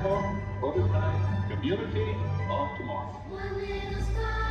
wonderful, prototype community of tomorrow. One little star.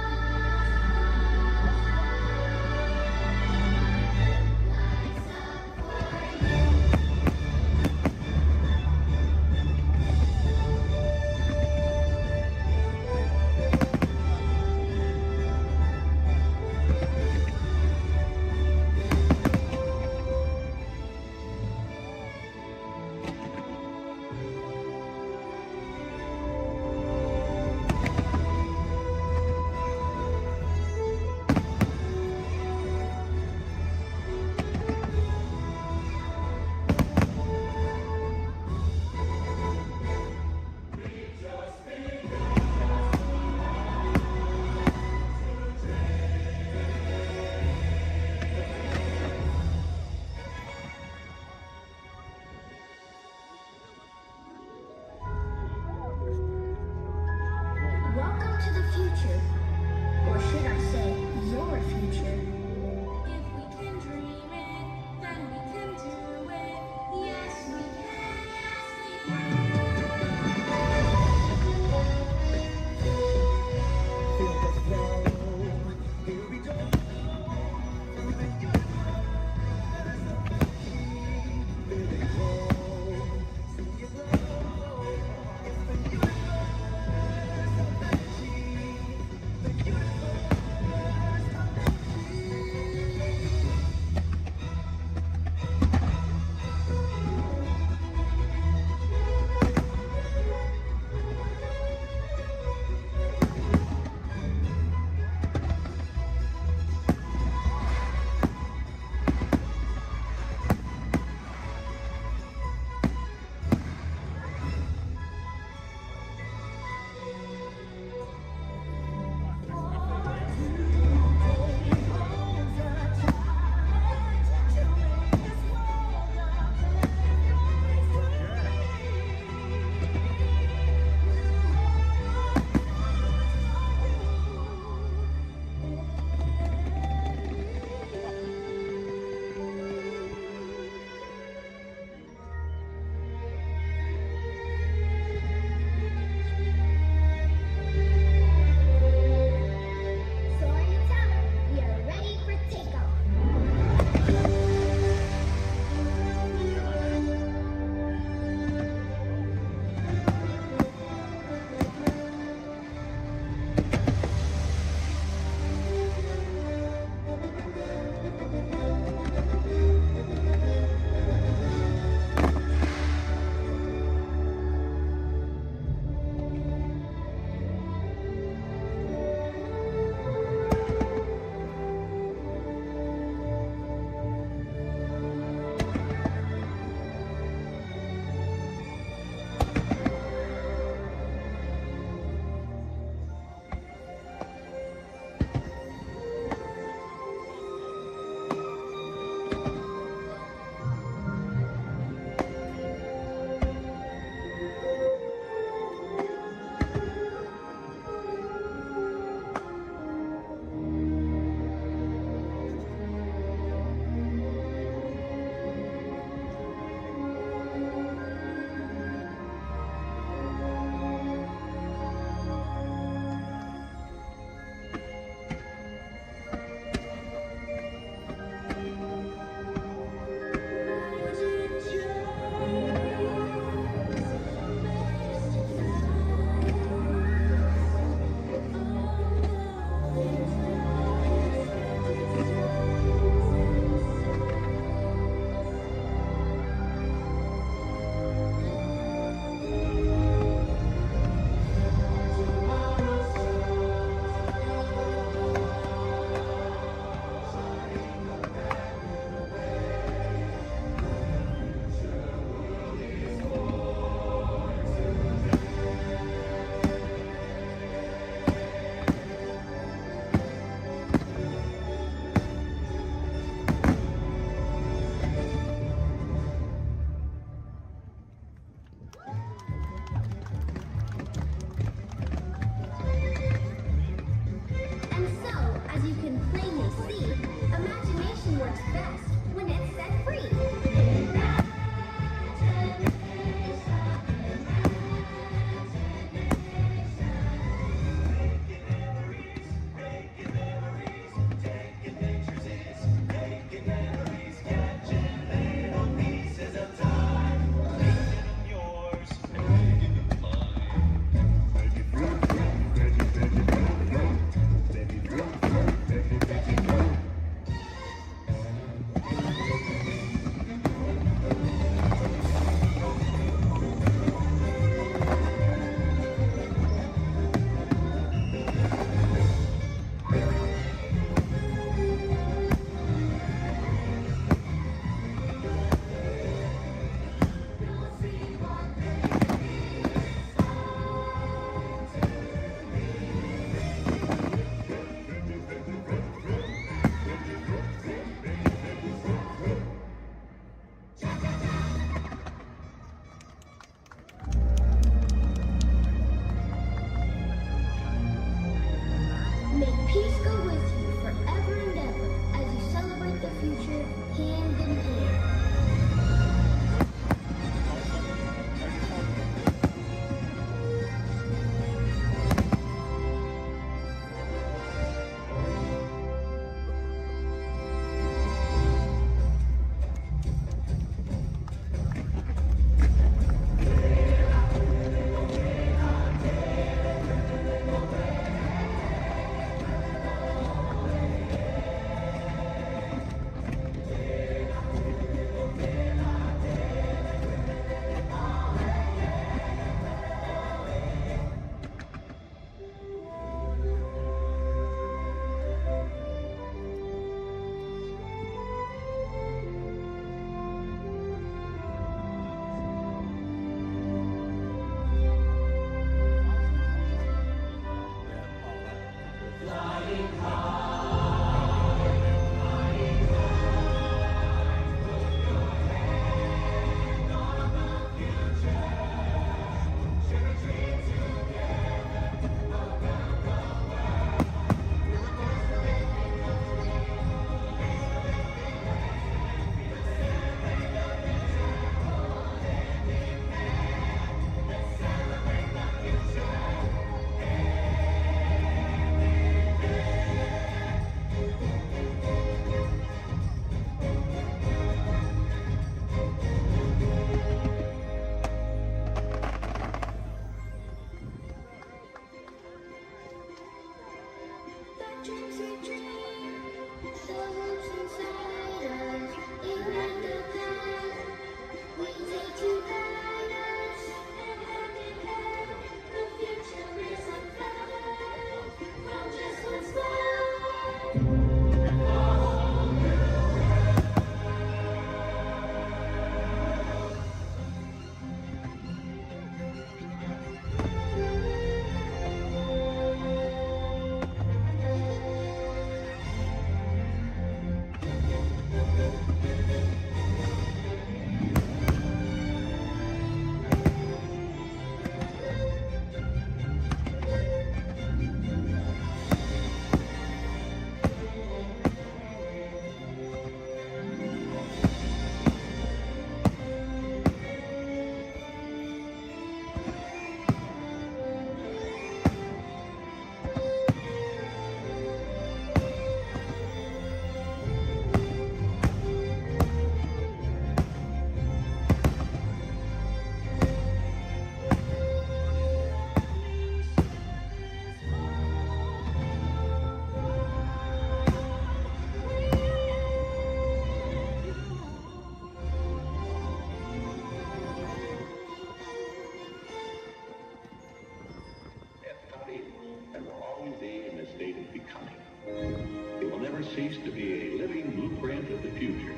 never cease to be a living blueprint of the future.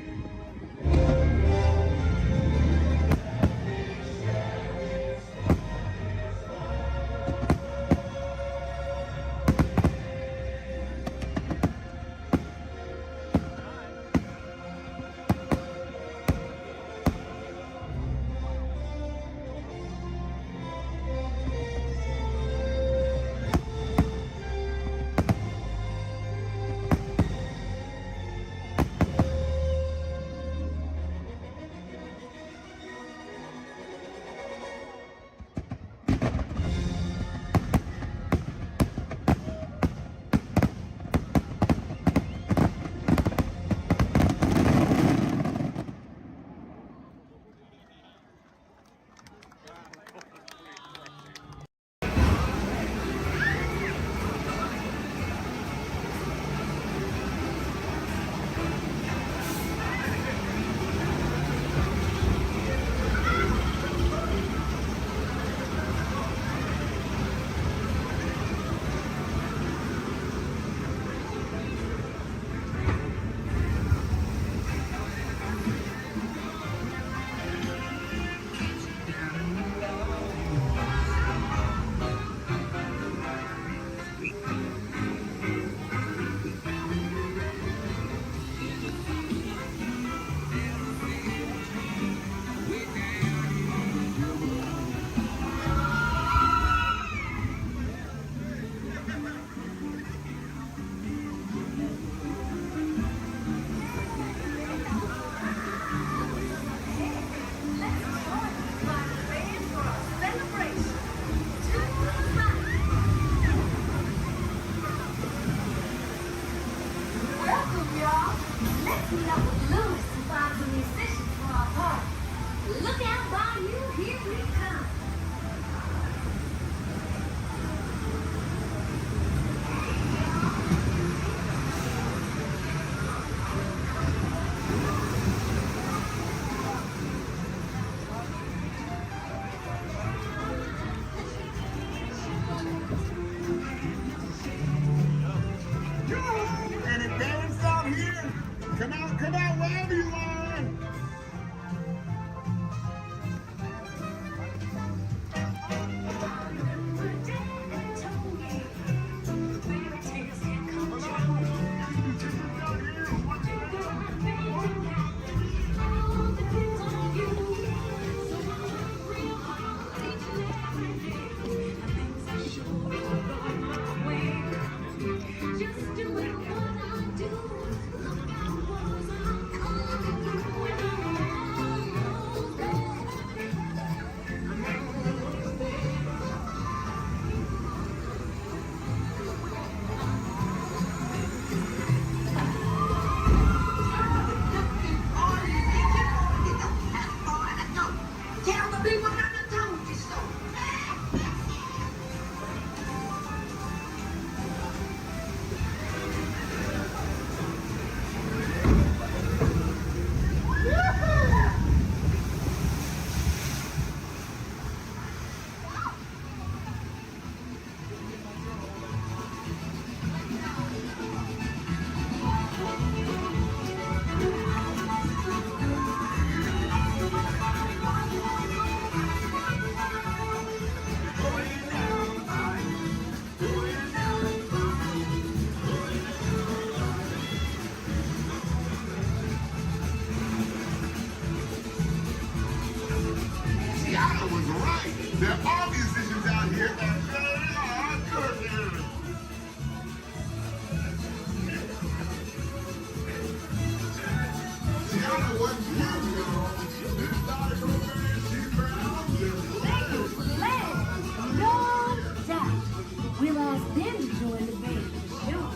Come out, wherever you are. There are musicians out here that really are good. Tiana wasn't here, you know. This daughter over there, she's proud. No doubt. We'll ask them to join the band for sure.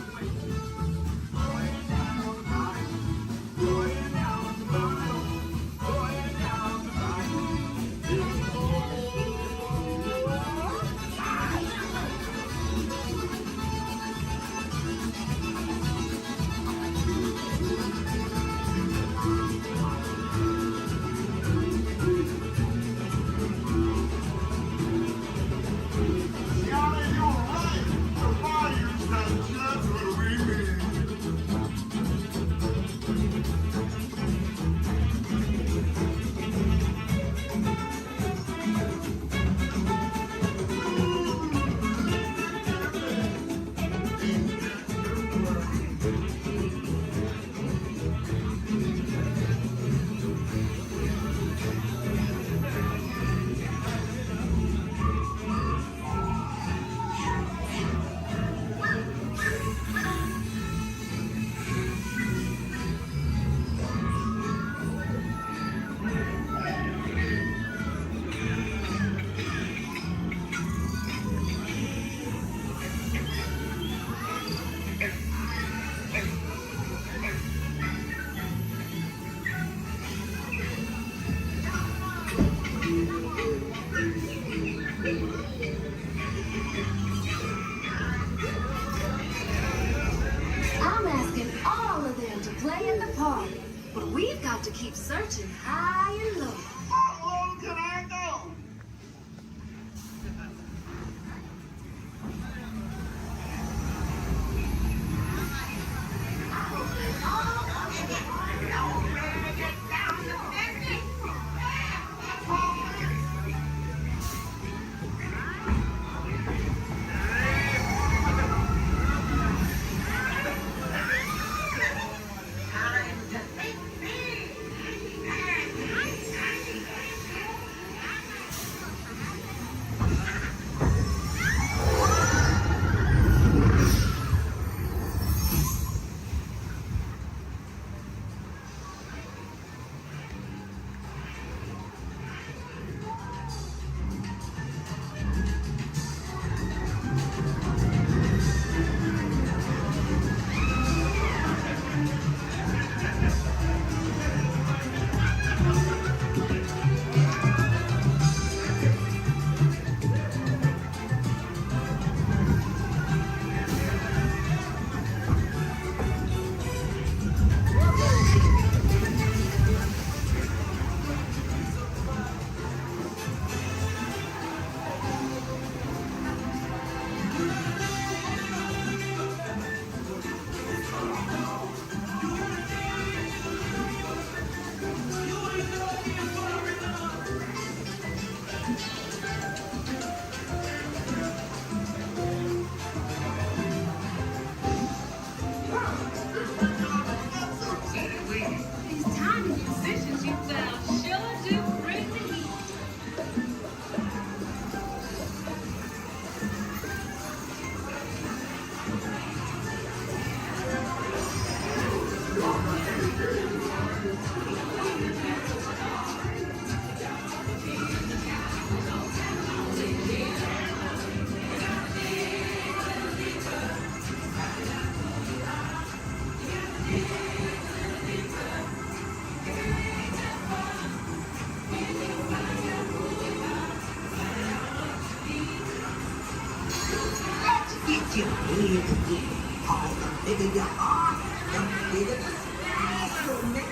play in the park. But we've got to keep searching high and low. How low can I go? These tiny musicians you found sure do bring the heat. Get your head together. All the bigger your heart, the bigger the splash will make.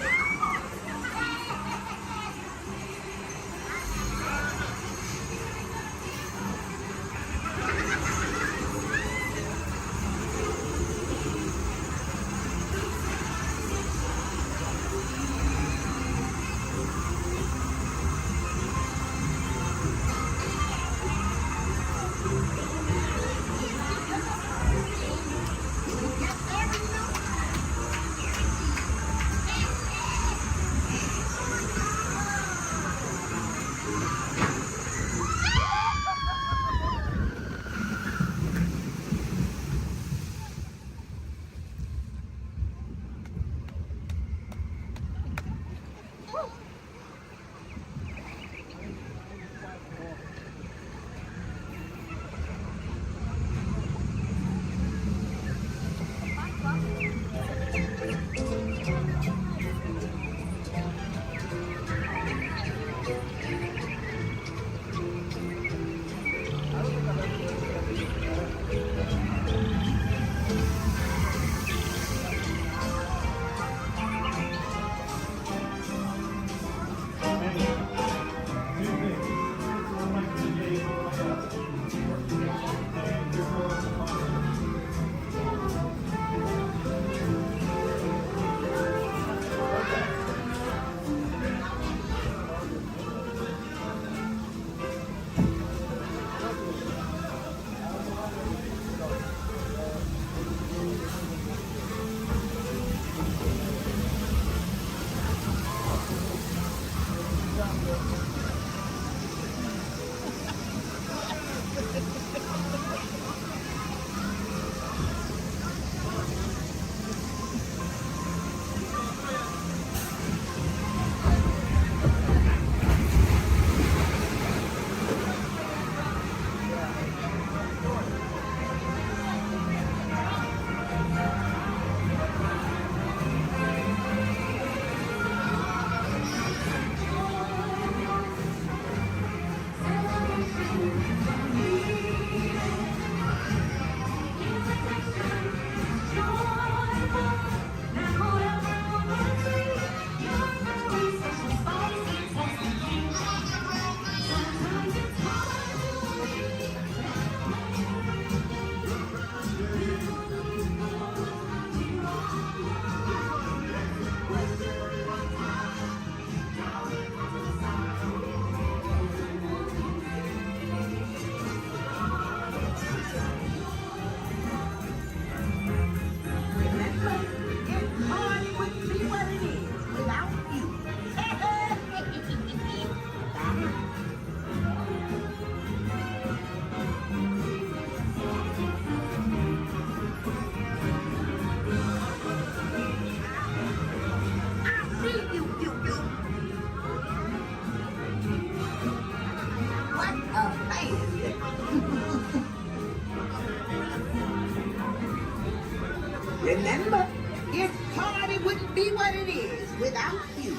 it wouldn't be what it is without you.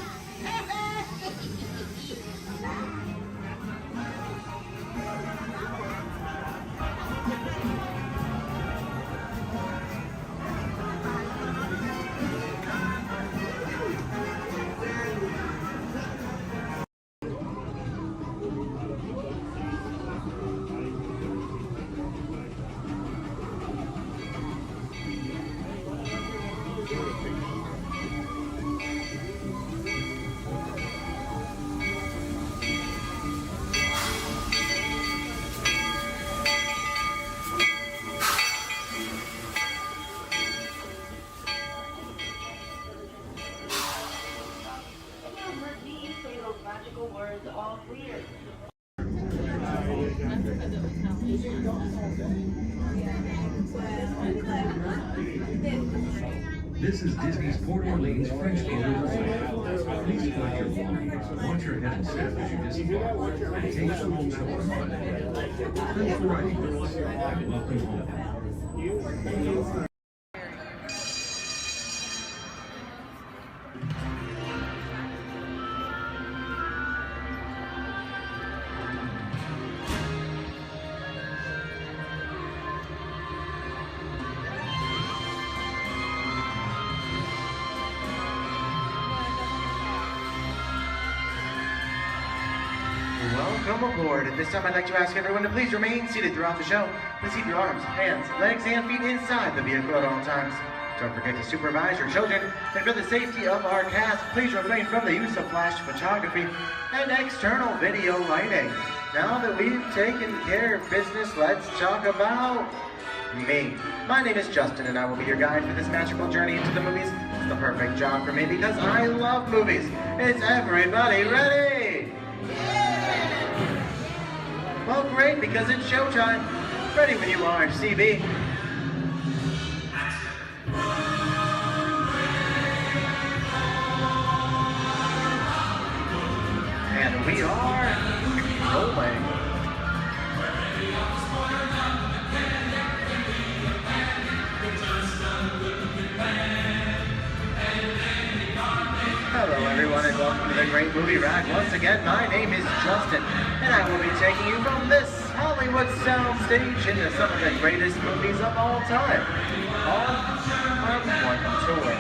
This is Disney's Port Orleans French Quarter Resort. Please collect your belongings, watch your head and step as you disembark, and take some home to our fun. Thanks for riding with us, and welcome home. Welcome aboard. At this time, I'd like to ask everyone to please remain seated throughout the show. Please keep your arms, hands, legs, and feet inside the vehicle at all times. Don't forget to supervise your children. And for the safety of our cast, please refrain from the use of flash photography and external video lighting. Now that we've taken care of business, let's talk about me. My name is Justin, and I will be your guide for this magical journey into the movies. It's the perfect job for me because I love movies. Is everybody ready? Well, great, because it's showtime. Ready when you are, CB. And we are rolling. Hello everyone and welcome to the Great Movie Ride. Once again, my name is Justin and I will be taking you from this Hollywood soundstage into some of the greatest movies of all time. All on one tour.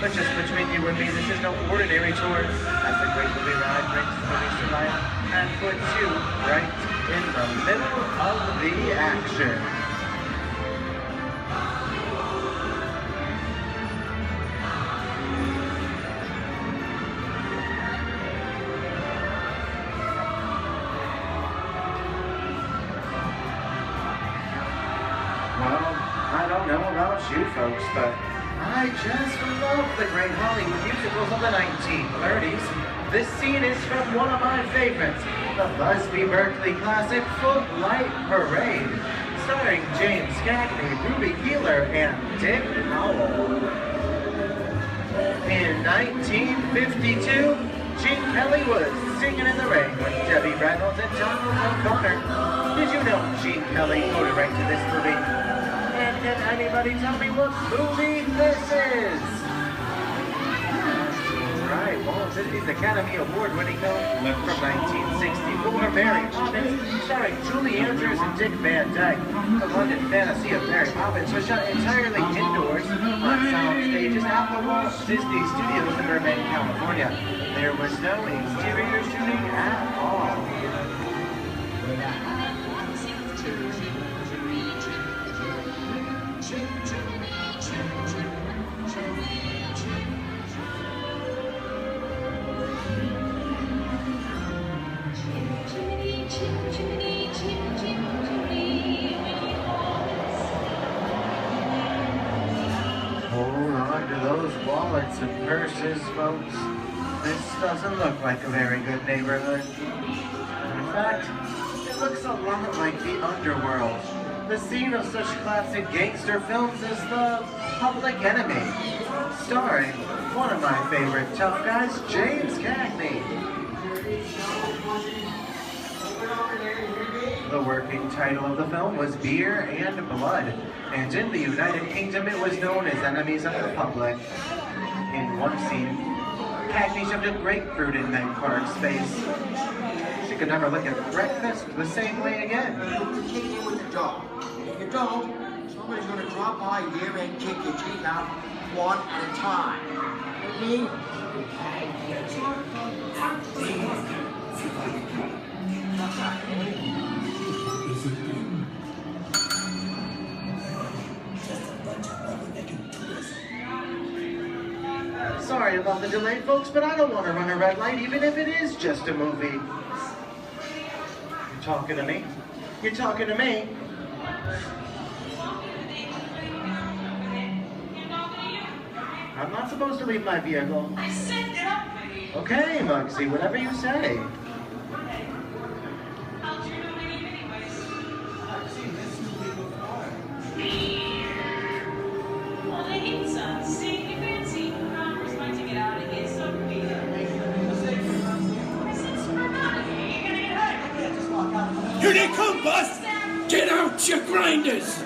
But just between you and me, this is no ordinary tour as the Great Movie Ride brings movies to life and puts you right in the middle of the action. I don't know about you folks, but I just love the great Hollywood musicals of the 1930s. This scene is from one of my favorites, the Busby Berkeley classic Footlight Parade, starring James Cagney, Ruby Keeler, and Dick Powell. In 1952, Gene Kelly was singing in the rain with Debbie Reynolds and Donald O'Connor. Did you know Gene Kelly co-directed to this movie? And can anybody tell me what movie this is? Right, Walt Disney's Academy Award-winning film from 1964, Mary Poppins, starring Julie Andrews and Dick Van Dyke. The London fantasy of Mary Poppins was shot entirely indoors on sound stages at the Walt Disney Studios in Burbank, California. There was no exterior shooting at all. Hold on to those wallets and purses, folks. This doesn't look like a very good neighborhood. In fact, it looks a lot like the underworld. The scene of such classic gangster films as The Public Enemy, starring one of my favorite tough guys, James Cagney. The working title of the film was Beer and Blood, and in the United Kingdom it was known as Enemies of the Public. In one scene, Cagney shoved a grapefruit in Meg Clark's face. She could never look at breakfast the same way again. Kick in with the dog. If you don't, somebody's gonna drop by here and kick your teeth out one at a time. With me? Sorry about the delay, folks, but I don't want to run a red light, even if it is just a movie. You're talking to me? You're talking to me? I'm not supposed to leave my vehicle. I said that. Okay, Muggsy, whatever you say. How'd you know my name anyways? I've seen this movie before. Well, the heat's on. See, you fancy. Connor's about to get out of here, so do we. I said, screw out of here. You're gonna get hurt. Just walk out. Here they come, boss! Get out, you grinders!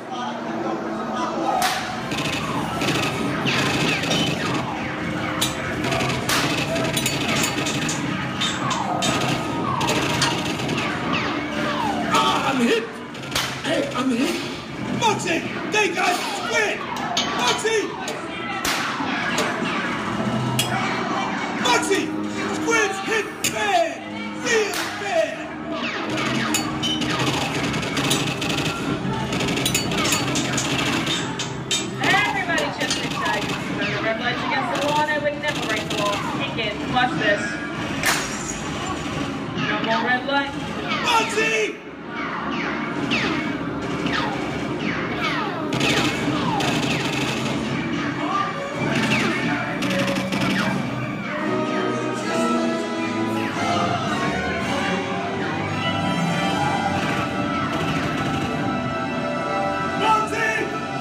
Ah, I'm hit! Hey, I'm hit! Muggsy! They got squid! Muggsy! Muggsy! Squid's hit bad! Real bad! Everybody just inside. Remember, red lights against the law, and I would never break the law. Kick it. Watch this. No more red light. Muggsy! Muggsy!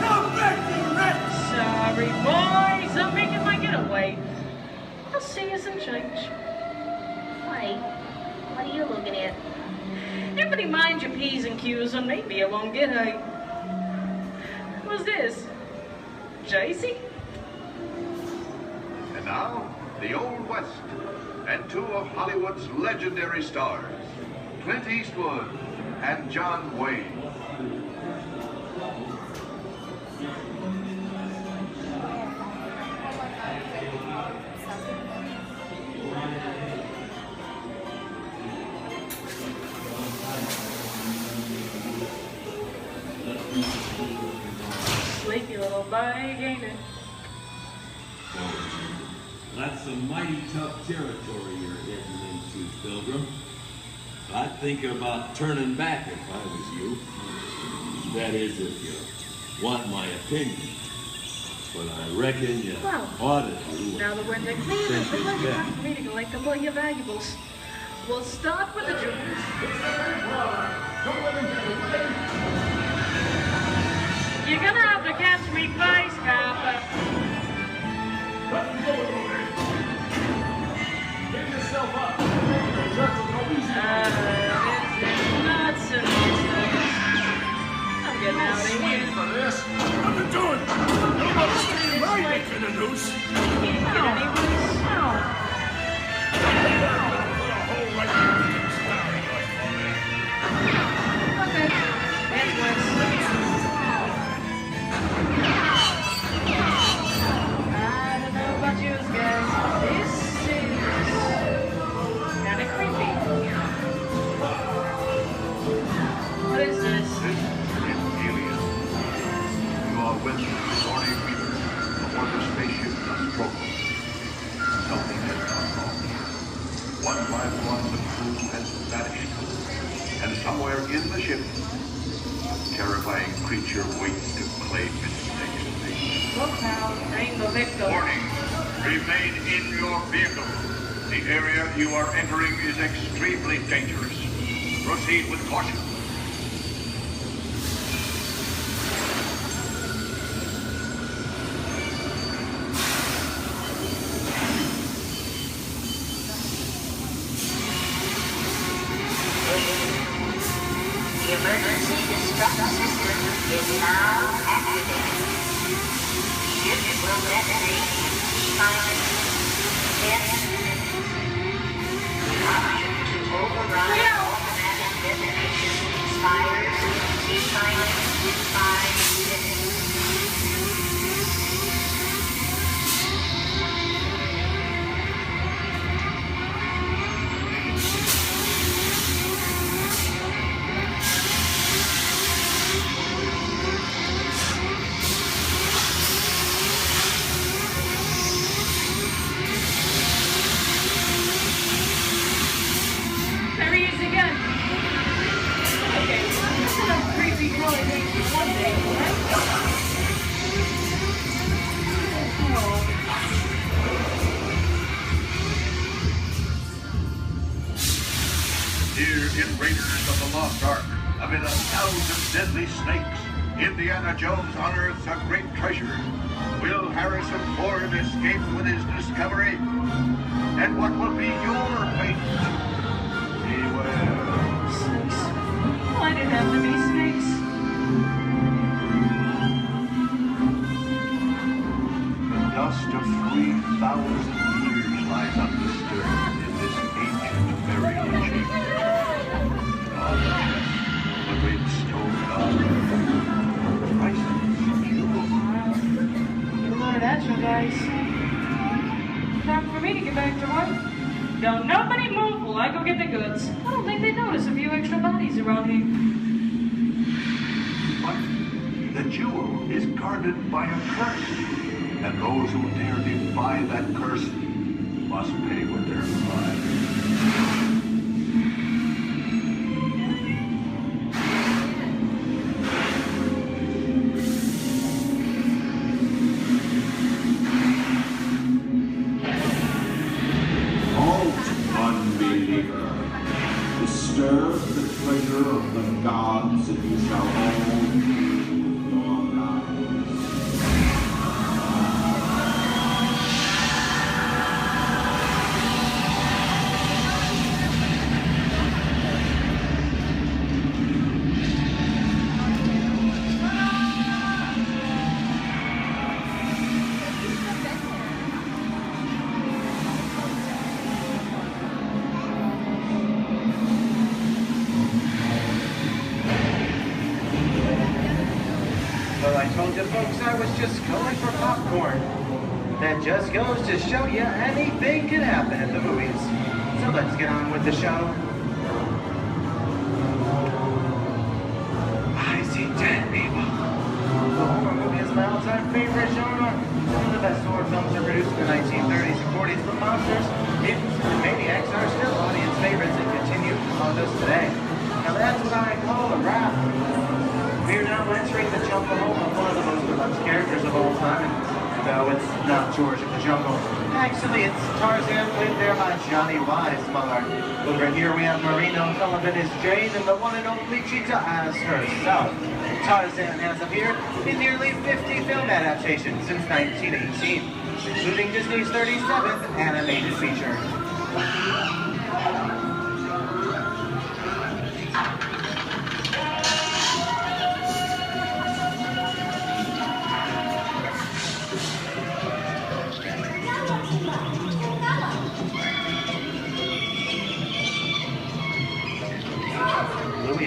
Come back, you rat! Sorry, boys. I'm making my getaway. I'll see you some change. Why? What are you looking at? Everybody mind your P's and Q's, and maybe you won't get a... What's this? JC? And now, the Old West, and two of Hollywood's legendary stars, Clint Eastwood and John Wayne. Sleepy little bag, ain't it? That's some mighty tough territory you're heading into, Pilgrim. I'd think about turning back if I was you. That is, if you want my opinion. But I reckon you Well, ought to do Now that we're in the clean, it's like time for me to collect all your valuables. We'll start with the jewels. You're gonna have to catch me twice, Copper. Give yourself up! This is nuts and nuts. I'm getting out of here. Nothing doing! Nobody's staying right neck in the noose! Can't get any worse. Okay, that's worse. I don't know about you guys. This is kind of creepy. What is this? This is Alien. You are with Sigourney Weaver aboard the spaceship Nostromo. Something has gone wrong. One by one, the crew has vanished. And somewhere in the ship, a terrifying creature waits to claim its next mate. Look now, name the victim. Warning, remain in your vehicle. The area you are entering is extremely dangerous. Proceed with caution. The emergency destruct system is now activated. Ship will detonate in 5 Here in Raiders of the Lost Ark, amid 1,000 deadly snakes, Indiana Jones unearths a great treasure. Will Harrison Ford escape with his discovery? And what will be your fate? Beware. Snakes. Why did it have to be snakes? The dust of 3,000 years lies undisturbed in this ancient burial chamber. On the chest, the great stone god. Priceless jewels. You loaded action, guys. Time for me to get back to work. Don't nobody move while I go get the goods. I don't think they notice a few extra bodies around here. But the jewel is guarded by a curse, and those who dare defy that curse must pay with their lives. Unbeliever, disturb the treasure of the gods and you shall own your lives. Well, I told you folks I was just going for popcorn. That just goes to show you anything can happen at the movies. So let's get on with the show. I see dead people. The horror movie is my all-time favorite genre. Some of the best horror films are produced in the 1930s and 40s, but monsters, mutants, and maniacs are still audience favorites and continue to haunt us today. Now that's what I call a wrap. We are now entering the jungle home of one of the most beloved characters of all time. No, it's not George of the Jungle. Actually, it's Tarzan, played there by Johnny Weissmuller. Over here we have Marino Sullivan as Jane, and the one and only Cheetah as herself. Tarzan has appeared in nearly 50 film adaptations since 1918, including Disney's 37th animated feature.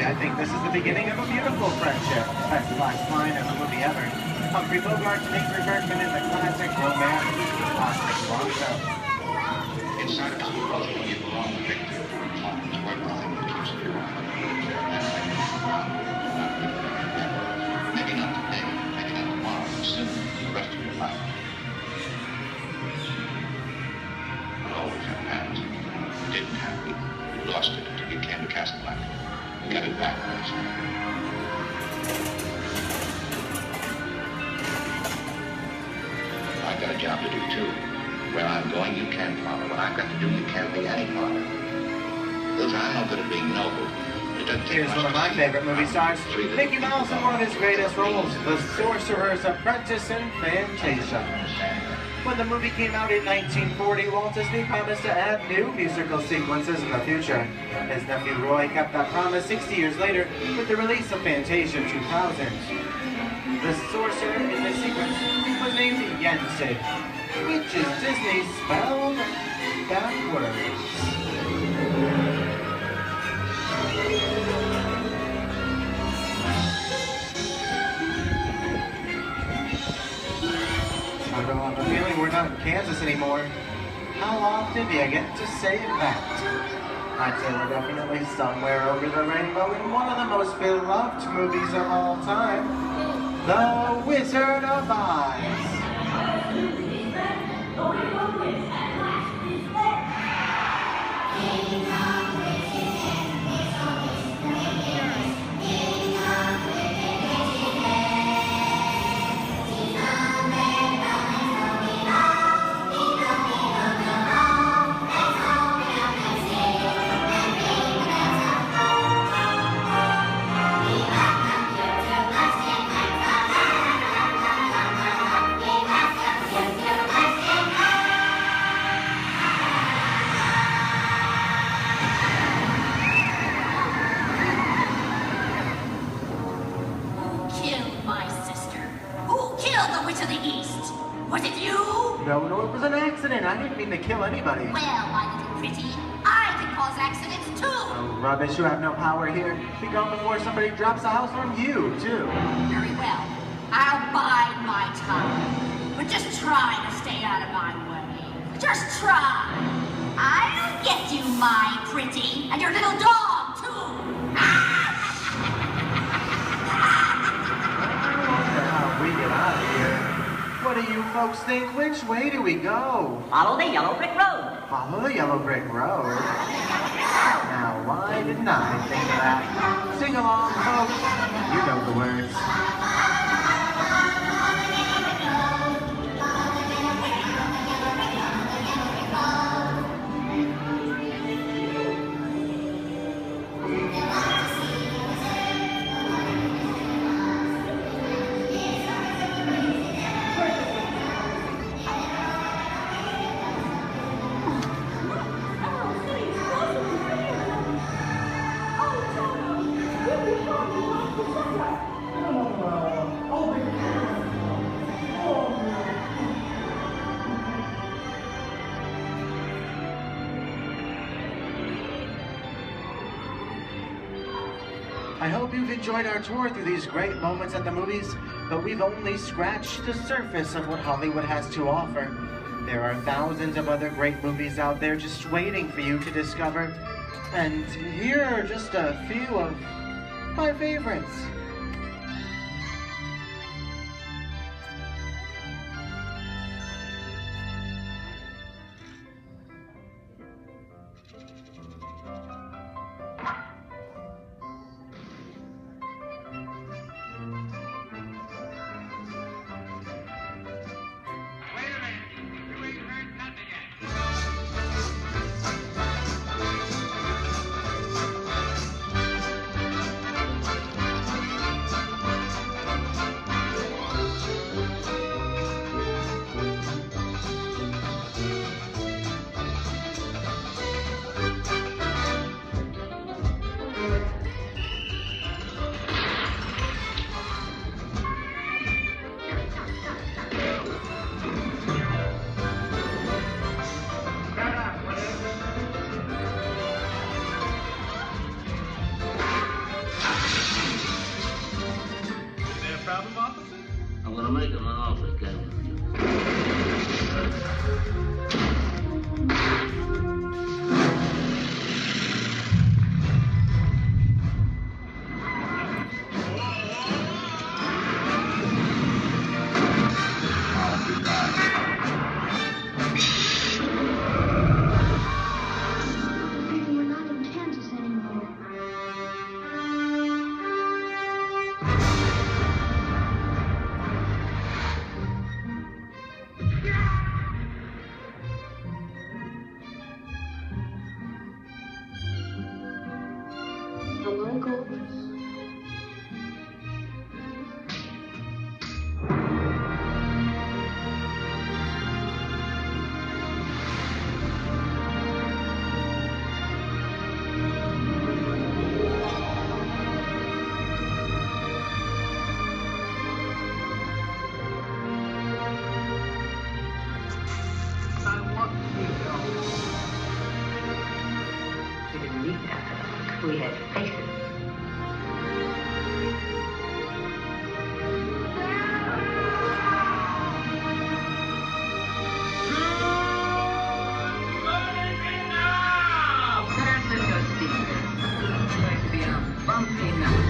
I think this is the beginning of a beautiful friendship. That's the last line of the movie ever. Humphrey Bogart and Ingrid Bergman in the classic romance, classic long show. Inside of us, you belong to victor. It's worth nothing to keep you around. Maybe not today, maybe not tomorrow, but soon, the rest of your life. You'll always have past. You didn't have it. You lost it until you came to Casablanca. Get it back, please. I've got a job to do, too. Where I'm going, you can't follow. What I've got to do, you can't be any part of. Those are no good at being noble. It doesn't take Here's much one of my favorite movie stars, Mickey Mouse in one of his greatest roles, The Sorcerer's Apprentice in Fantasia. When the movie came out in 1940, Walt Disney promised to add new musical sequences in the future. His nephew Roy kept that promise 60 years later with the release of Fantasia 2000. The sorcerer in the sequence was named Yensid, which is Disney spelled backwards. I don't have a feeling we're not in Kansas anymore. How often do you get to say that? I'd say we're definitely somewhere over the rainbow in one of the most beloved movies of all time, The Wizard of Oz. accident. I didn't mean to kill anybody. Well, my little pretty, I can cause accidents too. Oh, rubbish. You have no power here. Be gone before somebody drops a house on you, too. Very well. I'll bide my time. But just try to stay out of my way. Just try. I'll get you, my pretty, and your little dog, too. How we get out of here? What do you folks think? Which way do we go? Follow the yellow brick road. Follow the yellow brick road? Now, why didn't I think of that? Sing along, folks. You know the words. I hope you've enjoyed our tour through these great moments at the movies, but we've only scratched the surface of what Hollywood has to offer. There are thousands of other great movies out there just waiting for you to discover. And here are just a few of my favorites. I'm gonna make him an offer, Captain. We had faces. San Francisco Steve. It's going to be a bumpy night.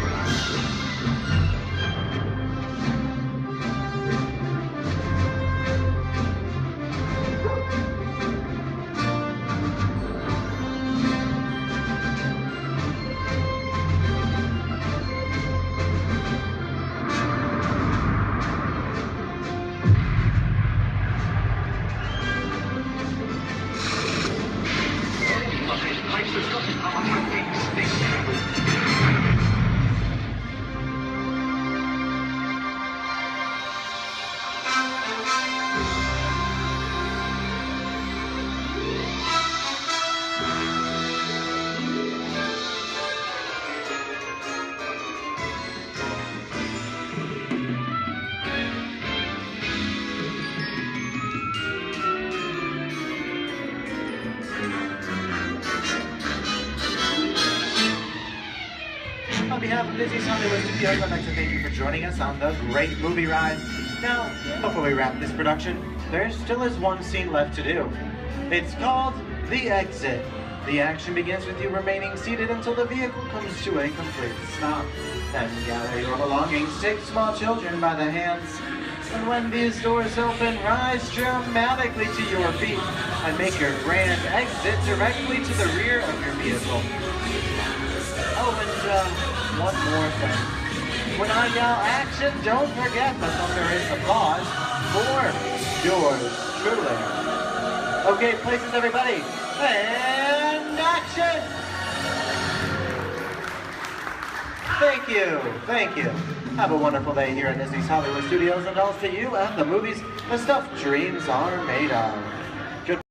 behalf of Disney's Hollywood Studios, I'd like to thank you for joining us on the great movie ride. Now, before we wrap this production, there still is one scene left to do. It's called The Exit. The action begins with you remaining seated until the vehicle comes to a complete stop. Then gather your belongings, take small children by the hands, and when these doors open, rise dramatically to your feet and make your grand exit directly to the rear of your vehicle. Oh, and one more thing. When I yell action, don't forget the thunderous applause for yours truly. Okay, places everybody, and action! Thank you. Have a wonderful day here at Disney's Hollywood Studios, and also to you and the movies the stuff dreams are made of. Good.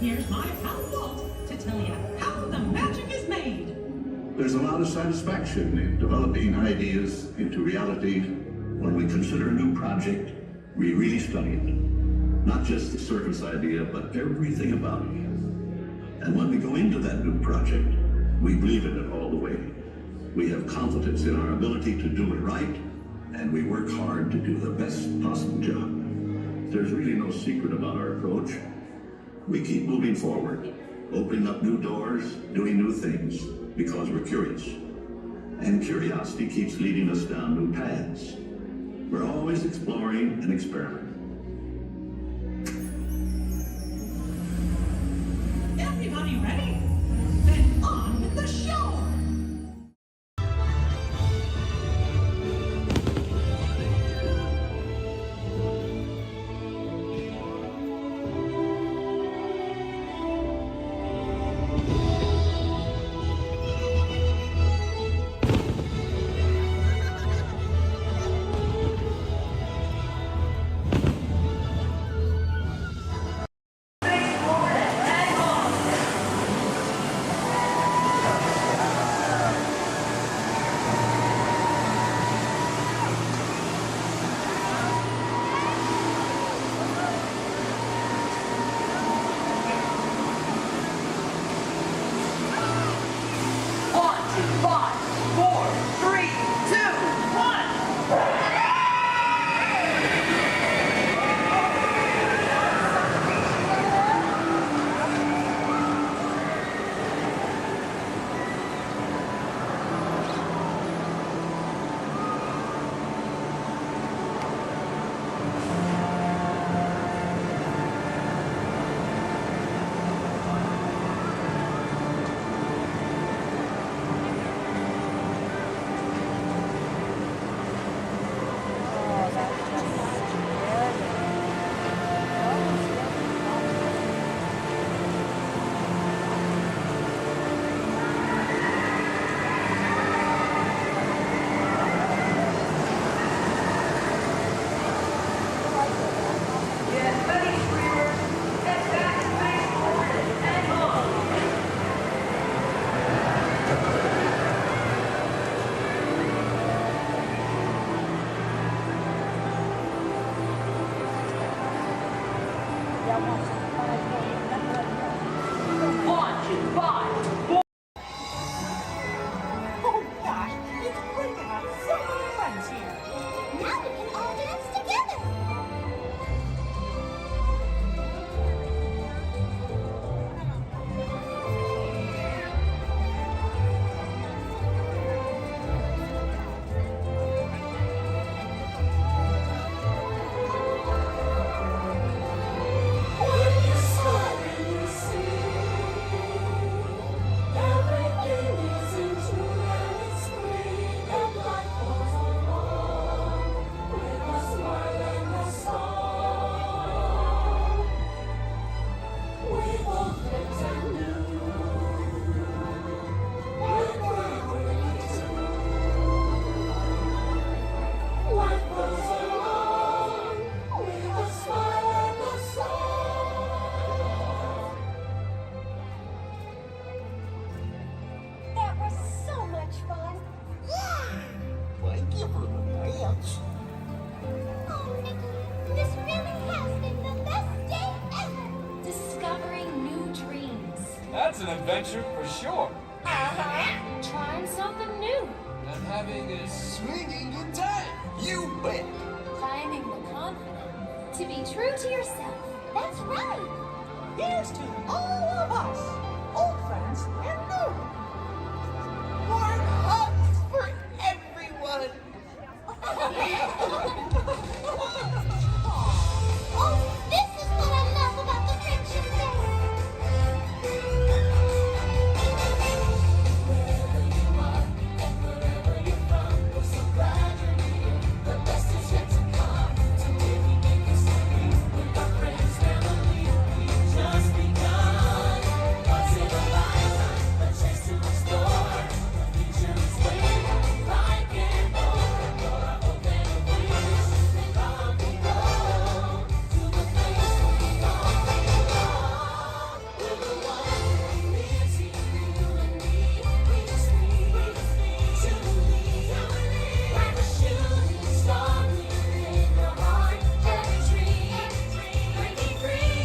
Here's my pal Walt to tell you how the magic is made. There's a lot of satisfaction in developing ideas into reality. When we consider a new project, we really study it. Not just the surface idea, but everything about it. And when we go into that new project, we believe in it all the way. We have confidence in our ability to do it right, and we work hard to do the best possible job. There's really no secret about our approach. We keep moving forward, opening up new doors, doing new things, because we're curious. And curiosity keeps leading us down new paths. We're always exploring and experimenting. Everybody ready? Then on with the show! That's an adventure for sure. Trying something new. And having a swinging good time. You bet. Finding the confidence to be true to yourself. That's right. Here's to all of us, old friends and new. Warm hugs for everyone. Oh, this is what I love about the friendship thing. Wherever you are and wherever you're from, we're so glad you're here. The best is yet to come. Today we make history with our friends, family. We've just begun. Once in a lifetime, a chance to explore. The future is waiting, like an open door. I hope and a wish that all we go to a place we all belong. We're the ones who live here, you and me. We just need to believe. Like a shooting star, we're in your heart. Every dream, breaking free.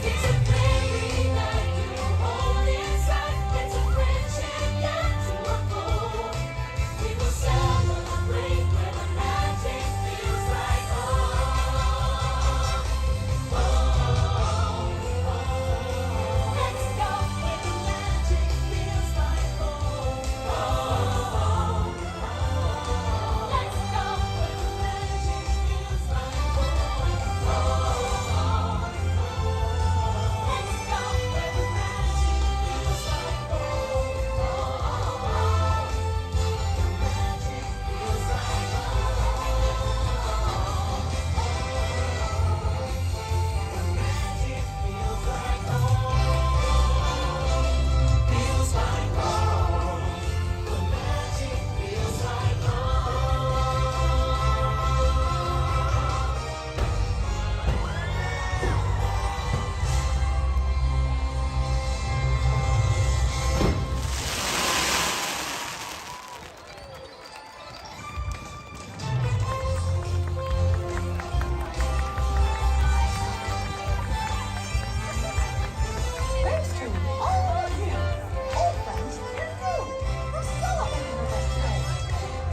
It's a flame that you hold inside. It's a friendship yet to unfold. We will celebrate where the magic feels like home. Let's go where the magic feels like home. Let's go where the magic feels like home. Let's go where the magic feels like Thanks to all of you, old friends and new, for celebrating with us today.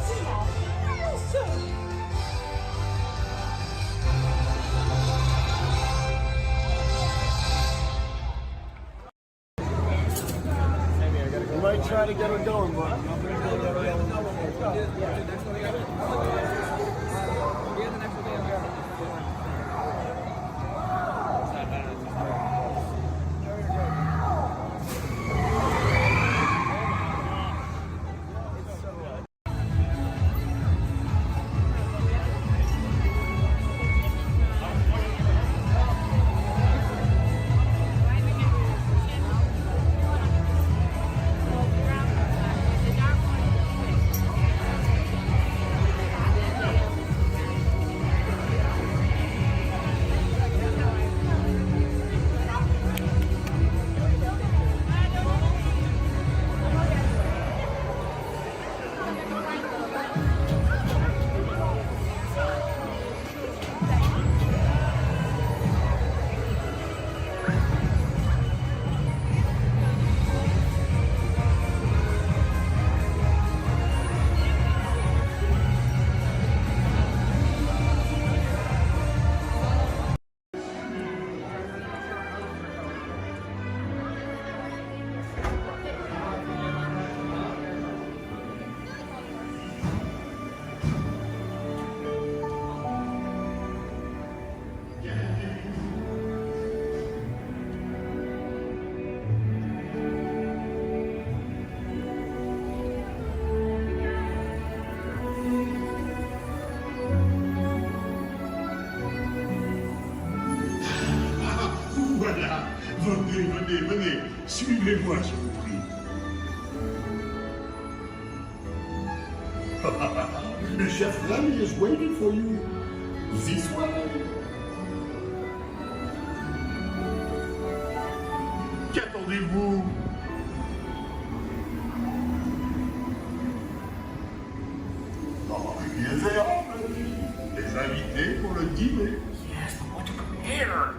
See y'all real soon. We might try to get her going, but Voilà, venez, suivez-moi, je vous prie. Le chef Rami is waiting for you. This way. Qu'attendez-vous? Oh, bien fait, les invités pour le dîner. Yes, but what to prepare?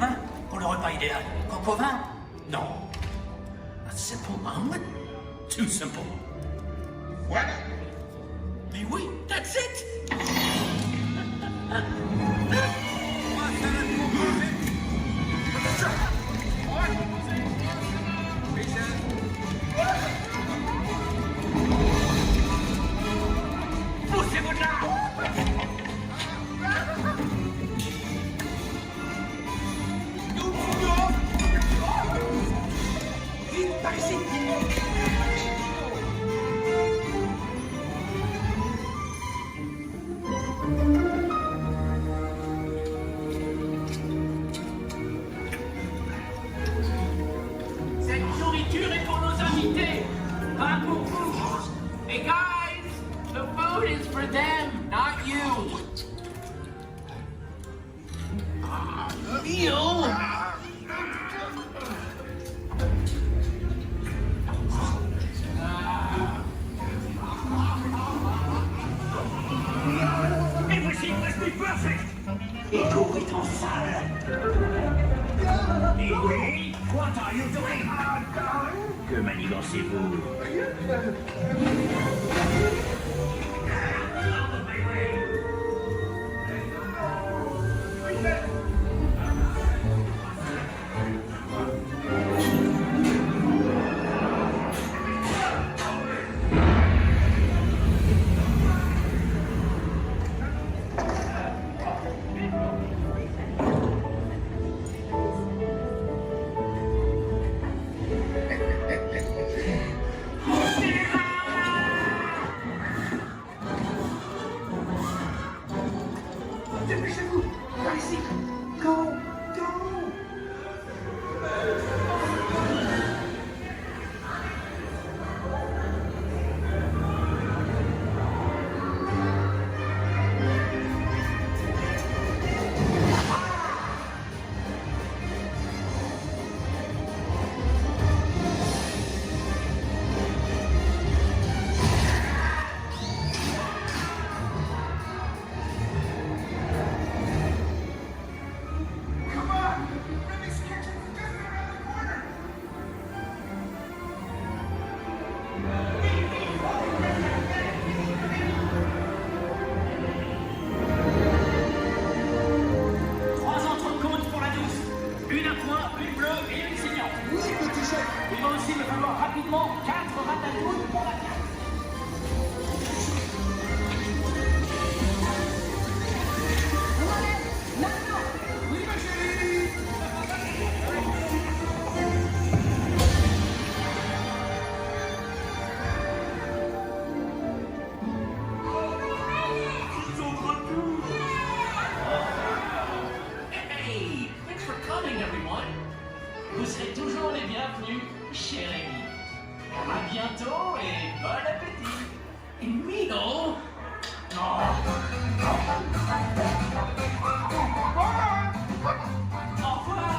Hein? Pour le repas idéal? Coq au vin? Non. A simple omelet? Too simple. What? Mais oui, that's it! Poussez-vous de là! Vite, par ici! Cette nourriture est pour nos invités, pas pour vous. Hey guys, the food is for them, not you. Everything must be perfect! Écho est en salle. Et oui, what are you doing? Que manigancez-vous? Dépêchez-vous! Par ici! Go! Go! Come on! Remy's kitchen's just around the corner! Trois entrecôtes pour la douce. Une à point, une bleue et une saignante. Oui, petit chef! Il va aussi me falloir rapidement 4 ratatouilles pour la carte. Oui, ma chérie! Ils ont retour! Hey, thanks for coming everyone. Vous serez toujours les bienvenus chez Rémi. À bientôt et bon appétit. Et Mino. Oh. Au revoir.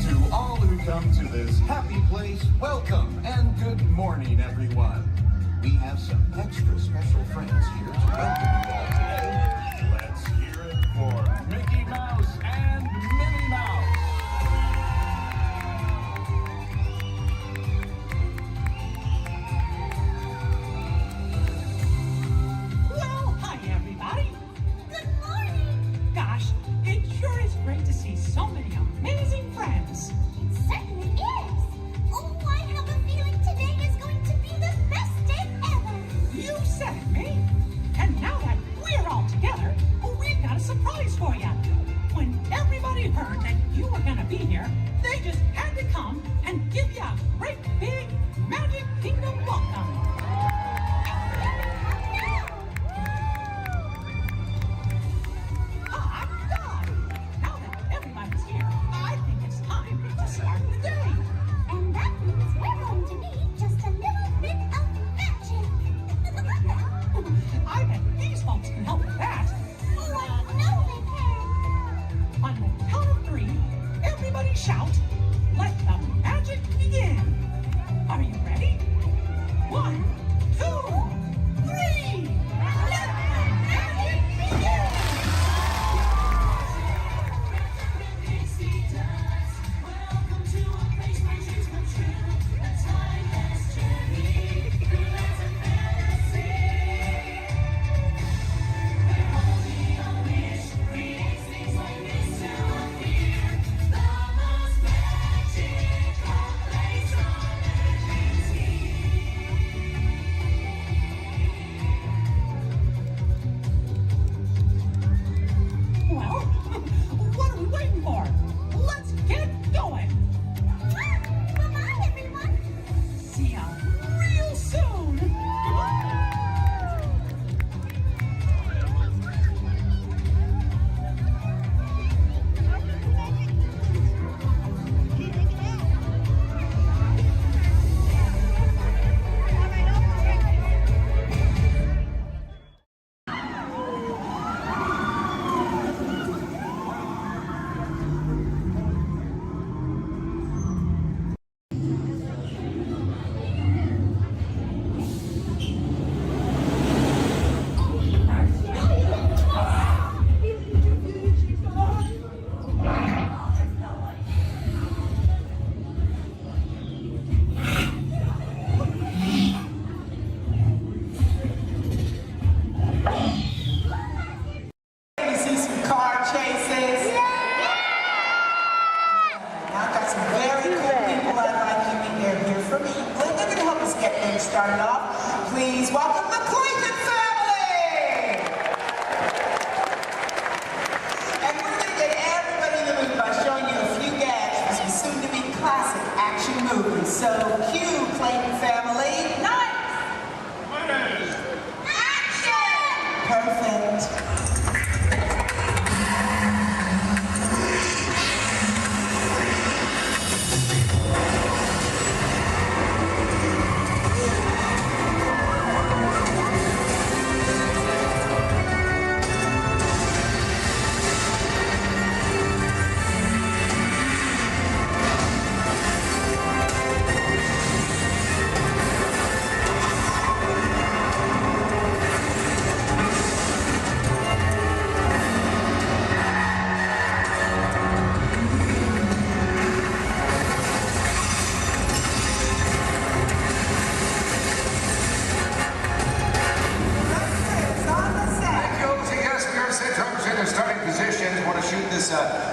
To all who come to this happy place, welcome and good morning, everyone. We have some extra special friends here to welcome you all today. Let's hear it for Mickey Mouse and Minnie Mouse. Well, hi, everybody. Good morning. Gosh, it sure is great to see so many amazing friends. It certainly is. Oh, I have a feeling today is going to be the best day ever. You said it, me. And please welcome the Clayton family! And we're going to get everybody in the mood by showing you a few gags from some soon-to-be classic action movies. So, cue, Clayton family. Nice! Action! Perfect.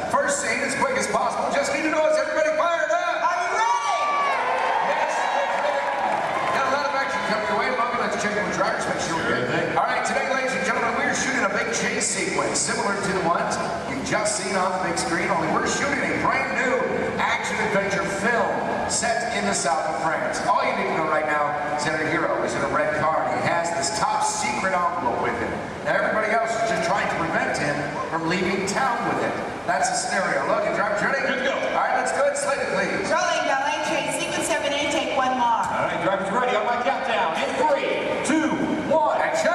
First scene as quick as possible. Just need to know, is everybody fired up? Are you ready? Yes, let's get it. Got a lot of action coming your way. Bobby, let's check in with drivers, make sure we're good. All right, today, ladies and gentlemen, we're shooting a big chase sequence similar to the ones you've just seen on the big screen, only we're shooting a brand new action-adventure film set in the south of France. All you need to know right now is that our hero is in a red car and he has this top secret envelope with him. Now, everybody else is just trying to prevent him from leaving town with it. That's the scenario. Look, and drivers ready? Good to go. All right, let's go ahead. Slate it, please. Rolling, ballet, chase, sequence 7A, take one more. All right, drivers ready. On my countdown. In 3, 2, 1. Action!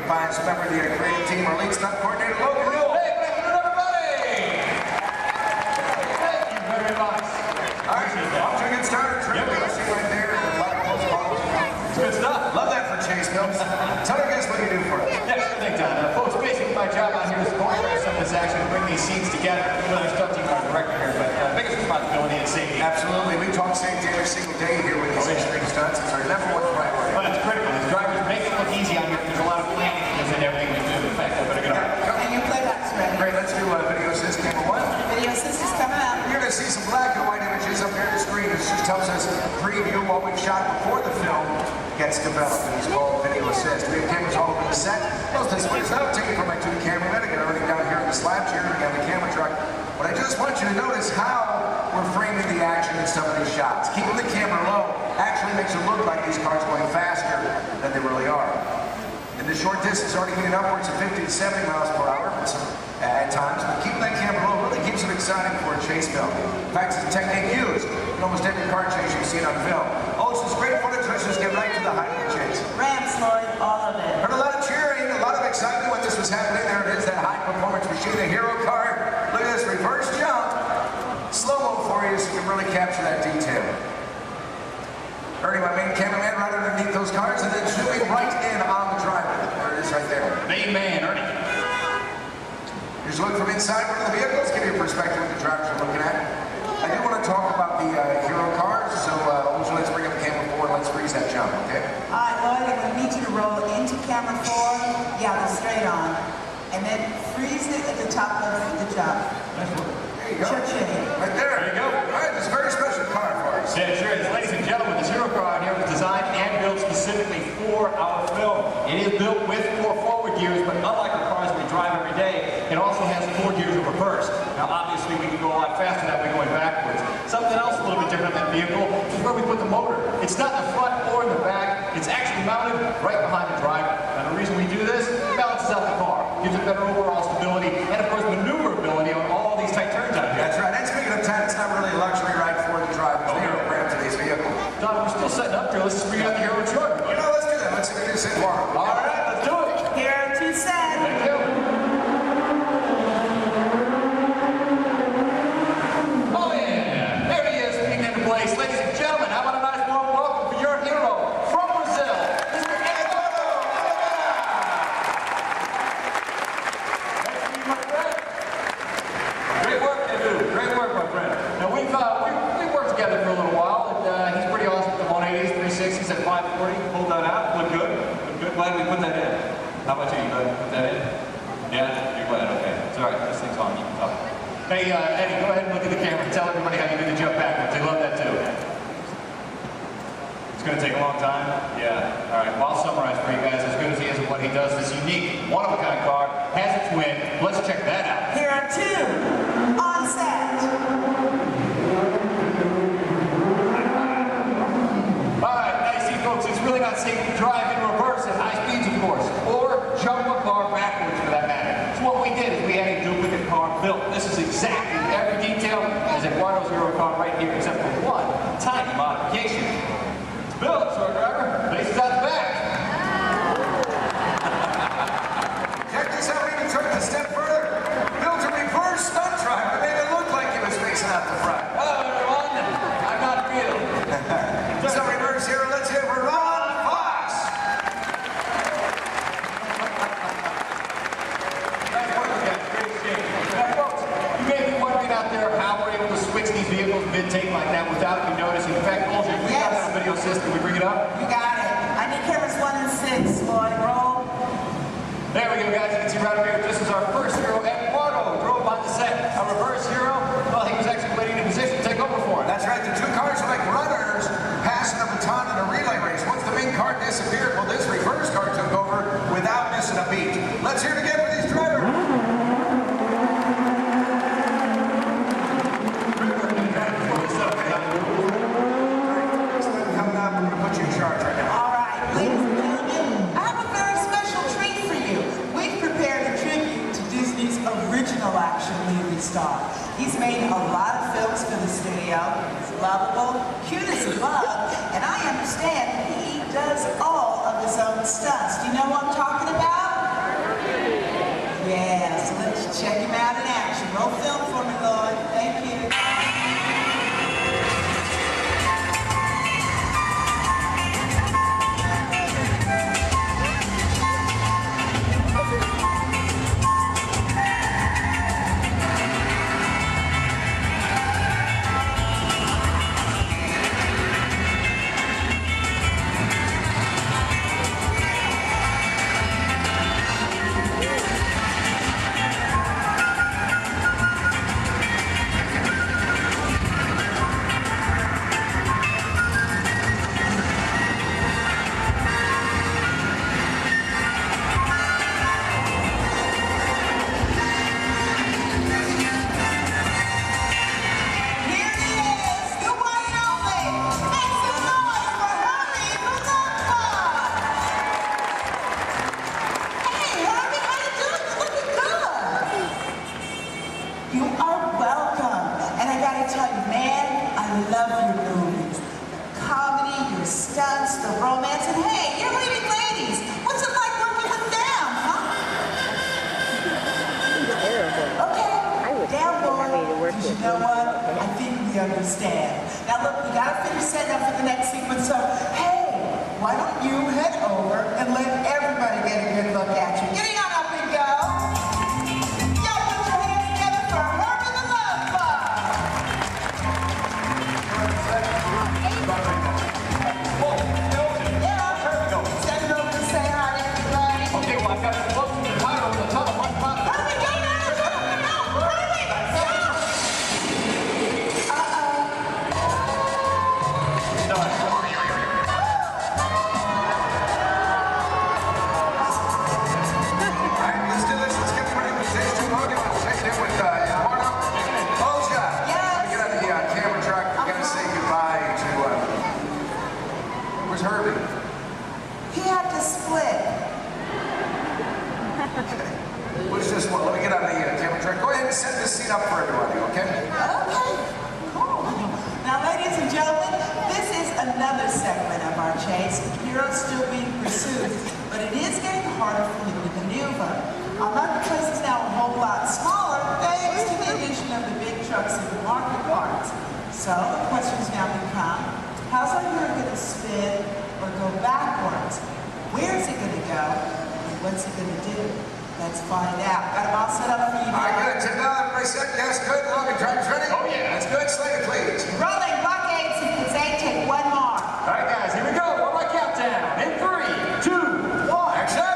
finest member of the creative team, our lead stunt coordinator, Logan Newell. Hey, good afternoon, everybody! Thank you very much. All right, off to a good start. Let's see right there. It's good stuff. Love that for Chase Mills. Tell our guests what you do for us. Yeah, sure thing, Don. Folks, basically my job out here is to choreograph some of this action and bring these scenes together with our stunt team, our director here, but biggest responsibility is safety. Absolutely. We talk safety every single day here with these extreme stunts. It's our number one priority. Well, it's critical. As drivers make it look easy out here. There's a lot of planning that goes into everything we do. In fact, I better get on. And your playback's ready. Great. Let's do video assist camera one. Video assist is coming up. You're going to see some black and white images up here on the screen. This just helps us preview what we've shot before the film gets developed. It's called video assist. We have cameras all over the set. Most of this is now taken from my two cameramen. I got everything down here in the slabs here and the camera truck. But I just want you to notice how we're framing the action in some of these shots. Keeping the camera low actually makes it look like these cars going faster than they really are. In the short distance, already getting upwards of 50 to 70 miles per hour at times, but keeping that camera low really keeps it exciting for a chase film. In fact, it's a technique used in almost every car chase you've seen on film. Oh, it's this great footage. Let's just get right to the height of the chase. Rams, Lloyd, all of it. Heard a lot of cheering, a lot of excitement when this was happening. There it is, that high-performance machine, the hero car. Look at this reverse jump. Slow-mo for you so you can really capture that detail. Ernie, my main cameraman, right underneath those cars, and then zooming right in on the driver. There it is right there. Main man, Ernie. Here's a look from inside one of the vehicles. Give you a perspective of what the drivers are looking at. I do want to talk about the hero cars, so let's bring up camera 4 and let's freeze that jump, okay? All right, Lloyd, I'm going to need you to roll into camera 4. Yeah, go straight on. And then freeze it at the top of the jump. Nice work. There you go. Cha-ching. Right there. There you go. All right, this is a very special car for us. Yeah, sure is. Ladies and gentlemen, this hero car out here was designed and built specifically for our film. It is built with 4 forward gears, but unlike the cars we drive every day, it also has 4 gears of reverse. Now, obviously, we can go a lot faster that way going backwards. Something else a little bit different than the vehicle is where we put the motor. It's not in the front or in the back. It's actually mounted right behind the driver. Now, the reason we do this, it balances out the car, gives it better overall stability, and of course, maneuverability on all these tight turns out here. That's right. And speaking of time, it's not really a luxury ride for the drivers. They are programmed to these vehicles. Don, we're still setting up here. Let's just bring out the hero truck. You know, let's do that. Let's introduce it tomorrow. All right, let's do it. Hero 2 set. Thank you. Oh, yeah. There he is, being into place. Ladies and gentlemen, how about a nice warm welcome for your hero from Brazil, Mr. Eduardo. Nice to meet you, my friend. Great work, Edu. Great work, my friend. Now, we've worked together for a little while, and he's pretty awesome with the 180s, 360s at 540. Pulled that out. Look good. Look good. Glad we put that in. How about you? You glad we put that in? Yeah? You're glad? Okay. It's all right. This thing's on. You can talk. Hey, Eddie, go ahead and look at the camera and tell everybody how you did the jump backwards. They love that too. It's going to take a long time? Yeah. All right. Well, I'll summarize for you guys. As good as he is at what he does, this unique, one-of-a-kind car has its win. Let's check that out. Hero 2 on set. All right. Now you see, folks, it's really not safe to drive in reverse at high speeds, of course, or jump a car backwards for that matter. So what we did is we had a duplicate car built. This is exactly every detail as Eduardo's hero car right here, except for one tiny modification. It's built, so our driver faces out the back. Check this out. We even took it a step further. Built a reverse stunt driver. Made it look like he was facing out the front. Hello, everyone. I'm not Bill. So reverse hero. Let's hear for Ron Fox. Nice work, guys. Great exchange. Now, folks, you may be wondering out there how we're able to switch these vehicles mid-take like that without even noticing. In fact, Olger, we got that video system. Can we bring it up? You got it. I need cameras 1 and 6, Lloyd. Roll. There we go, guys. You can see right over here, this is our first hero, Eduardo, drove on the set. Our reverse hero, well, he was actually waiting in position to take over for him. That's right. The two cars are like runners passing a baton in a relay race. Once the main car disappeared, well, this reverse car took over without missing a beat. Let's hear it again for these drivers. Coming up, we're going to put you in charge right now. All right, ladies and gentlemen, I have a very special treat for you. We've prepared a tribute to Disney's original action movie star. He's made a lot of films for the studio. He's lovable, cute as a bug, and I understand he does all of his own stunts. Do you know what I'm talking about? sequence. So, hey, why don't you head over and let everybody get a good look at you? Getting on up and go. Y'all put your hands together for Herbie the Love Bug. Send it over to say hi to everybody. Okay, well, I've got some close to the title and the tunnel. What's about it? Herbie, go now! Herbie! Herbie. He had to split. What's this one? Let me get on the camera track. Go ahead and set this scene up for everybody, okay? Okay, cool. Now, ladies and gentlemen, this is another segment of our chase. Heroes still being pursued, but it is getting harder for him to maneuver. Our marketplace is now a whole lot smaller thanks to the addition of the big trucks and the market carts. So the questions now become, how's our hero going to spin or go backwards? Where's he going to go? And what's he going to do? Let's find out. Got them all set up for you now. All right, good. 10 everybody set. Yes, good. Logan, drivers ready? Oh, yeah. That's good. Slater, please. Rolling blockade sequence 8, take one more. All right, guys, here we go. One more countdown. In 3, 2, 1. Action!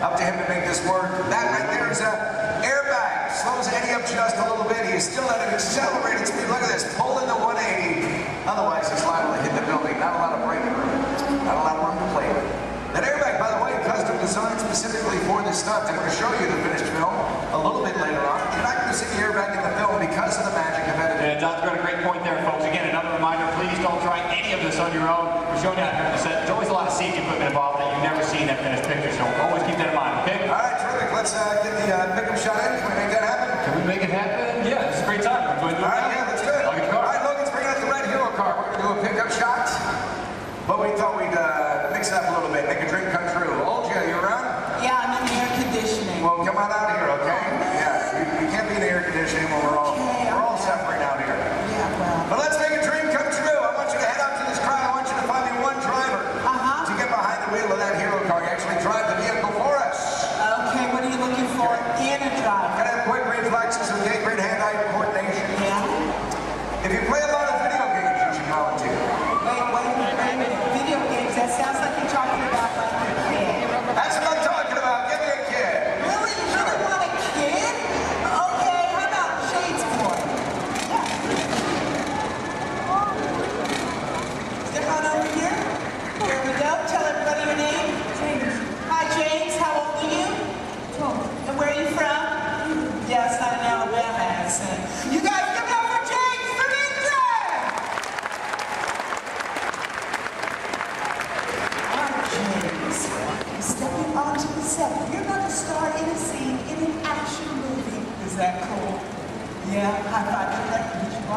Up to him to make this work. That right there is an airbag. Slows Eddie up just a little bit. He is still at an accelerated speed. Look at this. Pulling the 180. Otherwise, it's liable to hit the building. Not a lot of braking room. Not a lot of room to play with. That airbag, by the way, custom designed specifically for this stunt. I'm going to show you the finished film a little bit later on. You're not going to see the airbag in the film because of the magic of editing. Yeah, John's got a great point there, folks. Again, another reminder, please don't try any of this on your own. We're showing you how to do set. There's always a lot of safety equipment involved that you've never seen in that finished picture, so always keep that in mind, okay? All right, terrific. Let's get the pickup shot in. Can we make that happen? Can we make it happen? Yeah, it's a great time. We're going to do it. All right, yeah, let's do it. Logan's car. All right, Logan's bringing out the red hero car. We're going to do a pickup shot, but we thought we'd mix it up a little bit, make a dream come true. Olja, you around? Yeah, I'm in the air conditioning. Well, come on out here, okay? Yeah, you can't be in the air conditioning when we're all suffering out here. Yeah, well. But let's make a dream come true. I want you to head out to this crowd. I want you to find me one driver to get behind the wheel of that hero car. Actually drive the vehicle for us. Okay, what are you looking for in a driver? Gotta have quick reflexes, okay? Great hand-eye coordination. Yeah.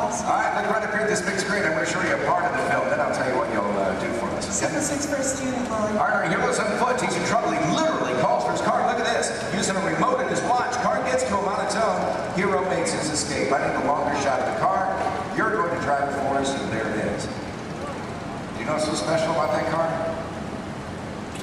calls. All right, look right up here at this big screen. I'm going to show you a part of the film. Then I'll tell you what you'll do for us. Okay? 7-6 for a student, Lily. All right, our hero's on foot. He's in trouble. He literally calls for his car. Look at this. Using a remote in his watch. Car gets to him on its own. Hero makes his escape. I need a longer shot of the car. You're going to drive it for us, and there it is. Do you know what's so special about that car?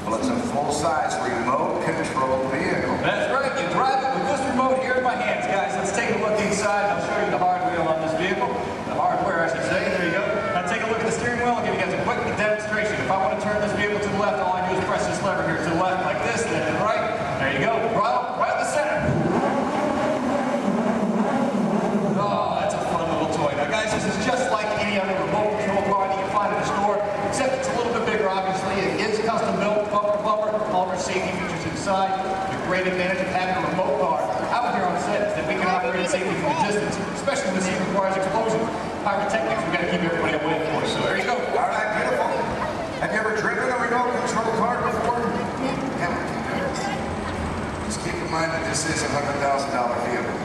Well, it's a full-size remote-controlled vehicle. That's right. You drive it with this remote here in my hands, guys. Let's take a look inside. I'll show you the hardware on this vehicle. The hardware, I should say. There you go. Now take a look at the steering wheel. I'll give you guys a quick demonstration. If I want to turn this vehicle to the left, all I do is press this lever here to the left like this, left and right. There you go. Right in the center. Oh, that's a fun little toy. Now, guys, this is just like any other remote control car that you find in the store, except it's a little bit bigger, obviously. It is custom built, bumper, all of our safety features inside. The great advantage of having a remote car out here on set is that we can operate it safely from a distance, especially when the scene requires explosion. Pyrotechnics, we've got to keep everybody away, of course. So there you go. All right, beautiful. Have you ever driven a remote control car before? Yeah. Just keep in mind that this is a $100,000 vehicle.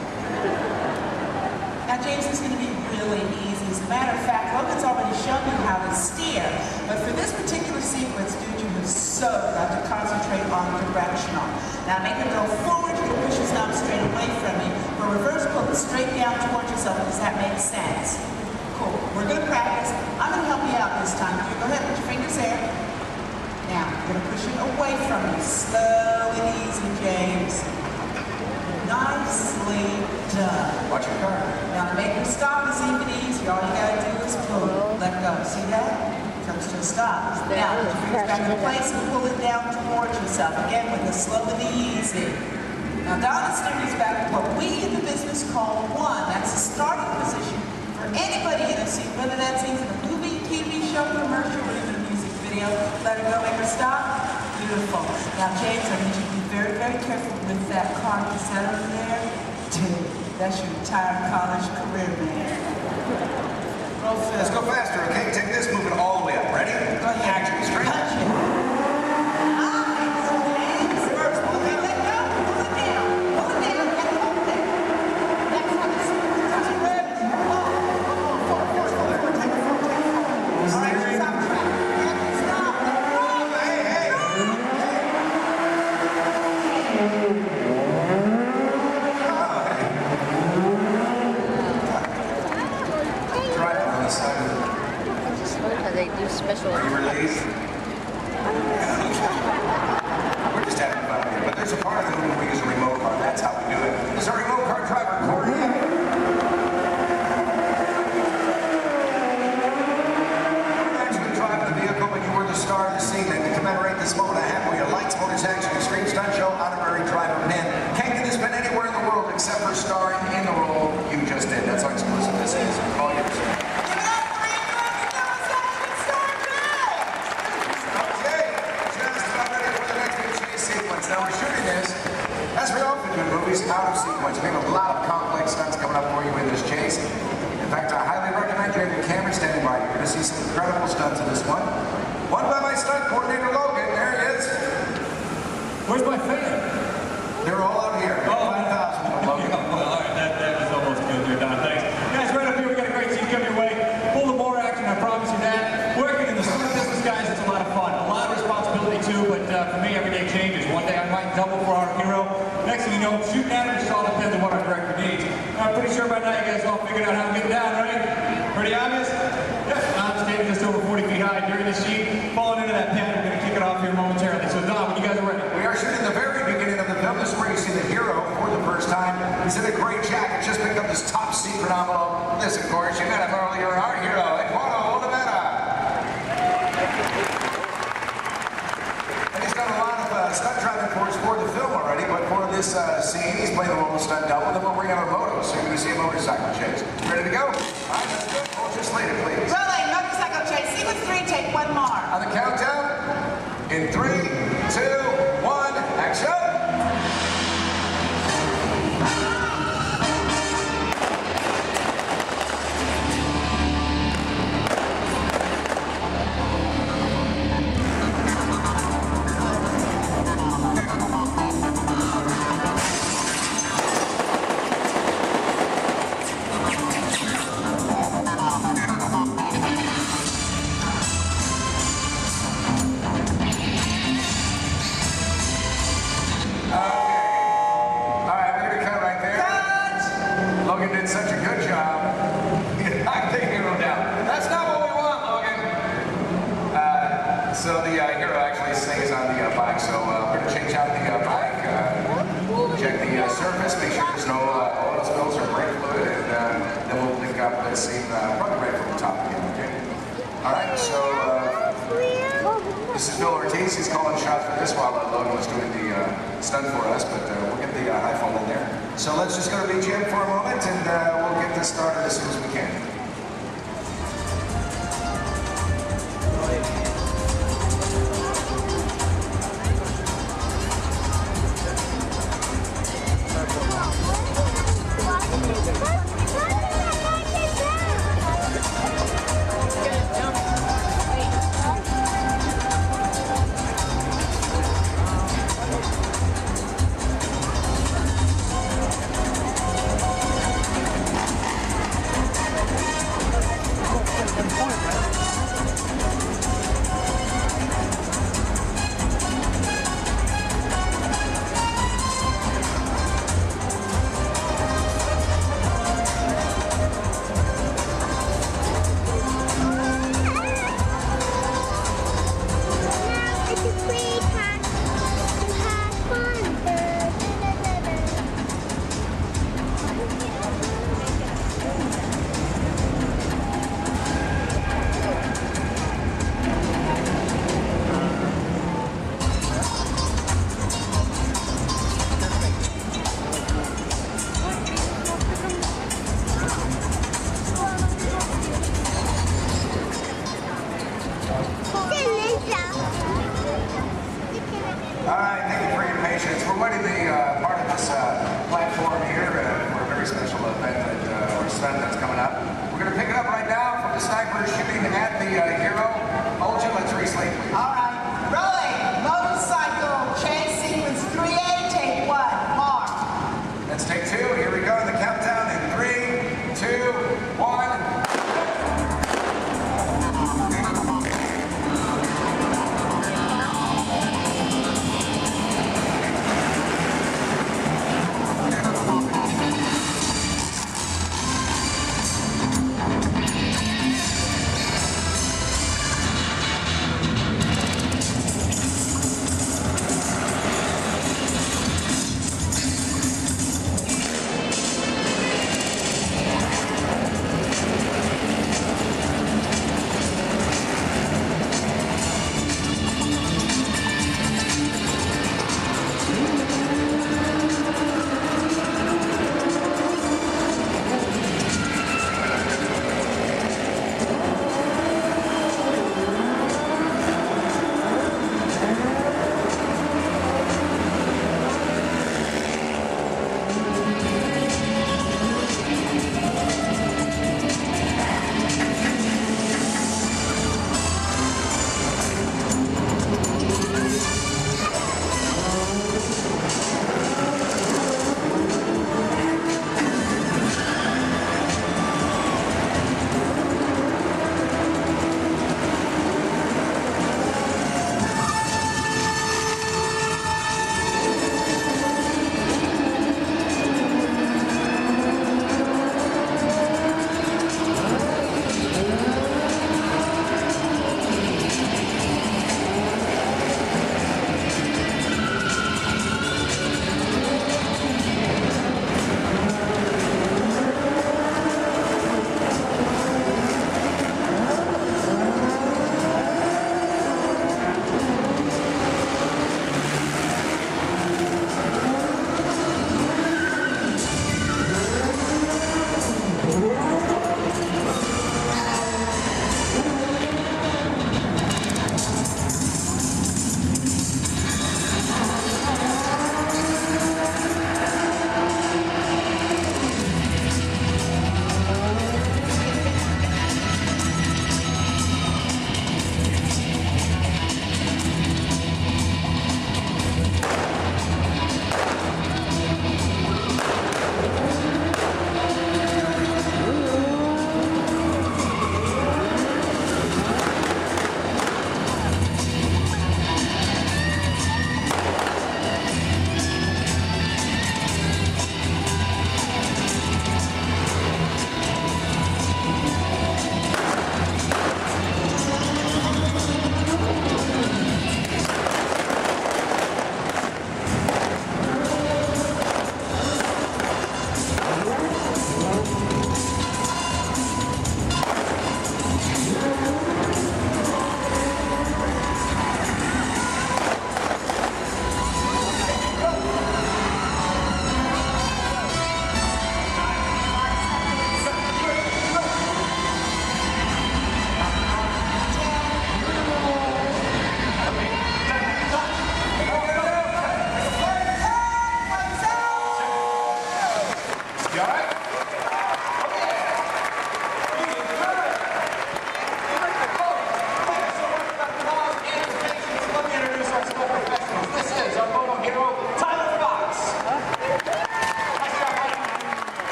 Now, James, is going to be really easy. As a matter of fact, Logan's already shown you how to steer, but for this particular sequence, dude, you have so got to concentrate on directional. Now, make it go forward, you can push his knob straight away from you. For reverse, pull it straight down towards yourself. Does that make sense? Cool. We're going to practice. I'm going to help you out this time. You go ahead, put your fingers there. Now, you're going to push it away from you. Slow and easy, James. Nicely done. Watch your car. Now to make your stop is even easier. All you gotta do is pull it. Let go. See that? Comes to a stop. Now put your fingers back in place and pull it down towards yourself. Again with the slow and the easy. Now Donna steers back to what we in the business call one. That's the starting position for anybody in a scene, whether that's even a movie, TV show, commercial, or even a music video. Let her go, make her stop. Beautiful. Now James, I need you to be very, very careful with that car. Is that over there? Dude, that's your entire college career, man. Roll film. Let's go faster, okay? Take this, move it all the way up. Ready? Go ahead. Action, straight. Punch it. Nice, James. Reverse. Okay, let go. Pull it down. Pull it down and hold it. Next one is red. Forward. Take it forward. All right, stop track. Stop. They do special. Are you released? We're just having fun here, but there's a part of the movie we use a remote car. That's how we do it. This is our remote car driver, Corey. Actually driving the vehicle, but you were the star of the scene. And to commemorate this moment, I have for you lights, motors, action, extreme stunt show, honorary driver pin. Can't get this pin anywhere in the world except for starring in the role you just did. That's how exclusive this is. All yours. Now we're shooting this, as we often do in movies, out of sequence. We have a lot of complex stunts coming up for you in this chase. In fact, I highly recommend you have your camera standing by. You're going to see some incredible stunts in this one. One by my stunt coordinator, Logan. There he is. Where's my fan? They're all out here. Oh, 5,000 Logan. Yeah, well, all right, that was almost good there, Don. Thanks. Guys, right up here, we got a great scene coming your way. Full of more action, I promise you that. Working in the stunt business, guys, it's a lot of fun. A lot of responsibility, too, but for me, every day changes. One day I might double for our hero. Next thing you know, shooting at him, it just all depends on what our director needs. I'm pretty sure by now you guys all figured out how to get down, right? Pretty obvious? Yes, I'm standing just over 40 feet high during this scene. Falling into that pad, we're going to kick it off here momentarily. So, Don, when you guys are ready. We are shooting the very beginning of the film. This is where you see the hero for the first time. He's in a gray jacket, just picked up this top secret envelope. This, of course, you met him earlier, our hero, Eduardo Olivera. And he's done a lot of stunt driving for us for the film already, but for this scene, he's playing the role of stunt double. Then we'll bring out our motos, so you're going to see a motorcycle chase. Ready to go? All right, let's go. Hold your slated, please. Rolling, motorcycle chase. Sequence 3, take one more. On the countdown, in 3, 2, 1, action! same, probably right from the top again, okay? All right, so this is Bill Ortiz. He's calling shots for this while Logan was doing the stunt for us, but we'll get the high fall in there. So let's just go to BGM for a moment, and we'll get this started as soon as we can.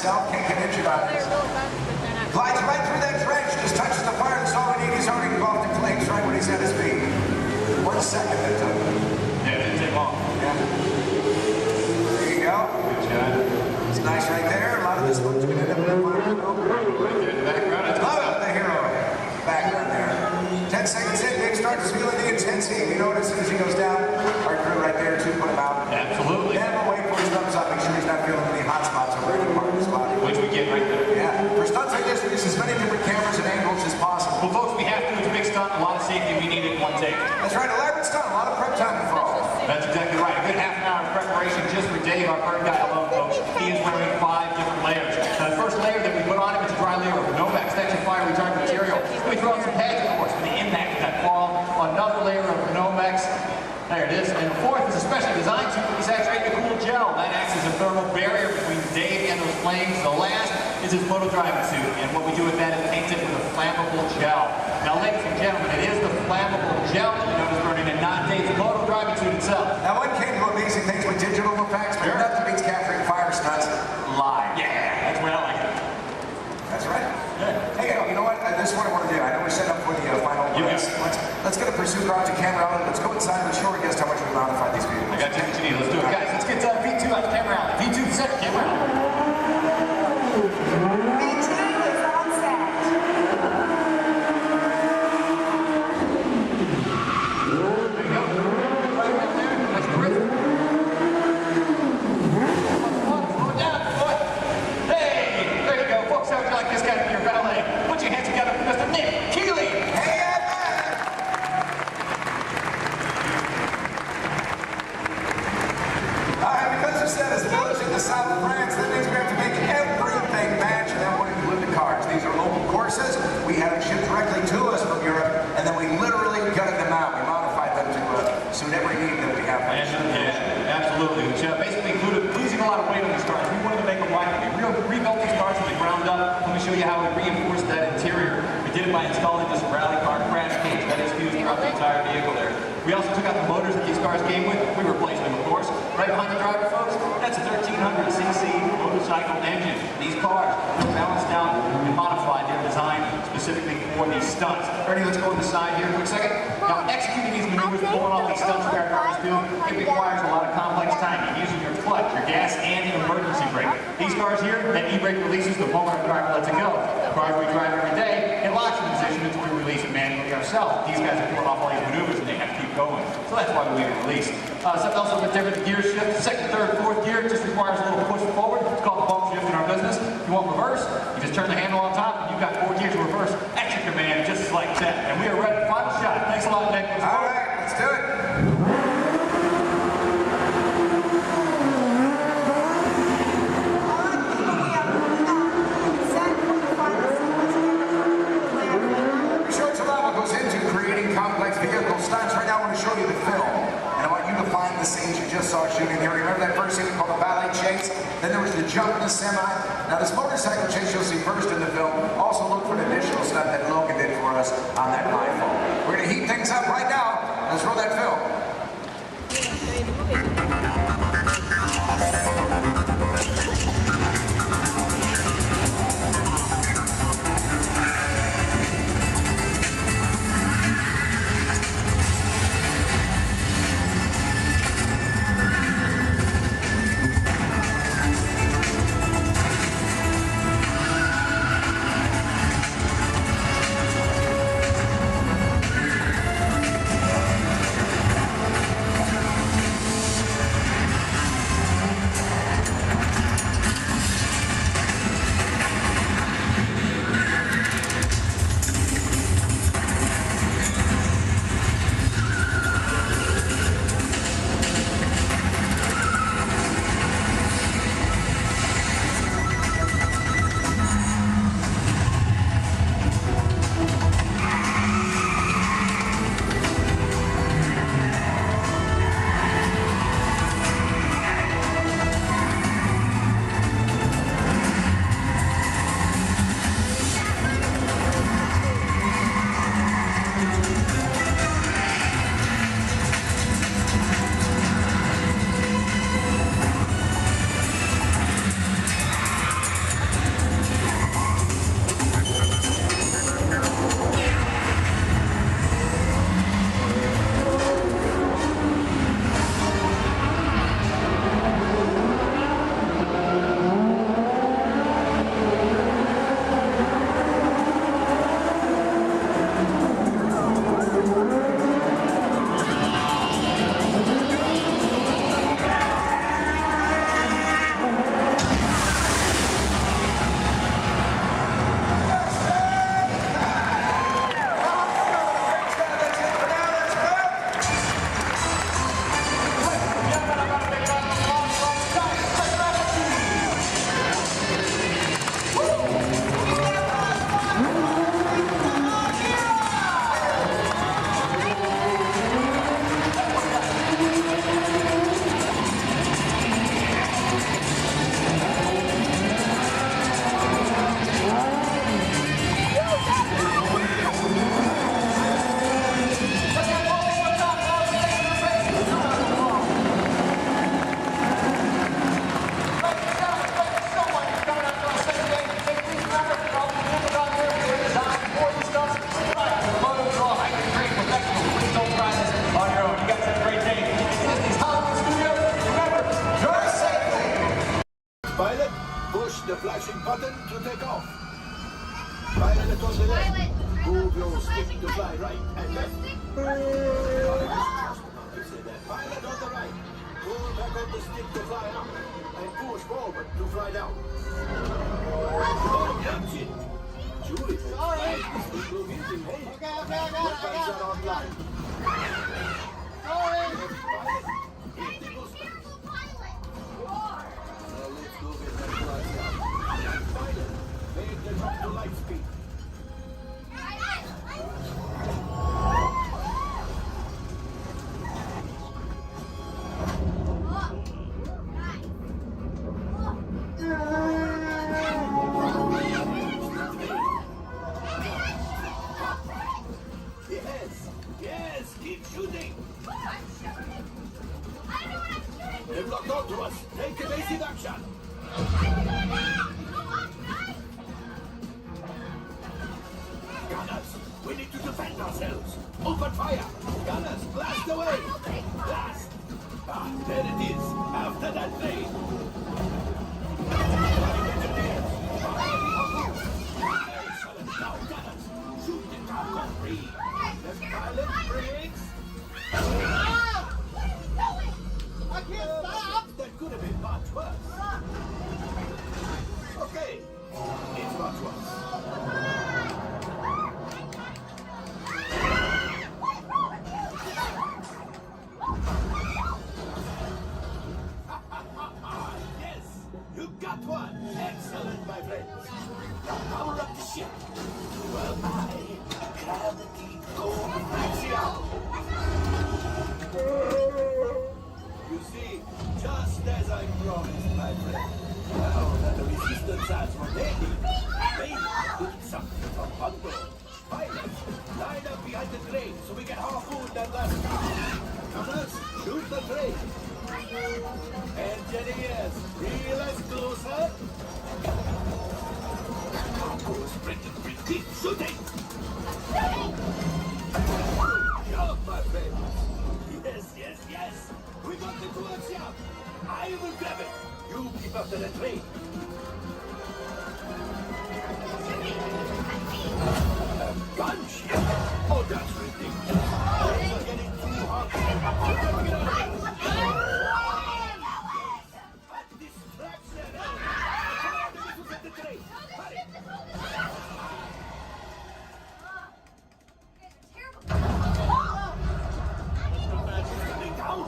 itself, can't get injured on it. Glides right through that trench, just touches the fire, that's all we need. He's already engulfed in flames right when he's at his feet. 1 second that took. Yeah, it didn't take long. Yeah. There you go. Good job. It's nice right there. A lot of this one's going to end up in the fire. Right there in the background. That's Love the hero background there. 10 seconds in, Nick starts feeling the intensity. You know, as soon as he goes down, our crew right there to put him out. Absolutely. Never wait for his thumbs up. Make sure he's not feeling any hot spots over any part of his body. Which we get right there. Yeah. For stunts like this, we use as many different cameras and angles as possible. Well, folks, we have to. It's a big stunt, a lot of safety. We need it in one take. That's right. Elaborate stunt. A lot of prep time involved. That's exactly right. A good half an hour of preparation just for Dave, our bird guy alone, folks. He is wearing 5 different layers. Now, the first layer that we put on him is a dry layer of Nomex extra fire retardant material. We throw in some pads, of course, for the impact of that fall. Another layer of Nomex. There it is. And the fourth is a specially designed suit that we saturate in a cool gel. That acts as a thermal barrier between Dave and those flames. The last is his moto driving suit. And what we do with that is paint it with a flammable gel. Now, ladies and gentlemen, it is the flammable gel that you notice burning and not Dave's moto driving suit itself. Now, one can do amazing things with digital effects, but nothing beats capturing fire stunts live. Yeah, that's where I like it. That's right. Yeah. Hey, you know what? This is what I want to do. I know we're set up for the final race. Let's get a pursuit car to camera out. Let's go inside and show our guests how much we modified these vehicles. I got you what you need. Let's do it. Guys, let's get V2 out to camera out. V2 set, camera out. V2 is on set. There you go. Right there. That's terrific. Slow it down, boy. Hey, there you go. Folks, how would you like this guy to be your valet? Put your hands together for Mr. Nick Keeley. Hey, all right, because the set is village in the south of France, that means we have to make everything match, and that would include the cars. These are local courses. We had them shipped directly to us from Europe, and then we literally gutted them out. We modified them to suit every need that we have. Yeah, absolutely. Which basically included losing a lot of weight on these cars. We wanted to make them lighter. We rebuilt these cars from the ground up. Let me show you how we reinforced that interior. We did it by installing this rally car crash cage that is fused throughout the entire vehicle there. We also took out the motors that these cars came with. We replaced them, of course. Right behind the driver, folks, that's a 1300cc motorcycle engine. These cars are balanced out and modified. They're designed specifically for these stunts. Ernie, let's go on the side here a quick second. Now, executing these maneuvers, pulling off these stunts our cars do, it requires a lot of complex timing, using your clutch, your gas, and an emergency brake. These cars here, that e-brake releases the moment our driver lets it go. The cars we drive every day, it locks in position until we release it manually ourselves. These guys are pulling off all these maneuvers and they have to keep going. So that's why we leave it released. Something else a little bit different, the gear shift. Second, third, fourth gear just requires a little push forward. It's called the bump shift in our business. If you want reverse, you just turn the handle on top and you've got 4 gears to reverse at your command just like that. And we are ready. Final shot. Thanks a lot, Nick. All right, let's do it. Goes into creating complex vehicle stunts. Right now I want to show you the film, and I want you to find the scenes you just saw shooting here. Remember that first scene called the ballet chase? Then there was the jump in the semi. Now this motorcycle chase you'll see first in the film. Also look for an additional stunt that Logan did for us on that iPhone. We're going to heat things up right now. Let's roll that film. Pilot, push the flashing button to take off. Pilot on the left. Move your stick to fly right and left. Pilot on the right. Pull back on the stick to fly up. And push forward to fly down. Oh, that's it. Julie, sorry. Okay, I got it. Online. Sorry. Pilot, hit the booster. Now let's go get that fly down. Pilot, make the jump to light speed. Yes, keep shooting. I'm shooting. I know what I'm shooting. They've locked onto us. Take evasive action. Gunners, we need to defend ourselves. Open fire. Gunners, blast away. Blast. Ah, there it is. After that plane. Excellent. Now, gunners, shoot the cargo free. The pilot brakes. I can't stop. That could have been much worse. Okay, it's much worse. Yes, you got one. Excellent, my friends. Now power up the ship. Well, I gravity gold axial. You see, just as I promised, my friend. Now that the resistance has what they need something from Bundle. Pilots, line up behind the train so we can harpoon that last car. Gunners, shoot the train. Engineers, reel us closer. Cargo's pretty shooting. Good job, my friends. Yes. We got the coaxium. I will grab it. You keep up to the train. A bunch? Oh, that's ridiculous. We're getting too hot. A distraction. Come on, the train. Hurry. Coming down.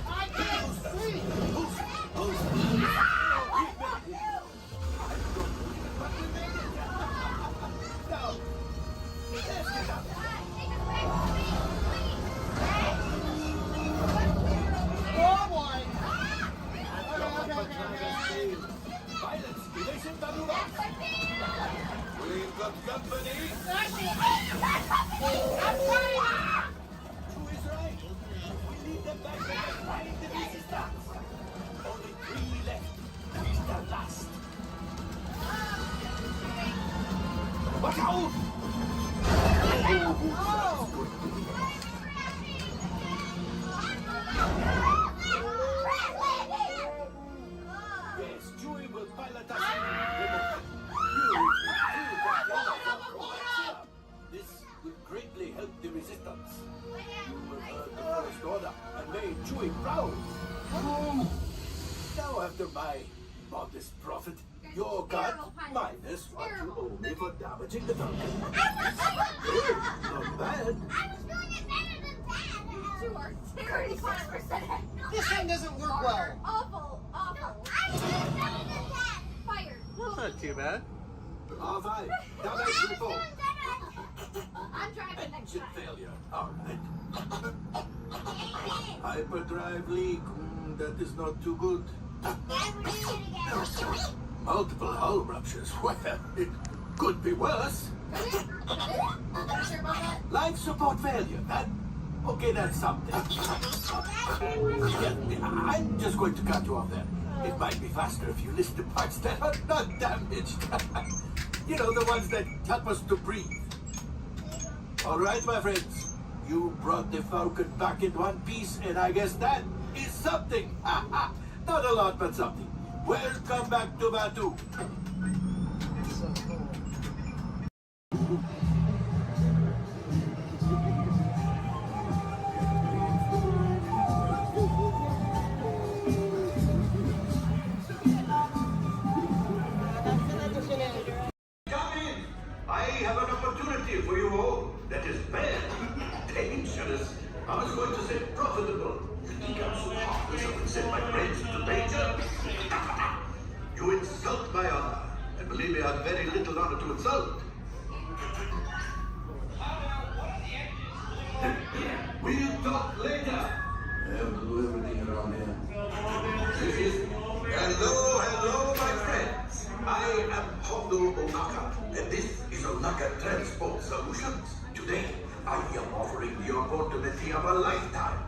I can't see. Oh boy. Pilots, erasing Barura. We've got company. Who is right? We leave them back there behind the resistance. Only 3 left. He's the last. Watch out! Yes, Chewie will pilot us. This will greatly help the resistance. You will earn the first order and made Chewie proud. Now after my modest profit, your cut minus what you owe me for damaging the Falcon. Not bad. You are 35%. This thing doesn't work well. Awful. Fired. That's not too bad. R5, damage report. I'm driving next Engine time. failure. All right. Hyperdrive leak. That is not too good. Multiple hull ruptures. Well, it could be worse. Life support failure. That's something. Yeah, I'm just going to cut you off there. It might be faster if you list the parts that are not damaged. You know, the ones that help us to breathe. All right, my friends. You brought the Falcon back in one piece, and I guess that is something. Not a lot, but something. Welcome back to Batu. Come in. I have an opportunity for you all that is bad, dangerous. I was going to say profitable. You think I'm so heartless I would send my friends into danger? You insult my honor. And believe me, I have very little honor to insult. We'll talk later. I have to do everything around here. Hello, my friends. I am Hondo Onaka, and this is Onaka Transport Solutions. Today, I am offering the opportunity of a lifetime.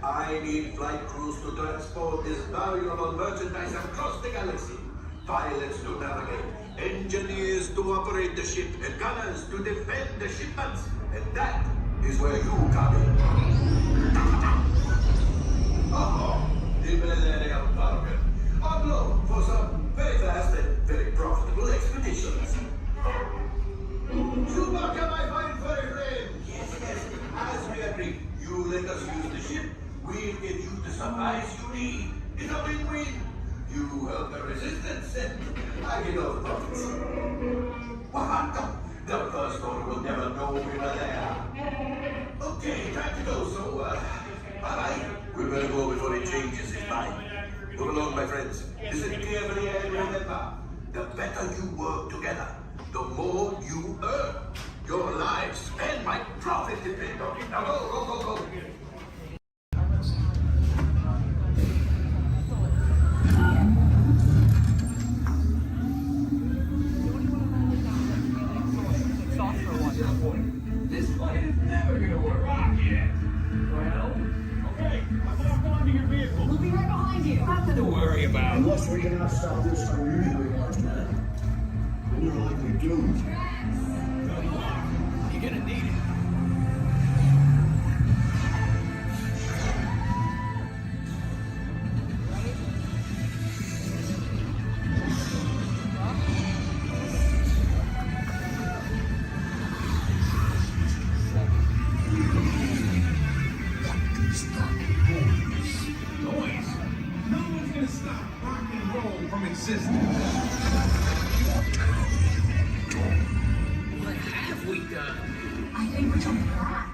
I need flight crews to transport this valuable merchandise across the galaxy. Pilots to navigate, engineers to operate the ship, and gunners to defend the shipments. And that is where you come in. Hablo for some very fast and very profitable expeditions. Chewbacca, my fine furry friend! Yes, as we agreed, you let us use the ship, we'll give you the supplies you need. It's a win-win. You help the resistance, and I get all the profits. What? The first order will never know we were there. Okay, time to go, so, bye-bye. We better go before he changes his mind. Move along, my friends. Listen carefully and remember, the better you work together, the more you earn. Your lives and my profit depend on it. Now go. This plan is never gonna work. Well, okay, I'm on to your vehicle. We'll be right behind you. Nothing to worry about. Unless we cannot stop this unusually large man. We're likely doomed. You're gonna need it. Noise. No one's gonna stop rock and roll from existing. What have we done? I think we're coming back.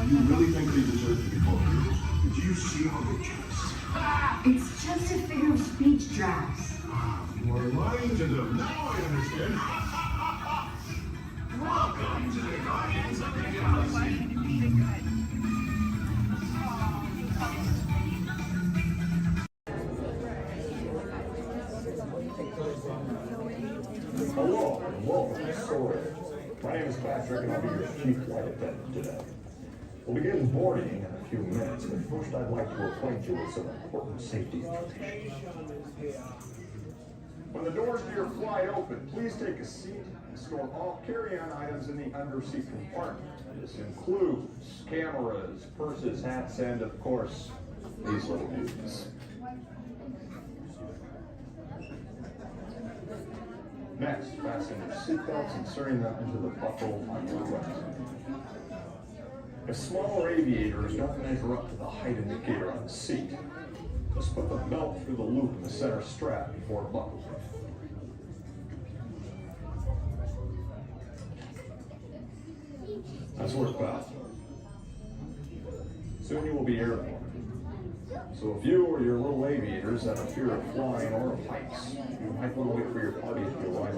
You really think they deserve to be called heroes? Do you see how they dress? It's just a figure of speech, Drax. You are lying to them. Now I understand. Welcome Welcome to the Guardians of the Galaxy. Hello, and welcome to Storage. My name is Patrick, and I'll be your chief flight attendant today. We'll begin boarding in a few minutes, but first I'd like to acquaint you with some important safety information. When the doors to your flight open, please take a seat and store all carry-on items in the underseat compartment. This includes cameras, purses, hats, and of course, these little beauties. Next, fasten your seatbelts, inserting them into the buckle on your right. If smaller aviators don't measure up to the height indicator on the seat, just put the belt through the loop in the center strap before buckling. Nice work, pal. Soon you will be airborne. So if you or your little aviators have a fear of flying or of heights, you might want to wait for your party to arrive.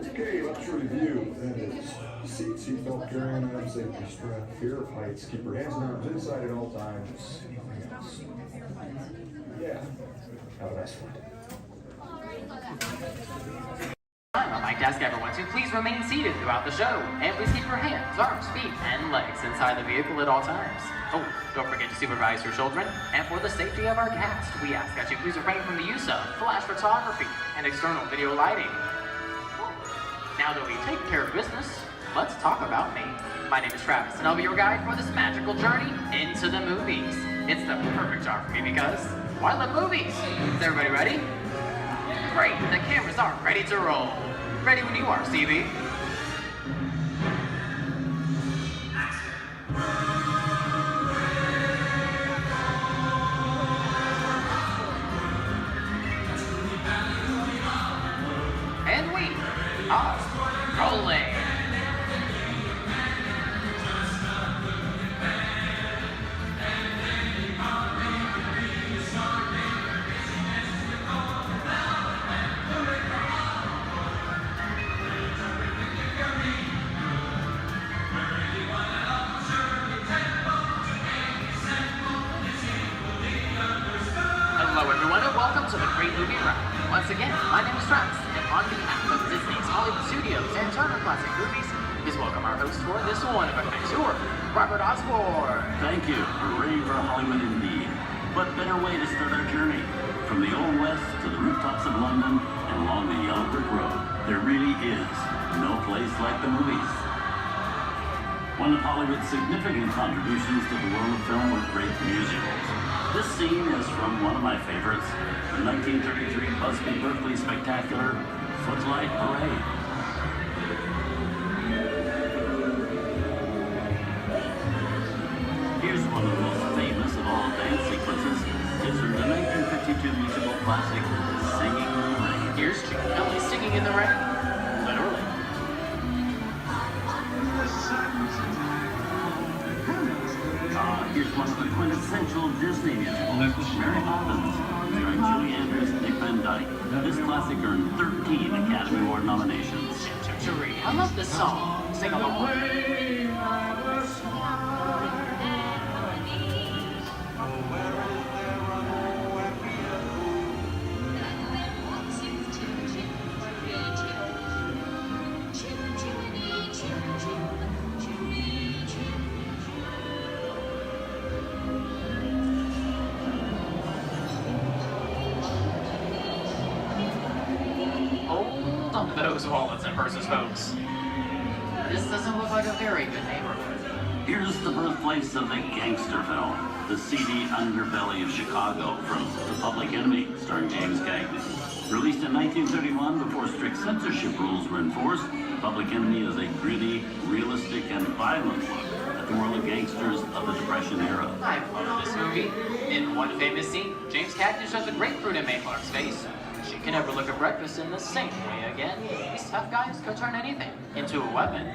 Okay, let's review. That is seatbelt, carry-on items, safety strap, fear of heights, keep your hands and arms inside at all times. Anything else? Yeah. Have a nice flight. On my desk, everyone, so please remain seated throughout the show. And please keep your hands, arms, feet, and legs inside the vehicle at all times. Oh, don't forget to supervise your children. And for the safety of our cast, we ask that you please refrain from the use of flash photography and external video lighting. Now that we've taken care of business, let's talk about me. My name is Travis, and I'll be your guide for this magical journey into the movies. It's the perfect job for me because, well, I love movies. Is everybody ready? Great, the cameras are ready to roll. Ready when you are, CB. And we are rolling. Hello everyone and welcome to the Great Movie Ride. Once again, my name is Travis, and on behalf of Disney's Hollywood Studios and Turner Classic Movies, please welcome our host for this one of a tour, Robert Osborne. Thank you. We're ready for Hollywood indeed. What better way to start our journey? From the Old West to the rooftops of London and along the Yellow Brick Road, there really is no place like the movies. One of Hollywood's significant contributions to the world of film were great musicals. This scene is from one of my favorites, the 1933 Busby Berkeley spectacular, Footlight Parade. Here's one of the most famous of all dance sequences. It's from the 1952 musical classic, Singing in the Rain. Here's Chick Kelly singing in the rain. Literally. Here's one of the quintessential Disney musicals, Mary Poppins, starring Julie Andrews and Dick Van Dyke. This classic earned 13 Academy Award nominations. I love this song. Sing along. Hold on to those wallets and purses, folks. This doesn't look like a very good neighborhood. Here's the birthplace of the gangster film, the seedy underbelly of Chicago from The Public Enemy, starring James Cagney. Released in 1931 before strict censorship rules were enforced, Public Enemy is a gritty, realistic, and violent look at the world of gangsters of the Depression era. I love this movie. In one famous scene, James Cagney shoves a grapefruit in May Clark's face. She can never look at breakfast in the same way again. These tough guys could turn anything into a weapon.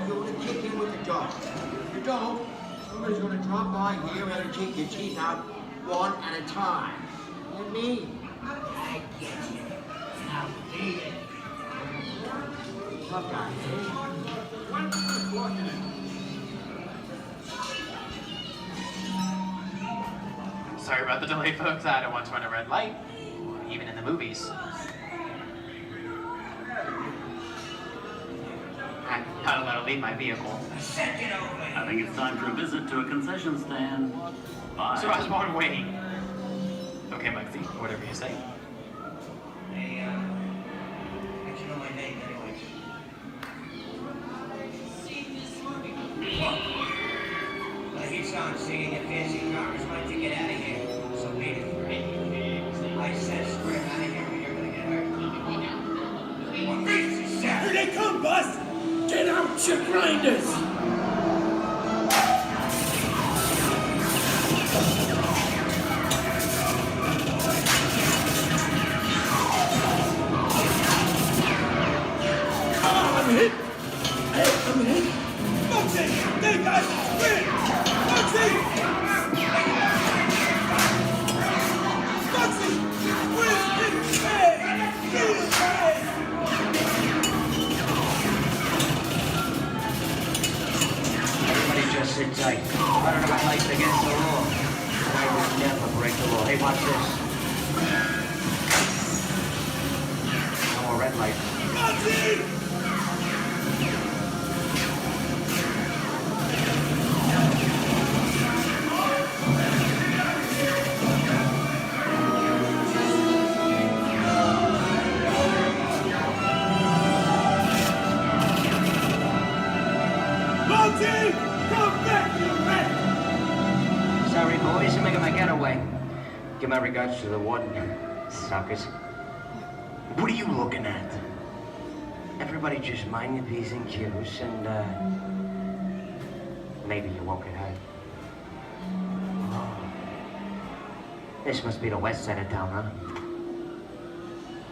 You're gonna kick in with the dog. If you don't, somebody's gonna drop by here and kick your teeth out one at a time. With me. I get you. Now beat it. Tough guy. Sorry about the delay, folks. I don't want to run a red light, even in the movies. I gotta let her leave my vehicle. I think it's time for a visit to a concession stand. Bye. So I was born waiting. Okay, Mugsy, whatever you say. Hey, how'd you know my name anyways? Well, he's on singing your fancy cars. Why don't you get out of here? So beat it. I said square out of here or you're gonna get hurt. What reason is that? Here they come, boss! Get out, your grinders! I'm hit! Hey, I'm hit! Moxie! They got win! Moxie! Moxie! Win! Hey! Hey! Everybody just sit tight. Running my life against the law. I will never break the law. Hey, watch this. No more red light. Moxie! Come back, you rat! Sorry, boys. I'm making my getaway. Give my regards to the warden. Suckers. What are you looking at? Everybody just mind your P's and Q's and, maybe you won't get hurt. Oh. This must be the west side of town, huh?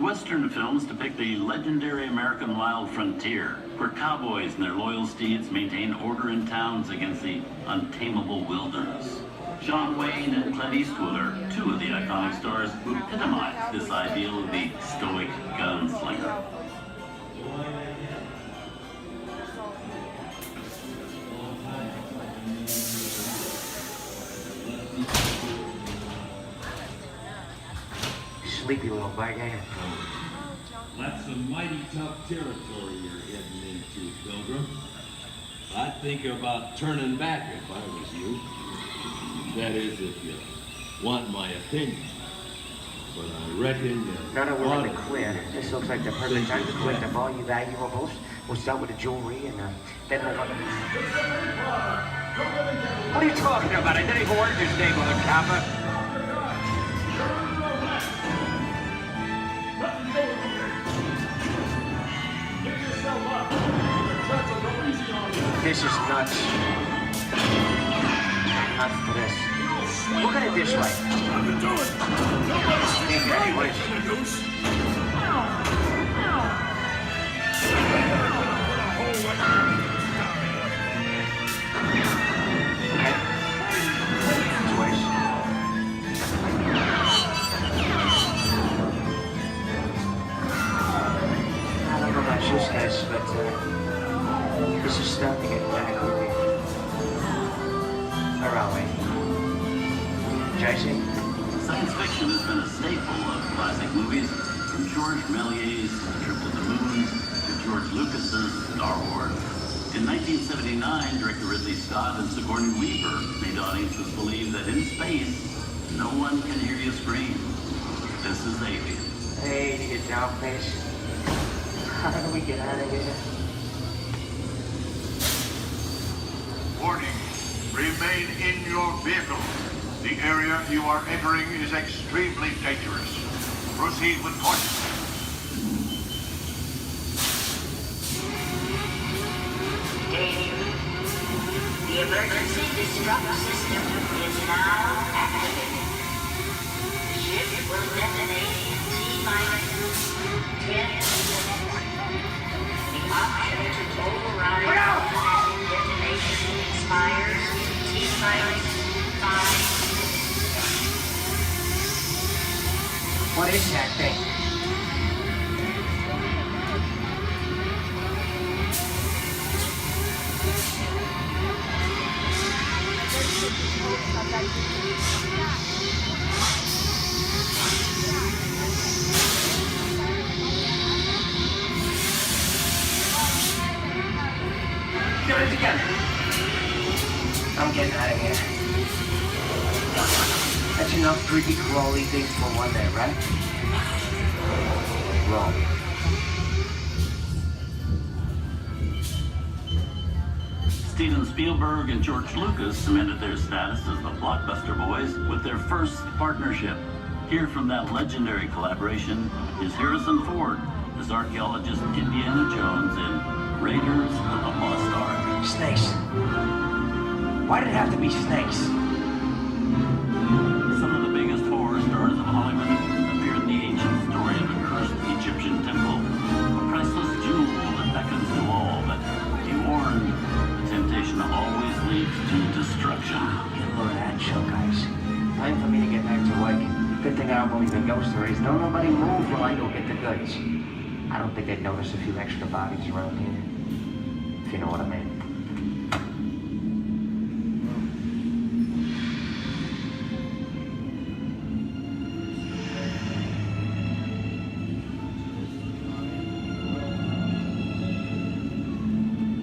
Western films depict the legendary American wild frontier, where cowboys and their loyal steeds maintain order in towns against the untamable wilderness. John Wayne and Clint Eastwood are two of the iconic stars who epitomize this ideal of the stoic gunslinger. Sleepy little bag, eh? That's some mighty tough territory you're heading into, Pilgrim. I'd think about turning back if I was you. That is, if you want my opinion. But I reckon Now that we're in the clear, this looks like the perfect time to collect the all you valuables. We'll start with the jewelry and then we'll go. What are you talking about? I didn't even order this neighborhood, copper. This is nuts. Nuts to this. Look at it this way. I don't know about you guys, but this is starting to get kind of creepy. Where are we? JC? Science fiction has been a staple of classic movies, from George Méliès's Trip to the Moon to George Lucas's Star Wars. In 1979, director Ridley Scott and Sigourney Weaver made audiences believe that in space, no one can hear you scream. This is Alien. Hey, you down face. How do we get out of here? Warning, remain in your vehicle. The area you are entering is extremely dangerous. Proceed with caution. Danger. The emergency disrupt system is now activated. The ship will detonate in T-minus 10 seconds. The option to override detonation expires T-minus 5 minutes. What is that thing? Get it together. I'm getting out of here. That's enough creepy crawly things for one day, right? Wrong. Steven Spielberg and George Lucas cemented their status as the blockbuster boys with their first partnership. Here from that legendary collaboration is Harrison Ford as archaeologist Indiana Jones in Raiders of the Lost Ark. Snakes. Why did it have to be snakes? Some of the biggest horror stars of Hollywood appear in the ancient story of a cursed Egyptian temple, a priceless jewel that beckons to all, but be warned, temptation always leads to destruction. Get a load of that show, guys. Time for me to get back to work. Good thing I don't believe in ghost stories. Don't nobody move while I go get the goods. I don't think they'd notice a few extra bodies around here. If you know what I mean.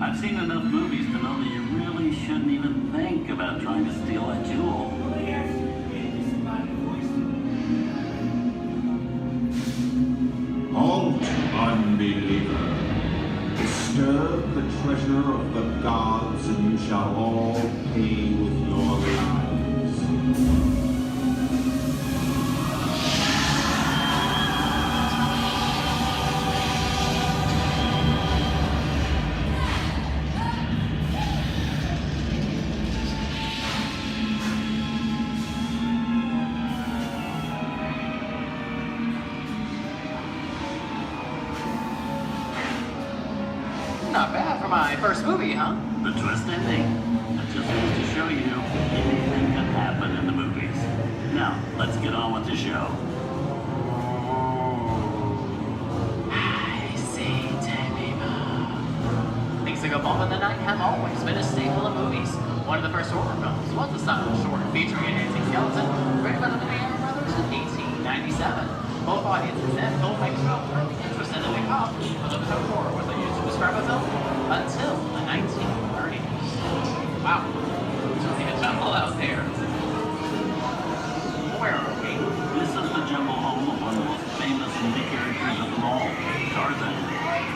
I've seen enough movies to know that you really shouldn't even think about trying to steal a jewel. Halt, unbeliever. Disturb the treasure of the gods, and you shall all pay with your lives. Not bad for my first movie, huh? The twist ending. That just goes to show you anything can happen in the movies. Now, let's get on with the show. I see, things that go bump in the night have always been a staple of movies. One of the first horror films was a silent short featuring a dancing skeleton, written by the Lumiere brothers in 1897. Both audiences and filmmakers were really interested in the cop, but there was no horror was used to describe a film until the 1930s. Wow, there's really a jungle out there. Where are we? This is the jungle home of one of the most famous movie characters of them all, Tarzan.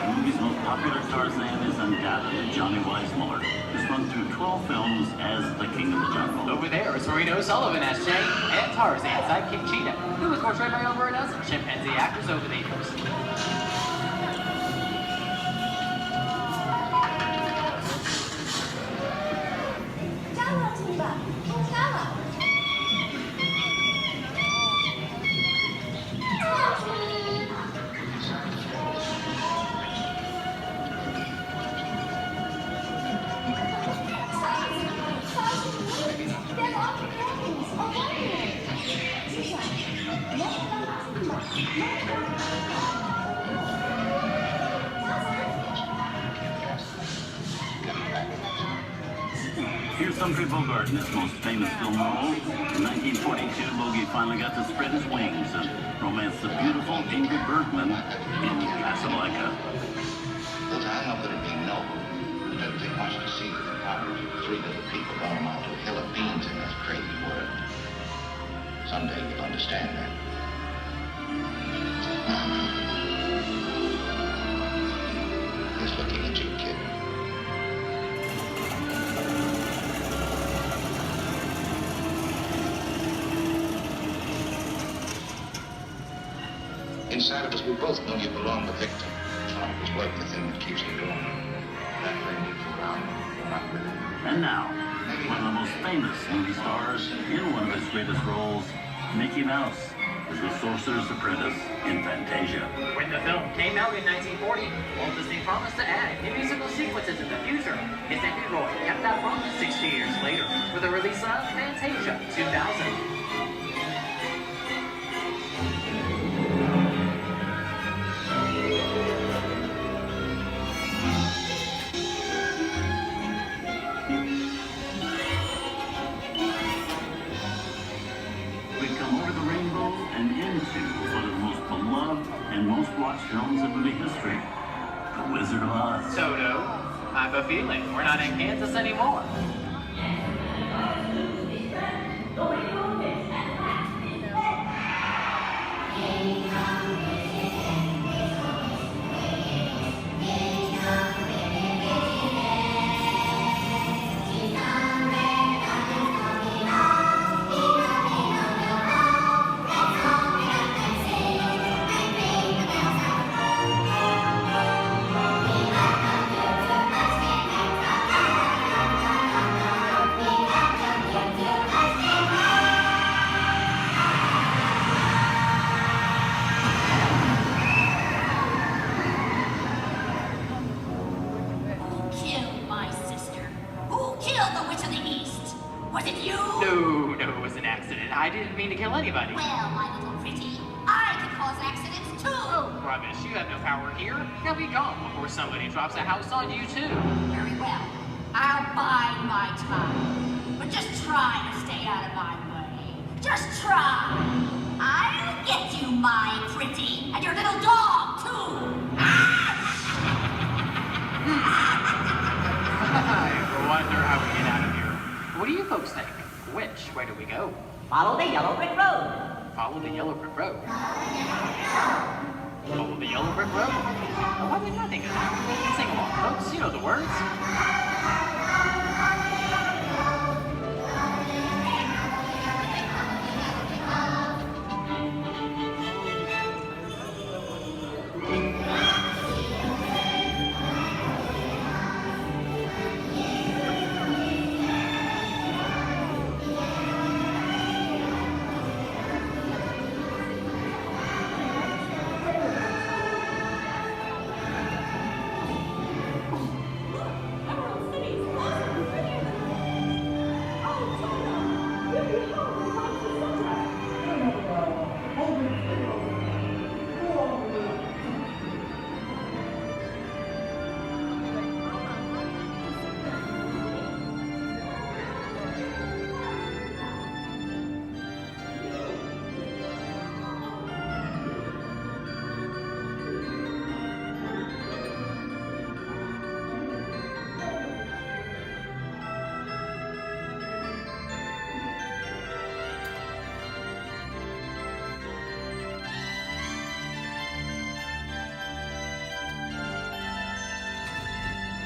The movie's most popular Tarzan is undoubtedly Johnny Weissmuller, who's run through 12 films as the King of the Jungle. Over there is Marino Sullivan as Jay, and Tarzan sidekick Cheetah, who was portrayed by over a dozen chimpanzee actors over the years. Here's Humphrey Bogart in his most famous film role. In 1942, Bogey finally got to spread his wings and romance the beautiful Ingrid Bergman in Casablanca. Look, I know that it'd be noble, but it doesn't take much to see that the powers of 3 little people don't amount to a hill of beans in this crazy world. Someday you'll understand that. He's looking at you, kid. Inside of us, we both know you belong to victim. It was work the thing that keeps you going. That thing moves around, you're not with it. And now, one of the most famous movie stars in one of his greatest roles, Mickey Mouse, as the Sorcerer's Apprentice in Fantasia. When the film came out in 1940, Walt Disney promised to add new musical sequences in the future. His nephew Roy kept that promise 60 years later with the release of Fantasia 2000. watched films in movie history. The Wizard of Oz. Toto, I have a feeling we're not in Kansas anymore. I didn't mean to kill anybody. Well, my little pretty, I can cause accidents too. Oh, rubbish. You have no power here. Now be gone before somebody drops a house on you, too. Very well. I'll bide my time. But just try to stay out of my way. Just try. I'll get you, my pretty, and your little dog, too. I wonder how we get out of here. What do you folks think? Which way do we go? Follow the yellow brick road. Follow the yellow brick road. Follow the yellow brick road? Oh, why did I think of that? Sing along, folks. You know the words.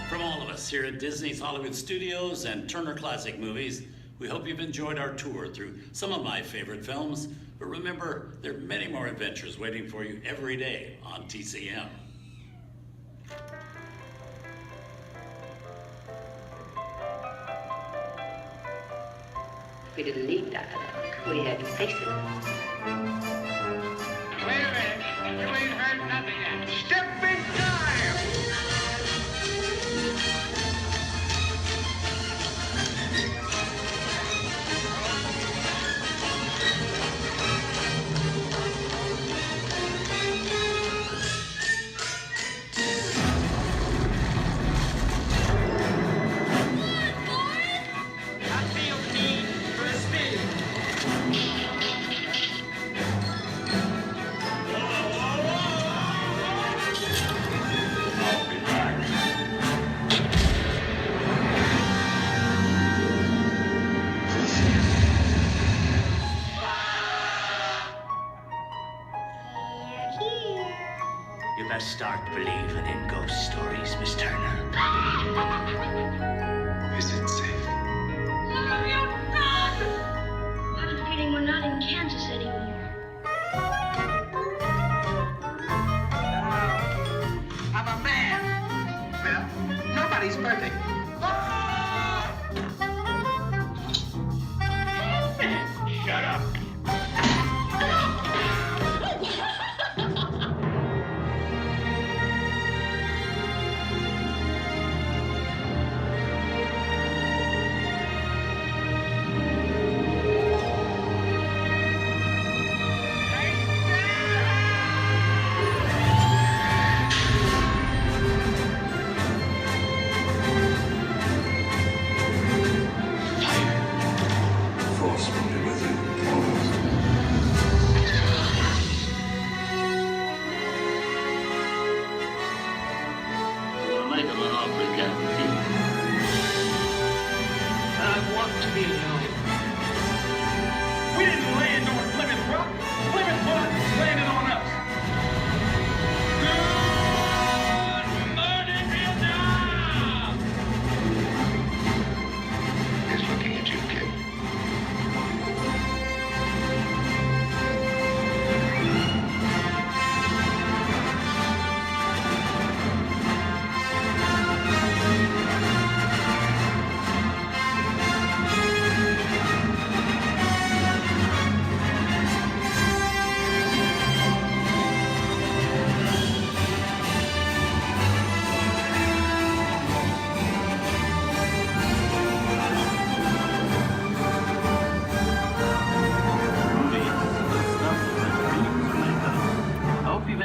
From all of us here at Disney's Hollywood Studios and Turner Classic Movies, we hope you've enjoyed our tour through some of my favorite films. But remember, there are many more adventures waiting for you every day on TCM. We didn't need dialogue. We had to face it. Wait a minute. You ain't heard nothing yet. Step in time! You best start believing in ghost stories, Miss Turner. Is it safe? No, you're not! I have a feeling we're not in Kansas anymore. I'm a man. Well, nobody's perfect. Shut up. I'll break out with you. I want to be alone. We didn't land on Plymouth Rock. Plymouth Rock landed on us. Good morning, Vietnam! He's looking at you, kid.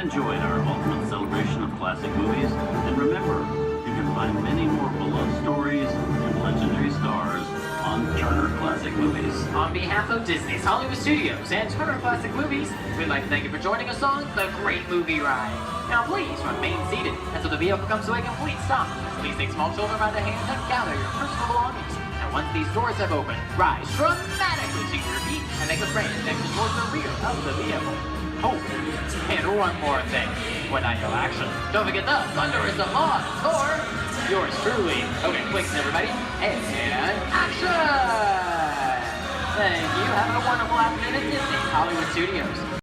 Enjoyed our ultimate celebration of classic movies, and remember, you can find many more beloved stories and legendary stars on Turner Classic Movies. On behalf of Disney's Hollywood Studios and Turner Classic Movies, we'd like to thank you for joining us on the Great Movie Ride. Now please remain seated until the vehicle comes to a complete stop. Please take small children by the hand and gather your personal belongings. And once these doors have opened, rise dramatically to your feet and make a grand exit towards the rear of the vehicle. Oh, and one more thing. When I yell action, don't forget the thunder is the law, or yours truly. Okay, quick, everybody, and action! Thank you. Have a wonderful afternoon at Disney's Hollywood Studios.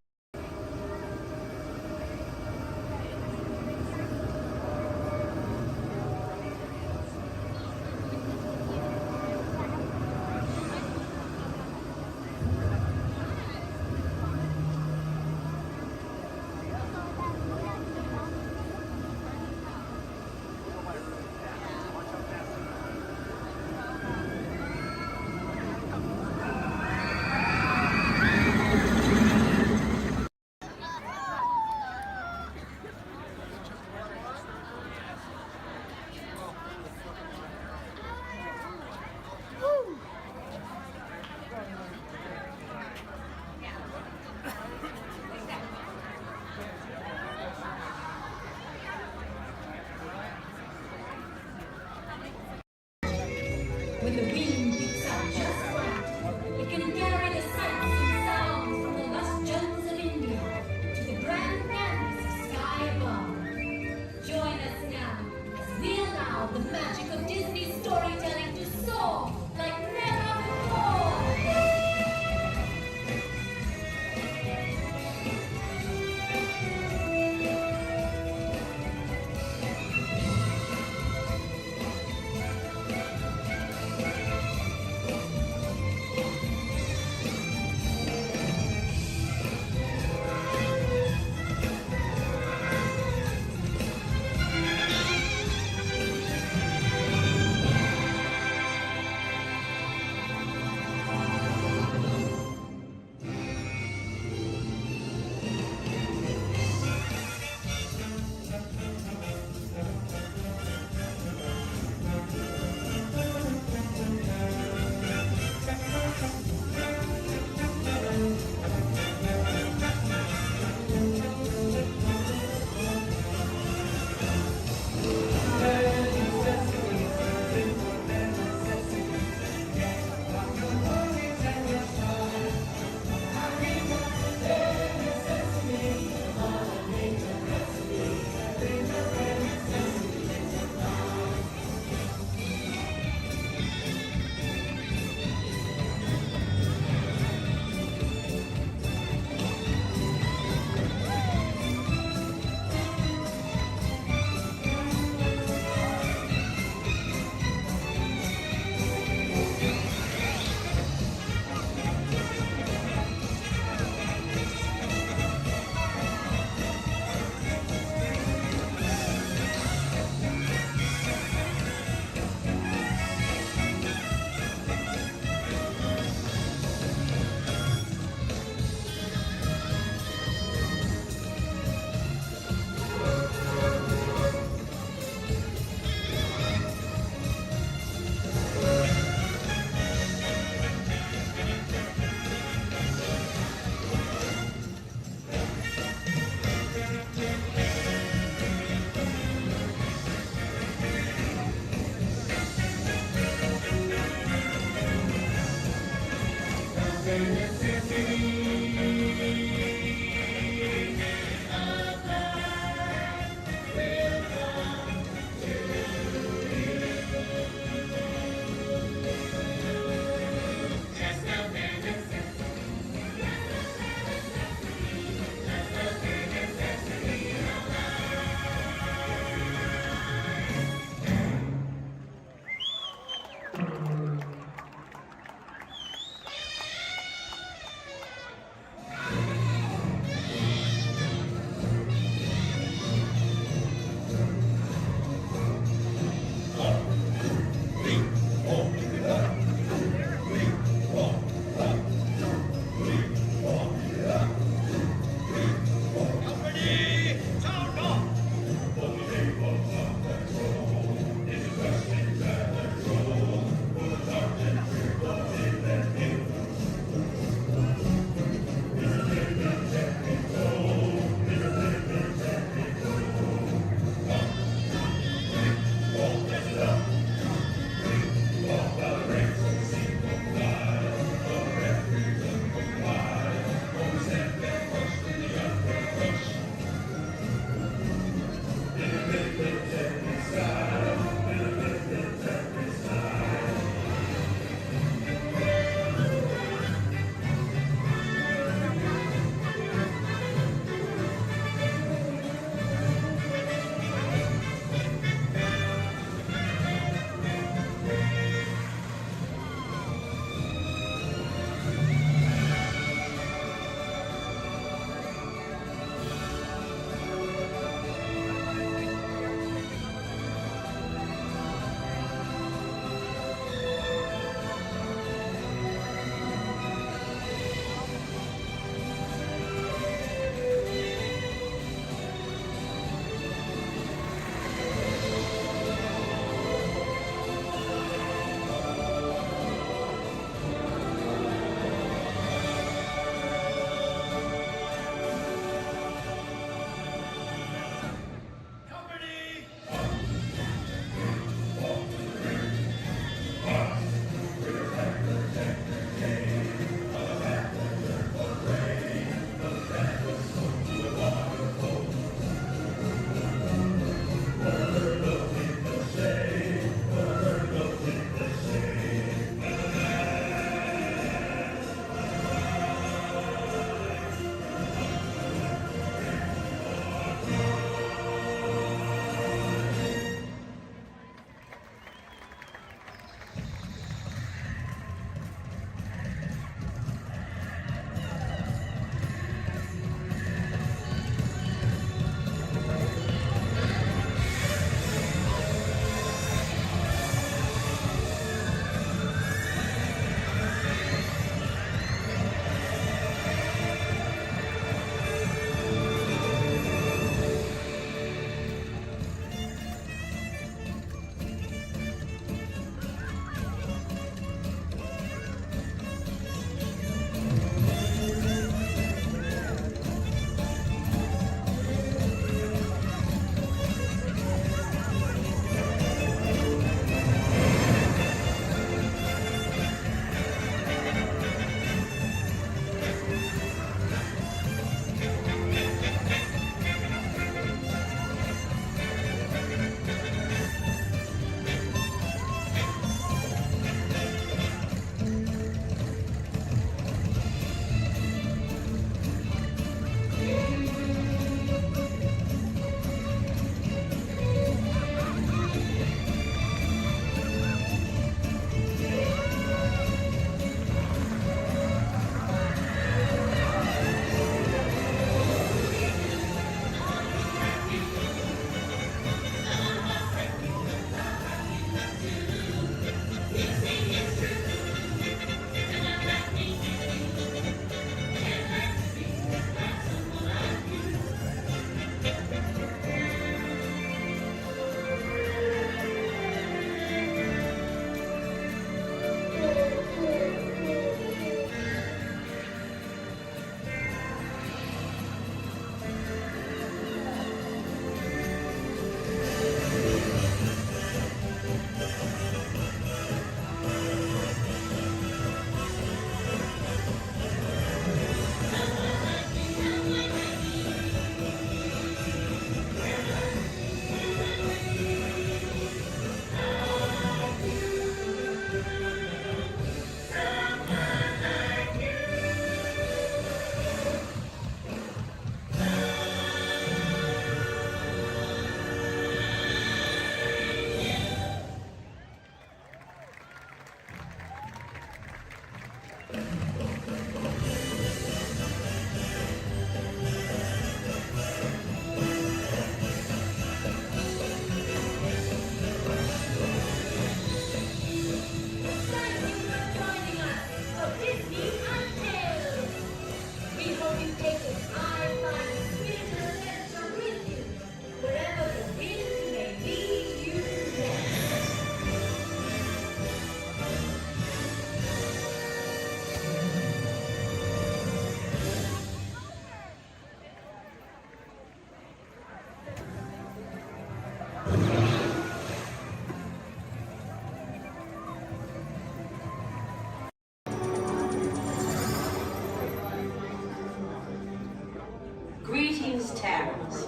Greetings, Terrans.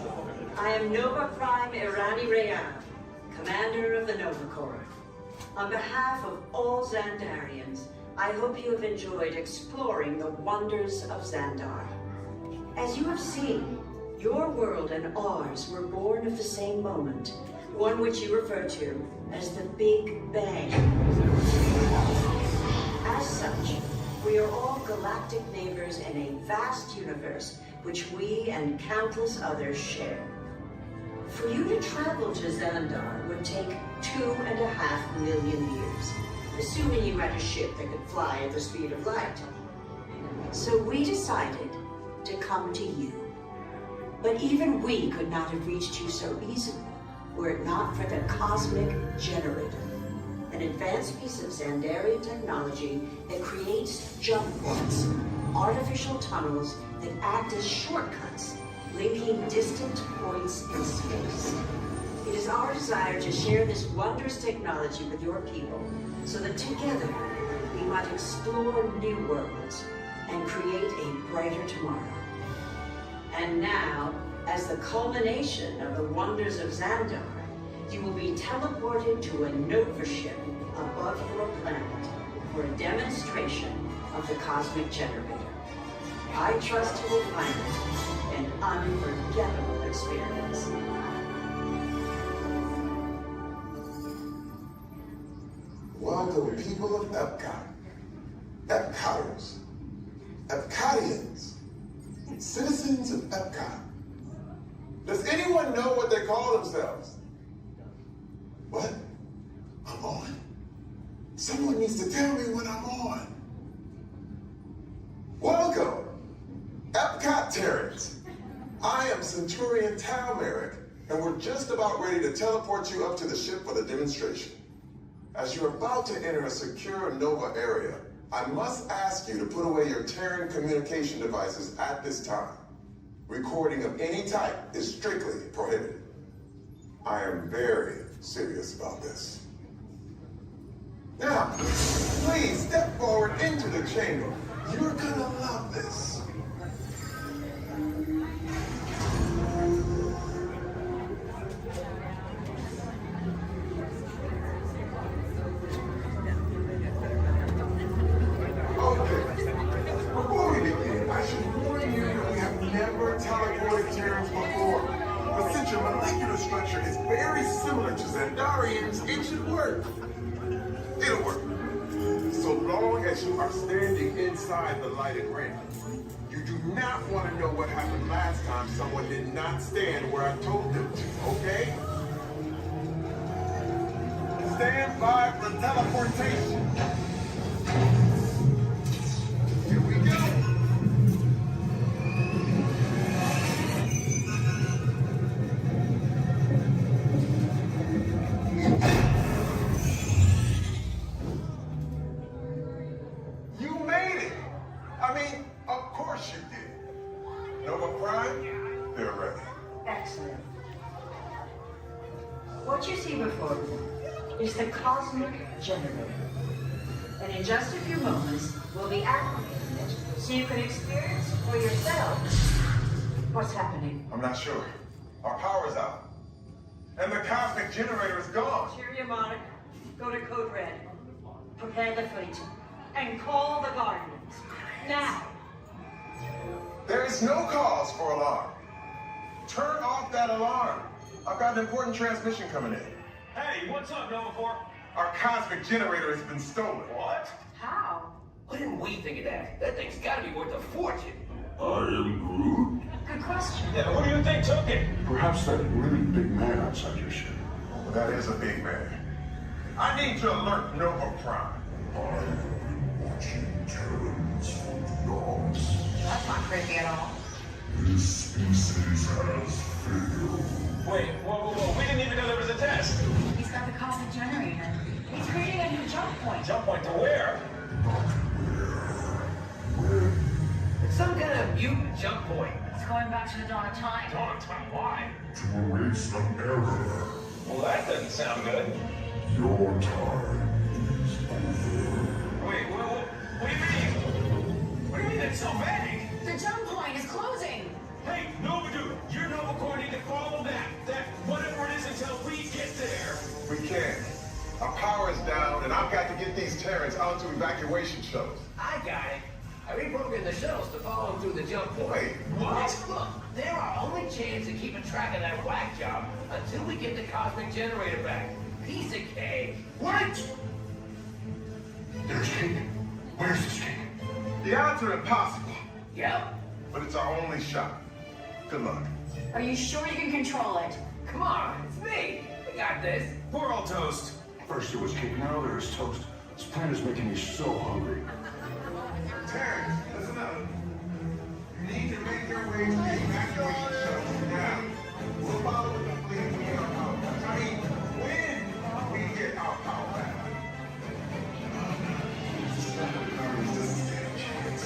I am Nova Prime Irani Rayan, commander of the Nova Corps. On behalf of all Xandarians, I hope you have enjoyed exploring the wonders of Xandar. As you have seen, your world and ours were born of the same moment, one which you refer to as the Big Bang. As such, we are all galactic neighbors in a vast universe which we and countless others share. For you to travel to Xandar would take 2.5 million years, assuming you had a ship that could fly at the speed of light. So we decided to come to you. But even we could not have reached you so easily were it not for the Cosmic Generator, an advanced piece of Xandarian technology that creates jump points, artificial tunnels that act as shortcuts, linking distant points in space. It is our desire to share this wondrous technology with your people so that together we might explore new worlds and create a brighter tomorrow. And now, as the culmination of the wonders of Xandar, you will be teleported to a Nova ship above your planet for a demonstration of the Cosmic Generator. I trust you will find it an unforgettable experience. Welcome, people of Epcot, Epcoters, Epcotians, citizens of Epcot. Does anyone know what they call themselves? What? I'm on? Someone needs to tell me when I'm on. Welcome, Epcot Terrans. I am Centurion Tal Merrick, and we're just about ready to teleport you up to the ship for the demonstration. As you're about to enter a secure Nova area, I must ask you to put away your Terran communication devices at this time. Recording of any type is strictly prohibited. I am very serious about this. Now, please step forward into the chamber. You're gonna love this. Before we begin, I should warn you that we have never teleported Terrans before. But since your molecular structure is very similar to Xandarians, it should work. It'll work. So long as you are standing inside the lighted ring. You do not want to know what happened last time someone did not stand where I told them to, okay? Stand by for teleportation. Here we go. You made it. I mean, of course you did. Nova Prime, they're ready. Excellent. What you see before you is the Cosmic Generator. And in just a few moments, we'll be activating it so you can experience for yourselves what's happening. I'm not sure. Our power's out. And the Cosmic Generator is gone. Cheerio, Monarch. Go to Code Red. Prepare the fleet. And call the Guardians. Now. There is no cause for alarm. Turn off that alarm. I've got an important transmission coming in. Hey, what's up, Nova Corps? Our Cosmic Generator has been stolen. What? How? Why didn't we think of that? That thing's gotta be worth a fortune. I am Groot. Good question. Yeah, who do you think took it? Perhaps that really big man outside your ship. Well, that is a big man. I need to alert Nova Prime. I'm watching Terrans from dogs. That's not creepy at all. This species has failed. Wait, whoa. We didn't even know there was a test. He's got the Cosmic Generator. He's creating a new jump point. Jump point to where? It's some kind of mutant jump point. It's going back to the dawn of time. Dawn of time, why? To erase an error. Well, doesn't sound good. Your time is over. Wait, what do you mean? What do you mean that's so vague? The jump point is closing. Hey, Nobudu, your Nova Corps need to follow that whatever it is until we get there. We can't. Our power is down, and I've got to get these Terrans onto evacuation shuttles. I got it. I reprogrammed the shuttles to follow them through the jump point. Wait, what? Look, they're our only chance of keeping track of that whack job until we get the cosmic generator back. Piece of cake. Wait! They're escaping. Where's escaping? The odds are impossible. Yep. But it's our only shot. Good luck. Are you sure you can control it? Come on, it's me. We got this. We're all toast. First it was cake, now there's toast. This plan is making me so hungry. Terrence, listen up. You need to make your way to the evacuation shuttles now. We'll follow the fleet when we get our power back. I mean, when we get our power back. This doesn't stand a chance.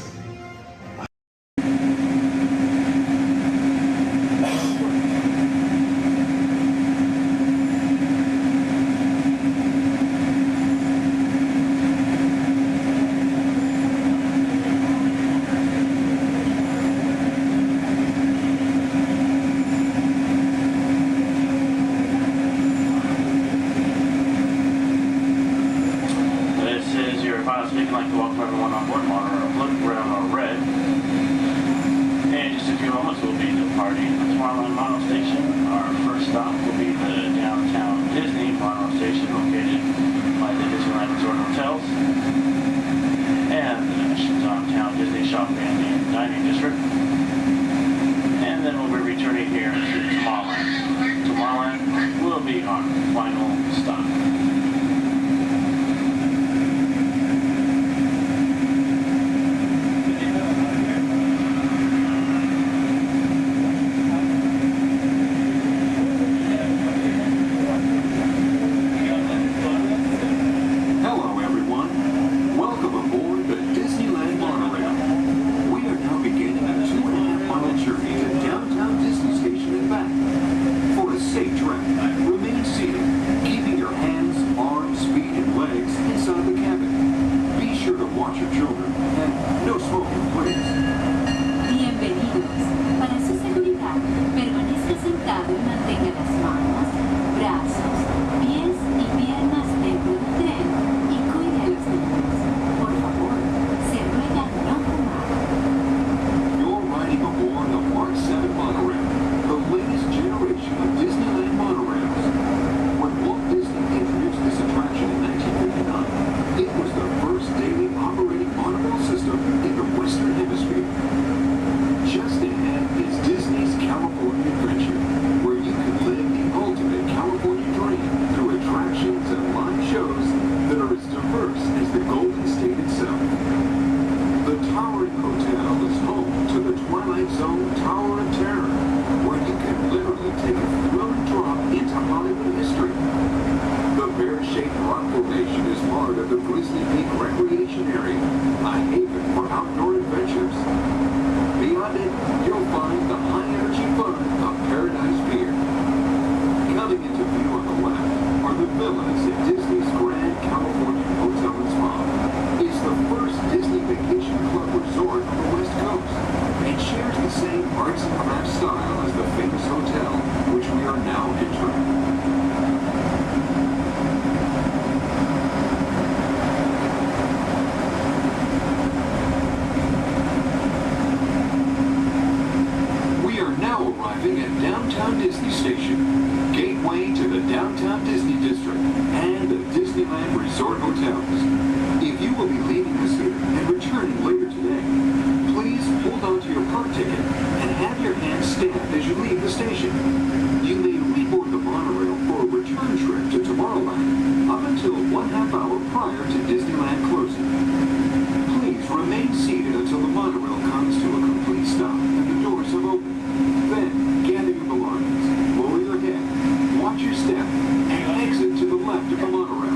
Watch your step and exit to the left of the monorail.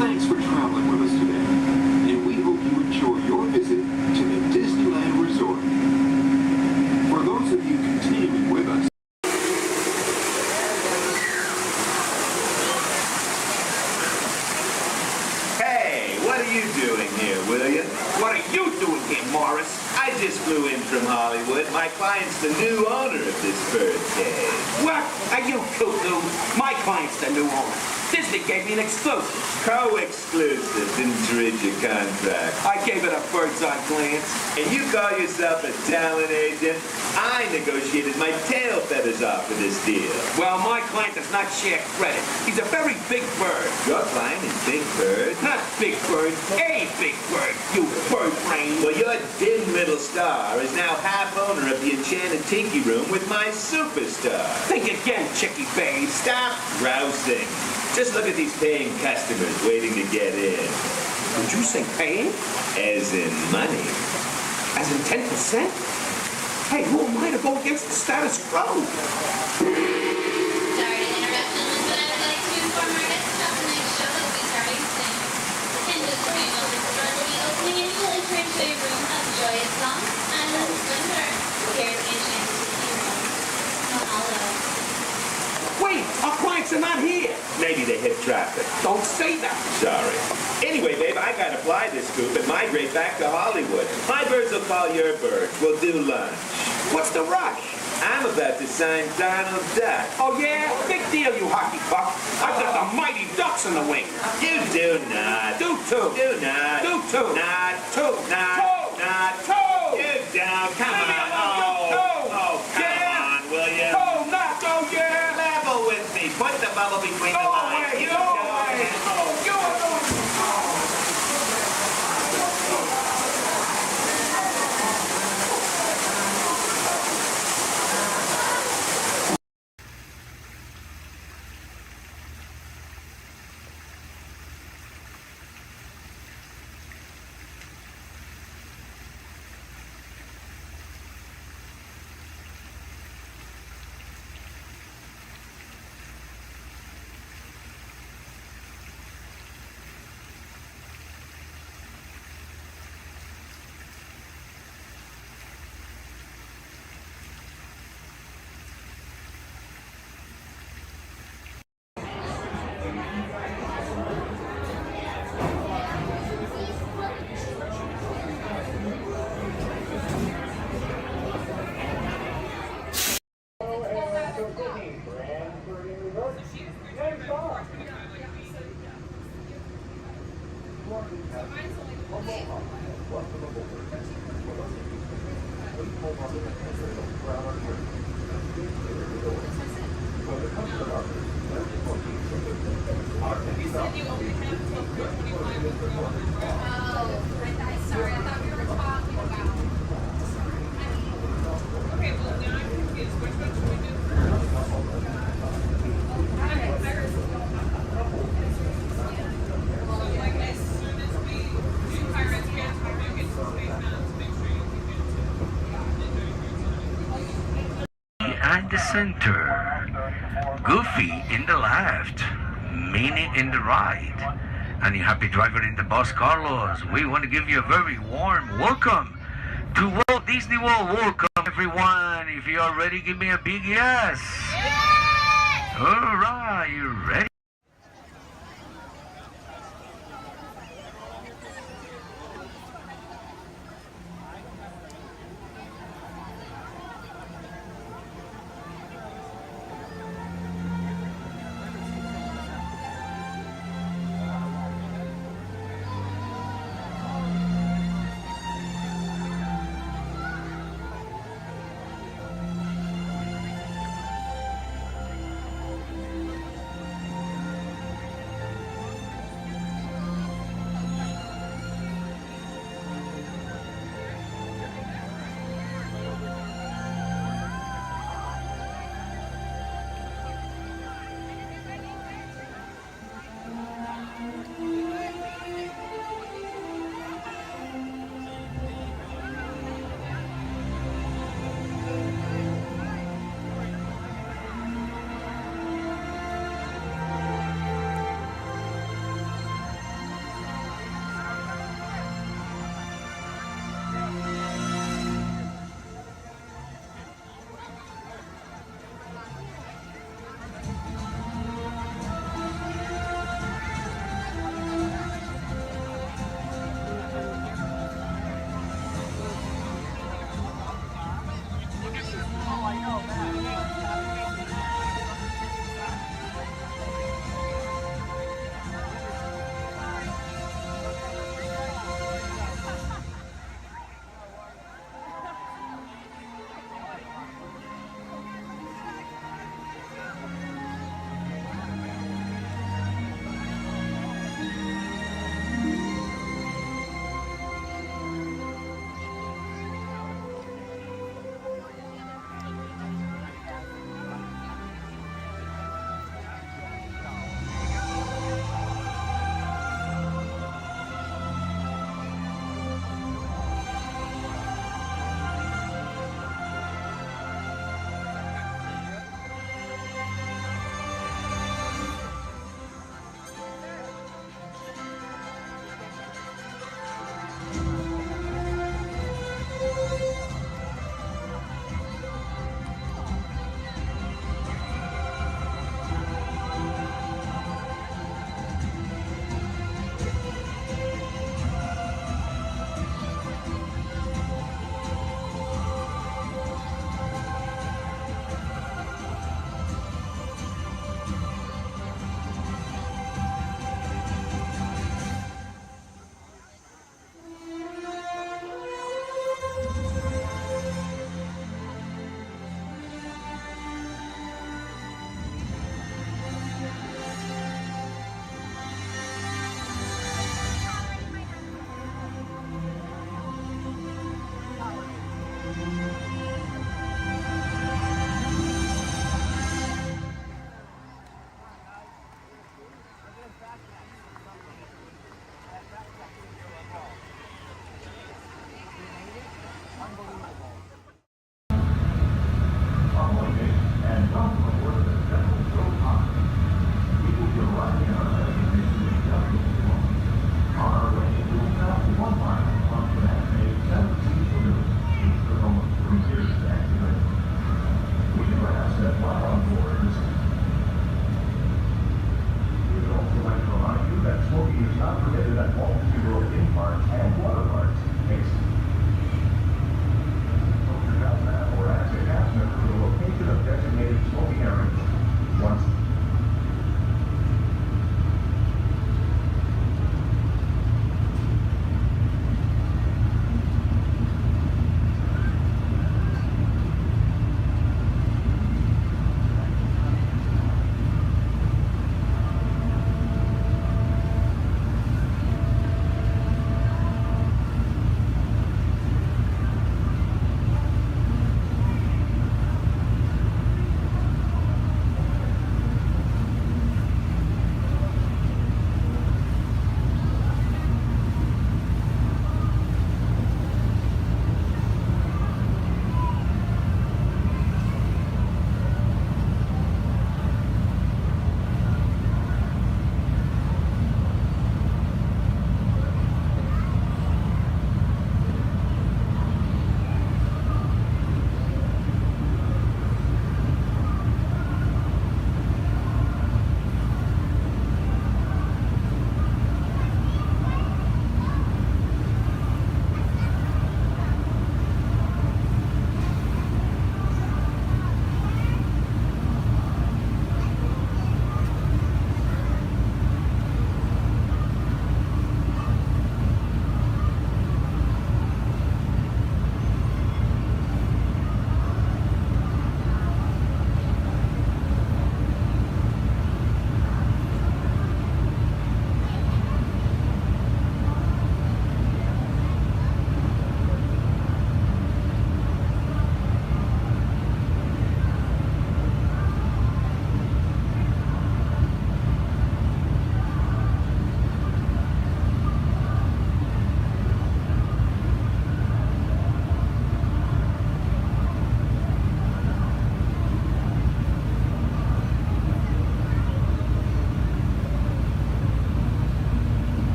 Thanks for flew in from Hollywood. My client's the new owner of this birdcage. What? Are you cuckoo? My client's the new owner. Disney gave me an exclusive. Co-exclusive. Didn't read your contract. I gave it a bird's eye glance. And you call yourself a talent agent? I negotiated my tail feathers off for this deal. Well, my client does not share credit. He's a very big bird. Your client is Big Bird? Not Big Bird, a big bird, you bird brain. Well, your dim little star is now half owner of the Enchanted Tiki Room with my superstar. Think again, Chicky babe. Stop grousing. Just look at these paying customers waiting to get in. Did you say paying? As in money. As in 10%? Hey, who am I to go against the status quo? Sorry to interrupt, gentlemen, but I would like to inform our guests about tonight's show that will be starting soon. Attendance will be able to enjoy the opening and you will enter into a room of joyous songs and splendor. Here's the Enchanted Tiki Room. Mahalo. Wait, our clients are not here. Maybe they hit traffic. Don't say that. Sorry. Anyway, babe, I gotta fly this coop and migrate back to Hollywood. My birds will call your birds. We'll do lunch. What's the rush? I'm about to sign Donald Duck. Oh, yeah? Big deal, you hockey puck. I've got the mighty ducks in the wing. You do not. Do too. Do not. Do too. Not. Two. Not. Two. Not. Two. You down. Come Leave me on. alone. Oh, come on, will you? Two. Not. Oh, yeah. Level with me. Put the bubble between the Go lines. away. You Go go away. ahead. Oh, Go away. At the center, Goofy in the left, Minnie in the right, and your happy driver in the bus, Carlos. We want to give you a very warm welcome to Walt Disney World. Welcome, everyone. If you are ready, give me a big yes. Yes! All right, you ready?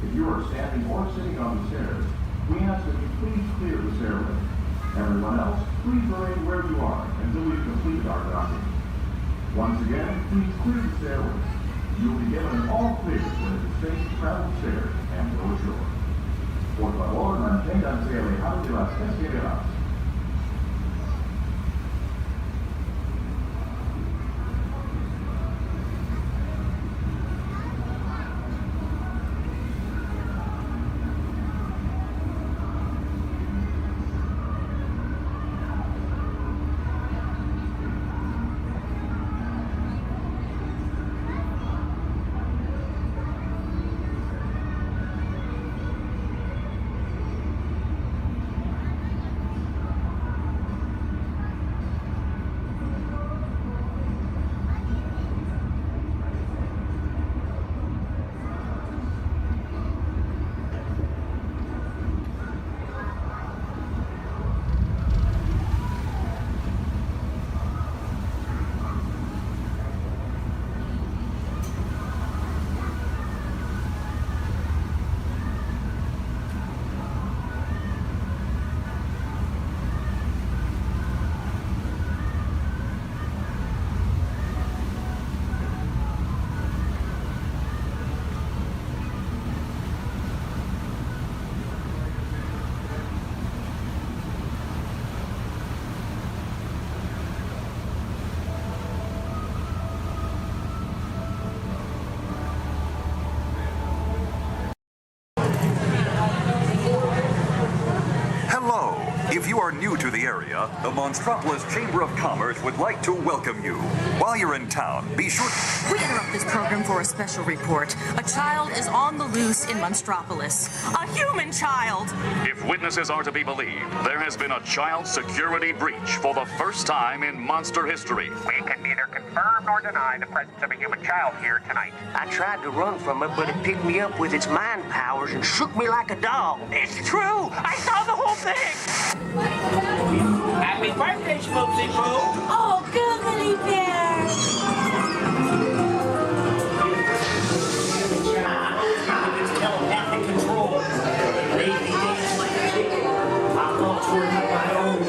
If you are standing or sitting on the stairs, we ask that you please clear the stairway. Everyone else, please remain where you are until we've completed our docking. Once again, please clear the stairway. You will be given an all clear when it is safe to travel stairs and go ashore. Por favor, manténganse alejados de las escaleras. Hello. If you are new to the area, the Monstropolis Chamber of Commerce would like to welcome you. While you're in town, be sure... We interrupt this program for a special report. A child is on the loose in Monstropolis. A human child! If witnesses are to be believed, there has been a child security breach for the first time in monster history. We can neither confirm nor deny the presence of a human child here tonight. I tried to run from it, but it picked me up with its mind powers and shook me like a dog. It's true! I saw the whole thing! Happy birthday, Smokesy Poo! Oh, googly bear! It's telepathic control. Lazy dance like a chicken. I thought for my own.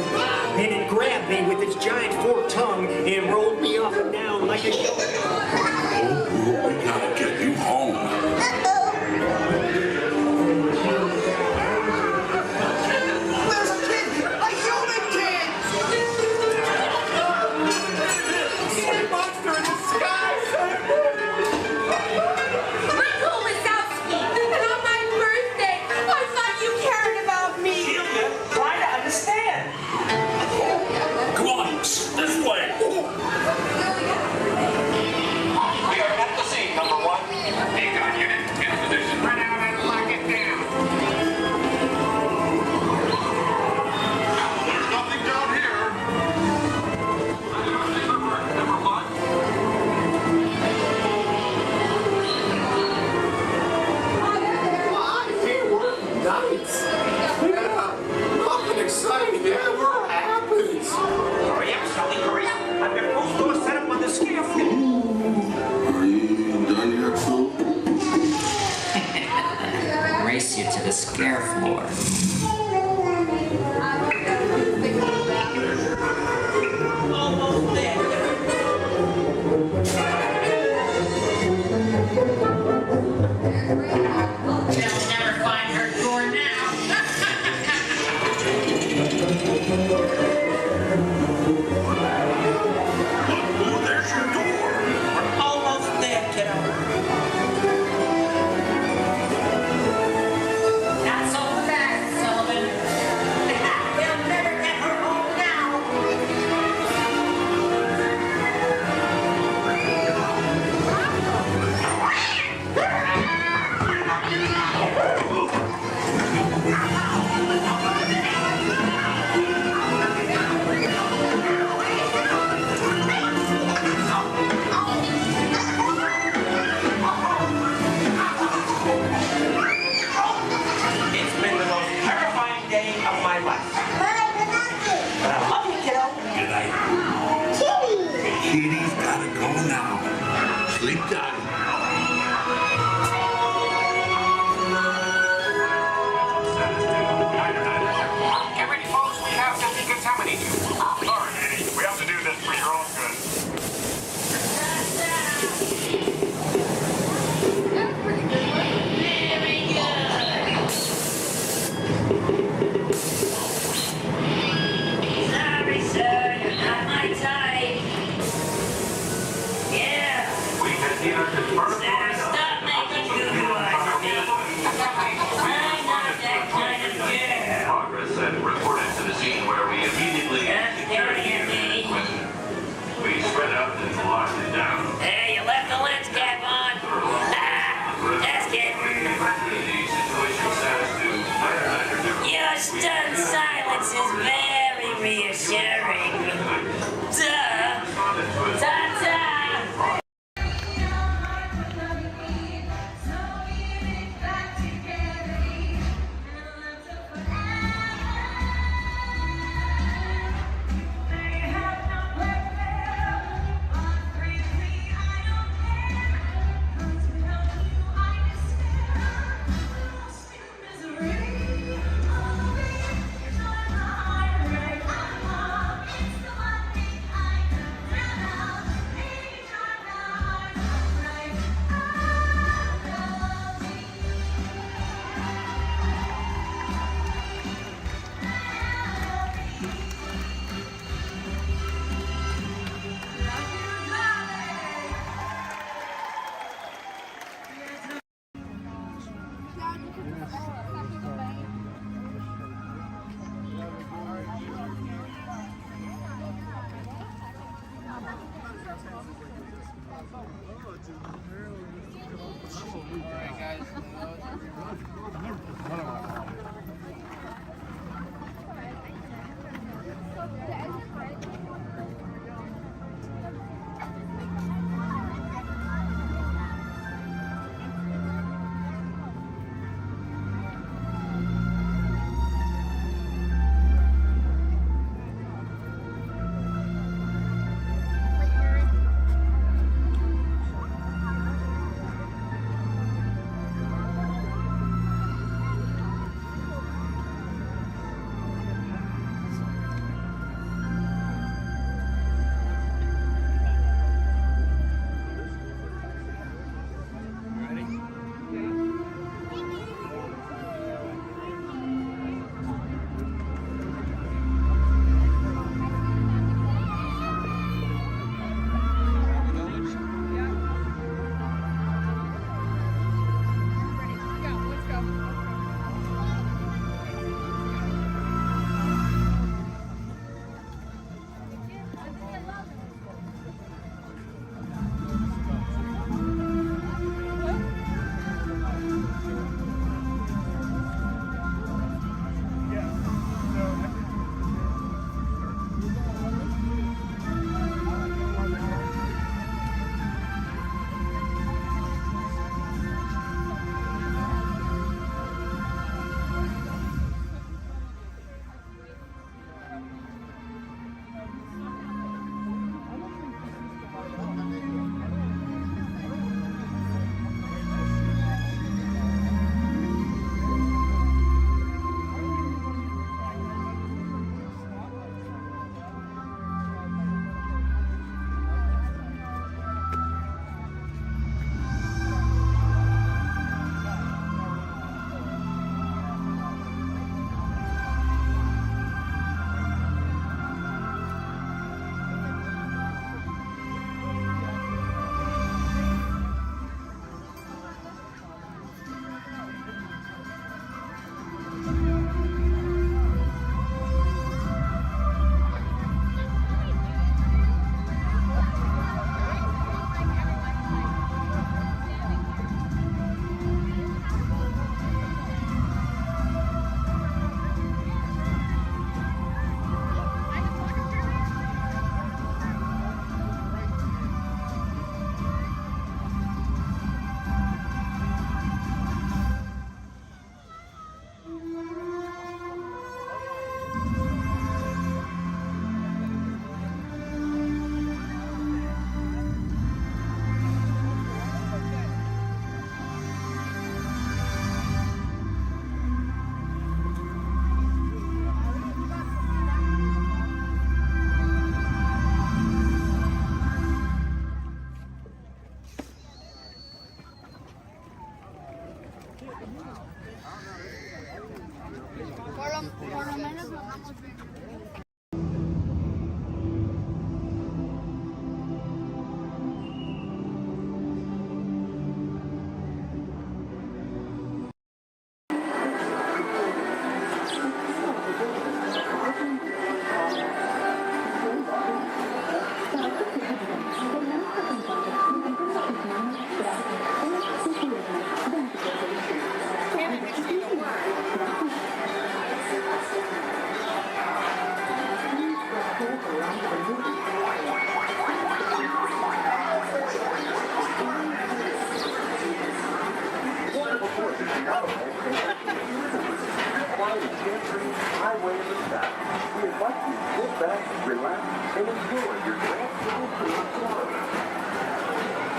Then it grabbed me with its giant forked tongue and rolled me up and down like a show. Oh, we gotta get you home. Race you to the scare floor. Almost there. They'll never find her door now. Oh, there's your door. We're almost there, kiddo. Not so fast, Sullivan. They'll never get her home now. It's been the most terrifying day of my life. But I love you, kiddo. Good night. Kitty's gotta go now. Sleep tight. sorry, sir. You're not my type. Yeah. We can neither confirm Sir, stop making goo eyes at me. I'm not that kind of girl. progress and reported to the scene where we immediately staring at me. We spread out and locked it down. Hey, you left the lens cap on. That's it. Your stunned silence is very reassuring. Duh. Ta-ta. back, relax, and enjoy your next little tour of Florida.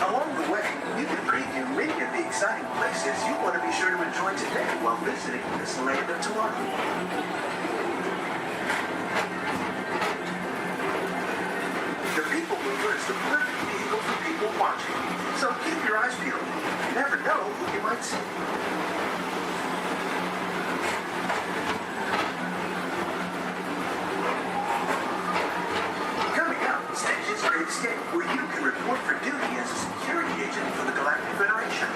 Along the way, you can preview many of the exciting places you want to be sure to enjoy today while visiting this land of tomorrow. The People Mover is the perfect vehicle for people watching, so keep your eyes peeled. You never know who you might see. Coming up, Stitch's Great Escape, where you can report for duty as a security agent for the Galactic Federation.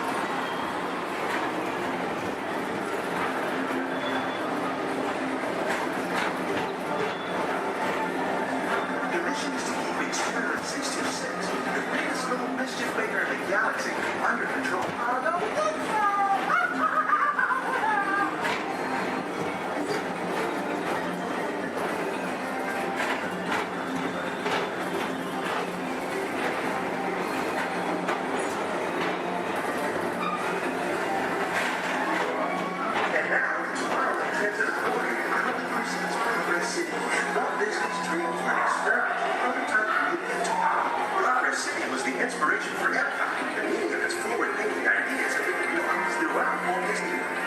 The mission is to keep Experiment 626, the biggest little mischief maker in the galaxy, under control. And now, tomorrow, the transit authority currently proceeds Progress City, Walt Disney's dream for an experimental prototype community of tomorrow. Progress City was the inspiration for Epcot, and many of its forward-thinking ideas have been realized throughout Walt Disney World.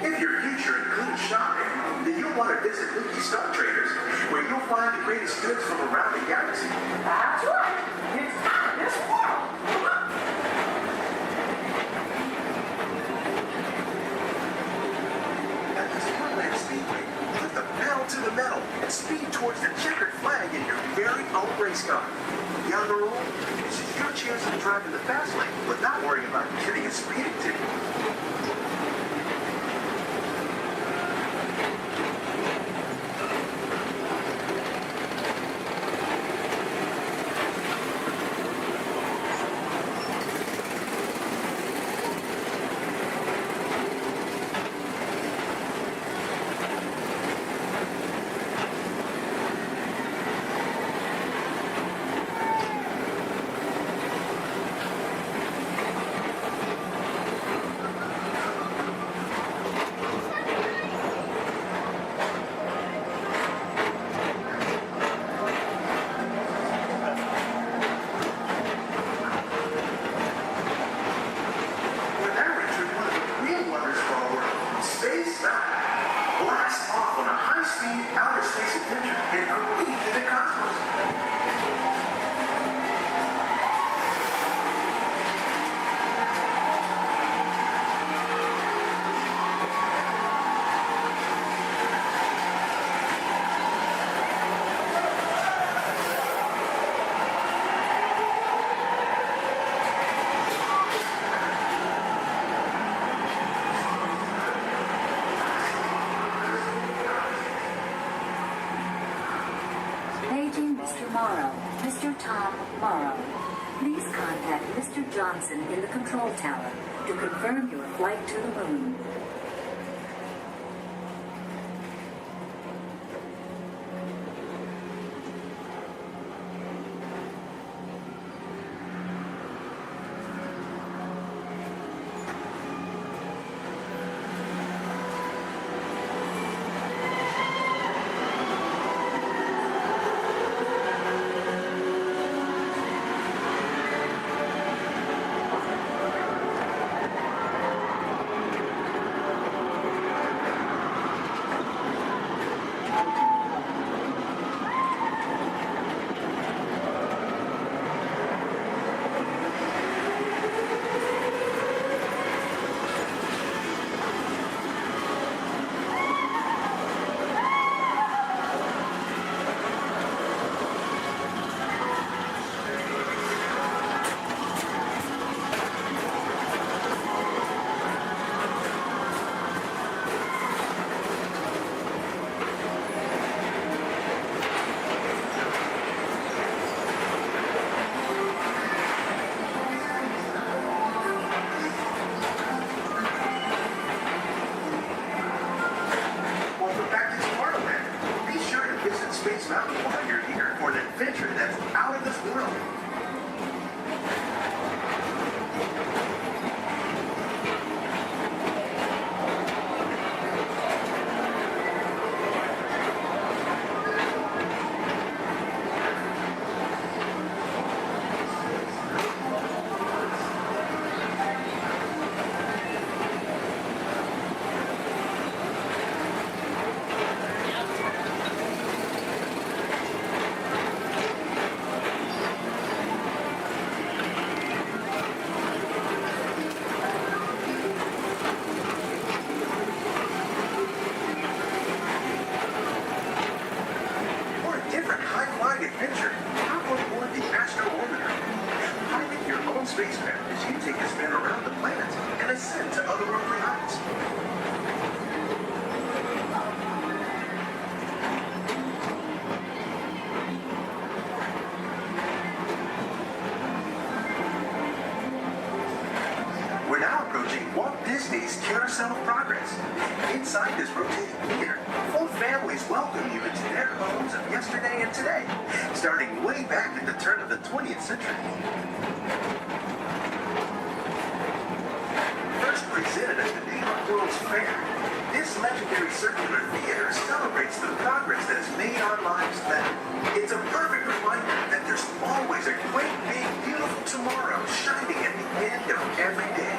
If your future includes shopping, then you'll want to visit Mickey Star Traders, where you'll find the greatest goods from around the galaxy. That's right. It's out of this world. At the Disneyland Speedway, put the pedal to the metal and speed towards the checkered flag in your very own race car. Down the road, this is your chance to drive in the fast lane without worrying about getting a speeding ticket. When they're entering one of the real wonders of our world, space travel. Blast off on a high-speed outer space adventure and compete in the cosmos. Paging Mr. Morrow, Mr. Tom Morrow. Please contact Mr. Johnson in the control tower to confirm your flight to the moon. on spacecraft as you take a spin around the planet and ascend to otherworldly heights. We're now approaching Walt Disney's Carousel of Progress. Inside this rotating theater, full families welcome you into their homes of yesterday and today, starting way back at the turn of the 20th century. First presented at the New York World's Fair, this legendary circular theater celebrates the progress that has made our lives better. It's a perfect reminder that there's always a great, big, beautiful tomorrow shining at the end of every day.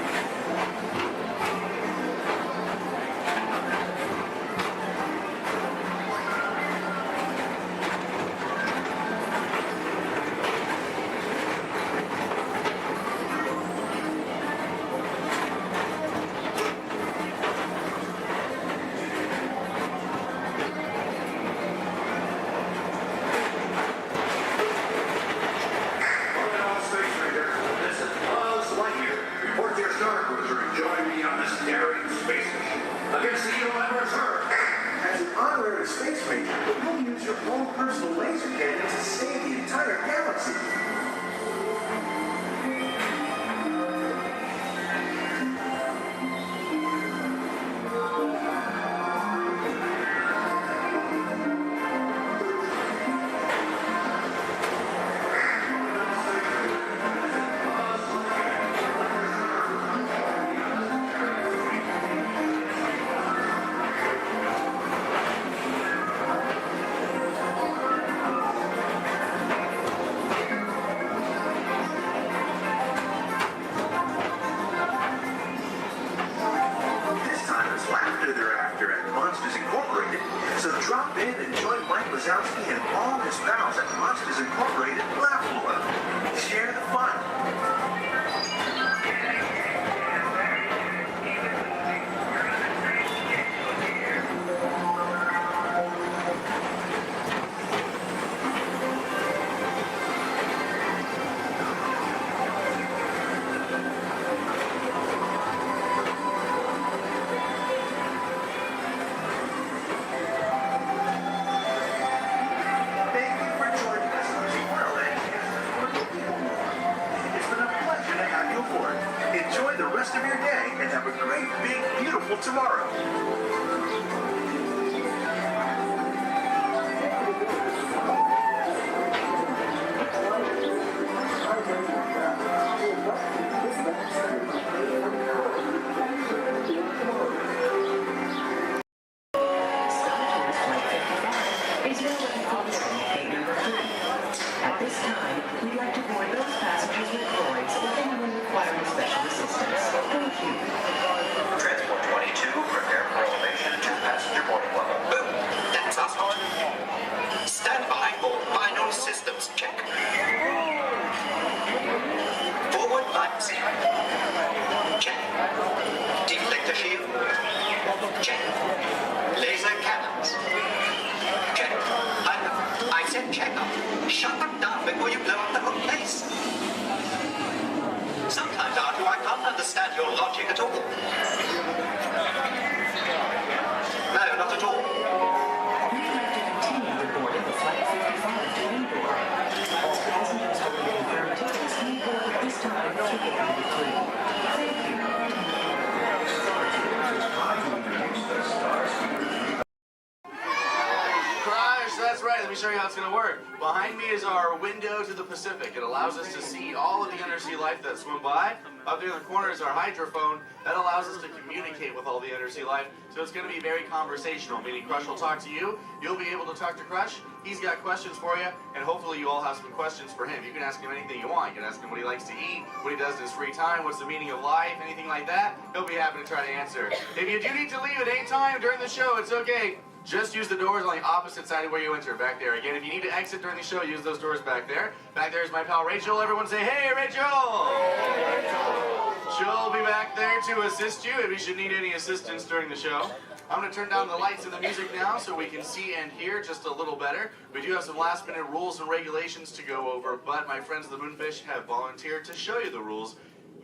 Show you how it's going to work. Behind me is our window to the Pacific. It allows us to see all of the undersea life that swim by. Up there in the corner is our hydrophone. That allows us to communicate with all the undersea life. So it's going to be very conversational, meaning Crush will talk to you. You'll be able to talk to Crush. He's got questions for you, and hopefully you all have some questions for him. You can ask him anything you want. You can ask him what he likes to eat, what he does in his free time, what's the meaning of life, anything like that. He'll be happy to try to answer. If you do need to leave at any time during the show, it's okay. Just use the doors on the opposite side of where you enter, back there. Again, if you need to exit during the show, use those doors back there. Back there is my pal Rachel. Everyone say, hey, Rachel! Hey, Rachel! She'll be back there to assist you if you should need any assistance during the show. I'm going to turn down the lights and the music now so we can see and hear just a little better. We do have some last-minute rules and regulations to go over, but my friends the Moonfish have volunteered to show you the rules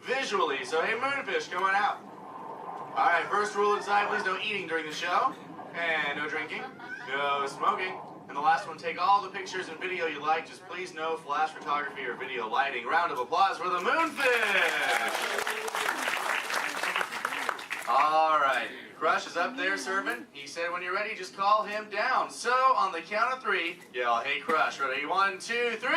visually. So, hey, Moonfish, come on out. All right, first rule inside, please no eating during the show, and no drinking, no smoking. And the last one, take all the pictures and video you like, just please no flash photography or video lighting. Round of applause for the Moonfish! All right, Crush is up there serving. He said when you're ready, just call him down. So, on the count of 3, yell, hey, Crush. Ready? 1, 2, 3!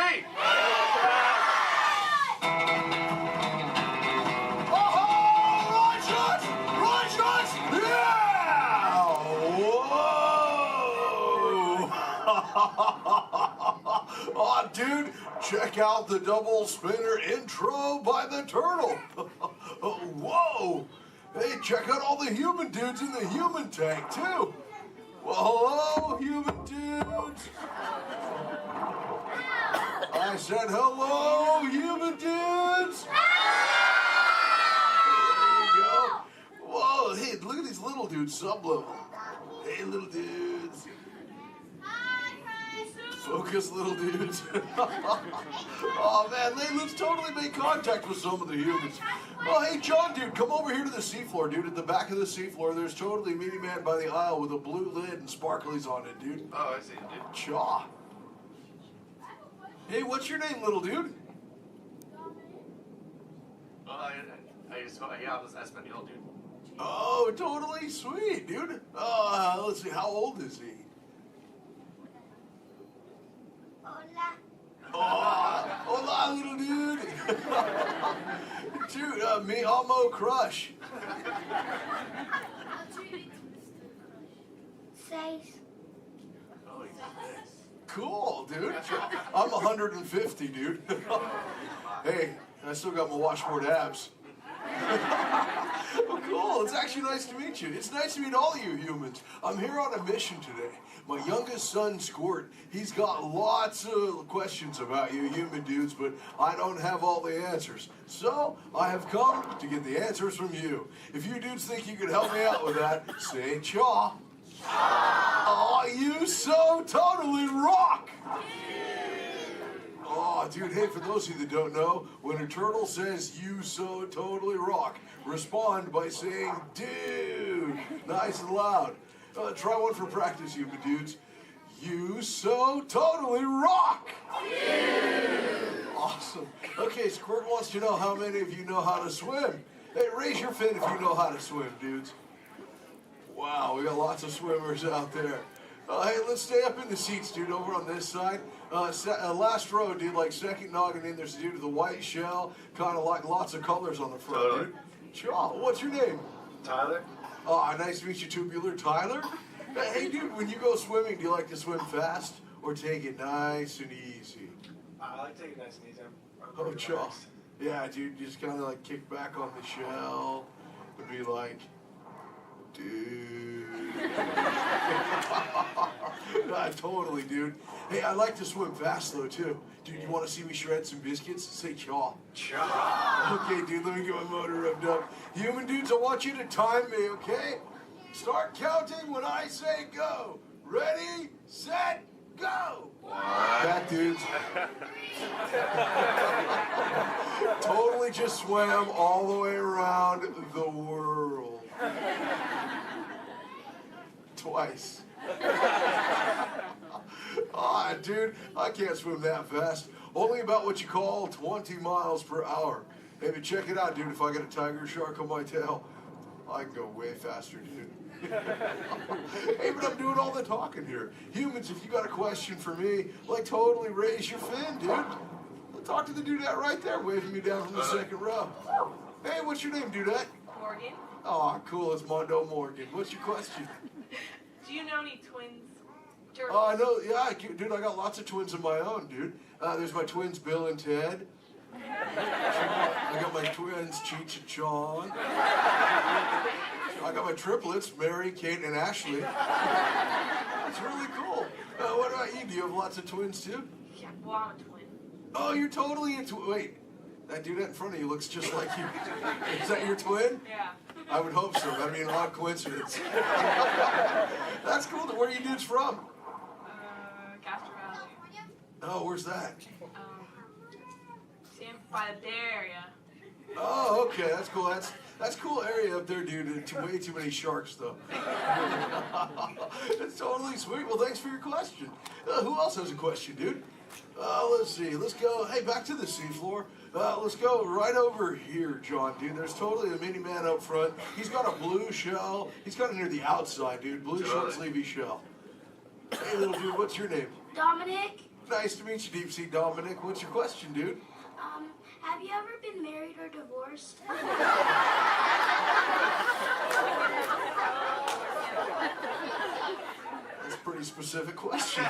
Oh, dude, check out the double spinner intro by the turtle. Whoa! Hey, check out all the human dudes in the human tank, too. Well, hello, human dudes. I said hello, human dudes. There you go. Whoa, hey, look at these little dudes, sub-level. Hey, little dudes. Focus, little dudes. Oh, man, let's totally make contact with some of the humans. Oh, hey, John, dude, come over here to the seafloor, dude. At the back of the seafloor, there's totally Meaty Man by the aisle with a blue lid and sparklies on it, dude. Oh, I see, dude. Chaw. Hey, what's your name, little dude? I spent the old dude. Oh, totally sweet, dude. Let's see, how old is he? Hola, little dude. Dude, me amo Crush. 6. Cool, dude. I'm 150, dude. Hey, I still got my washboard abs. Well, cool. It's actually nice to meet you. It's nice to meet all of you humans. I'm here on a mission today. My youngest son, Squirt, he's got lots of questions about you human dudes, but I don't have all the answers. So, I have come to get the answers from you. If you dudes think you could help me out with that, say chaw. Oh, you so totally rock! Oh, dude, hey, for those of you that don't know, when a turtle says, you so totally rock, respond by saying, dude, nice and loud. Try one for practice, human dudes. You so totally rock! Awesome. Okay, Squirt wants to know how many of you know how to swim. Hey, raise your fin if you know how to swim, dudes. Wow, we got lots of swimmers out there. Hey, let's stay up in the seats, dude, over on this side. Last row, dude, like second noggin in, there's a dude with a white shell, kind of like lots of colors on the front, dude. Chaw, what's your name? Tyler. Oh, nice to meet you, tubular Tyler. Hey, dude, when you go swimming, do you like to swim fast or take it nice and easy? I like to take it nice and easy. Oh, chaw. Yeah, dude, just kind of like kick back on the shell and be like, dude. Totally, dude. Hey, I like to swim fast, though, too. Dude, you want to see me shred some biscuits? Say chaw. Chaw. Okay, dude, let me get my motor revved up. Human dudes, I want you to time me, okay? Start counting when I say go. Ready, set, go. That dudes. Totally just swam all the way around the world. Twice. Ah, dude, I can't swim that fast. Only about what you call 20 miles per hour. Hey, but check it out, dude. If I got a tiger shark on my tail, I can go way faster, dude. Hey, but I'm doing all the talking here. Humans, if you got a question for me, like totally raise your fin, dude. I'll talk to the dudette right there, waving me down from the second row. Hey, what's your name, dudette? Morgan. Oh, cool. It's Mondo Morgan. What's your question? Do you know any twins? Oh, I know. Yeah, dude, I got lots of twins of my own, dude. There's my twins, Bill and Ted. I got my twins, Cheech and Chong. I got my triplets, Mary, Kate, and Ashley. That's really cool. What about you? Do you have lots of twins, too? Yeah, well, I'm a twin. Oh, you're totally into... Wait. That dude in front of you looks just like you. Is that your twin? Yeah. I would hope so. That'd be an odd coincidence. That's cool. Where are you dudes from? Castro Valley. Oh, where's that? Same by the Bay Area. Oh, okay. That's cool. That's cool area up there, dude. Way too many sharks, though. That's totally sweet. Well, thanks for your question. Who else has a question, dude? Let's see. Let's go. Hey, back to the seafloor. Let's go right over here, John, dude. There's totally a mini man up front. He's got a blue shell. He's got it near the outside, dude. Blue short sleevey shell. Hey, little dude, what's your name? Dominic, Nice to meet you, Deep Sea Dominic. What's your question, dude? have you ever been married or divorced? That's a pretty specific question.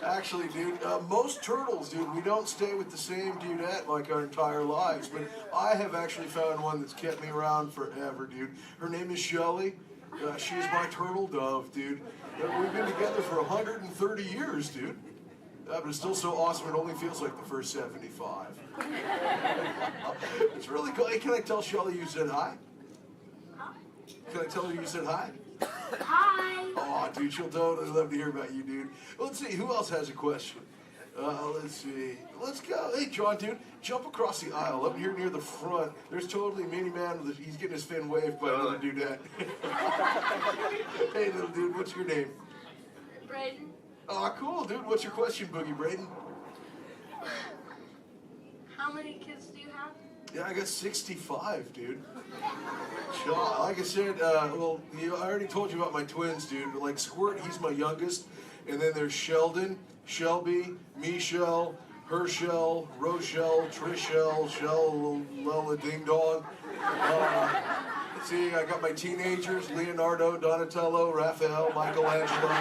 Actually, dude, most turtles, dude, we don't stay with the same dudette like our entire lives, but I have actually found one that's kept me around forever, dude. Her name is Shelly. She's my turtle dove, dude. We've been together for 130 years, dude. But it's still so awesome, it only feels like the first 75. It's really cool. Hey, can I tell Shelly you said hi? Can I tell her you said hi? Hi. Oh, dude, she'll totally love to hear about you, dude. Let's see, who else has a question? Let's see. Let's go. Hey, John, dude, jump across the aisle up here near the front. There's totally a mini man with he's getting his fin waved by another dudette. Hey, little dude, what's your name? Braden. Oh, cool, dude. What's your question, Boogie Braden? How many kids do you have? Yeah, I got 65, dude. John, like I said, I already told you about my twins, dude. Like Squirt, he's my youngest. And then there's Sheldon, Shelby, Michelle, Herschel, Rochelle, Trishelle, Lella Ding Dong. Let's see, I got my teenagers, Leonardo, Donatello, Raphael, Michelangelo,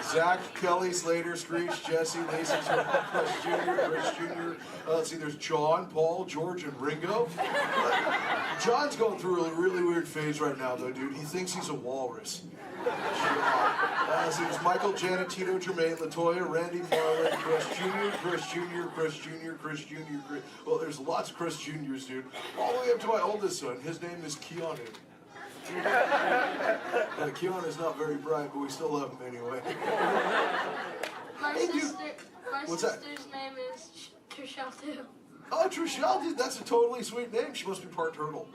Zach, Kelly, Slater, Screech, Jesse, Lacey, Chris Jr. Let's see, there's John, Paul, George, and Ringo. John's going through a really weird phase right now, though, dude. He thinks he's a walrus. So there's Michael, Janet, Tito, Jermaine, LaToya, Randy, Marlon, Chris Jr., Chris Jr., Chris Jr., Chris Jr., Chris... Well, there's lots of Chris Jr.'s, dude. All the way up to my oldest son. His name is Keanu. Keanu's not very bright, but we still love him anyway. My What's that? sister's name is Trishelle, too. Oh, Trishelle, dude, that's a totally sweet name. She must be part turtle.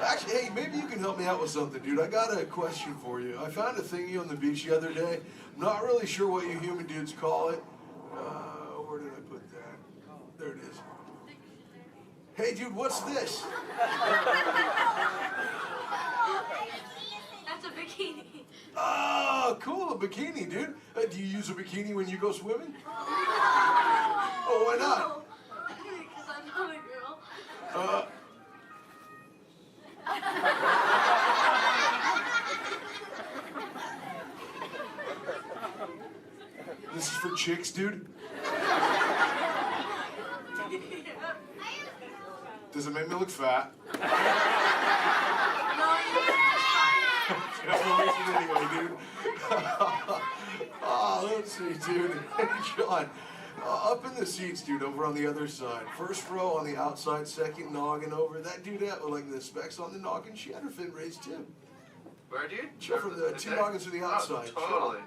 Actually, hey, maybe you can help me out with something, dude. I got a question for you. I found a thingy on the beach the other day. I'm not really sure what you human dudes call it. Where did I put that? There it is. Hey, dude, what's this? That's a bikini. Oh, cool, a bikini, dude. Do you use a bikini when you go swimming? Oh, why not? Because I'm not a girl. This is for chicks, dude? Does it make me look fat? Anyway, dude. Oh, let's see, dude. Hey, John. Up in the seats, dude, over on the other side. First row on the outside, second noggin over. That dudette with like the specs on the noggin, she had her fin raised too. Where, dude? Sure, from the two noggins to the outside. Oh, totally.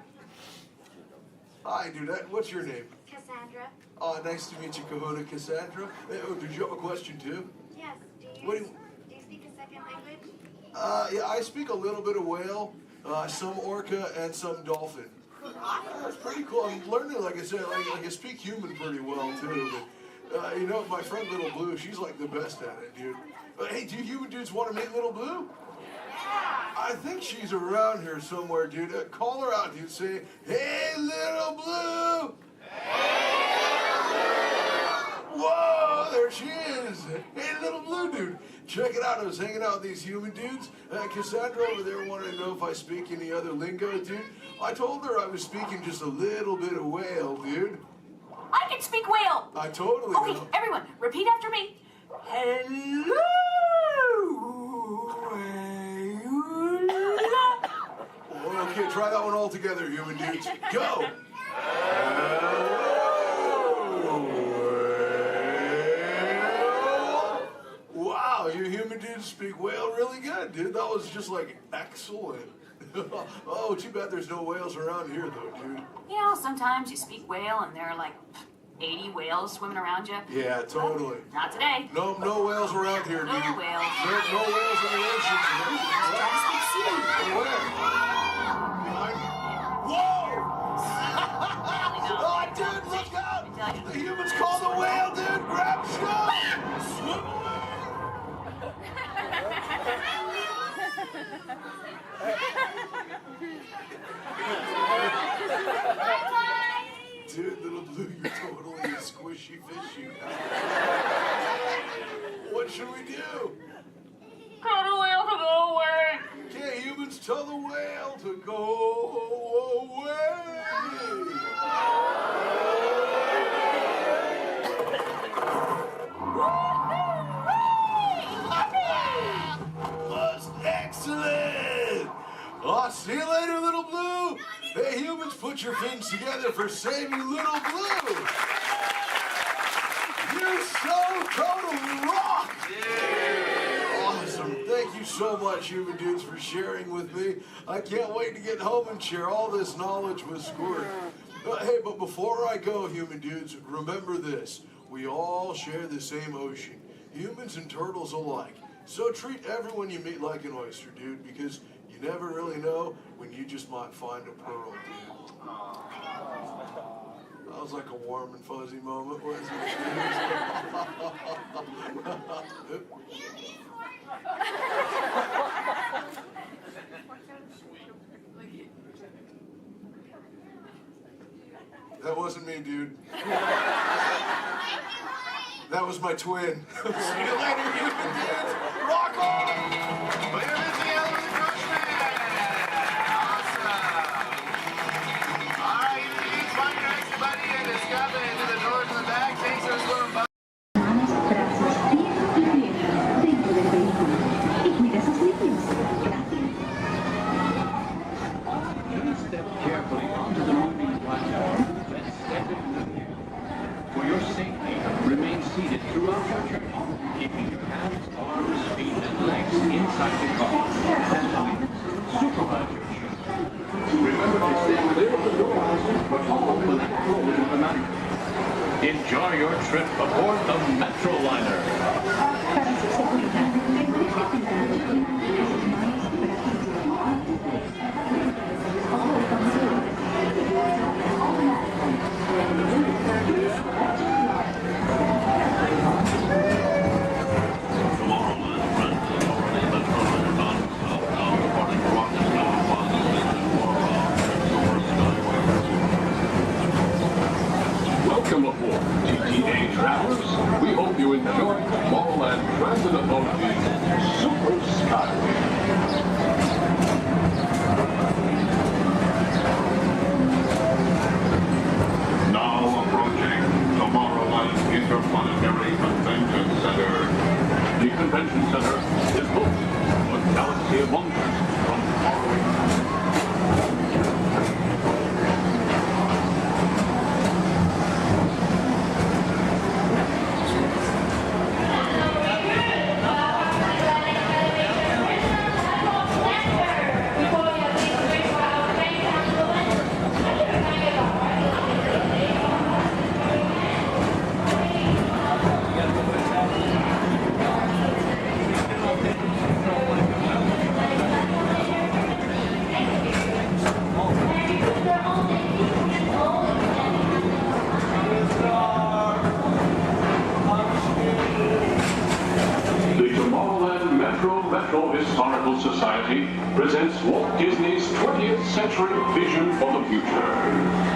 Hi, dudette. What's your name? Cassandra. Oh, nice to meet you, Kahuna Cassandra. Hey, oh, did you have a question too? Yes. Do you speak a second language? Yeah, I speak a little bit of whale, some orca, and some dolphin. That's pretty cool. I'm learning, like I said, like I speak human pretty well too. But you know, my friend Little Blue, she's like the best at it, dude. But hey, do you human dudes want to meet Little Blue? I think she's around here somewhere, dude. Call her out, dude. Say, "Hey, Little Blue." Whoa, there she is. Hey, Little Blue, dude. Check it out. I was hanging out with these human dudes. Cassandra over there wanted to know if I speak any other lingo, dude. I told her I was speaking just a little bit of whale, dude. I can speak whale. I totally Okay, know. everyone, repeat after me. Hello. Okay, try that one all together, human dudes. Go. Hello. really good, dude. That was just like excellent. Oh, too bad there's no whales around here, though, dude. You know, sometimes you speak whale and there are like 80 whales swimming around you. Yeah, totally. Not today. No whales around here, dude. No whales. No whales in the ocean today. Try to speak sea. Where? Whoa! Oh, dude, look out! The humans call the whale, dude! Grab stuff! Swim away! Dude, little blue, you're totally a squishy fishy. What should we do? Tell the whale to go away. Can't humans tell the whale to go away? Most excellent! Oh, see you later, little blue. Hey, humans, put your fins together for saving little blue. You so totally rock! Yeah. Awesome. Thank you so much, human dudes, for sharing with me. I can't wait to get home and share all this knowledge with Squirt. Hey, but before I go, human dudes, remember this. We all share the same ocean, humans and turtles alike. So treat everyone you meet like an oyster, dude, because you never really know when you just might find a pearl, dude. That was like a warm and fuzzy moment, wasn't it? That wasn't me, dude. That was my twin. See you later, human dudes. Rock on! Later, Missy Elvis and Cushman. Awesome. All right, you need find your next buddy and discover into the doors in the back. Thanks for swimming by. Step carefully onto the moving platform, then step in. For your safety, remain seated throughout your journey, keeping your hands, arms, feet, and legs inside the car. Supervise your trip. Remember to stay clear of the doors, but follow the rules of the matter. Enjoy your trip aboard the Metroliner. Welcome aboard, TTA travelers. We hope you enjoy Tomorrowland Transit Authority's Super Skyway. Now approaching Tomorrowland Interplanetary Convention Center. The convention center is home to a galaxy of wonders from faraway. Historical Society presents Walt Disney's 20th century vision for the future.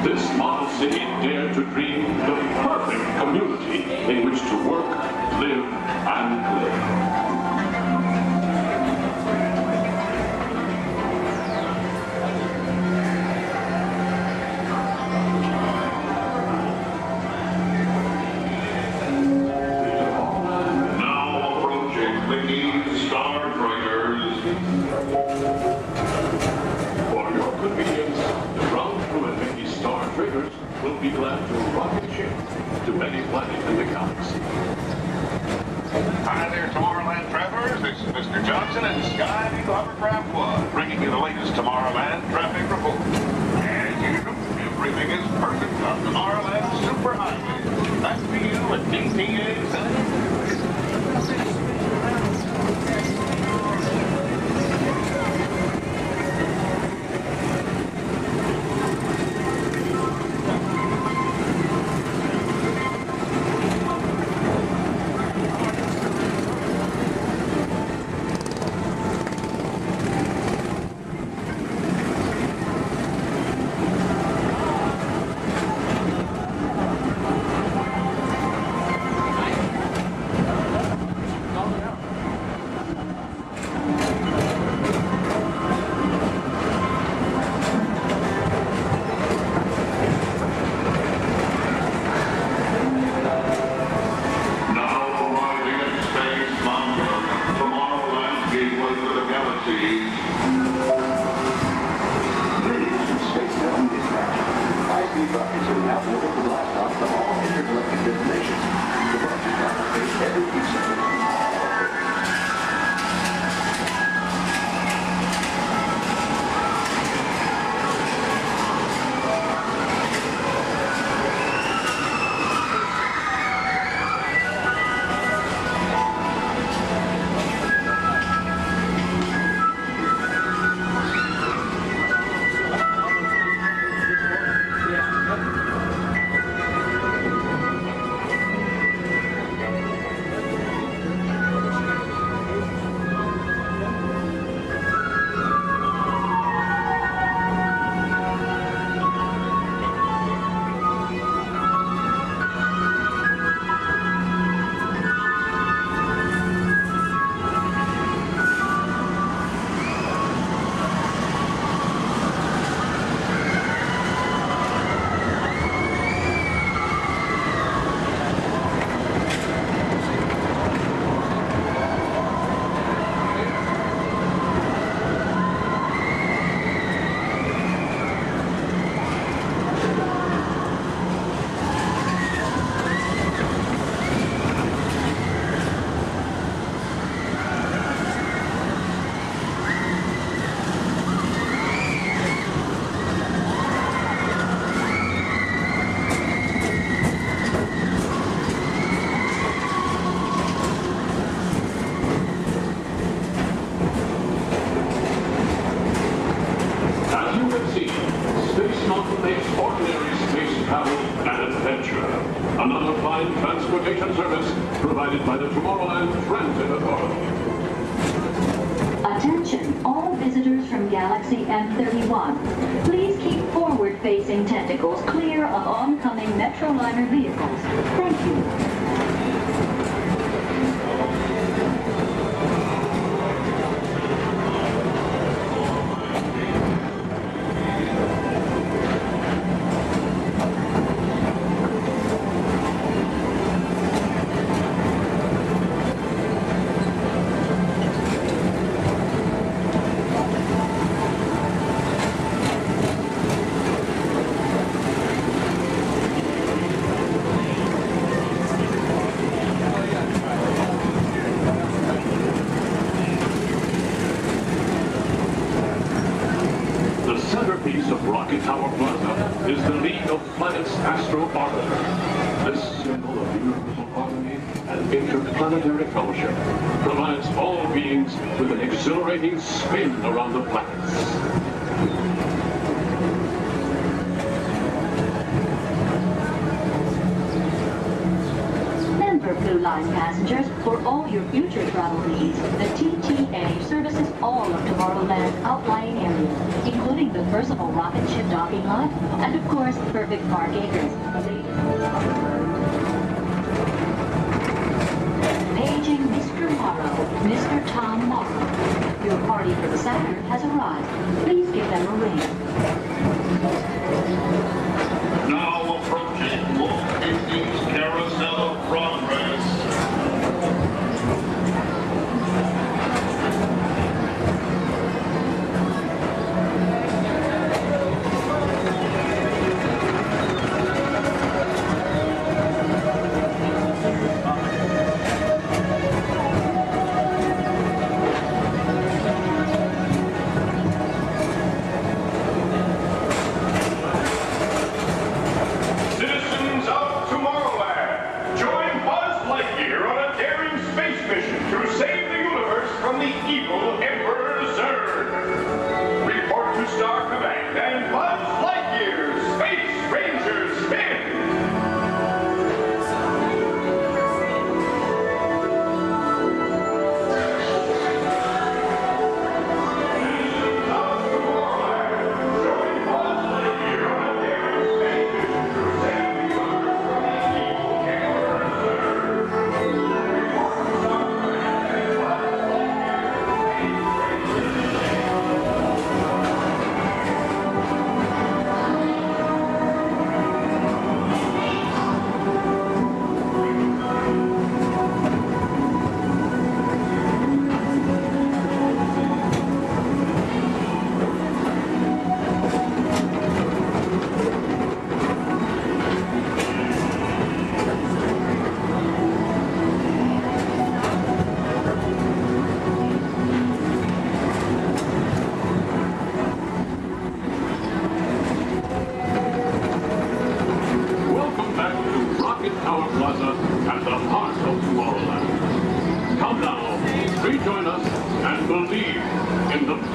This model city dared to dream the perfect community in which to work, live, and play. Will be glad to rocket ship to many planets in the galaxy. Hi there, Tomorrowland travelers. This is Mr. Johnson. Jackson and Skyview Hovercraft One, bringing you the latest Tomorrowland traffic report. As usual, everything is perfect on Tomorrowland Superhighway. Back to you at DPA Center. Another fine transportation service provided by the Tomorrowland Transit Authority. Attention, all visitors from Galaxy M31. Please keep forward-facing tentacles clear of oncoming Metroliner vehicles. Thank you. Interplanetary fellowship provides all beings with an exhilarating spin around the planets. Remember, Blue Line passengers, for all your future travel needs, the TTA services all of Tomorrowland's outlying areas, including the personal rocket ship docking lot, and of course, perfect park acres. Paging Mr. Morrow, Mr. Tom Morrow. Your party for the Saturn has arrived. Please give them a ring. Now approaching Walt Disney's Carousel of Progress.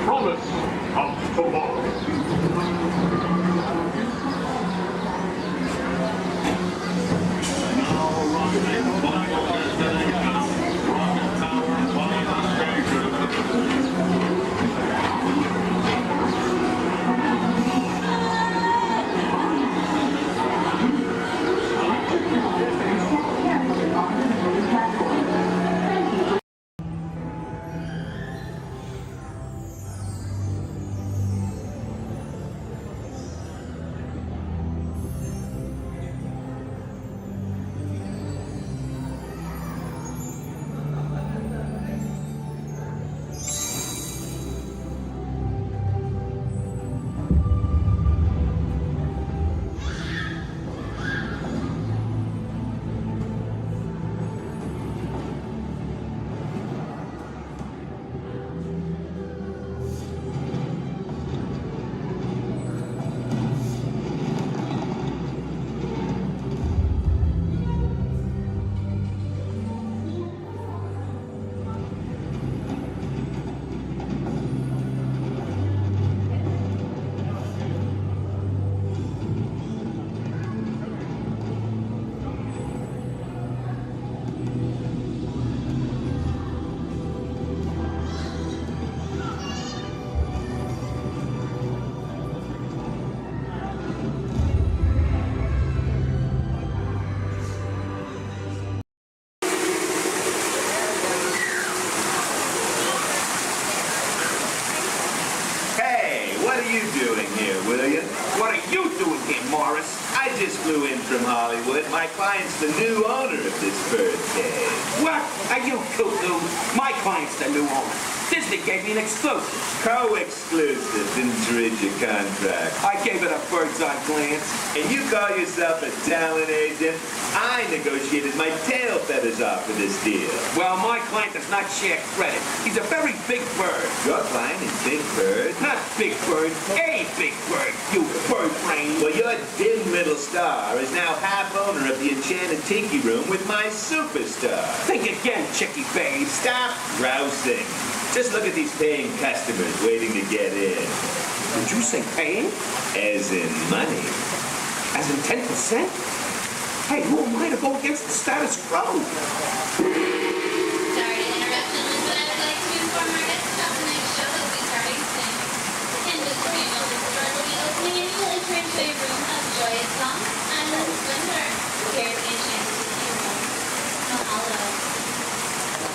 promise of tomorrow. What are you doing here, William? What are you doing here, Morris? I just flew in from Hollywood. My client's the new owner of this birthday. What? Are you cuckoo? My client's the new owner. Disney gave me an exclusive. Co-exclusive. Didn't you read your contract? I gave it a bird's-eye glance. And you call yourself a talent agent? I negotiated my tail feathers off for this deal. Well, my client does not share credit. He's a very big bird. Your client is Big Bird? Not Big Bird, a Big Bird, you bird brain. Well, your dim middle star is now half owner of the Enchanted Tiki Room with my superstar. Think again, Chickie babe. Stop grousing. Just look at these paying customers waiting to get in. Did you say paying? As in money. As in 10%? Hey, who am I to go against the status quo? Sorry to interrupt, gentlemen, but I would like to inform our guests about tonight's show that will be starting soon. The Industry Music Store will be opening a new entryway room of joyous songs and splendor here at the Enchanted Tiki Room. Mahalo.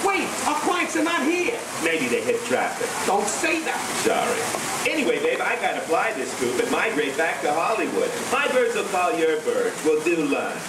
Wait, our clients are not here. Maybe they hit traffic. Don't say that. Sorry. Anyway, babe, I gotta fly this coop and migrate back to Hollywood. My birds will call your birds. We'll do lunch.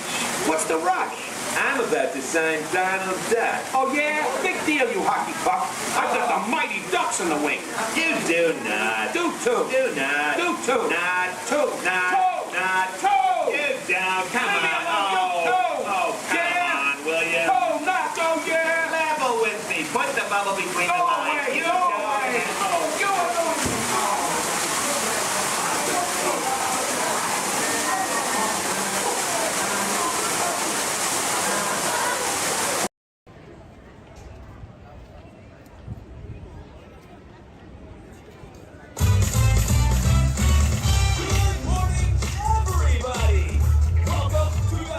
What's the rush? I'm about to sign Donald Duck. Oh, yeah? Big deal, you hockey puck. I've got the mighty Ducks in the wing. You do not. Do too. Do not. Do too. Not. Two. Not. Two. Not. Two. You don't. Come Leave me on. alone, Oh, come on, will you? Oh, not go, yeah. Level with me. Put the bubble between the Go lines. away. You Go don't. away. Oh. Go away. Good morning, everybody! Welcome to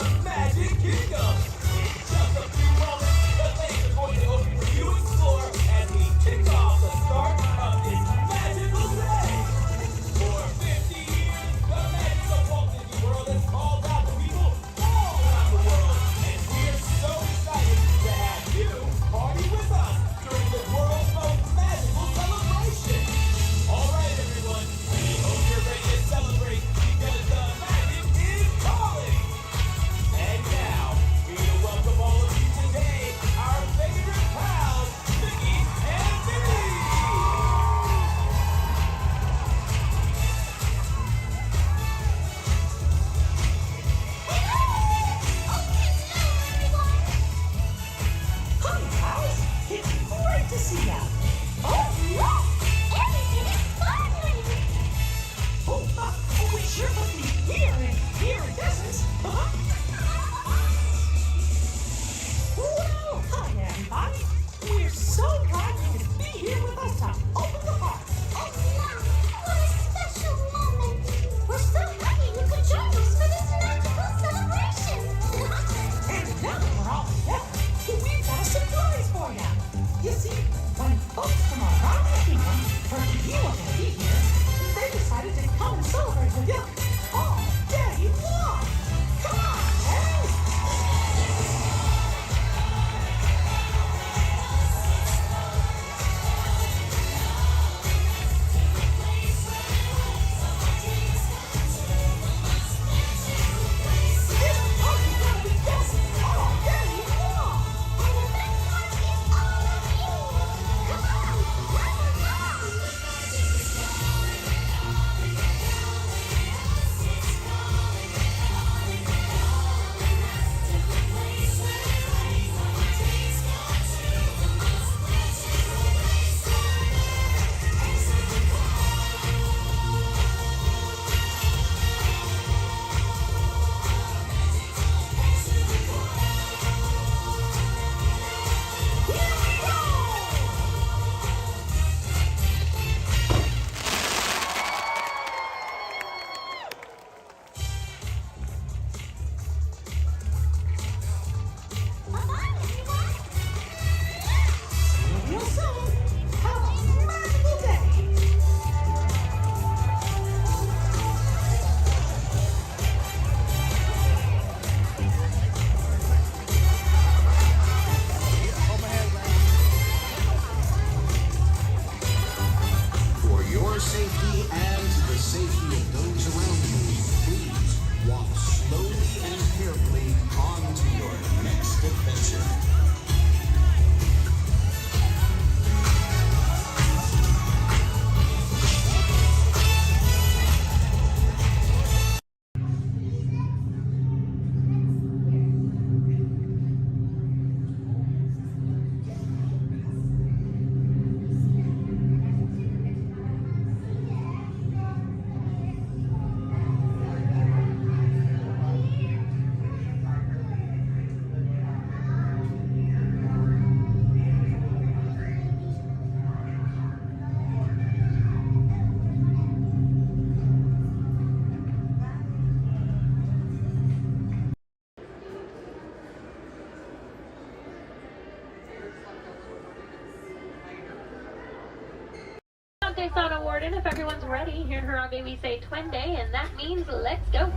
Monte Sana Warden. If everyone's ready, here in Harambe we say Twende, and that means let's go.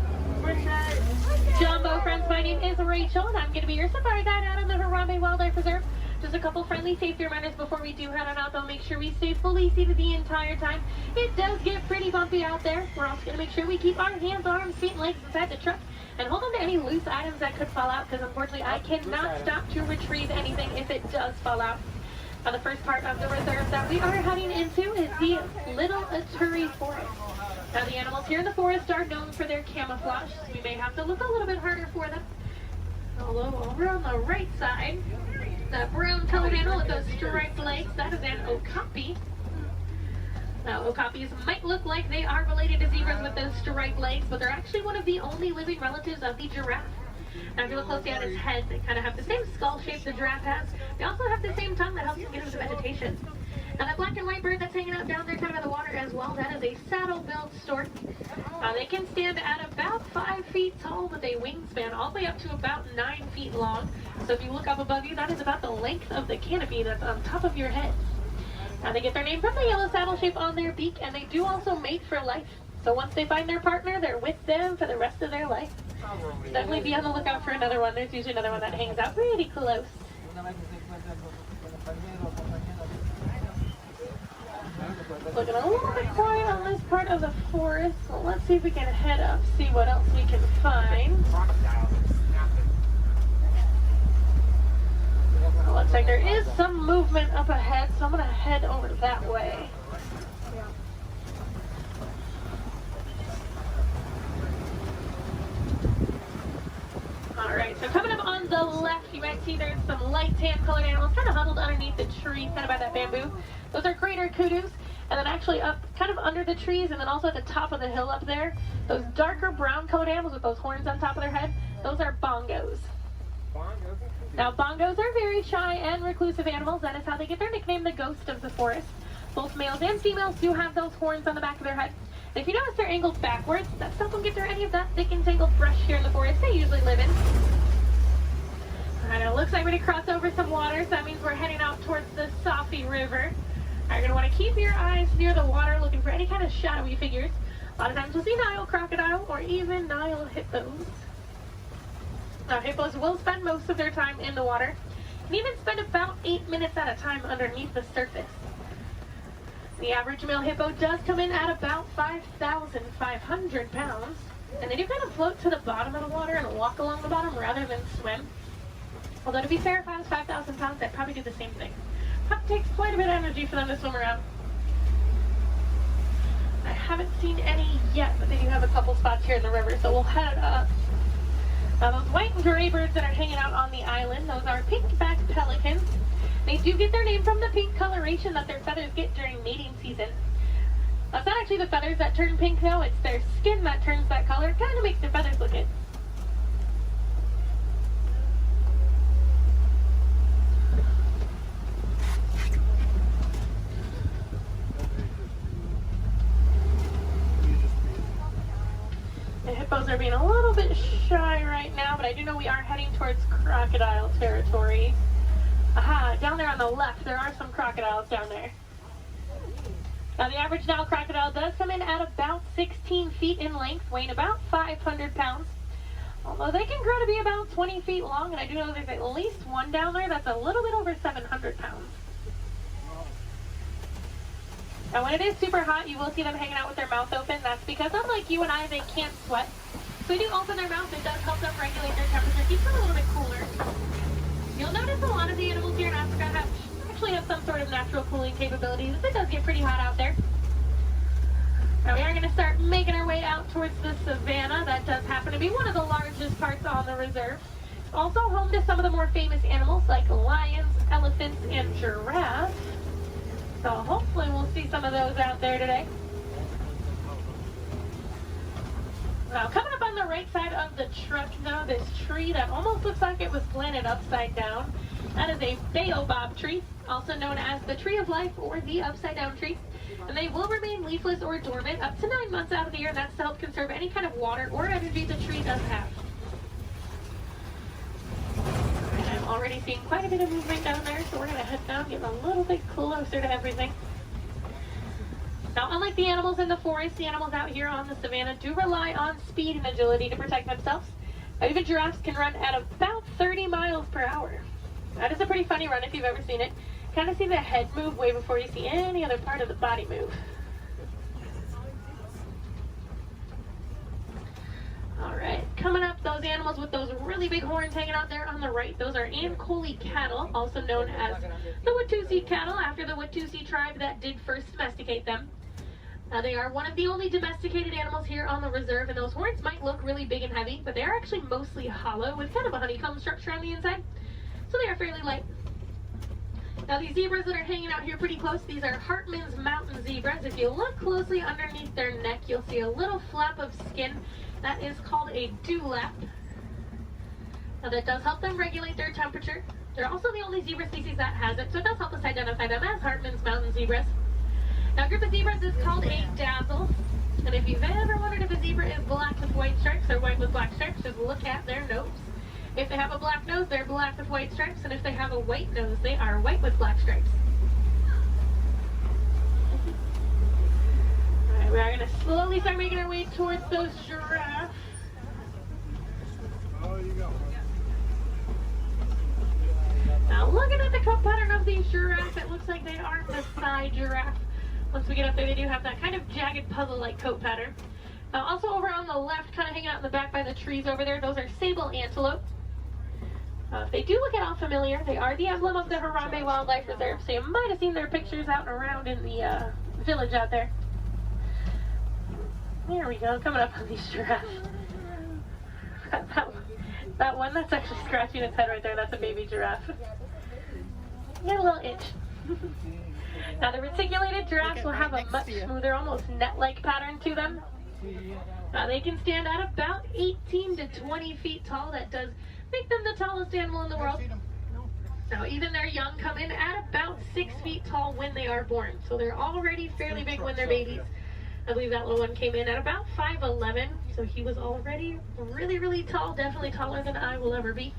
Jumbo friends, my name is Rachel, and I'm going to be your safari guide out on the Harambe Wildlife Reserve. Just a couple friendly safety reminders before we do head on out, though. Make sure we stay fully seated the entire time. It does get pretty bumpy out there. We're also going to make sure we keep our hands, arms, feet, and legs inside the truck. And hold on to any loose items that could fall out, because unfortunately I cannot stop to retrieve anything if it does fall out. Now the first part of the reserve that we are heading into is the Little Aturi Forest. Now the animals here in the forest are known for their camouflage, so we may have to look a little bit harder for them. Although over on the right side, the brown colored animal with those striped legs, that is an okapi. Now, okapis might look like they are related to zebras with those striped legs, but they're actually one of the only living relatives of the giraffe. Now, if you look closely at its head, they kind of have the same skull shape the giraffe has. They also have the same tongue that helps them get into the vegetation. Now, that black and white bird that's hanging out down there kind of in the water as well, that is a saddle-billed stork. They can stand at about 5 feet tall with a wingspan all the way up to about 9 feet long. So if you look up above you, that is about the length of the canopy that's on top of your head. Now, they get their name from the yellow saddle shape on their beak, and they do also mate for life. So once they find their partner, they're with them for the rest of their life. Definitely be on the lookout for another one. There's usually another one that hangs out pretty close. Looking a little bit quiet on this part of the forest, so let's see if we can head up, see what else we can find. Looks like there is some movement up ahead, so I'm going to head over that way. Alright, so coming up on the left, you might see there's some light tan colored animals kind of huddled underneath the tree, kind of by that bamboo. Those are greater kudus, and then actually up kind of under the trees, and then also at the top of the hill up there, those darker brown colored animals with those horns on top of their head, those are bongos. Now, bongos are very shy and reclusive animals. That is how they get their nickname, the ghost of the forest. Both males and females do have those horns on the back of their head. And if you notice they're angled backwards, that's not going to get through any of that thick and tangled brush here in the forest they usually live in. Alright, it looks like we're going to cross over some waters. That means we're heading out towards the Safi River. You're going to want to keep your eyes near the water looking for any kind of shadowy figures. A lot of times you'll see Nile crocodile or even Nile hippos. Now, hippos will spend most of their time in the water and even spend about 8 minutes at a time underneath the surface. The average male hippo does come in at about 5,500 pounds, and they do kind of float to the bottom of the water and walk along the bottom rather than swim. Although to be fair, if I was 5,000 pounds, I'd probably do the same thing. It takes quite a bit of energy for them to swim around. I haven't seen any yet, but they do have a couple spots here in the river, so we'll head up. Now, those white and gray birds that are hanging out on the island, those are pink-backed pelicans. They do get their name from the pink coloration that their feathers get during mating season. That's not actually the feathers that turn pink, though. It's their skin that turns that color. It kind of makes their feathers look it. The hippos are being a little bit shy right now, but I do know we are heading towards crocodile territory. Aha, down there on the left, there are some crocodiles down there. Now, the average Nile crocodile does come in at about 16 feet in length, weighing about 500 pounds. Although they can grow to be about 20 feet long, and I do know there's at least one down there that's a little bit over 700 pounds. Now, when it is super hot, you will see them hanging out with their mouth open. That's because, unlike you and I, they can't sweat. So they do open their mouth. It does help them regulate their temperature, keeps them a little bit cooler. You'll notice a lot of the animals here in Africa actually have some sort of natural cooling capabilities. It does get pretty hot out there. Now, we are going to start making our way out towards the savannah. That does happen to be one of the largest parts on the reserve. It's also home to some of the more famous animals like lions, elephants, and giraffes. So hopefully we'll see some of those out there today. Now, coming up on the right side of the truck now, this tree that almost looks like it was planted upside down. That is a baobab tree, also known as the tree of life or the upside down tree. And they will remain leafless or dormant up to 9 months out of the year. That's to help conserve any kind of water or energy the tree does have. I'm already seeing quite a bit of movement down there, so we're going to head down, get a little bit closer to everything. Now, unlike the animals in the forest, the animals out here on the savannah do rely on speed and agility to protect themselves. Even giraffes can run at about 30 miles per hour. That is a pretty funny run if you've ever seen it. Kind of see the head move way before you see any other part of the body move. Alright, coming up, those animals with those really big horns hanging out there on the right, those are Ankole cattle, also known as the Watusi cattle, after the Watusi tribe that did first domesticate them. They are one of the only domesticated animals here on the reserve, and those horns might look really big and heavy, but they are actually mostly hollow with kind of a honeycomb structure on the inside, so they are fairly light. Now, these zebras that are hanging out here pretty close, these are Hartman's mountain zebras. If you look closely underneath their neck, you'll see a little flap of skin. That is called a dewlap. Now, that does help them regulate their temperature. They're also the only zebra species that has it, so it does help us identify them as Hartman's mountain zebras. Now, a group of zebras is called a dazzle. And if you've ever wondered if a zebra is black with white stripes or white with black stripes, just look at their nose. If they have a black nose, they're black with white stripes, and if they have a white nose, they are white with black stripes. Alright, we are going to slowly start making our way towards those giraffes. Now, looking at the coat pattern of these giraffes, it looks like they are Maasai giraffe. Once we get up there, they do have that kind of jagged puzzle-like coat pattern. Now, also over on the left, kind of hanging out in the back by the trees over there, those are sable antelope. If they do look at all familiar, they are the emblem of the Harambe Wildlife Reserve, so you might have seen their pictures out and around in the village out there. There we go, coming up on these giraffes. That one that's actually scratching its head right there, that's a baby giraffe. Got a little itch. Now, the reticulated giraffes will have a much smoother, almost net-like pattern to them. They can stand at about 18 to 20 feet tall. That does make them the tallest animal in the world. Now, even their young come in at about 6 feet tall when they are born. So they're already fairly big when they're babies. I believe that little one came in at about 5'11", so he was already really, really tall, definitely taller than I will ever be.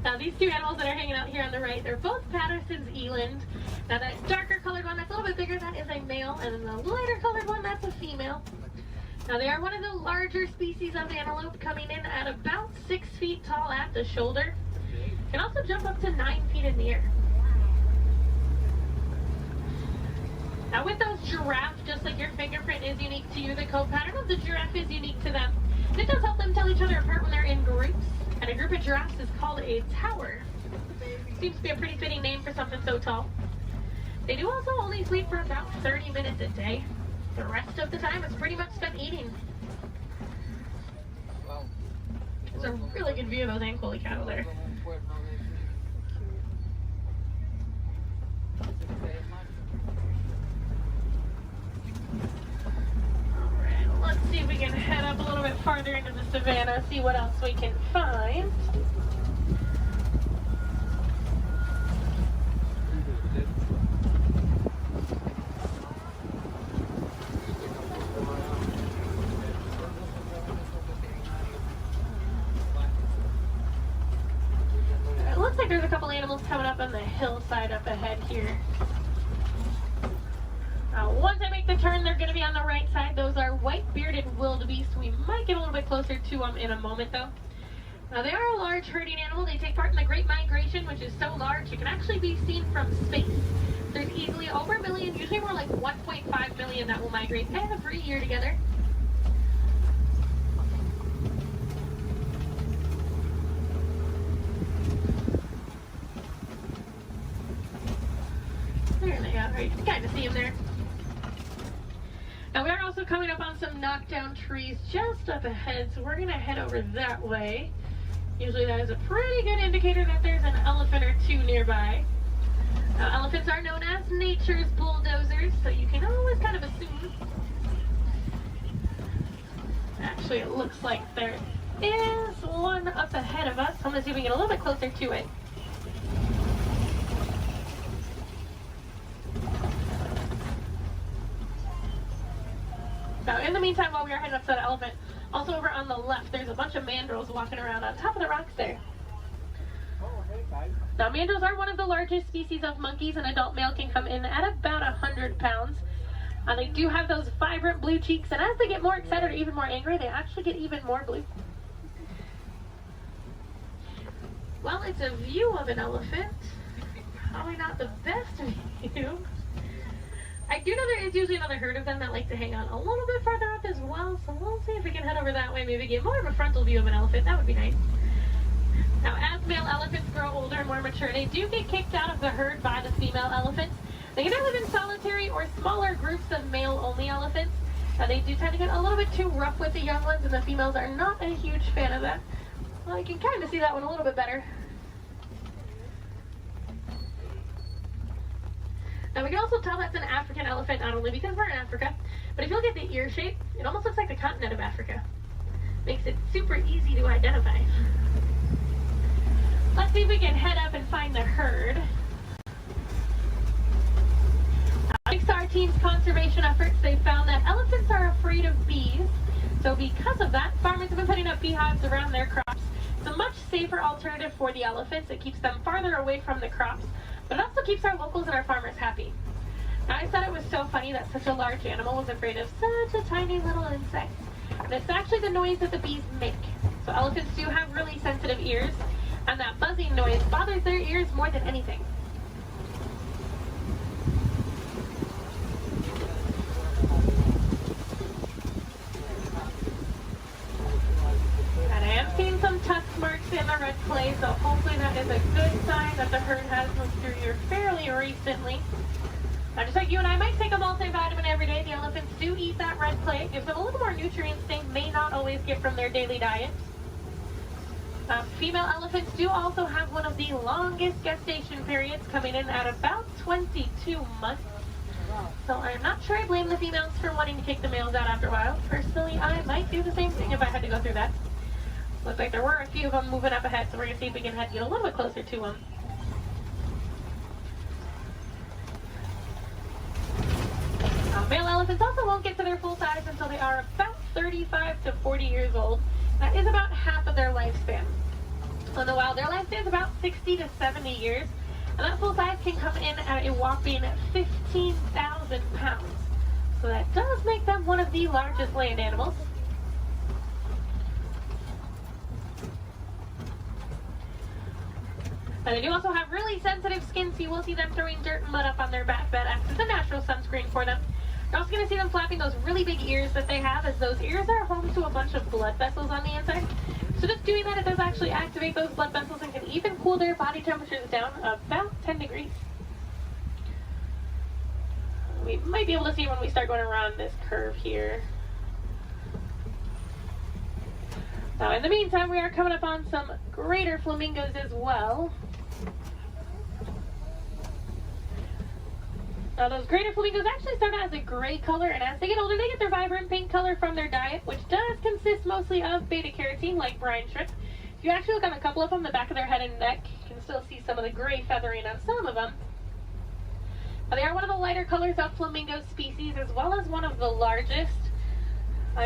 Now, these two animals that are hanging out here on the right, they're both Patterson's eland. Now, that darker colored one, that's a little bit bigger, that is a male, and then the lighter colored one, that's a female. Now, they are one of the larger species of antelope, coming in at about 6 feet tall at the shoulder. Can also jump up to 9 feet in the air. Now, with those giraffes, just like your fingerprint is unique to you, the coat pattern of the giraffe is unique to them. And it does help them tell each other apart when they're in groups. And a group of giraffes is called a tower. Seems to be a pretty fitting name for something so tall. They do also only sleep for about 30 minutes a day. The rest of the time is pretty much spent eating. There's a really good view of those Ankole cattle there. Alright, let's see if we can head up a little bit farther into the savannah, see what else we can find. It looks like there's a couple animals coming up on the hillside up ahead here. Once I make the turn, they're going to be on the right side. Those are white-bearded wildebeest. We might get a little bit closer to them in a moment, though. Now, they are a large herding animal. They take part in the Great Migration, which is so large it can actually be seen from space. There's easily over a million, usually more like 1.5 million that will migrate every year together. There they are. You can kind of see them there. Now, we are also coming up on some knockdown trees just up ahead, so we're going to head over that way. Usually that is a pretty good indicator that there's an elephant or two nearby. Now, elephants are known as nature's bulldozers, so you can always kind of assume. Actually, it looks like there is one up ahead of us. I'm going to see if we can get a little bit closer to it. Now, in the meantime, while we are heading up to that elephant, also over on the left, there's a bunch of mandrills walking around on top of the rocks there. Now, mandrills are one of the largest species of monkeys. An adult male can come in at about 100 pounds. They do have those vibrant blue cheeks, and as they get more excited or even more angry, they actually get even more blue. Well, it's a view of an elephant. Probably not the best view. I do know there is usually another herd of them that like to hang out a little bit farther up as well, so we'll see if we can head over that way, maybe get more of a frontal view of an elephant. That would be nice. Now, as male elephants grow older and more mature, they do get kicked out of the herd by the female elephants. They can either live in solitary or smaller groups of male-only elephants. They do tend to get a little bit too rough with the young ones, and the females are not a huge fan of that. Well, you can kind of see that one a little bit better. Now, we can also tell that's an African elephant, not only because we're in Africa, but if you look at the ear shape, it almost looks like the continent of Africa. Makes it super easy to identify. Let's see if we can head up and find the herd. Thanks to our team's conservation efforts, they found that elephants are afraid of bees. So because of that, farmers have been putting up beehives around their crops. It's a much safer alternative for the elephants. It keeps them farther away from the crops, but it also keeps our locals and our farmers happy. Now, I thought it was so funny that such a large animal was afraid of such a tiny little insect. And it's actually the noise that the bees make. So elephants do have really sensitive ears, and that buzzing noise bothers their ears more than anything. And I am seeing some tusk marks in the red clay, so hopefully that is a good sign that the herd has moved through here fairly recently. Now, just like you and I might take a multivitamin every day, the elephants do eat that red clay. It gives them a little more nutrients they may not always get from their daily diet. Female elephants do also have one of the longest gestation periods, coming in at about 22 months. So I'm not sure I blame the females for wanting to kick the males out after a while. Personally, I might do the same thing if I had to go through that. Looks like there were a few of them moving up ahead, so we're going to see if we can get a little bit closer to them. Male elephants also won't get to their full size until they are about 35 to 40 years old. That is about half of their lifespan. In the wild, their lifespan is about 60 to 70 years, and that full size can come in at a whopping 15,000 pounds. So that does make them one of the largest land animals. And they do also have really sensitive skin, so you will see them throwing dirt and mud up on their back. That acts as a natural sunscreen for them. You're also going to see them flapping those really big ears that they have, as those ears are home to a bunch of blood vessels on the inside. So just doing that, it does actually activate those blood vessels and can even cool their body temperatures down about 10 degrees. We might be able to see when we start going around this curve here. Now, in the meantime, we are coming up on some greater flamingos as well. Now, those greater flamingos actually start out as a gray color, and as they get older, they get their vibrant pink color from their diet, which does consist mostly of beta-carotene, like brine shrimp. If you actually look on a couple of them, the back of their head and neck, you can still see some of the gray feathering on some of them. Now, they are one of the lighter colors of flamingo species, as well as one of the largest.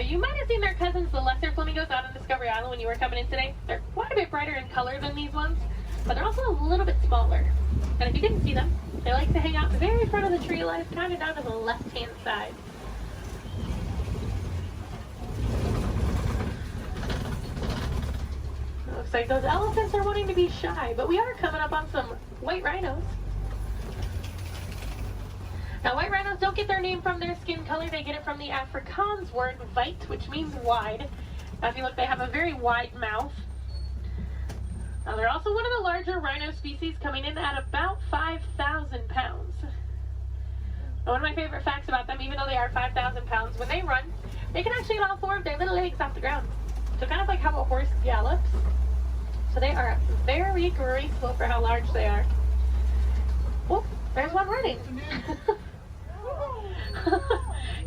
You might have seen their cousins, the lesser flamingos, out on Discovery Island when you were coming in today. They're quite a bit brighter in color than these ones, but they're also a little bit smaller. And if you didn't see them, they like to hang out the very front of the tree line, kind of down to the left-hand side. Looks like those elephants are wanting to be shy, but we are coming up on some white rhinos. Now, white rhinos don't get their name from their skin color. They get it from the Afrikaans word weit, which means wide. Now, if you look, they have a very wide mouth. Now, they're also one of the larger rhino species, coming in at about 5,000 pounds. Now, one of my favorite facts about them, even though they are 5,000 pounds, when they run, they can actually get all four of their little legs off the ground. So kind of like how a horse gallops. So they are very graceful for how large they are. Oh, there's one running.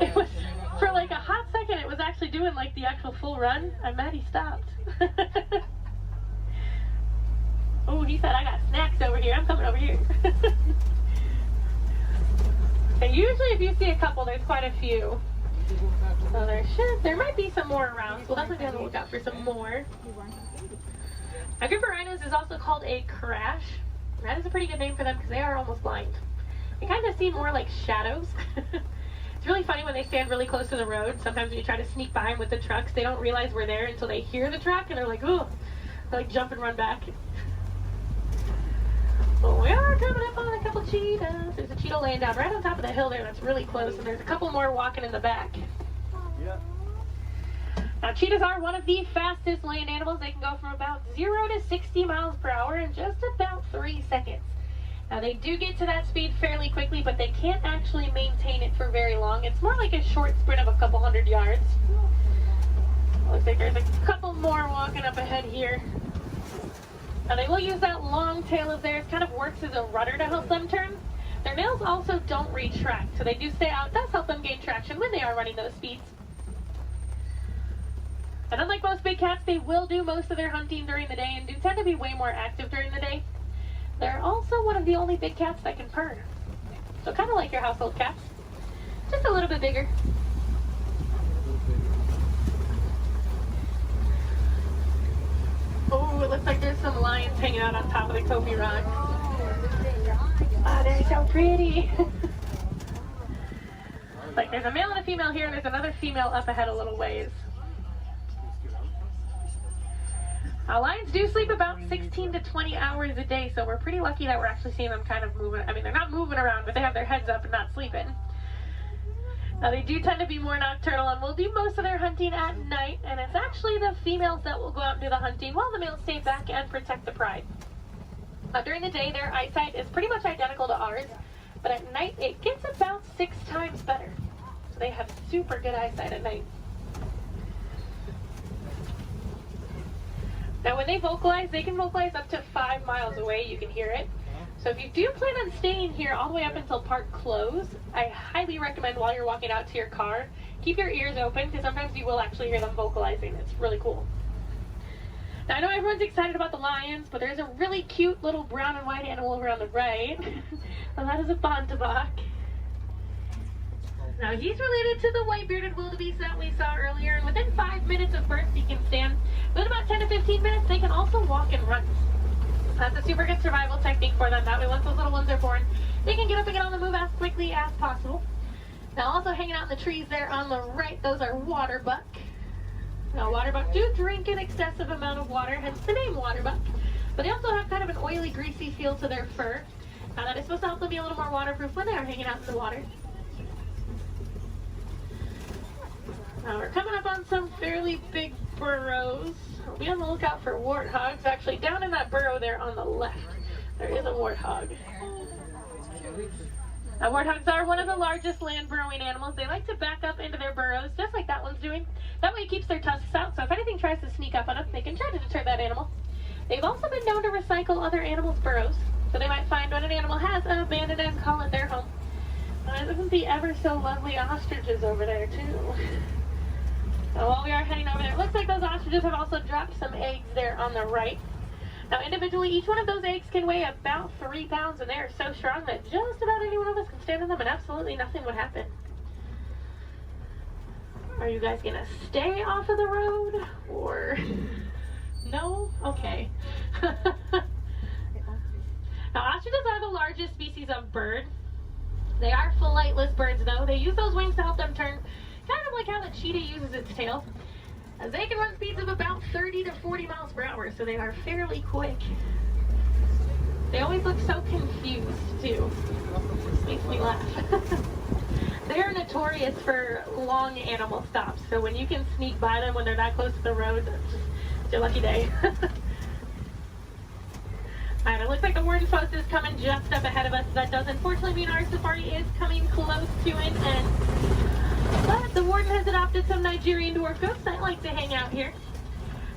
It was, for like a hot second, it was actually doing like the actual full run. I'm mad he stopped. Oh, he said, I got snacks over here. I'm coming over here. And usually if you see a couple, there's quite a few. So there might be some more around. So we'll definitely be on the lookout for some more. A group of rhinos is also called a crash. That is a pretty good name for them because they are almost blind. They kind of seem more like shadows. It's really funny when they stand really close to the road. Sometimes when you try to sneak behind with the trucks, they don't realize we're there until they hear the truck and they're like, ooh, they like jump and run back. Well, we are coming up on a couple cheetahs. There's a cheetah laying down right on top of the hill there that's really close, and there's a couple more walking in the back. Yeah. Now, cheetahs are one of the fastest land animals. They can go from about 0 to 60 miles per hour in just about 3 seconds. Now, they do get to that speed fairly quickly, but they can't actually maintain it for very long. It's more like a short sprint of a couple hundred yards. Looks like there's a couple more walking up ahead here. Now, they will use that long tail of theirs, kind of works as a rudder to help them turn. Their nails also don't retract, so they do stay out. It does help them gain traction when they are running those speeds. And unlike most big cats, they will do most of their hunting during the day and do tend to be way more active during the day. They're also one of the only big cats that can purr. So kind of like your household cats, just a little bit bigger. Oh, it looks like there's some lions hanging out on top of the Kofi rocks. Oh, they're so pretty. Like there's a male and a female here, and there's another female up ahead a little ways. Lions do sleep about 16 to 20 hours a day, so we're pretty lucky that we're actually seeing them kind of moving. I mean, they're not moving around, but they have their heads up and not sleeping. Now, they do tend to be more nocturnal and will do most of their hunting at night, and it's actually the females that will go out and do the hunting while the males stay back and protect the pride. During the day, their eyesight is pretty much identical to ours, but at night, it gets about 6 times better. So they have super good eyesight at night. Now, when they vocalize, they can vocalize up to 5 miles away. You can hear it. So if you do plan on staying here all the way up until park close, I highly recommend while you're walking out to your car, keep your ears open because sometimes you will actually hear them vocalizing. It's really cool. Now, I know everyone's excited about the lions, but there's a really cute little brown and white animal over on the right. And that is a bontebok. Now, he's related to the white-bearded wildebeest that we saw earlier, and within 5 minutes of birth, he can stand. Within about 10 to 15 minutes, they can also walk and run. That's a super good survival technique for them. That way, once those little ones are born, they can get up and get on the move as quickly as possible. Now, also hanging out in the trees there on the right, those are waterbuck. Now, waterbuck do drink an excessive amount of water, hence the name waterbuck. But they also have kind of an oily, greasy feel to their fur. Now, that is supposed to help them be a little more waterproof when they are hanging out in the water. Now, we're coming up on some fairly big burrows. We'll be on the lookout for warthogs. Actually, down in that burrow there on the left, there is a warthog. Now, warthogs are one of the largest land burrowing animals. They like to back up into their burrows, just like that one's doing. That way it keeps their tusks out, so if anything tries to sneak up on them, they can try to deter that animal. They've also been known to recycle other animals' burrows, so they might find when an animal has abandoned and call it their home. Isn't the ever so lovely ostriches over there, too? Now, while we are heading over there, it looks like those ostriches have also dropped some eggs there on the right. Now, individually, each one of those eggs can weigh about 3 pounds, and they are so strong that just about any one of us can stand on them and absolutely nothing would happen. Are you guys going to stay off of the road, or no? Okay. Now, ostriches are the largest species of bird. They are flightless birds, though. They use those wings to help them turn, kind of like how the cheetah uses its tail. They can run speeds of about 30 to 40 miles per hour, so they are fairly quick. They always look so confused, too. It makes me laugh. They are notorious for long animal stops, so when you can sneak by them when they're that close to the road, it's your lucky day. Alright, it looks like the warden's post is coming just up ahead of us. That does unfortunately mean our safari is coming close to an end. But the warden has adopted some Nigerian dwarf goats that like to hang out here.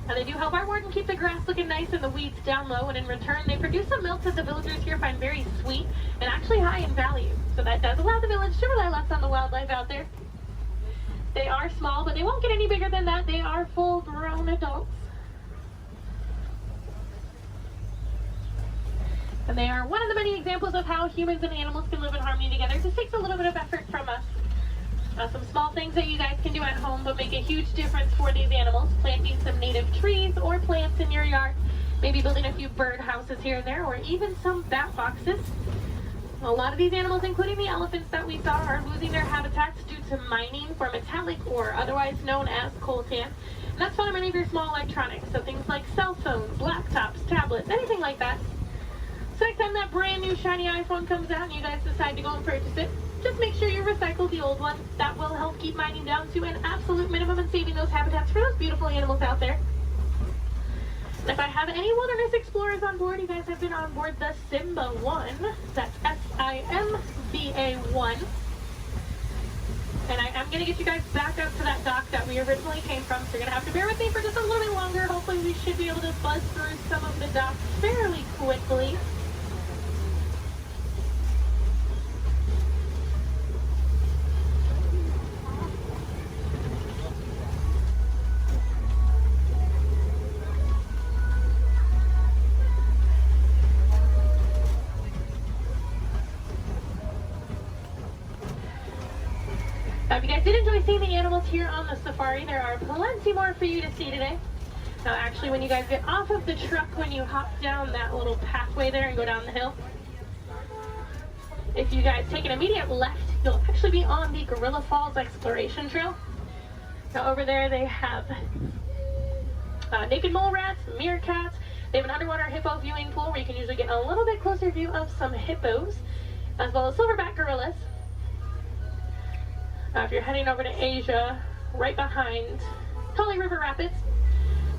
Now, they do help our warden keep the grass looking nice and the weeds down low, and in return, they produce some milk that the villagers here find very sweet and actually high in value. So that does allow the village to rely less on the wildlife out there. They are small, but they won't get any bigger than that. They are full-grown adults. And they are one of the many examples of how humans and animals can live in harmony together. It just takes a little bit of effort from us. Some small things that you guys can do at home but make a huge difference for these animals. Planting some native trees or plants in your yard maybe building a few bird houses here and there, or even some bat boxes. A lot of these animals, including the elephants that we saw, are losing their habitats due to mining for metallic ore, otherwise known as coltan. And that's found in many of your small electronics, so things like cell phones, laptops, tablets, anything like that. So next time that brand new shiny iPhone comes out and you guys decide to go and purchase it, just make sure you recycle the old one. That will help keep mining down to an absolute minimum and saving those habitats for those beautiful animals out there. And if I have any wilderness explorers on board, you guys have been on board the Simba 1. That's SIMBA 1. And I am going to get you guys back up to that dock that we originally came from, so you're going to have to bear with me for just a little bit longer. Hopefully we should be able to buzz through some of the docks fairly quickly. If you guys did enjoy seeing the animals here on the safari, there are plenty more for you to see today. Now actually, when you guys get off of the truck, when you hop down that little pathway there and go down the hill, if you guys take an immediate left, you'll actually be on the Gorilla Falls Exploration Trail. Now over there they have naked mole rats, meerkats. They have an underwater hippo viewing pool where you can usually get a little bit closer view of some hippos, as well as silverback gorillas. If you're heading over to Asia, right behind Tully River Rapids,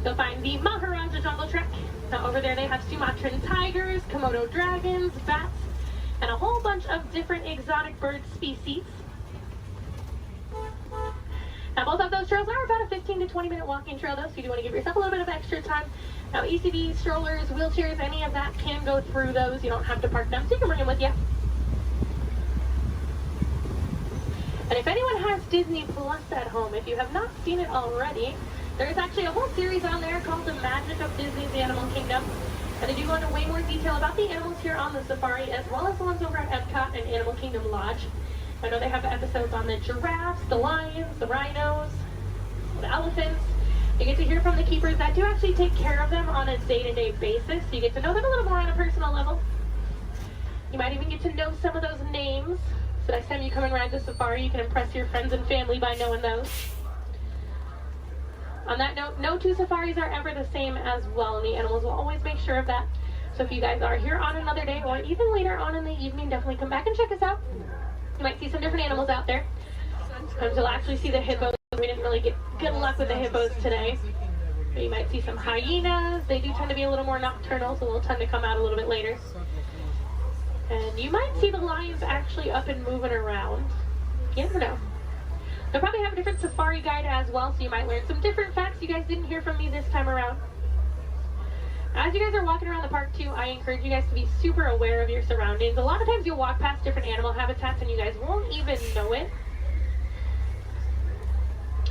you'll find the Maharaja Jungle Trek. Now over there they have Sumatran tigers, Komodo dragons, bats, and a whole bunch of different exotic bird species. Now both of those trails are about a 15 to 20 minute walking trail though, so you do want to give yourself a little bit of extra time. Now ECVs, strollers, wheelchairs, any of that can go through those. You don't have to park them, so you can bring them with you. And if anyone has Disney Plus at home, if you have not seen it already, there's actually a whole series on there called The Magic of Disney's Animal Kingdom. And they do go into way more detail about the animals here on the safari, as well as the ones over at Epcot and Animal Kingdom Lodge. I know they have episodes on the giraffes, the lions, the rhinos, the elephants. You get to hear from the keepers that do actually take care of them on a day-to-day basis. So you get to know them a little more on a personal level. You might even get to know some of those names. So next time you come and ride the safari, you can impress your friends and family by knowing those. On that note, no two safaris are ever the same as well, and the animals will always make sure of that. So if you guys are here on another day or even later on in the evening, definitely come back and check us out. You might see some different animals out there. Sometimes you'll actually see the hippos. We didn't really get good luck with the hippos today. But you might see some hyenas. They do tend to be a little more nocturnal, so they'll tend to come out a little bit later. And you might see the lions actually up and moving around. You never know. They'll probably have a different safari guide as well, so you might learn some different facts you guys didn't hear from me this time around. As you guys are walking around the park too, I encourage you guys to be super aware of your surroundings. A lot of times you'll walk past different animal habitats and you guys won't even know it.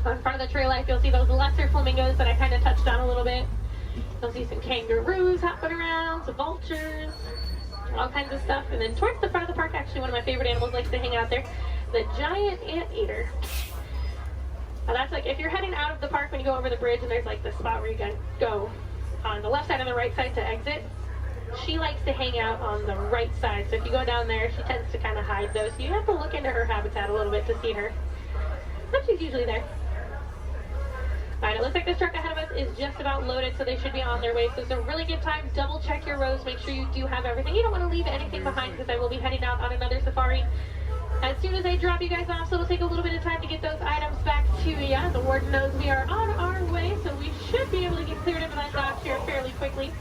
On front of the trail life, you'll see those lesser flamingos that I kind of touched on a little bit. You'll see some kangaroos hopping around, some vultures, all kinds of stuff. And then towards the front of the park, actually one of my favorite animals likes to hang out there, the giant anteater. Now that's like, if you're heading out of the park when you go over the bridge and there's like the spot where you can go on the left side and the right side to exit, she likes to hang out on the right side. So if you go down there, she tends to kind of hide those. So you have to look into her habitat a little bit to see her. But she's usually there. Alright, it looks like this truck ahead of us is just about loaded, so they should be on their way. So it's a really good time. Double check your rows. Make sure you do have everything. You don't want to leave anything behind because I will be heading out on another safari as soon as I drop you guys off. So it'll take a little bit of time to get those items back to you. The warden knows we are on our way, so we should be able to get cleared into that dock here fairly quickly.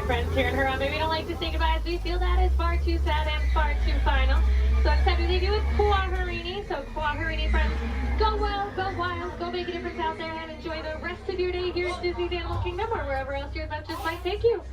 friends here in Harambe. We don't like to say goodbye as we feel that is far too sad and far too final. So it's time to leave you with Kuaharini. So Kuaharini friends, go well, go wild, go make a difference out there and enjoy the rest of your day here at Disney's Animal Kingdom or wherever else your adventures might take you.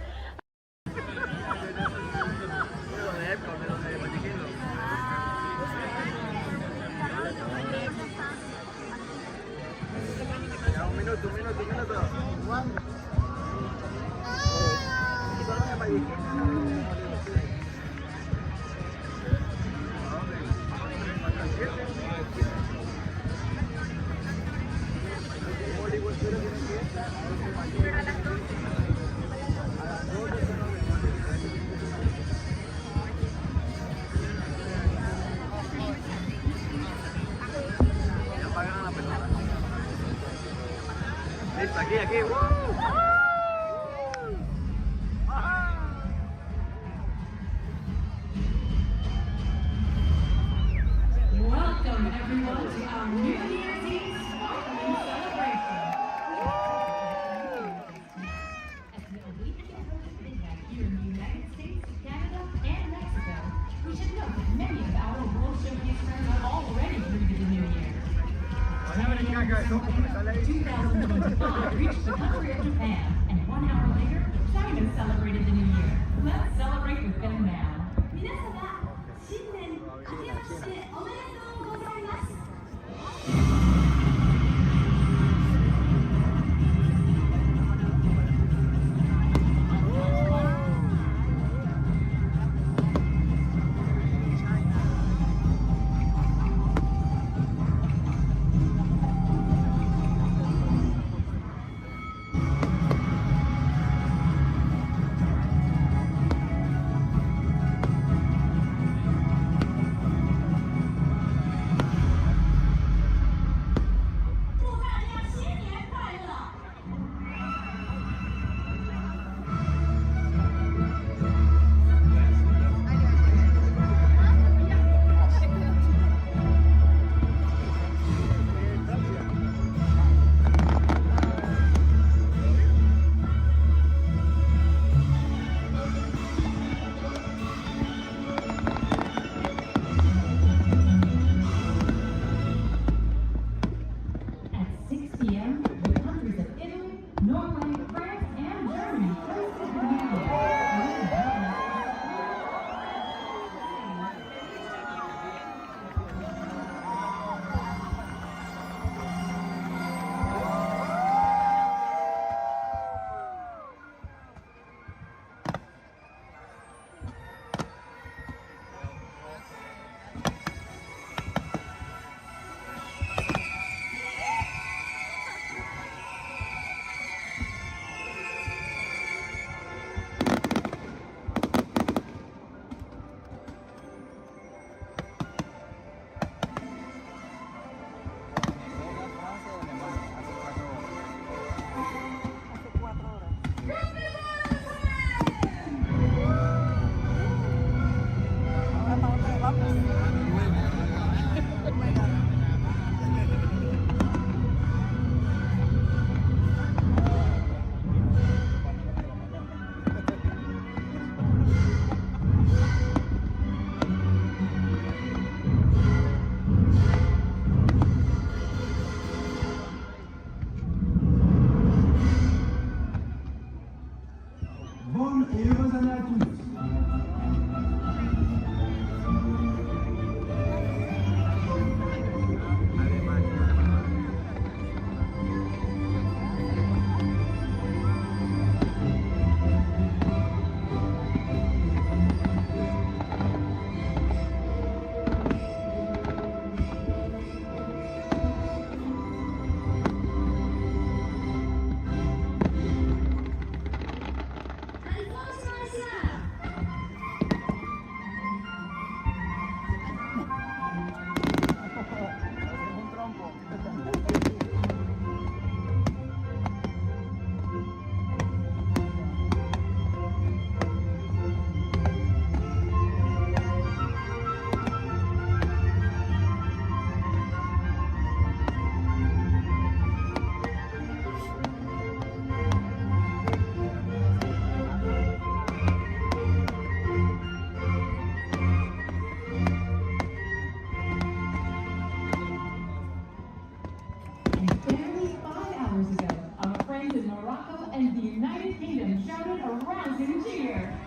Aquí. Welcome everyone to our New Year's Eve sparkling celebration. As we await the approach of midnight here in the United States, Canada, and Mexico, we should note that many of our World Showcase friends are already greeted the New Year. 2025 reached the country of Japan, and 1 hour later, China celebrated the New Year. Let's celebrate with them now. 皆様、新年明けましておめでとうございます。Morocco and the United Kingdom shouted a rousing cheer.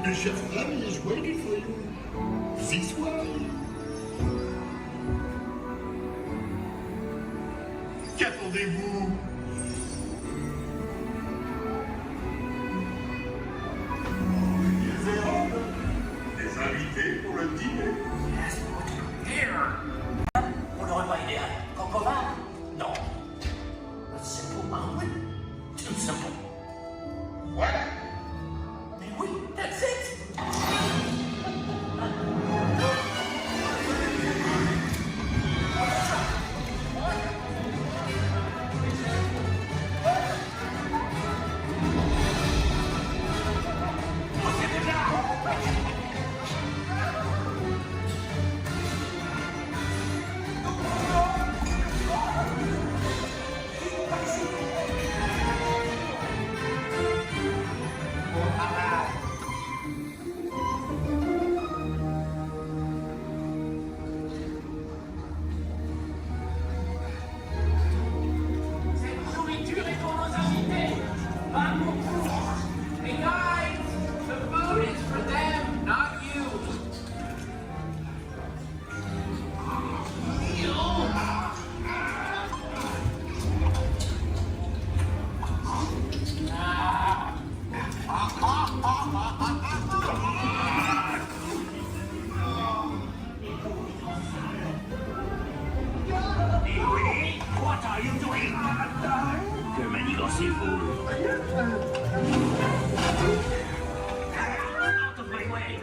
The chef Rami is waiting for you. This way. Qu'attendez-vous? Des invités pour le dîner. On n'aurait pas idéal. Concovin? Non. A simple omelet? Too simple. Voilà. Mais oui, that's it. Out of my way!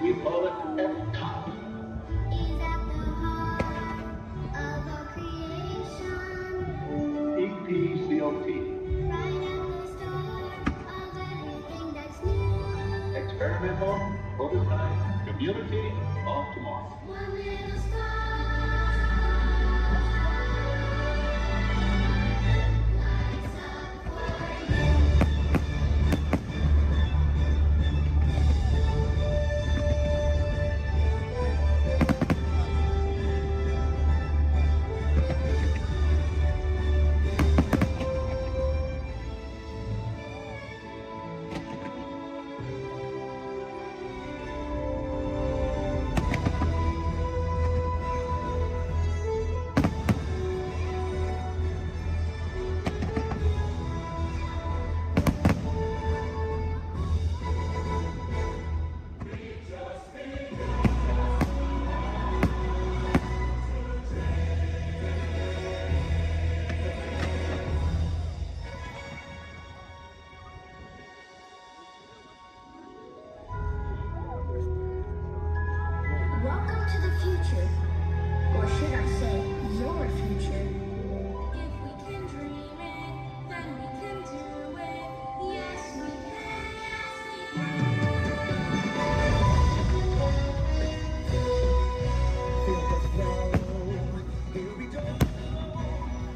We call it F-Top. EPCOT. Experimental, prototype, community of tomorrow. Welcome to the future. Or should I say, your future. If we can dream it, then we can do it. Yes, we can. Yes, we Feel the flow. Here we go.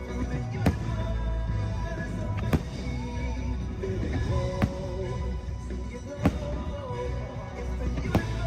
Through the universe. Feel it grow. See it grow. It's the universe.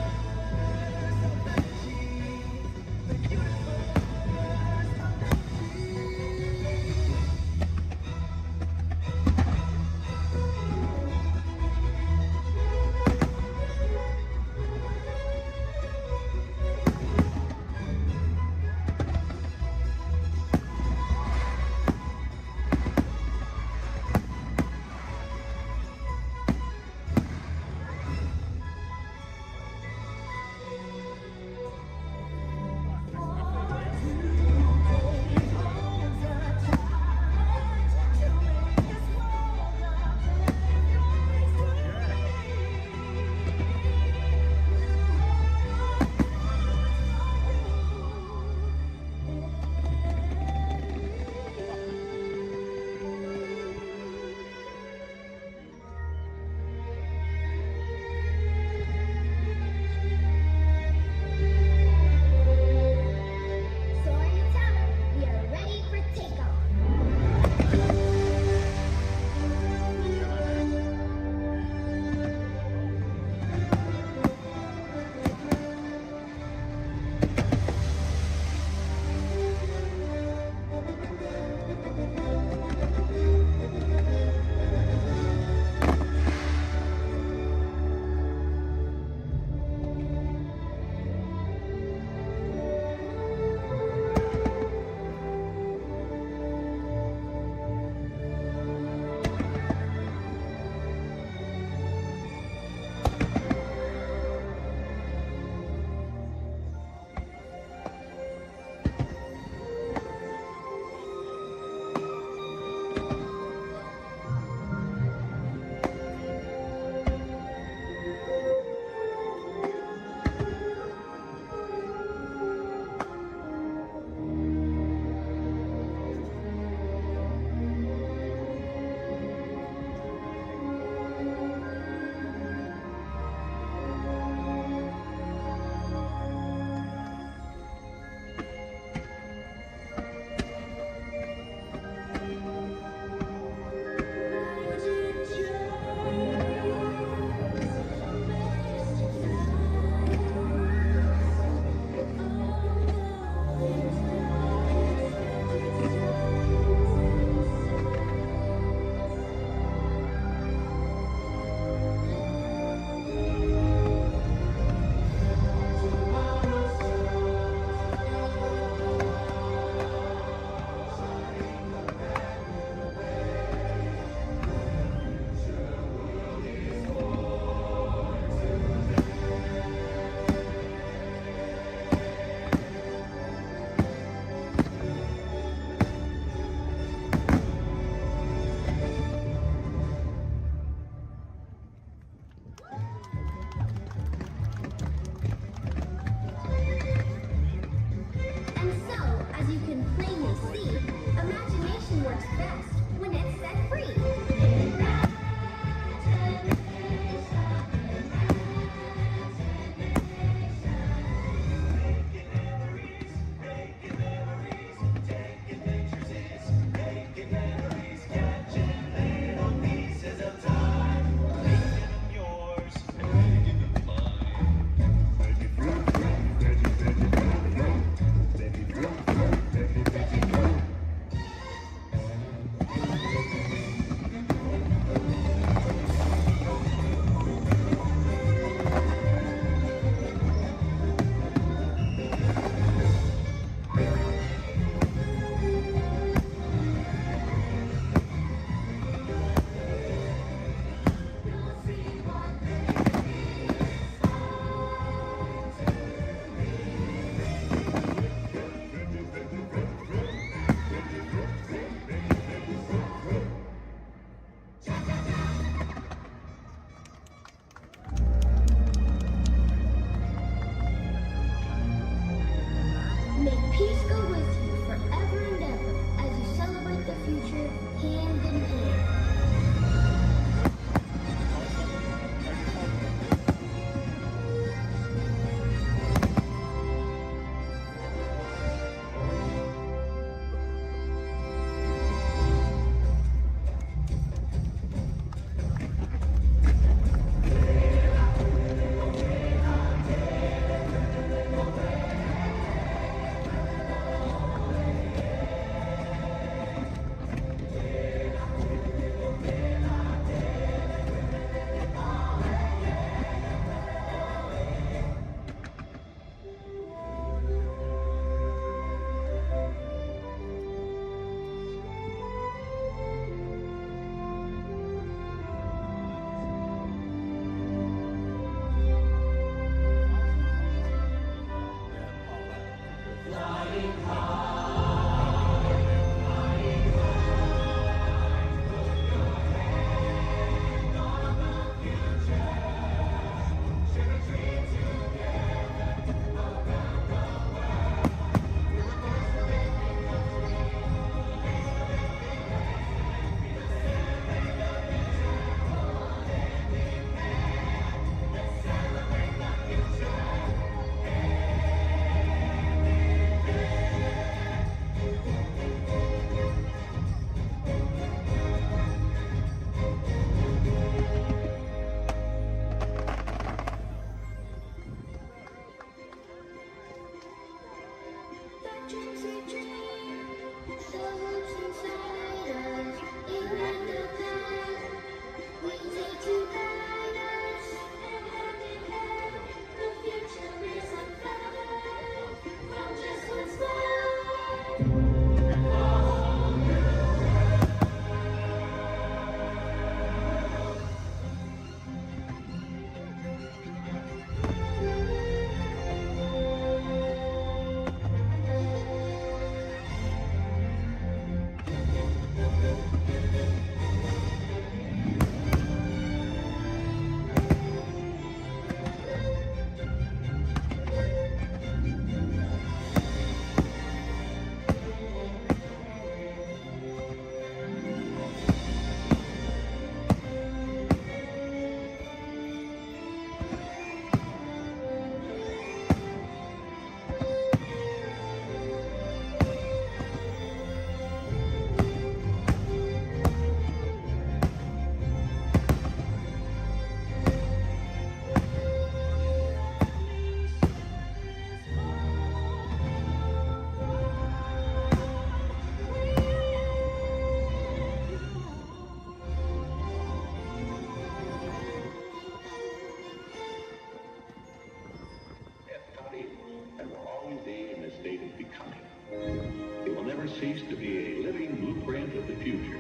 It will never cease to be a living blueprint of the future.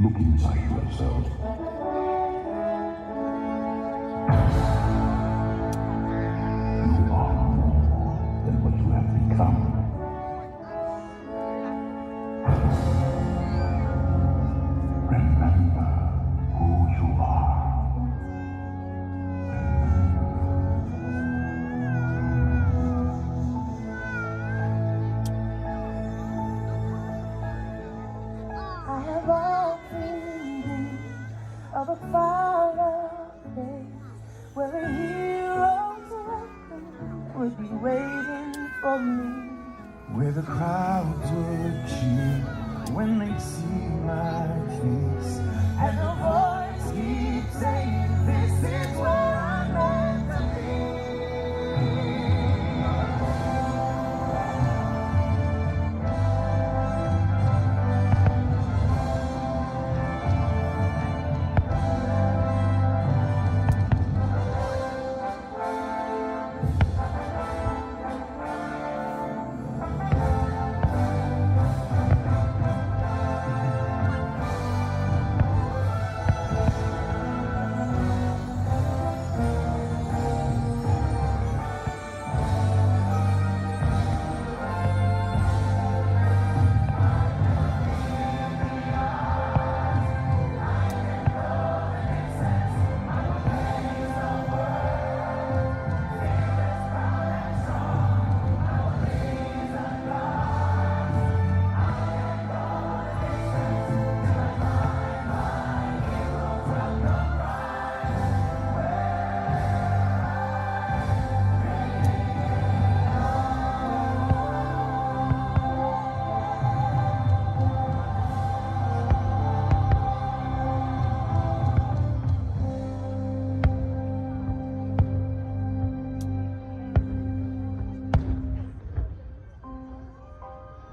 Look inside yourself. You are more than what you have become. Remember who you are. I have often dreamed of a fireplace where a hero's weapon would be waiting for me. Where the crowds would cheer when they see my face, And the voice keeps saying, this is where I'm meant to be.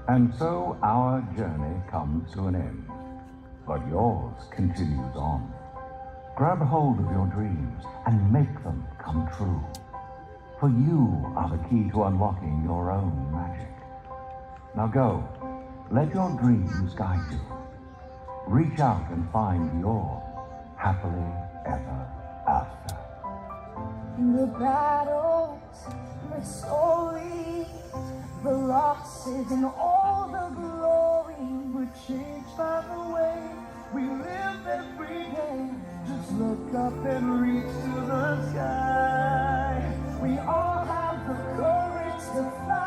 And so our journey comes to an end, but yours continues on. Grab hold of your dreams and make them come true. For you are the key to unlocking your own magic. Now go, let your dreams guide you. Reach out and find your happily ever after. The battles, the stories, the losses, and all the glory were changed by the way we live every day. Just look up and reach to the sky. We all have the courage to fly.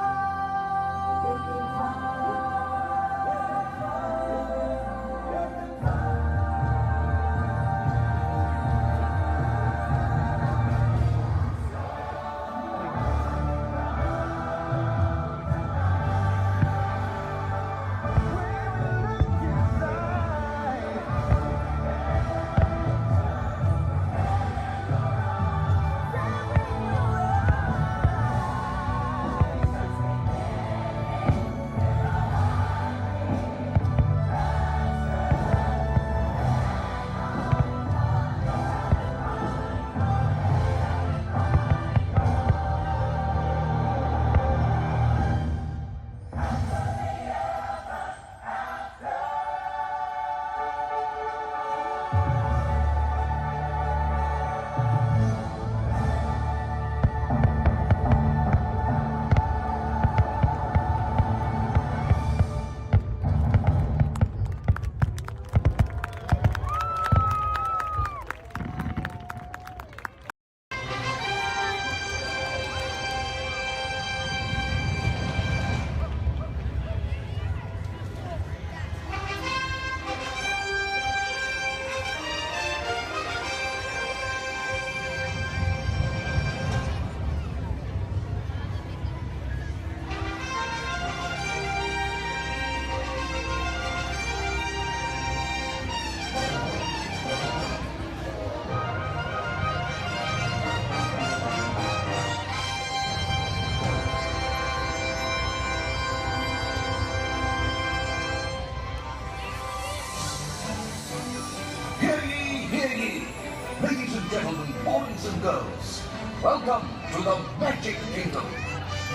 Welcome to the Magic Kingdom.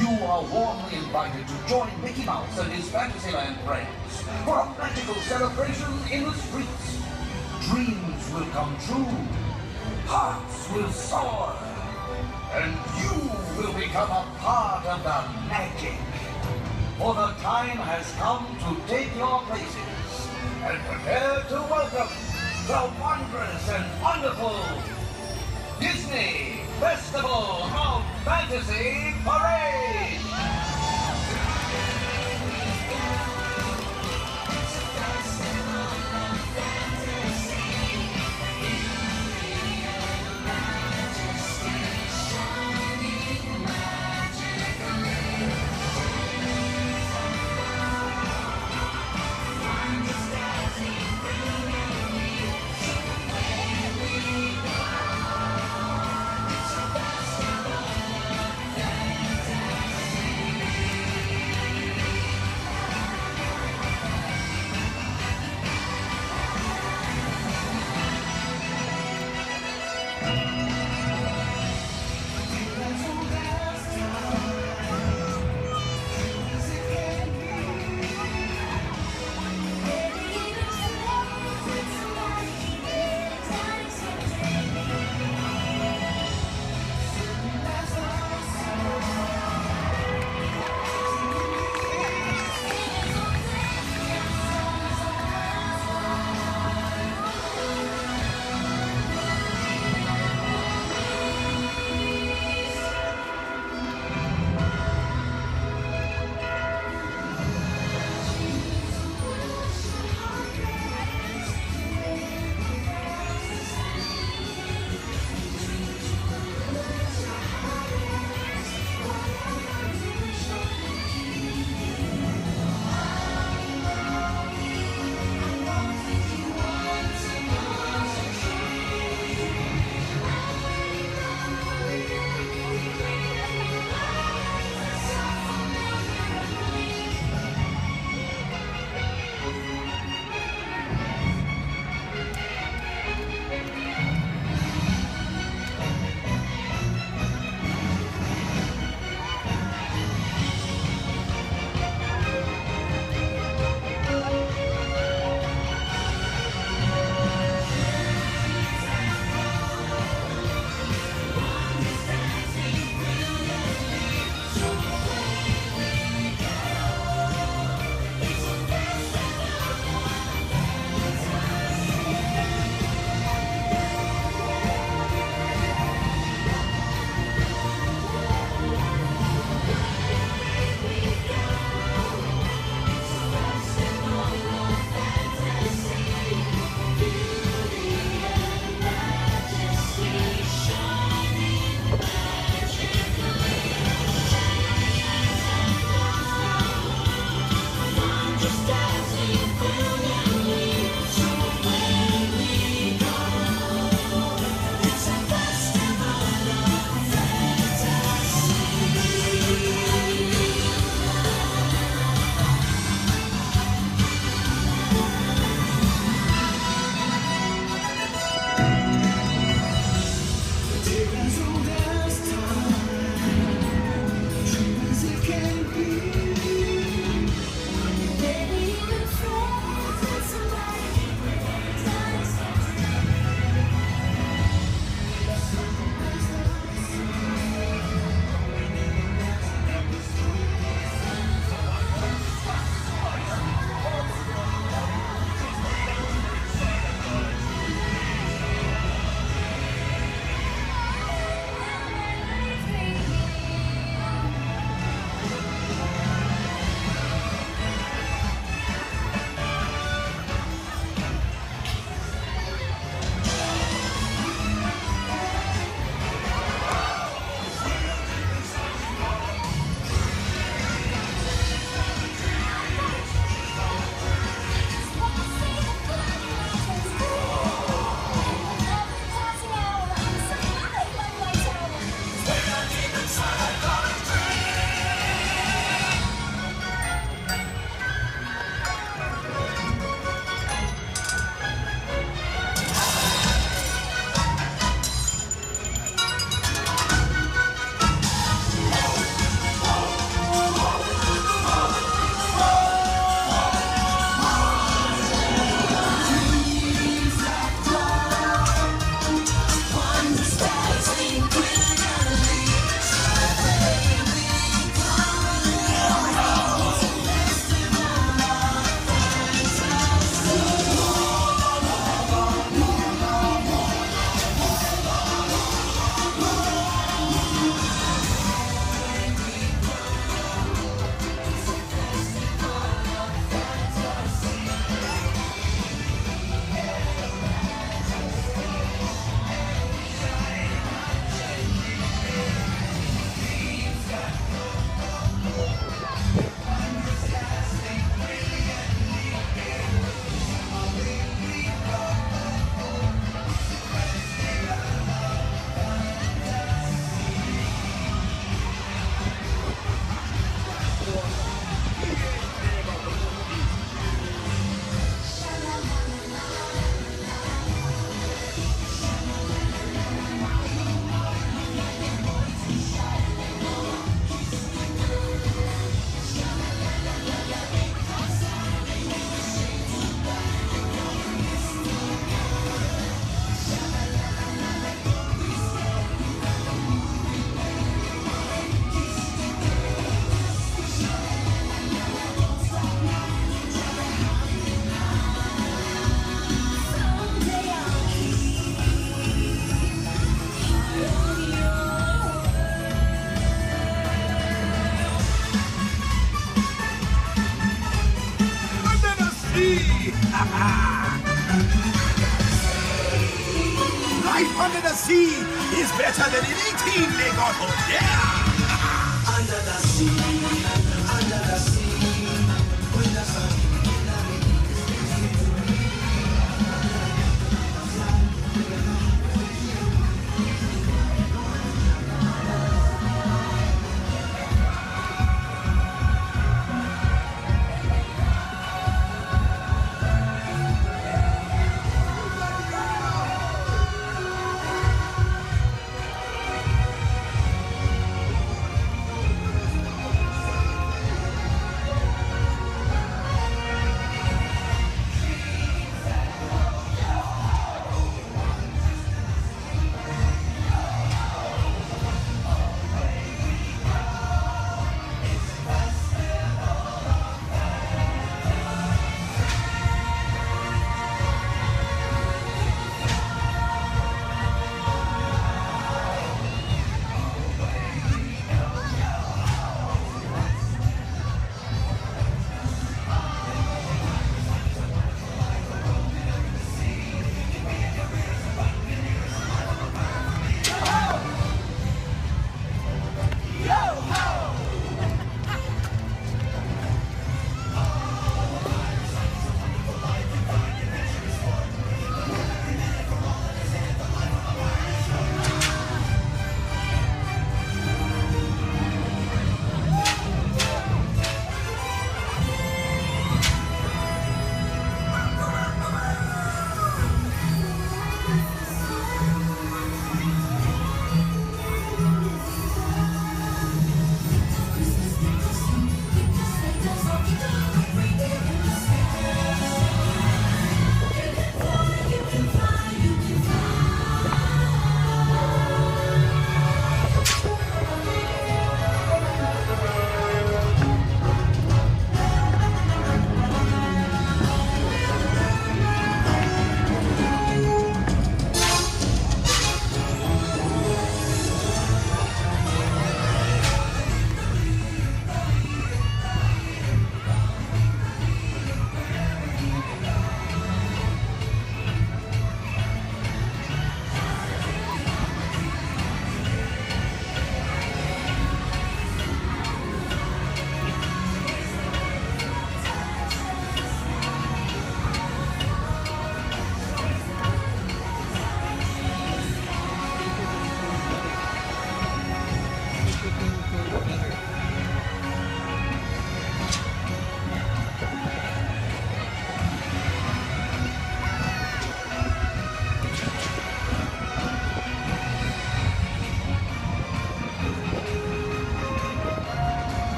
You are warmly invited to join Mickey Mouse and his Fantasyland friends for a magical celebration in the streets. Dreams will come true, hearts will soar, and you will become a part of the magic. For the time has come to take your places and prepare to welcome the wondrous and wonderful Disney Festival of Fantasy Parade! the sea is better than anything they got up there. Under the sea, with the sun.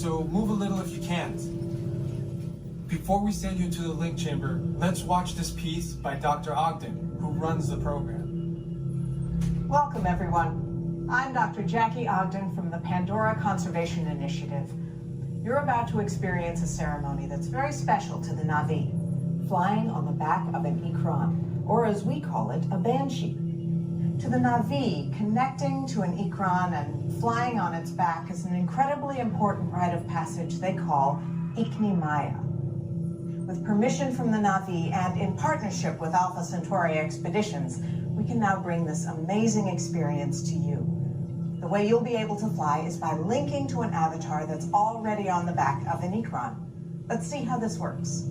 So move a little if you can't. Before we send you into the link chamber, let's watch this piece by Dr. Ogden, who runs the program. Welcome, everyone. I'm Dr. Jackie Ogden from the Pandora Conservation Initiative. You're about to experience a ceremony that's very special to the Na'vi, flying on the back of an Ikran, or as we call it, a banshee. To the Na'vi, connecting to an Ikran and flying on its back is an incredibly important rite of passage they call Ikni Maya. With permission from the Na'vi and in partnership with Alpha Centauri Expeditions, we can now bring this amazing experience to you. The way you'll be able to fly is by linking to an avatar that's already on the back of an Ikran. Let's see how this works.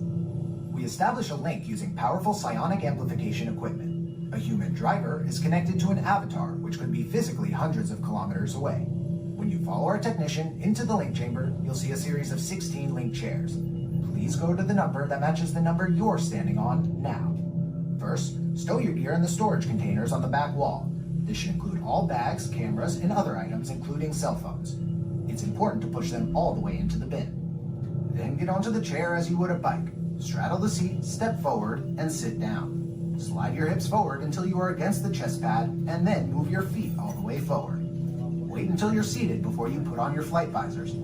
We establish a link using powerful psionic amplification equipment. A human driver is connected to an avatar, which could be physically hundreds of kilometers away. When you follow our technician into the link chamber, you'll see a series of 16 link chairs. Please go to the number that matches the number you're standing on now. First, stow your gear in the storage containers on the back wall. This should include all bags, cameras, and other items, including cell phones. It's important to push them all the way into the bin. Then get onto the chair as you would a bike. Straddle the seat, step forward, and sit down. Slide your hips forward until you are against the chest pad, and then move your feet all the way forward. Wait until you're seated before you put on your flight visors.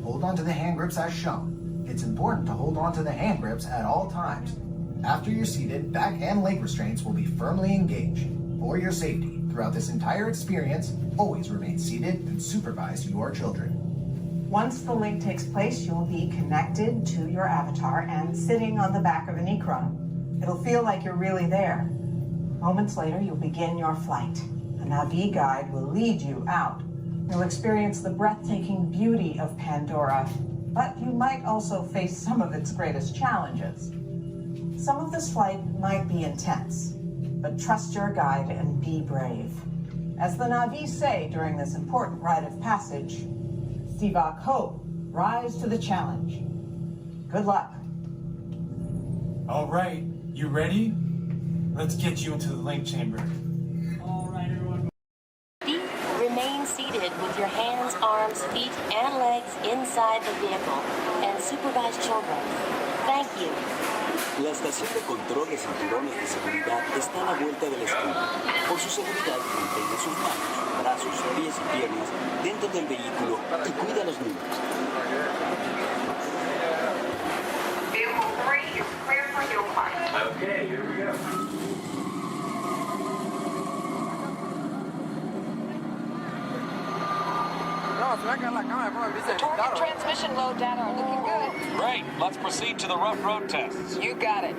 Hold on to the hand grips as shown. It's important to hold on to the hand grips at all times. After you're seated, back and leg restraints will be firmly engaged. For your safety, throughout this entire experience, always remain seated and supervise your children. Once the link takes place, you'll be connected to your avatar and sitting on the back of an Ikran. It'll feel like you're really there. Moments later, you'll begin your flight. A Na'vi guide will lead you out. You'll experience the breathtaking beauty of Pandora, but you might also face some of its greatest challenges. Some of this flight might be intense, but trust your guide and be brave. As the Na'vi say during this important rite of passage, Sivak Ho, rise to the challenge. Good luck. All right, you ready? Let's get you into the link chamber. Remain seated with your hands, arms, feet, and legs inside the vehicle and supervise children. Thank you. La estación de control de cinturones de seguridad está a la vuelta de la esquina. Por su seguridad, mantenga sus manos, brazos, pies y piernas dentro del vehículo y cuida a los niños. Vehicle 3 is clear for hill climb. Okay, here we go. The target transmission load data are looking good. Great. Let's proceed to the rough road tests. You got it.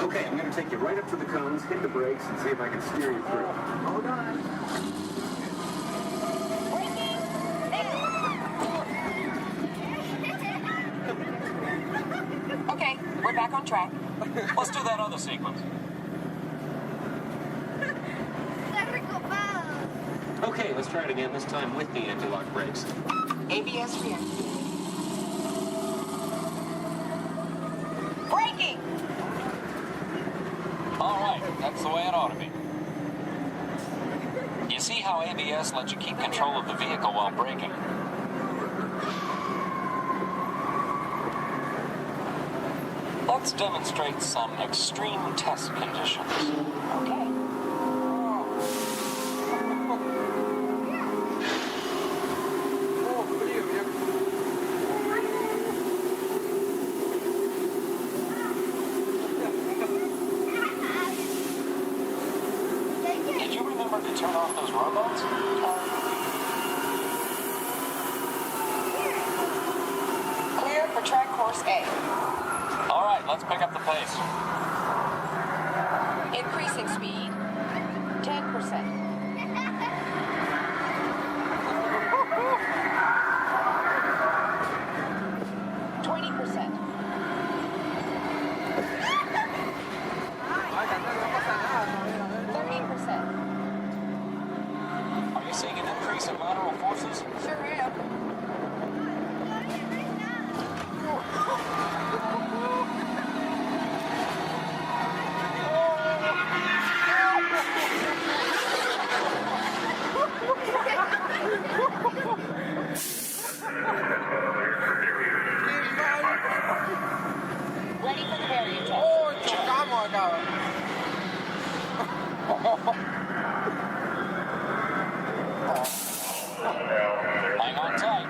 Okay, I'm going to take you right up to the cones, hit the brakes, and see if I can steer you through. Hold on. Okay, we're back on track. Let's do that other sequence. Okay, let's try it again, this time with the anti-lock brakes. ABS rear. Braking! All right, that's the way it ought to be. You see how ABS lets you keep control of the vehicle while braking? Let's demonstrate some extreme test conditions. Okay. Did you remember to turn off those robots? Clear for track course A. All right, let's pick up the pace. Increasing speed. 10%. Are you seeing an increase in lateral forces? Sure am. Ready for the barrier test. Oh, chocamos acá. Hang on tight.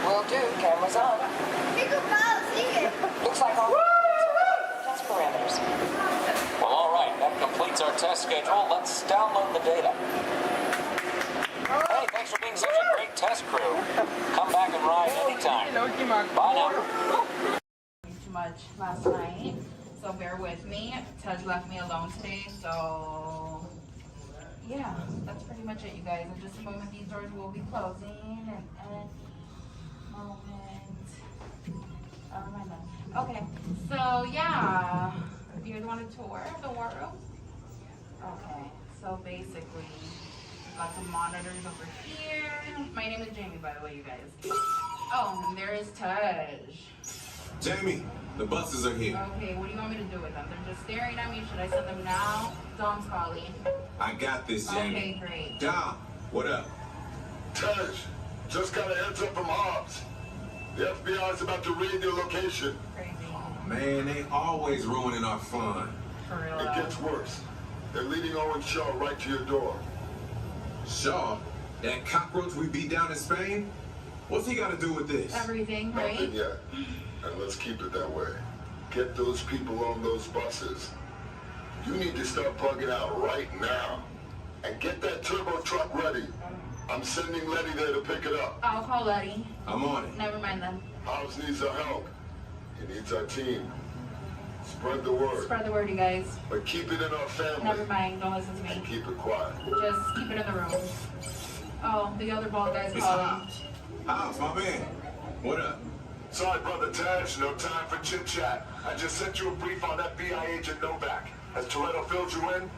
Will do. Cameras on. Looks like all test parameters. Well, all right, that completes our test schedule. Let's download the data. Hey, thanks for being such a great test crew. Come back and ride anytime. Bye now. Too much last night, so bear with me. Tej left me alone today, so yeah, that's pretty much it, you guys. In just a moment, these doors will be closing, and okay, so yeah, you guys want a tour of the war room? Okay, so basically, we've got some monitors over here. My name is Jamie, by the way, you guys. Oh, and there is Tej. Jamie, the buses are here. Okay, what do you want me to do with them? They're just staring at me. Should I send them now? Dom's calling. I got this, Jamie. Okay, great. Dom, what up? Tej, just got a heads up from Hobbs. The FBI is about to raid your location. Man, they always ruining our fun. It gets worse. They're leading Owen Shaw right to your door. Shaw? That cockroach we beat down in Spain? What's he got to do with this? Everything, right? Nothing yet. And let's keep it that way. Get those people on those buses. You need to start plugging out right now. And get that turbo truck ready. I'm sending Letty there to pick it up. I'll call Letty. I'm on it. Never mind then. Hobbs needs our help. He needs our team. Spread the word. Spread the word, you guys. But keep it in our family. Never mind. Don't listen to me. And keep it quiet. Just keep it in the room. Oh, the other bald guy's It's calling. Hobbs, my man. What up? Sorry, Brother Taj. No time for chit-chat. I just sent you a brief on FBI agent Novak. Has Toretto filled you in?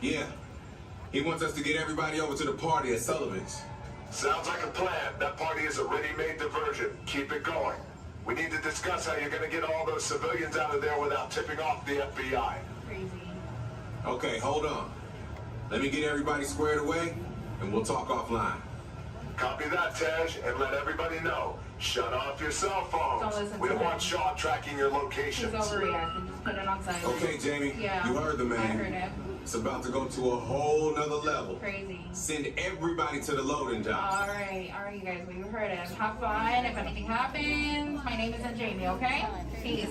Yeah. He wants us to get everybody over to the party at Sullivan's. Sounds like a plan. That party is a ready-made diversion. Keep it going. We need to discuss how you're going to get all those civilians out of there without tipping off the FBI. Crazy. Okay, hold on. Let me get everybody squared away, and we'll talk offline. Copy that, Tej, and let everybody know. Shut off your cell phones. Don't listen We to don't him. want Shaw tracking your He's locations. overreacting. Just put it on silent. Okay, Jamie, Yeah. you heard the man. I heard him. It's about to go to a whole nother level. Crazy. Send everybody to the loading dock. All right, you guys. We heard him. Have fun. If anything happens, my name isn't Jamie. Okay? Peace.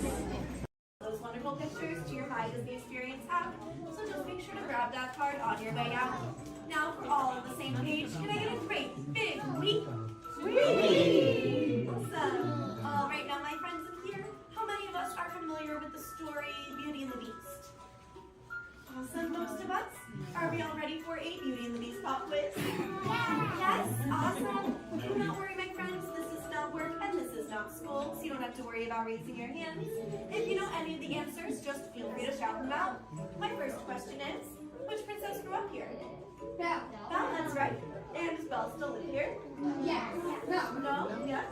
Those wonderful pictures to your My Disney Experience app. So just make sure to grab that card on your way out. Now for all on the same page, can I get a great big weep? Whee! Awesome. All right, now my friends in here, how many of us are familiar with the story Beauty and the Beast? Awesome, most of us. Are we all ready for a Beauty and the Beast pop quiz? Yes, awesome. Do not worry, my friends. This is not work and this is not school, so you don't have to worry about raising your hands. If you know any of the answers, just feel free to shout them out. My first question is, which princess grew up here? Belle. Belle, that's right. And does Belle still live here? Yes. No. No? Yes?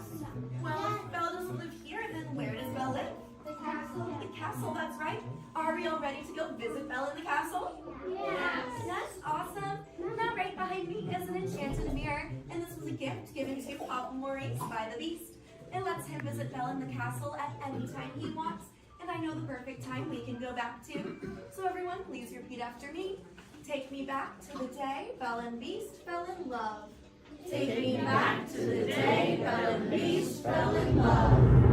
Well, if Belle doesn't live here, then where does Belle live? The castle. The castle, that's right. Are we all ready to go visit Belle in the castle? Yes. Yes, awesome. Now right behind me is an enchanted mirror, and this was a gift given to Papa Maurice by the Beast. It lets him visit Belle in the castle at any time he wants, and I know the perfect time we can go back to. So everyone, please repeat after me. Take me back to the day Belle and Beast fell in love. Take me back to the day Belle and Beast fell in love.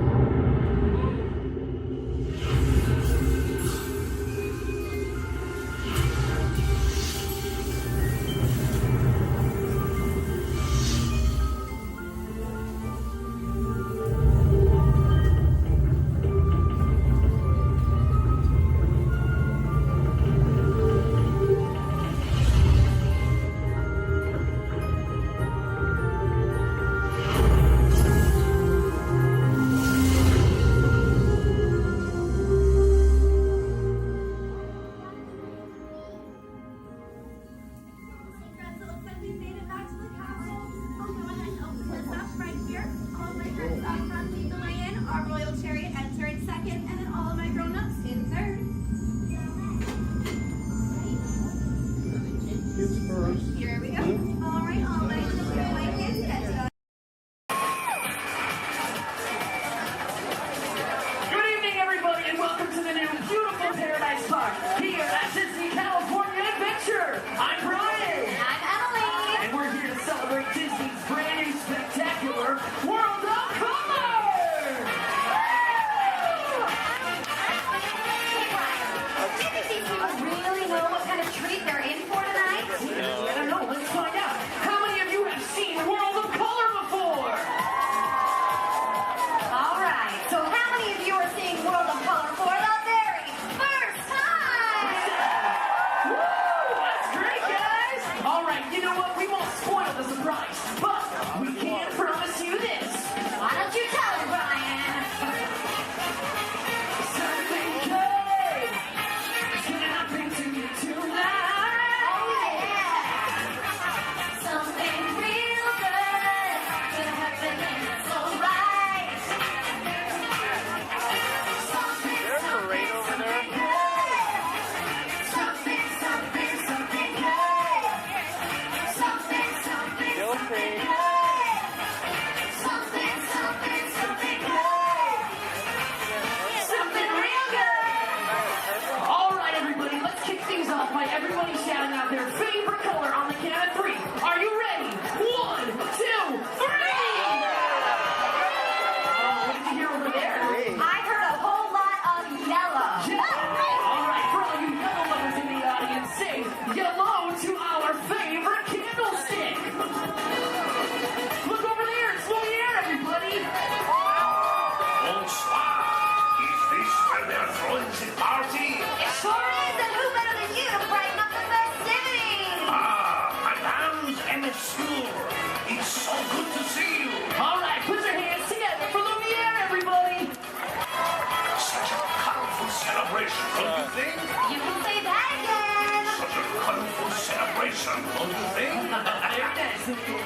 don't you think? Very nice of you.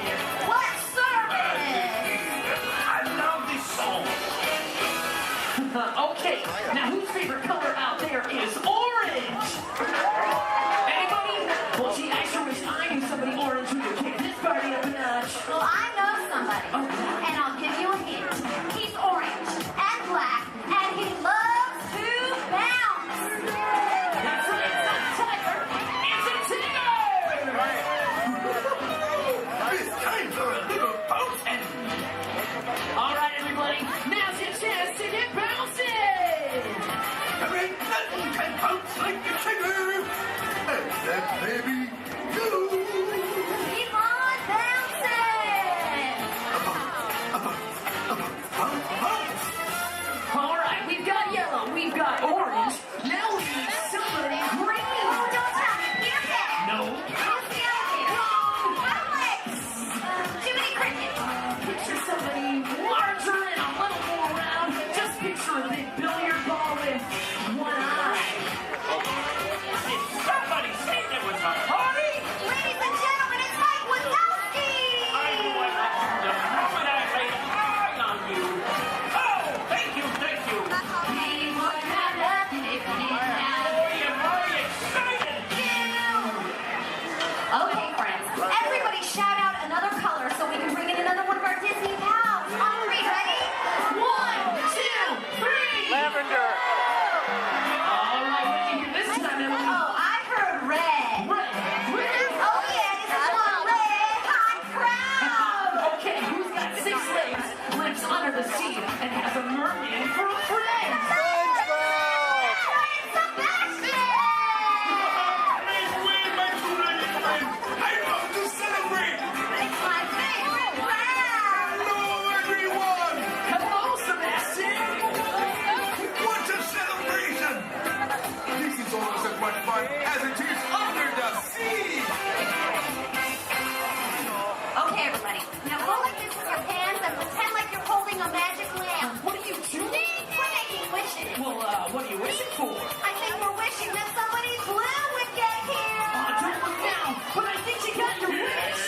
What service? I love this song. Okay, now whose favorite color out there is orange? Anybody? Well, gee, I sure wish I knew somebody orange who could kick this party up a notch. Well, I know somebody, and I'll give you a hint. He's orange and black, and he loves to bounce. That's right, it's not Tiger, it's a Tigger! It's time for a little bouncing. All right, everybody, now's your chance to get bouncing! There ain't nothing can bounce like the trigger. Except maybe you. Keep on bouncing. All right, we've got yellow, we've got orange, now we need somebody green! Oh, don't tell me. Peter Pan. No. Who's the other kid? Alex. Jiminy Cricket. Picture somebody larger and a little more round. Just picture a big billiard ball with one eye. Did somebody say there was a party? Ladies and gentlemen, it's Mike Wazowski. I knew I liked you the moment I laid an eye on you. Oh, thank you, thank you. We would have nothing if we didn't have Oh, you're very excited. you. Okay, friends, everybody shout out another color so we can bring in another one of our Disney pals. On three, ready? 1, 2, 3. Lavender! All right, what did you hear this time, Emily? Oh, I heard red. Red! Red! Oh yeah, this is one red hot crowd. Okay, who's got 6 legs, lives under the sea, and has a merman for a friend? I love to celebrate. It's my favorite crowd. Hello, everyone. Hello, Sebastian! What a celebration. This is almost as much fun as it is under the sea. Okay, everybody. Now go like this with your hands and pretend like you're holding a magic lamp. What are you doing? We're making wishes. Well, what are you wishing for? I think we're wishing that somebody's blue would get here. Don't look down, but I think you got your wish!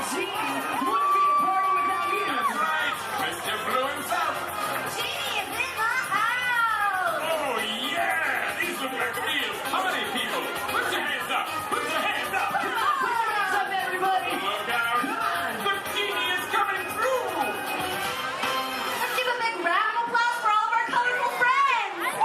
Genie, wouldn't be a party without you! That's right, Mr. Blue himself. Genie is in the house. Oh, yeah, these look like real party people. Put your hands up, put your hands up. Come on, put your hands up, everybody! Look out, the genie is coming through. Let's give a big round of applause for all of our colorful friends.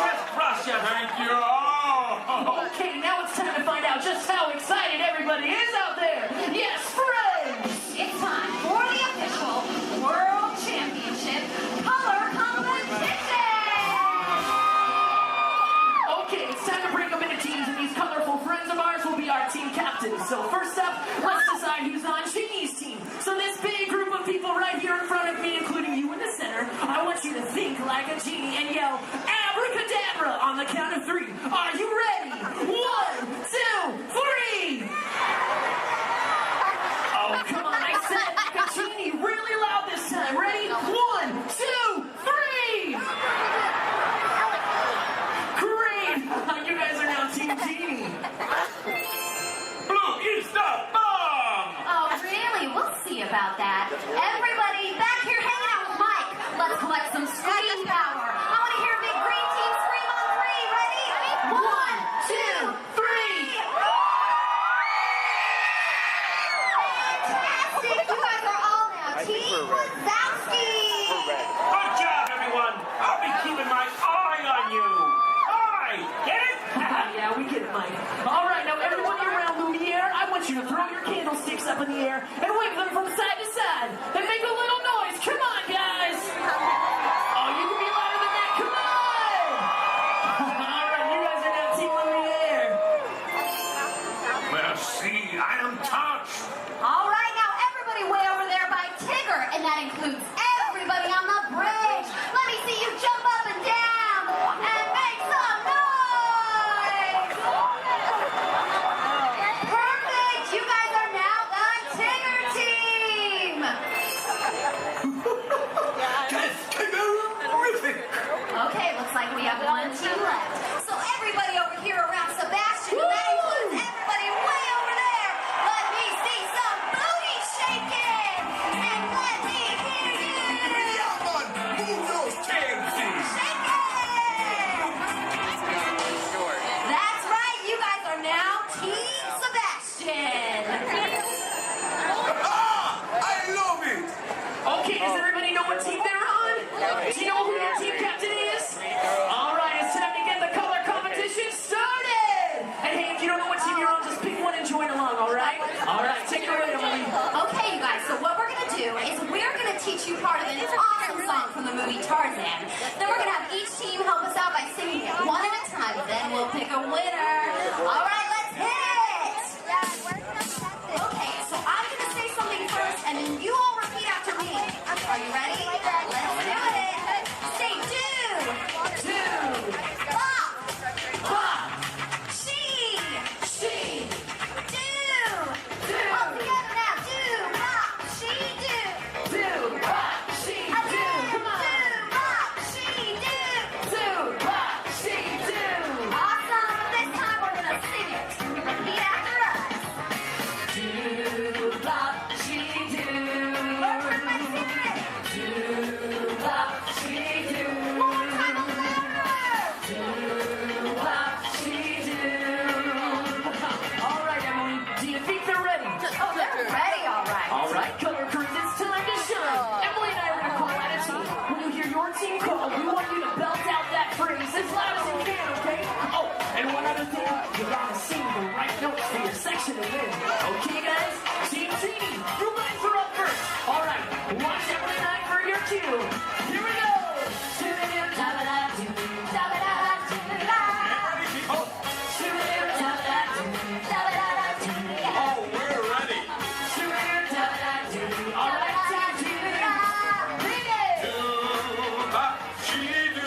Just Russia, thank you. Oh. Okay, now it's time to find out just how excited everybody is out there! Yes, friends! It's time for the official World Championship Color Competition. Okay, it's time to break them into teams, and these colorful friends of ours will be our team captains. So first up, let's decide who's on Genie's team. So this big group of people right here in front of me, including you in the center, I want you to think like a genie and yell abracadabra on the count of 3. Are you ready? 1, 2, 3! Oh, come on, I said it like a genie, really loud this time. Ready? 1, 2, 3! Great! You guys are now Team Genie. Blue is the bomb. Oh, really? We'll see about that. Everybody back here hanging out with Mike. Let's collect some scream power. I want to hear a big green team scream on 3. Ready? 1, 2, 3. Fantastic! You guys are all now Team Wazowski. Good job, everyone. I'll be keeping my eye on you. Eye, get it? Yeah, we get it, Mike. All right, now everyone around Lumiere, I want you to throw your candlesticks up in the air and wave them from side to side and make a little noise. Come on, guys. Oh, you can be louder than that. Come on. All right, you guys are now Team Lumiere. Well, see, I am touched. All right, now everybody way over there by Tigger, and that includes everybody on the bridge. Let me see you jump up and down and make some noise. Perfect. You guys are now the Tigger team. movie Tarzan. Then we're gonna have each team help us out by singing it one at a time. Then we'll pick a winner. All right, let's hit it. Okay, so I'm gonna say something first, and then you all repeat after me. Are you ready? Let's do it. Say do. Do. Bop. She. Do. All together now. Do. Bop. She. Do. Do, bop, she, do. Come on. Do. Bop. She. Do. Do, bop, she, do. Awesome. This time we're gonna sing it. Repeat after us. Do, bop, she, do. Where's my secret? Do, bop, she, do. One more time, louder. Do, bop, she, do. All right, Emily, do you think they're ready? Oh, they're ready, all right. All right, color crews, it's time to shine. Emily and I are gonna call out a team. When you hear your team call, we want you to belt out that phrase as loud as you can, okay? Oh, and one other thing, you gotta sing the right notes for your section to win. Okay, guys? Team Genie, your lines are up first. All right, watch Emily and I for your cue. Here we go. Oh, we're ready. All right, Team Genie. Do, bop, she, do.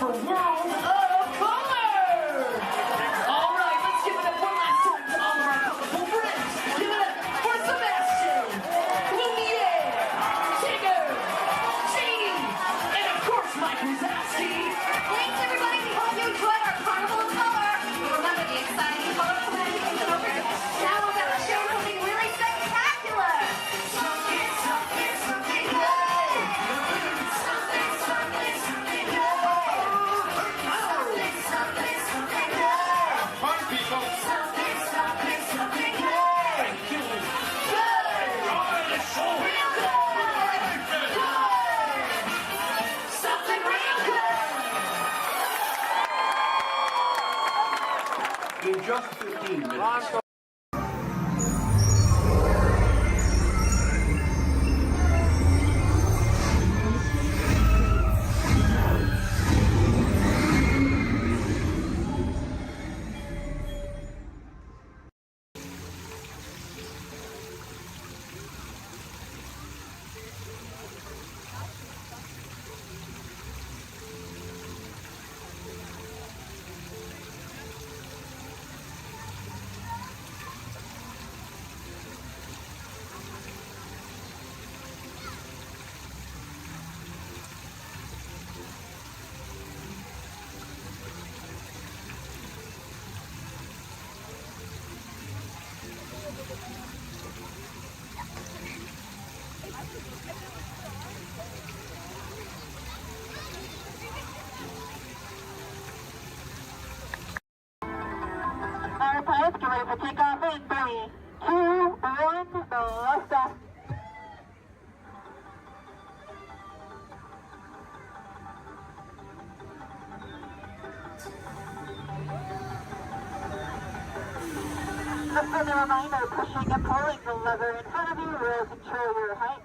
for World of Color! All right, let's give it up one last time to all of our colorful friends. Give it up for Sebastian, Lumiere, Tigger, Jeannie, and of course Mike Wazowski. Thanks everybody, we hope you enjoyed our Carnival of Color. Remember the exciting photo planning is over. Now we're going to show something really spectacular. Something good. Something good. Something good. Fun, people. Something good. Thank you. Good. Oh, it's so Real good. Good. Something real good. In just 15 minutes. Our pilots get ready for takeoff in 3, 2, 1, lift off. Just as a reminder, pushing and pulling the lever in front of you will control your height.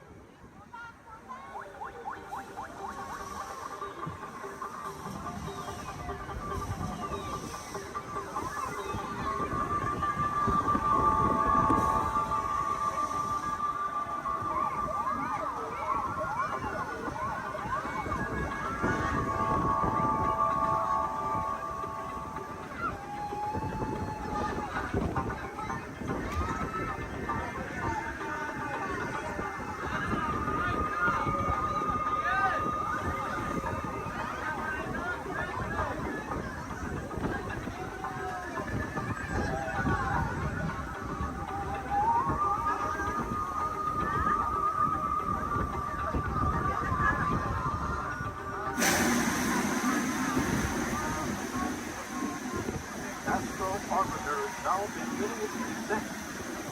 now beginning its descent.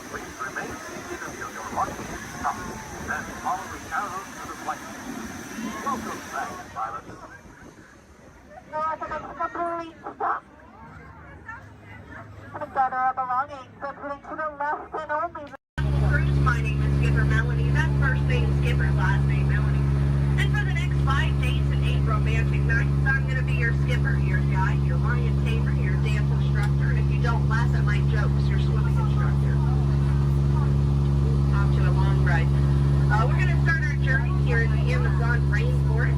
Please remain seated until your launching is stopped, then follow the arrows to the flight. Welcome back, pilots. North of complete stop. Gather our belongings, opening to the left and only. Cruise, my name is Skipper Melanie. That's first name Skipper, last name Melanie. And for the next 5 days and 8 romantic nights, I'm going to be your skipper, your guide, your lion tamer, your dance instructor. And if you don't laugh at my jokes, your swimming instructor. Off to a long ride. We're going to start our journey here in the Amazon rainforest,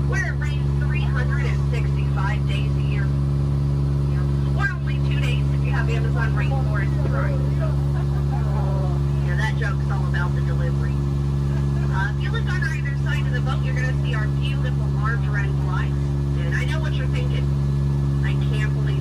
where it rains 365 days a year. Or only 2 days if you have Amazon rainforest touring. Yeah, that joke's all about the delivery. If you look on either side of the boat, you're going to see our beautiful margarine flies. And I know what you're thinking. I can't believe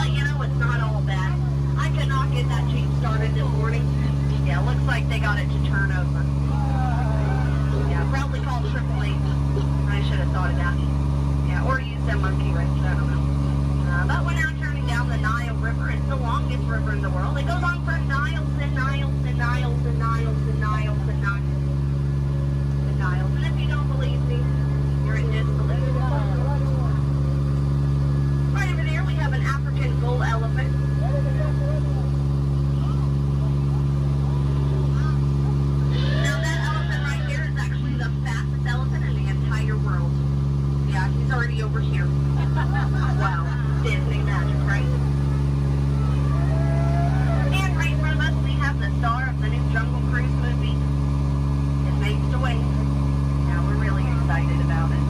But you know, it's not all bad. I could not get that Jeep started this morning. Yeah, looks like they got it to turn over. Yeah, probably called AAA. I should have thought of that. Yeah, or use that monkey wrench, I don't know. But we're now turning down the Nile River. It's the longest river in the world. It goes on for miles and miles and miles and miles and miles and miles and miles. And if you don't believe me, you're in disbelief. Right over there, we have an African bull elephant. Now that elephant right here is actually the fastest elephant in the entire world. Yeah, he's already over here. Wow, Disney magic, right? And right in front of us, we have the star of the new Jungle Cruise movie. It makes the way. Yeah, we're really excited about it.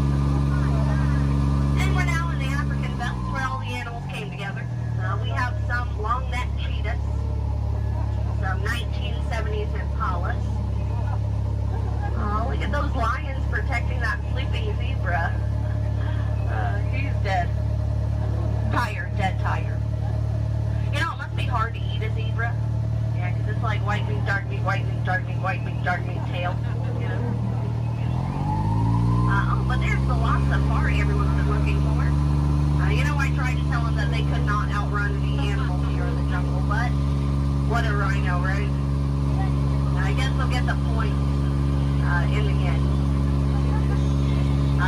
And we're now in the African belt where all the animals came together. We have some long-necked cheetahs, some 1970s impalas. Oh, look at those lions protecting that sleeping zebra. He's dead. Tired, dead tired. You know, it must be hard to eat a zebra. Yeah, because it's like white meat, dark meat, white meat, dark meat, white meat, dark meat tail. You know? Oh, but there's the lost safari everyone's been looking for. You know, I tried to tell them that they could not outrun the animals here in the jungle, but what a rhino, right? I guess they'll get the point in the end.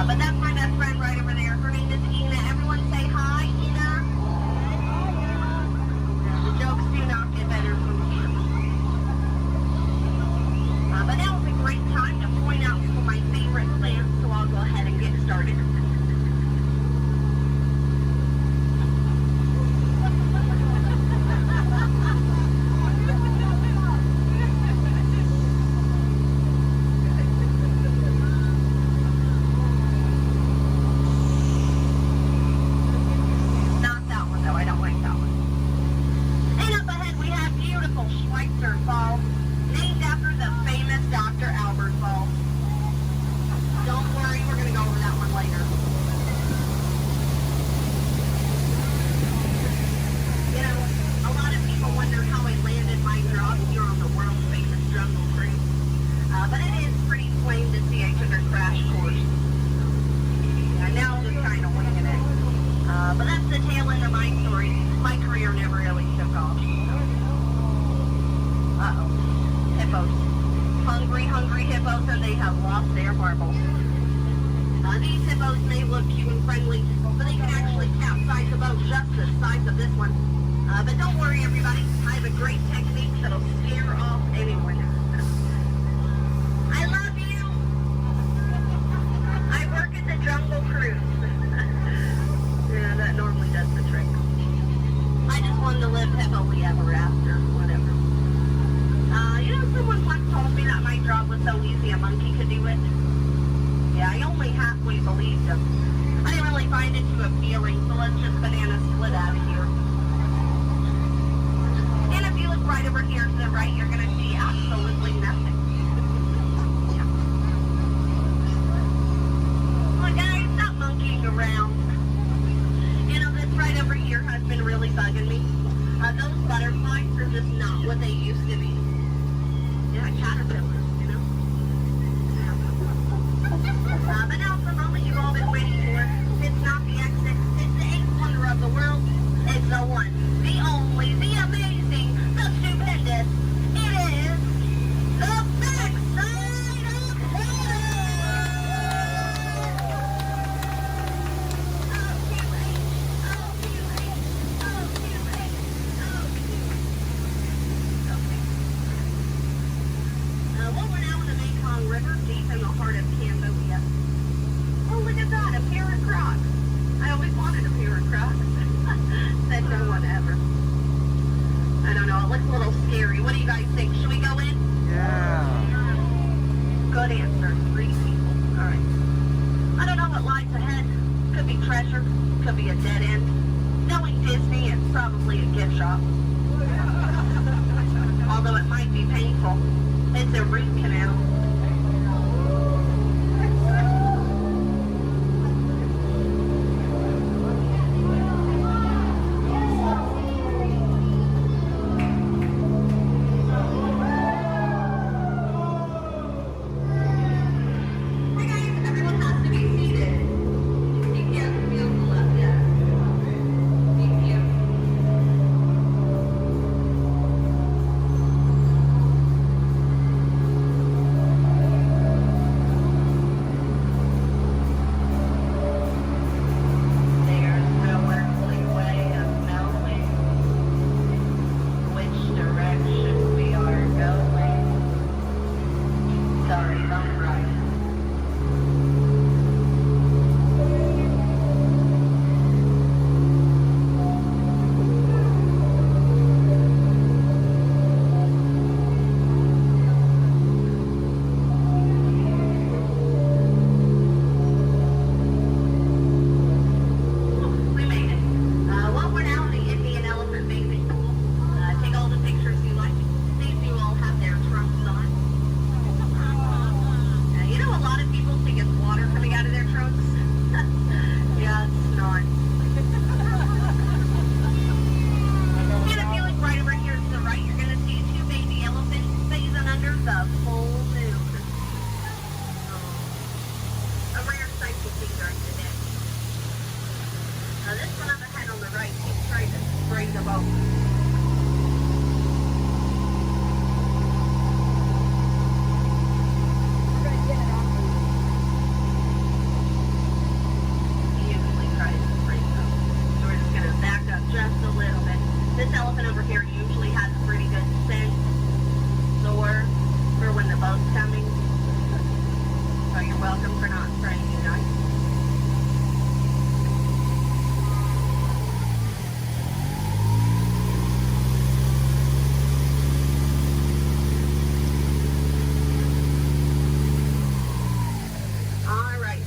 But that's my best friend right over there. Her name is Ina. Everyone say hi, Ina. The jokes do not get better from here. But now is a great time to point out some of my favorite plants, so I'll go ahead and get started.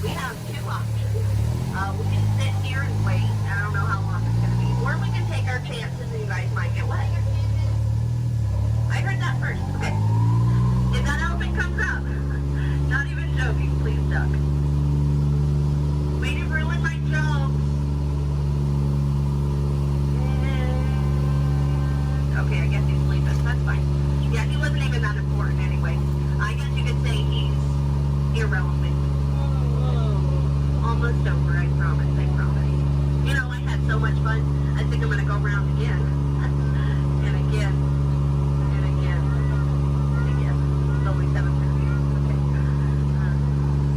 We have two options. We can sit here and wait. I don't know how long it's going to be. Or we can take our chances and you guys might get wet. I heard that first. Okay. If that elephant comes up, not even joking, please duck. Way to ruin my joke. Okay, I guess he's sleeping. That's fine. Yeah, he wasn't even that important anyway. I guess you could say he's irrelevant. Almost over, I promise, I promise. You know, I had so much fun. I think I'm going to go around again. And again. And again. And again. It's only 7:30. Okay.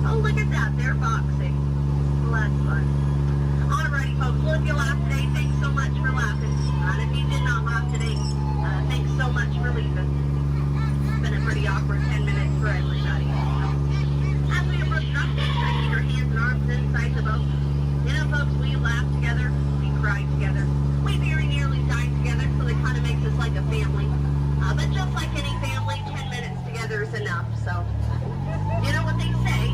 Oh, look at that. They're boxing. Well, that's fun. Alrighty, folks. Well, if you laughed today, thanks so much for laughing. And if you did not laugh today, thanks so much for leaving. It's been a pretty awkward 10 minutes for everybody. As we approach drop days, try to keep your hands and arms inside the boat. You know, folks, we laugh together, we cry together, we very nearly die together, so it kind of makes us like a family. But just like any family, 10 minutes together is enough, so you know what they say.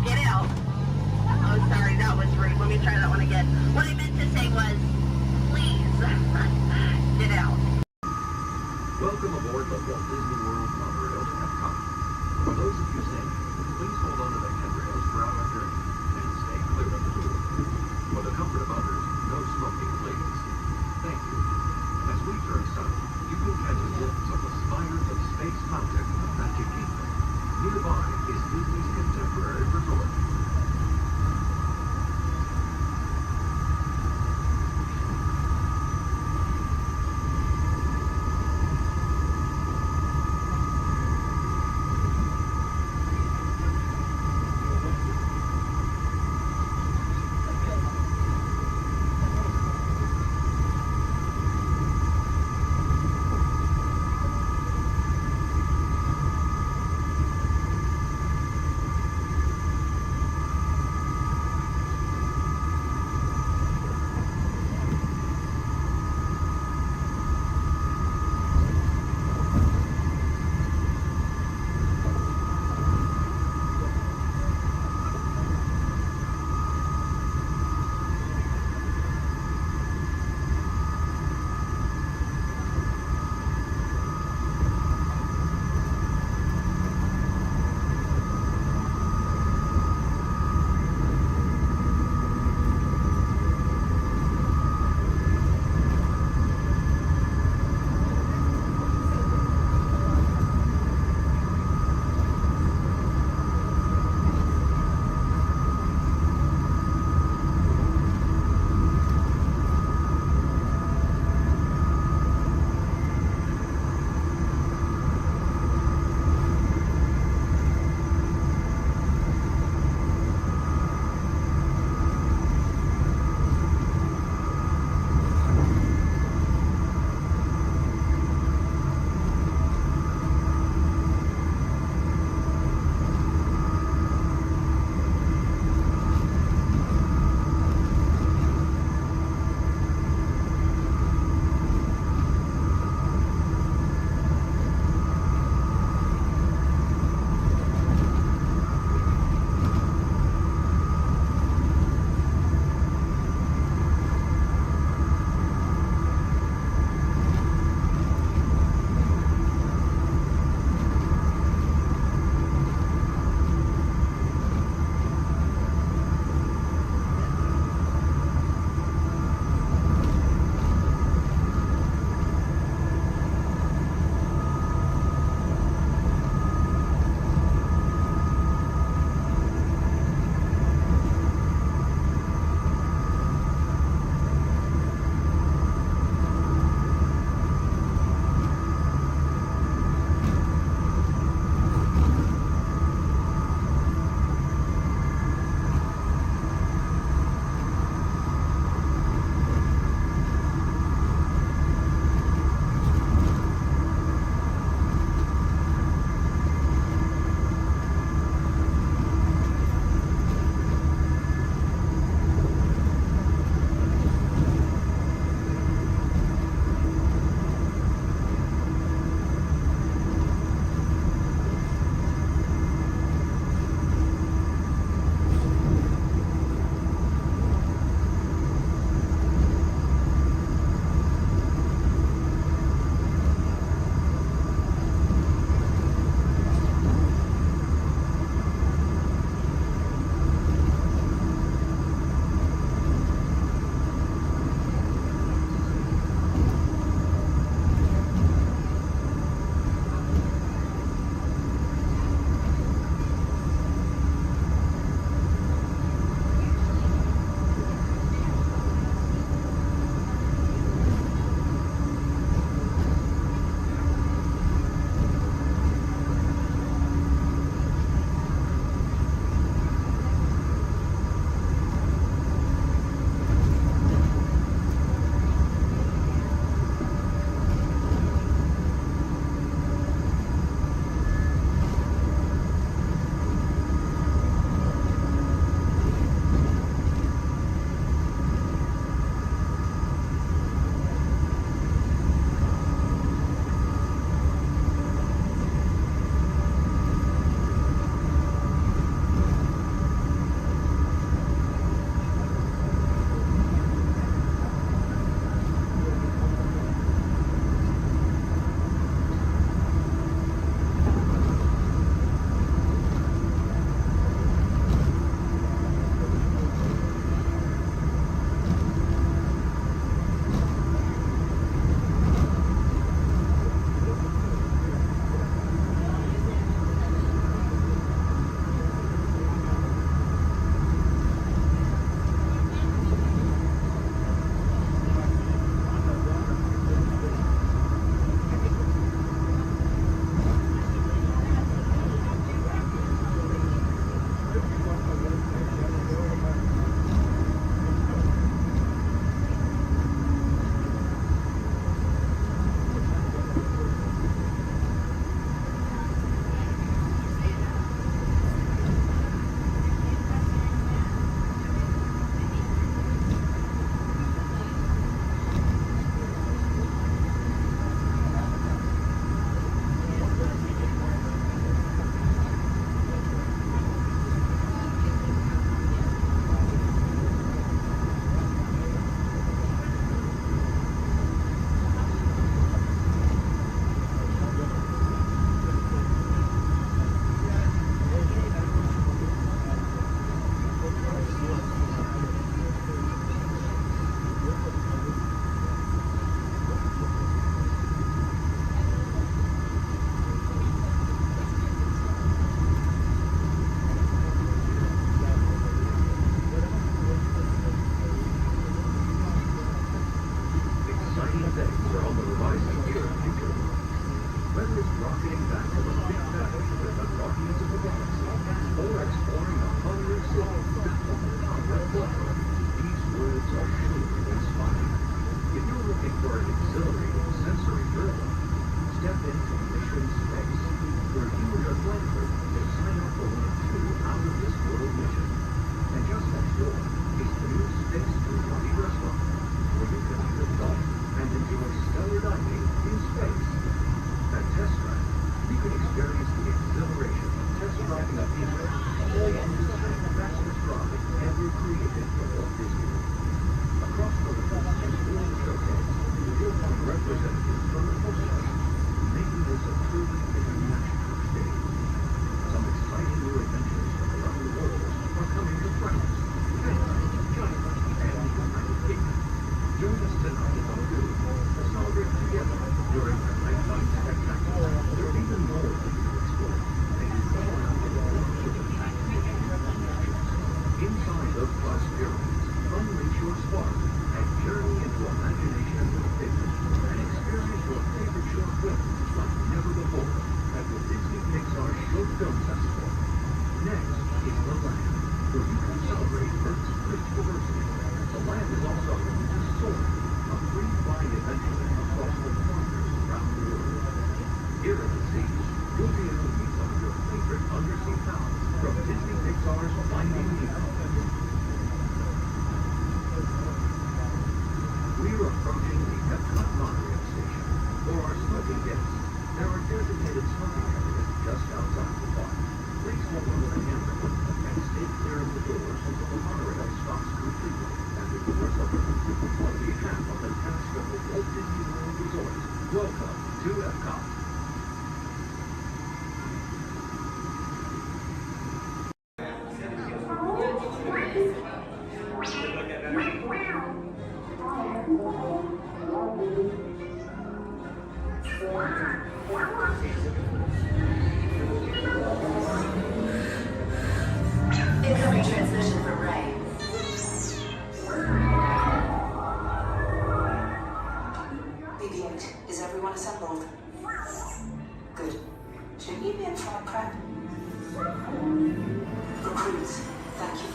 Get out. Oh, sorry, that was rude. Let me try that one again. What I meant to say was, please, get out. Welcome aboard the Walt Disney World monorail to Epcot. For those of you staying, please hold on to the handrails throughout our journey and stay clear of the door. For the comfort of others, no smoking, please. Thank you. As we turn south, you can catch a glimpse of the spires of Space Mountain in the Magic Kingdom. Nearby is Disney's contemporary resort.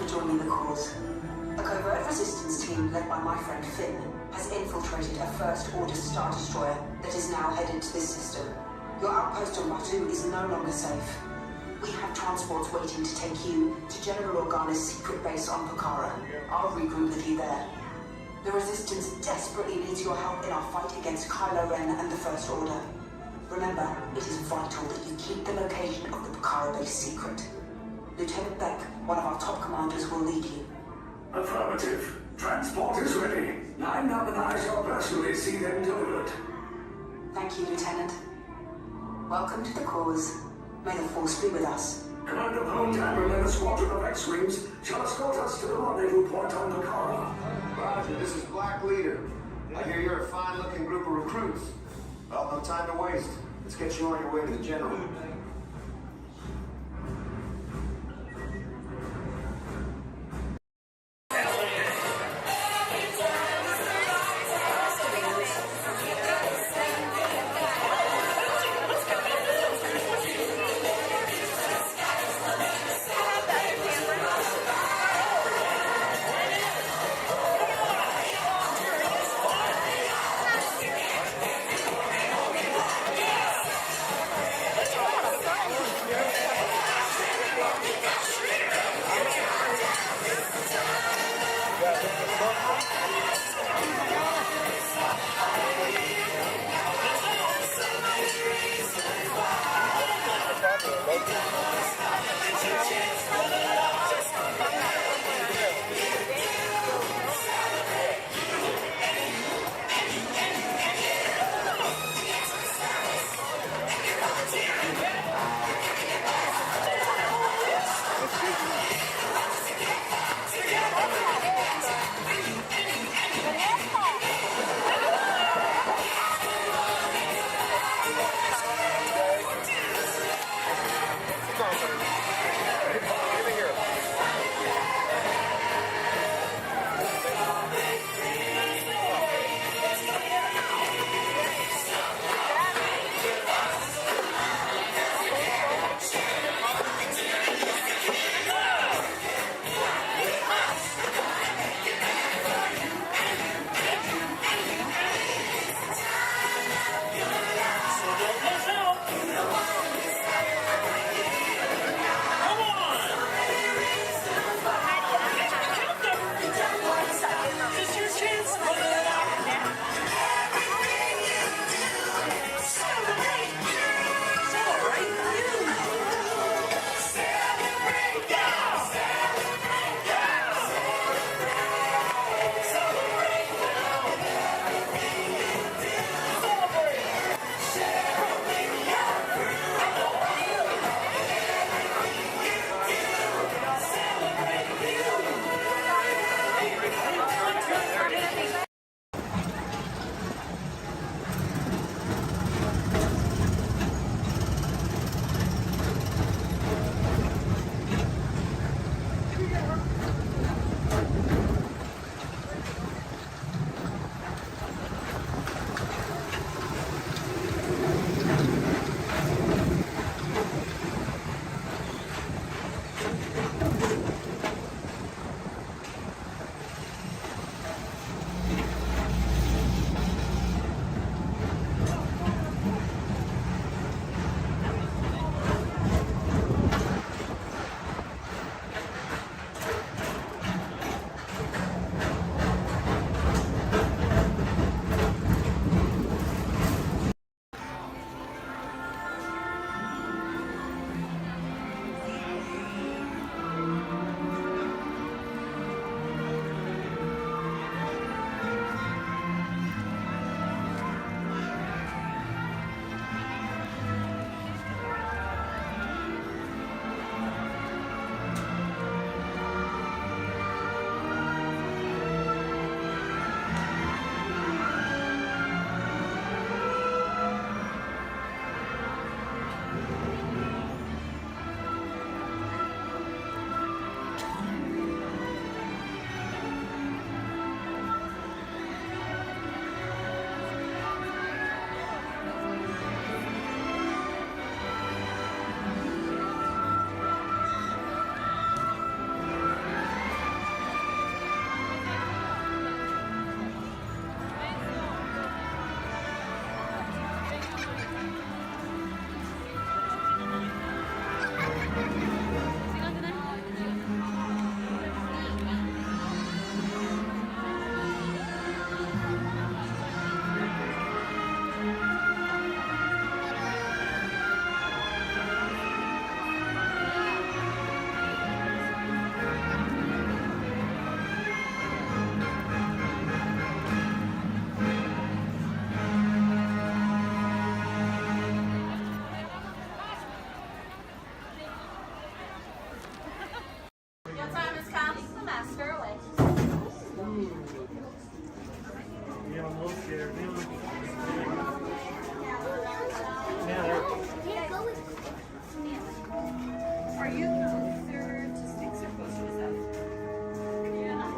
joining the cause. A covert resistance team led by my friend Finn has infiltrated a First Order Star Destroyer that is now headed to this system. Your outpost on Batu is no longer safe. We have transports waiting to take you to General Organa's secret base on Pokhara. I'll regroup with you there. The Resistance desperately needs your help in our fight against Kylo Ren and the First Order. Remember, it is vital that you keep the location of the Pokhara base secret. Lieutenant Beck, one of our top commanders, will lead you. Affirmative. Transport is ready. Line up and I shall personally see them delivered. Thank you, Lieutenant. Welcome to the cause. May the Force be with us. Commander Poltan and a squadron of X-Wings shall escort us to the rendezvous point on Pokhara. Roger, this is Black Leader. I hear you're a fine-looking group of recruits. Well, no time to waste. Let's get you on your way to the General.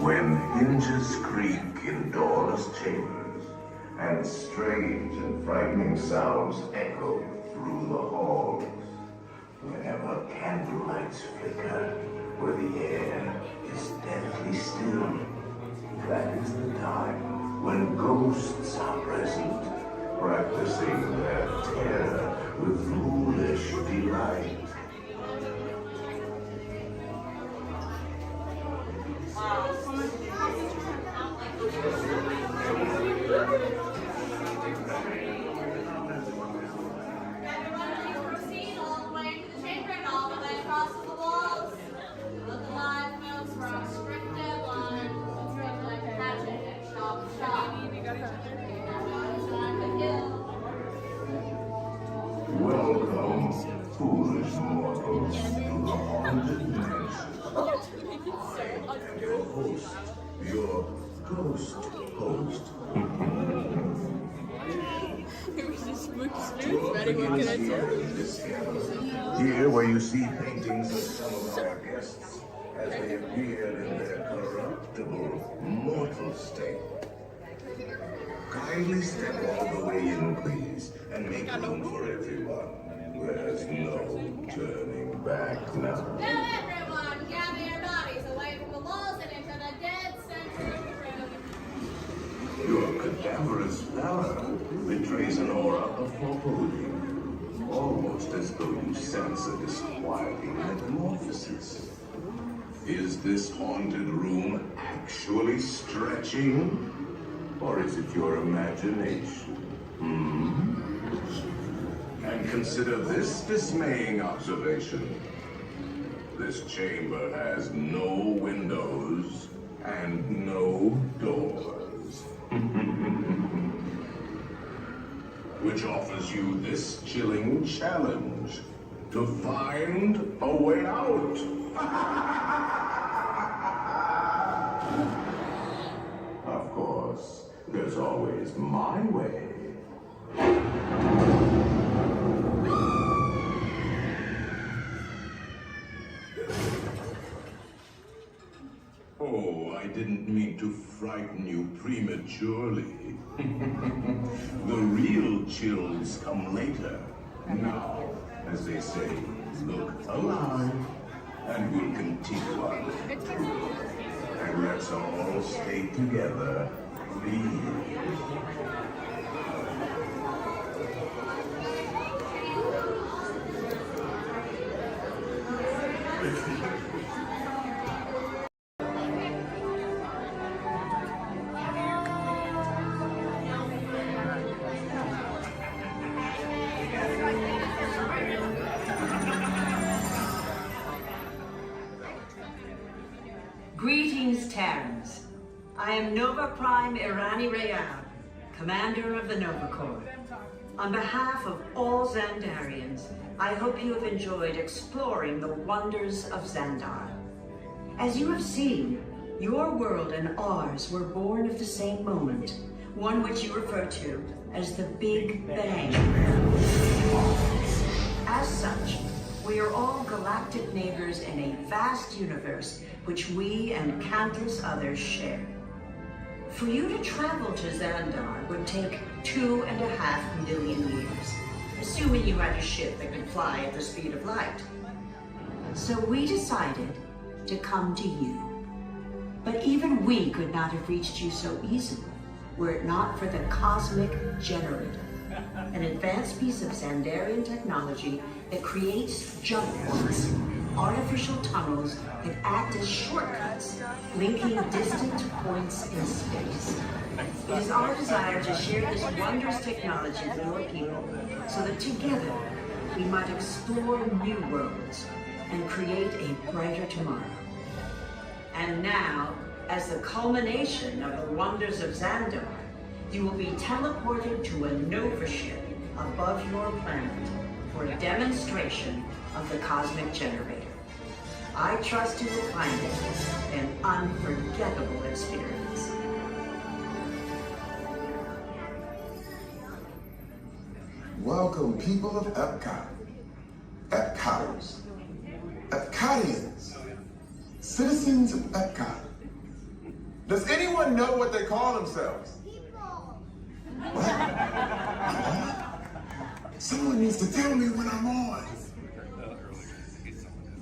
When hinges creak in doorless chambers, and strange and frightening sounds echo through the halls, whenever candlelights flicker, where the air is deathly still, that is the time when ghosts are present, practicing their terror with foolish delight. Proceed all the way into the chamber and all the way across the walls. Look alive, folks, we're on a strict deadline. It's like a hatchet and chop. Welcome, foolish mortals, to the haunted mansion. I am your host, your ghost host. Here where you see paintings of some of our guests as they appeared in their corruptible, mortal state. Kindly step all the way in, please, and make room for everyone. There's no turning back now. Now everyone, gather your bodies away from the walls and into the dead center of the room. Your cadaverous pallor betrays an aura of foreboding, almost as though you sense a disquieting metamorphosis. Is this haunted room actually stretching? Or is it your imagination? And consider this dismaying observation. This chamber has no windows and no doors. Which offers you this chilling challenge to find a way out. Of course, there's always my way. Oh, I didn't mean to frighten you prematurely. The real chills come later. Now, as they say, look alive, and we'll continue on. And let's all stay together, please. Greetings, Terrans. I am Nova Prime Irani Rayab, Commander of the Nova Corps. On behalf of all Xandarians, I hope you have enjoyed exploring the wonders of Xandar. As you have seen, your world and ours were born of the same moment, one which you refer to as the Big Bang. As such, we are all galactic neighbors in a vast universe which we and countless others share. For you to travel to Xandar would take 2.5 million years, assuming you had a ship that could fly at the speed of light. So we decided to come to you. But even we could not have reached you so easily were it not for the Cosmic Generator, an advanced piece of Xandarian technology that creates jump points, artificial tunnels that act as shortcuts, linking distant points in space. It is our desire to share this wondrous technology with your people so that together we might explore new worlds and create a brighter tomorrow. And now, as the culmination of the wonders of Xandar, you will be teleported to a Nova ship above your planet for a demonstration of the Cosmic Generator. I trust you will find it an unforgettable experience. Welcome, people of Epcot. Epcoters. Epcotians. Citizens of Epcot. Does anyone know what they call themselves? Someone needs to tell me when I'm on.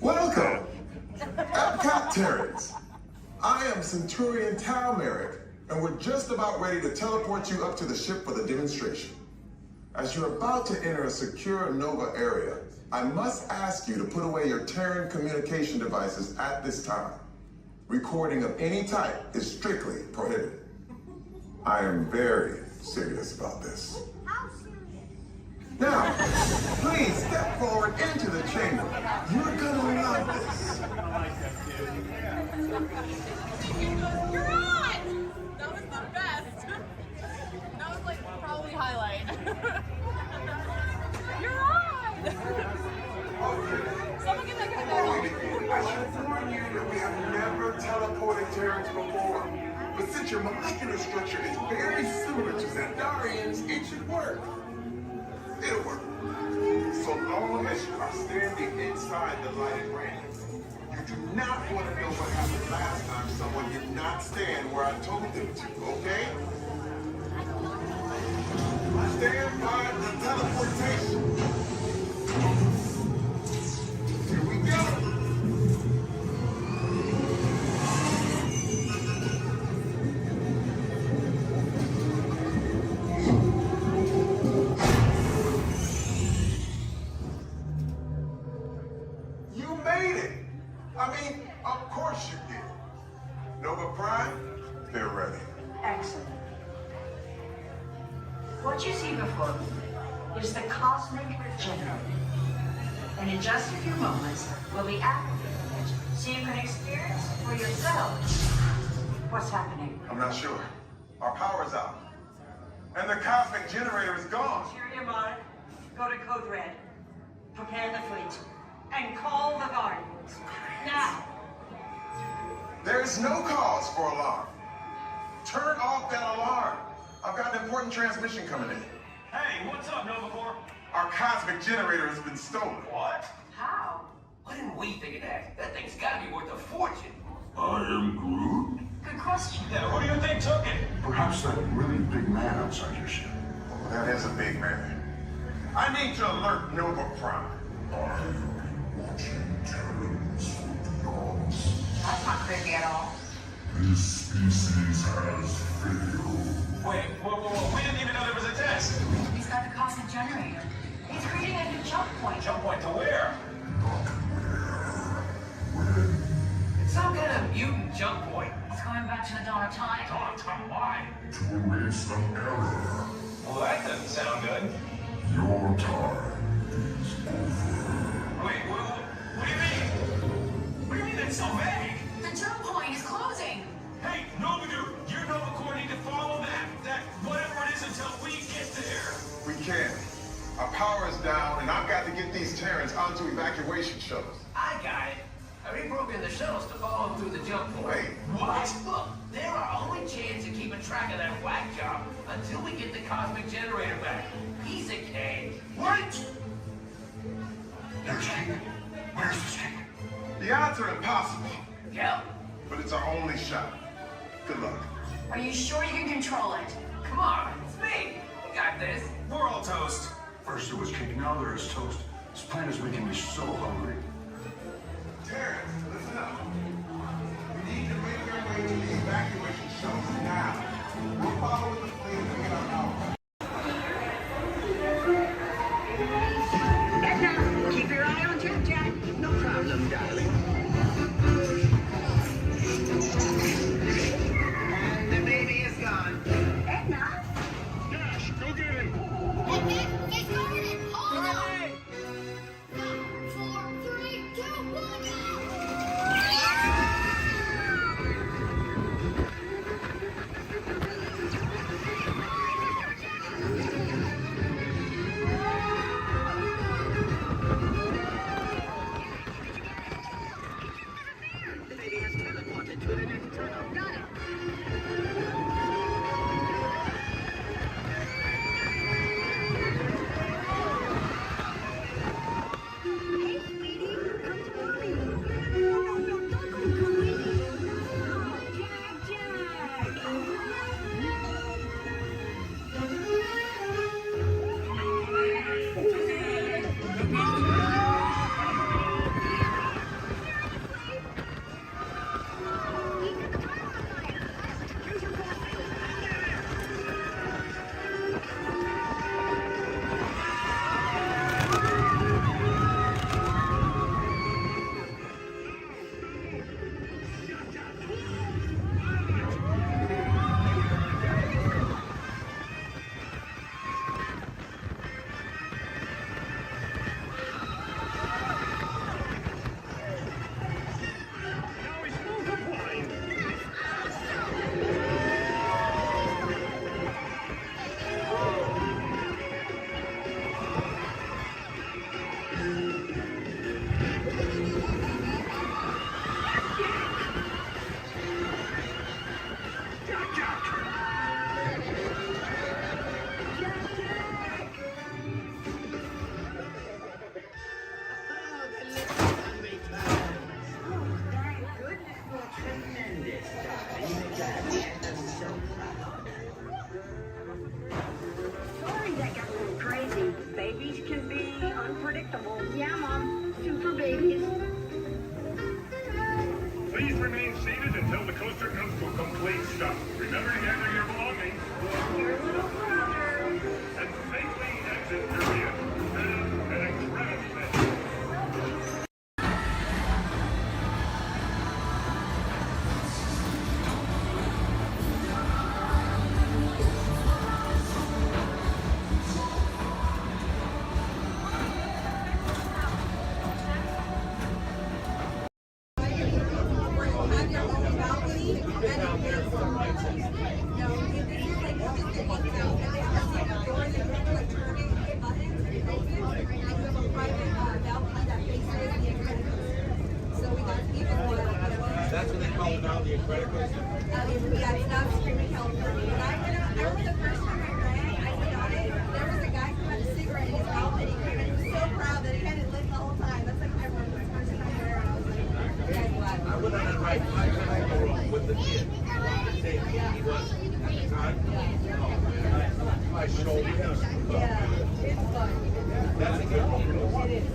Welcome, Epcot Terrans. I am Centurion Tal Merrick, and we're just about ready to teleport you up to the ship for the demonstration. As you're about to enter a secure Nova area, I must ask you to put away your Terran communication devices at this time. Recording of any type is strictly prohibited. I am very serious about this. Now, please step forward into the chamber. You're gonna love this. You're on! That was the best. That was like probably highlight. You're on! Someone get that guy. I should warn you that we have never teleported Terrans before. But since your molecular structure is very similar to Xandarian's, it should work. It'll work. So long as you are standing inside the lighted ring. You do not want to know what happened last time someone did not stand where I told them to, okay? Stand by the teleportation. Here we go. Of course you did. Nova Prime, they're ready. Excellent. What you see before you is the cosmic generator. And in just a few moments, we'll be activating it so you can experience for yourself what's happening. I'm not sure. Our power's out. And the cosmic generator is gone. Interior Mod, go to Code Red. Prepare the fleet. And call the Guardians. Now. There is no cause for alarm. Turn off that alarm. I've got an important transmission coming in. Hey, what's up, Nova Corps? Our cosmic generator has been stolen. What? How? Why didn't we think of that? That thing's gotta be worth a fortune. I am Groot. Good question. Yeah, who do you think took it? Perhaps that really big man outside your ship. Oh, that is a big man. I need to alert Nova Prime. I'm watching Terrans for dogs. That's not creepy at all. This species has failed. Wait, whoa. We didn't even know there was a test. He's got the cosmic generator. He's creating a new jump point. Jump point to where? Not where. When? It's some kind of mutant jump point. It's going back to the dawn of time. Dawn of time, why? To erase an error. Well, that doesn't sound good. Your time is over. Wait, what do you mean? What do you mean that's so vague? The jump point is closing. Hey, Nova Dude, you Nova Corps need to follow that whatever it is until we get there. We can. Our power is down, and I've got to get these Terrans onto evacuation shuttles. I got it. I reprogrammed the shuttles to follow them through the jump point. Wait, what? Look, they're our only chance of keeping track of that whack job until we get the cosmic generator back. Piece of cake. What? There's King. Where's this King? The odds are impossible. Yeah. But it's our only shot. Good luck. Are you sure you can control it? Come on, it's me. We got this. We're all toast. First there was cake, now there is toast. This plan is making me so hungry. Terrans, listen up. We need to make our way to the evacuation shuttles now. We'll follow with the plane to get our power. Edna, keep your eye on Jack. No problem, darling. And the baby is gone. Edna? Dash, go get him. Edna, get started. Hold on. 5, 4, 3, 2, 1, go. The baby has teleported to the next tunnel. Got it. Hey, sweetie, come to mommy. No, don't go, Chloe. Oh, Jack. That's what they call it now, the Incredibles. Yeah, it's not Screaming California. But I remember the first time I ran, I went on it, there was a guy who had a cigarette in his mouth and he came in, he was so proud that he had it lit the whole time. That's like my first time there, and I was like, yeah, glad. I went on that ride 5 times with the kid. He was at the time. My shoulder. Yeah, it's fun. That's a good one. It is.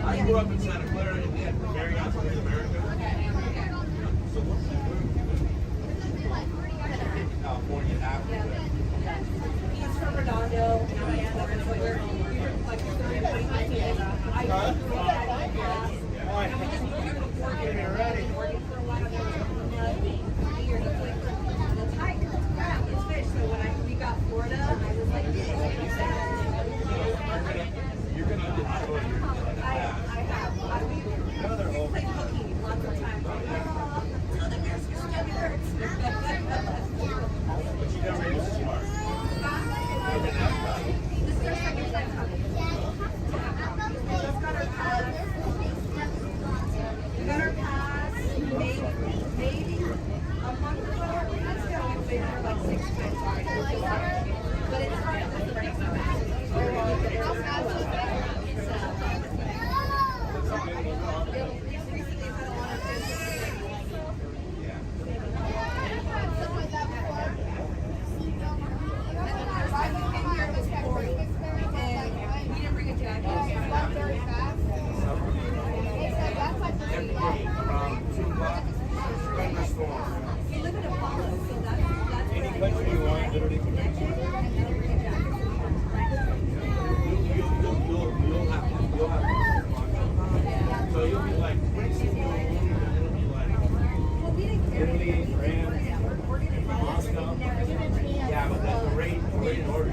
I grew up in Santa Clara and then Marriott's in America. So California after that. He's from Redondo, and that's like where we were like 30 minutes. I grew up at Gas. And we just moved here to Oregon. Oregon for a while. There was nothing here. It's like the tiger, it's crab, it's fish. So when we got Florida, I was like, this is You're going to enjoy your I have. We played hooky lots of times. Oh, the bear's stomach hurts. But you got ready to smart. This is our second time coming. We just got our pass. We got our pass maybe a month ago. Let's go. We've been here like 6 times already. But it's hard to put the brakes on that. Any country you want, literally. You'll have so you'll be like, it'll be like Italy, France, Moscow. Yeah, but that's the rate in order. I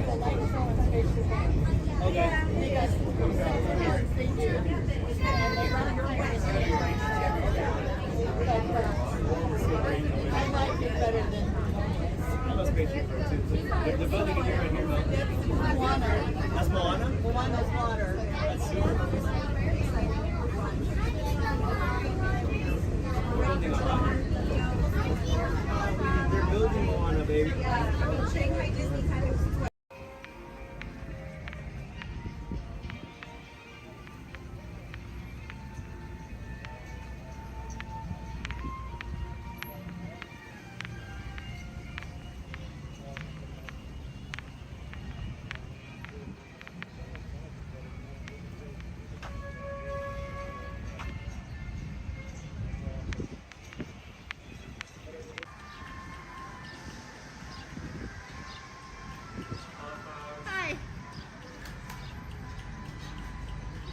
like it better than the building is right here, Moana. That's Moana? Moana's water. That's super. They're building Moana, baby. Shanghai Disney kind of.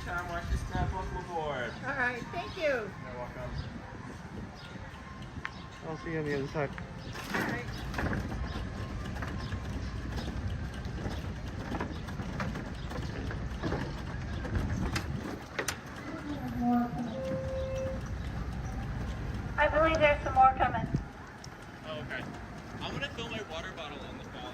Tom, watch this step. Welcome aboard. All right, thank you. You're welcome. I'll see you on the other side. All right. I believe there's some more coming. Oh, okay. I'm gonna fill my water bottle in the bottle.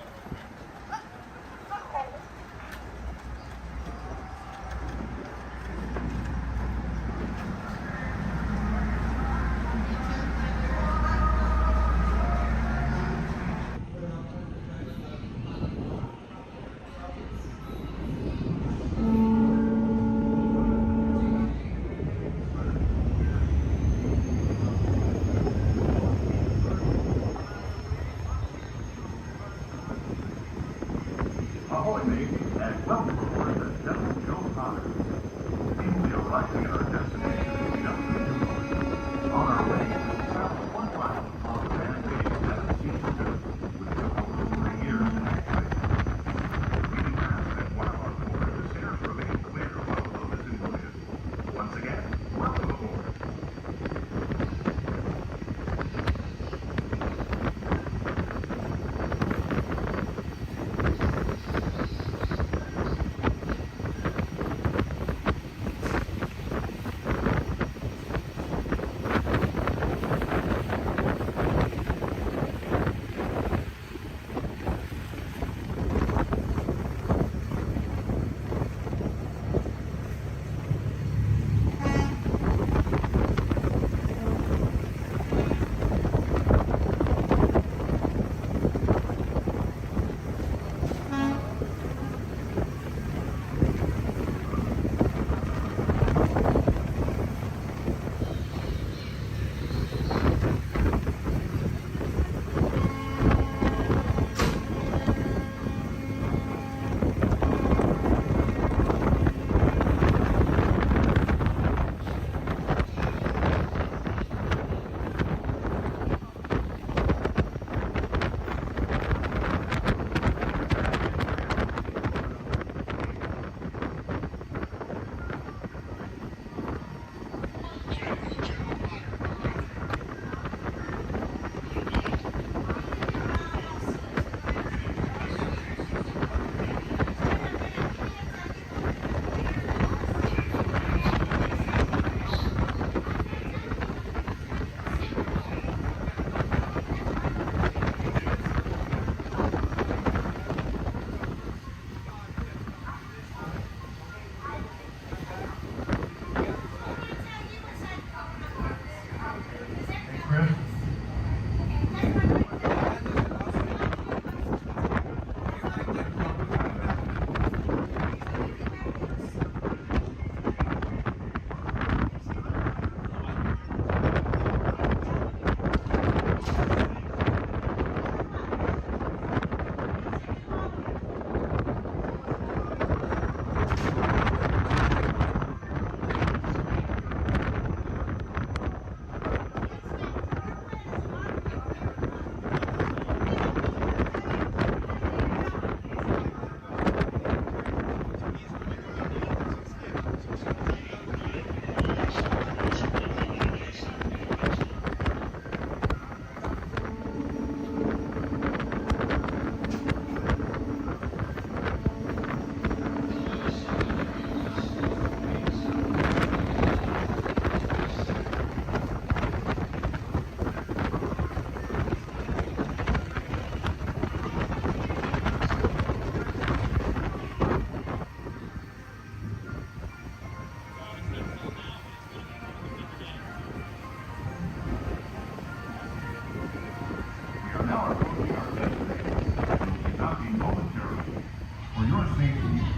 Ahoy, mate, and welcome aboard the Devil Joe Potter. We are arriving at our destination in just a few moments. On our way, we travel 1 mile on the Van Bay 17 which took over 3 years to activate. We determined that one of our boarders here remained clear while the boat is in motion. Once again, welcome aboard.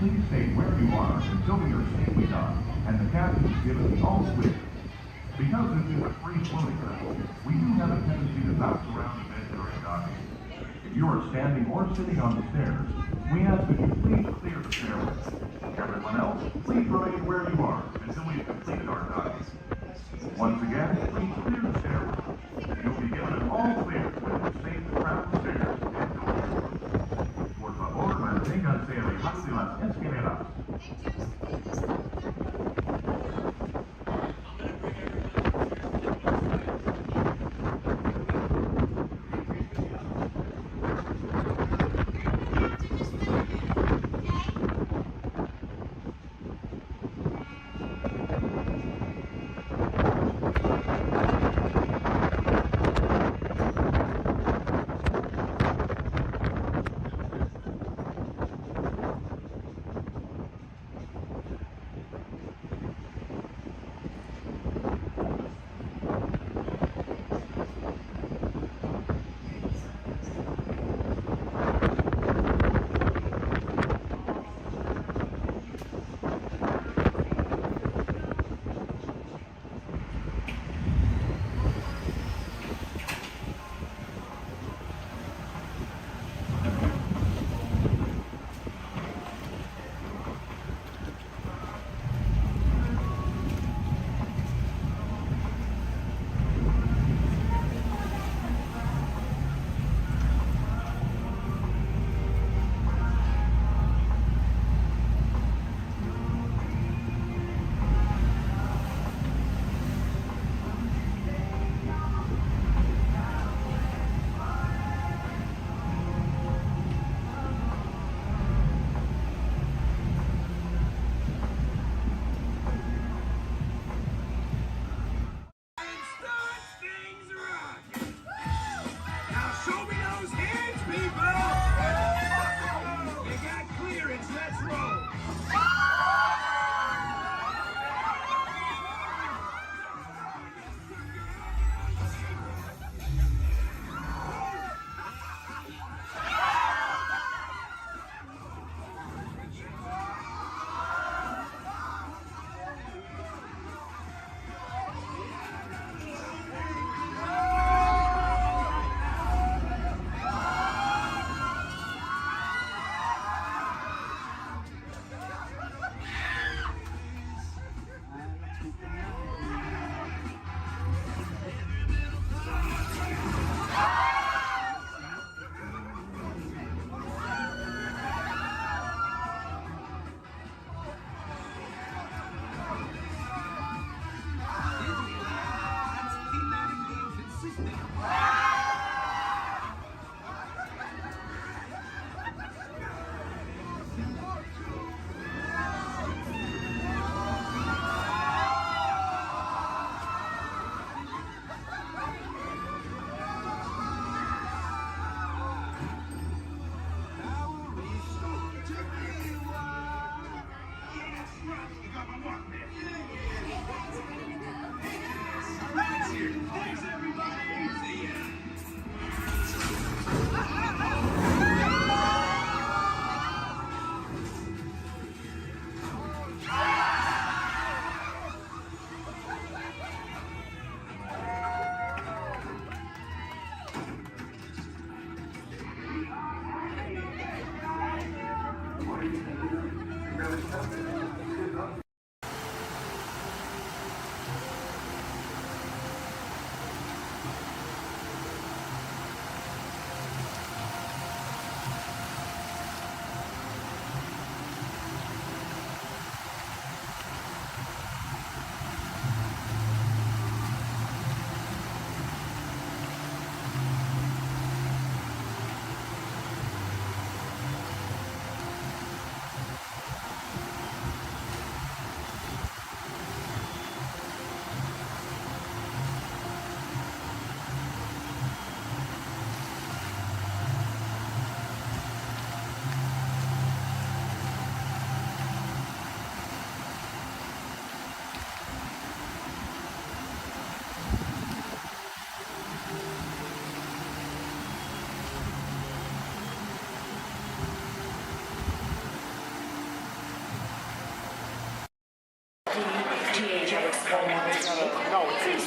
Please stay where you are until we are safely done and the captain has given the all switch. Because this is a free floating zone, we do have a tendency to bounce around a bit during docking. If you are standing or sitting on the stairs, we ask that you please clear the stairway. Everyone else, please remain where you are until we have completed our docking. Once again, please clear the stairway. You'll be given an all clear when you stay the crown stairs and doors. Por favor, manténganse alejados de las escaleras.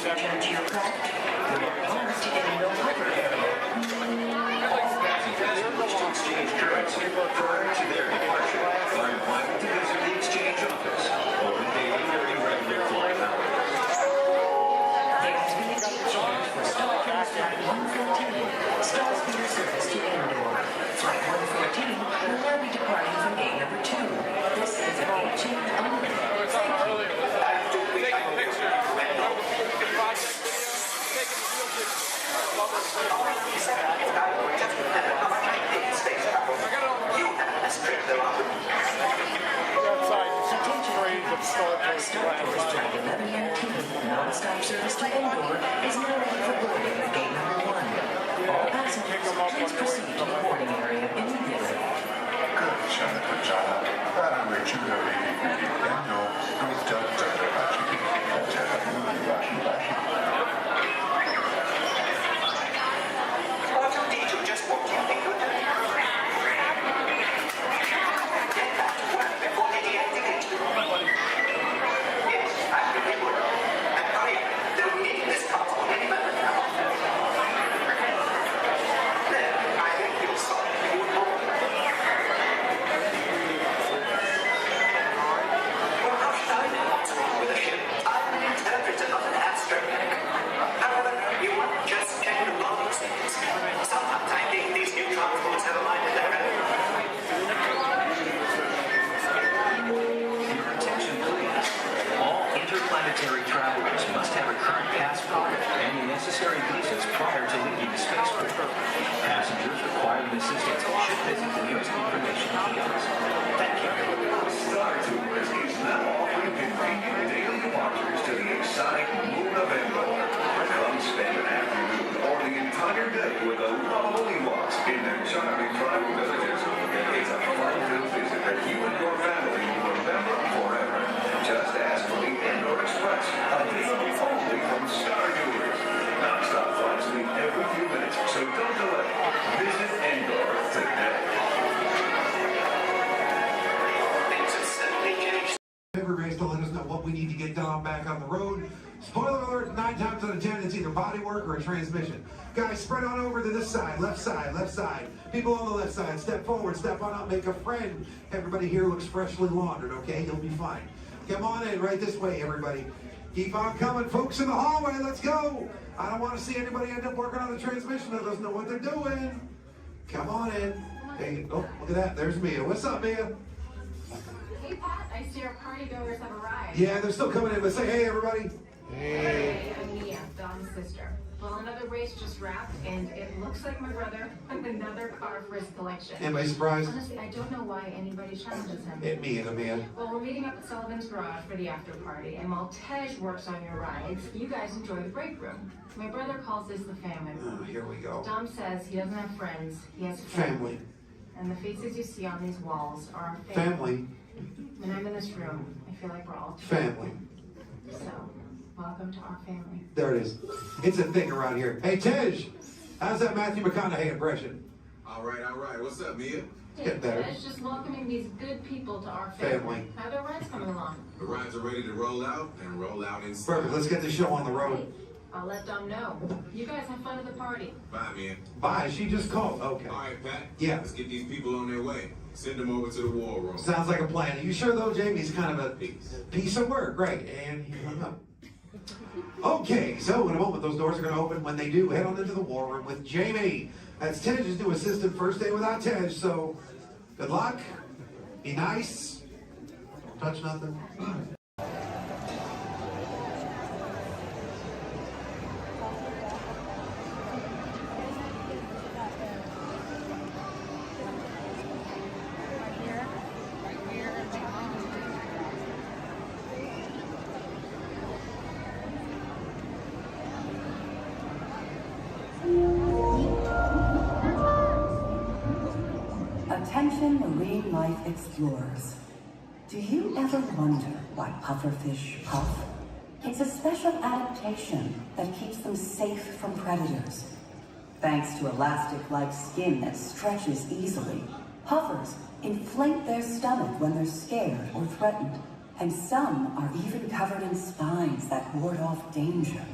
return to your craft. We are almost to get into the harbor area. Passengers who wish to exchange currency prior to their departure are invited to visit the exchange office open daily during regular flight hours. There has been a date change for Starcast Flight 114, Star Speeder service to Endor. Flight 114 will now be departing from gate number 2. This is a gate change only. Non-stop service to Endor is now ready for boarding at gate number 1. All passengers, please proceed to the boarding area immediately. R2-D2 just walked in. They could get back to work before they deactivate. Yes, after they would. And hurry up. They'll be needing this console any moment now. There, I think you'll stop. You would know. Well, how should I know what's wrong with the ship? I'm an interpreter, not an astronaut. However, you might just get the wrong things. Sometimes I think these new transports have a mind of their own. Your attention, please. All interplanetary travelers must have a current passport and the necessary visas prior to leaving the spaceport. Passengers requiring assistance should visit the nearest information kiosk. Thank you. Star Tours is now offering convenient daily departures to the exotic moon of Endor. Come spend an afternoon or the entire day with the lovely Walts in their charming tribal villages. It's a fun-filled visit that you and your family will remember forever. Just ask for the Endor Express, available only from Star Tours. Non-stop flights leave every few minutes, so don't delay. Visit Endor today. Things have certainly changed. Everybody's to let us know what we need to get done back on the road. Spoiler alert, 9 times out of 10, it's either body work or a transmission. Guys, spread on over to this side, left side, left side. People on the left side, step forward, step on up, make a friend. Everybody here looks freshly laundered, okay? You'll be fine. Come on in, right this way, everybody. Keep on coming, folks in the hallway, let's go. I don't want to see anybody end up working on the transmission that doesn't know what they're doing. Come on in. Hey, oh, look at that, there's Mia. What's up, Mia? Hey, Pat, I see our party goers have arrived. Yeah, they're still coming in, but say hey, everybody. Hey, I'm Mia, Dom's sister. Well, another race just wrapped, and it looks like my brother with another car for his collection. Anybody surprised? Honestly, I don't know why anybody challenges him. Hit me in the man. Well, we're meeting up at Sullivan's Garage for the after party, and while Tej works on your rides, you guys enjoy the break room. My brother calls this the family room. Oh, here we go. Dom says he doesn't have friends, he has Family. And the faces you see on these walls are our Family. When I'm in this room, I feel like we're all Family. So, welcome to our family. There it is. It's a thing around here. Hey, Tej, how's that Matthew McConaughey impression? All right, all right. What's up, Mia? Get better. Tej, just welcoming these good people to our family. How are their rides coming along? The rides are ready to roll out and roll out in style. Perfect. Let's get the show on the road. I'll let Dom know. You guys have fun at the party. Bye, Mia. Bye. She just called. Okay. All right, Pat. Yeah. Let's get these people on their way. Send them over to the war room. Sounds like a plan. Are you sure, though, Jamie's kind of a piece of work? Great. And he hung up. Okay, so in a moment, those doors are going to open. When they do, head on into the war room with Jamie. That's Tej's new assistant. First day without Tej, so good luck. Be nice. Don't touch nothing. Attention marine life explorers. Do you ever wonder why pufferfish puff? It's a special adaptation that keeps them safe from predators. Thanks to elastic-like skin that stretches easily, puffers inflate their stomach when they're scared or threatened. And some are even covered in spines that ward off danger.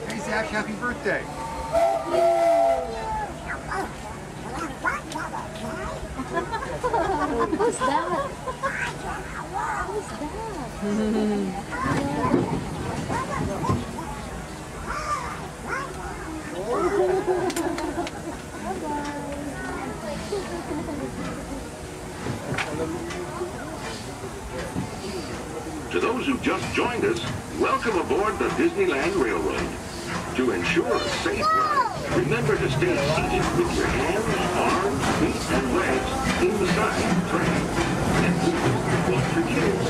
Hey Zach, happy birthday. Who's that? To those who just joined us, welcome aboard the Disneyland Railroad. To ensure a safe ride, remember to stay seated with your hands, arms, feet, and legs inside the train. And please, watch your kids.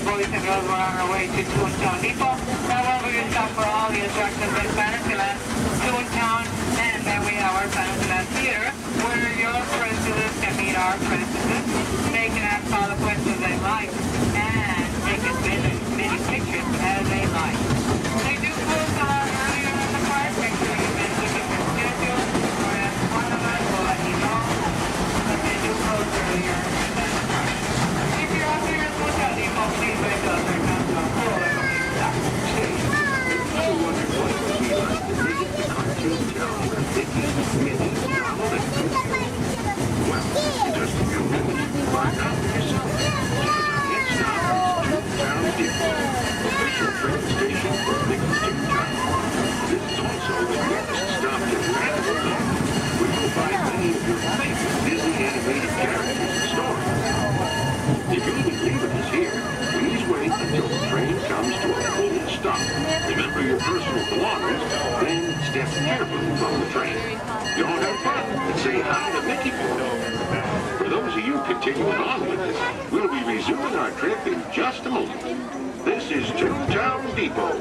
Boys and girls, we're on our way to Toontown Depot. Now we're going to stop for all the attractions in Fantasyland, Toontown, and then we have our Fantasyland Theater, where your princesses can meet our princesses. They can ask all the questions they like, and take as many pictures as they like. They do close a lot earlier in the park. Make sure you mention your schedule, or ask one of us, we'll let you know. But they do close earlier in the park. If you're up here in Toontown Depot, please wake up. There comes a full stop. If you'll be leaving us here, please wait until the train comes to a full stop. Remember your personal belongings, then step carefully from the train. Don't have fun and say hi to Mickey for those of you continuing on with us, we'll be resuming our trip in just a moment. This is Toontown Depot.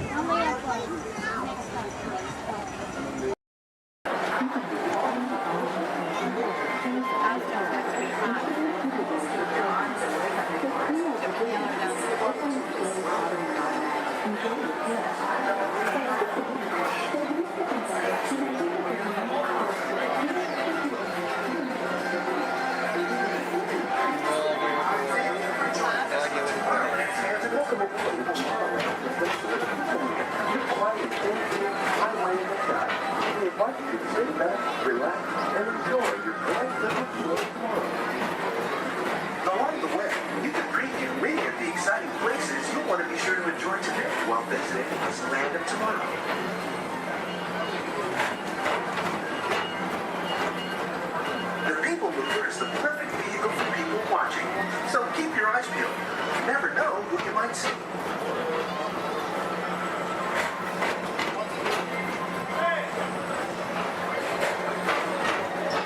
tomorrow. The People Mover is the perfect vehicle for people watching, so keep your eyes peeled. You never know who you might see.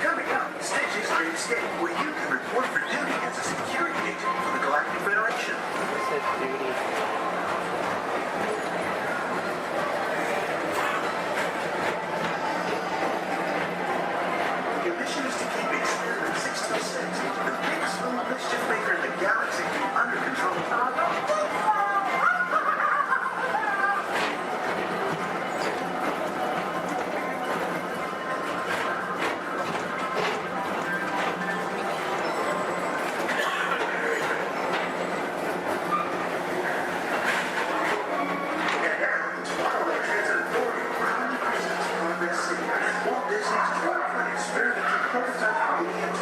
Coming up, Stitch's Great Escape, where you can report for duty as a security agent for the Galactic Federation. Your mission is to keep Experiment 626, the biggest little mischief maker in the galaxy, under control. And now, Tomorrowland Transit Authority proudly presents Progress City, Walt Disney's dream experimental prototype museum.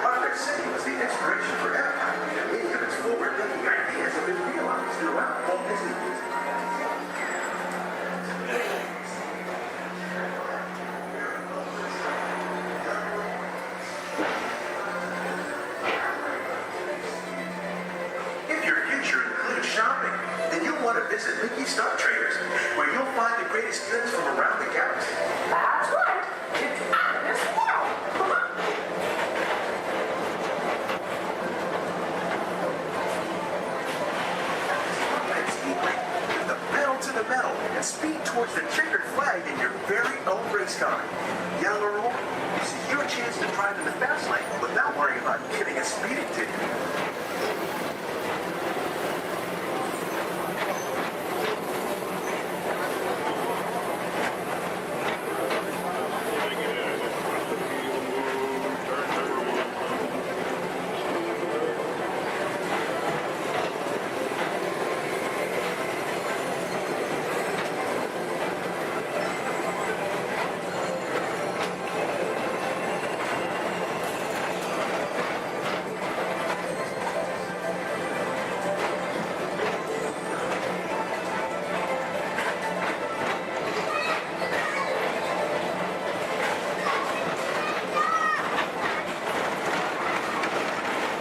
Progress City was the inspiration for Epcot, and many of its forward-thinking ideas have been realized throughout Walt Disney. If your future includes shopping, then you'll want to visit Mickey Star Traders, where you'll find the greatest goods from around the galaxy. That's right. It's out of this world. Come on. Let's with the pedal to the metal and speed towards the checkered flag in your very own race car. Yellow or orange, this is your chance to drive in the fast lane without worrying about getting a speeding ticket.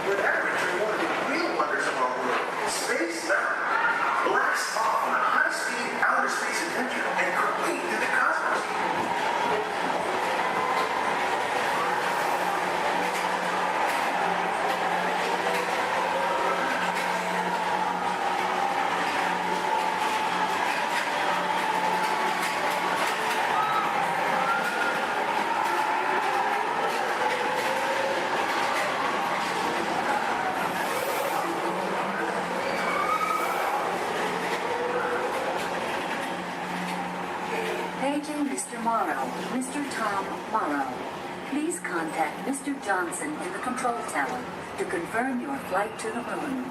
With adventure, one of the real wonders of our world, space travel. Blast off on a high-speed outer space adventure and complete through the cosmos. Paging Mr. Morrow, Mr. Tom Morrow. Please contact Mr. Johnson in the control tower to confirm your flight to the moon.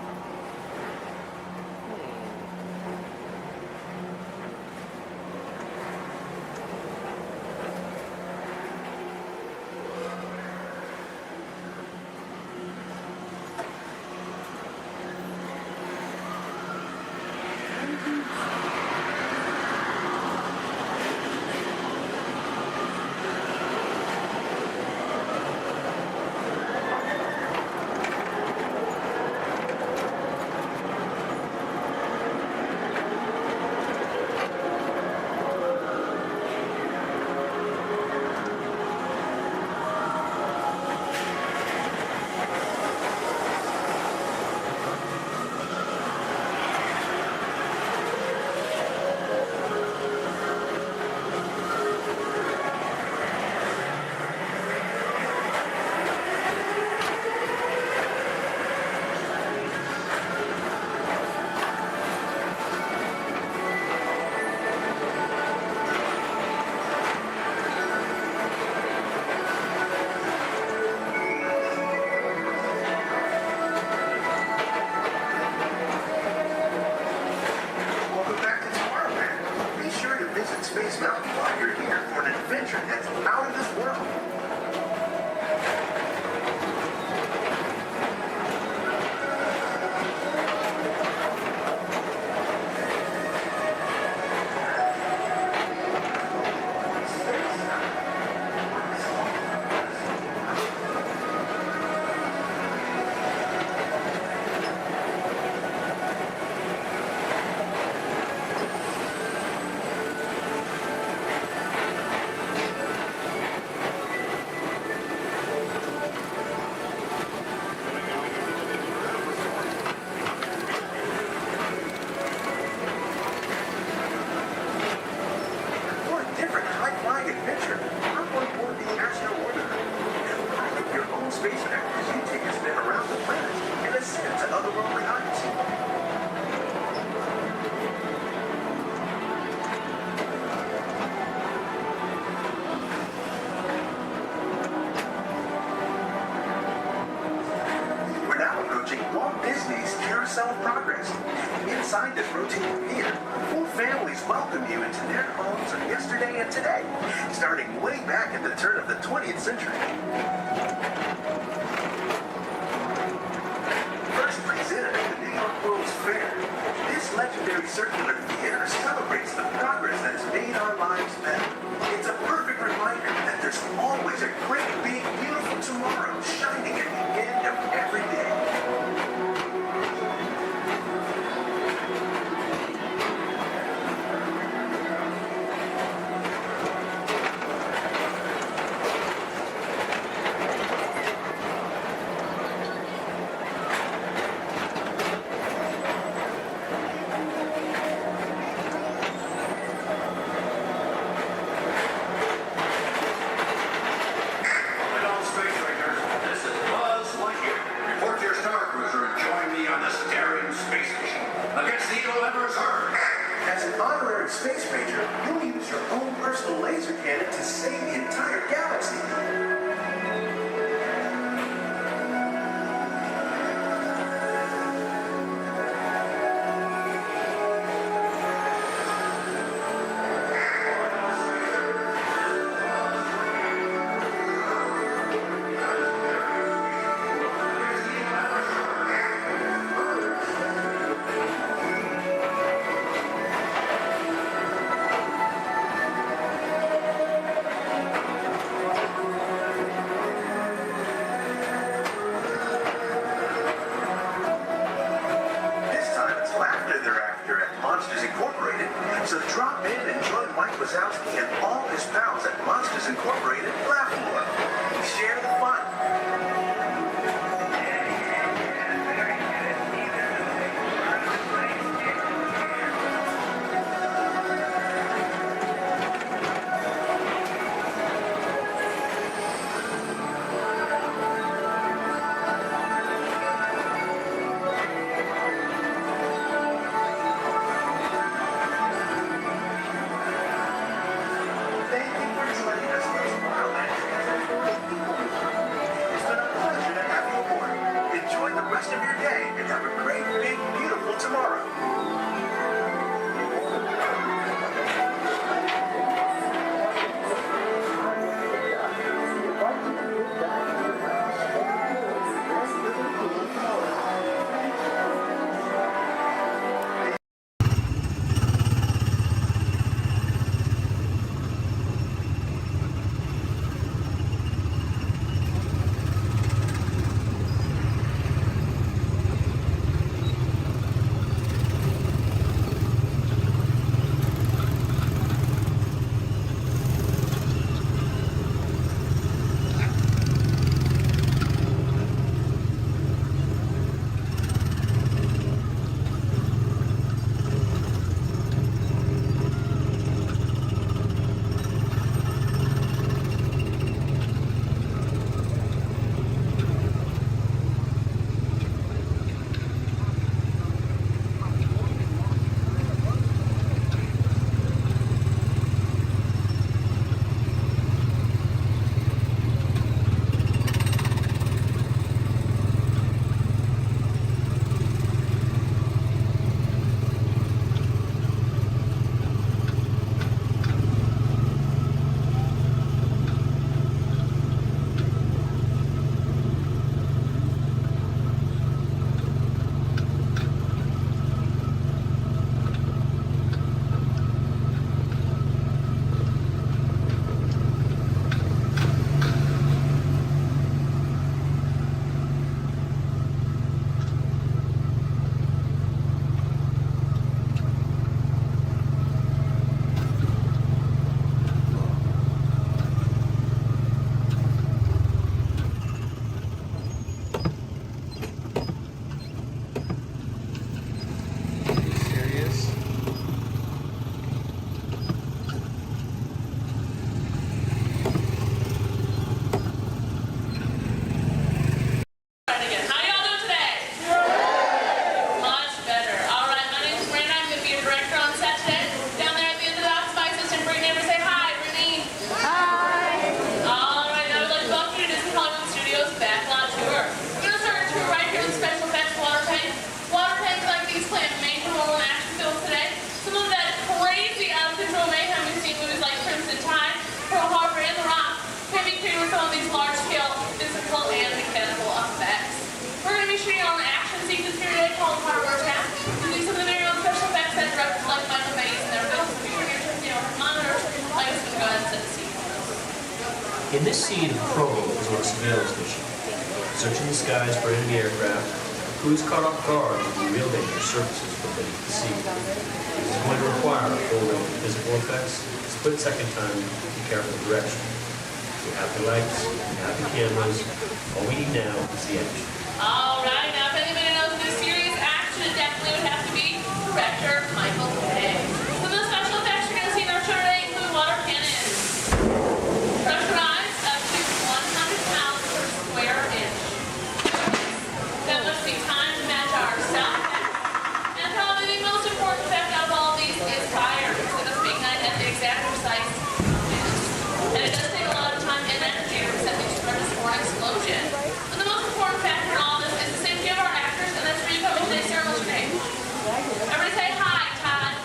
carousel of progress. Inside this rotating theater, full families welcome you into their homes of yesterday and today, starting way back at the turn of the 20th century. First presented at the New York World's Fair, this legendary circular theater celebrates the progress that has made our lives better. It's a perfect reminder that there's always a great, big, beautiful tomorrow shining at the end of every day. As an honorary space ranger, you'll use your own personal laser cannon to save the entire galaxy. So drop in and join Mike Wazowski and all his pals at Monsters Incorporated Laugh More. Share the fun. It's been a In this scene, Provo is on a surveillance mission, searching the skies for enemy aircraft. Crew is caught off guard with the real danger surfaces from beneath the sea. This is going to require a full range of physical effects, split-second time, and careful direction. We have the lights, we have the cameras. All we need now is the action. All right, now if anybody knows this serious action, it definitely would have to be director Michael Bay. Some of the special effects you're going to see in our show today include water cannons, pressurized up to 100 pounds per square inch. That must be time to match our sound effects. And probably the most important effect out of all these is fire. So this being night at the exact precise minutes. And it does take a lot of time and energy to set these tremendous for an explosion. But the most important factor in all this is the safety of our actors, and that's where you come in today's ceremony. What's your name? Everybody say hi, Todd.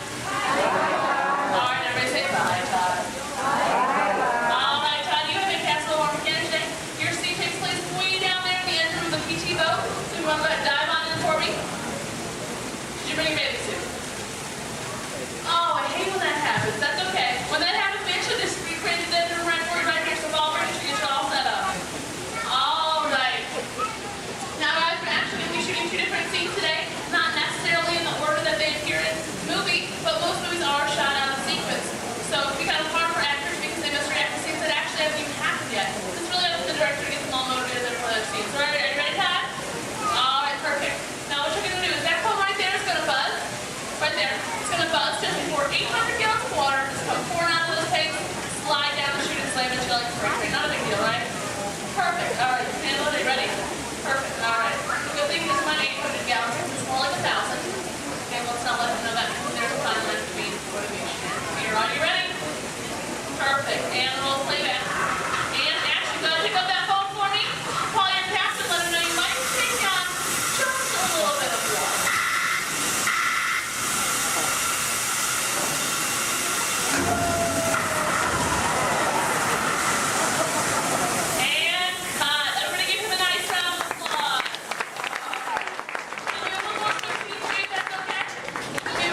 All right, everybody say bye, Todd. All right, Todd, you have been cast a little more mechanic today. Your scene takes place way down there in the engine room of the PT boat. So you want to go ahead and dive on in for me? Did you bring your bathing suit? Oh, I hate when that happens. That's okay. When that happens, we actually just recreated the engine room right for you right here, so it's all ready to get you all set up. All right. Now, guys, we're actually going to be shooting two different scenes today, not necessarily in the order that they appear in the movie, but most movies are shot out of sequence. So it's kind of hard for actors because they must react to scenes that actually haven't even happened yet. It's really up to the director to get them all motivated for those scenes. So are you ready, Todd? All right, perfect. Now, what you're going to do is that phone right there is going to buzz. Right there. It's going to buzz just before 800 gallons of water. Just come pouring out of those tanks, slide down the chute and slam into like spray. Not a big deal, right? Perfect. All right, handle it. Are you ready? Perfect. All right. Good thing this is not 800 gallons. It's more like 1,000. Okay, well, let's not let them know that because there's a fine line between motivation. Here, are you ready? Perfect. And roll playback. And action. Go ahead and pick up that phone for me. Call your captain. Let him know you might take on just a little bit of water. And cut. Everybody give him a nice round of applause.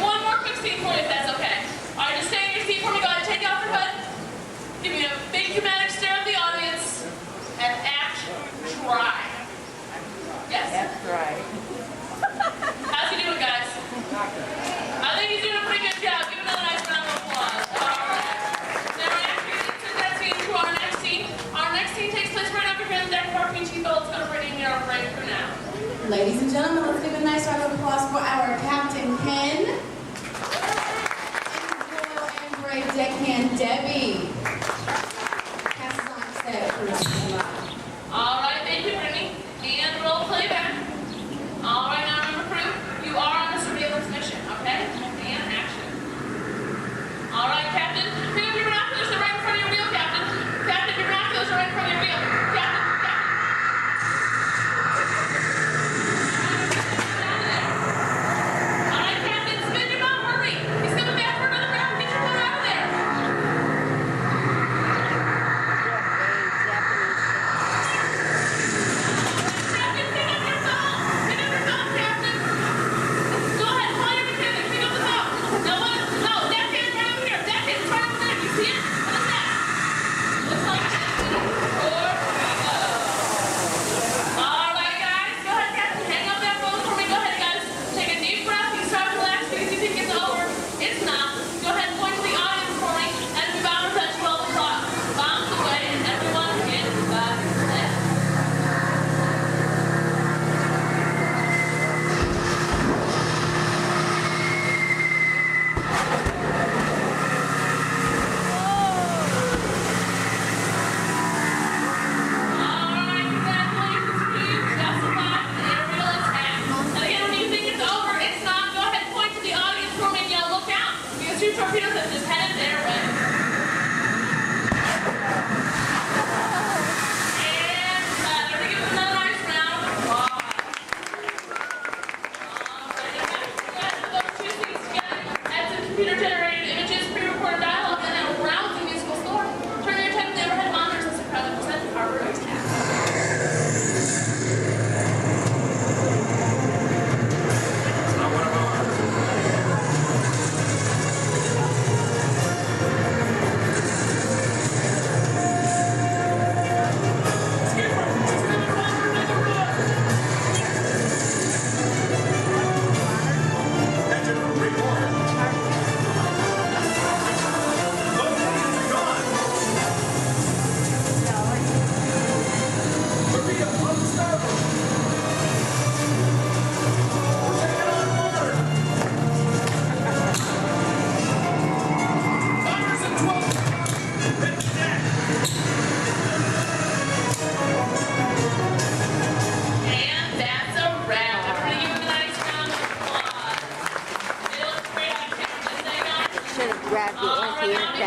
One more quick scene for you if that's okay. All right, just stay in your seat for me. Go ahead, take off your hood. Give me a big humatic stare of the audience. And action. Try. Yes. That's right. How's he doing, guys? I think he's doing a pretty good job. Give him another nice round of applause. All right. Now we're actually going to take that scene to our next scene. Our next scene takes place right over here in the deck of our PT boat. It's going to bring in our break for now. Ladies and gentlemen, let's give a nice round of applause for our Captain Ken and Royal and Brave Deckhand Debbie. Pass us on set for us. All right, thank you, Brittany. And roll playback. All right, now remember, crew, you are on a surveillance mission, okay? And action. All right, Captain, pick up your binoculars. They're right in front of your wheel, Captain. Captain, your binoculars are right in front of your wheel. Captain. All right, Captain, spin your boat, hurry. He's coming back for another round. Get your boat out of there.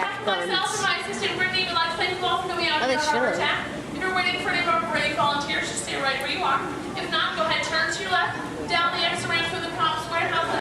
behalf of myself and my assistant Brittany, we'd like to thank you all for coming out to they our harbor should. attack. If you're waiting for any of our brave volunteers, just stay right where you are. If not, go ahead, turn to your left, down the exit ramp through the cops warehouse.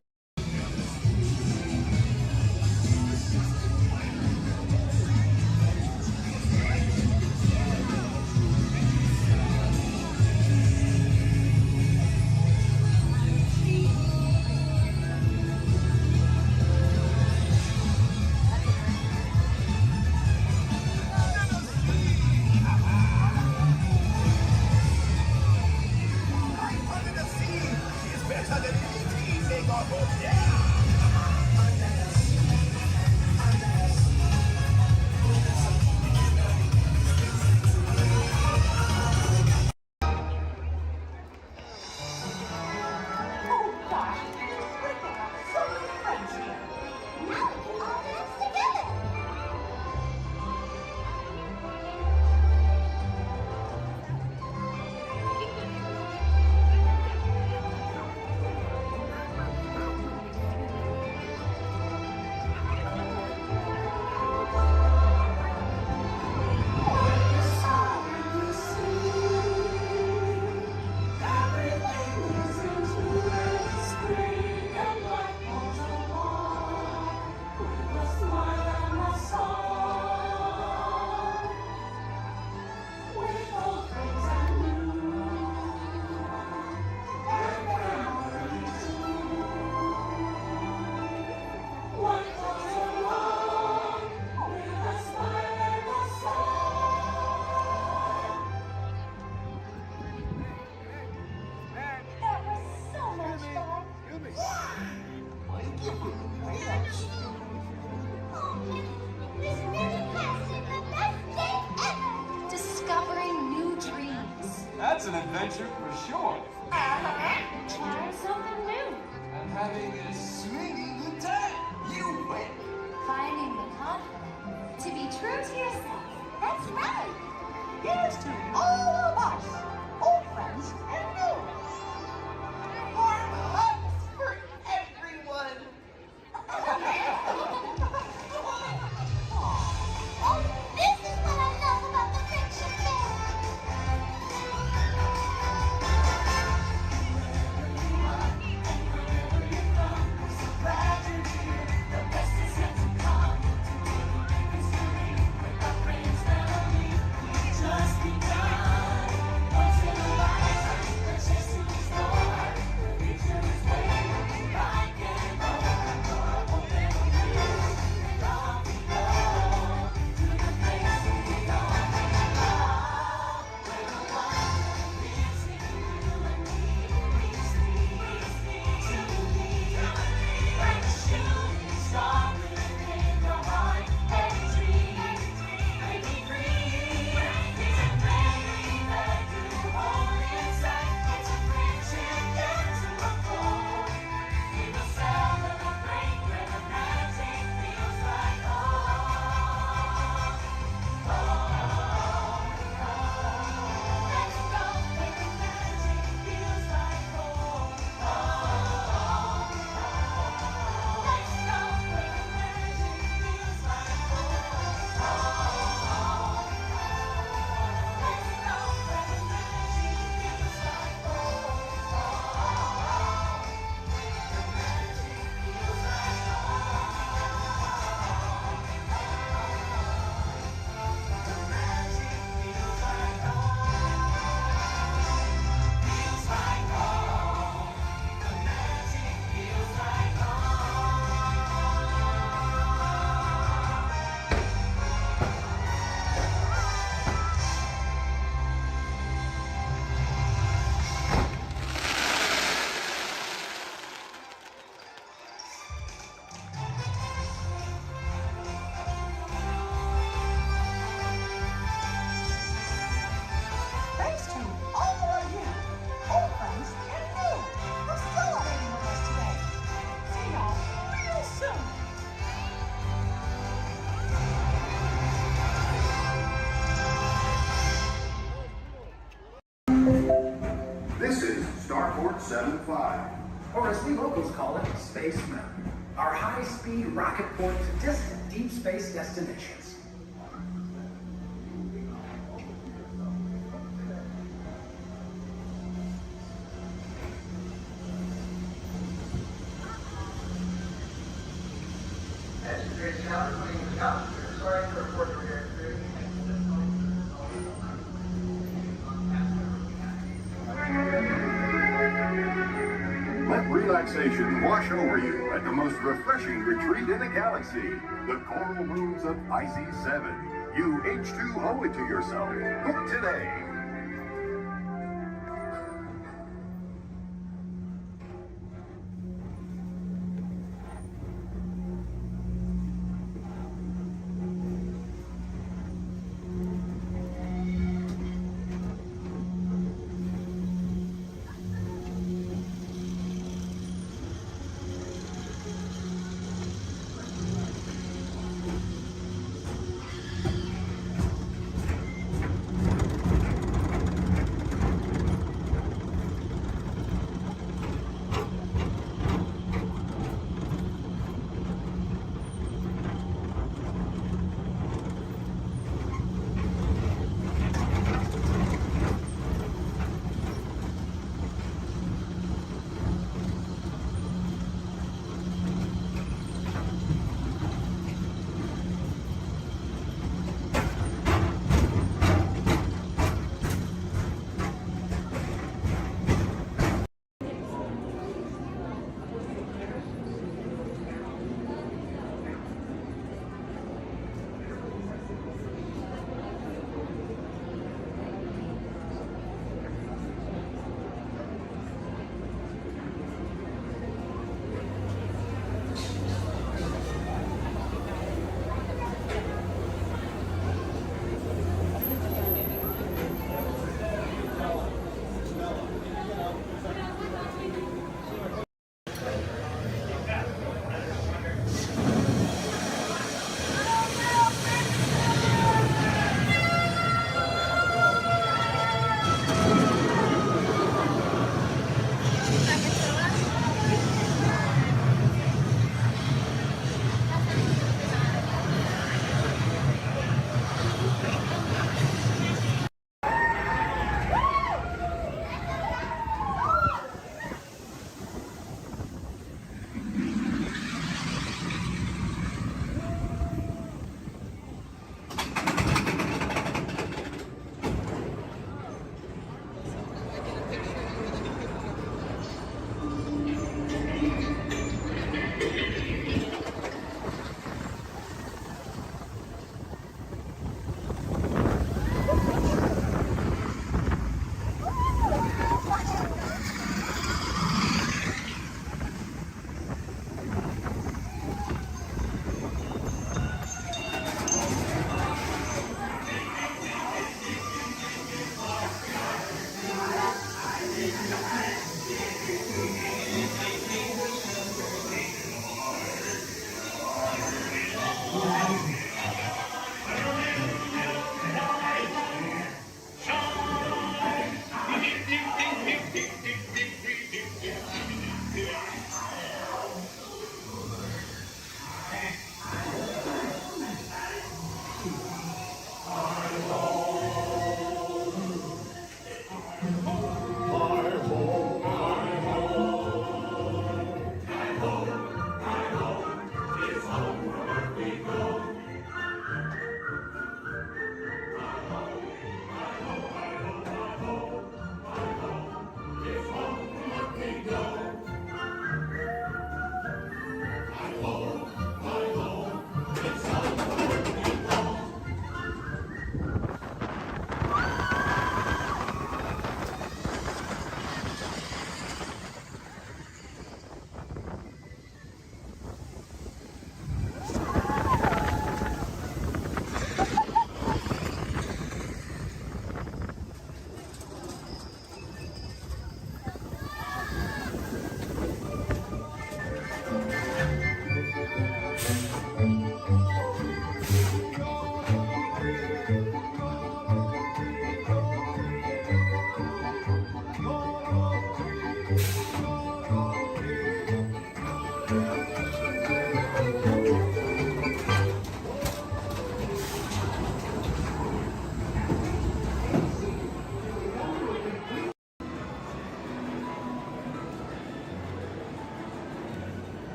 That's an adventure for sure. Trying something new. And having a swinging good time. You win. Finding the confidence to be true to yourself. That's right. Here's to all of us, old friends and new. Warm hugs for everyone. Oh, this is what I love about the fiction fair. Thanks to all of you, old friends and new, for celebrating with us today. See y'all real soon. This is Starport 75, or as we locals call it, Space Mountain. Our high-speed rocket port to distant deep space destinations. Let relaxation wash over you at the most refreshing retreat in the galaxy, the coral rooms of Pisces 7. You H2O it to yourself. Book today.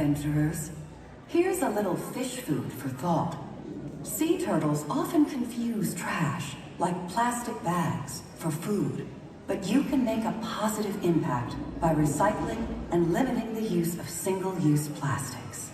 adventurers. Here's a little fish food for thought. Sea turtles often confuse trash, like plastic bags, for food. But you can make a positive impact by recycling and limiting the use of single-use plastics.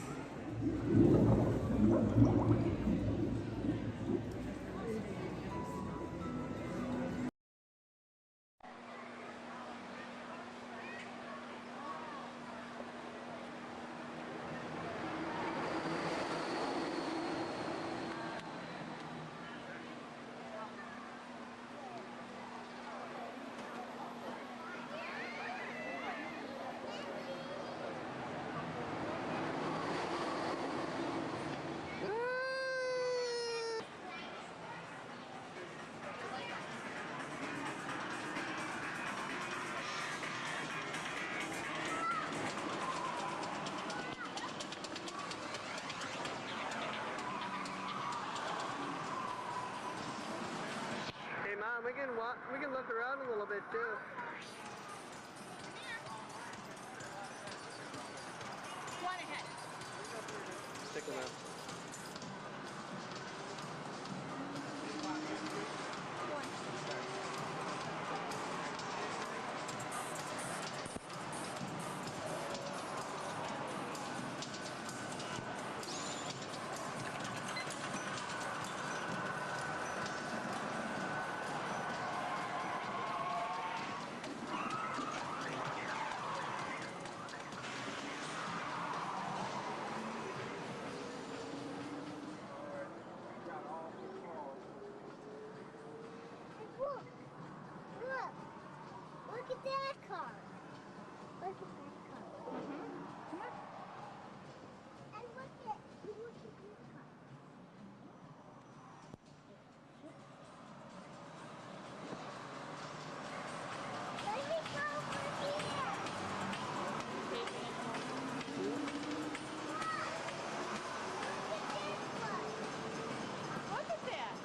We can look around a little bit too. One ahead. Stick around. Look at that car. Look at that car. Come on. And look at this car. Let me go over here. Look at that.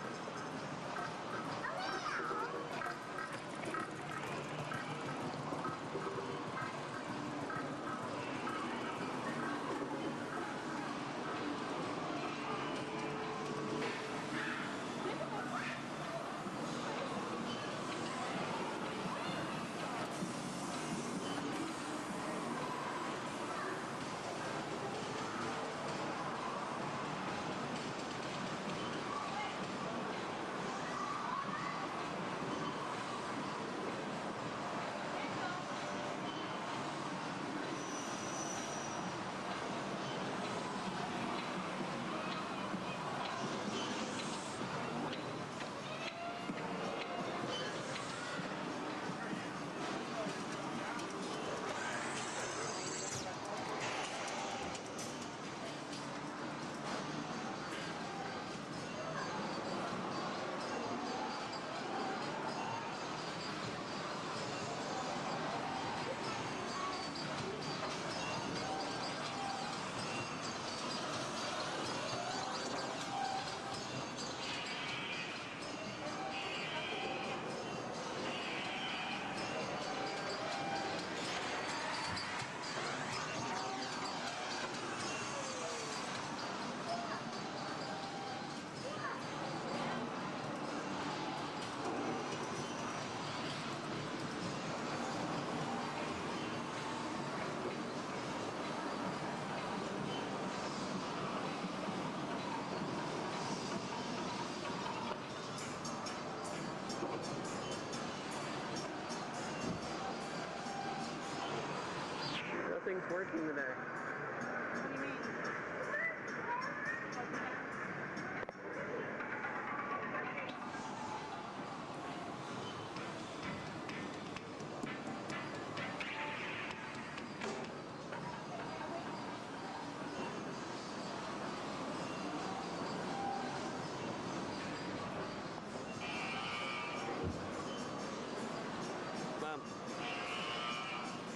Nothing's working today.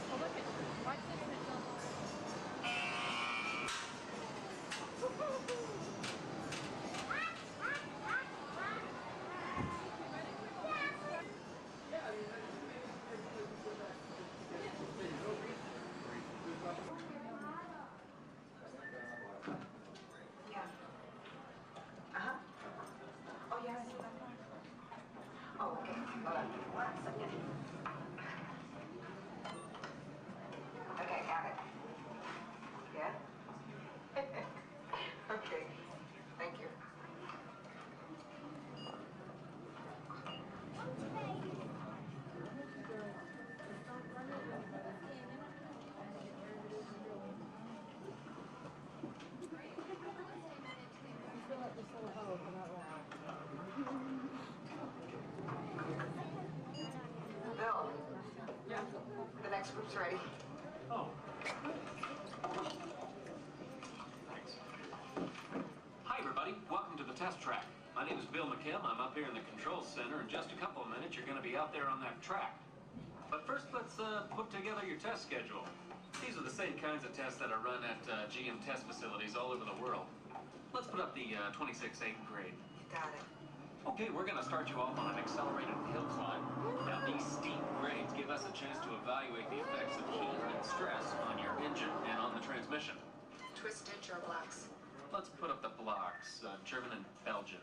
Oh, look at, watch this. Hold on 1 second. Okay, got it. Yeah? Okay, thank you. Bill. Yeah? The next group's ready. Oh. Thanks. Hi, everybody. Welcome to the test track. My name is Bill McKim. I'm up here in the controls center. In just a couple of minutes, you're going to be out there on that track. But first, let's put together your test schedule. These are the same kinds of tests that are run at GM test facilities all over the world. Let's put up the 26-8 grade. You got it. Okay, we're going to start you off on an accelerated hill climb. Now, these steep grades give us a chance to evaluate the effects of heat and stress on your engine and on the transmission. Twisted or blocks? Let's put up the blocks, German and Belgian.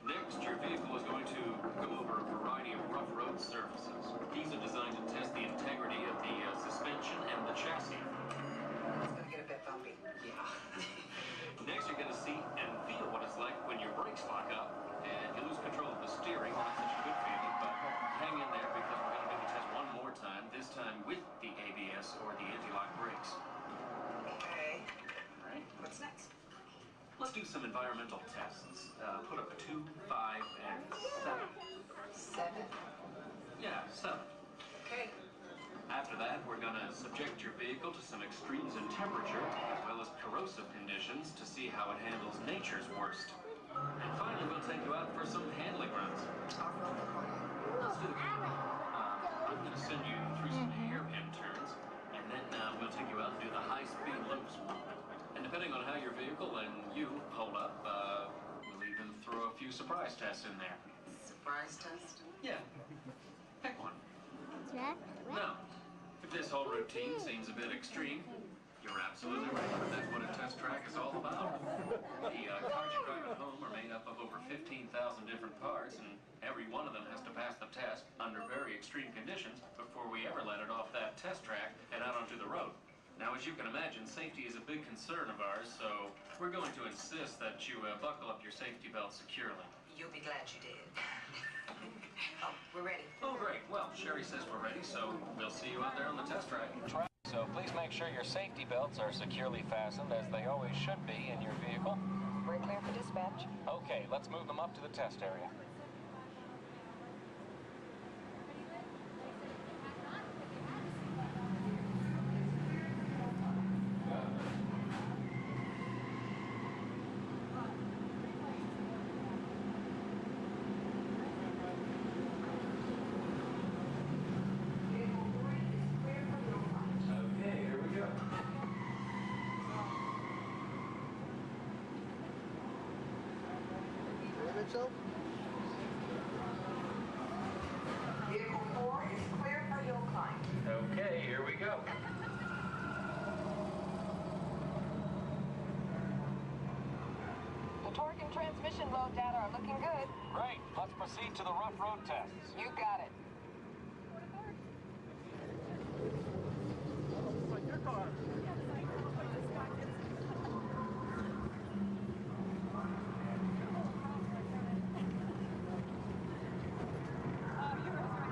Next, your vehicle is going to go over a variety of rough road surfaces. These are designed to test the integrity of the suspension and the chassis. It's going to get a bit bumpy. Yeah. Next, you're going to see and feel what it's like when your brakes lock up and you lose control of the steering. Not such a good feeling, but hang in there because we're going to do the test one more time, this time with the ABS or the anti-lock brakes. Okay. All right. What's next? Let's do some environmental tests. Put up 2, 5, and 7. 7? Yeah, 7. Okay. After that, we're going to subject your vehicle to some extremes in temperature, as well as corrosive conditions, to see how it handles nature's worst. And finally, we'll take you out for some handling runs. Off-road the corner. Let's do the corner. I'm going to send you through some hairpin turns, and then we'll take you out and do the high-speed loops. And depending on how your vehicle and you hold up, we'll even throw a few surprise tests in there. Surprise test? Yeah. Pick one. Jack? No. If this whole routine seems a bit extreme, you're absolutely right. That's what a test track is all about. The cars you drive at home are made up of over 15,000 different parts, and every one of them has to pass the test under very extreme conditions before we ever let it off that test track and out onto the road. Now, as you can imagine, safety is a big concern of ours, so we're going to insist that you buckle up your safety belt securely. You'll be glad you did. Oh, we're ready. Oh, great. Well, Sherry says we're ready, so we'll see you out there on the test track. So please make sure your safety belts are securely fastened, as they always should be in your vehicle. We're clear for dispatch. Okay, let's move them up to the test area. Okay, here we go. Vehicle 4 is clear for hill climb. Okay, here we go. The torque and transmission load data are looking good. Great, let's proceed to the rough road tests. You got it. Like your car.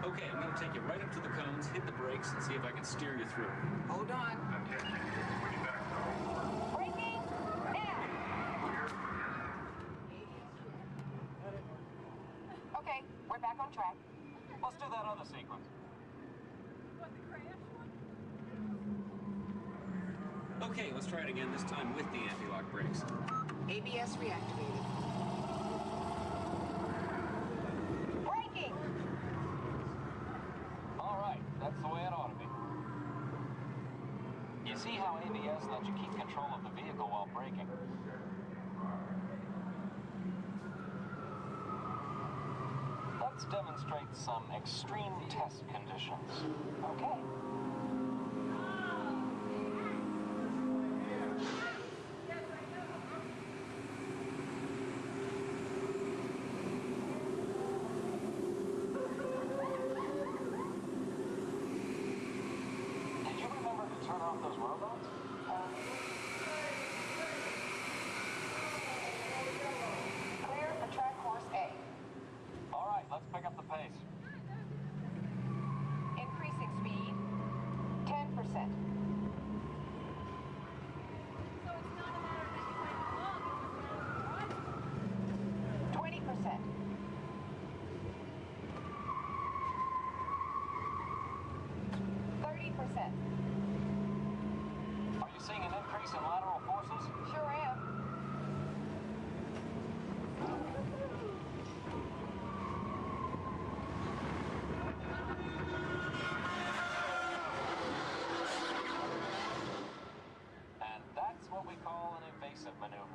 Okay, I'm going to take you right up to the cones, hit the brakes, and see if I can steer you through. Hold on. Braking now. Okay, we're back on track. Let's do that other sequence. What, the crash one? Okay, let's try it again, this time with the anti-lock brakes. ABS reactivated. Braking! All right, that's the way it ought to be. You see how ABS lets you keep control of the vehicle while braking? Let's demonstrate some extreme test conditions. Okay. Release and lateral forces? Sure am. And that's what we call an evasive maneuver.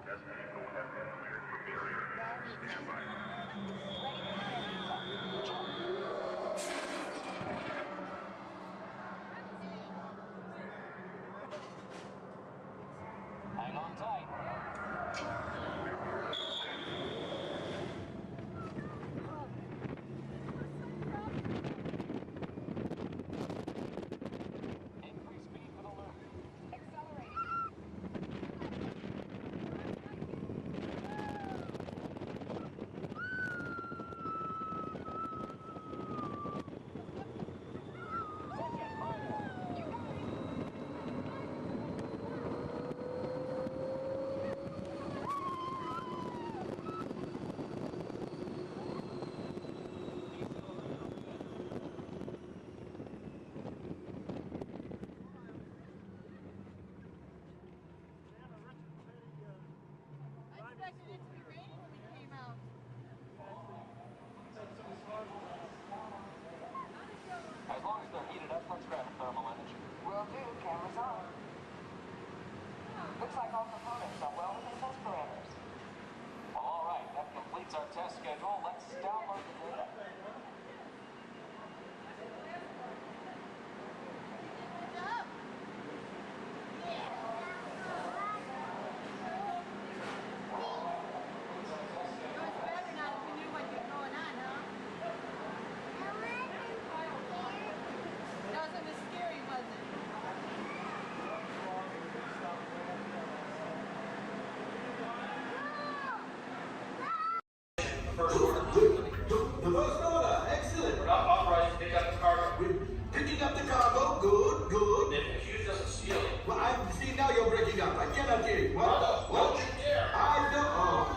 Hang on tight. Increase speed for the loop. As long as they're heated up, let's grab a thermal image. Will do. Cameras on. Looks like all components are well within test parameters. Well, all right, that completes our test schedule. Let's download the data. First order. The first order. Excellent. We're not authorized to pick up the cargo. We're picking up the cargo. Good, good. Then accuse us of stealing. Well, see, now you're breaking up. I cannot hear you. What? Don't you dare. I don't. Oh.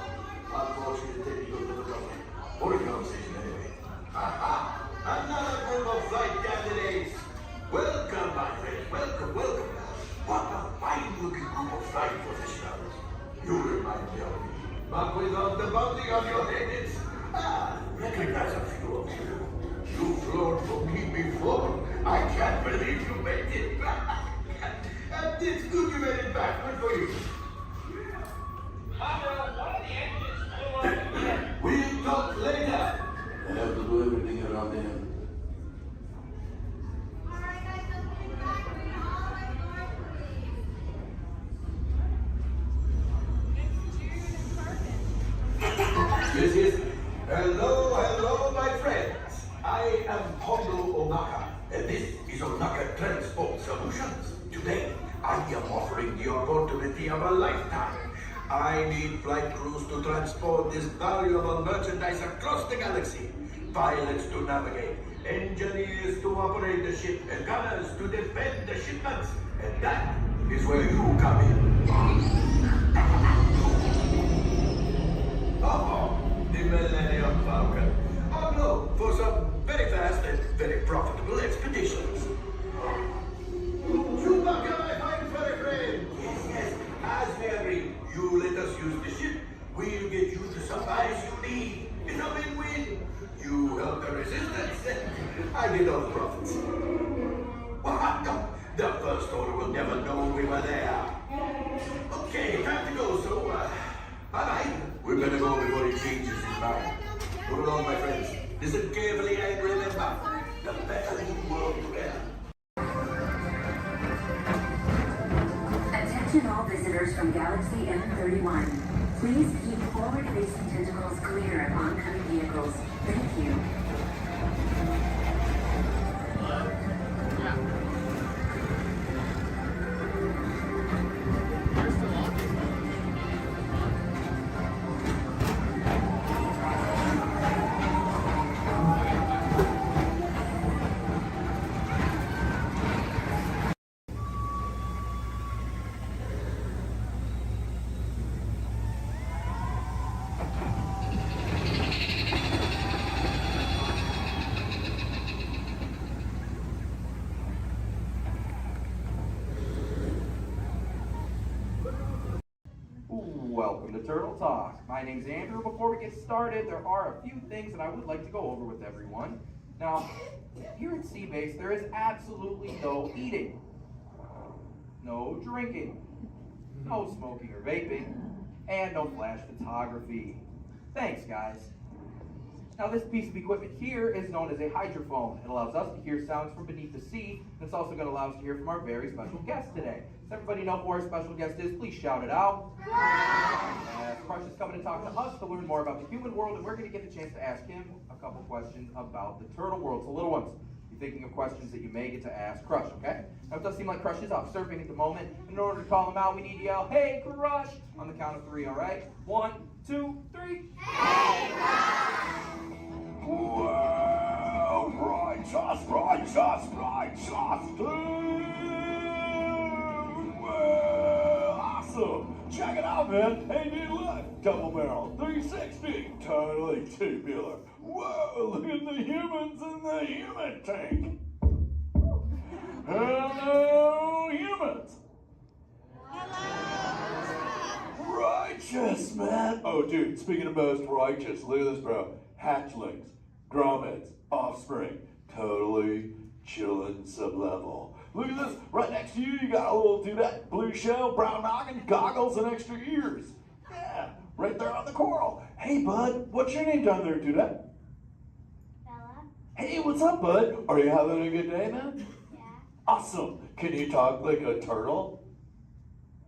Unfortunately, technical difficulty. What a conversation anyway. Aha! Another group of flight candidates. Welcome, my friends. Welcome, welcome. What a fine-looking group of flight professionals. You remind me of me. But without the bounty on your heads. Recognize a few of you. You've flown for me before. I can't believe you made it back. And it's good you made it back. Good for you. One of the engines blew up again. We'll talk later. I have to do everything around him. This is hello, my friends. I am Hondo Onaka, and this is Onaka Transport Solutions. Today, I am offering the opportunity of a lifetime. I need flight crews to transport this valuable merchandise across the galaxy. Pilots to navigate, engineers to operate the ship, and gunners to defend the shipments. And that is where you come in. Oh, the Millennium Falcon. Oh no, for some very fast and very profitable expeditions. Chewbacca, my fine furry friend. Yes, as we agreed, you let us use the ship. We'll get you the supplies you need. It's a win-win. You help the resistance, and I get all the profits. What? No, the First Order will never know we were there. Okay, time to go, so, bye-bye. We better go before he changes his mind. Move along, my friends. Listen carefully and remember, the better you work together. Attention all visitors from Galaxy M31. Please keep forward-facing tentacles clear of oncoming vehicles. Thank you. to Turtle Talk. My name's Andrew. Before we get started, there are a few things that I would like to go over with everyone. Now, here at Sea Base, there is absolutely no eating, no drinking, no smoking or vaping, and no flash photography. Thanks, guys. Now, this piece of equipment here is known as a hydrophone. It allows us to hear sounds from beneath the sea, and it's also going to allow us to hear from our very special guest today. Does everybody know who our special guest is? Please shout it out. Crush is coming to talk to us to learn more about the human world, and we're going to get the chance to ask him a couple questions about the turtle world. So, little ones, be thinking of questions that you may get to ask Crush, okay? Now, it does seem like Crush is off surfing at the moment. In order to call him out, we need to yell, "Hey, Crush!" on the count of 3, all right? 1, 2, 3. Hey, Crush! Well, righteous, dude. Well, awesome. Check it out, man. Hey, dude, look. Double barrel, 360. Totally tubular. Whoa, look at the humans in the human tank. Hello, humans. Righteous, man. Oh, dude, speaking of most righteous, look at this, bro. Hatchlings, grommets, offspring, totally chillin' sub-level. Look at this, right next to you, you got a little dudette, blue shell, brown noggin, goggles, and extra ears. Yeah, right there on the coral. Hey, bud, what's your name down there, dudette? Bella. Hey, what's up, bud? Are you having a good day, man? Yeah. Awesome. Can you talk like a turtle?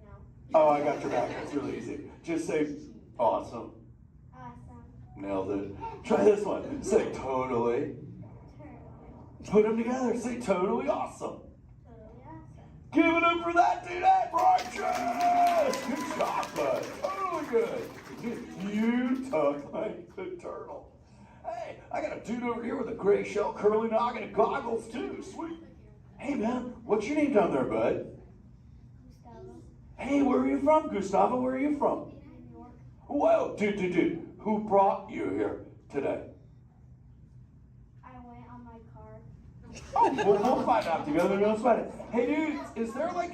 No. Oh, I got your back. That's really easy. Just say awesome. Awesome. Nailed it. Try this one. Say totally. Put them together. Say totally awesome. Totally awesome. Give it up for that dude. That righteous. Good job, bud. Totally good. You talk like the turtle. Hey, I got a dude over here with a gray shell, curly noggin, and goggles too. Sweet. Hey, man, what's your name down there, bud? Gustavo. Hey, where are you from, Gustavo? Where are you from? New York. Whoa, dude. Who brought you here today? I went on my car. Oh, we'll find out together. Don't sweat it. Hey, dudes, is there like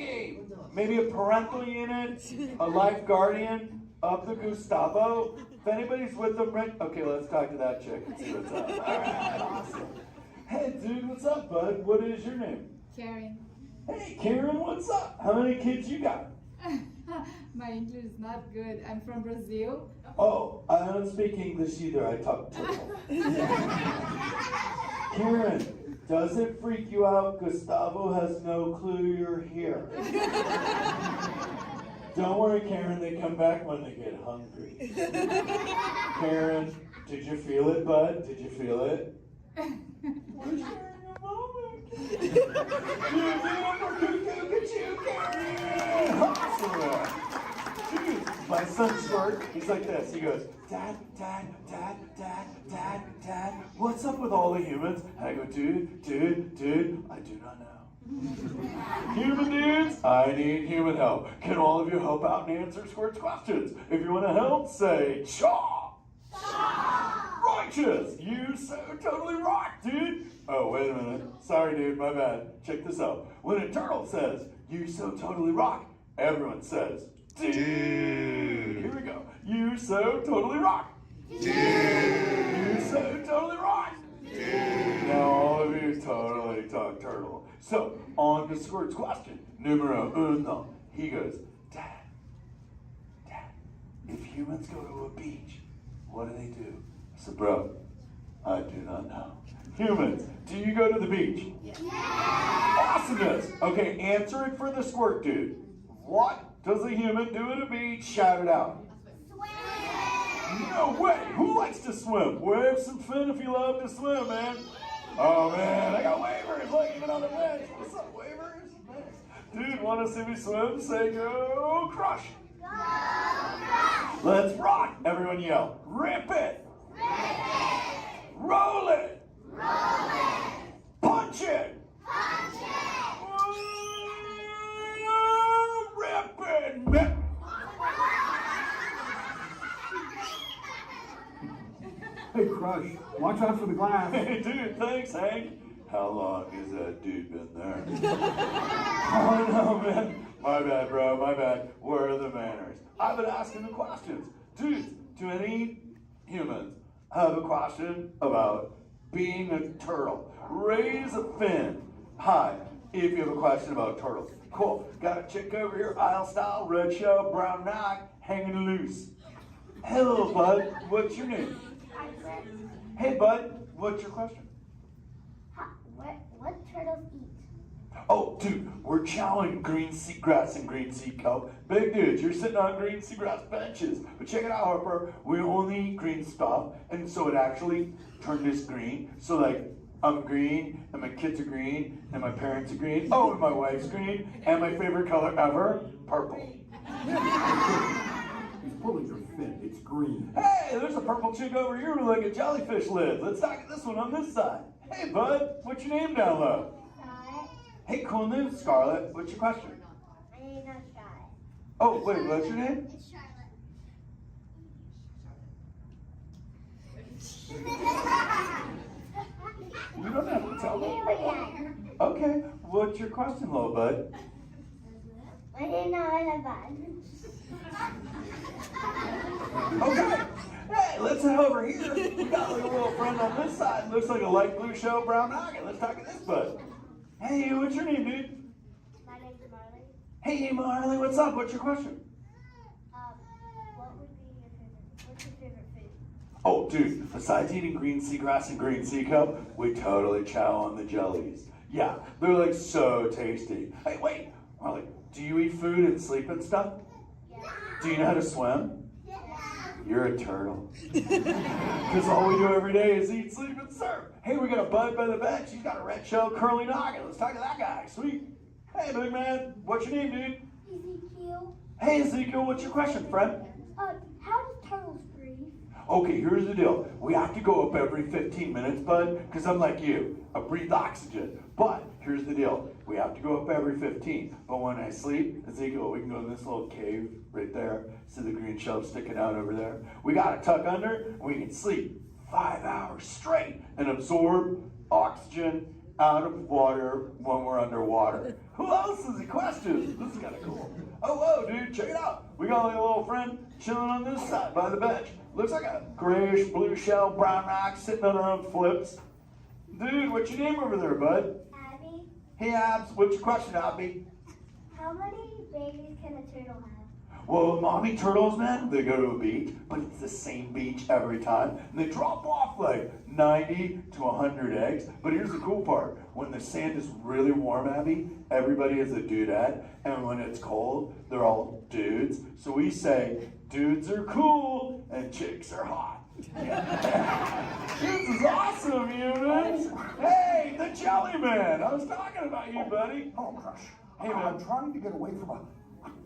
maybe a parental unit, a life guardian of the Gustavo? If anybody's with them, right? Okay, let's talk to that chick and see what's up. All right, awesome. Hey, dude, what's up, bud? What is your name? Karen. Hey, Karen, what's up? How many kids you got? My English is not good. I'm from Brazil. Oh, I don't speak English either. I talk turtle. Karen, does it freak you out? Gustavo has no clue you're here. Don't worry, Karen. They come back when they get hungry. Karen, did you feel it, bud? Did you feel it? We're sharing a moment. Look at you, Karen. Awesome. Dude, my son Squirt, he's like this. He goes, Dad, what's up with all the humans? And I go, dude, I do not know. Human dudes, I need human help. Can all of you help out and answer Squirt's questions? If you want to help, say, Chaw! Righteous! You so totally rock, dude! Oh, wait a minute. Sorry, dude, my bad. Check this out. When a turtle says, you so totally rock, everyone says, dude! Here we go. You so totally rock! Dude! You so totally rock! Dude! Now all of you totally talk turtle. So, on to Squirt's question. Numero uno. He goes, Dad, if humans go to a beach, what do they do? I said, bro, I do not know. Humans, do you go to the beach? Yes. Awesomeness. Okay, answer it for the Squirt dude. What does a human do at a beach? Shout it out. Swim. No way. Who likes to swim? Wave some fin if you love to swim, man. Oh, man, I got wavers. Look, even on the bench. What's up, wavers? Dude, want to see me swim? Say go crush. Go crush. Let's rock. Everyone yell. Rip it. Rip it. Roll it. Roll it. Punch it. Punch it. Rip it. Rip. Hey, Crush, watch out for the glass. Hey, dude, thanks, Hank. How long has that dude been there? Oh, no, man. My bad, bro, my bad. Where are the manners? I've been asking the questions. Dudes, do any humans have a question about being a turtle? Raise a fin. Hi, if you have a question about turtles. Cool. Got a chick over here, aisle style, red shell, brown knock, hanging loose. Hello, bud. What's your name? Hey, bud. What's your question? What turtles eat? Oh, dude, we're chowing green seagrass and green sea kelp. Big dudes, you're sitting on green seagrass benches. But check it out, Harper. We only eat green stuff, and so it actually turned us green. So, like, I'm green, and my kids are green, and my parents are green. Oh, and my wife's green, and my favorite color ever, purple. He's pulling your fin. It's green. Hey, there's a purple chick over here with like a jellyfish lid. Let's talk at this one on this side. Hey, bud, what's your name down low? Hey, cool name, Scarlett. What's your question? My name's not Charlotte. Oh, wait, what's your name? It's Charlotte. You don't have to tell me. Okay, what's your question, little bud? My name's not Bud. Okay. Hey, let's head over here. We got like a little friend on this side. Looks like a light blue shell, brown noggin. Let's talk to this bud. Hey, what's your name, dude? My name's Marley. Hey, Marley, what's up? What's your question? What's your favorite food? Oh, dude, besides eating green seagrass and green sea kelp, we totally chow on the jellies. Yeah, they're like so tasty. Hey, wait, Marley, do you eat food and sleep and stuff? Yeah. Do you know how to swim? Yeah. You're a turtle. Because all we do every day is eat, sleep, and surf. Hey, we got a bud by the bench. He's got a red shell curly noggin. Let's talk to that guy. Sweet. Hey, big man. What's your name, dude? Ezekiel. Hey, Ezekiel. What's your question, friend? How do turtles breathe? Okay, here's the deal. We have to go up every 15 minutes, bud, because I'm like you. I breathe oxygen. But here's the deal. We have to go up every 15. But when I sleep, Ezekiel, we can go in this little cave right there. See the green shelf sticking out over there? We got to tuck under, and we can sleep 5 hours straight and absorb oxygen out of water when we're underwater. Who else has a question? This is kind of cool. Oh, whoa, dude, check it out. We got like a little friend chilling on this side by the bench. Looks like a grayish blue shell, brown rock sitting on her own flips. Dude, what's your name over there, bud? Abby. Hey, Abs, what's your question, Abby? How many babies can a turtle have? Well, mommy turtles, man, they go to a beach, but it's the same beach every time. And they drop off like 90 to 100 eggs. But here's the cool part. When the sand is really warm, Abby, everybody is a dudette. And when it's cold, they're all dudes. So we say, dudes are cool and chicks are hot. This is awesome, humans. Hey, the Jelly Man. I was talking about you, buddy. Oh, Crush. Hey, man. I'm trying to get away from a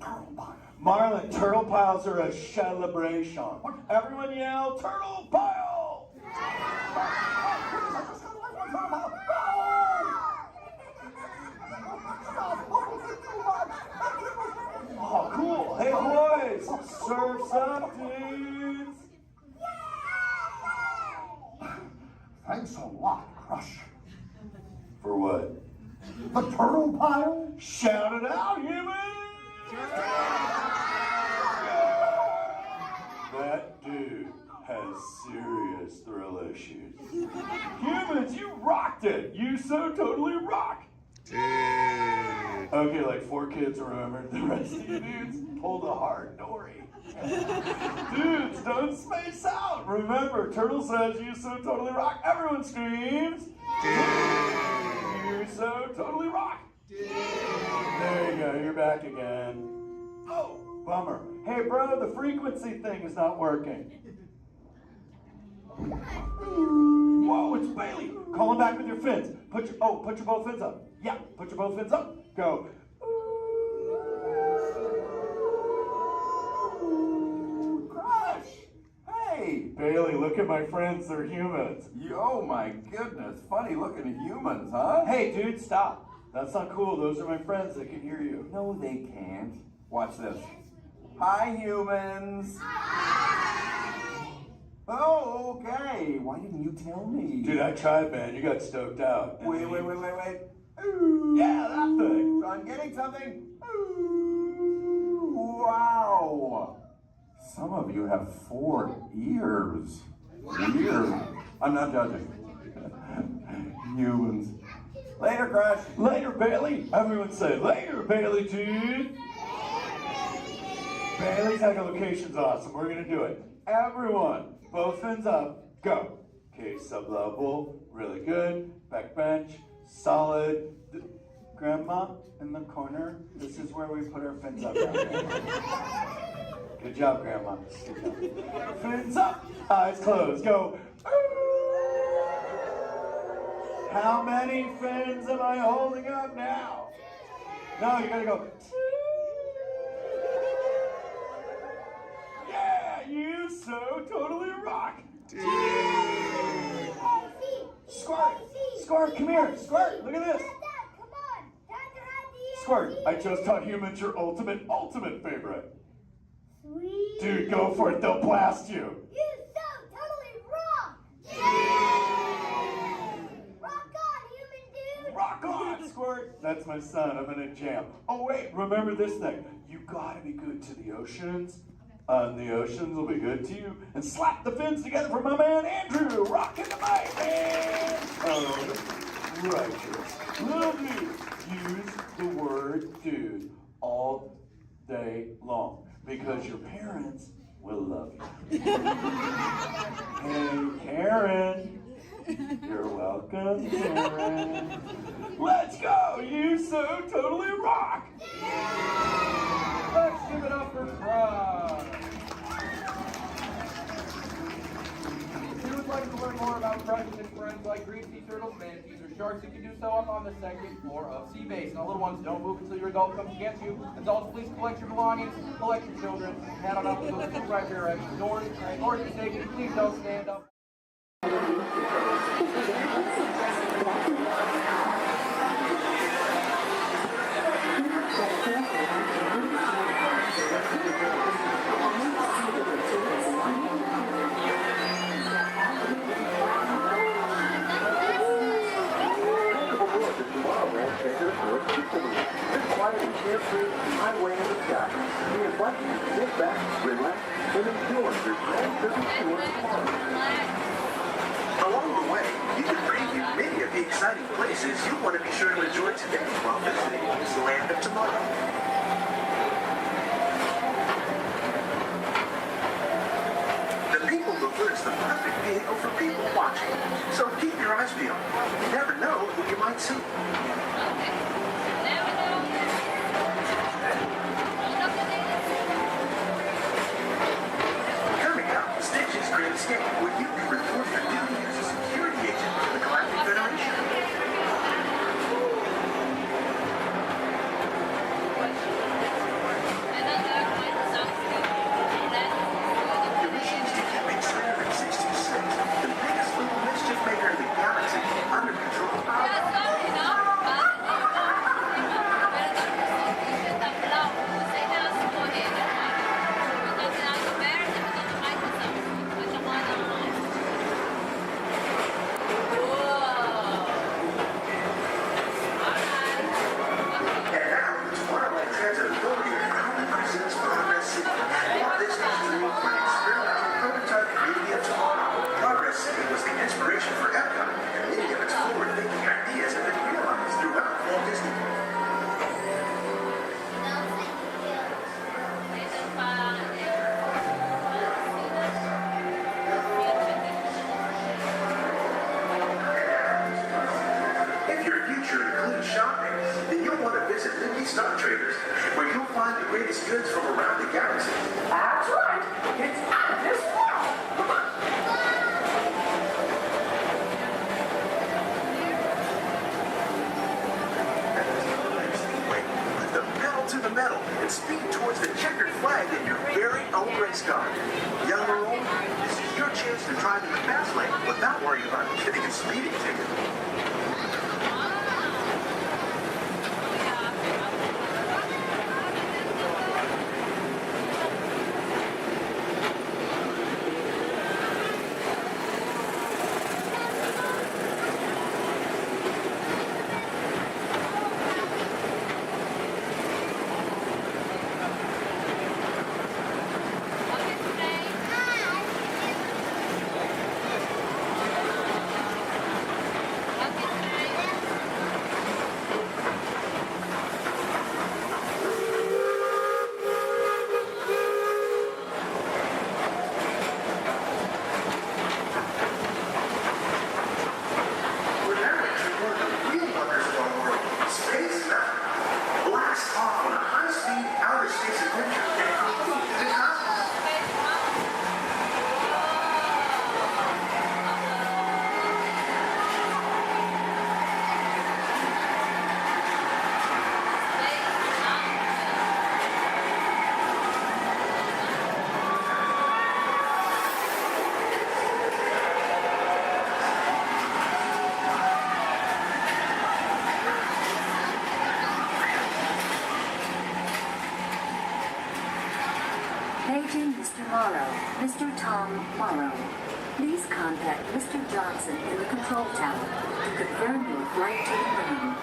turtle pile. Marlin, turtle piles are a celebration. Everyone yell, turtle pile! Oh, cool. Hey, boys, surf's up, dudes. Thanks a lot, Crush. For what? The turtle pile? Shout it out, humans! That dude has serious thrill issues. Humans, you rocked it! You so totally rock! Okay, like 4 kids remembered. The rest of you dudes pulled a hard dory. Dudes, don't space out! Remember, Turtle says you so totally rock. Everyone screams! You so totally rock! There you go, you're back again. Oh, bummer. Hey, bro, the frequency thing is not working. Whoa, it's Bailey. Call him back with your fins. Put your both fins up. Yeah, put your both fins up. Go. Crush. Hey. Bailey, look at my friends. They're humans. Oh my goodness. Funny looking humans, huh? Hey, dude, stop. That's not cool. Those are my friends. They can hear you. No, they can't. Watch this. Hi, humans. Oh, okay. Why didn't you tell me? Dude, I tried, man. You got stoked out. Wait. Yeah, that thing. I'm getting something. Ooh. Wow! Some of you have 4 ears. Weird. I'm not judging. Humans. Later, Crush. Later, Bailey. Everyone say, later, Bailey G. Bailey's echolocation's awesome. We're going to do it. Everyone, both fins up. Go. Okay, sublevel. Really good. Back bench. Solid. Grandma in the corner. This is where we put our fins up. Good job, Grandma. Good job. Fins up. Eyes closed. Go. How many fins am I holding up now? No, you gotta go. Yeah, you so totally rock. Squirt, Squirt, come here. Squirt, look at this. Squirt, I just taught humans your ultimate favorite. Sweet. Dude, go for it. They'll blast you. You so totally rock. Yeah. Rock on, human dude. Rock on, Squirt. That's my son. I'm in a jam. Oh, wait. Remember this thing. You gotta be good to the oceans. And the oceans will be good to you. And slap the fins together for my man, Andrew. Rockin' the mic, man. Oh, righteous. Lovely. Use the word dude all day long. Because your parents will love you. Hey, Karen. You're welcome, Karen. Let's go! You so totally rock! Let's give it up for Crush. If you would like to learn more about Crush and friends like green sea turtles, manatees, or sharks, you can do so up on the second floor of Sea Base. Now, little ones, don't move until your adult comes to get you. Adults, please collect your belongings, collect your children, head on up to those two right here exit doors. Or if you're taking, please don't stand up. This quiet and carefree highway in the sky. We invite you to sit back, relax, and enjoy your grand trip tour of Florida. Along the way, you can preview many of the exciting places you'll want to be sure to enjoy today while visiting Disneyland of tomorrow. The People Mover is the perfect vehicle for people watching, so keep your eyes peeled. You never know who you might see. Coming up, Stitch's Great Escape, where you can report your duty as a security agent for the Galactic Federation. Your mission is to keep Experiment 66, the biggest little mischief maker in the galaxy, under control. Stock traders, where you'll find the greatest goods from around the galaxy. That's right. It's at this world. Come on. Wait, put the pedal to the metal and speed towards the checkered flag in your very own race car. Young or old, this is your chance to drive in the fast lane without worrying about getting a speeding ticket. Paging Mr. Morrow, Mr. Tom Morrow. Please contact Mr. Johnson in the control tower to confirm your flight to the moon.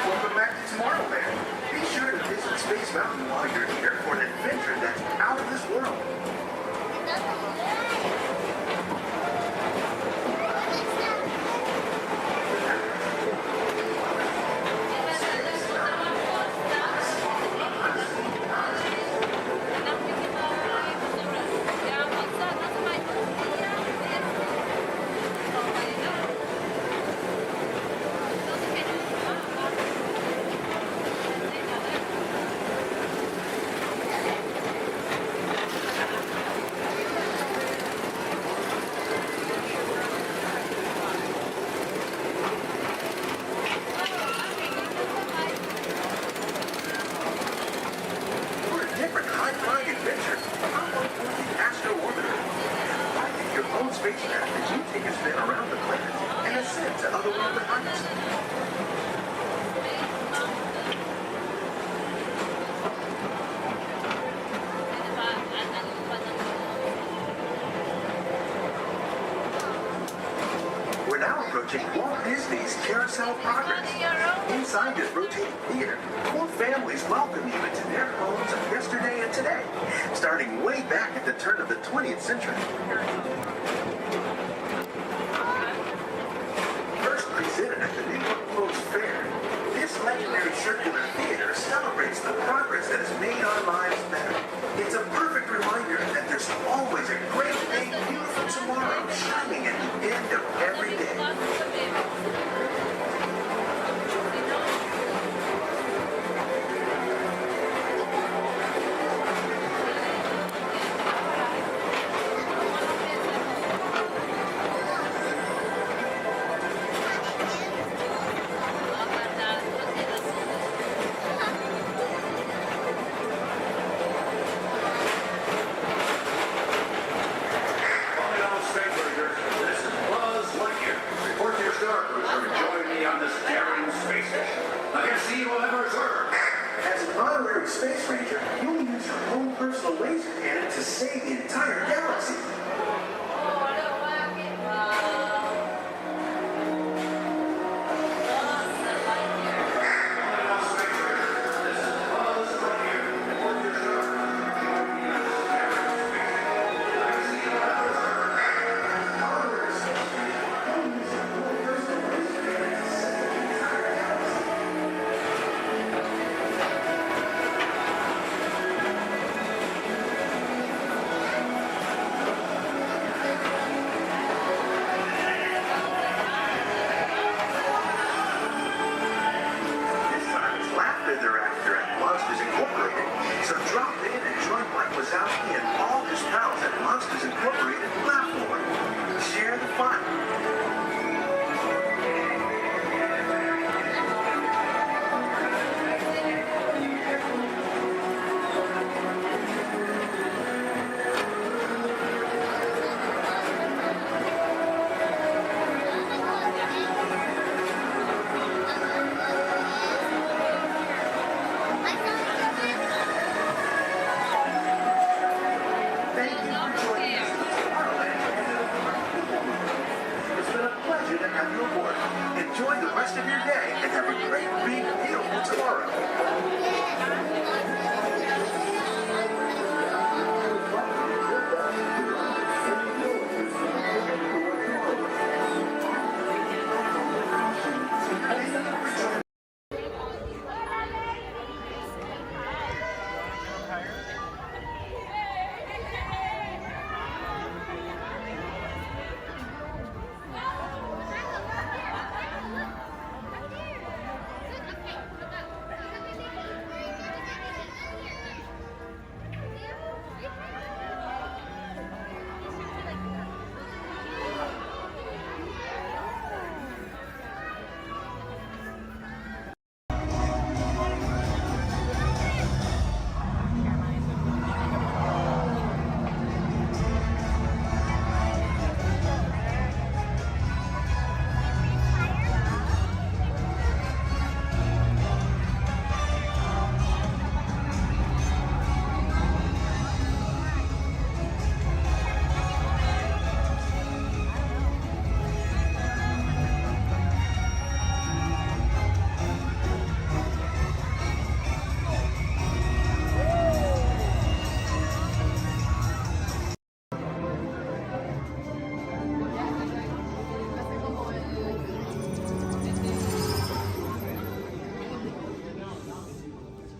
Welcome back to Tomorrowland. Be sure to visit Space Mountain while you're here for an adventure that's out of this world. For a different high-flying adventure, hop on board the Astro Orbiter. Pilot your own spacecraft as you take a spin around the planet and ascend to otherworldly heights. We're now approaching Walt Disney's Carousel of Progress. Inside this rotating theater, more families welcome you into their homes of yesterday and today, starting way back at the turn of the 20th century. First presented at the New York World's Fair, this legendary circular theater celebrates the progress that has made our lives better. It's a perfect reminder that there's always a great, big, beautiful tomorrow shining at the end of every day. have you aboard. Enjoy the rest of your day and have a great, big, beautiful tomorrow.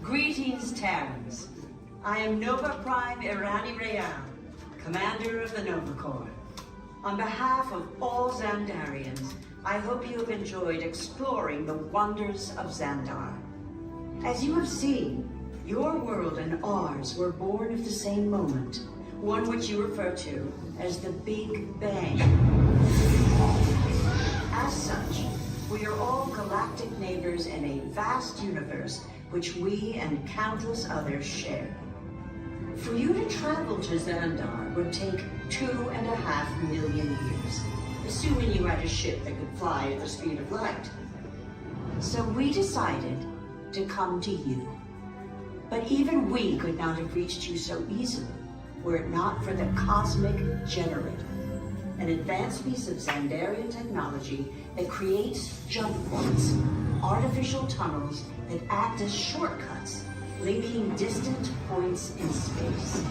Greetings, Terrans. I am Nova Prime Irani Rayan, Commander of the Nova Corps. On behalf of all Xandarians, I hope you have enjoyed exploring the wonders of Xandar. As you have seen, your world and ours were born of the same moment, one which you refer to as the Big Bang. As such, we are all galactic neighbors in a vast universe which we and countless others share. For you to travel to Xandar would take 2.5 million years, assuming you had a ship that could fly at the speed of light. So we decided to come to you. But even we could not have reached you so easily were it not for the Cosmic Generator, an advanced piece of Xandarian technology that creates jump points, artificial tunnels that act as shortcuts, linking distant points in space.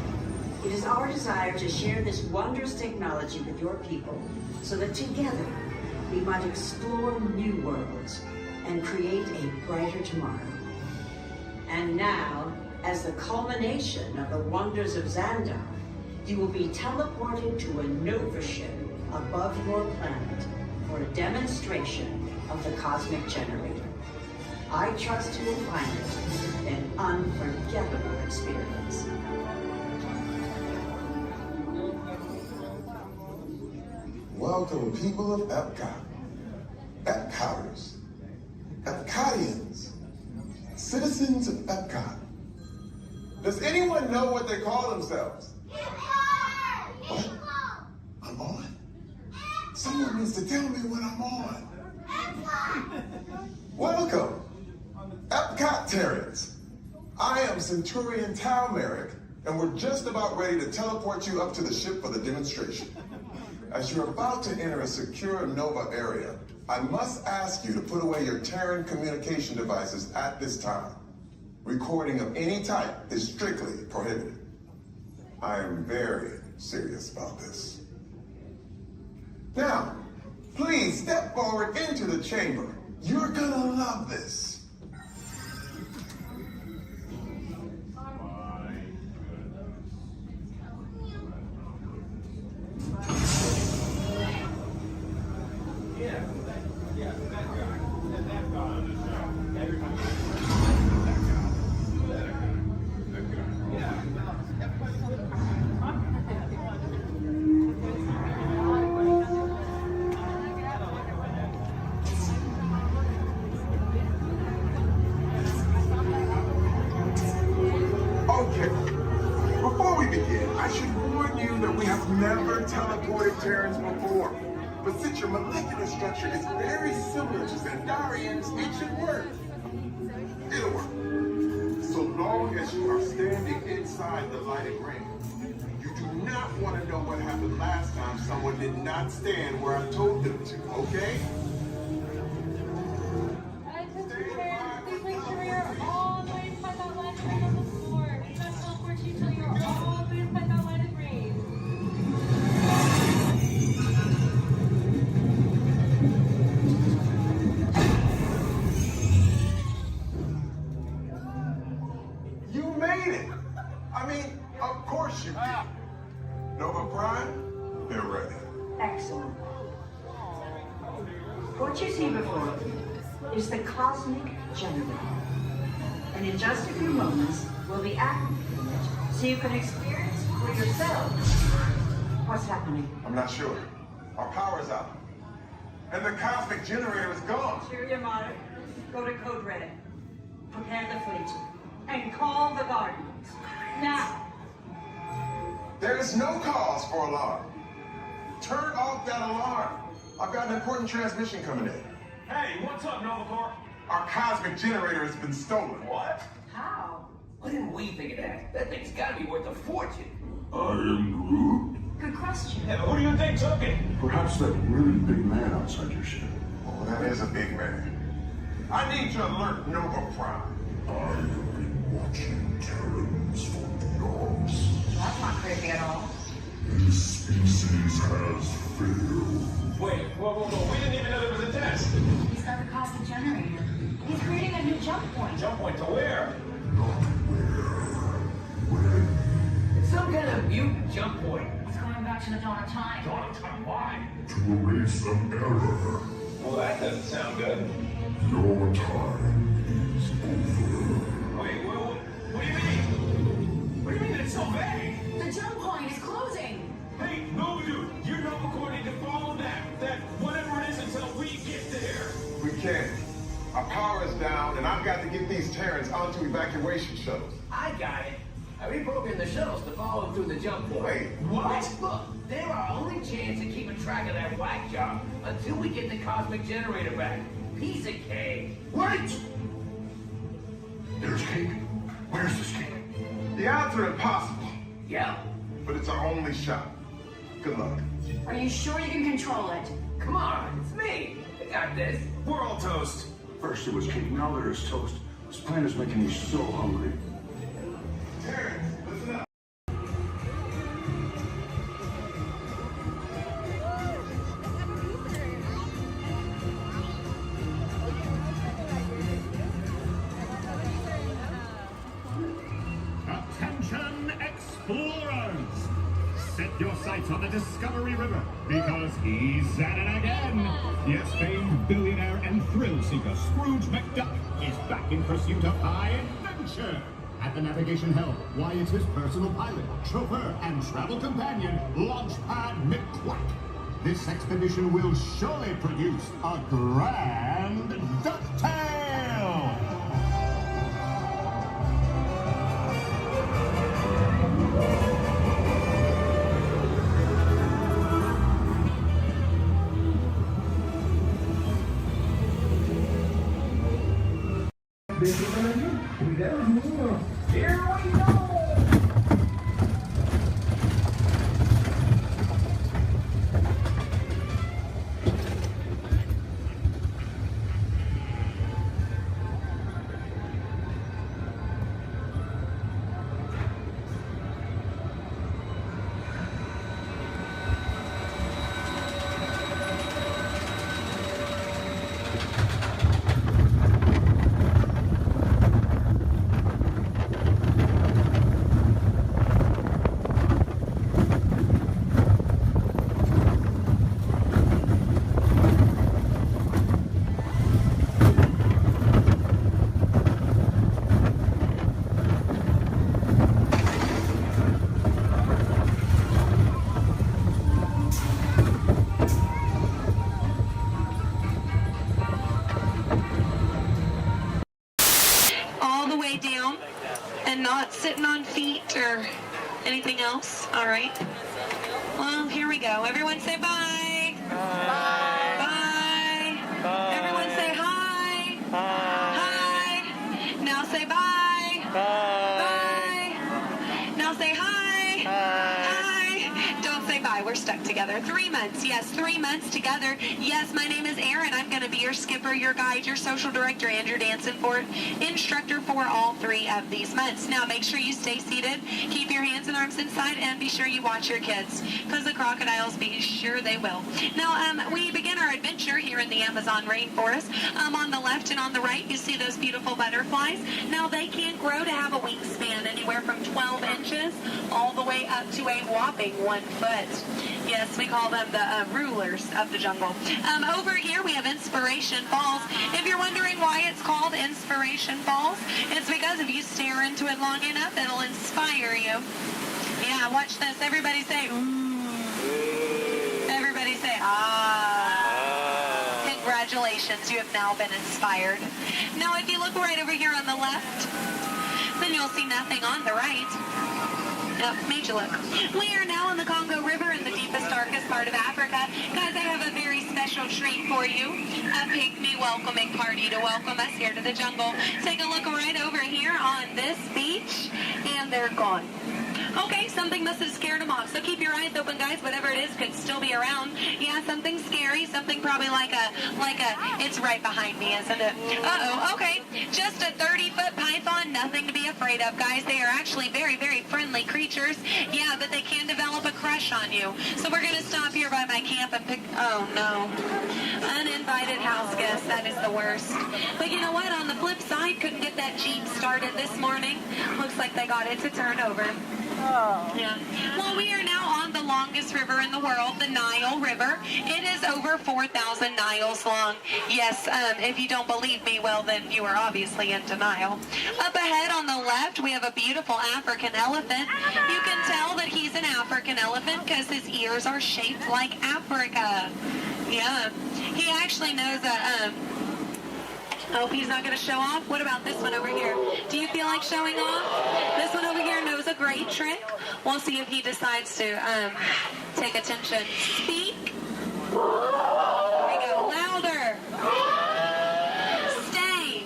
It is our desire to share this wondrous technology with your people so that together we might explore new worlds and create a brighter tomorrow. And now, as the culmination of the wonders of Xandar, you will be teleported to a Nova ship above your planet for a demonstration of the Cosmic Generator. I trust you will find it an unforgettable experience. Welcome, people of Epcot, Epcoters, Epcotians, citizens of Epcot. Does anyone know what they call themselves? What? I'm on? Someone needs to tell me what I'm on. Welcome, Epcot-tarians. I am Centurion Tal Merrick, and we're just about ready to teleport you up to the ship for the demonstration. As you're about to enter a secure Nova area, I must ask you to put away your Terran communication devices at this time. Recording of any type is strictly prohibited. I am very serious about this. Now, please step forward into the chamber. You're gonna love this. Never teleported Terrans before, but since your molecular structure is very similar to Xandarians, it should work. It'll work. So long as you are standing inside the lighted ring. You do not want to know what happened last time someone did not stand where I told them to, okay? What you see before you is the cosmic generator. And in just a few moments, we'll be activating it so you can experience for yourself what's happening. I'm not sure. Our power's out. And the cosmic generator is gone. Cheerio, Mother. Go to Code Red. Prepare the fleet. And call the Guardians. Now. There is no cause for alarm. Turn off that alarm. I've got an important transmission coming in. Hey, what's up, Novacore? Our cosmic generator has been stolen. What? How? Why didn't we think of that? That thing's gotta be worth a fortune. I am Groot. Good question. Yeah, but who do you think took it? Perhaps that really big man outside your ship. Oh, that is a big man. I need to alert Nova Prime. I have been watching Terrans for eons. That's not creepy at all. This species has failed. Wait, whoa. We didn't even know there was a test. He's got the cosmic generator. He's creating a new jump point. Jump point to where? Not where. When. It's some kind of mutant jump point. It's going back to the dawn of time. Dawn of time, why? To erase an error. Well, that doesn't sound good. Your time is over. Wait, what do you mean? What do you mean it's so vague? The jump point is closing. Hey, no, dude, you're not recording to follow that whatever it is until we get there. We can't. Our power is down, and I've got to get these Terrans onto evacuation shuttles. I got it. I reprogrammed the shuttles to follow through the jump point. Wait, what? Look, they're our only chance of keeping track of that whack job until we get the cosmic generator back. Piece of cake. Wait! There's cake. Where's this cake? The odds are impossible, Yeah. but it's our only shot. Good luck. Are you sure you can control it? Come on, it's me. I got this. We're all toast. First it was cake, now there is toast. This plan is making me so hungry. Terrans, listen up. Attention explorers! Set your sights on the Discovery River, because he's at it again! Yes, famed billionaire and thrill seeker Scrooge McDuck is back in pursuit of high adventure! At the navigation helm, why, it's his personal pilot, chauffeur, and travel companion, Launchpad McQuack. This expedition will surely produce a grand ducktail! Here we go! Down and not sitting on feet or anything else. All right. Well, here we go. Everyone say bye. Bye. Bye. Bye. Everyone say hi. Bye. Hi. Now say bye. Bye. Bye. Now say hi. Hi. Don't say bye. We're stuck together. 3 months. Yes, 3 months together. Yes, my name is Erin. I'm going to be your skipper, your guide, your social director, and your dancing for instructor for all 3 of these months. Now, make sure you stay seated, keep your hands and arms inside, and be sure you watch your kids, because the crocodiles, be sure they will. Now, we begin begin our adventure here in the Amazon rainforest. On the left and on the right, you see those beautiful butterflies. Now, they can grow to have a wingspan anywhere from 12 inches all the way up to a whopping 1 foot. Yes, we call them the rulers of the jungle. Over here, we have Inspiration Falls. If you're wondering why it's called Inspiration Falls, it's because if you stare into it long enough, it'll inspire you. Yeah, watch this. Everybody say, ooh. Everybody say, ah. Congratulations, you have now been inspired. Now, if you look right over here on the left, then you'll see nothing on the right. Oh, made you look. We are now in the Congo River in the deepest, darkest part of Africa. Guys, I have a very special treat for you. A pygmy welcoming party to welcome us here to the jungle. Take a look right over here on this beach, and they're gone. Okay, something must have scared them off. So keep your eyes open, guys. Whatever it is could still be around. Yeah, something scary. Something probably like a, it's right behind me, isn't it? Uh-oh, okay. Just a 30-foot python. Nothing to be afraid of, guys. They are actually very, very friendly creatures. Yeah, but they can develop a crush on you. So we're going to stop here by my camp and pick, oh no. Uninvited house guests. That is the worst. But you know what? On the flip side, couldn't get that Jeep started this morning. Looks like they got it to turn over. Oh. Yeah. Well, we are now on the longest river in the world, the Nile River. It is over 4,000 miles long. Yes, if you don't believe me, well, then you are obviously in denial. Up ahead on the left, we have a beautiful African elephant. You can tell that he's an African elephant because his ears are shaped like Africa. Yeah. He actually knows oh, he's not going to show off? What about this one over here? Do you feel like showing off? This one over here knows a great trick. We'll see if he decides to take attention. Speak. There we go. Louder. Stay.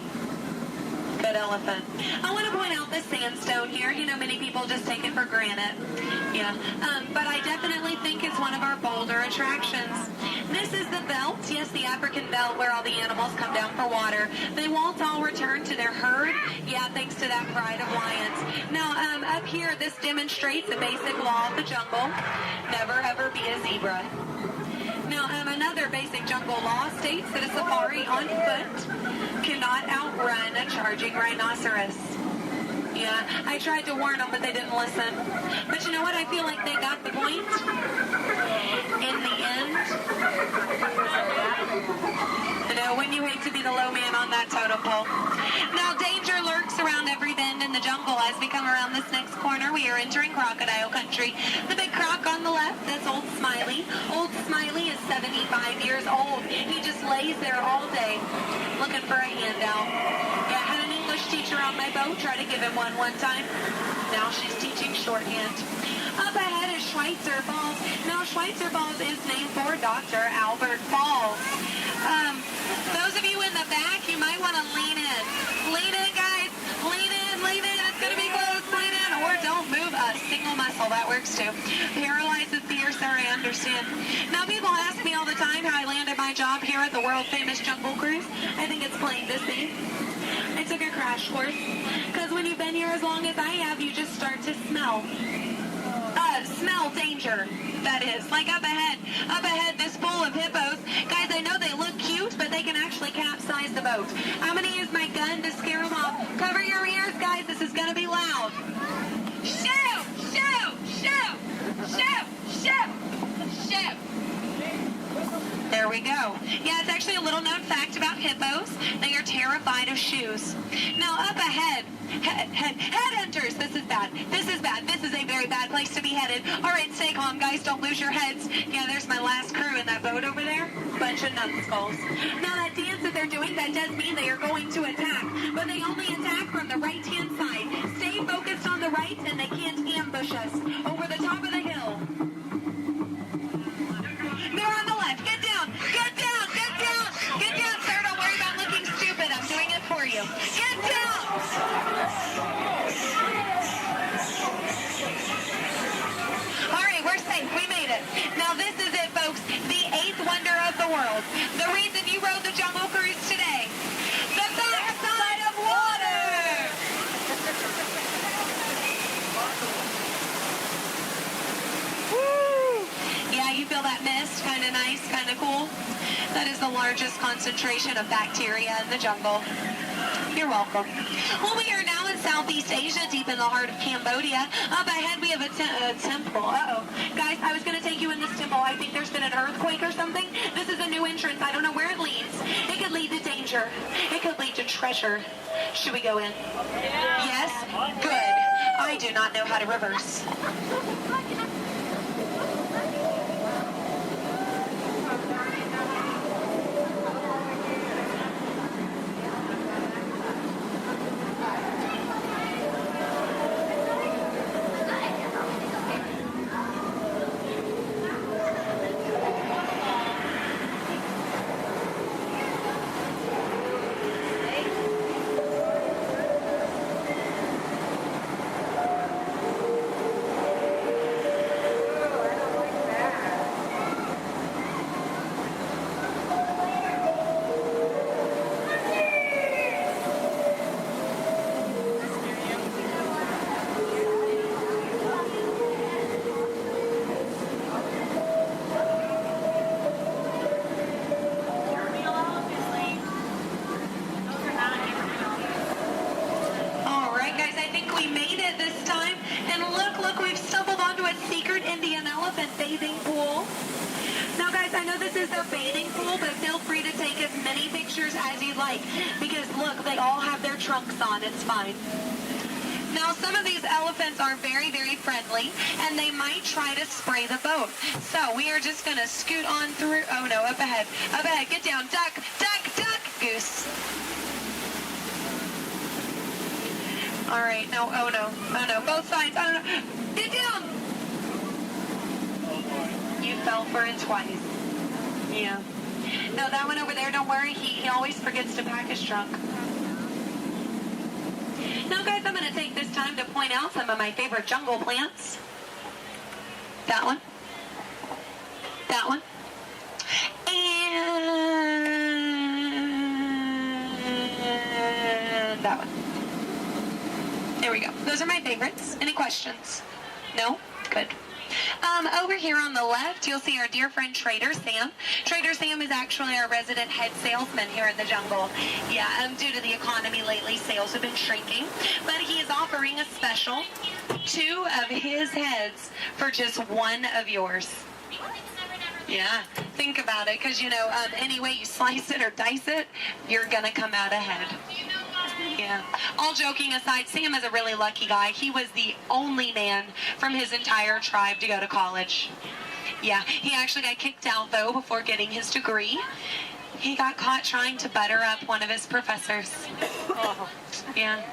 Good elephant. I want to point out this sandstone here. You know, many people just take it for granted. Yeah. But I definitely think it's one of our bolder attractions. This is the belt, yes, the African belt where all the animals come down for water. They won't all return to their herd, yeah, thanks to that pride of lions. Now, up here, this demonstrates a basic law of the jungle. Never, ever be a zebra. Now, another basic jungle law states that a safari on foot cannot outrun a charging rhinoceros. Yeah, I tried to warn them, but they didn't listen. But you know what? I feel like they got the point. In the end, you know, when you hate to be the low man on that totem pole. Now, danger lurks around every bend in the jungle. As we come around this next corner, we are entering crocodile country. The big croc on the left, that's Old Smiley. Old Smiley is 75 years old. He just lays there all day looking for a handout. Yeah, I had an English teacher on my boat, try to give him one time. Now she's teaching shorthand. Up ahead is Schweitzer Falls. Now Schweitzer Falls is named for Dr. Albert Falls. Those of you in the back, you might want to lean in. Lean in, guys. Lean in, lean in. It's going to be close. Lean in. Or don't move a single muscle. That works too. Paralyzed with fear, sir, I understand. Now people ask me all the time how I landed my job here at the world famous Jungle Cruise. I think it's plain to see. I took a crash course. Because when you've been here as long as I have, you just start to smell. Smell danger, that is. Like up ahead, this pool of hippos. Guys, I know they look cute, but they can actually capsize the boat. I'm going to use my gun to scare them off. Cover your ears, guys. This is going to be loud. Shoot! Shoot! Shoot! Shoot! Shoot! Shoot! There we go. Yeah, it's actually a little known fact about hippos. They are terrified of shoes. Now, up ahead, headhunters. This is bad. This is bad. This is a very bad place to be headed. All right, stay calm, guys. Don't lose your heads. Yeah, there's my last crew in that boat over there. Bunch of numbskulls. Now, that dance that they're doing, that does mean they are going to attack. But they only attack from the right-hand side. Stay focused on the right, and they can't ambush us. Over the top of the hill. They're on the left. Get down. Get down. Get down. Get down, sir. Don't worry about looking stupid. I'm doing it for you. Get down. All right, we're safe. We made it. Now, this is it, folks. The 8th wonder of the world. The reason you rode the Jungle Cruise today. The backside of water. Woo! Yeah, you feel that mist? Kind of nice, kind of cool. That is the largest concentration of bacteria in the jungle. You're welcome. Well, we are now in Southeast Asia, deep in the heart of Cambodia. Up ahead, we have a temple. Uh-oh. Guys, I was going to take you in this temple. I think there's been an earthquake or something. This is a new entrance. I don't know where it leads. It could lead to danger. It could lead to treasure. Should we go in? Yes? Good. I do not know how to reverse. It's fine. Now, some of these elephants are very, very friendly, and they might try to spray the boat. So we are just going to scoot on through. Oh, no, up ahead. Up ahead. Get down. Duck, duck, duck, goose. All right. No, oh, no. Oh, no. Both sides. Oh, no. Get down. You fell for it twice. Yeah. No, that one over there, don't worry. He always forgets to pack his trunk. Now, guys, I'm going to take this time to point out some of my favorite jungle plants. That one. That one. And that one. There we go. Those are my favorites. Any questions? No? Good. Over here on the left, you'll see our dear friend Trader Sam. Trader Sam is actually our resident head salesman here in the jungle. Yeah, due to the economy lately, sales have been shrinking. But he is offering a special 2 of his heads for just 1 of yours. Yeah, think about it, because, you know, any way you slice it or dice it, you're going to come out ahead. Yeah. All joking aside, Sam is a really lucky guy. He was the only man from his entire tribe to go to college. Yeah, he actually got kicked out, though, before getting his degree. He got caught trying to butter up one of his professors. Yeah.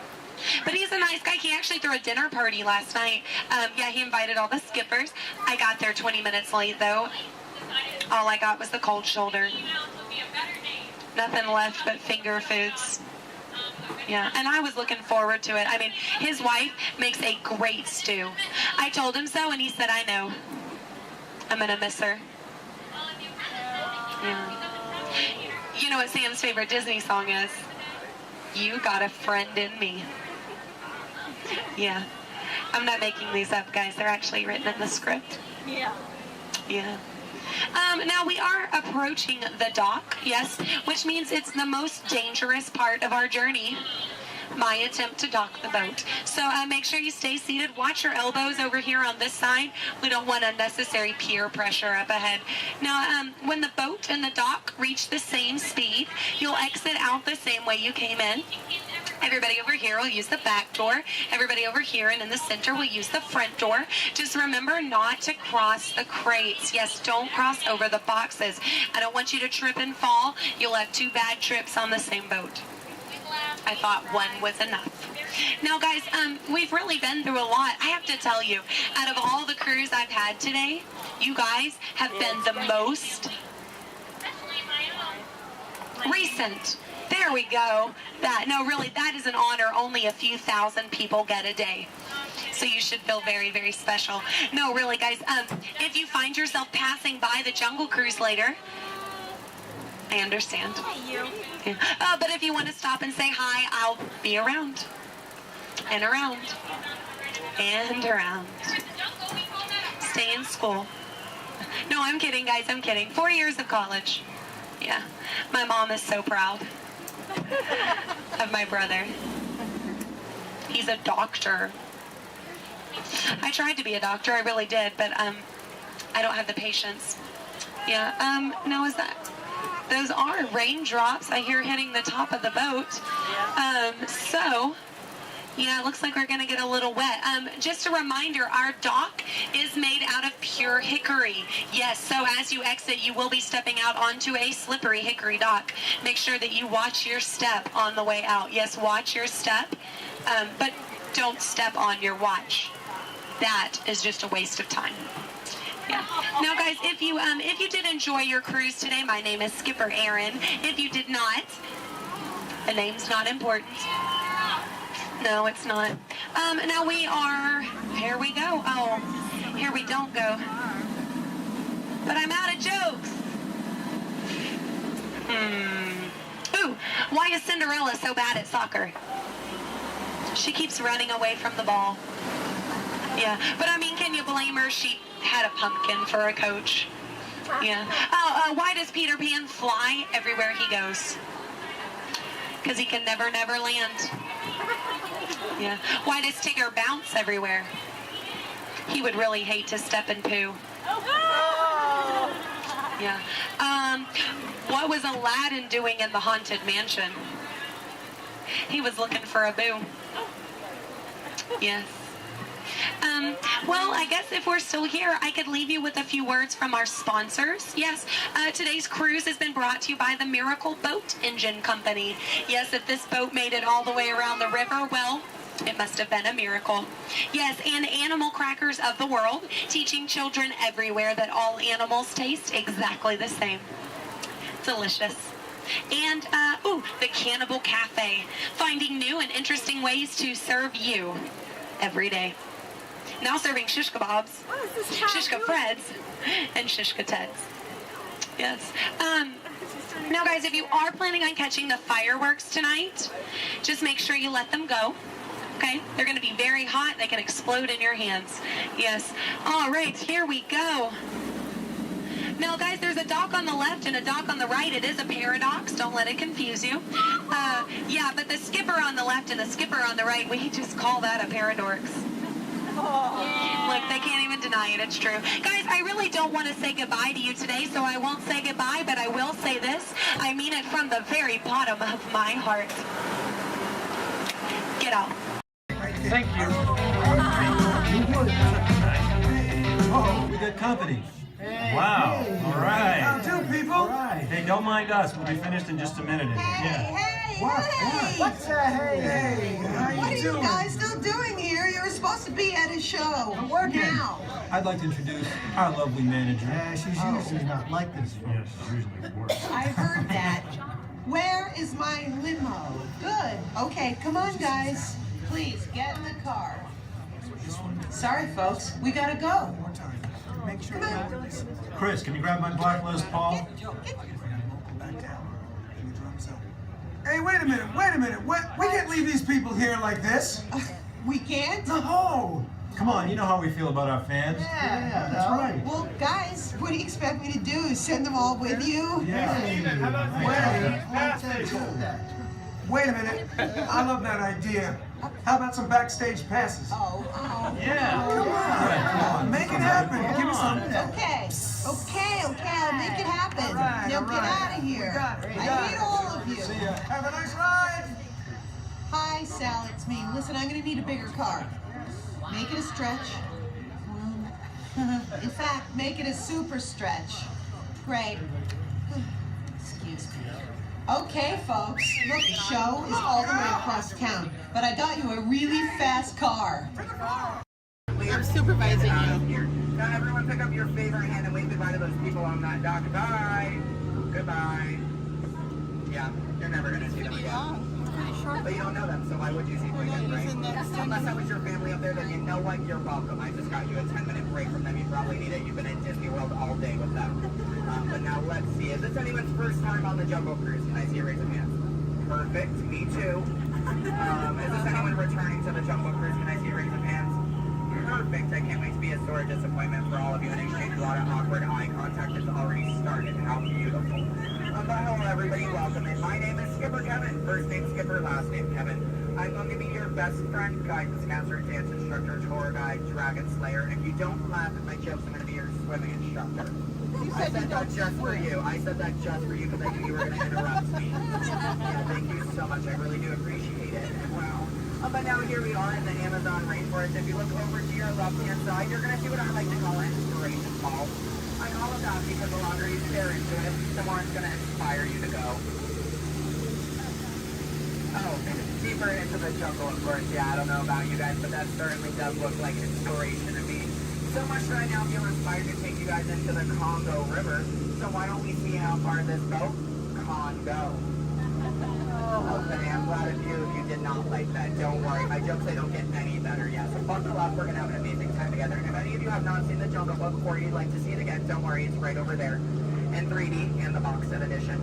But he's a nice guy. He actually threw a dinner party last night. Yeah, he invited all the skippers. I got there 20 minutes late, though. All I got was the cold shoulder. Nothing left but finger foods. Yeah, and I was looking forward to it. I mean, his wife makes a great stew. I told him so, and he said, I know. I'm going to miss her. Yeah. You know what Sam's favorite Disney song is? You Got a Friend in Me. Yeah. I'm not making these up, guys. They're actually written in the script. Yeah. Yeah. Now we are approaching the dock, yes, which means it's the most dangerous part of our journey. My attempt to dock the boat. So make sure you stay seated. Watch your elbows over here on this side. We don't want unnecessary peer pressure up ahead. Now, when the boat and the dock reach the same speed, you'll exit out the same way you came in. Everybody over here will use the back door. Everybody over here and in the center will use the front door. Just remember not to cross the crates. Yes, don't cross over the boxes. I don't want you to trip and fall. You'll have 2 bad trips on the same boat. I thought 1 was enough. Now, guys, we've really been through a lot. I have to tell you, out of all the crews I've had today, you guys have been the most recent. There we go. No, really, that is an honor only a few thousand people get a day. So you should feel very, very special. No, really, guys, if you find yourself passing by the Jungle Cruise later, I understand. Yeah. But if you want to stop and say hi, I'll be around. And around. And around. Stay in school. No, I'm kidding, guys, I'm kidding. 4 years of college. Yeah, my mom is so proud of my brother. He's a doctor. I tried to be a doctor, I really did, but I don't have the patience. Yeah, now is that, those are raindrops I hear hitting the top of the boat. So, yeah, it looks like we're gonna get a little wet. Just a reminder, our dock is made out of pure hickory. Yes, so as you exit, you will be stepping out onto a slippery hickory dock. Make sure that you watch your step on the way out. Yes, watch your step, but don't step on your watch. That is just a waste of time. Yeah. Now, guys, if you did enjoy your cruise today, my name is Skipper Aaron. If you did not, the name's not important. No, it's not. Now we are, here we go. Oh, here we don't go. But I'm out of jokes. Ooh, why is Cinderella so bad at soccer? She keeps running away from the ball. Yeah, but I mean, can you blame her? She had a pumpkin for a coach. Yeah. Oh, why does Peter Pan fly everywhere he goes? Because he can never land. Yeah. Why does Tigger bounce everywhere? He would really hate to step in poo. Yeah. What was Aladdin doing in the Haunted Mansion? He was looking for a boo. Yes. Well, I guess if we're still here, I could leave you with a few words from our sponsors. Yes, today's cruise has been brought to you by the Miracle Boat Engine Company. Yes, if this boat made it all the way around the river, well, it must have been a miracle. Yes, and Animal Crackers of the World, teaching children everywhere that all animals taste exactly the same. Delicious. And, the Cannibal Cafe, finding new and interesting ways to serve you every day. Now serving shish kebabs, shish freds, and shish teds. Yes. Now, guys, if you are planning on catching the fireworks tonight, just make sure you let them go. Okay? They're going to be very hot. They can explode in your hands. Yes. All right, here we go. Now, guys, there's a dock on the left and a dock on the right. It is a paradox. Don't let it confuse you. Yeah, but the skipper on the left and the skipper on the right, we just call that a paradorx. Look, they can't even deny it. It's true. Guys, I really don't want to say goodbye to you today, so I won't say goodbye, but I will say this. I mean it from the very bottom of my heart. Get out. Thank you. Oh, we got company. Wow. All right. How do, people? Hey, don't mind us. We'll be finished in just a minute. What's hey? What are you guys still doing here? You were supposed to be at a show. I'm working. Now. I'd like to introduce our lovely manager. She's usually not like this. Yes, she's usually worse. I heard that. Where is my limo? Good. Okay, come on, guys. Please, get in the car. Sorry, folks. We gotta go. Make sure Come on. Chris, can you grab my black Les Paul? Hey, wait a minute. We can't leave these people here like this. We can't? No. Come on, you know how we feel about our fans. Yeah, that's right. Well, guys, what do you expect me to do? Send them all with you? Wait a minute. I love that idea. How about some backstage passes? Yeah. Come on. Make it happen. Give me some. Okay, I'll make it happen. Now get out of here. I hate all of you. See ya. Have a nice ride. Hi, Sal, it's me. Listen, I'm gonna need a bigger car. Make it a stretch. In fact, make it a super stretch. Great. Excuse me. Okay, folks. Look, the show is all the way across town, but I got you a really fast car. I'm supervising you. Now everyone pick up your favorite hand and wave goodbye to those people on that dock. Goodbye. Goodbye. Yeah, you're never gonna see them again. But you don't know them, so why would you see them again, right? Unless that was your family up there, then you know what? You're welcome. I just got you a 10-minute break from them. You probably need it. You've been in Disney World all day with them. But now let's see. Is this anyone's first time on the Jumbo Cruise? Can I see you raise your hands? Perfect. Me too. Is this anyone returning to the Jumbo Cruise? Can I see you raise your hands? Perfect. I can't wait to be a sore disappointment for all of you and exchange a lot of awkward eye contact. It's already started. How beautiful. But everybody welcome in. My name is Skipper Kevin. First name Skipper, last name Kevin. I'm going to be your best friend, guidance counselor, dance instructor, tour guide, dragon slayer. And if you don't laugh at my jokes, I'm going to be your swimming instructor. I said that just for you. I said that just for you because I knew you were going to interrupt me. Yeah, thank you so much. I really do appreciate it. Wow. But now here we are in the Amazon rainforest. If you look over to your left-hand side, you're going to see what I like to call an inspiration ball. I call it that because the longer you stare into it, the more it's going to inspire you to go. Oh, deeper into the jungle, of course. Yeah, I don't know about you guys, but that certainly does look like inspiration to me. So much that I now feel inspired to take you guys into the Congo River. So why don't we see how far this boat can go? Okay, I'm glad of you if you did not like that. Don't worry, my jokes, they don't get any better yet. So buckle up, we're going to have an amazing time together. And if any of you have not seen the Jungle Book or you'd like to see it again, don't worry, it's right over there in 3D and the box set edition.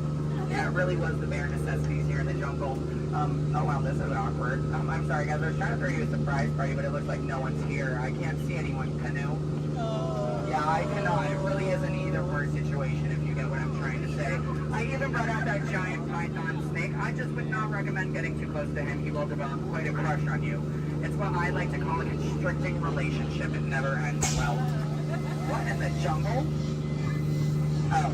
Yeah, it really was the bare necessities here in the jungle. Oh wow, this is awkward. I'm sorry guys, I was trying to throw you a surprise party, but it looks like no one's here. I can't see anyone. Canoe? Yeah, I cannot. It really is an either-or situation if you get what I'm trying to say. I even brought out that giant python snake. I just would not recommend getting too close to him. He will develop quite a crush on you. It's what I like to call a constricting relationship. It never ends well. What in the jungle? Oh,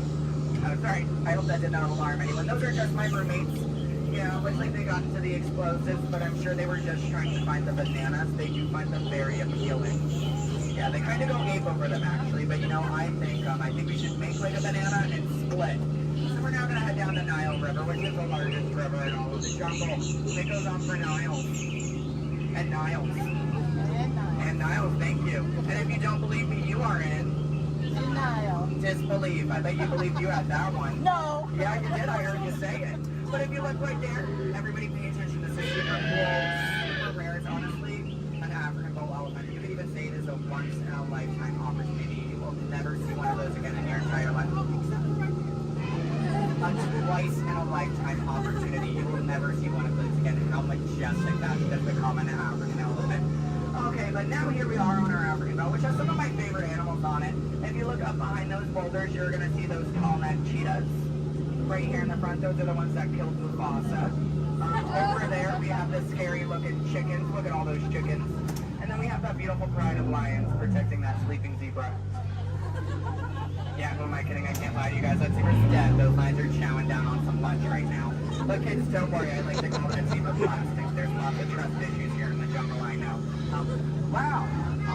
sorry. I hope that did not alarm anyone. Those are just my roommates. Yeah, looks like they got into the explosives, but I'm sure they were just trying to find the bananas. They do find them very appealing. Yeah, they kind of go ape over them actually, but you know, I think we should make like a banana and split. So we're now gonna head down the Nile River, which is the largest river in all of the jungle. It goes on for Niles. And Niles. And Niles, thank you. And if you don't believe me, you are in denial. Disbelief. I bet you believed you had that one. No. Yeah, you did. I heard you say it. But if you look right there, everybody pay attention to this. Super cool, super rare. It's honestly an African bull elephant. You could even say it is a once-in-a-lifetime opportunity. You will never see one of those again in your entire life. A twice-in-a-lifetime opportunity. You will never see one of those again. How majestic that's just become an African elephant. Okay, but now here we are on our African belt, which has some of my favorite animals on it. If you look up behind those boulders, you're going to see those tall-necked cheetahs. Right here in the front, those are the ones that killed Mufasa. Over there, we have the scary-looking chickens. Look at all those chickens. And then we have that beautiful pride of lions protecting that sleeping zebra. Yeah, who am I kidding? I can't lie to you guys. That zebra's dead. Those lions are chowing down on some lunch right now. But kids, don't worry. I like to call it zebra plastics. There's lots of trust issues here in the jungle, I know. Wow.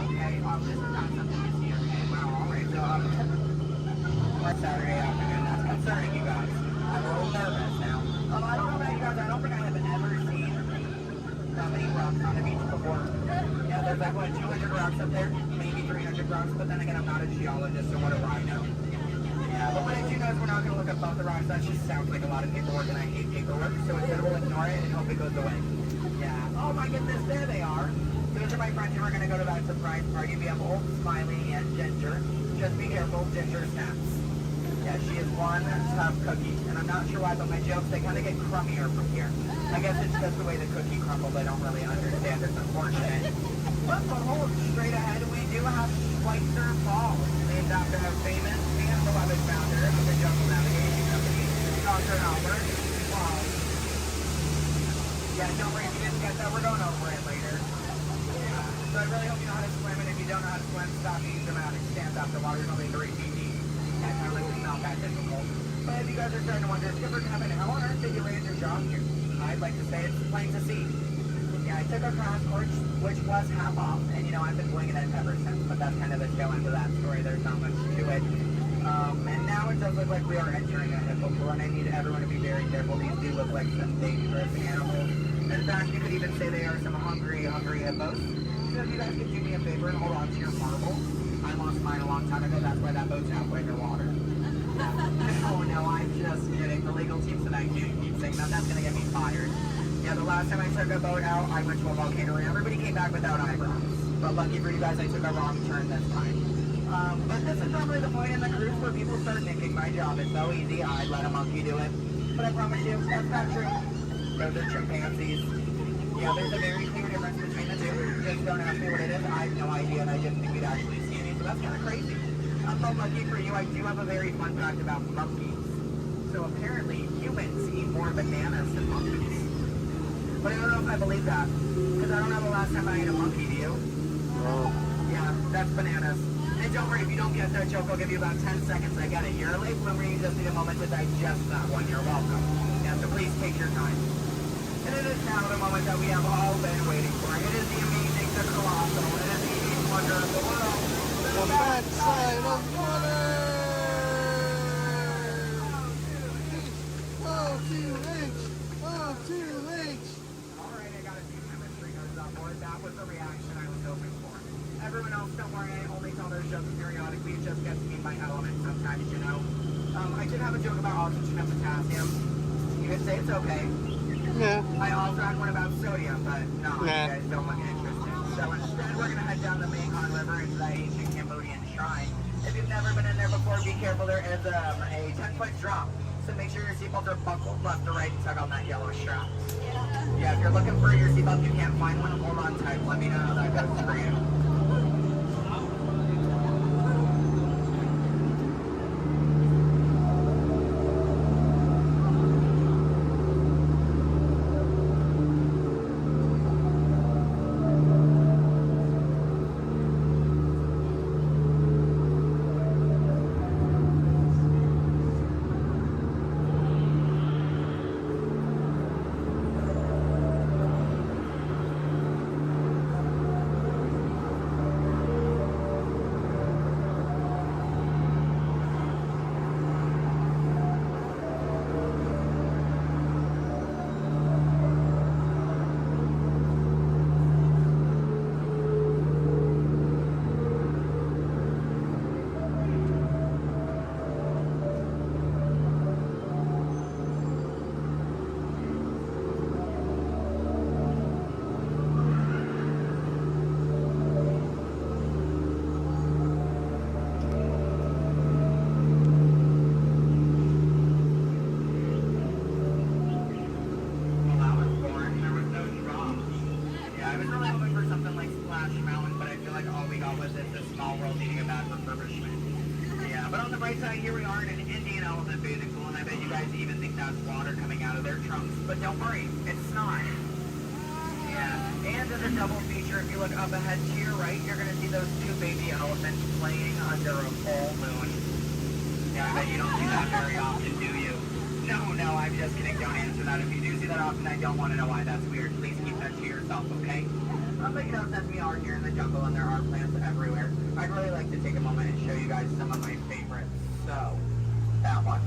Okay, this is not something you see every day. Wow, all right. So, Saturday afternoon, that's concerning you guys. I'm a little nervous now. I don't know about you guys. I don't think I have ever seen that many rocks on the beach before. Yeah, there's like, what, 200 rocks up there? Maybe 300 rocks, but then again, I'm not a geologist, so what do I know? Yeah, but what I do know is we're not going to look above the rocks. That just sounds like a lot of paperwork, and I hate paperwork, so instead we'll ignore it and hope it goes away. Yeah. Oh my goodness, there they are. Those are my friends who are going to go to that surprise party. We have Old, Smiley, and Ginger. Just be careful, Ginger snaps. Yeah, she is one tough cookie, and I'm not sure why, but my jokes, they kind of get crummier from here. I guess it's just the way the cookie crumbles. I don't really understand. It's unfortunate. But behold, straight ahead, we do have Schweitzer Falls, named after a famous and beloved founder of the Jungle Navigation Company, Dr. Albert. Wow. Yeah, don't worry if you didn't get that. We're going over it later. Yeah. So I really hope you know how to swim, and if you don't know how to swim, stop using dramatic stance after water. You're only 3 feet deep. That's really not that difficult. But if you guys are starting to wonder, Skipper Kevin, how on earth did you land your job here? I'd like to say it's plain to see. Yeah, I took a crash course, which was half off, and you know, I've been winging it ever since, but that's kind of the tail end of that story. There's not much to it. And now it does look like we are entering a hippopool, and I need everyone to be very careful. These do look like some dangerous animals. In fact, you could even say they are some hungry hippos. So if you guys could do me a favor and hold on to your marbles. I lost mine a long time ago, that's why that boat's halfway underwater. Oh no, I'm just kidding. The legal team said I can't keep saying that. That's gonna get me fired. Yeah, the last time I took a boat out, I went to a volcano and everybody came back without eyebrows. But lucky for you guys, I took a wrong turn this time. But this is probably the point in the cruise where people start thinking my job is so easy, I'd let a monkey do it. But I promise you, that's not true. Those are chimpanzees. Yeah, there's a very clear difference between the two. Just don't ask me what it is. I have no idea, and I didn't think we'd actually see any, so that's kind of crazy. But lucky for you, I do have a very fun fact about monkeys. So apparently, humans more bananas than monkeys. But I don't know if I believe that, because I don't know the last time I ate a monkey, do you? Yeah, that's bananas. And don't worry, if you don't get that joke, I'll give you about 10 seconds. I get it. You're a late bloomer, you just need a moment to digest that one. You're welcome. Yeah, so please take your time. And it is now the moment that we have all been waiting for. It is the amazing, the colossal, it is the eighth wonder of the world. The backside of water! O2H! O2H! Alright, I got a few chemistry nerds on board. That was the reaction I was hoping for. Everyone else, don't worry, I only tell those jokes periodically. It just gets me in my element sometimes, you know. I did have a joke about oxygen and potassium. You could say it's okay. Yeah. I also had one about sodium, but no, you guys don't look interested. So instead, we're going to head down the Mekong River into the ancient Cambodian shrine. If you've never been in there before, be careful. There is a 10-foot drop. So make sure your seatbelts are buckled left to right and tug on that yellow strap. Yeah, if you're looking for your seatbelt, you can't find one, hold on tight. Let me know how that goes for you. Here we are in an Indian elephant bathing pool, and I bet you guys even think that's water coming out of their trunks. But don't worry, it's not. Yeah, and as a double feature, if you look up ahead to your right, you're going to see those two baby elephants playing under a full moon. Yeah, I bet you don't see that very often, do you? No, I'm just kidding. Don't answer that. If you do see that often, I don't want to know why that's weird. Please keep that to yourself, okay? But you know, since we are here in the jungle and there are plants everywhere, I'd really like to take a moment and show you guys some of my favorites. So, that one.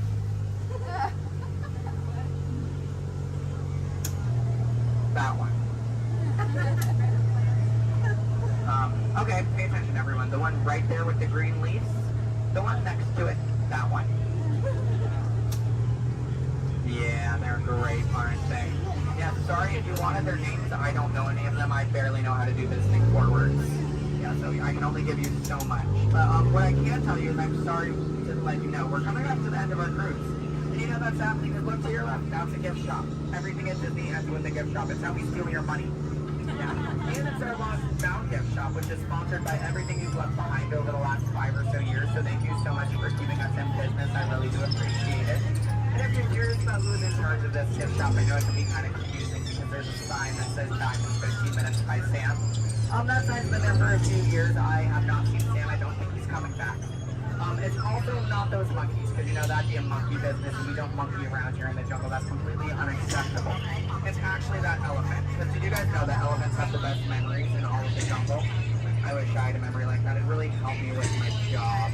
That one. Okay, pay attention everyone. The one right there with the green leaves. The one next to it. That one. Yeah, they're great, aren't they? Yeah, sorry if you wanted their names. I don't know any of them. I barely know how to do this thing forwards. Yeah, so I can only give you so much. But what I can tell you is I'm sorry to let you know we're coming up to the end of our cruise. And you know that's happening because look to your left. That's a gift shop. Everything at Disney ends with a gift shop. It's how we steal your money. Yeah. And it's our Lost Bound gift shop, which is sponsored by everything you've left behind over the last 5 or so years. So thank you so much for keeping us in business. I really do appreciate it. And if you're curious about who's in charge of this gift shop, I know it can be kind of confusing because there's a sign that says back in 15 minutes by Sam. That sign's been there for a few years. I have not seen Sam. I don't think he's coming back. It's also not those monkeys, because you know that'd be a monkey business, and we don't monkey around here in the jungle. That's completely unacceptable. It's actually that elephant. Because did you guys know that elephants have the best memories in all of the jungle? I wish I had a memory like that. It'd really help me with my job.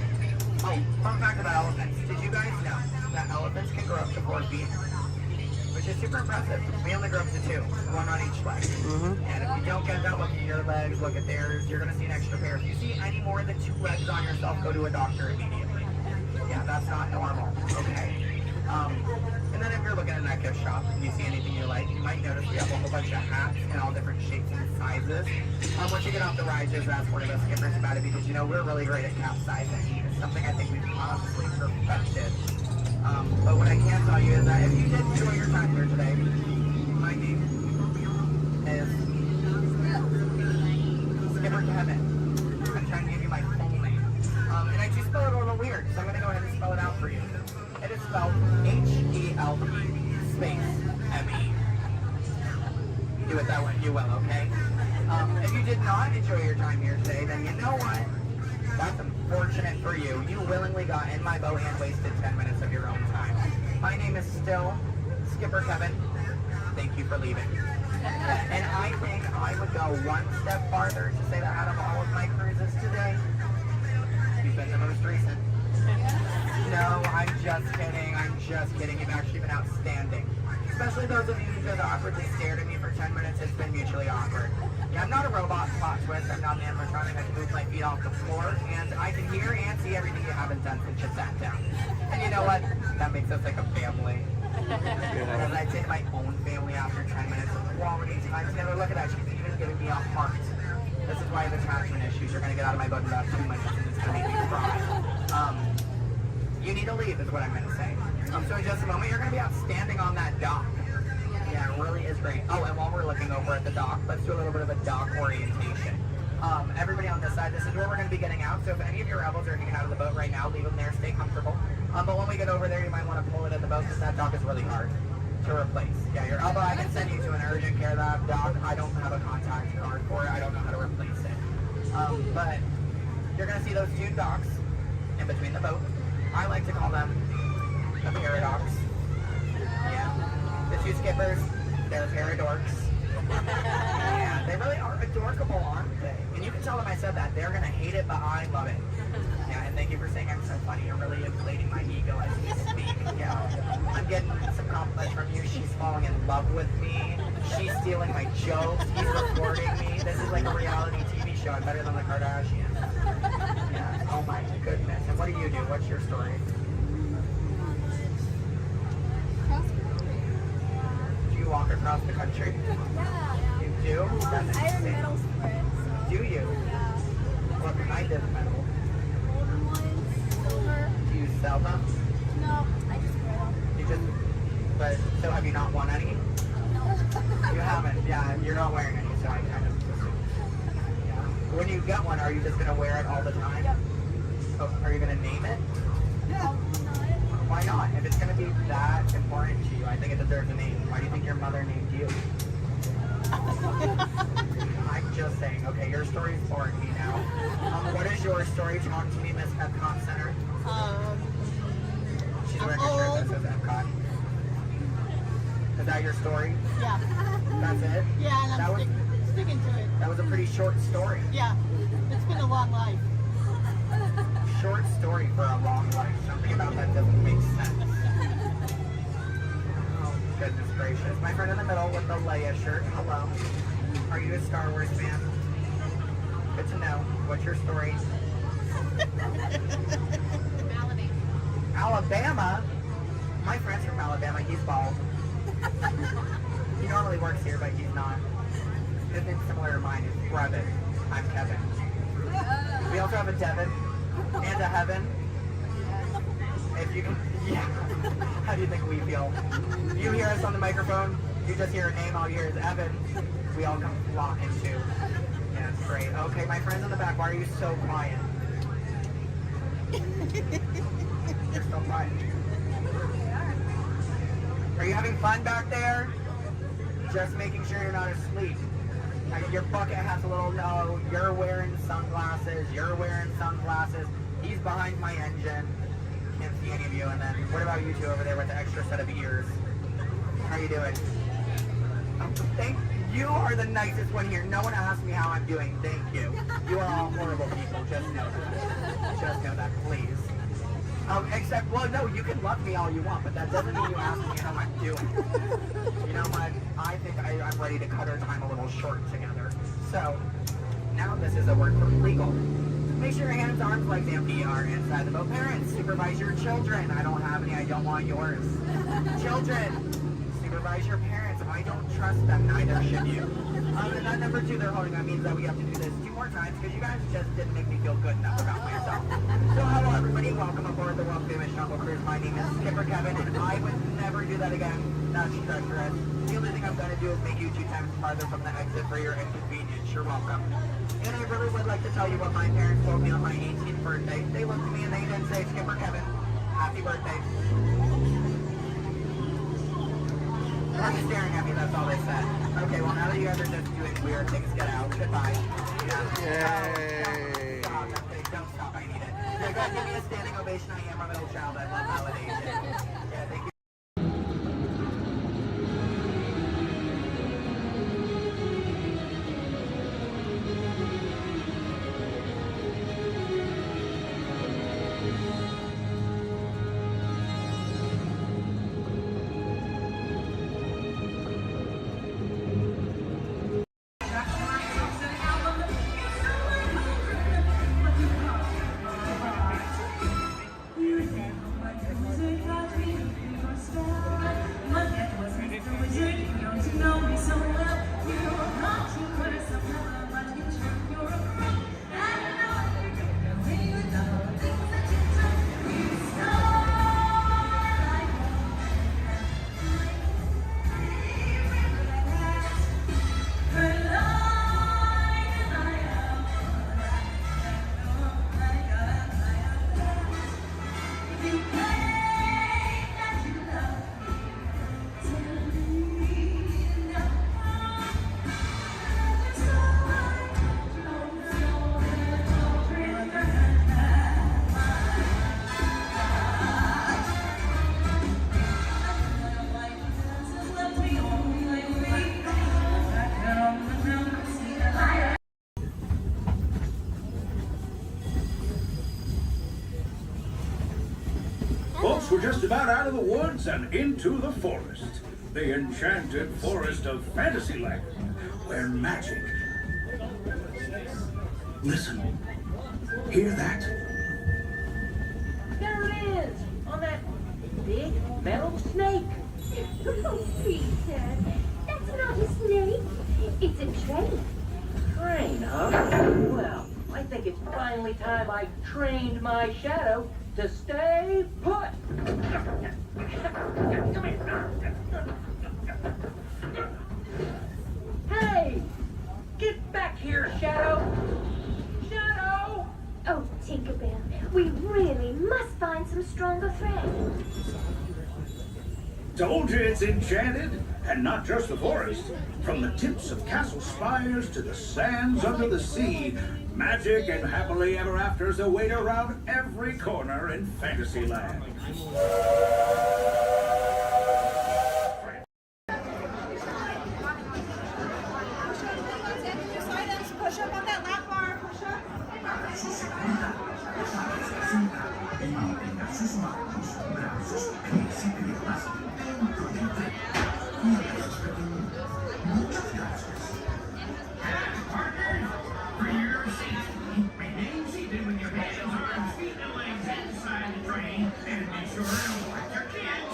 Oh, fun fact about elephants. Did you guys know that elephants can grow up to 4 feet? Which is super impressive. We only grow up to 2, 1 on each leg. And if you don't get that, look at your legs, look at theirs, you're going to see an extra pair. If you see any more than 2 legs on yourself, go to a doctor immediately. Yeah, that's not normal, okay? And then if you're looking in that gift shop and you see anything you like, you might notice we have a whole bunch of hats in all different shapes and sizes. Once you get off the ride, just ask one of us skippers about it because you know we're really great at capsizing. It's something I think we've honestly perfected. But what I can tell you is that if you did enjoy your time here today, my name is Skipper Kevin. I'm trying to give you my full name. And I do spell it a little weird, so I'm going to go ahead and spell it out for you. It is spelled H-E-L-P space you will, okay? If you did not enjoy your time here today, then you know what? That's unfortunate for you. You willingly got in my boat and wasted 10 minutes of your own time. My name is still Skipper Kevin. Thank you for leaving. And I think I would go one step farther to say that out of all of my cruises today, you've been the most recent. No, I'm just kidding. I'm just kidding. You've actually been outstanding. Especially those of you who just awkwardly stared at me for 10 minutes. It's been mutually awkward. Yeah, I'm not a robot plot twist. I'm not an animatronic. I can move my feet off the floor, and I can hear and see everything you haven't done since you sat down. And you know what? That makes us like a family. Because I'd say to my own family after 10 minutes of quality time together, look at that. She's even giving me a heart. This is why I have attachment issues. You're going to get out of my boat in about 2 minutes, and it's going to make me cry. You need to leave is what I'm going to say. So in just a moment, you're going to be outstanding on that dock. Yeah, it really is great. Oh, and while we're looking over at the dock, let's do a little bit of a dock orientation. Everybody on this side, this is where we're going to be getting out. So if any of your rebels are hanging out of the boat right now, leave them there, stay comfortable. But when we get over there, you might want to pull it in the boat because that dock is really hard to replace. Yeah, your elbow, I can send you to an urgent care lab dock. I don't have a contact card for it. I don't know how to replace it. But you're going to see those two docks in between the boat. I like to call them the paradox. Yeah. The two skippers, they're paradorks. Yeah, they really are adorable, aren't they? And you can tell them I said that. They're going to hate it, but I love it. Yeah, and thank you for saying I'm so funny. You're really inflating my ego as we speak. Yeah. I'm getting some compliments from you. She's falling in love with me. She's stealing my jokes. He's recording me. This is like a reality TV show. I'm better than the Kardashians. Yeah. Oh my goodness. And what do you do? What's your story? Do you walk across the country? Yeah. You do? That's Iron insane. metal spreads. Do you? Yeah. What kind of metal? Golden ones, silver. Do you sell them? No, I just wear them. You just, but, so have you not won any? No. You haven't, yeah, you're not wearing any, so I kind of assumed. Yeah. When you get one, are you just going to wear it all the time? Yep. Oh, are you going to name it? No. Why not? If it's going to be that important to you, I think it deserves a name. Why do you think your mother named you? I'm just saying, okay, your story's boring me now. What is your story? Talk to me, Miss Epcot Center. She's wearing a shirt that says Epcot. Is that your story? Yeah. That's it? Yeah, and that I'm sticking to it. That was a pretty short story. Yeah. It's been a long life. Short story for a long life. Something about that doesn't make sense. Oh, goodness gracious. My friend in the middle with the Leia shirt. Hello. Are you a Star Wars fan? Good to know. What's your story? Alabama? My friend's from Alabama. He's bald. He normally works here, but he's not. His name's similar to mine. It's Brevin. I'm Kevin. We also have a Devin and a Heaven. If you can, yeah. How do you think we feel? You hear us on the microphone, you just hear a name, all you hear is Evan. We all come flocking to. Yeah, it's great. Okay, my friends in the back, why are you so quiet? You're so quiet. Are you having fun back there? Just making sure you're not asleep. I mean, your bucket has a little no. You're wearing sunglasses. You're wearing sunglasses. He's behind my engine. Can't see any of you. And then, what about you two over there with the extra set of ears? How you doing? Oh, thank you. Are the nicest one here. No one asked me how I'm doing. Thank you. You are all horrible people. Just know that. Just know that, please. Except, well, no, you can love me all you want, but that doesn't mean you ask me how I'm doing. You know what? I think I'm ready to cut our time a little short together. So, now this is a word for legal. Make sure your hands, arms, legs, and feet are inside the boat. Parents, supervise your children. I don't have any, I don't want yours. Children, supervise your parents. I don't trust them, neither should you. And that number 2 they're holding on means that we have to do this 2 more times because you guys just didn't make me feel good enough about myself. So hello everybody, welcome aboard the world famous Jungle Cruise. My name is Skipper Kevin and I would never do that again. That's treacherous. The only thing I'm going to do is make you 2 times farther from the exit for your inconvenience. You're welcome. And I really would like to tell you what my parents told me on my 18th birthday. They looked at me and they didn't say, Skipper Kevin, happy birthday. just staring at me, that's all they said. Okay, well now that you guys are just doing weird things, get out. Goodbye. Yay. Stop, don't stop, I need it. Yeah, go ahead, give me a standing ovation. I am a middle child. I love validation. Yeah, thank you. Folks, we're just about out of the woods and into the forest. The enchanted forest of Fantasyland, where magic... Listen. Hear that? There it is, on that big metal snake. Oh, Peter, that's not a snake. It's a train. Train, huh? Well, I think it's finally time I trained my shadow to stay put. Come here. Hey! Get back here, Shadow! Shadow! Oh, Tinkerbell, we really must find some stronger friends. Told you it's enchanted, and not just the forest. From the tips of castle spires to the sands under the sea, magic and happily ever afters await around every corner in Fantasyland. Push up on that lap bar. Push up. For your safety, remain seated with your hands, arms, feet, and legs inside the train, and make sure to watch your kids.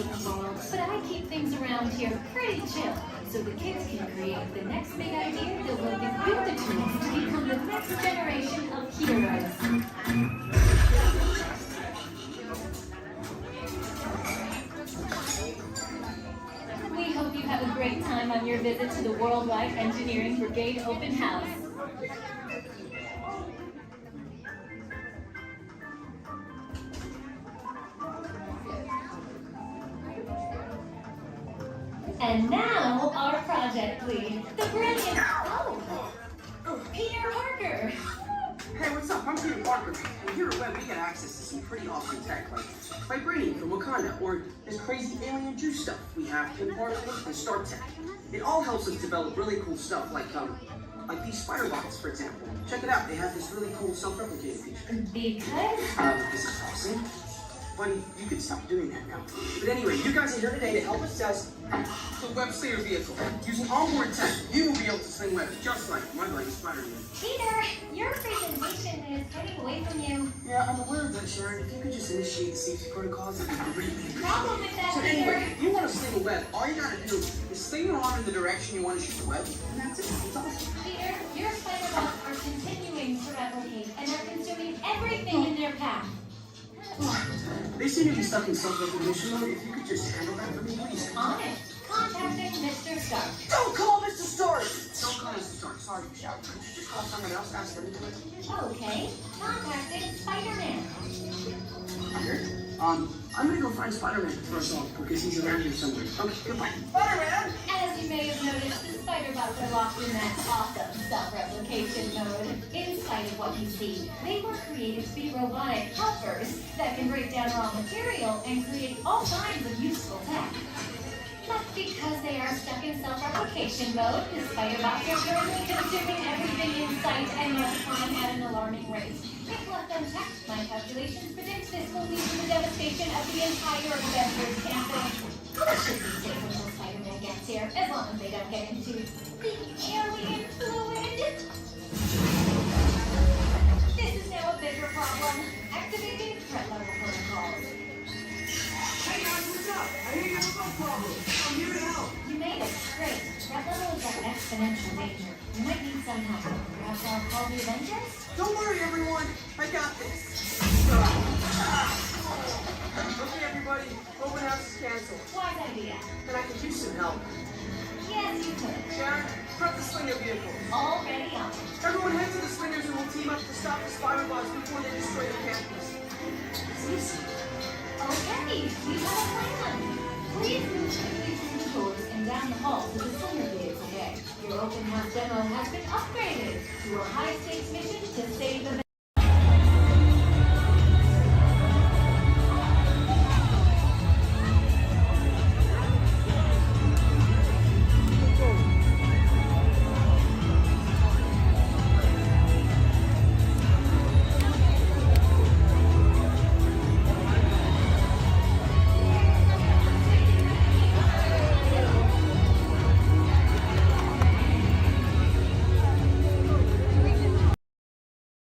But I keep things around here pretty chill, so the kids can create the next big idea that will give you the tools to become the next generation of heroes. We hope you have a great time on your visit to the Worldwide Engineering Brigade Open House. And now, our project lead, the brilliant... Oh, Peter Parker. Hey, what's up? I'm Peter Parker. And here at Web, we get access to some pretty awesome tech, like vibranium from Wakanda, or this crazy alien juice stuff. We have pin particles and Star Tech. It all helps us develop really cool stuff, like these spider bots, for example. Check it out. They have this really cool self-replicating feature. Because? This is awesome. Buddy, you could stop doing that now. But anyway, you guys are here today to help us test the Web Slayer vehicle. Using onboard tech, you will be able to sling webs just like my buddy Spider-Man. Peter, your presentation is getting away from you. Yeah, I'm aware of that, Sharon. If you could just initiate the safety protocols, it'd be great. Problem with that, So Peter. anyway, if you want to sling a web, all you gotta do is sling your arm in the direction you want to shoot the web, and that's it. It's awesome. Peter, your spider bots are continuing to replicate and are consuming everything in their path. They seem to be stuck in self-recognition mode. If you could just handle that for me, please. On it. Contacting Mr. Stark. Don't call Mr. Stark! Don't call Mr. Stark. Sorry, Michelle. Could you just call someone else? Ask them to do it. Okay. Contacting Spider-Man. Here. I'm gonna go find Spider-Man for us all, because he's around here somewhere. Okay, goodbye. Spider-Man! As you may have noticed, the spider bots are locked in that awesome self-replication mode. In spite of what you see, they were created to be robotic helpers that can break down raw material and create all kinds of useful tech. But because they are stuck in self-replication mode, the spider bots are currently consuming everything in sight and multiplying at an alarming rate. If left unchecked, my calculations predict this will lead to the devastation of the entire Avengers campus. It should be safe until Spider-Man gets here, as long as they don't get into the alien fluid. This is now a bigger problem. Activating threat level protocols. Hey guys, what's up? I hear you have a problem. I'm here to help. You made it. Great. Threat level is at exponential danger. You might need some help. Perhaps I'll call the Avengers? Don't worry, everyone. I got this. Okay, everybody. Open house is canceled. Wise idea. And I could use some help. Yes, you could. Sharon, prep the Slinger vehicle. Already on. Everyone head to the Slingers and we'll team up to stop the spider bots before they destroy the campus. It's easy. Okay, we have a plan. Please move quickly through the doors and down the hall to the Slinger vehicle bay. Your open house demo has been upgraded to a high-stakes mission to save the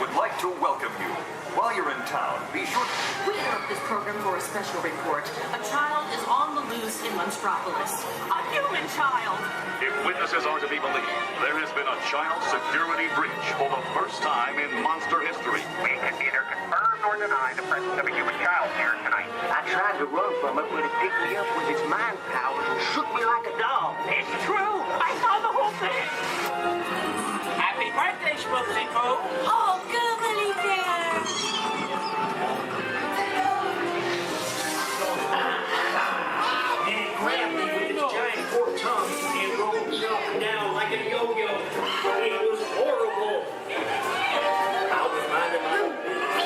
would like to welcome you. While you're in town, be sure to... We interrupt this program for a special report. A child is on the loose in Monstropolis. A human child! If witnesses are to be believed, there has been a child security breach for the first time in monster history. We can neither confirm nor deny the presence of a human child here tonight. I tried to run from it, but it picked me up with its mind powers and shook me like a dog. It's true! I saw the whole thing! Happy birthday, Schmoozy Poo! Oh, goodly bear! And grabbed me with its giant forked tongue and rolled me up and down like a yo-yo. It was horrible. I was minding my own business.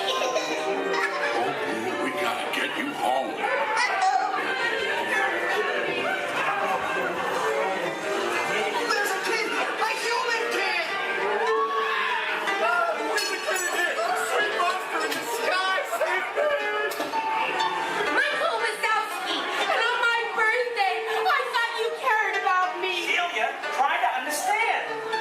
We gotta get you home. There's a kid! A human kid! Sweet monster in the sky! Save me! Michael Wazowski, and on my birthday, I thought you cared about me. Celia, try to understand.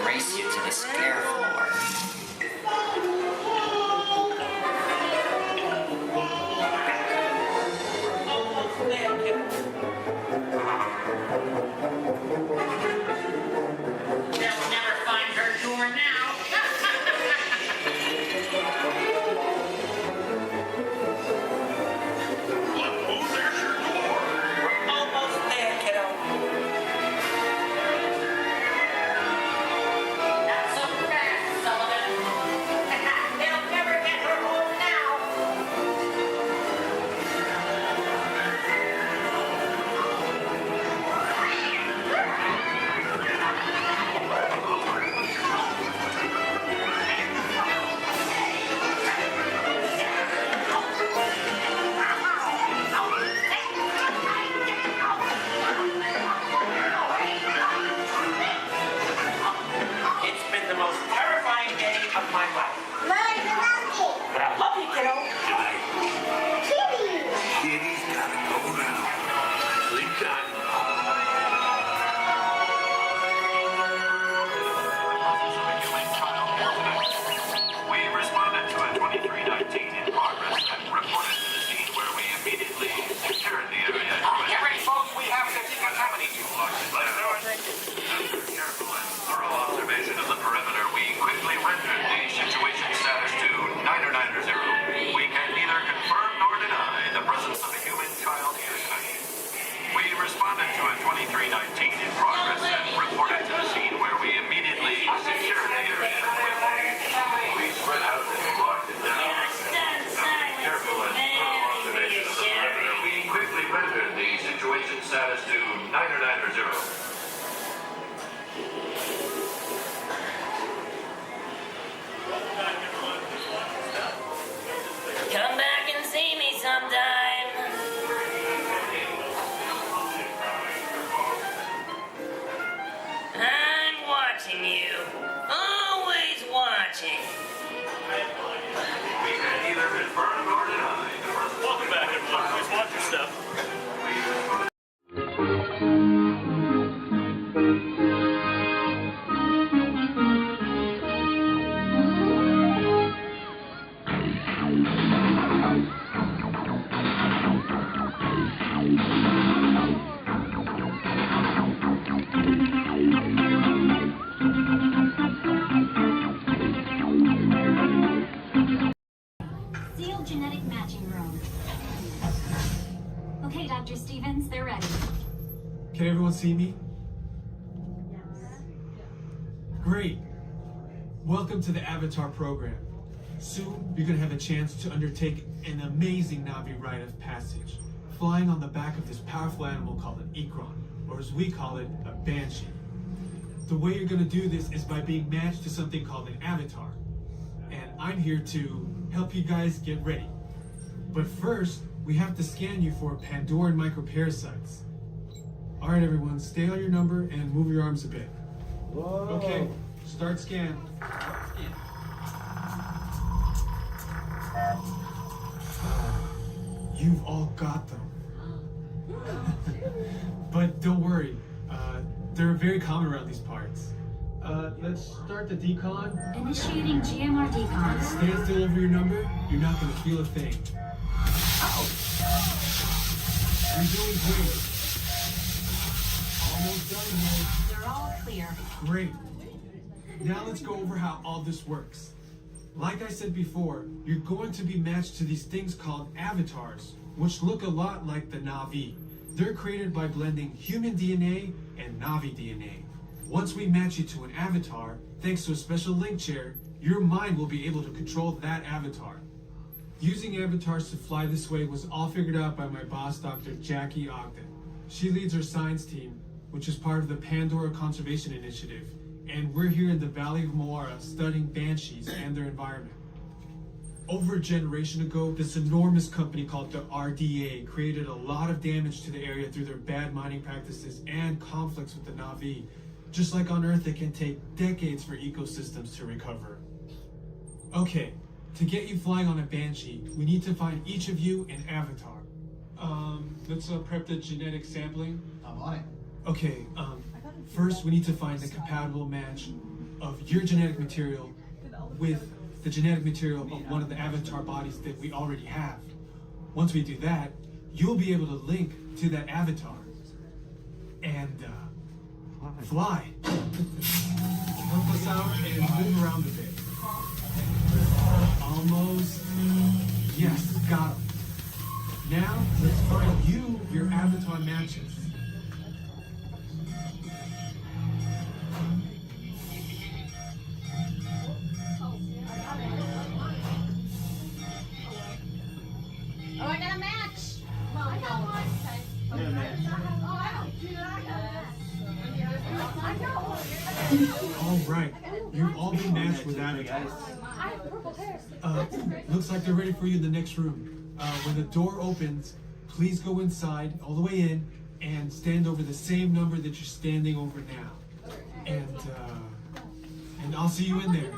race you to the scare floor. They'll never find her door now. Oh, there's your door. We're almost there, kiddo. Not so fast, Sullivan. They'll never get her home now. It's been the most terrifying day of my life. But I love you, kiddo. Kitty's gotta go now. Sleep time. We responded to a 2319 in progress and reported to the scene where we immediately secured the area. Get ready, folks. We have to decontaminate you. After careful and thorough observation of the perimeter, we quickly rendered the situation status to 990. We can neither confirm nor deny the presence of a human child here tonight. We responded to a 2319 in progress and reported to the scene where we immediately secured the area. We spread out and locked it down. After careful and thorough observation of the perimeter, we quickly rendered the situation status to 990. Come back and see me sometime. I'm watching you. Always watching. We can neither confirm nor deny the presence. Welcome back, everyone. Please watch your step. Sealed genetic matching room. Okay, Dr. Stevens, they're ready. Can everyone see me? Great. Welcome to the Avatar program. Soon, you're going to have a chance to undertake an amazing Navi rite of passage, flying on the back of this powerful animal called an Ikron, or as we call it, a Banshee. The way you're going to do this is by being matched to something called an avatar. And I'm here to help you guys get ready. But first, we have to scan you for Pandoran microparasites. All right, everyone, stay on your number and move your arms a bit. Whoa. Okay, start scan. You've all got them. But don't worry, they're very common around these parts. Let's start the decon. Initiating GMR decon. Stand still over your number. You're not going to feel a thing. You're doing great. Almost done here. They're all clear. Great. Now let's go over how all this works. Like I said before, you're going to be matched to these things called avatars, which look a lot like the Navi. They're created by blending human DNA and Navi DNA. Once we match you to an avatar, thanks to a special link chair, your mind will be able to control that avatar. Using avatars to fly this way was all figured out by my boss, Dr. Jackie Ogden. She leads our science team, which is part of the Pandora Conservation Initiative, and we're here in the Valley of Moara studying banshees and their environment. Over a generation ago, this enormous company called the RDA created a lot of damage to the area through their bad mining practices and conflicts with the Navi. Just like on Earth, it can take decades for ecosystems to recover. Okay, to get you flying on a Banshee, we need to find each of you an avatar. Let's prep the genetic sampling. I'm on it. Okay, first we need to find a compatible match. of your genetic material with the genetic material of one of the avatar bodies that we already have. Once we do that, you'll be able to link to that avatar and fly. Help us out and move around a bit. Almost. Yes, got him. Now, let's find you your avatar matches. Oh, I got a match. Well, I got one. Oh, I don't do that. I got one. All right, you've all been matched with avatars. I have purple hair. Looks like they're ready for you in the next room. When the door opens, please go inside, all the way in, and stand over the same number that you're standing over now. And I'll see you in there.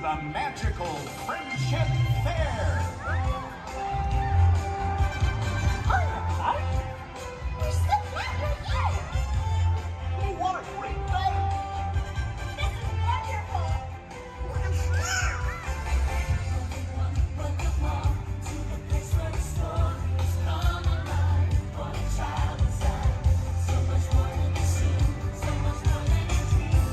the magical Friendship Fair. We're so glad you're here! What a great night! This is wonderful! Welcome all to the place where the stories come alive. For the child inside, so much more than you see, so much more than you dream.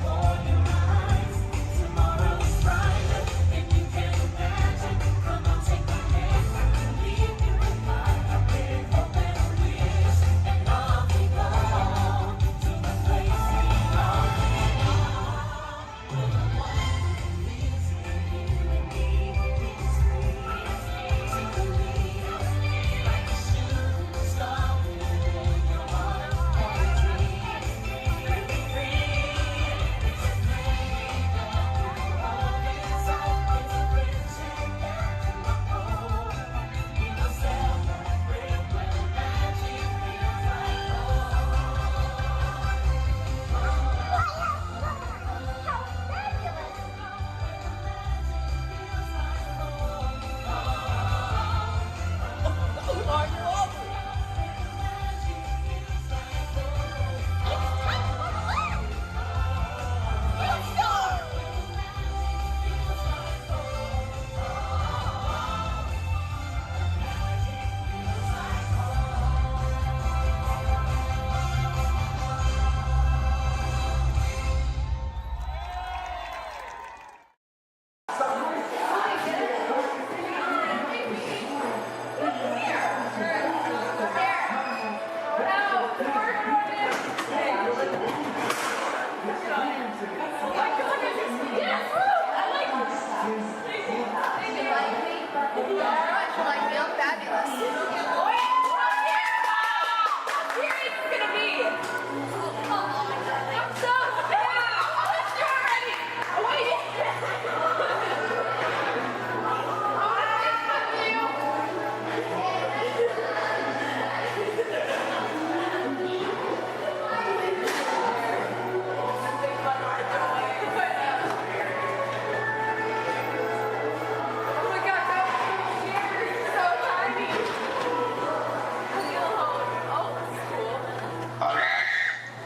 For your eyes, tomorrow is brighter than you can imagine. Come on, take my hand, lead me with fire, with hope and a wish, and off we go to the place we all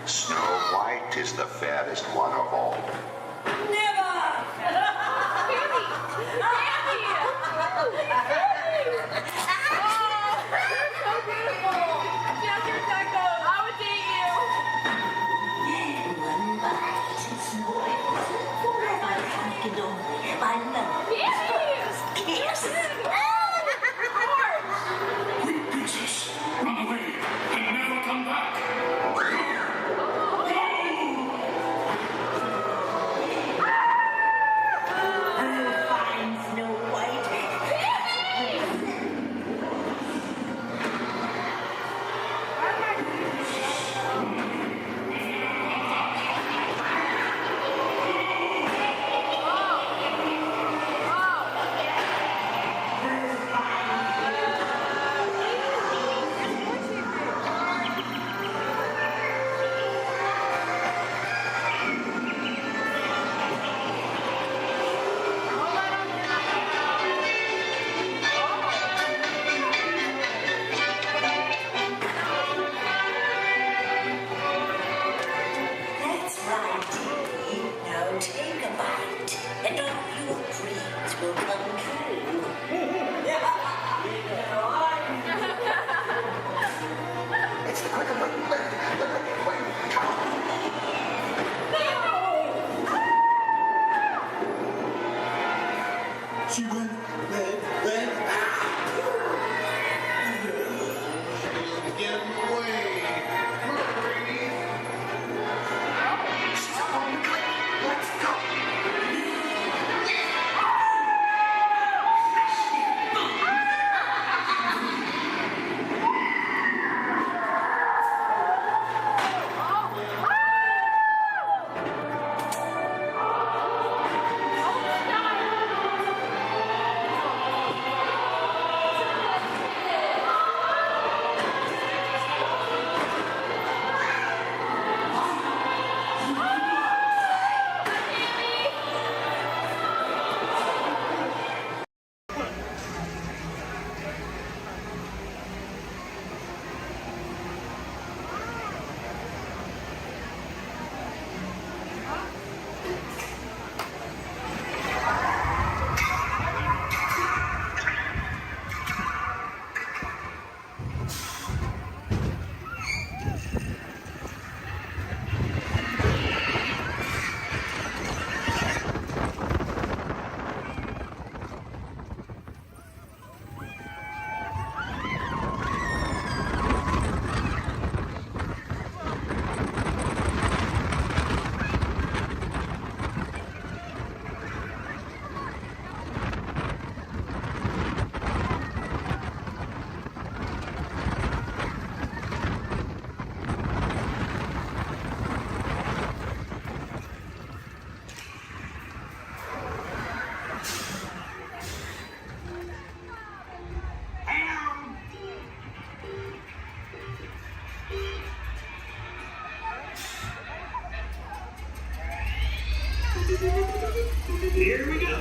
Snow White is the fattest one of all. Quick, princess, run away and never come back. Fine, Snow White. Here we go.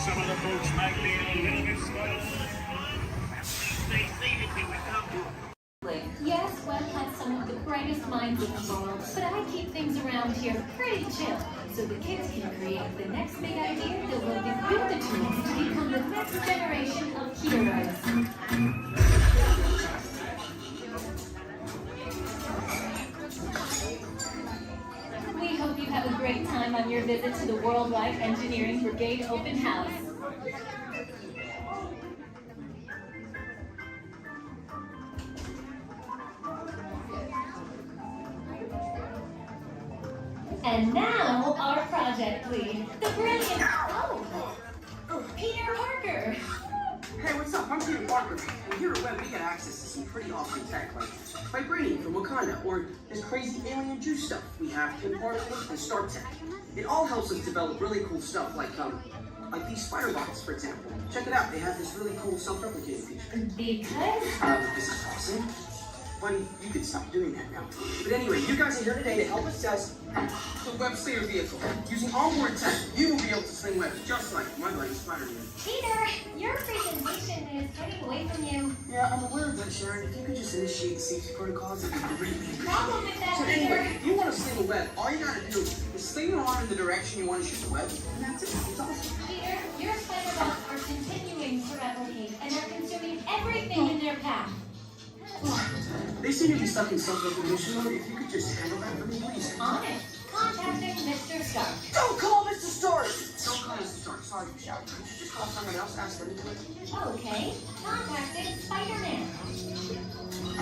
Some of the folks might be a little bit spoiled. They say that we would come to. Yes, Walt has some of the brightest minds in the world, but I keep things around here pretty chill, so the kids can create the next big idea that will give you the tools to become the next generation of heroes. We hope you have a great time on your visit to the Worldwide Engineering Brigade Open House. And now, our project lead, the brilliant... Peter Parker! Hey, what's up? I'm Peter Parker. And here at Web, we get access to some pretty awesome tech, like vibranium from Wakanda, or this crazy alien juice stuff. We have compartment and Star Tech. It all helps us develop really cool stuff, like these spider bots, for example. Check it out. They have this really cool self-replicating feature. Because? This is awesome. Buddy, you could stop doing that now. But anyway, you guys are here today to help us test the Web Slayer vehicle. Using onboard tech, you will be able to sling webs just like my buddy Spider-Man. Peter, your presentation is getting away from you. Yeah, I'm aware of that, Sharon. If you could just initiate the safety protocols, it'd be greatly appreciated. Problem with that, So Peter. anyway, if you want to sling a web, all you gotta do is sling your arm in the direction you want to shoot the web, and that's it. It's awesome. Peter, your spider bots are continuing to replicate and are consuming everything in their path. They seem to be stuck in self-recognition mode. If you could just handle that for me, please. On it. Contacting Mr. Stark. Don't call Mr. Stark! Don't call Mr. Stark. Sorry, shout. Could you just call someone else? Ask them to do it. Okay. Contacting Spider-Man.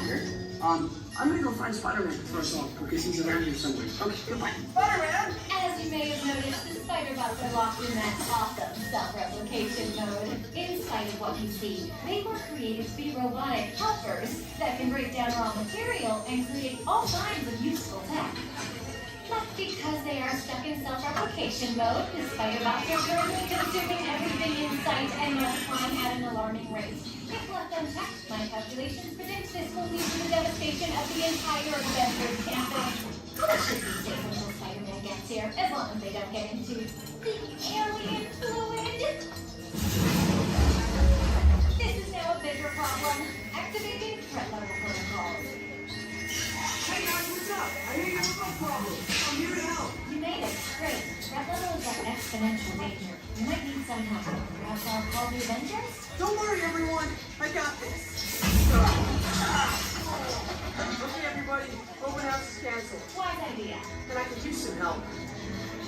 Here. I'm gonna go find Spider-Man first off, because he's around here somewhere. Okay, goodbye. Spider-Man! As you may have noticed, the spider bots are locked in that awesome self-replication mode. In spite of what you see, they were created to be robotic helpers that can break down raw material and create all kinds of useful tech. But because they are stuck in self-replication mode, the spider bots are currently consuming everything in sight and multiplying at an alarming rate. If left unchecked, my calculations predict this will lead to the devastation of the entire Avengers campus. That should be safe until Spider-Man gets here, as long as they don't get into the alien fluid. This is now a bigger problem. Activating threat level protocols. Hey guys, what's up? I hear you have a problem. I'm here to help. You made it. Great. Threat level is at exponential danger. You might need some help. Perhaps I'll call the Avengers? Don't worry, everyone. I got this. Okay, everybody. Open house is canceled. Wise idea. And I could use some help.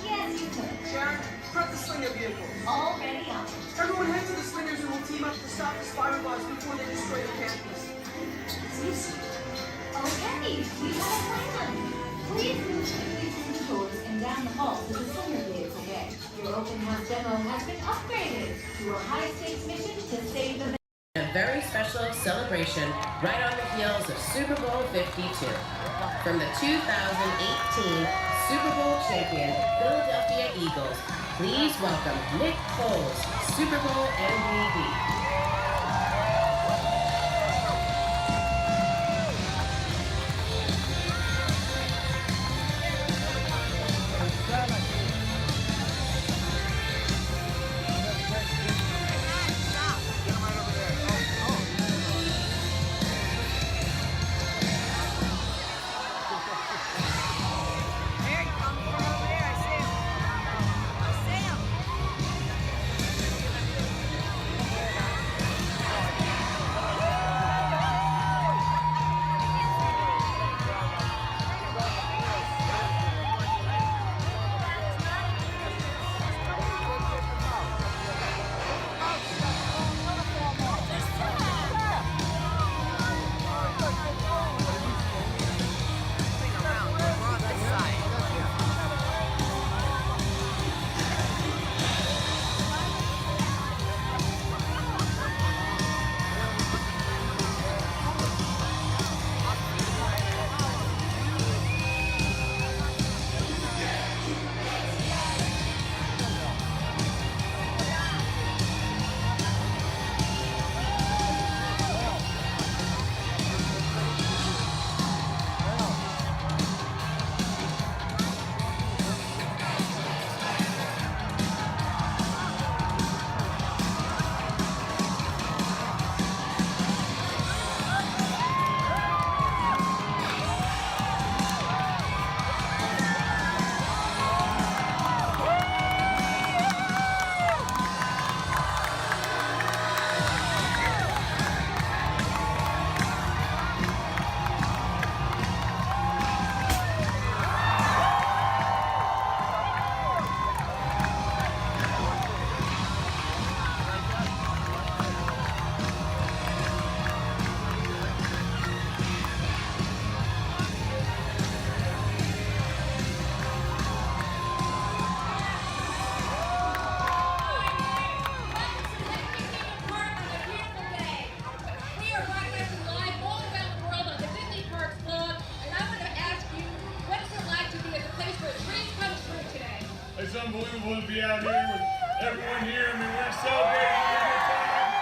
Yes, you could. Sharon, prep the slinger vehicle. Already on. Everyone head to the slingers and we'll team up to stop the spider bots before they destroy the campus. It's easy. Okay, we have a plan. Please move quickly through the doors and down the hall to the slinger vehicle bay. Your open house demo has been upgraded to a high-stakes mission to save the... A very special celebration right on the heels of Super Bowl 52. From the 2018 Super Bowl champion Philadelphia Eagles, please welcome Nick Foles, Super Bowl MVP. It's unbelievable to be out here with everyone here. I mean, we're celebrating a good time.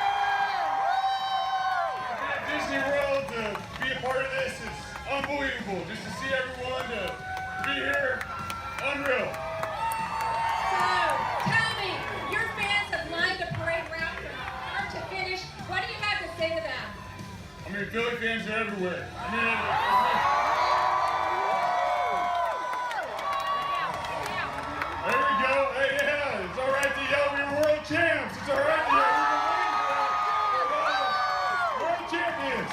To be at Disney World, to be a part of this, it's unbelievable. Just to see everyone, to be here, unreal. So, tell me, your fans have lined the parade route from start to finish. What do you have to say to them? I mean, Philly fans are everywhere. I mean, there we go. Hey, yeah, it's all right to yell we're world champs. It's all right to yell we're world champions.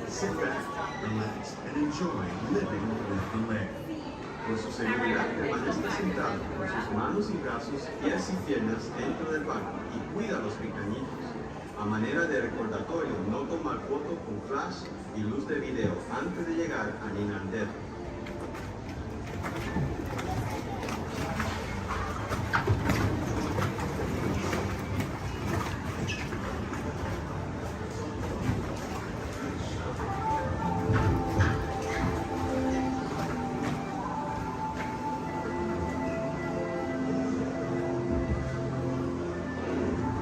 Sit back, relax, and enjoy living with the land. Por su seguridad, permanezca sentado con sus manos y brazos, pies y piernas dentro del barco y cuida a los pequeñitos. A manera de recordatorio, no tomar foto con flash y luz de video antes de llegar a Disneyland.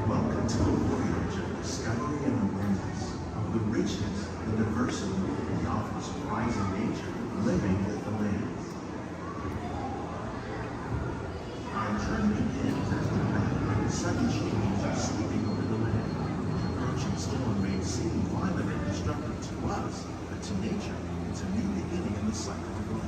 Welcome to a voyage of discovery and awareness of the richness, the diversity, and often surprising nature living with the land. Our journey begins as the night, sudden changes are sweeping over the land. The approaching storm may seem violent and destructive to us, but to nature, it's a new beginning in the cycle of life.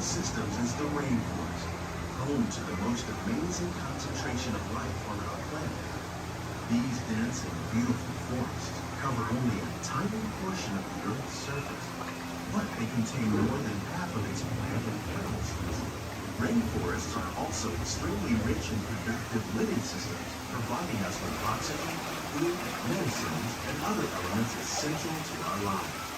systems is the rainforest, home to the most amazing concentration of life on our planet. These dense and beautiful forests cover only a tiny portion of the Earth's surface, but they contain more than half of its plant and animal species. Rainforests are also extremely rich in productive living systems, providing us with oxygen, food, medicines, and other elements essential to our lives.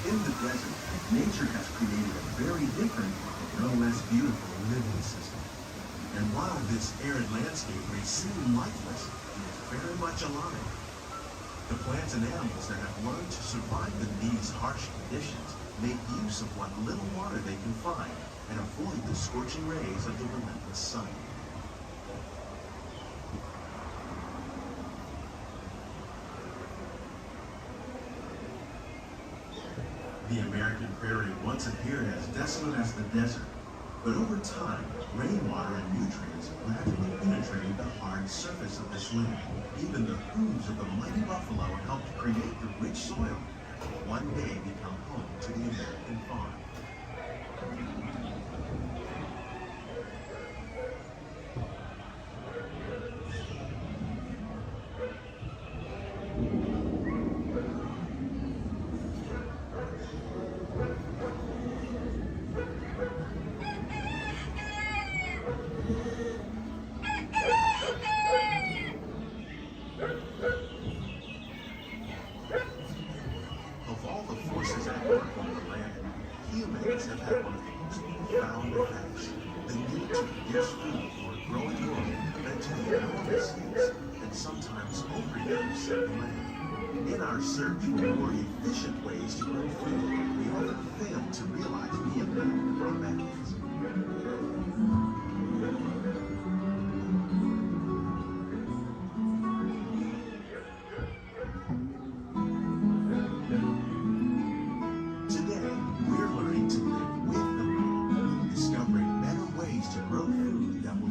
In the desert, nature has created a very different, no less beautiful living system. And while this arid landscape may seem lifeless, it is very much alive. The plants and animals that have learned to survive in these harsh conditions make use of what little water they can find and avoid the scorching rays of the relentless sun. The American prairie once appeared as desolate as the desert, but over time, rainwater and nutrients gradually penetrated the hard surface of this land. Even the hooves of the mighty buffalo helped create the rich soil that will one day become home to the American farm. Of all the forces at work on the land, humans have had one of the most profound effects. The need to produce food for a growing world led to the enormous use and sometimes overuse of the land. In our search for more efficient ways to grow food, we often fail to realize the impact of our methods.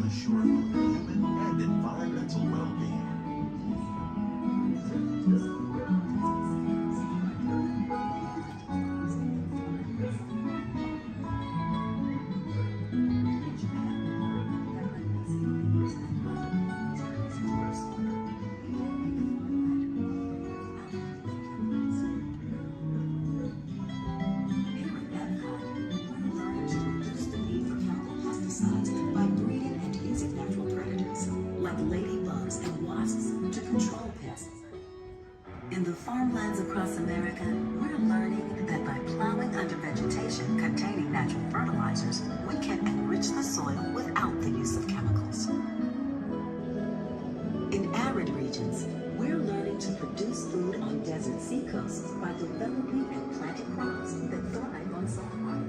Ensure both human and environmental well-being. In the farmlands across America, we're learning that by plowing under vegetation containing natural fertilizers, we can enrich the soil without the use of chemicals. In arid regions, we're learning to produce food on desert seacoasts by developing and planting crops that thrive on salt water.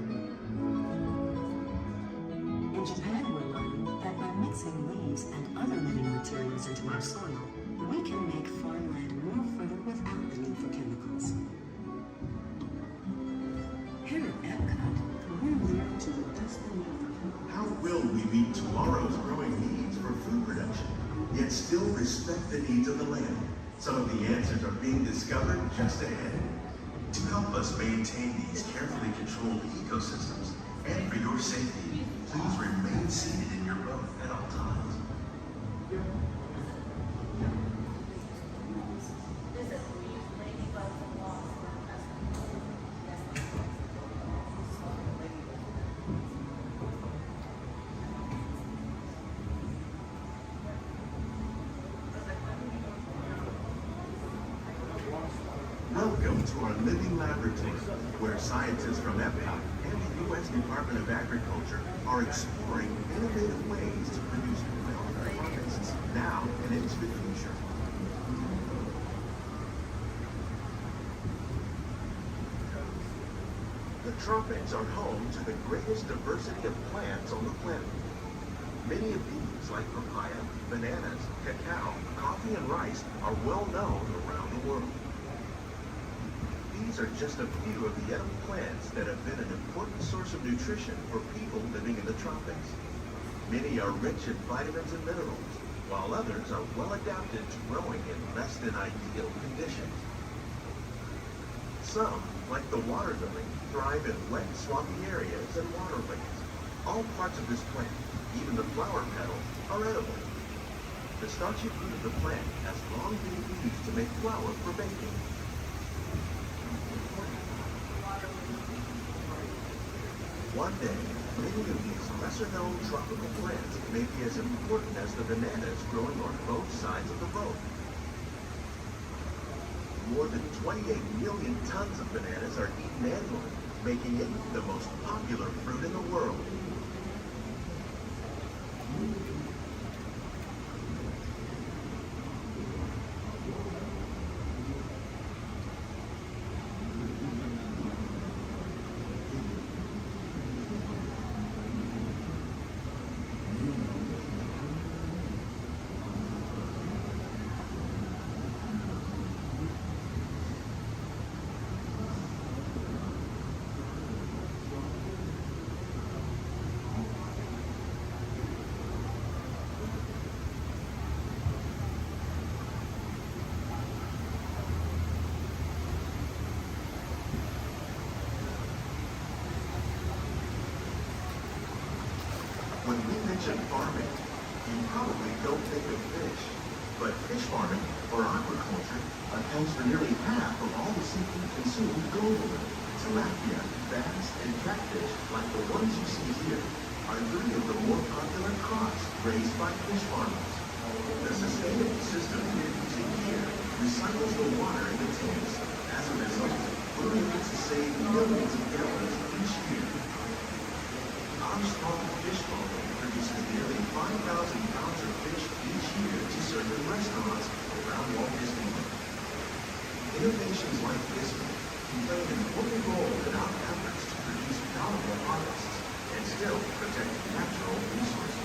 In Japan, we're learning that by mixing leaves and other living materials into our soil, we can make farmland more fertile without the need for chemicals. Here at Epcot, we're learning to reduce the need for How will we meet tomorrow's growing needs for food production, yet still respect the needs of the land? Some of the answers are being discovered just ahead. To help us maintain these carefully controlled ecosystems, and for your safety, please remain seated in your boat at all times. Welcome to our living laboratory. where scientists from Epcot and the U.S. Department of Agriculture are exploring innovative ways to produce healthy harvests now and into the future. The tropics are home to the greatest diversity of plants on the planet. Many of these, like papaya, bananas, cacao, coffee, and rice, are well known around the world. These are just a few of the edible plants that have been an important source of nutrition for people living in the tropics. Many are rich in vitamins and minerals, while others are well adapted to growing in less than ideal conditions. Some, like the water lily, thrive in wet, swampy areas and waterways. All parts of this plant, even the flower petals, are edible. The starchy fruit of the plant has long been used to make flour for baking. One day, many of these lesser-known tropical plants may be as important as the bananas growing on both sides of the road. More than 28 million tons of bananas are eaten annually, making it the most popular fruit in the world. When we mention farming, you probably don't think of fish. But fish farming, or aquaculture, accounts for nearly half of all the seafood consumed globally. Tilapia, bass, and catfish, like the ones you see here, are three of the more popular crops raised by fish farmers. The sustainable system we're using here recycles the water in the tanks. As a result, we're able to save millions of gallons each year. Our small fish farm produces nearly 5,000 pounds of fish each year to serve in restaurants around Walt Disneyland. Innovations like this one can play an important role in our efforts to produce bountiful harvests and still protect natural resources.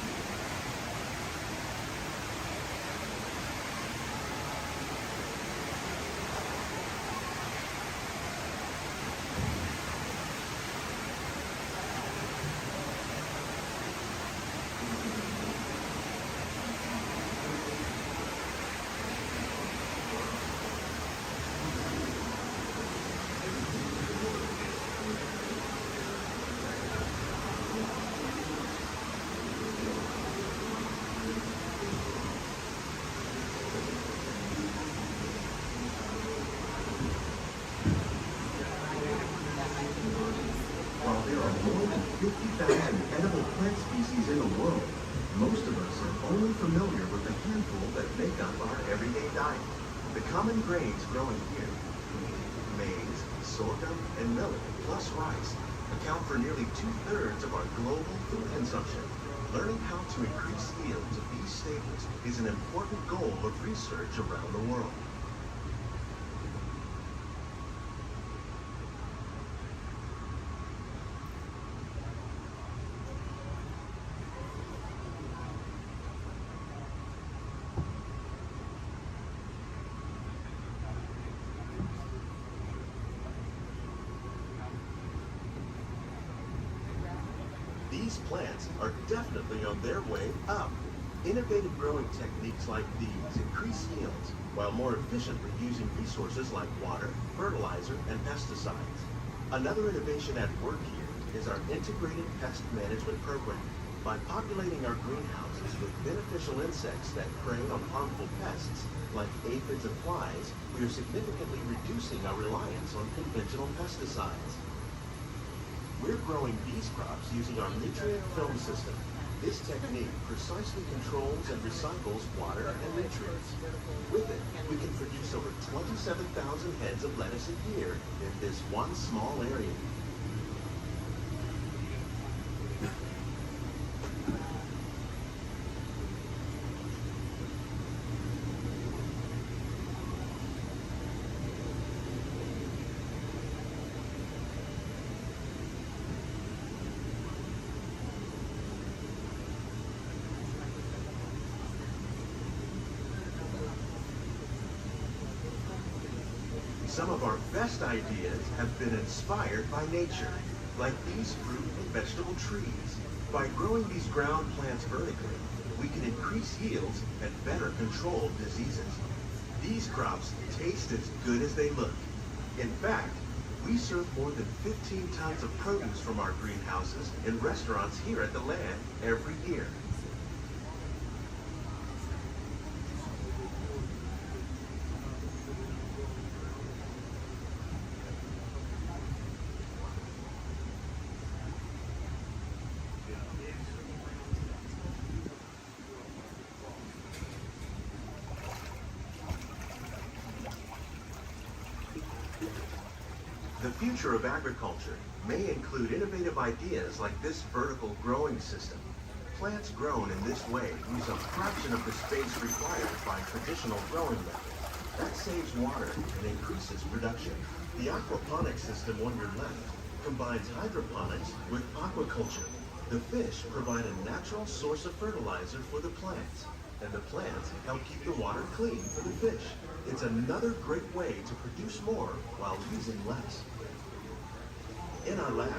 While there are more than 50,000 edible plant species in the world, most of us are only familiar with the handful that make up our everyday diet. The common grains growing here, wheat, maize, sorghum, and millet, plus rice, account for nearly 2/3 of our global food consumption. Learning how to increase yields of these staples is an important goal of research around the world. These plants are definitely on their way up. Innovative growing techniques like these increase yields while more efficiently using resources like water, fertilizer, and pesticides. Another innovation at work here is our integrated pest management program. By populating our greenhouses with beneficial insects that prey on harmful pests like aphids and flies, we are significantly reducing our reliance on conventional pesticides. We're growing these crops using our nutrient film system. This technique precisely controls and recycles water and nutrients. With it, we can produce over 27,000 heads of lettuce a year in this one small area. Some of our best ideas have been inspired by nature, like these fruit and vegetable trees. By growing these ground plants vertically, we can increase yields and better control diseases. These crops taste as good as they look. In fact, we serve more than 15 tons of produce from our greenhouses in restaurants here at the Land every year. The future of agriculture may include innovative ideas like this vertical growing system. Plants grown in this way use a fraction of the space required by traditional growing methods. That saves water and increases production. The aquaponics system on your left combines hydroponics with aquaculture. The fish provide a natural source of fertilizer for the plants, and the plants help keep the water clean for the fish. It's another great way to produce more while using less. In our lab,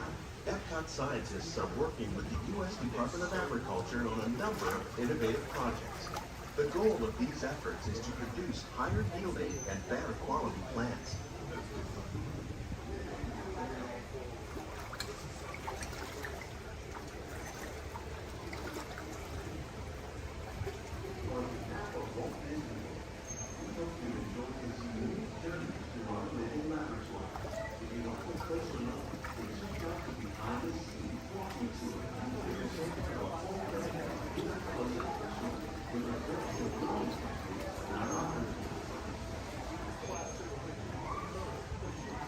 Epcot scientists are working with the U.S. Department of Agriculture on a number of innovative projects. The goal of these efforts is to produce higher yielding and better quality plants.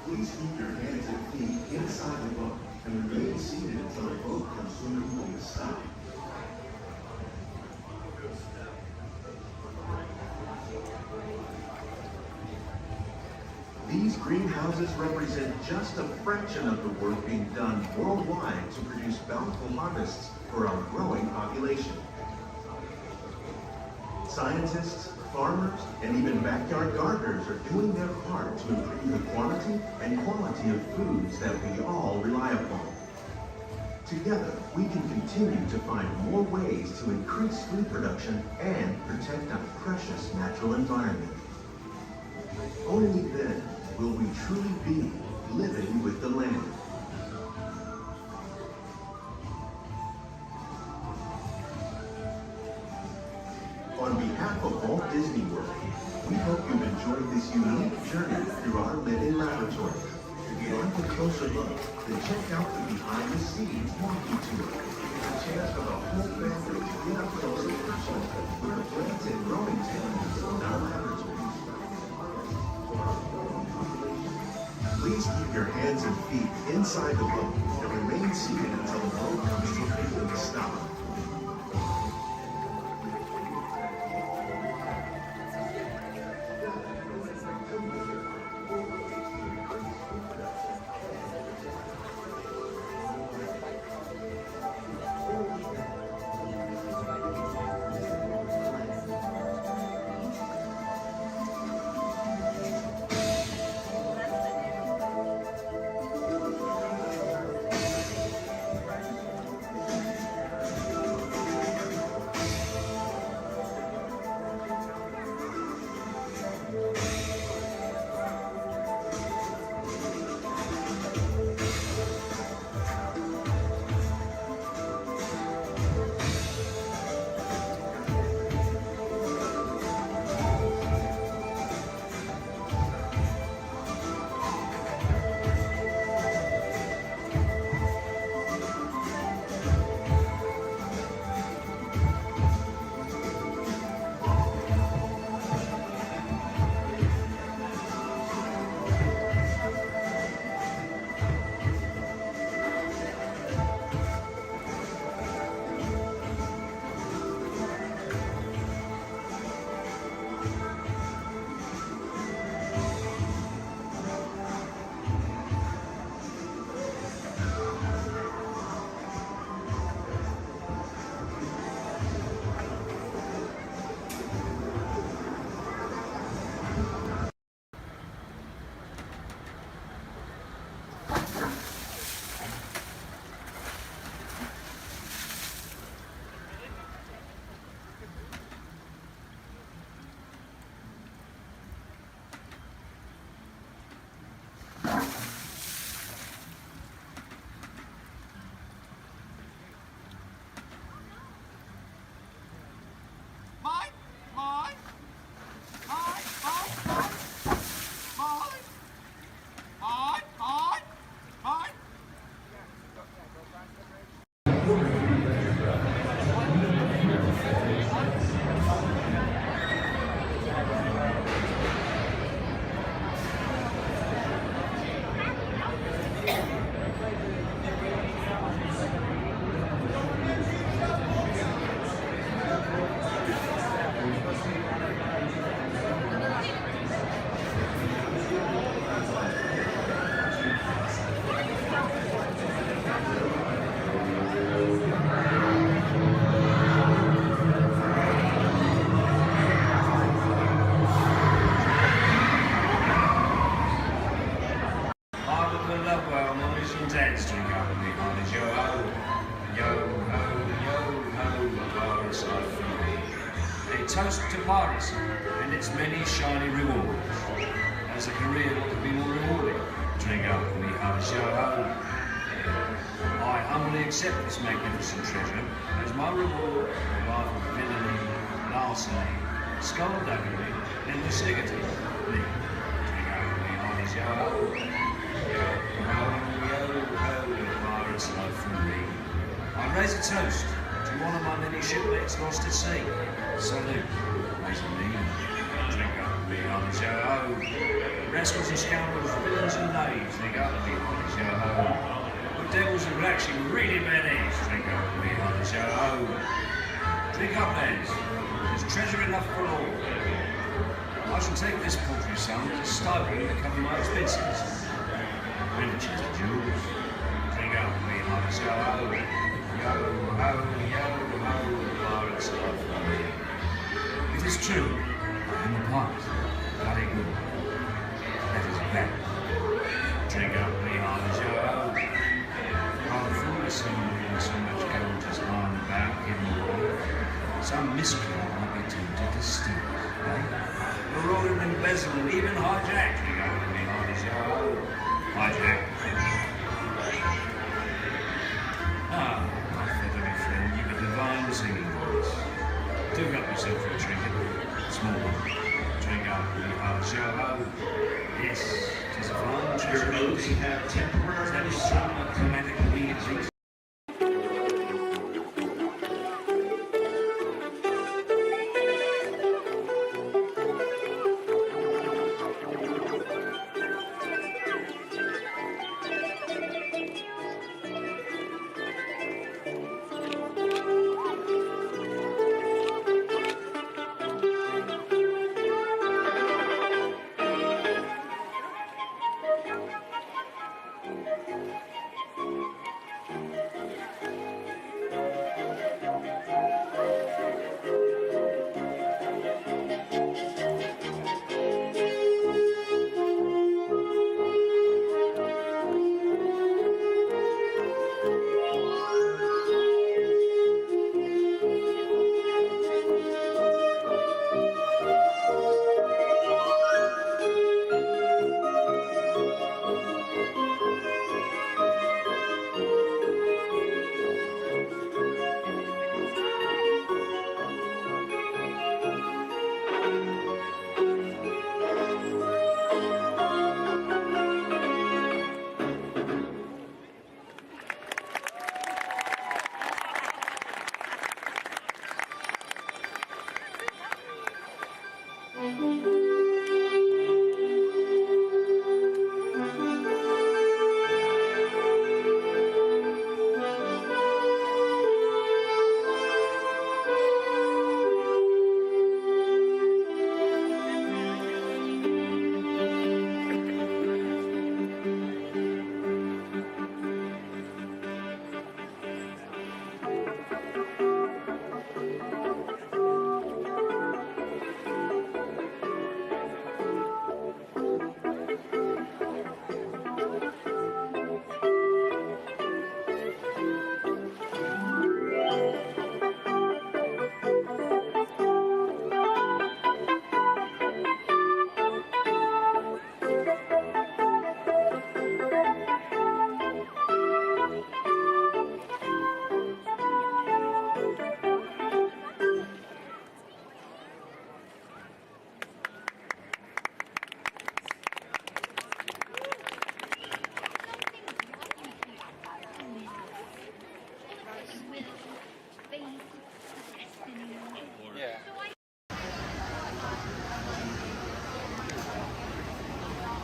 Please keep your hands and feet inside the boat and remain seated until the boat comes swimming to the stop. These greenhouses represent just a fraction of the work being done worldwide to produce bountiful harvests for our growing population. Scientists, farmers, and even backyard gardeners are doing their part to improve the quantity and quality of foods that we all rely upon. Together, we can continue to find more ways to increase food production and protect our precious natural environment. Only then will we truly be living with the land. On behalf of Walt Disney World, we hope you've enjoyed this unique journey through our living laboratory. If you'd like a closer look, then check out the behind-the-scenes walking tour. It's a chance for the whole family to get up close and personal with the plants and growing techniques in our laboratories. Please keep your hands and feet inside the boat and remain seated until the boat comes to a complete stop. on is yo-ho, yo-ho, yo-ho, pirates life for me. A toast to piracy and its many shiny rewards. As a career, what could be more rewarding? Drink up, me heart is yo-ho. I humbly accept this magnificent treasure as my reward for a life of villainy, larceny, skullduggery, and lucidity. Me, drink up, me heart is yo-ho. Yo-ho, yo-ho, pirates life for me. I raise a toast to one of my many shipmates lost at sea. Salute, raise a me. Drink up, me heart is yo-ho. Rascals and scoundrels, villains and knaves, drink up, me heart is yo-ho. Devils and blacks, you really bad eggs. Drink up, me heart is yo-ho. Drink up, lads. There's treasure enough for all. I shall take this paltry sum as a stipend to cover my expenses. Riches and jewels. Drink up, me heart is yo-ho. Yo-ho, yo-ho, pirates life for me. It is true, I am a pirate. Bloody good. That is bad. Drink up, me heart is yo-ho. Rather foolish seemingly so much gold just lying about in the world. Some miscreant might be tempted to steal it, eh? Or roll and embezzle and even hijack. You go with me, heart is yo-ho. Hijack. Ah, my feathery friend, you've a divine singing voice. Do help yourself for a trinket. Small one. Drink up, me heart is yo-ho. Yes, 'tis a fine treasure. Your oats have temporarily some climatic needs.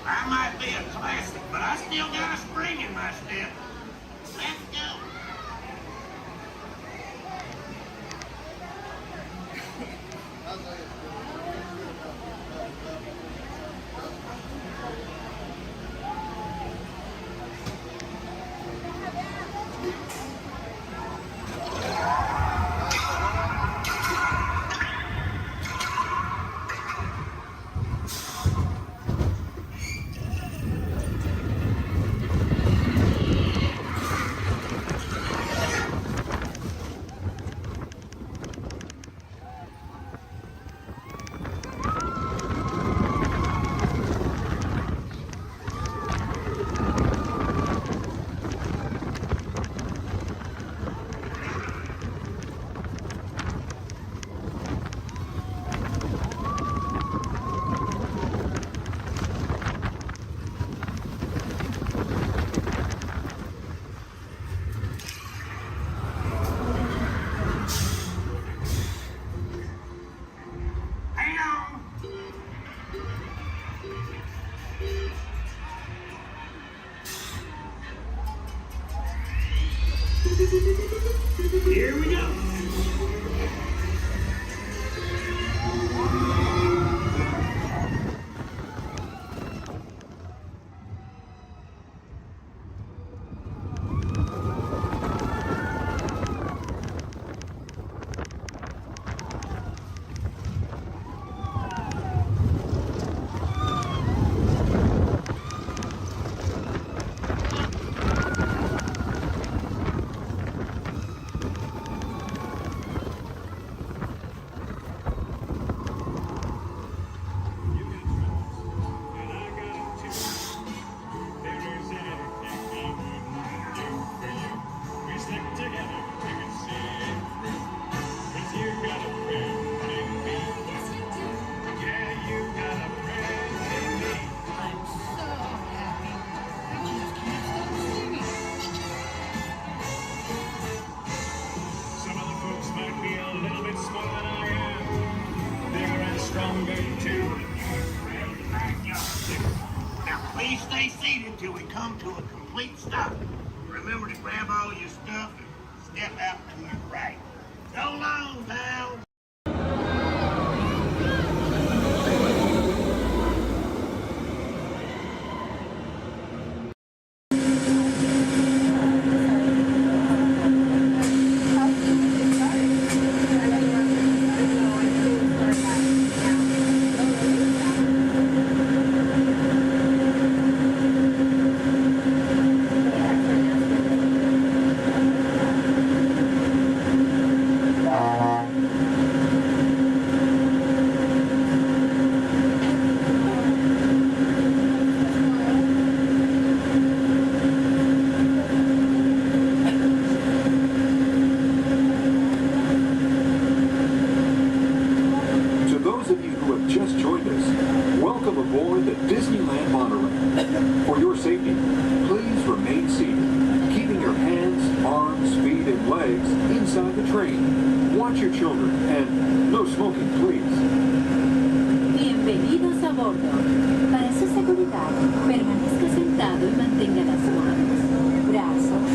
I might be a classic, but I still got a spring in my step. Let's go. proceed until we come to a complete stop. Remember to grab all your stuff and step out to your right. So long, pal. Welcome aboard the Disneyland monorail. For your safety, please remain seated, keeping your hands, arms, feet, and legs inside the train. Watch your children, and no smoking, please. Bienvenidos a bordo. Para su seguridad, permanezca sentado y mantenga las manos, brazos,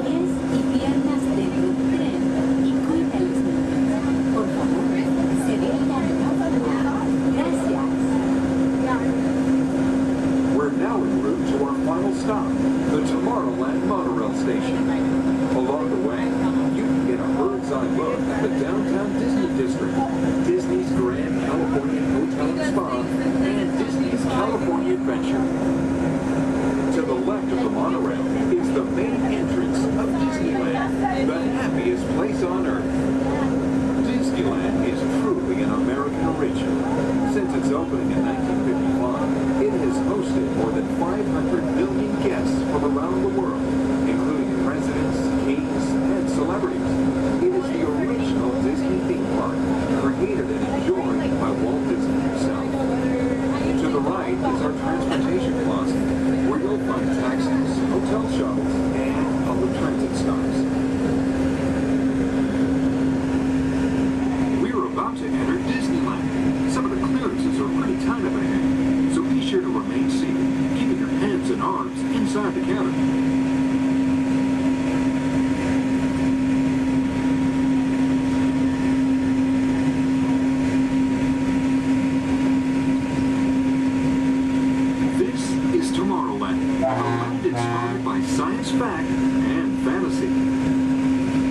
pies y piernas dentro del tren y cuide a los niños. Por favor, se detenga no faltar. Gracias. We're now en route to our final stop, the Tomorrowland monorail station. Along the way, you can get a bird's eye look at the downtown Disney district, Disney's Grand California Hotel and Spa, and Disney's California Adventure. To the left of the monorail is the main entrance of Disneyland, the happiest place on earth. Disneyland is truly an American original. Since its opening in 1955, it has hosted more than 500 million guests from around the world, including presidents, kings, and celebrities. It is the original Disney theme park, created and enjoyed by Walt Disney himself. To the right is our transportation closet, where you'll find taxis, hotel shuttles, and public transit stops. We're about to enter Disneyland. Some of the clearances are pretty tight up ahead, so be sure to remain seated, keeping your hands and arms inside the cabin. Inspired by science fact and fantasy.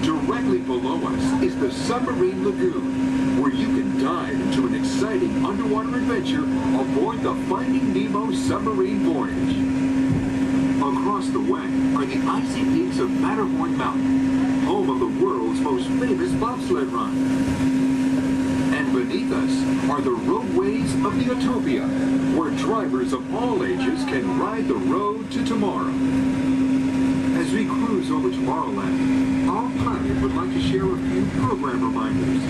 Directly below us is the Submarine Lagoon, where you can dive into an exciting underwater adventure aboard the Finding Nemo submarine voyage. Across the way are the icy peaks of Matterhorn Mountain, home of the world's most famous bobsled run. And beneath us are the roadways of the Utopia, where drivers of all ages can ride the road to tomorrow. As we cruise over Tomorrowland, our pilot would like to share a few program reminders.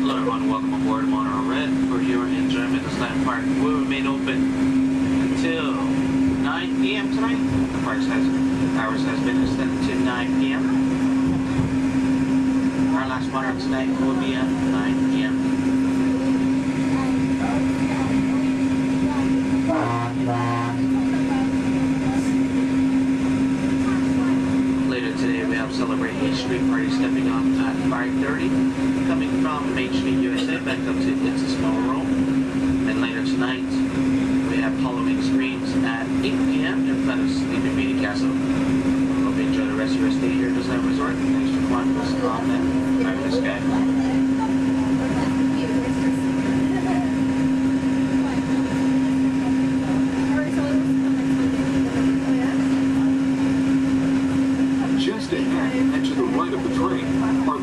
Hello everyone, welcome aboard Monorail Red for your enjoyment. This land park will remain open until 9 p.m. tonight. The park's hours has been extended to 9 p.m. Our last monorail tonight will be at 9 p.m. Later today we have Celebrate H Street Party stepping off at 5:30, coming from Main Street, USA, back up to It's a Small World. And later tonight we have Halloween screens at 8 p.m. in front of Sleeping Beauty Castle. Hope you enjoy the rest of your stay here at Disneyland Resort. Thanks for joining us on that fabulous guy.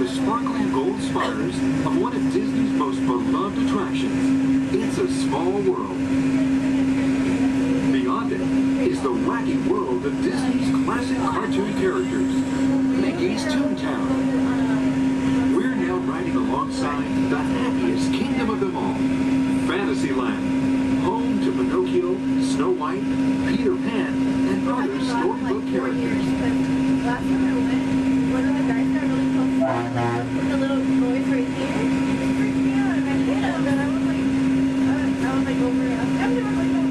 Sparkling gold spires of one of Disney's most beloved attractions, It's a Small World. Beyond it is the wacky world of Disney's classic cartoon characters, Mickey's Toontown. We're now riding alongside the happiest kingdom of them all, Fantasyland, home to Pinocchio, Snow White, Peter Pan, and other storybook characters. Last time I went, one of the guys got really close with the little boys right here. It freaked me out, and I hit him, and I was like over it. I've never like, no.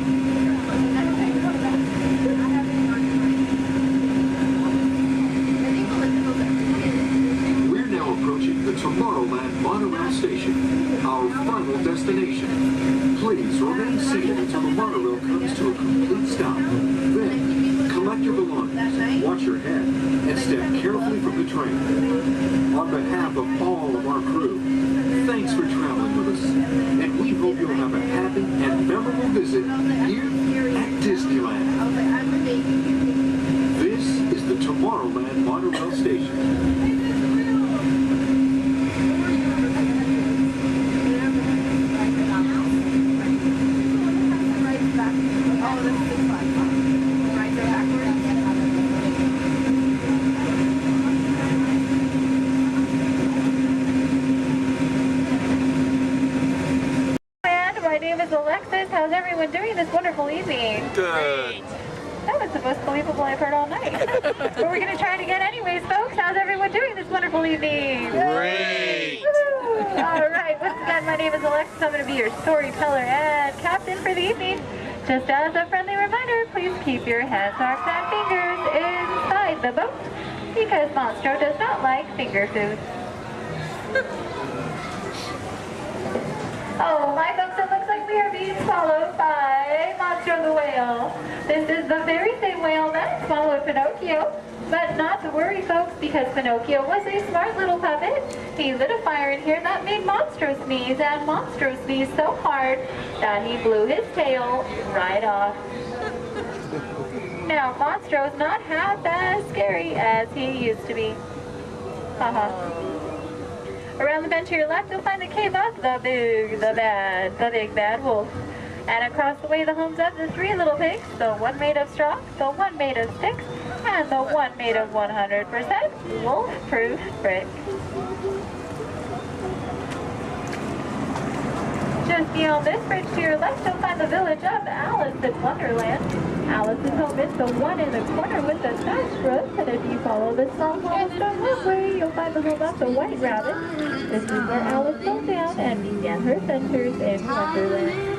final destination. Please remain seated until the monorail comes to a complete stop. Then, collect your belongings, watch your head, and step carefully from the train. On behalf of all of our crew, thanks for traveling with us, and we hope you'll have a happy and memorable visit here at Disneyland. This is the Tomorrowland Monorail Station. My name is Alexis. How's everyone doing this wonderful evening? Good. That was the most believable I've heard all night. But we're going to try it again anyways, folks. How's everyone doing this wonderful evening? Great. All right. Once again, my name is Alexis. I'm going to be your storyteller and captain for the evening. Just as a friendly reminder, please keep your hands, arms, and fingers inside the boat because Monstro does not like finger food. Oh, my folks, it looks like we are being swallowed by Monstro the whale. This is the very same whale that swallowed Pinocchio. But not to worry, folks, because Pinocchio was a smart little puppet. He lit a fire in here that made Monstro sneeze, and Monstro sneezed so hard that he blew his tail right off. Now, Monstro's not half as scary as he used to be. Haha. Around the bend to your left, you'll find the cave of the big bad wolf. And across the way, the homes of the three little pigs, the one made of straw, the one made of sticks, and the one made of 100% wolf-proof brick. Just beyond this bridge to your left, you'll find the village of Alice in Wonderland. Alice's home is the one in the corner with the thatched roof, and if you follow the small cobblestone walkway, you'll find the home of the White Rabbit. This is where Alice fell down and began her adventures in Wonderland.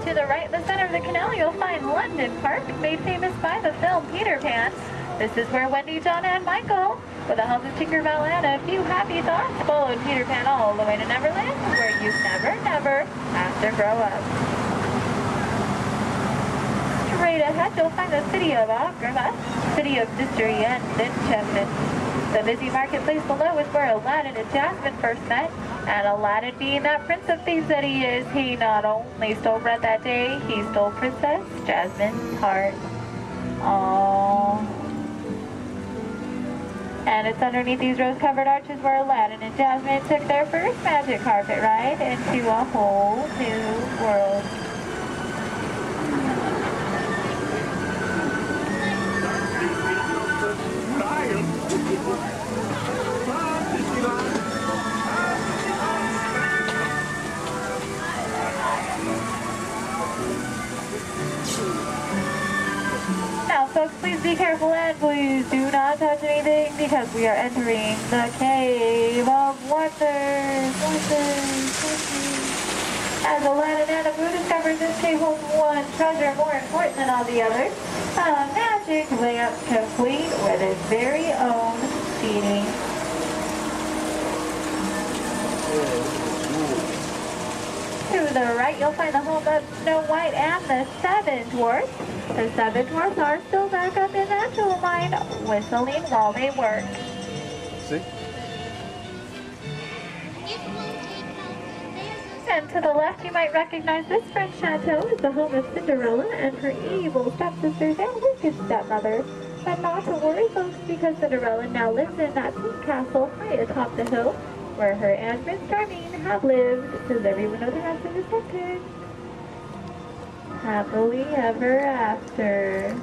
To the right, in the center of the canal, you'll find London Park, made famous by the film Peter Pan. This is where Wendy, John, and Michael, with a hum of Tinkerbell and a few happy thoughts, followed Peter Pan all the way to Neverland, where you never have to grow up. Straight ahead, you'll find the city of Agrabah, city of mystery and enchantment. The busy marketplace below is where Aladdin and Jasmine first met, and Aladdin, being that prince of thieves that he is, he not only stole bread that day, he stole Princess Jasmine's heart. Aww. And it's underneath these rose-covered arches where Aladdin and Jasmine took their first magic carpet ride into a whole new world. Now, folks, please be careful and please do not touch anything because we are entering the Cave of Wonders. As Aladdin and Abu discovered, this cave holds one treasure more important than all the others. A magic lamp complete with its very own seating. To the right, you'll find the home of Snow White and the Seven Dwarfs. The Seven Dwarfs are still back up in that jewel mine, whistling while they work. See? And to the left, you might recognize this French chateau is the home of Cinderella and her evil stepsisters and wicked stepmother. But not to worry, folks, because Cinderella now lives in that pink castle high atop the hill, where her and Prince Charming have lived. Does everyone know the rest of the sentence? Happily ever after.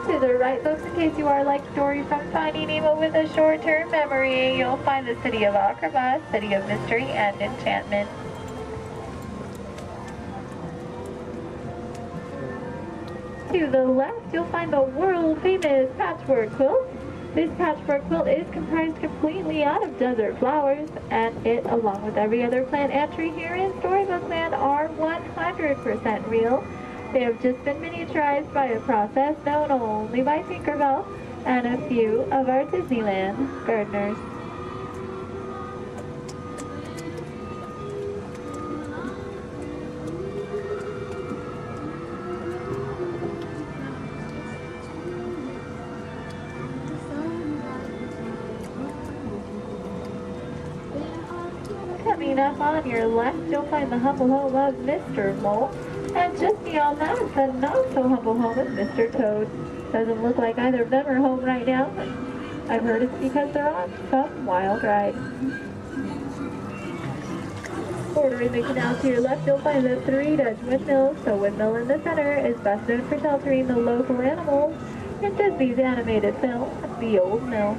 To the right, folks, in case you are like Dory from Finding Nemo with a short-term memory, you'll find the city of Agrabah, city of mystery and enchantment. To the left, you'll find the world-famous patchwork quilt. This patchwork quilt is comprised completely out of desert flowers, and it, along with every other plant and tree here in Storybook Land, are 100% real. They have just been miniaturized by a process known only by Tinkerbell and a few of our Disneyland gardeners. up on your left, you'll find the humble home of Mr. Mole. And just beyond that is the not-so-humble home of Mr. Toad. Doesn't look like either of them are home right now. I've heard it's because they're on some wild ride. Bordering the canal to your left, you'll find the 3 Dutch windmills. The windmill in the center is best known for sheltering the local animals in Disney's animated film, The Old Mill.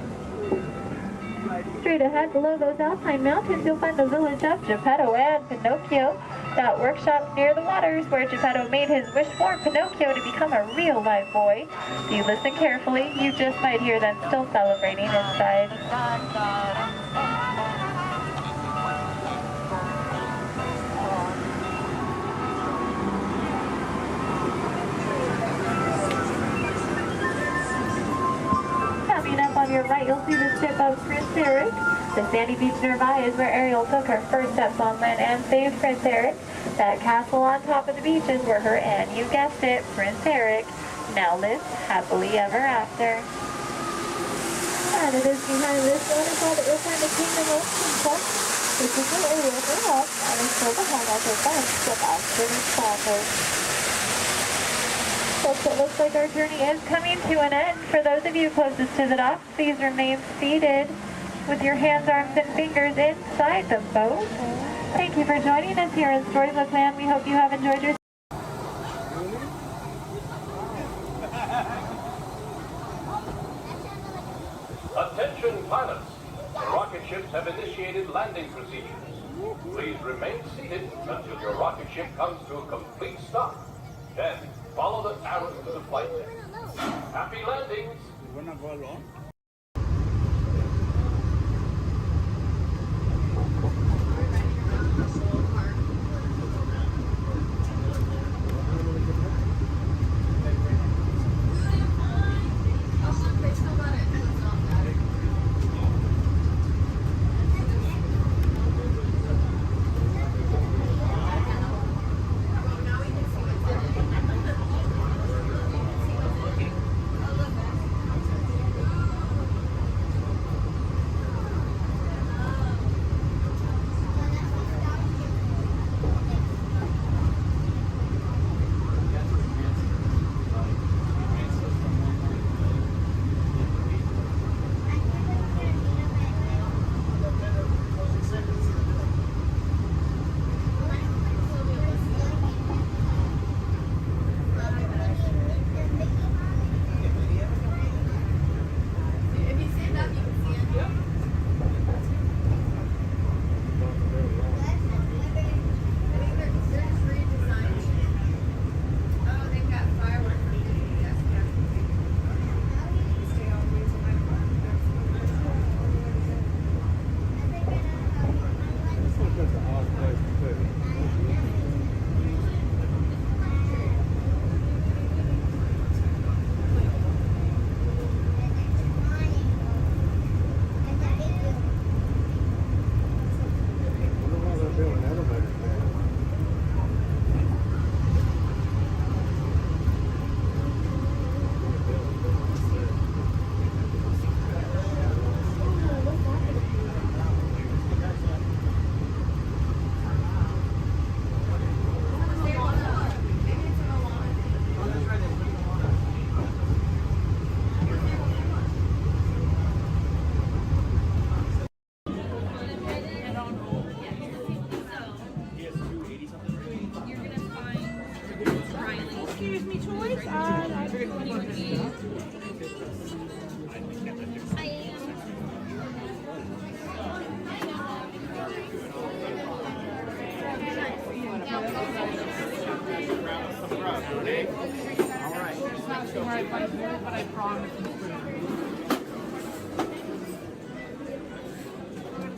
Straight ahead, below those Alpine Mountains, you'll find the village of Geppetto and Pinocchio. That workshop near the waters where Geppetto made his wish for Pinocchio to become a real-life boy. If you listen carefully, you just might hear them still celebrating inside. Coming up on your right, you'll see the ship of Prince Eric. The sandy beach nearby is where Ariel took her first steps on land and saved Prince Eric. That castle on top of the beach is where her and, you guessed it, Prince Eric, now lives happily ever after. And it is behind this waterfall that you'll find the Kingdom of Princess. This is where Ariel grew up and is still the home of her bunch of outfitted sponsors. Folks, it looks like our journey is coming to an end. For those of you closest to the dock, please remain seated with your hands, arms, and fingers inside the boat. Thank you for joining us here in Storybook Land. We hope you have enjoyed your Attention pilots! The rocket ships have initiated landing procedures. Please remain seated until your rocket ship comes to a complete stop. Then follow the arrows to the flight deck. Happy landings! We're not going along.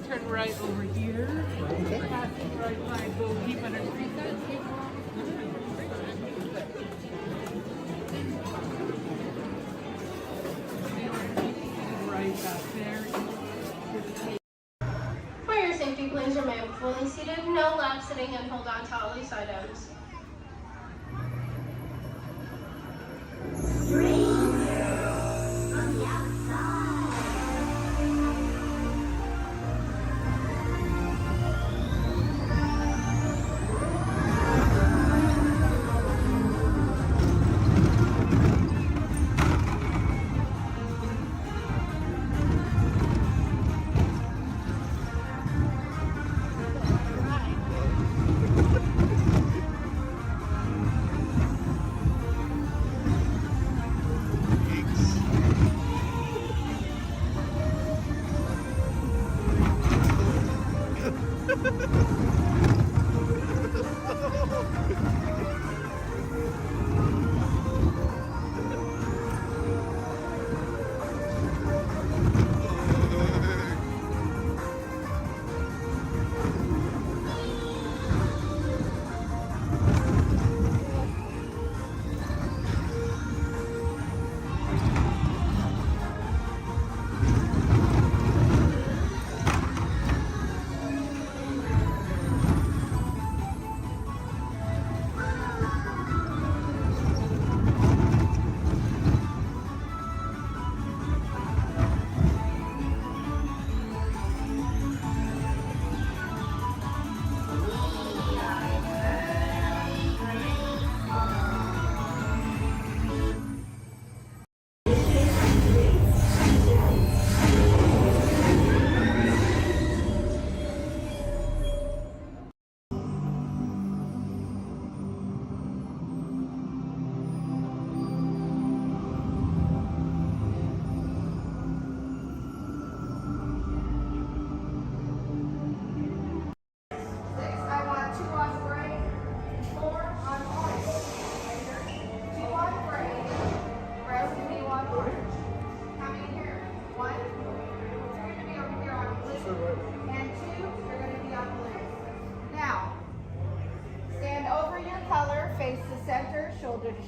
Turn right over here. Pass right by, go keep under street right back there. For your safety, please remain fully seated. No lap sitting and hold on to all loose items.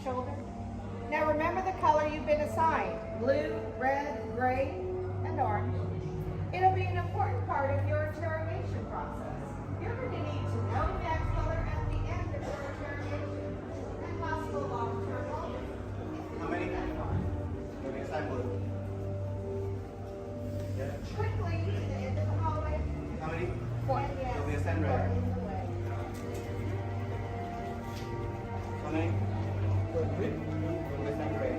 shoulder. Now remember the color you've been assigned: blue, red, gray, and orange. It'll be an important part of your interrogation process. You're going to need to know that color at the end of your interrogation and possible long-term motive. How many? You'll be assigned blue. Quickly to the end of the hallway. How many? 4. You'll be assigned red. How many? You'll be assigned gray.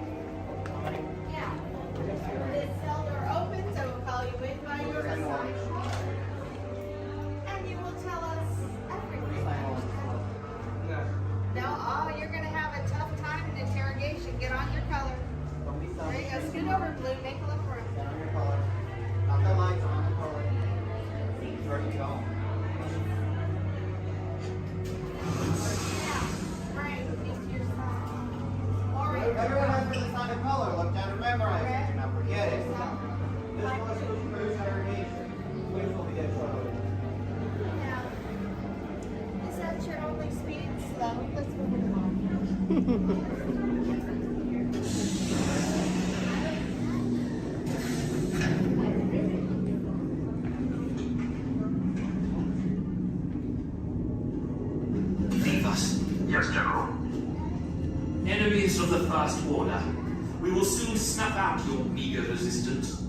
How many? Yeah. This cell door opens, I will call you in by your assigned color. And you will tell us everything. No, oh, you're going to have a tough time in interrogation. Get on your color. There you go. Scoot over, Blue. Make a look for him. Get on your color. Not the lights, on the color. Where you go? Everyone has been assigned a color. Look down and memorize it. Do not forget it. This was Bruce's interrogation. Which will be at shortly. Yeah. Is that your only speed? Slow. Let's move on. Yes, General. Enemies of the First Order, we will soon snuff out your meager resistance.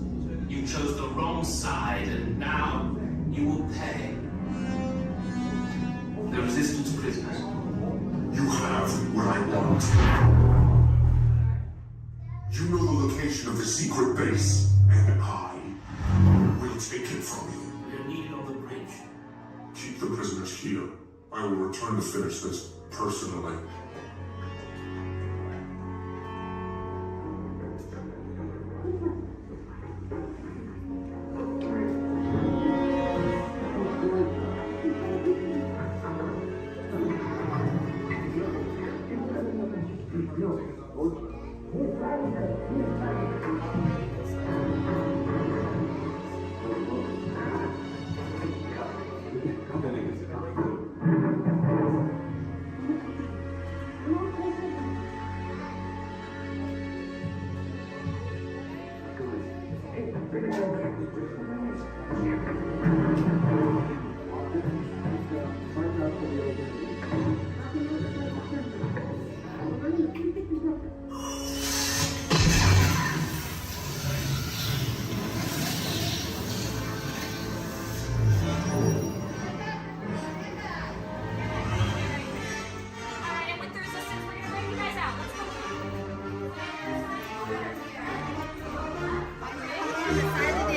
You chose the wrong side, and now you will pay. The resistance prisoners. You have what I want. You know the location of the secret base, and I will take it from you. We are needed on the bridge. Keep the prisoners here. I will return to finish this personally.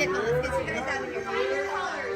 Let's get you guys out of here. Find your colors.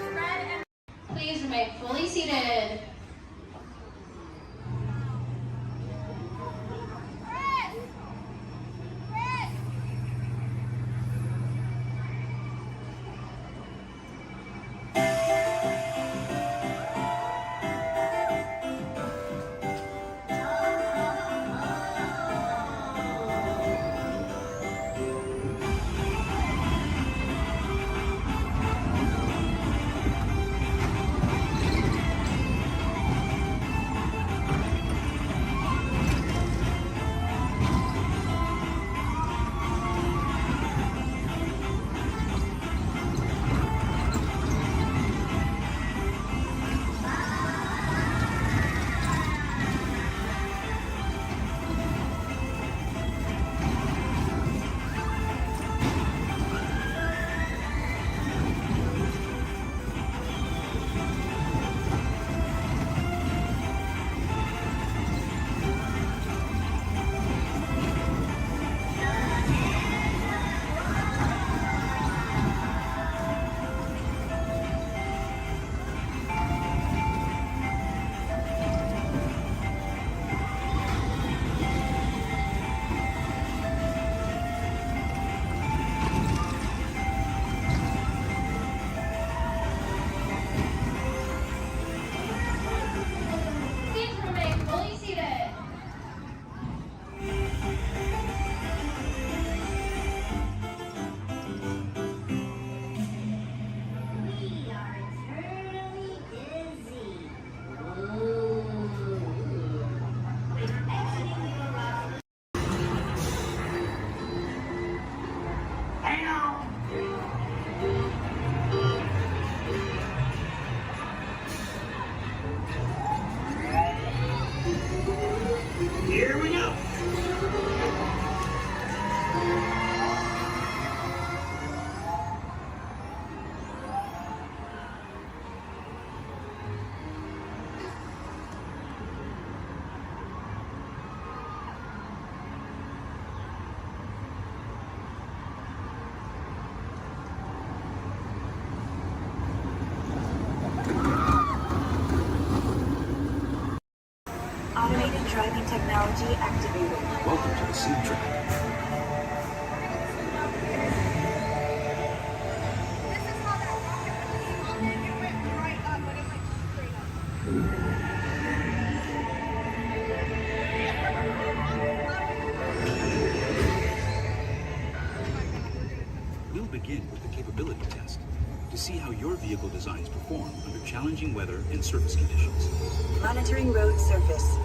Technology activated. Welcome to the sim track. We'll begin with the capability test to see how your vehicle designs perform under challenging weather and surface conditions. Monitoring road surface.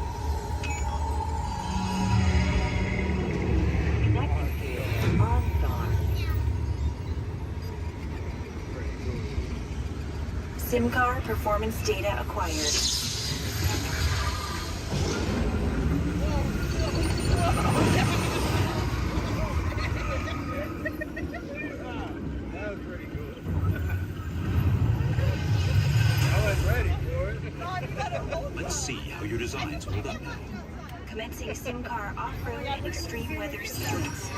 SIM car performance data acquired. Let's see how your designs hold up now. Commencing SIM car off-road and extreme weather sequence.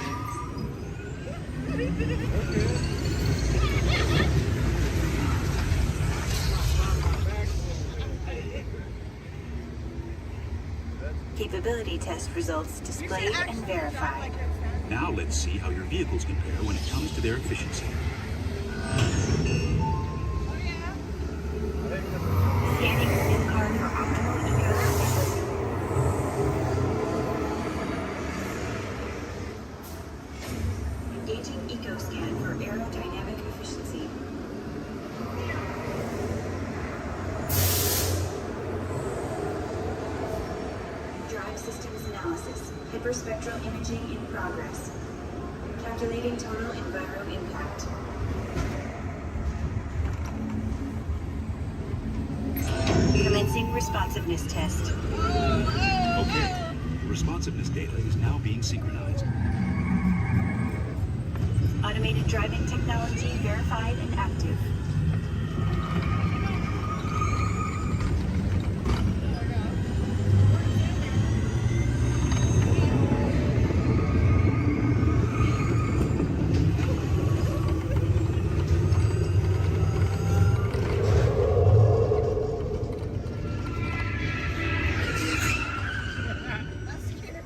Capability test results displayed and verified. Now let's see how your vehicles compare when it comes to their efficiency. Scanning SIM card for optimal eco-efficiency. Engaging eco-scan for aerodynamic efficiency. Drive systems analysis. Hyperspectral imaging in progress. Calculating total enviro impact. Commencing responsiveness test. Okay, the responsiveness data is now being synchronized. Automated driving technology verified and active.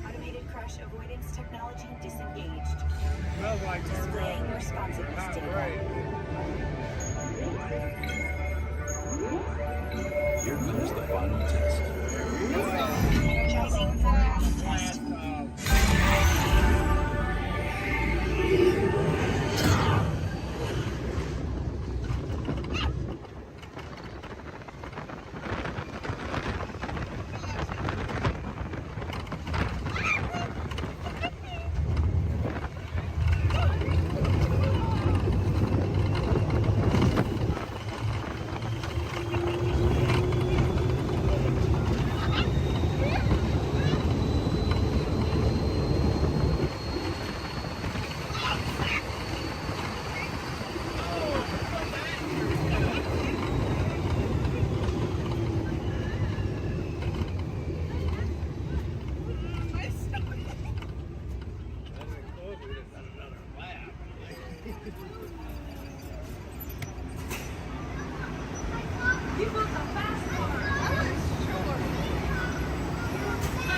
Automated crash avoidance technology disengaged. Displaying responsiveness data. Here comes the final test. Energizing forecast test.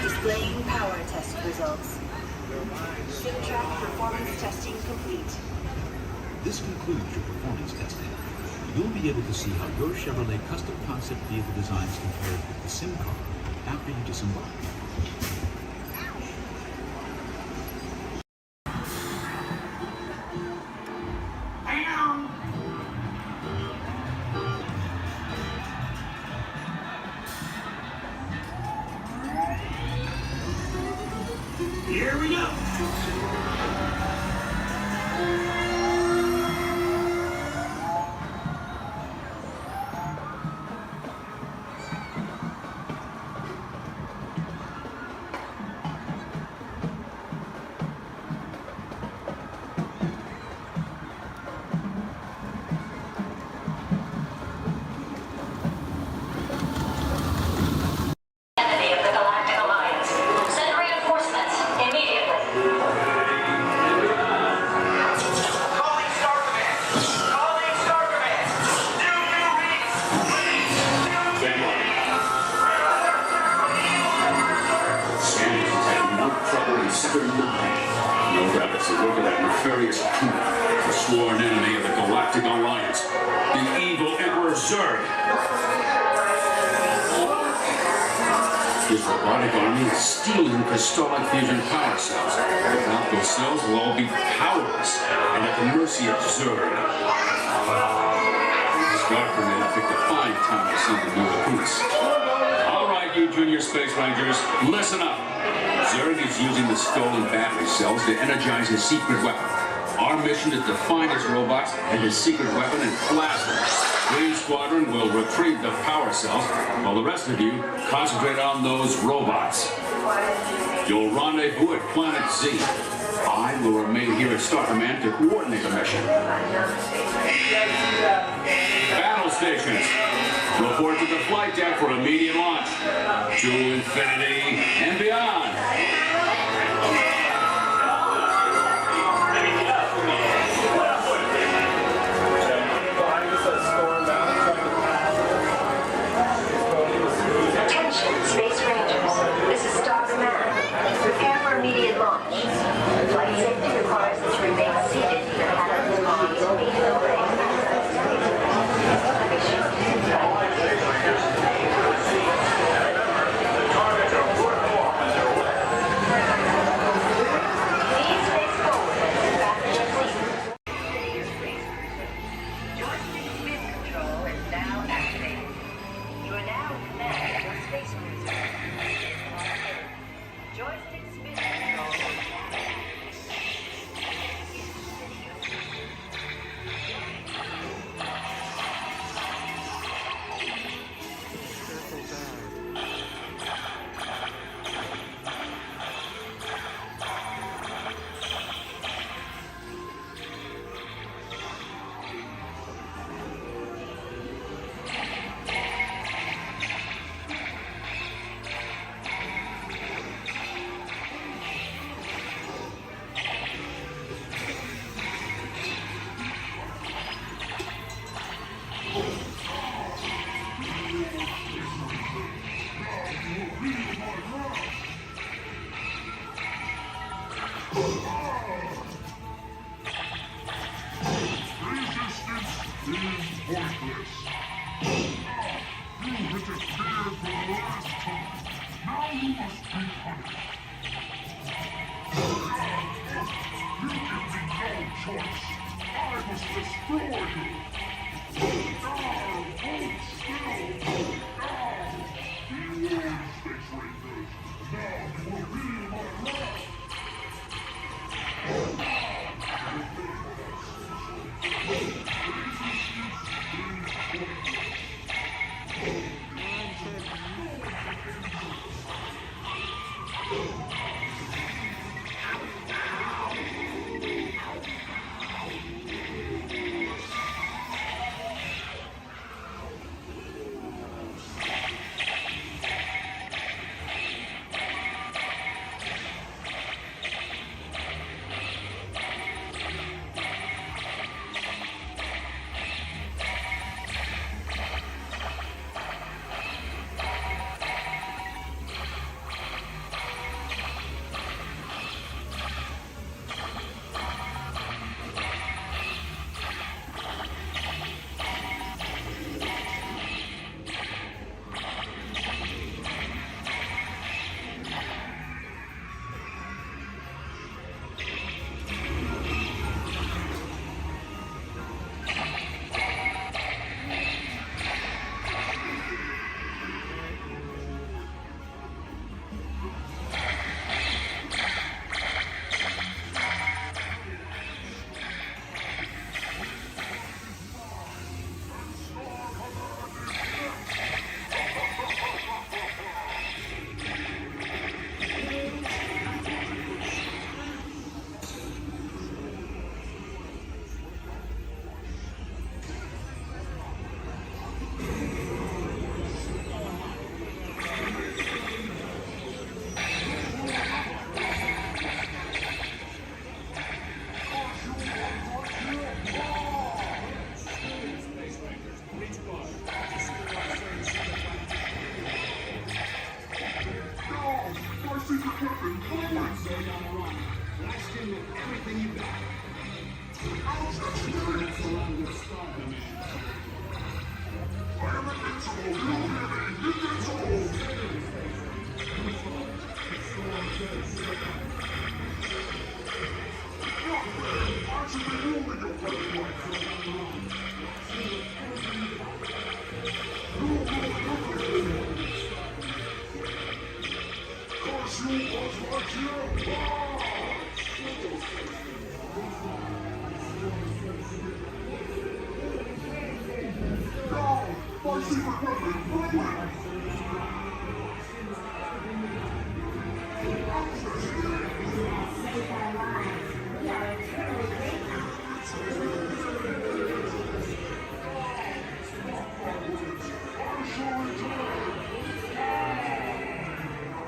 Displaying power test results. SimTrack performance testing complete. This concludes your performance testing. You'll be able to see how your Chevrolet custom concept vehicle designs compare with the sim car after you disembark. Here we go. No doubt it's the work of that nefarious crew, the sworn enemy of the Galactic Alliance, the evil Emperor Zurg. His robotic army is stealing crystallic fusion power cells. Without those cells, we'll all be powerless and at the mercy of Zurg. Star Command picked a fine time to send the new recruits. All right, you junior space rangers, listen up. Zurg is using the stolen battery cells to energize his secret weapon. Our mission is to find his robots and his secret weapon and blast them. Green Squadron will retrieve the power cells, while the rest of you concentrate on those robots. You'll rendezvous at Planet Z. I will remain here at Star Command to coordinate the mission. Battle stations, report to the flight deck for immediate launch. To infinity and beyond. Attention, Space Rangers. This is Star Command. Prepare for immediate launch. Flight safety requires that you remain seated in the cabin comms immediately.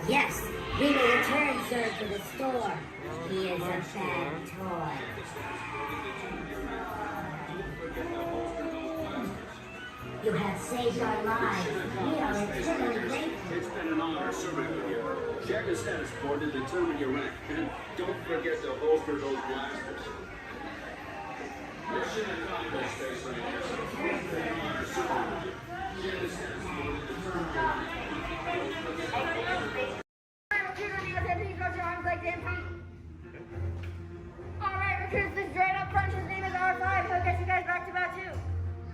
Yes, we will return Sir to the store. He is a bad toy. You have saved our lives. We are eternally grateful. It's been an honor serving with you. Check the status board to determine your rank, and don't forget to holster those blasters. Mission accomplished, Space Rangers. It's been an honor serving with you. Check the status board to determine your rank. Alright, recruits, this droid up front, his name is R5. He'll get you guys back to about 2.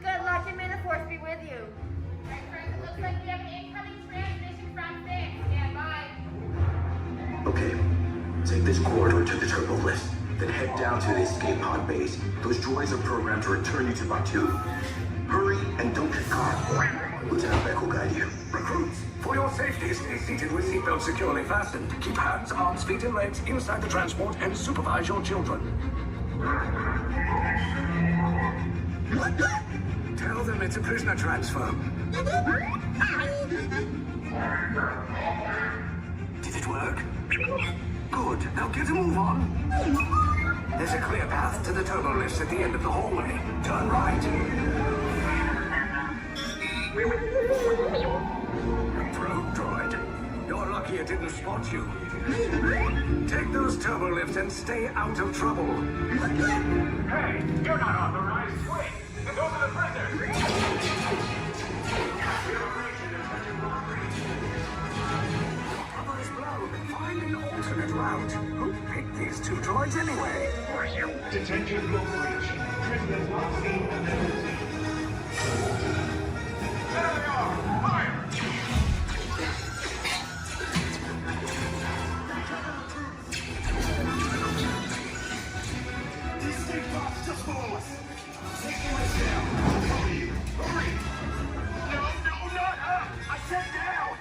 Good luck and may the force be with you. Alright, friends, it looks like we have an incoming transmission from 6. Stand by. Okay, take this corridor to the turbo lift, then head down to the escape pod base. Those droids are programmed to return you to Batu. Hurry and don't get caught. Lieutenant Beck will guide you. Recruits, for your safety, stay seated with seatbelts securely fastened. Keep hands, arms, feet, and legs inside the transport and supervise your children. Tell them it's a prisoner transfer. Did it work? Good. Now get a move on. There's a clear path to the turbo lifts at the end of the hallway. Turn right. A probe droid. You're lucky it didn't spot you. Take those turbo lifts and stay out of trouble. Hey, you're not authorized. Wait, those are the prisoners. Cover is blown. Find an alternate route. Who picked these two droids anyway? Detention will breach. Prisoners not seen and never seen. There they are! Fire! These state bots just below us. Take the lift down. Hurry! Hurry! No, not up! I said down!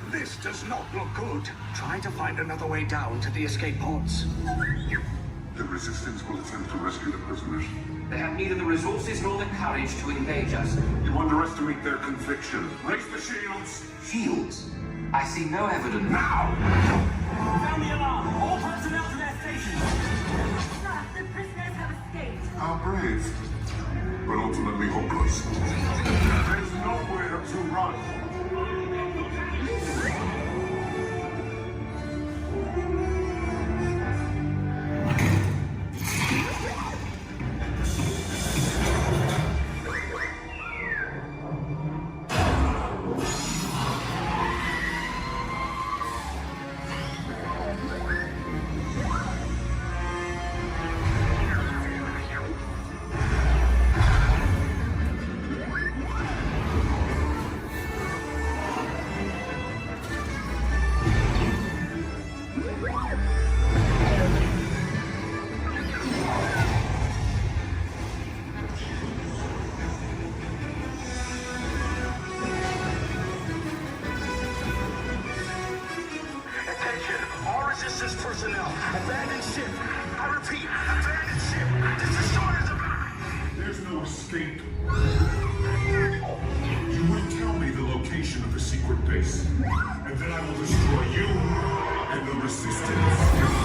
This does not look good. Try to find another way down to the escape pods. The Resistance will attempt to rescue the prisoners. They have neither the resources nor the courage to engage us. You underestimate their conviction. Raise the shields! Shields? I see no evidence. Now! Sound the alarm! All personnel to their stations! Sir, the prisoners have escaped. How brave, but ultimately hopeless. There's nowhere to run. personnel. Abandoned ship. I repeat, abandoned ship. This destroyer's about. There's no escape. You will tell me the location of the secret base, and then I will destroy you and the Resistance.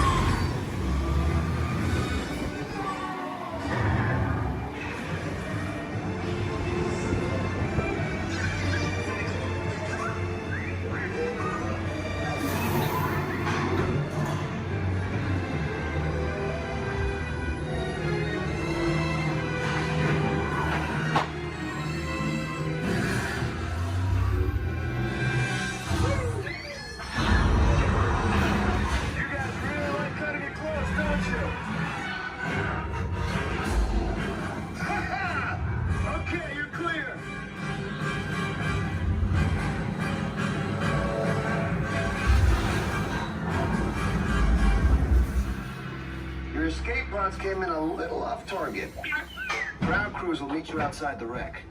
came in a little off target. Ground crews will meet you outside the wreck.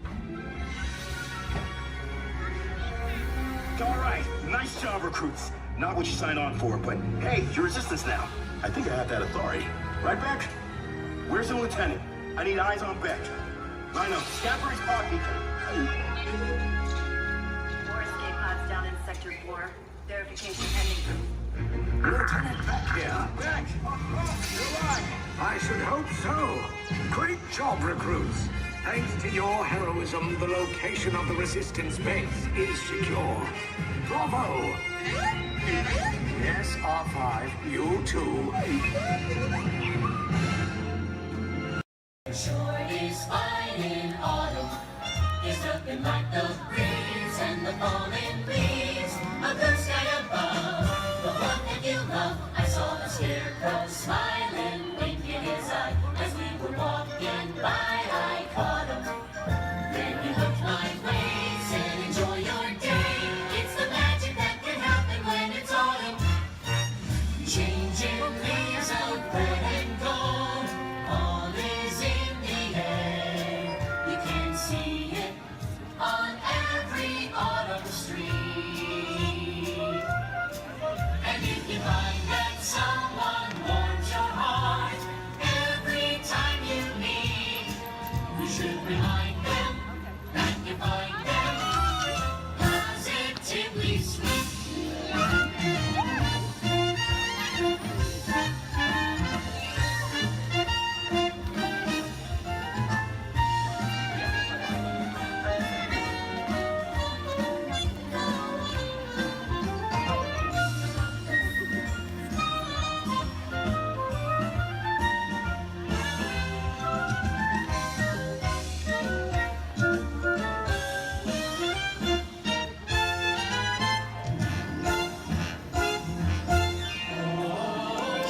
All right, nice job, recruits. Not what you signed on for, but hey, you're resistance now. I think I have that authority. Right, Beck? Where's the lieutenant? I need eyes on Beck. Line up. Scapper's party. More escape pods down in Sector 4. Verification pending. Lieutenant Beck here. Beck! You're alive! I should hope so. Great job, recruits. Thanks to your heroism, the location of the Resistance base is secure. Bravo! Yes, R5, you too. Sure is fine in autumn. It's looking like the breeze and the falling leaves. A blue sky above, the one that you love. I saw the scarecrow smiling, winking his eye as we were walking by. I caught him. Then he looked my way, said, "Enjoy your day. It's the magic that can happen when it's autumn. Changing leaves of red and gold, all is in the air. You can see it on every autumn street. And if you find that someone warms your heart every time you meet, you should remind them that you find them positively sweet."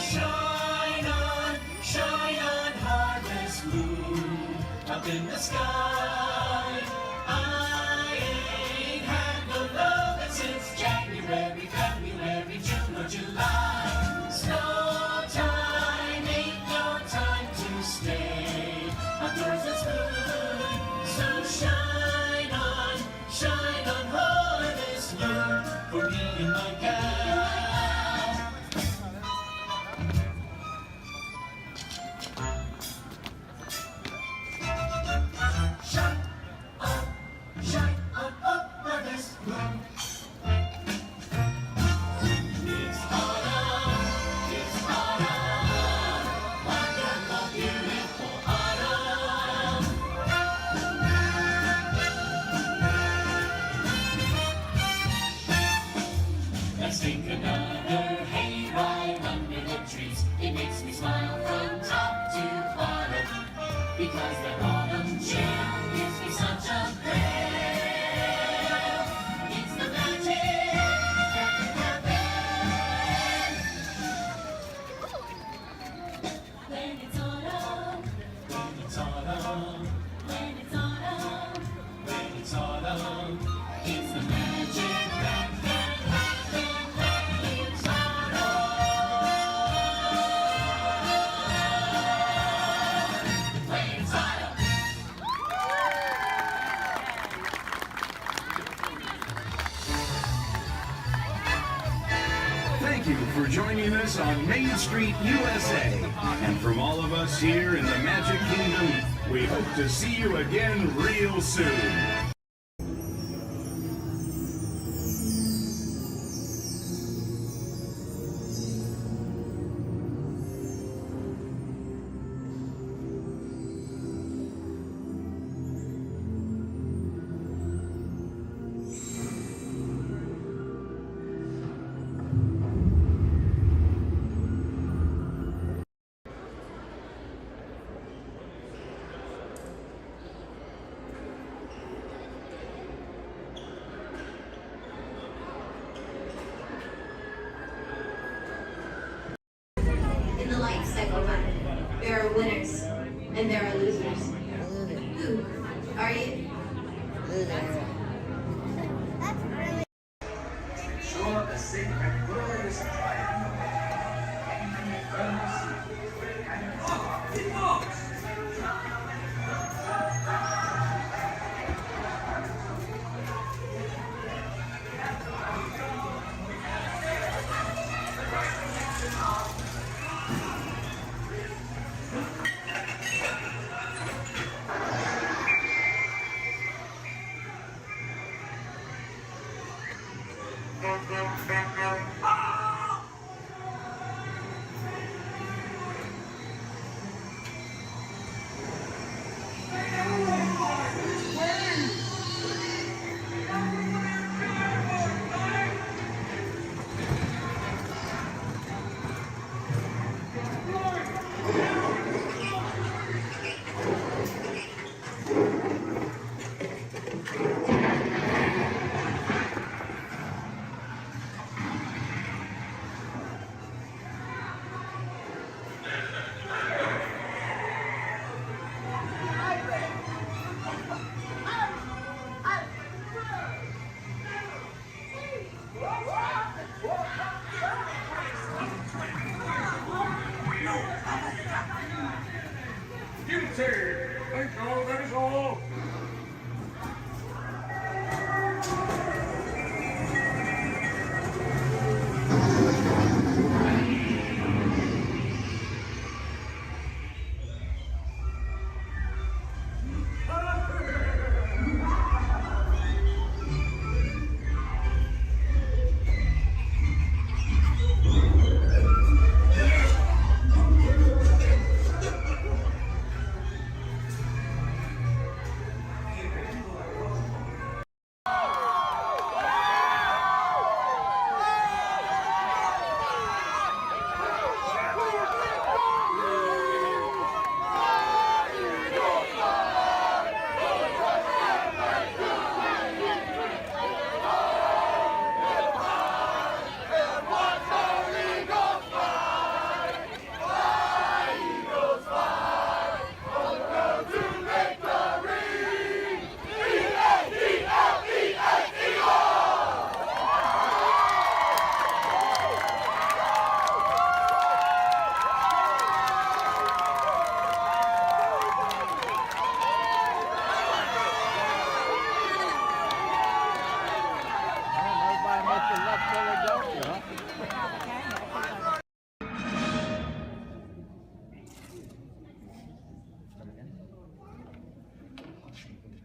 Shine on, harvest moon, up in the sky. I ain't had no lovin' since January, February, June or July. Snow time ain't no time to stay. Outdoors it's good, so shine on harvest moon for me and my gal. Shine on harvest moon. It's autumn, wonderful, beautiful autumn. Let's take another hayride under the trees. It makes me smile from top to bottom, because that autumn chill gives me such a thrill. It's the magic that can happen when it's autumn. When it's autumn. When it's autumn. When it's autumn. It's the magic that can happen when it's autumn. When it's autumn. Thank you for joining us on Main Street, USA. And from all of us here in the Magic Kingdom, we hope to see you again real soon. In the life cycle pattern, there are winners and there are losers. Who are you? Ensure the sacred word is applied. Let's go, let's go.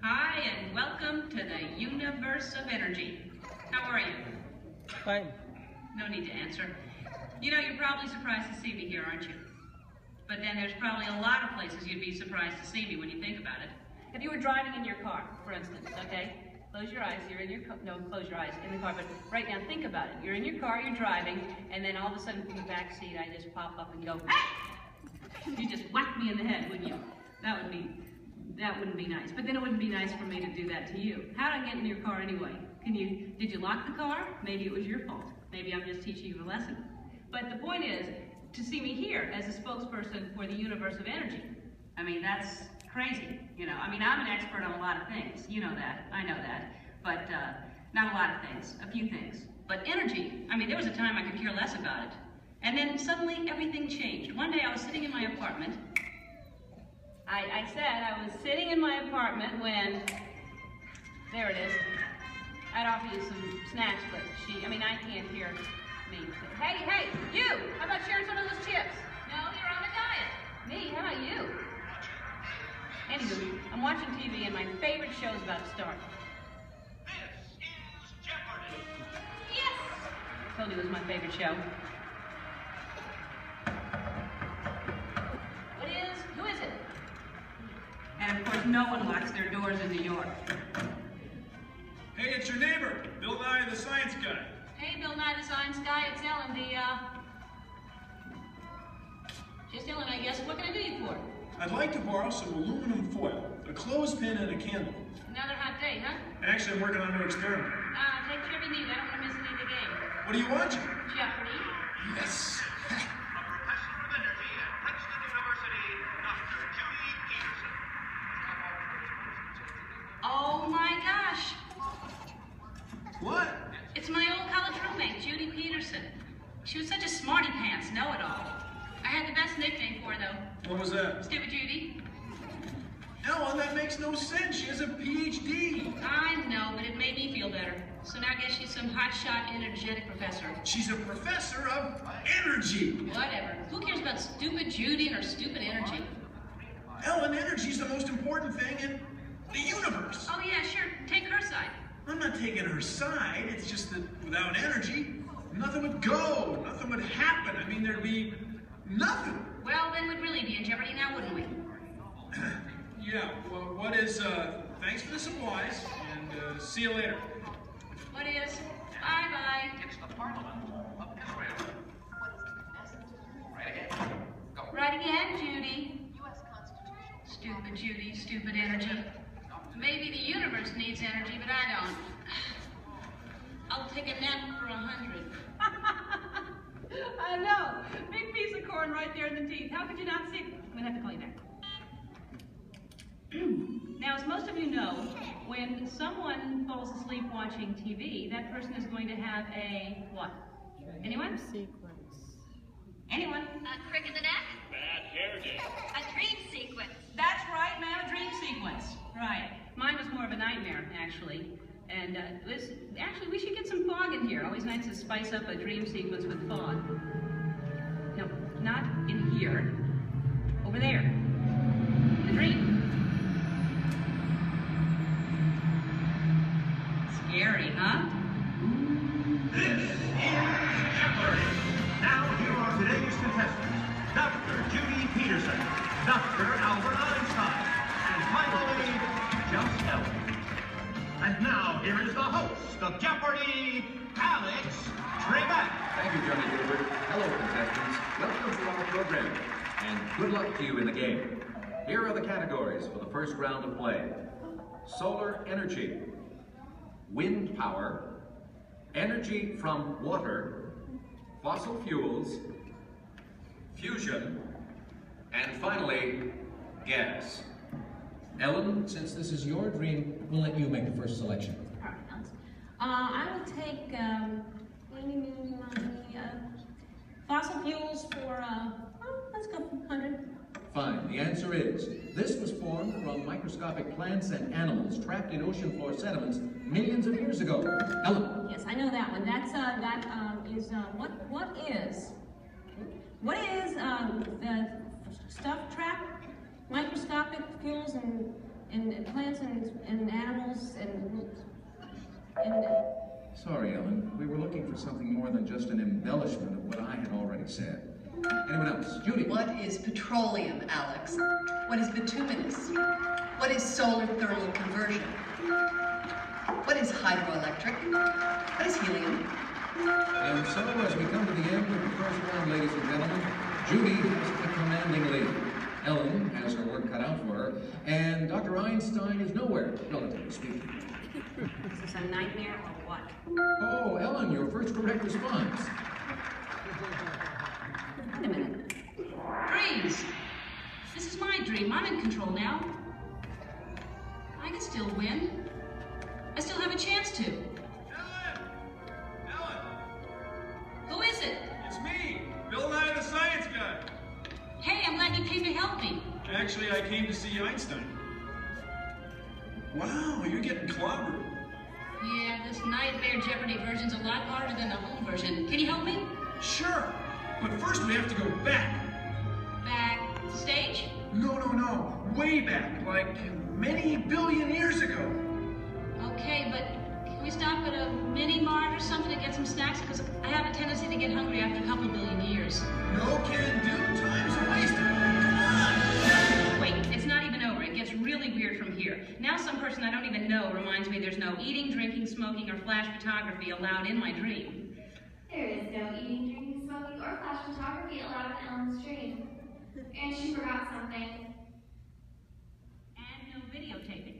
Hi, and welcome to the universe of energy. How are you? Fine. No need to answer. You know, you're probably surprised to see me here, aren't you? But then there's probably a lot of places you'd be surprised to see me when you think about it. If you were driving in your car, for instance, okay? Close your eyes, you're in your car, no, close your eyes, in the car, but right now think about it. You're in your car, you're driving, and then all of a sudden from the back seat, I just pop up and go, ah! You just whack me in the head, wouldn't you? That wouldn't be nice. But then it wouldn't be nice for me to do that to you. How'd I get in your car anyway? Did you lock the car? Maybe it was your fault. Maybe I'm just teaching you a lesson. But the point is, to see me here as a spokesperson for the universe of energy. I mean, that's crazy, you know. I mean, I'm an expert on a lot of things. You know that, I know that. But not a lot of things, a few things. But energy, I mean, there was a time I could care less about it. And then suddenly everything changed. One day I was sitting in my apartment. I said I was sitting in my apartment when, there it is. I'd offer you some snacks, but I can't hear me. Hey, you! How about sharing some of those chips? No, you're on a diet. Me, how about you? Anywho, I'm watching TV and my favorite show's about to start. This is Jeopardy! Yes! I told you it was my favorite show. Who is it? And of course, no one locks their doors in New York. Hey, it's your neighbor, Bill Nye the Science Guy. Hey, Bill Nye the Science Guy, it's Ellen, just Ellen, I guess. What can I do you for? I'd like to borrow some aluminum foil, a clothespin, and a candle. Another hot day, huh? Actually, I'm working on a new experiment. Take whatever you need. I don't want to miss any of the game. What are you watching? Jeopardy. Yes. A professor of energy at Princeton University, Dr. Judy Peterson. Oh my gosh. What? It's my old college roommate, Judy Peterson. She was such a smarty pants know-it-all. I had the best nickname for her, though. What was that? Stupid Judy. Ellen, that makes no sense. She has a PhD. I know, but it made me feel better. So now I guess she's some hotshot, energetic professor. She's a professor of energy. Whatever. Who cares about stupid Judy and her stupid energy? Ellen, energy's the most important thing in the universe. Oh yeah, sure. Take her side. I'm not taking her side. It's just that without energy, nothing would go. Nothing would happen. I mean, there'd be nothing. Well, then we'd really be in jeopardy now, wouldn't we? Yeah, well, what is, thanks for the supplies, and see you later. What is? Bye-bye. It's the Parliament of Israel. Right again. Go. Right again, Judy. Stupid Judy, stupid energy. Maybe the universe needs energy, but I don't. I'll take a nap for 100. I know. Big piece of corn right there in the teeth. How could you not see? I'm gonna have to call you back. Now, as most of you know, when someone falls asleep watching TV, that person is going to have a what? Anyone? Sequence. Anyone? A crick in the neck? Bad hair day. A dream sequence. That's right, ma'am, a dream Right. Mine was more of a nightmare, actually. And actually, we should get some fog in here. Always nice to spice up a dream sequence with fog. No, not in here. Over there. The dream. Scary, huh? This is Jeopardy! Now here are today's contestants. Dr. Judy Peterson, Dr. Albert Einstein, and finally, just Ellen. And now here is the host of Jeopardy, Alex Trebek. Thank you, Johnny Gilbert. Hello, contestants. Welcome to our program, and good luck to you in the game. Here are the categories for the first round of play. Solar energy, wind power, energy from water, fossil fuels, fusion, and finally, gas. Ellen, since this is your dream, we'll let you make the first selection. All right, Alex. I will take fossil fuels for, let's go 100. Fine. The answer is, this was formed from microscopic plants and animals trapped in ocean floor sediments millions of years ago. Ellen. Yes, I know that one. That's, what is the stuff trapped? Microscopic fuels and plants and animals and Sorry, Ellen. We were looking for something more than just an embellishment of what I had already said. Anyone else? Judy. What is petroleum, Alex? What is bituminous? What is solar thermal conversion? What is hydroelectric? What is helium? And so, as we come to the end of the first round, ladies and gentlemen, Judy has the commanding lead. Ellen has her work cut out for her, and Dr. Einstein is nowhere, relatively speaking. Is this a nightmare or what? Oh, Ellen, your first correct response. Wait a minute. Dreams! This is my dream. I'm in control now. I can still win. I still have a chance to. Ellen! Who is it? It's me, Bill Nye the Science Guy. Hey, I'm glad you came to help me. Actually, I came to see Einstein. Wow, you're getting clobbered. Yeah, this Nightmare Jeopardy version's a lot harder than the home version. Can you help me? Sure, but first we have to go back. Back stage? No, way back, like many billion years ago. Okay, but can we stop at a mini-mart or something to get some snacks? Because I have a tendency to get hungry after a couple billion years. No can do, time's wasted. Come on! Wait, it's not even over. It gets really weird from here. Now some person I don't even know reminds me there's no eating, drinking, smoking, or flash photography allowed in my dream. There is no eating, drinking, smoking, or flash photography allowed in Ellen's dream. And she forgot something. And no videotaping,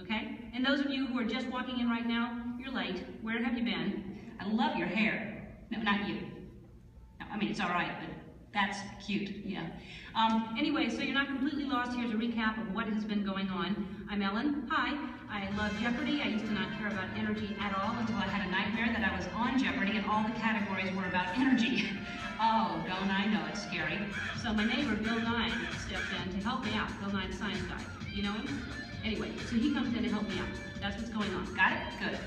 okay? And those of you who are just walking in right now, you're late. Where have you been? I love your hair. No, not you. No, I mean, it's all right, but that's cute, yeah. Anyway, so you're not completely lost. Here's a recap of what has been going on. I'm Ellen. Hi. I love Jeopardy. I used to not care about energy at all until I had a nightmare that I was on Jeopardy and all the categories were about energy. Oh, don't I know it's scary. So my neighbor, Bill Nye, stepped in to help me out. Bill Nye, the science guy. You know him? Anyway, so he comes in to help me out. That's what's going on. Got it? Good.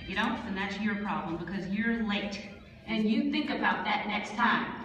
If you don't, then that's your problem because you're late. And you think about that next time.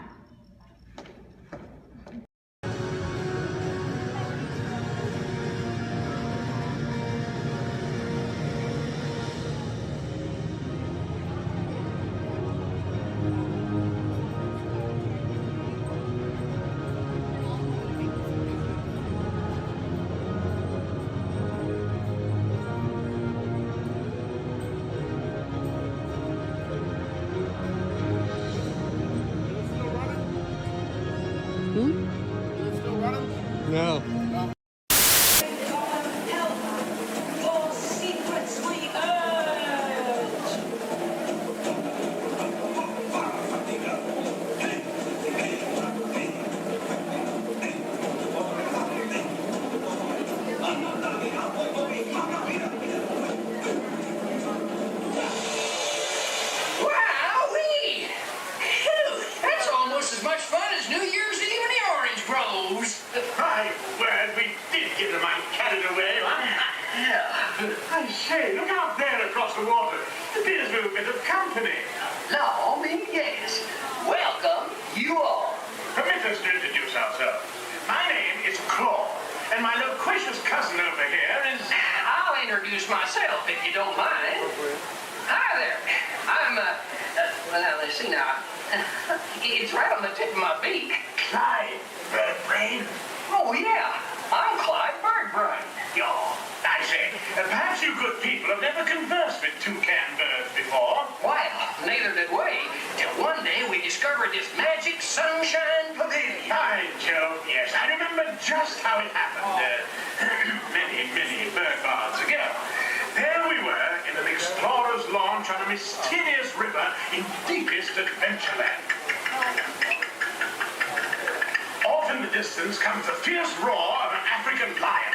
I say, look out there across the water. There's a bit of company. No, me, yes. Welcome, you all. Permit us to introduce ourselves. My name is Claude, and my loquacious cousin over here is... I'll introduce myself, if you don't mind. Hi there. I'm, well, now, let's see now. It's right on the tip of my beak. Clyde Birdbrain? Oh, yeah. I'm Clyde Birdbrain. I say, perhaps you good people have never conversed with toucan birds before. Well, neither did we, till one day we discovered this magic sunshine pavilion. By Jove, yes, I remember just how it happened. Many bird baths ago. There we were in an explorer's launch on a mysterious river in deepest Adventureland. Off in the distance comes the fierce roar of an African lion.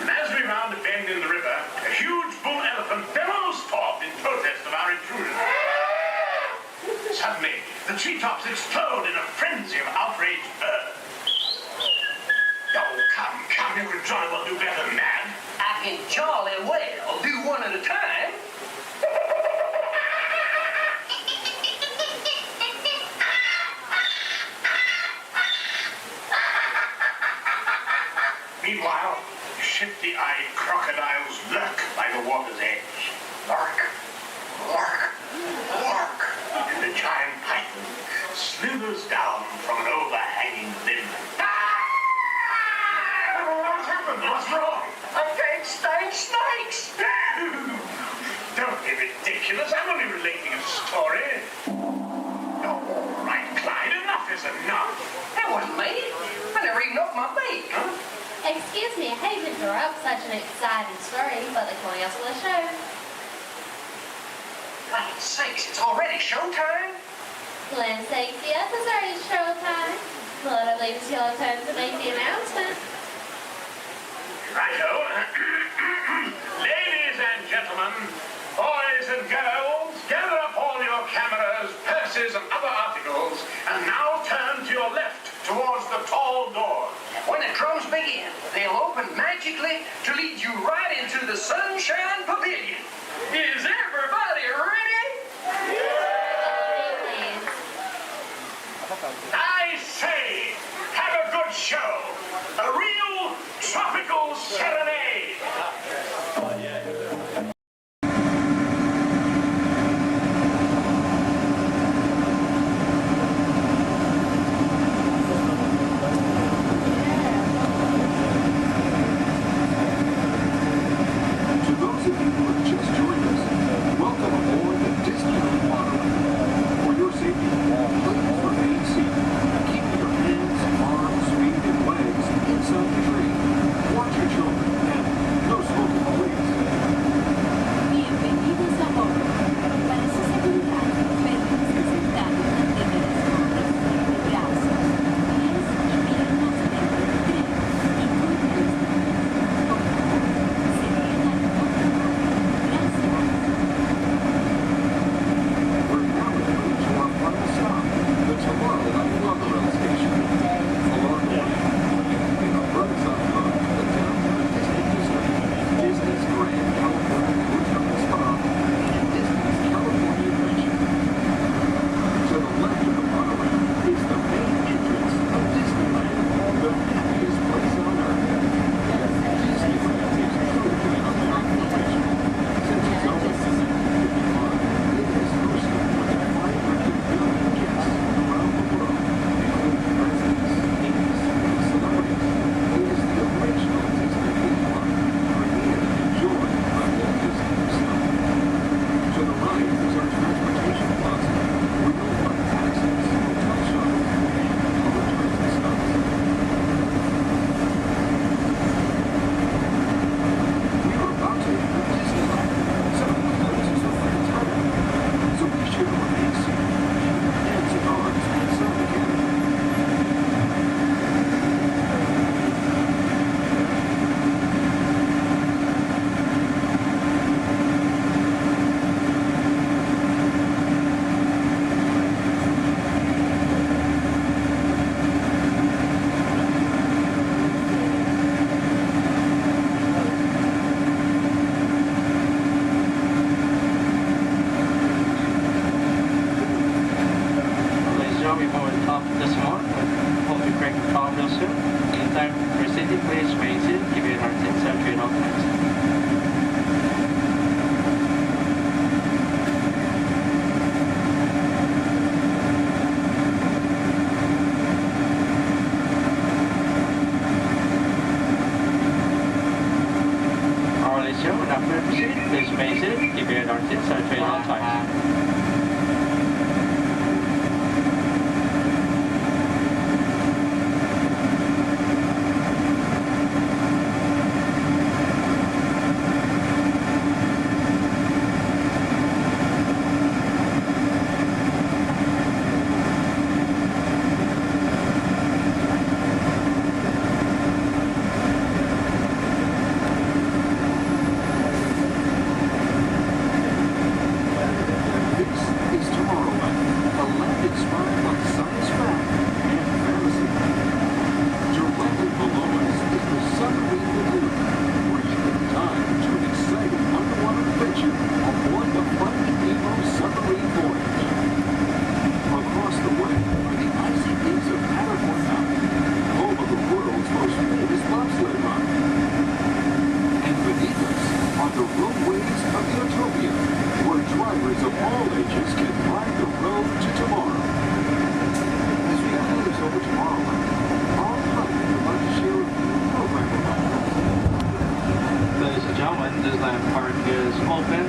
And as we round a bend in the river, a huge bull elephant bellows forth in protest of our intrusion. Suddenly, the treetops explode in a frenzy of outraged birds. Oh, come, you can jolly well do better than that. I can jolly well do one at a time. Meanwhile, shifty-eyed crocodiles lurk by the water's edge. Lurk, lurk, lurk. And the giant python slithers down from an overhanging limb. What's happened? What's wrong? I can't stand snakes. Don't be ridiculous. I'm only relating a story. Oh, all right, Clyde, enough is enough. That wasn't me. I never even opened my beak. Huh? Excuse me, I hate to interrupt such an exciting story, but they're calling us for the show. Land's sakes, it's already showtime? Land's sakes, yes, it's already showtime. Well, I believe it's your turn to make the announcement. Righto. Ladies and gentlemen, boys and girls, gather up all your cameras, purses, and other articles, and now turn to your left towards the tall door. When the drums begin, they'll open magically to lead you right into the Sunshine Pavilion. Is everybody ready? I say, have a good show. A real tropical serenade. To those of you who have just joined us, welcome aboard the Disneyland Waterway. For your safety, please remain seated. Connecting please remain seated. Keep your heart rate centered at all times. Without further proceed, please remain seated. Keep your heart rate centered at all times. Disneyland Park is open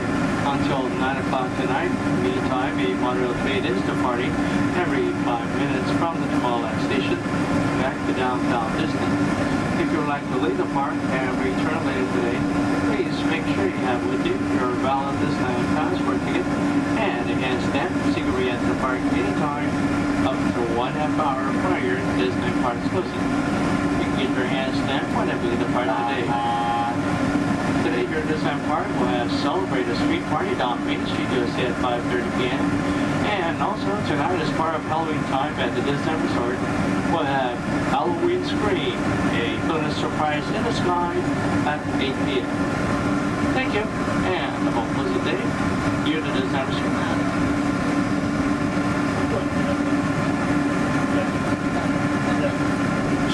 until 9 o'clock tonight. Meantime, a monorail train is departing every 5 minutes from the Tomorrowland station back to downtown Disney. If you would like to leave the park and return later today, please make sure you have with you your valid Disneyland passport ticket and a hand stamp so you can re-enter the park anytime up to 1/2 hour prior to Disney Park's closing. You can get your hand stamp whenever you depart today. Today here at Disneyland Park, we'll have Celebrate a Street Party down Main Street USA at 5:30 p.m. And also tonight, as part of Halloween time at the Disney Resort, we'll have Halloween Scream, a bonus surprise in the sky at 8 p.m. Thank you, and have a pleasant day here at the Disney Resort.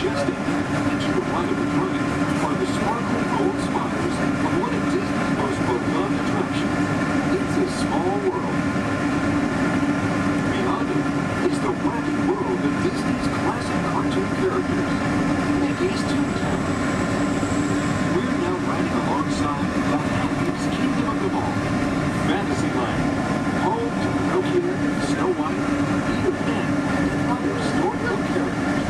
Just into the right of the train are the sparkling gold spires of one of Disney's most beloved attractions. It's a small world. Beyond it is the wacky world of Disney's classic cartoon characters, Mickey's Toontown. We're now riding alongside the happiest kingdom of them all, Fantasyland, home to Pinocchio, Snow White, Peter Pan, and other storybook characters.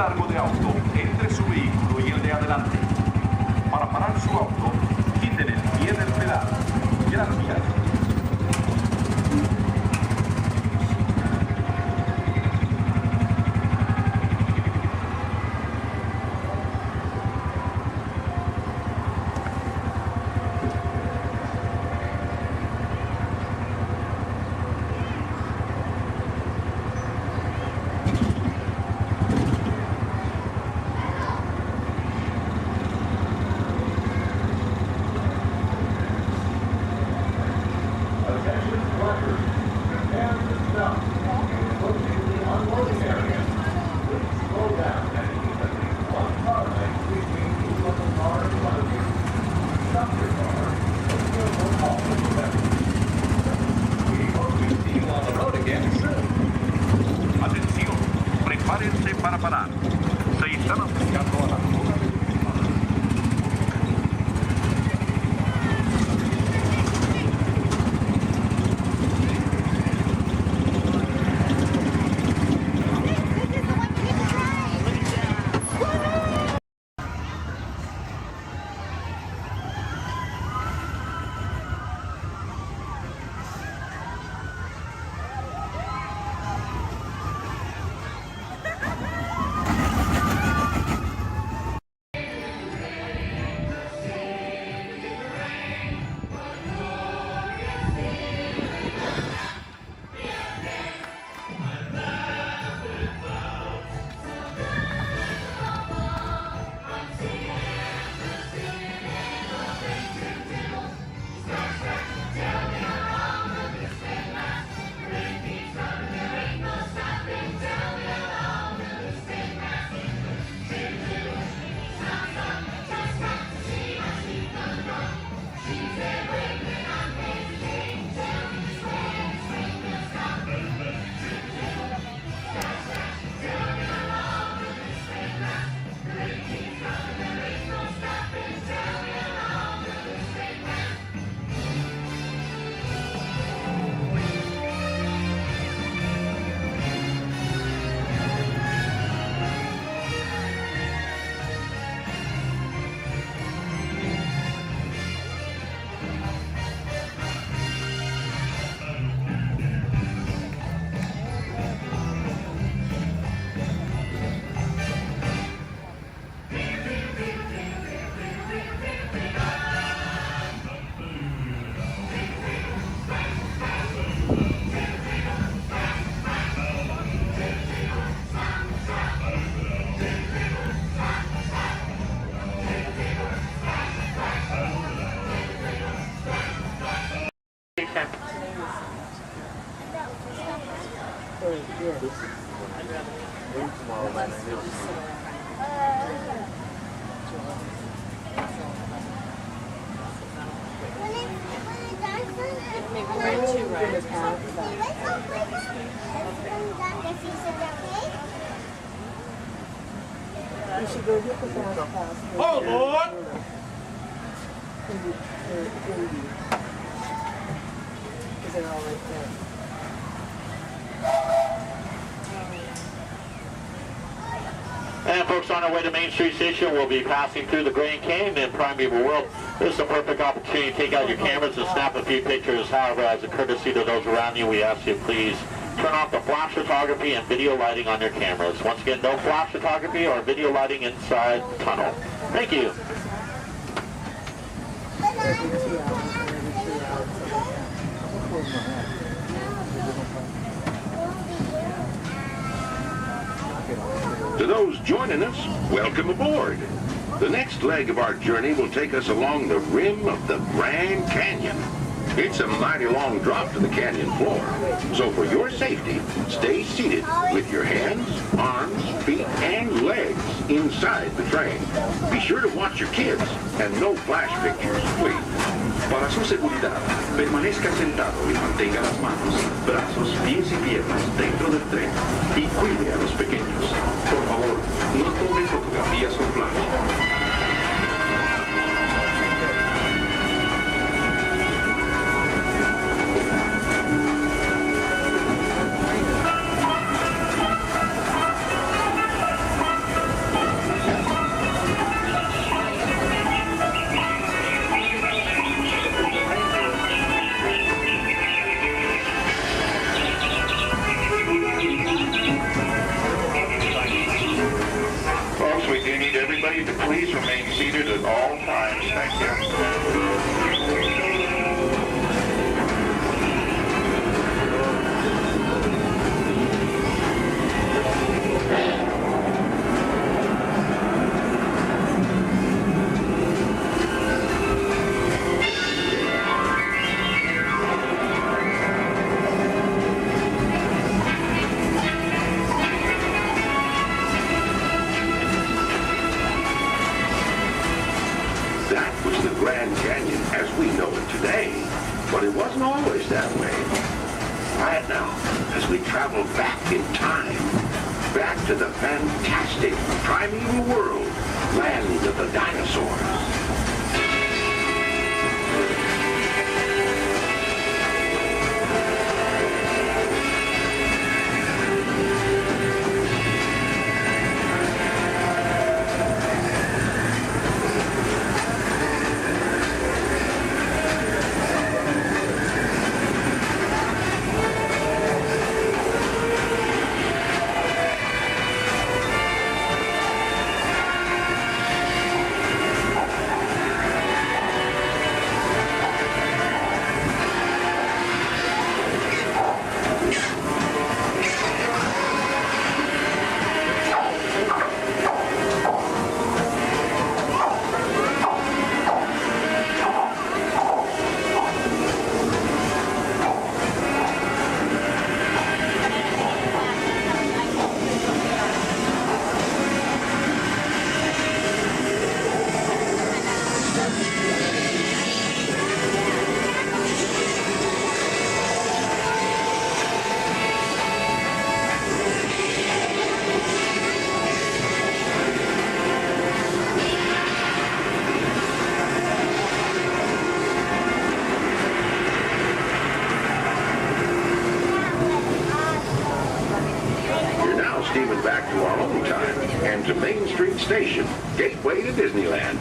largo de auto, entre su vehículo y el de adelante. Para parar su auto, quiten el pie del pedal. Gracias. Atención, prepárense para parar. Se están acercando a la zona de... We should go get the fast pass. Oh, Lord! Because they're all right there. And folks, on our way to Main Street Station, we'll be passing through the Grand Canyon in Primeval World. This is a perfect opportunity to take out your cameras and snap a few pictures. However, as a courtesy to those around you, we ask you please turn off the flash photography and video lighting on your cameras. Once again, no flash photography or video lighting inside the tunnel. Thank you. To those joining us, welcome aboard. The next leg of our journey will take us along the rim of the Grand Canyon. It's a mighty long drop to the canyon floor. So for your safety, stay seated with your hands, arms, feet, and legs inside the train. Be sure to watch your kids and no flash pictures, please. Para su seguridad, permanezca sentado y mantenga las manos, brazos, pies y piernas dentro del tren y cuide a los pequeños. Por favor, no tome fotografías con flash. Please remain seated at all times. Thank you. But it wasn't always that way. Right now, as we travel back in time, back to the fantastic primeval world, land of the dinosaurs. Station, gateway to Disneyland.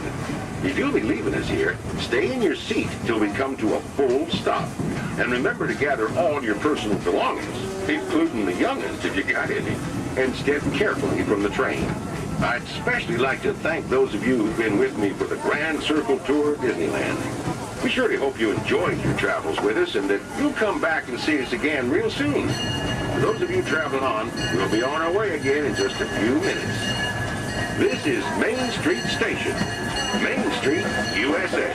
If you'll be leaving us here, stay in your seat till we come to a full stop. And remember to gather all your personal belongings, including the young'uns if you got any, and step carefully from the train. I'd especially like to thank those of you who've been with me for the Grand Circle Tour of Disneyland. We surely hope you enjoyed your travels with us and that you'll come back and see us again real soon. For those of you traveling on, we'll be on our way again in just a few minutes. This is Main Street Station, Main Street, USA.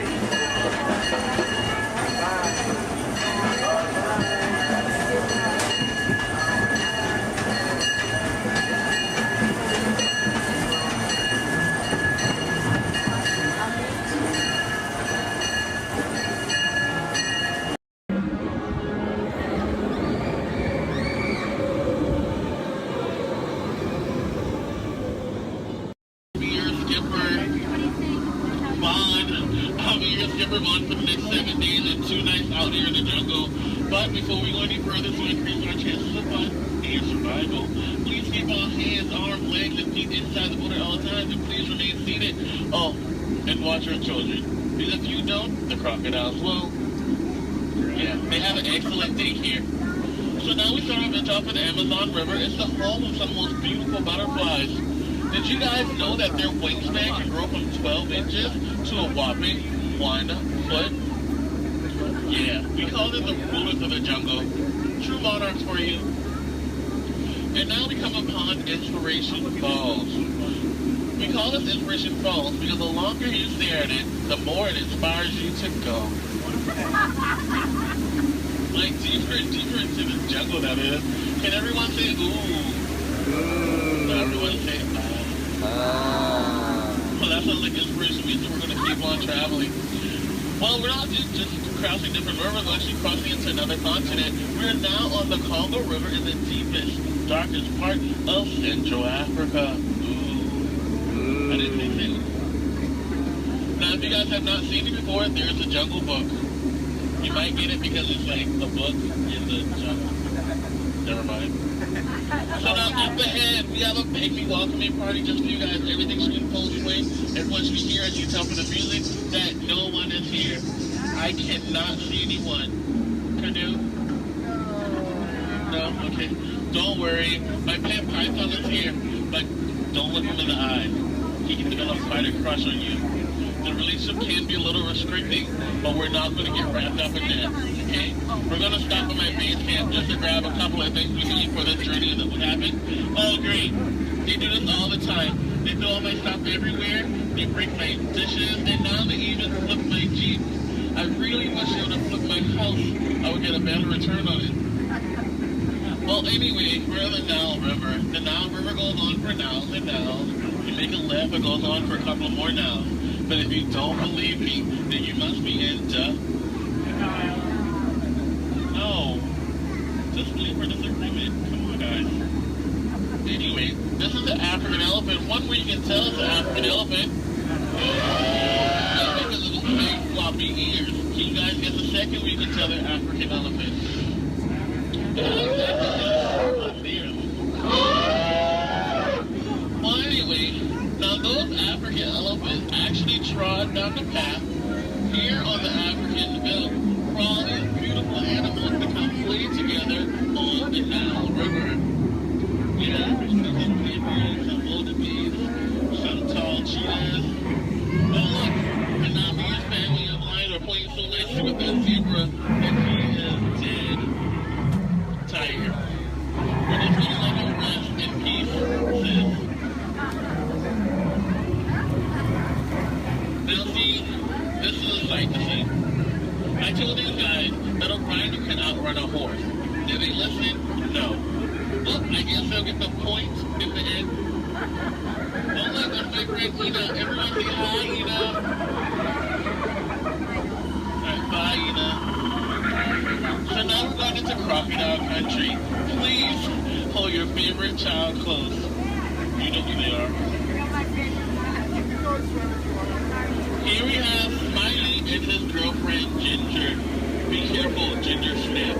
But before we go any further to increase our chances of fun and survival, please keep all hands, arms, legs, and feet inside the boat at all times, and please remain seated. Oh, and watch our children. Because if you don't, the crocodiles will. Yeah, they have an excellent day here. So now we start off at the top of the Amazon River. It's the home of some of the most beautiful butterflies. Did you guys know that their wingspan can grow from 12 inches to a whopping 1 foot? Yeah, we call them the rulers of the jungle. True monarchs for you. And now we come upon Inspiration Falls. We call this Inspiration Falls because the longer you stare at it, the more it inspires you to go. Like deeper and deeper into the jungle, that is. Can everyone say ooh? No, everyone say Well, that sounds like inspiration means that we're going to keep on traveling. Well, we're not just crossing different rivers, we're actually crossing into another continent. We're now on the Congo River in the deepest, darkest part of Central Africa. Ooh. I didn't think so. Now, if you guys have not seen it before, there's a Jungle Book. You might get it because it's like a book in the jungle. Never mind. So now up ahead, we have a pygmy welcoming party just for you guys. Everything's in full swing. Everyone should hear as you tell from the music that no one is here. I cannot see anyone. Canoe? No? Okay. Don't worry. My pet python is here, but don't look him in the eye. he can develop quite a crush on you. The relationship can be a little restricting, but we're not going to get wrapped up in that, okay? We're going to stop at my base camp just to grab a couple of things we need for this journey and what happened. Oh, great. They do this all the time. They throw all my stuff everywhere, they break my dishes, and now they even flip my Jeep. I really wish they would have flipped my house. I would get a better return on it. Well, anyway, we're in the Nile River. The Nile River goes on for Niles and Niles. You make a left, it goes on for a couple more Niles. But if you don't believe me, then you must be into... No. Just believe our disagreement. Come on, guys. Anyway, this is the African elephant. One way you can tell it's an African elephant is because of its big floppy ears. Can you guys get the second way you can tell they're African elephants? Well, anyway, now those African elephants actually trod down the path here on the African belt for all these beautiful animals to come play together on the Nile River. Yeah, there's some zebras, some wildebeest, some tall cheetahs. Oh look, and now me and family of mine are playing so nicely with that zebra that he is dead. Tiger. We're just gonna let him rest in peace, sis. Now see, this is a sight to see. I told these guys that a rhino can outrun a horse. Did they listen? No. Well, I guess they'll get the point in the end. Oh look, that's my friend Ina. Everyone say hi, Ina. Alright, bye, Ina. So now we're going into crocodile country. Please hold your favorite child close. You know who they are. Here we have Smiley and his girlfriend Ginger. Be careful, Ginger Snap.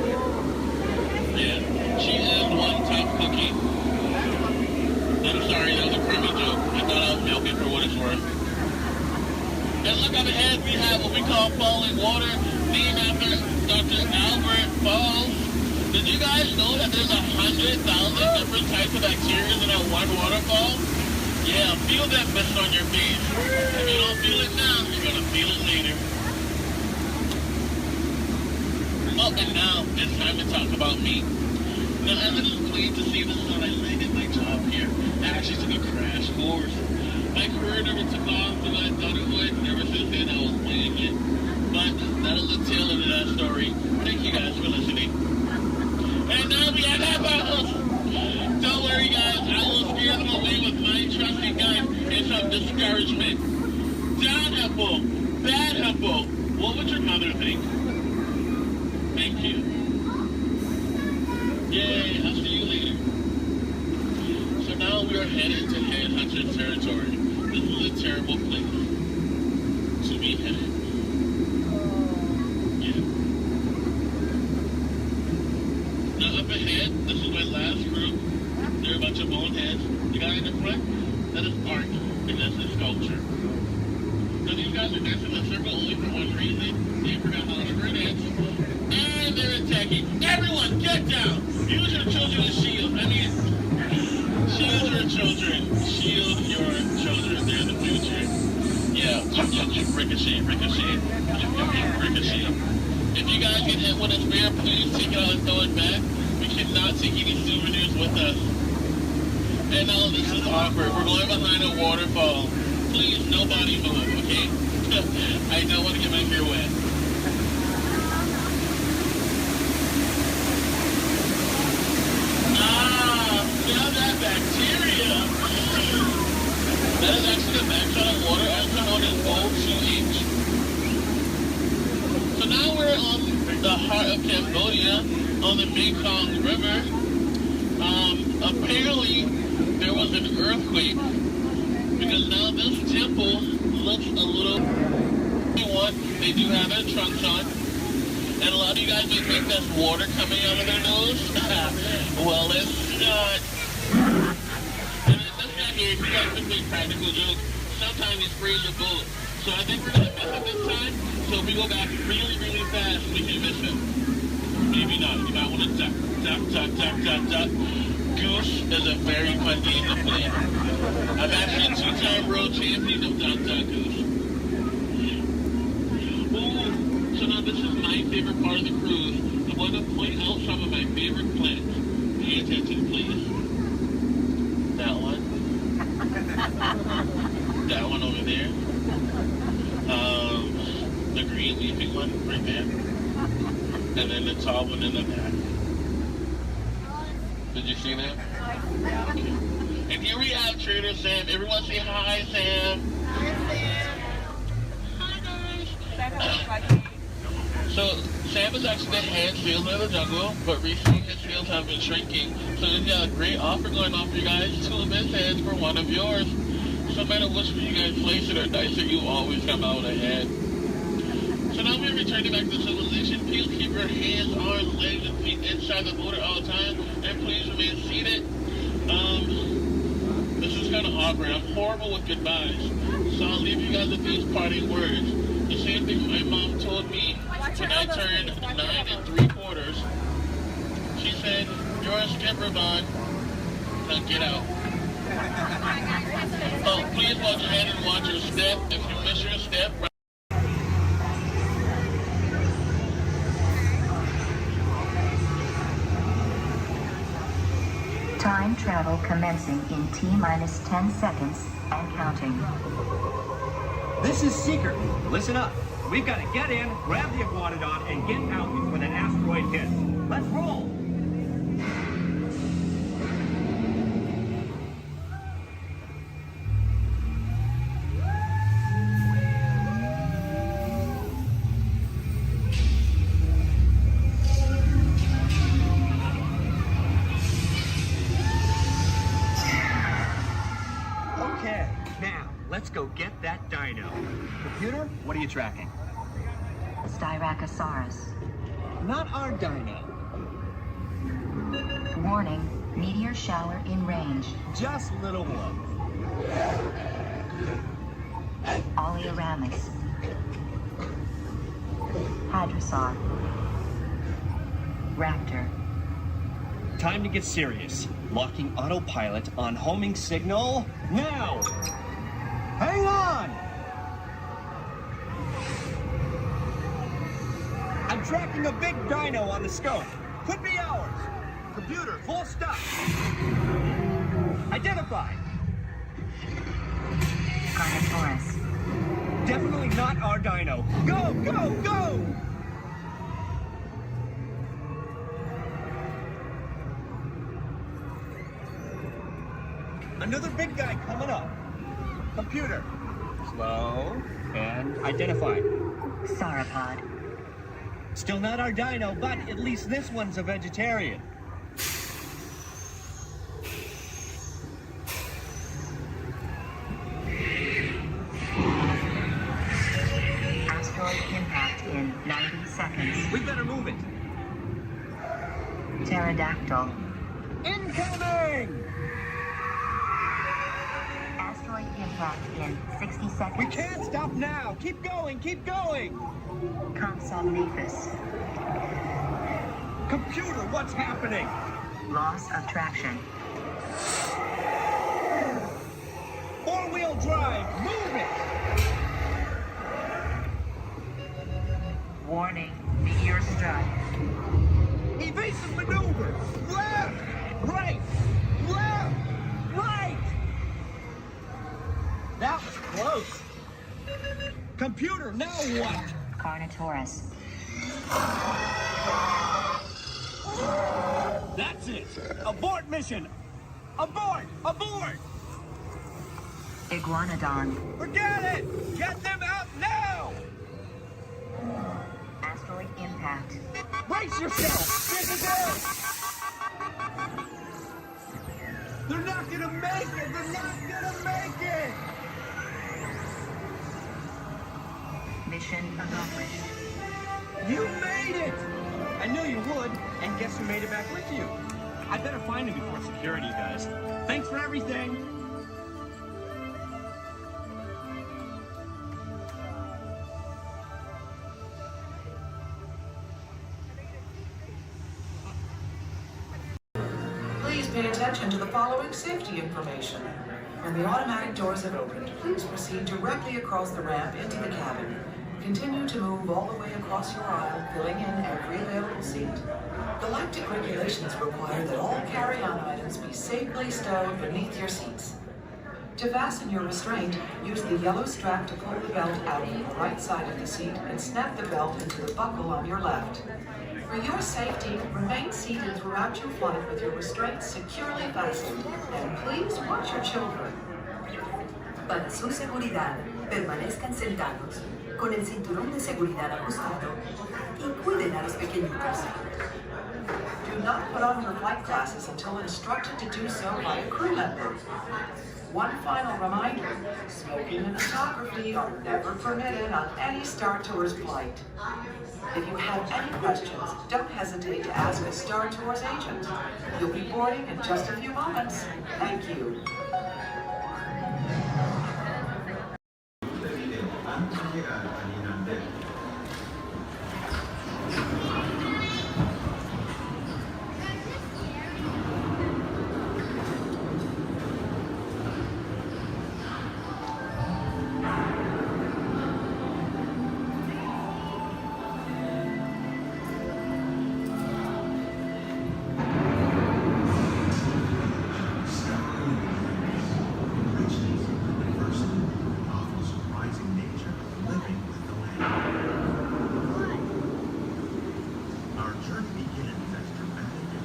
Yeah, she is one tough cookie. I'm sorry, that was a crummy joke. I thought I was milking for what it's worth. And look up ahead, we have what we call falling water, named after Dr. Albert Falls. Did you guys know that there's 100,000 different types of bacteria in that one waterfall? Yeah, feel that mist on your face. If you don't feel it now, you're gonna feel it later. Oh, and now it's time to talk about me. Now, as it is plain to see, this is how I landed my job here. I actually took a crash course. My career never took off the way I thought it would. Ever since then, I was playing it. But that'll the tail end of that story. Thank you guys for listening. And now we have apples. Don't worry, guys. I will scare them away with my trusty gun and some discouragement. Down apple. Bad apple. What would your mother think? Thank you. Yay, I'll see you later. So now we are headed to Headhunter territory. This is a terrible place to be headed. Yeah. Now up ahead, this is my last group. They're a bunch of boneheads. The guy in the front, that is art, and that's his sculpture. Now these guys are dancing in a circle only for one reason. They forgot how to square dance. And they're attacking. Everyone, get down! Use your children as shields. I mean, shield your children. Shield your children. They're the future. Yeah. Ricochet, ricochet. Ricochet. If you guys get hit with a spear, please take it out and throw it back. We cannot take any souvenirs with us. And now this is awkward. We're going behind a waterfall. Please, nobody move, okay? I don't want to get my hair wet. Now that bacteria, that is actually the backside of water, also known as O2H. So now we're on the heart of Cambodia, on the Mekong River. Apparently, there was an earthquake, because now this temple looks a little... They do have their trunks on. And a lot of you guys may think that's water coming out of their nose. Well, it's not. And this guy here, if you guys think it's a practical joke, sometimes he sprays your boat. So I think we're going to miss it this time. So if we go back really, really fast, we can miss him. Maybe not. You might want to duck, duck, duck, duck, duck, duck. Goose is a very fun game to play. I'm actually a two-time world champion of Downtown Goose. Ooh, so now this is my favorite part of the cruise. I want to point out some of my favorite plants. Pay attention, please. That one. That one over there. The green leafing one right there. And then the tall one in the back. Did you see that? Okay. And here we have Trader Sam. Everyone say hi, Sam. Hi, guys. So, Sam is actually the head salesman of the jungle, but recently his sales have been shrinking. So he's got a great offer going on for you guys. 2 of his heads for 1 of yours. So no matter which one you guys place it or dice it, you always come out ahead. So now we're returning back to civilization. Please keep your hands, arms, legs, and feet inside the motor all the time. And please remain seated. This is kind of awkward. I'm horrible with goodbyes. So I'll leave you guys with these parting words. The same thing my mom told me when I turned 9 3/4. She said, "You're a skipper, bud. Now get out." Oh, please watch ahead and watch your step. If you miss your step, Time travel commencing in T-minus 10 seconds and counting. This is Seeker. Listen up. We've got to get in, grab the iguanodon, and get out before that asteroid hits. Let's roll! Okay, now, let's go get that dino. Computer, what are you tracking? Styracosaurus. Not our dino. Warning, meteor shower in range. Just little one. Oleoramus. Hadrosaur. Raptor. Time to get serious. Locking autopilot on homing signal now! Hang on! I'm tracking a big dino on the scope. Could be ours. Computer, full stop. Identified. Carnotaurus. Definitely not our dino. Go, go, go! Another big guy coming up. Computer. Slow and identified. Sauropod. Still not our dino, but at least this one's a vegetarian. Asteroid impact in 90 seconds. We better move it. Pterodactyl. Incoming! Asteroid impact in 60 seconds. We can't stop now. Keep going, keep going. Compsognathus. Computer, what's happening? Loss of traction. 4-wheel drive, move it! Warning, meteor strike. Evasive maneuver! Left! Right! Left! Right! That was close. Computer, now what? Carnotaurus. That's it! Abort mission! Abort! Abort! Iguanodon. Forget it! Get them out now! Asteroid impact. Brace yourself! This is it! They're not gonna make it! They're not gonna make it! Mission accomplished. You made it! I knew you would, and guess who made it back with you? I better find him before security does. Thanks for everything! Please pay attention to the following safety information. When the automatic doors have opened, please proceed directly across the ramp into the cabin. Continue to move all the way across your aisle, filling in every available seat. Galactic regulations require that all carry-on items be safely stowed beneath your seats. To fasten your restraint, use the yellow strap to pull the belt out on the right side of the seat and snap the belt into the buckle on your left. For your safety, remain seated throughout your flight with your restraints securely fastened, and please watch your children. Para su seguridad, permanezcan sentados, con el cinturón de seguridad ajustado, y cuiden a los pequeñitos. Do not put on your flight glasses until instructed to do so by a crew member. One final reminder, smoking and photography are never permitted on any Star Tours flight. If you have any questions, don't hesitate to ask a Star Tours agent. You'll be boarding in just a few moments. Thank you.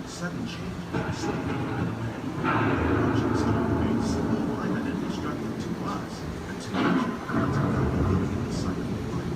Sudden change in state of the wind. Approaching storm waves seem violent and destructive to us, but to nature, it's a completely in the cycle of life.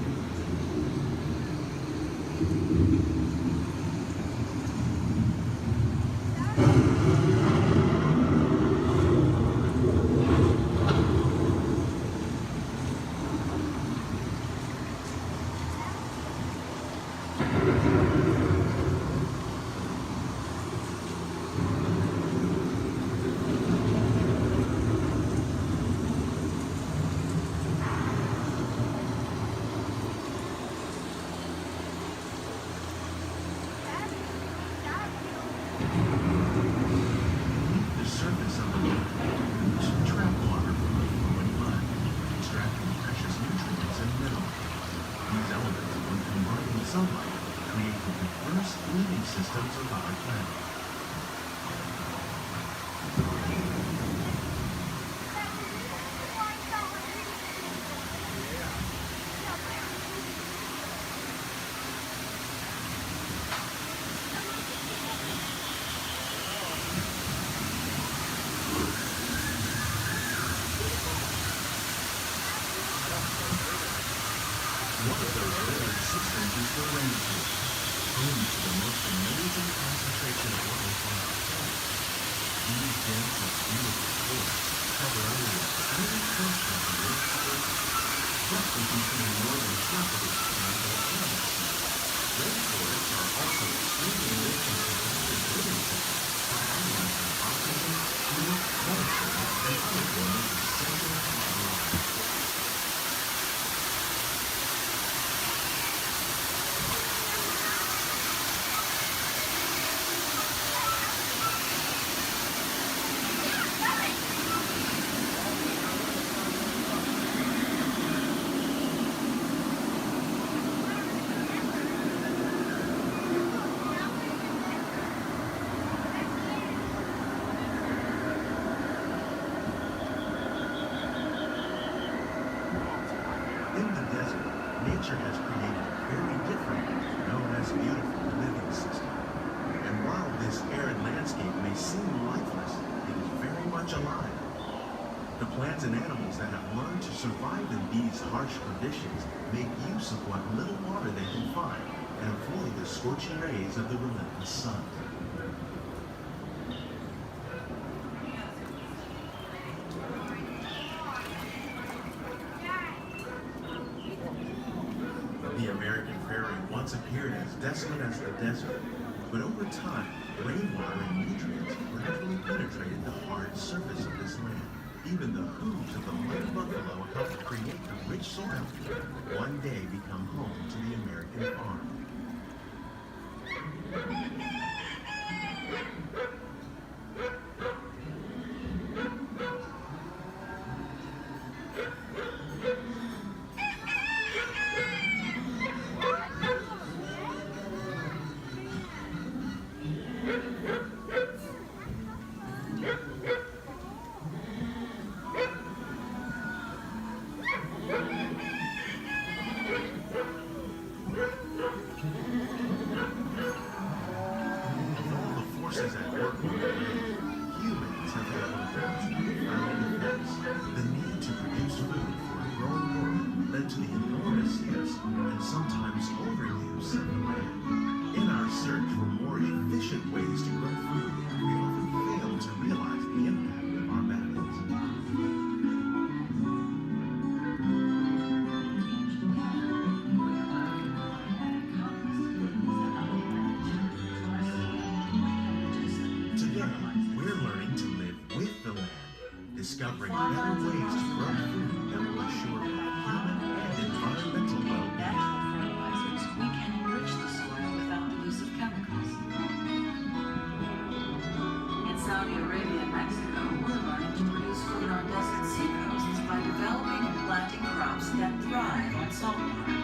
Sunlight create the diverse living systems of our planet. One of those living systems is the rainforest, home to the most amazing concentration of wildlife on our planet. These dense and beautiful forests cover only a tiny portion of the Earth's surface, roughly between the northern tropical and the Atlantic Sea. Rainforests are also extremely rich in protected living systems, providing us with oxygen, food, medicine, and other forms essential to our lives. Nature has created a very different, known as beautiful living system. And while this arid landscape may seem lifeless, it is very much alive. The plants and animals that have learned to survive in these harsh conditions make use of what little water they can find and avoid the scorching rays of the relentless sun. The American prairie once appeared as desolate as the desert, but over time, rainwater and nutrients gradually penetrated the hard surface of this land. Even the hooves of the mighty buffalo helped create the rich soil that one day become home to the American farm. misuse and sometimes overuse of the land. In our search for more efficient ways to grow food, we often fail to realize the impact of our methods. Today, we're learning to live with the land, discovering better ways to grow food that will assure both human and environmental well-being. Natural fertilizers, we can enrich the soil without the use of chemicals. In Saudi Arabia and Mexico, we're learning to produce food on desert seacoasts by developing and planting crops that thrive on salt water.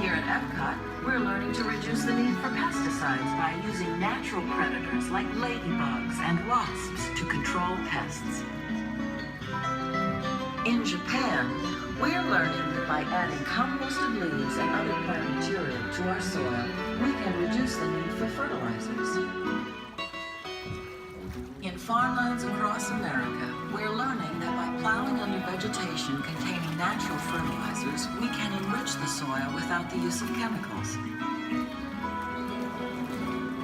Here at Epcot, we're learning to reduce the need for pesticides by using natural predators like ladybugs and wasps to control pests. In Japan, we're learning that by adding composted leaves and other plant material to our soil, we can reduce the need for fertilizers. In farmlands across America, we're learning that by plowing under vegetation containing natural fertilizers, we can enrich the soil without the use of chemicals.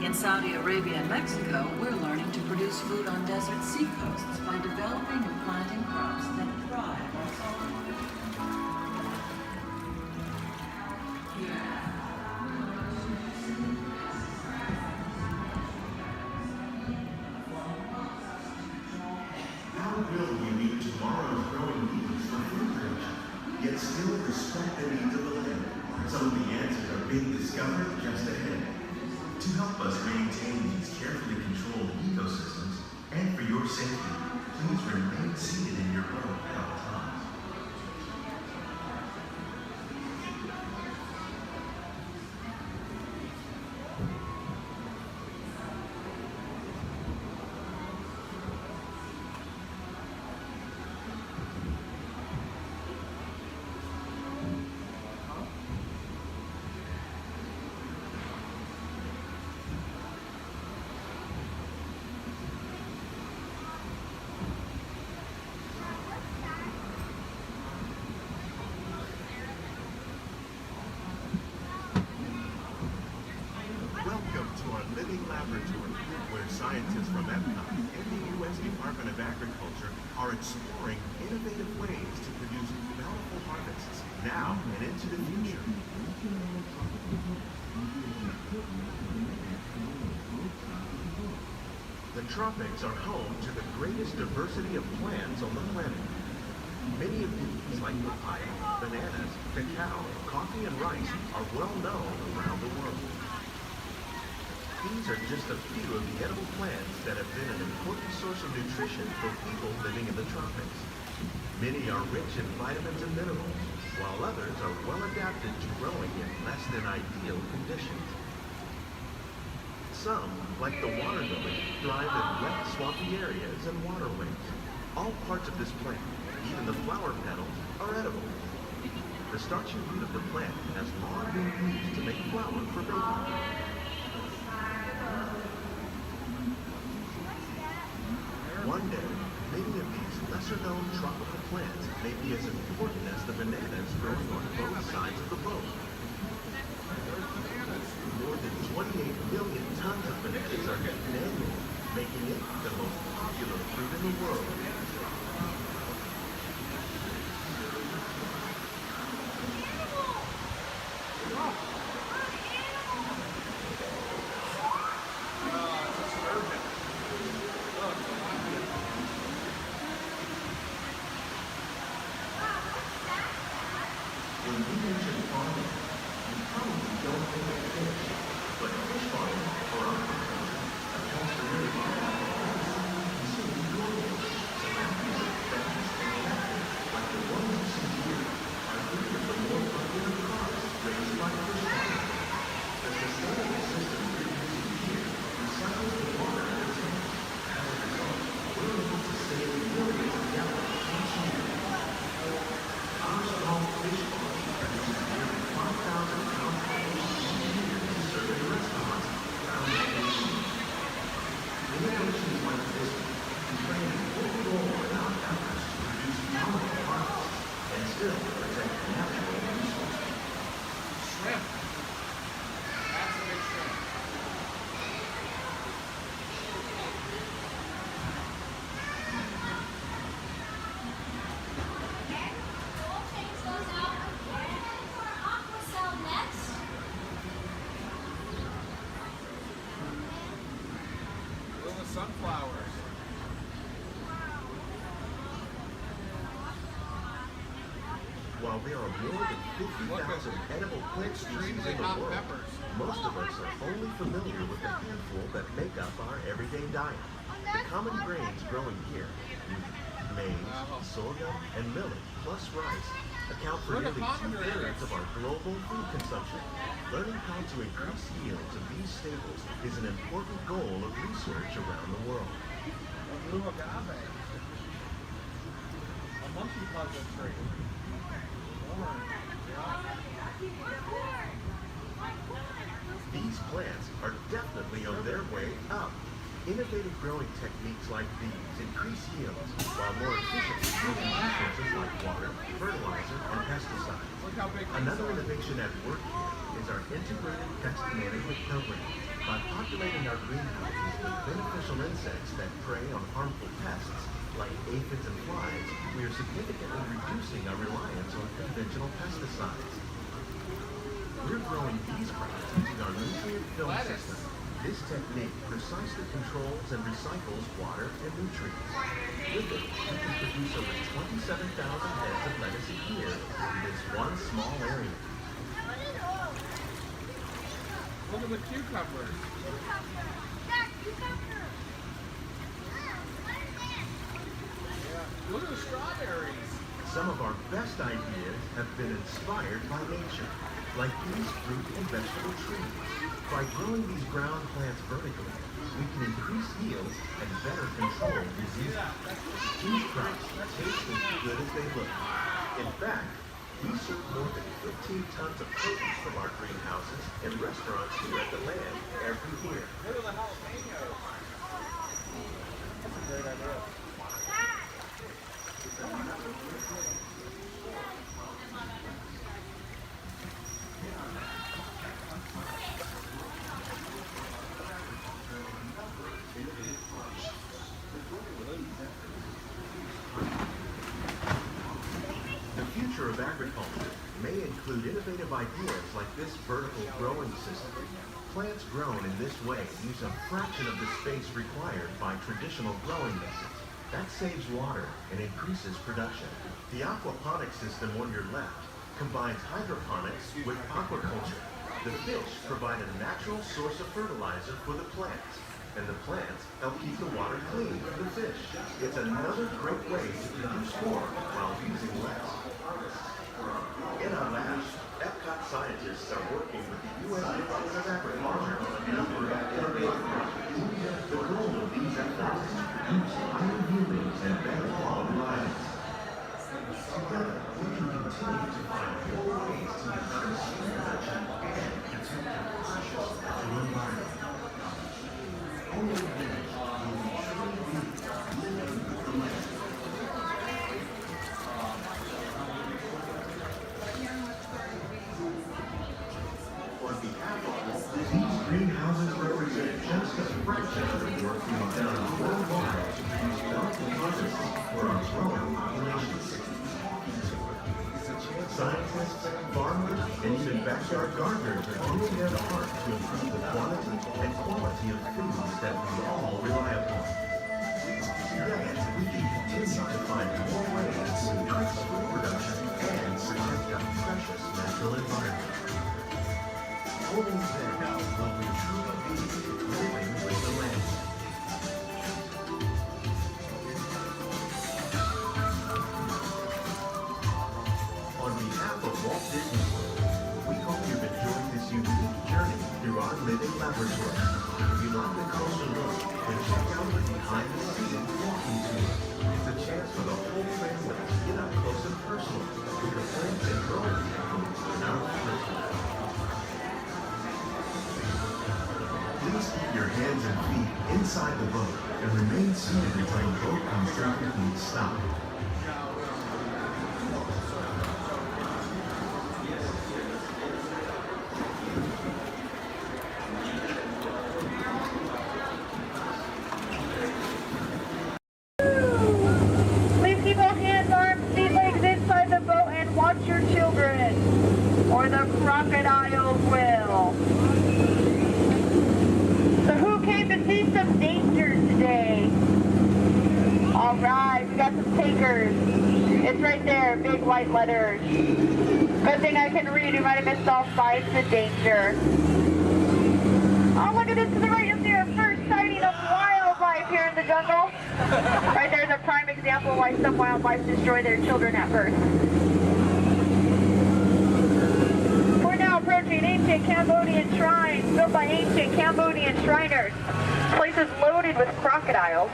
In Saudi Arabia and Mexico, we're learning to produce food on desert seacoasts by developing and planting crops that thrive on salt water. How will we meet tomorrow's growing needs for food production, yet still respect the needs of the land? Some of the answers are being discovered just ahead. To help us maintain these carefully controlled ecosystems, and for your safety, please remain seated in your boat at all times. Laboratory, where scientists from Epcot and the U.S. Department of Agriculture are exploring innovative ways to produce bountiful harvests now and into the future. The tropics are home to the greatest diversity of plants on the planet. Many of these, like papaya, bananas, cacao, coffee, and rice, are well known around the world. These are just a few of the edible plants that have been an important source of nutrition for people living in the tropics. Many are rich in vitamins and minerals, while others are well adapted to growing in less than ideal conditions. Some, like the water lily, thrive in wet, swampy areas and waterways. All parts of this plant, even the flower petals, are edible. The starchy root of the plant has long been used to make flour for baking. One day, many of these lesser-known tropical plants may be as important as the bananas growing on both sides of the boat. More than 28 million tons of bananas are eaten annually, making it the most popular fruit in the world. When we mention farming, you probably don't think of fish, but fish farming for our accounts for nearly 5% of consuming globally. sunflowers. While there are more than 50,000 edible plant species in the world, most of us are only familiar with the handful that make up our everyday diet. The common grains growing here, wheat, maize, sorghum, and millet, plus rice, account for nearly 2/3 of our global food consumption. Learning how to increase yields of these staples is an important goal of research around the world. A blue agave. A monkey puzzle tree. These plants are definitely on their way up. Innovative growing techniques like these increase yields while more efficiently using resources like water, fertilizer, and pesticides. Another innovation at work here is our integrated pest management program. By populating our greenhouses with beneficial insects that prey on harmful pests like aphids and flies, we are significantly reducing our reliance on conventional pesticides. We're growing these crops using our nutrient film system. This technique precisely controls and recycles water and nutrients. With it, we can produce over 27,000 heads of lettuce a year in this one small area. Look at the cucumbers. Look at the strawberries. Some of our best ideas have been inspired by nature, like these fruit and vegetable trees. By growing these ground plants vertically, we can increase yields and better control diseases. These crops taste as good as they look. In fact, we serve more than 15 tons of produce from our greenhouses in restaurants here at the Land every year. Look at the jalapenos. That's a great idea. The future of agriculture may include innovative ideas like this vertical growing system. Plants grown in this way use a fraction of the space required by traditional growing methods. That saves water and increases production. The aquaponics system on your left combines hydroponics with aquaculture. The fish provide a natural source of fertilizer for the plants, and the plants help keep the water clean for the fish. It's another great way to produce more while using less. In our labs, Epcot scientists are working with the U.S. Department of Agriculture on a number of innovative projects. The goal of these efforts is to produce higher yieldings and better quality lives. Together, we can continue to find more ways to increase food production and protect our precious natural environment. Only then will we truly be living with the land. On behalf of Walt, these greenhouses represent just a fraction of the work we've done worldwide to produce bountiful harvests for our growing populations. Scientists, farmers, and even backyard gardeners are doing their part to improve the quantity and quality of foods that we all rely upon. Together, we can continue to find more ways to increase food production and protect our precious natural environment. Only then will we truly be living with the land. On behalf of Walt Disney World, we hope you've enjoyed this unique journey through our living laboratory. If you'd like a closer look, then check out the behind-the-scenes walking tour. It's a chance for the whole family to get up close and personal with the plants and growing techniques in our laboratory. Please keep your hands and feet inside the boat and remain seated until the boat comes to a complete stop. Please keep all hands, arms, feet, legs inside the boat and watch your children, or the crocodiles will. So who came to see some danger today? All right, we got some takers. It's right there, big white letters. Good thing I can read. You might have missed all signs of danger. Oh, look at this to the right. You'll see our first sighting of wildlife here in the jungle. Right there's a prime example of why some wildlife destroy their children at birth. We're now approaching ancient Cambodian shrines built by ancient Cambodian Shriners. This place is loaded with crocodiles.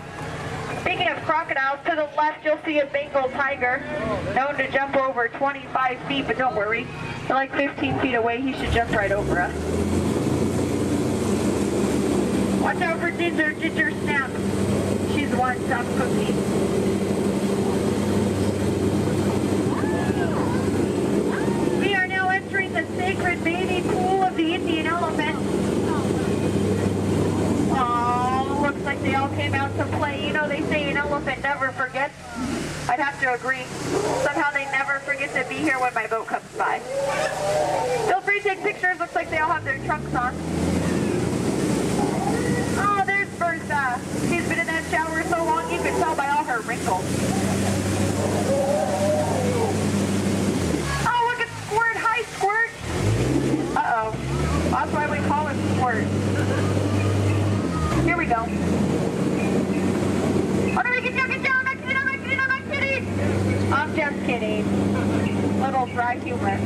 Speaking of crocodiles, to the left you'll see a Bengal tiger, known to jump over 25 feet, but don't worry, they're like 15 feet away, he should jump right over us. Watch out for Ginger, Ginger Snap. She's one top cookie. We are now entering the sacred baby pool of the Indian elephant. Oh, looks like they all came out to play. You know, they say an elephant never forgets. I'd have to agree. Somehow they never forget to be here when my boat comes by. Feel free to take pictures. Looks like they all have their trunks on. Oh, there's Bertha. She's been in that shower so long you can tell by all her wrinkles. Oh, look at Squirt. Hi, Squirt. Uh-oh. That's why we call him Squirt. Here we go. Oh, no, get down, I'm not kidding, I'm not kidding, I'm not kidding. I'm just kidding. Little dry humor.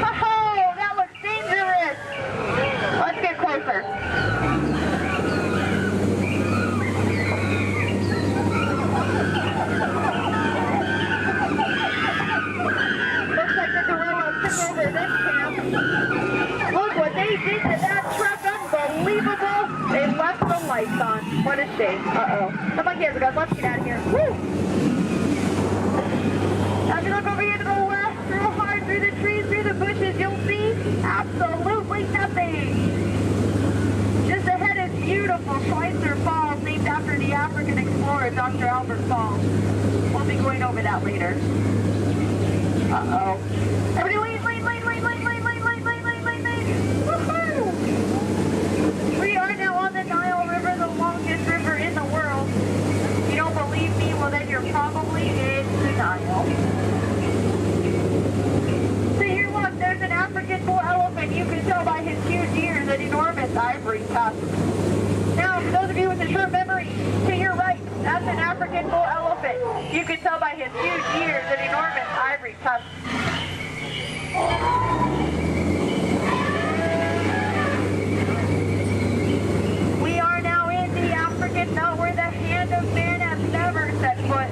Oh, that looks dangerous. Let's get closer. Looks like the gorillas took over this camp. Look what they did to that truck. Unbelievable. They left the lights on. What a shame. Uh-oh. The monkey has a gun. Let's get out of here. Woo! Now if you look over here to the left, real hard through the trees, through the bushes, you'll see absolutely nothing. Just ahead is beautiful Schweitzer Falls, named after the African explorer, Dr. Albert Falls. We'll be going over that later. Uh-oh. Everybody lean. Woohoo! We are now on the Nile River, the longest river in the world. If you don't believe me, well then you're probably in denial. So here look, there's an African bull elephant. You can tell by his huge ears and enormous ivory tusks. Now, for those of you with a short memory, to your right, that's an African bull elephant. You can tell by his huge ears and enormous ivory tusks. We are now in the African belt where the hand of man has never set foot.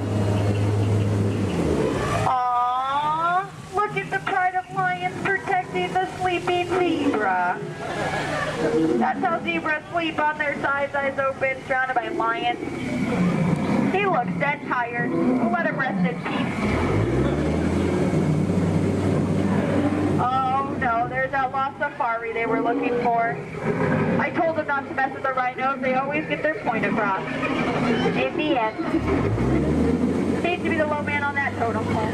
Aww, look at the pride of lions protecting the sleeping zebra. That's how zebras sleep, on their sides, eyes open, surrounded by lions. He looks dead tired. We'll let him rest in peace. Oh no, there's that lost safari they were looking for. I told them not to mess with the rhinos. They always get their point across. In the end. Hate to be the low man on that totem pole.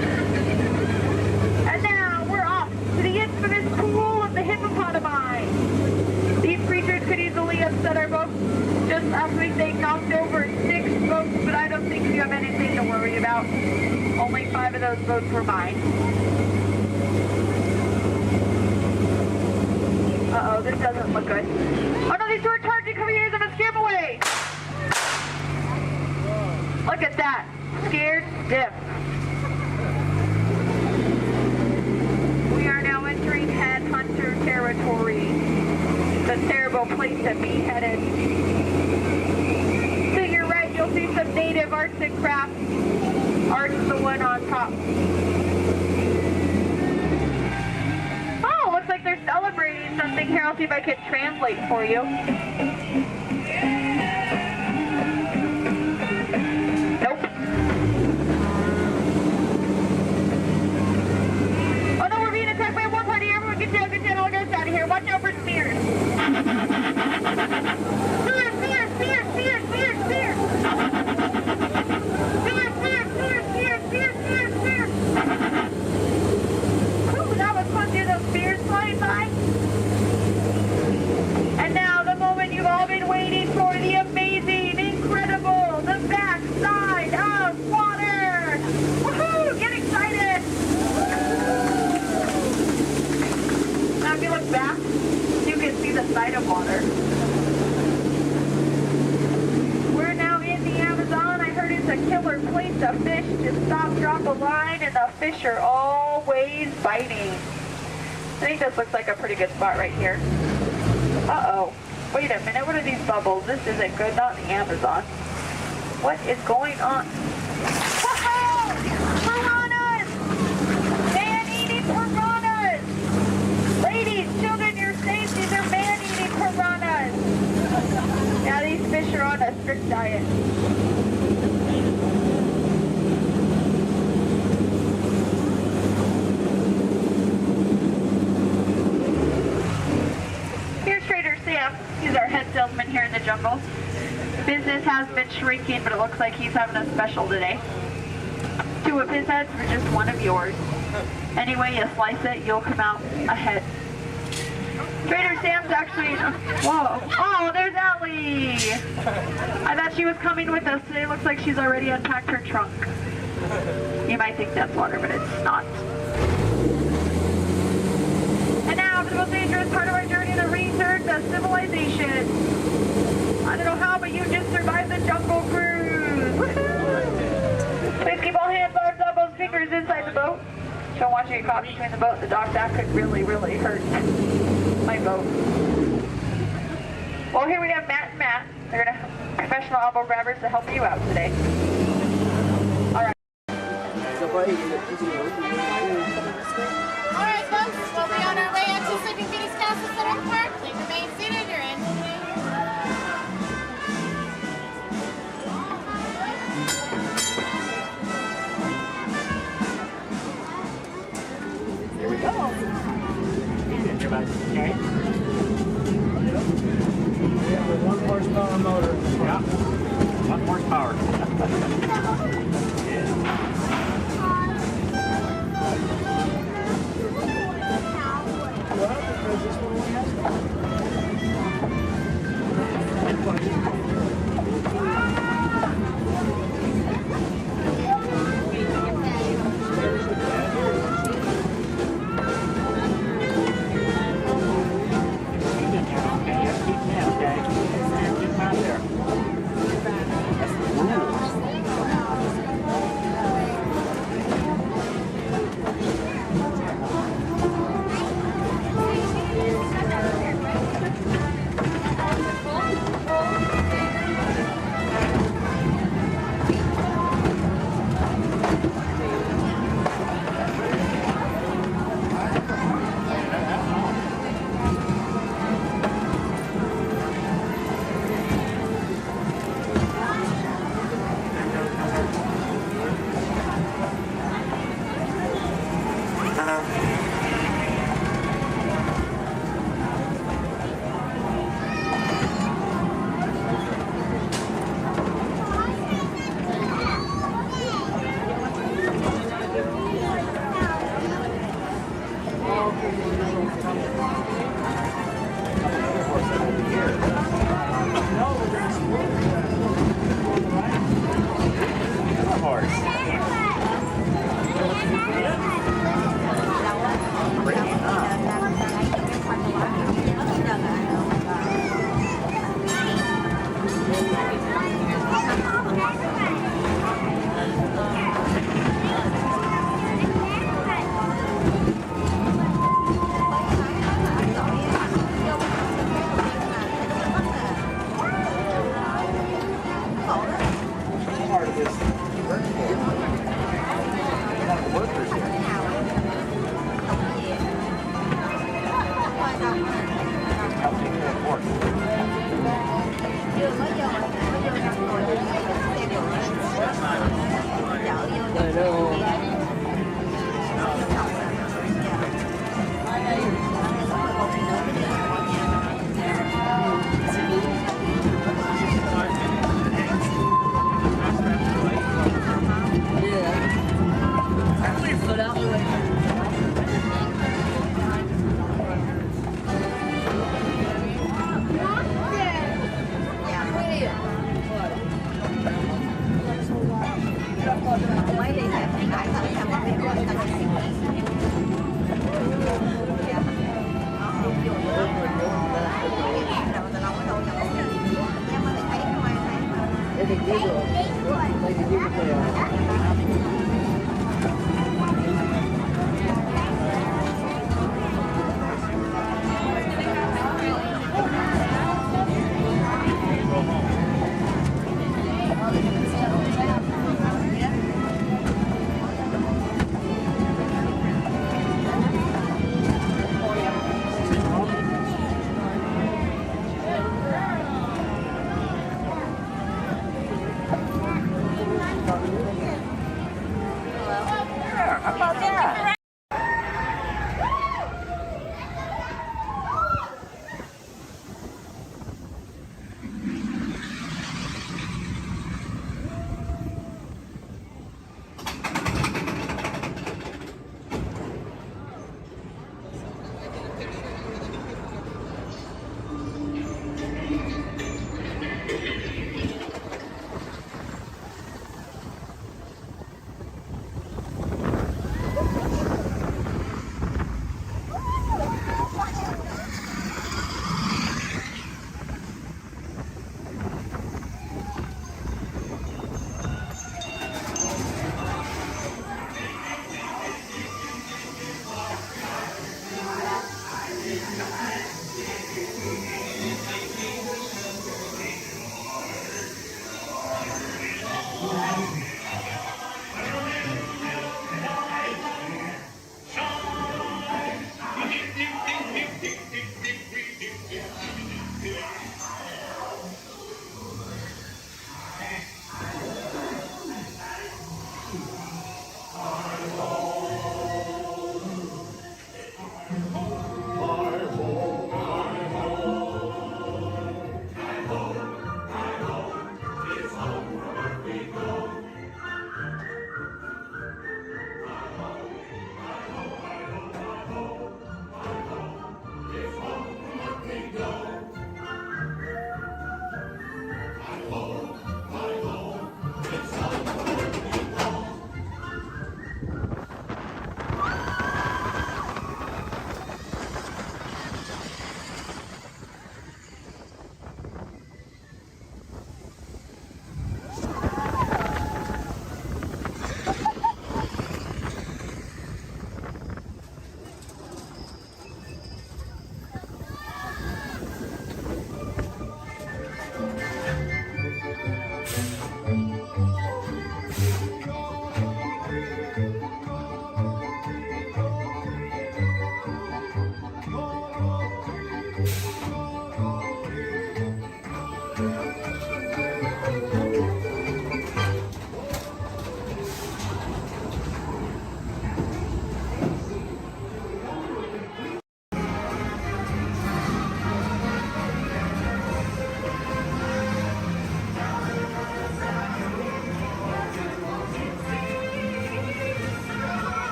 And now we're off to the infamous pool of the hippopotami. These creatures could easily upset our boat. Just last week they knocked over 6 boats, but I don't think you have anything to worry about. Only 5 of those boats were mine. Uh-oh, this doesn't look good. Oh no, these two are charging, come here, I'm gonna scare them away! Look at that, scared stiff. We are now entering headhunter territory. It's a terrible place to be headed. To your right, you'll see some native arts and crafts. Art's the one on top. Oh, looks like they're celebrating something here. I'll see if I can translate for you. Nope. Oh no, we're being attacked by one party. Everyone get down, all goes out of here. Watch out for spears. Spears, spears, spears, spears, spears, spears. Spears, spears, spears, spears, spears, spears, spears. Ooh, that was fun to those spears flying by. And now the moment you've all been waiting awkward place to fish. Just stop, drop a line, and the fish are always biting. I think this looks like a pretty good spot right here. Uh-oh. Wait a minute, what are these bubbles? This isn't good, not in the Amazon. What is going on? Whoa! Piranhas! Man-eating piranhas! Ladies, children, you're safe. These are man-eating piranhas. Now these fish are on a strict diet. Here's Trader Sam. He's our head salesman here in the jungle. Business has been shrinking, but it looks like he's having a special today. 2 of his heads for just 1 of yours. Anyway, you slice it, you'll come out ahead. Trader Sam's actually... Whoa. Oh, there's Ellie! I thought she was coming with us today. Looks like she's already unpacked her trunk. You might think that's water, but it's not. And now for the most dangerous part of our journey, the research, the civilization. I don't know how, but you just survived the jungle cruise. Woohoo! Please keep all hands, arms, elbows, fingers inside the boat. Don't want you to get caught between the boat and the dock. That could really, really hurt my boat. Well, here we have Matt and Matt. They're going to have professional elbow grabbers to help you out today. All right. All right, folks, we'll be on our way up to Sleeping Beauty's Castle Center Park. Please remain seated. You're in. Here we go. Okay. Yeah, with 1 horsepower motor. Yeah. 1 horsepower. Well, because this one only has Individual.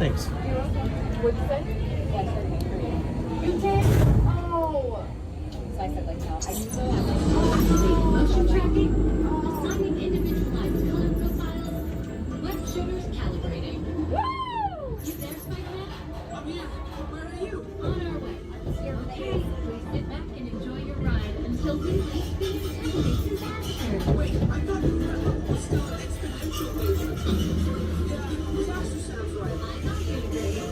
Thanks. What'd you say? Yeah, sure. You did? Oh. So I said like no. I used to motion tracking, assigning individualized color profiles, web shooters calibrating. Woo! You there, Spider-Man? Yeah. Where are you? On our way. Okay, please sit back and enjoy your ride until we reach the intended disaster. Wait, I thought you were almost still an exponential movement. Yeah, disaster sounds right. I got you, Dave.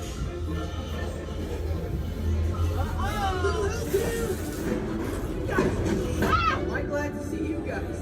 Little help here! Guys! I'm glad to see you guys.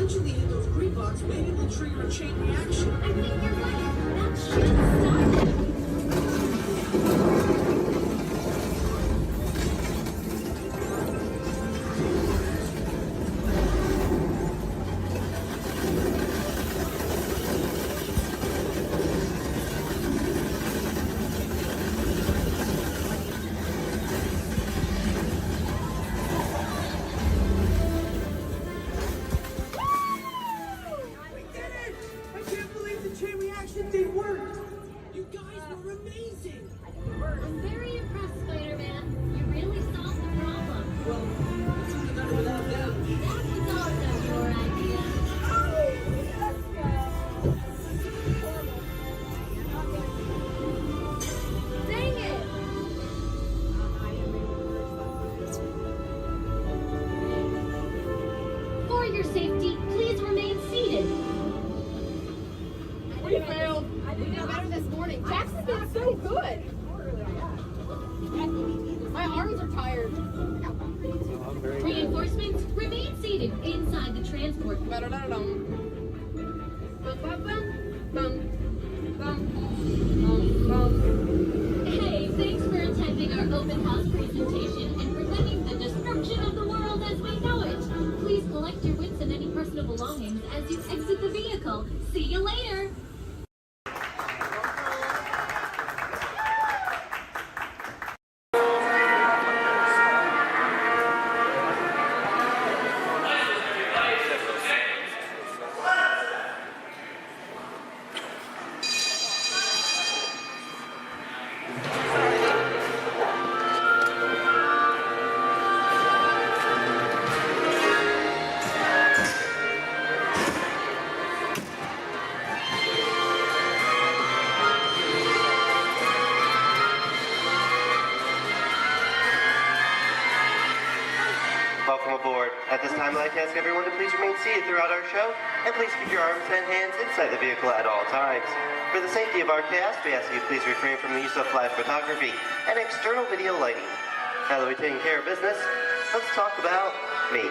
potentially hit those green bugs, maybe we'll trigger a chain reaction. I think you're right. That should stop it. I'm very impressed, Spider-Man. You really solved the problem. Well, we couldn't have done it without them. That was also your idea. Dang it! For your safety, please remain seated. We failed. We did better this morning. Jackson's been so good. My arms are tired. Reinforcements, remain seated inside the transport. Hey, thanks for attending our open house presentation and preventing the destruction of the world as we know it. Please collect your wits and any personal belongings as you exit the vehicle. See you later. Welcome aboard. At this time, I'd like to ask everyone to please remain seated throughout our show, and please keep your arms and hands inside the vehicle at all times. For the safety of our cast, we ask you please refrain from the use of flash photography and external video lighting. Now that we've taken care of business, let's talk about me.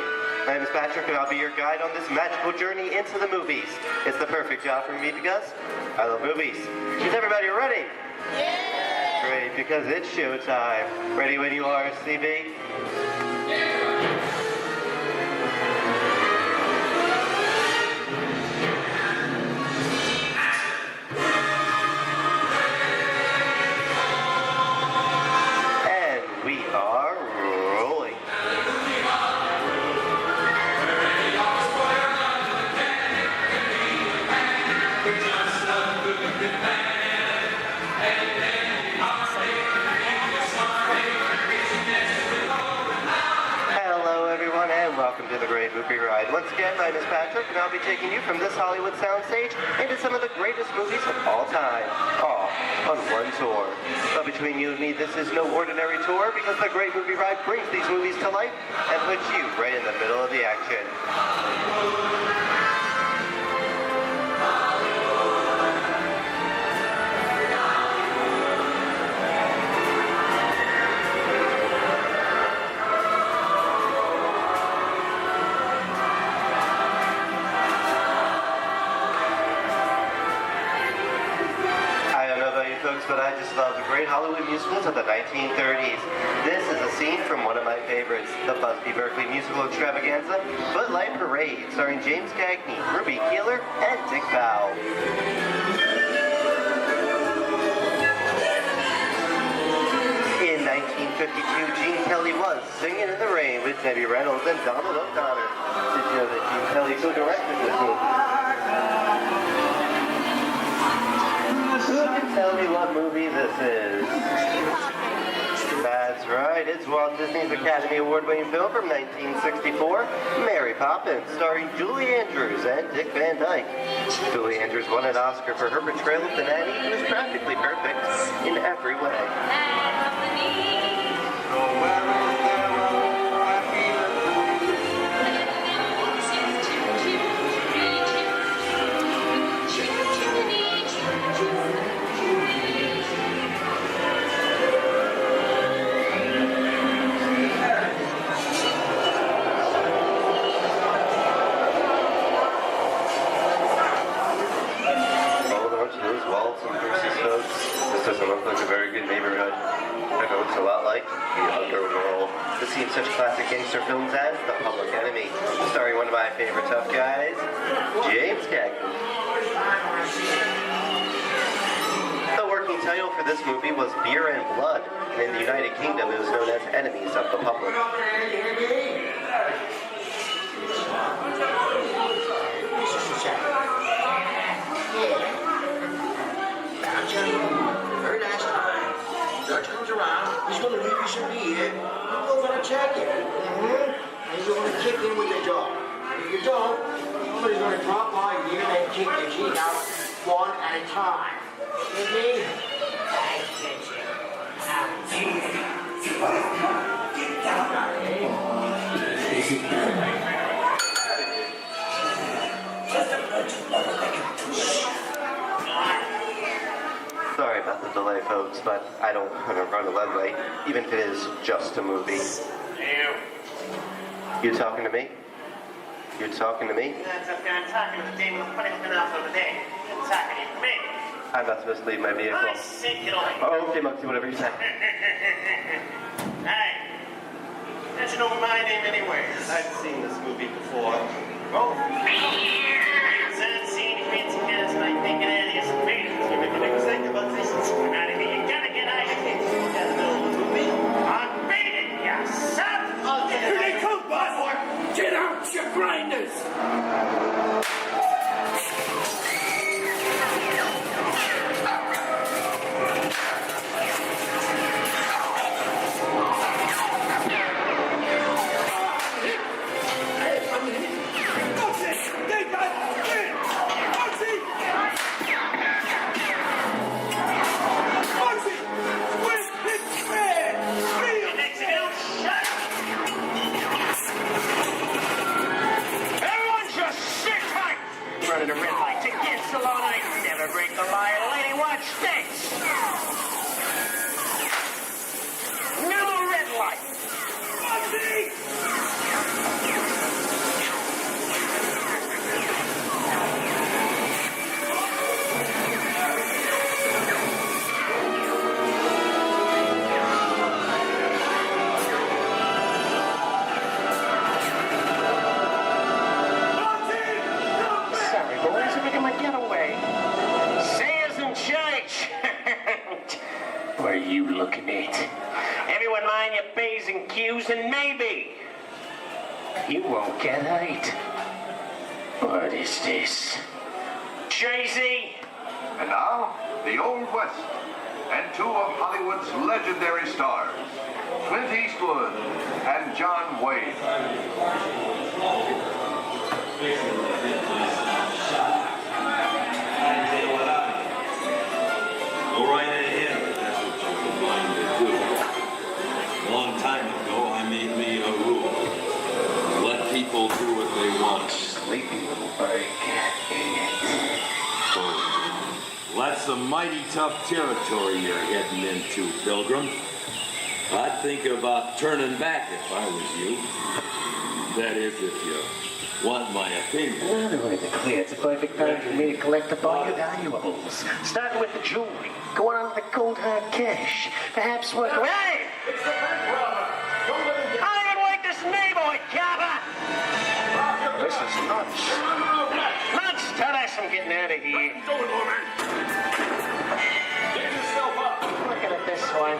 My name is Patrick, and I'll be your guide on this magical journey into the movies. It's the perfect job for me because I love movies. Is everybody ready? Yeah! Great, because it's showtime. Ready when you are, CB? Welcome to the Great Movie Ride. Once again, my name is Patrick, and I'll be taking you from this Hollywood soundstage into some of the greatest movies of all time, all on one tour. But between you and me, this is no ordinary tour, because the Great Movie Ride brings these movies to life and puts you right in the middle of the action. Folks, but I just love the great Hollywood musicals of the 1930s. This is a scene from one of my favorites, the Busby Berkeley musical extravaganza, Footlight Parade, starring James Cagney, Ruby Keeler, and Dick Powell. In 1952, Gene Kelly was Singing in the Rain with Debbie Reynolds and Donald O'Connor. Did you know that Gene Kelly co-directed this movie? Who can tell me what movie this is? That's right, it's Walt Disney's Academy Award-winning film from 1964, Mary Poppins, starring Julie Andrews and Dick Van Dyke. Julie Andrews won an Oscar for her portrayal of the nanny, who is practically perfect in every way. Doesn't look like a very good neighborhood. It looks a lot like the underworld. To see such classic gangster films as The Public Enemy, starring one of my favorite tough guys, James Cagney. The working title for this movie was Beer and Blood, and in the United Kingdom it was known as Enemies of the Public. Very nice time. Judge comes around, he's gonna leave you some beer. You're gonna check it. And you're gonna kick in with the dog. If you don't, somebody's gonna drop by here and kick the key out one at a time. With me? Sorry about the delay, folks, but I don't want to run a red light, even if it is just a movie. You talking to me? You talking to me? That's okay, I'm talking to the demon who's putting him off over there. You're talking to me. I'm not supposed to leave my vehicle. I said get away. Oh, okay, Monkey, whatever you say. Hey, that's no my name anyway. I've seen this movie before. Oh. Seen fancy cats like thinking that is amazing. You make a big mistake about this. Out of here. You gotta get out of here. You gotta know the movie. I'm beating you, son. Here they come, boss. Get out your grinders. Running a red light against the law, and I never break the law. Lady, watch this. No red light. What are you looking at? Everyone mind your P's and Q's, and maybe you won't get hate. What is this? Jay-Z? And now, the Old West, and two of Hollywood's legendary stars, Clint Eastwood and John Wayne. Go right ahead, if that's what you're going to do. A long time ago, I made me a rule. Let people do what they want. Sleepy little bird. That's some mighty tough territory you're heading into, Pilgrim. I'd think about turning back if I was you. That is, if you want my opinion. Another way to clear. It's a perfect time for me to collect up all your valuables. Starting with the jewelry, going on to the cold hard cash. Perhaps work. Hey! I don't even like this neighborhood, Kappa! This is nuts. Nuts! Tell us I'm getting out of here. Get yourself up. Looking at this one.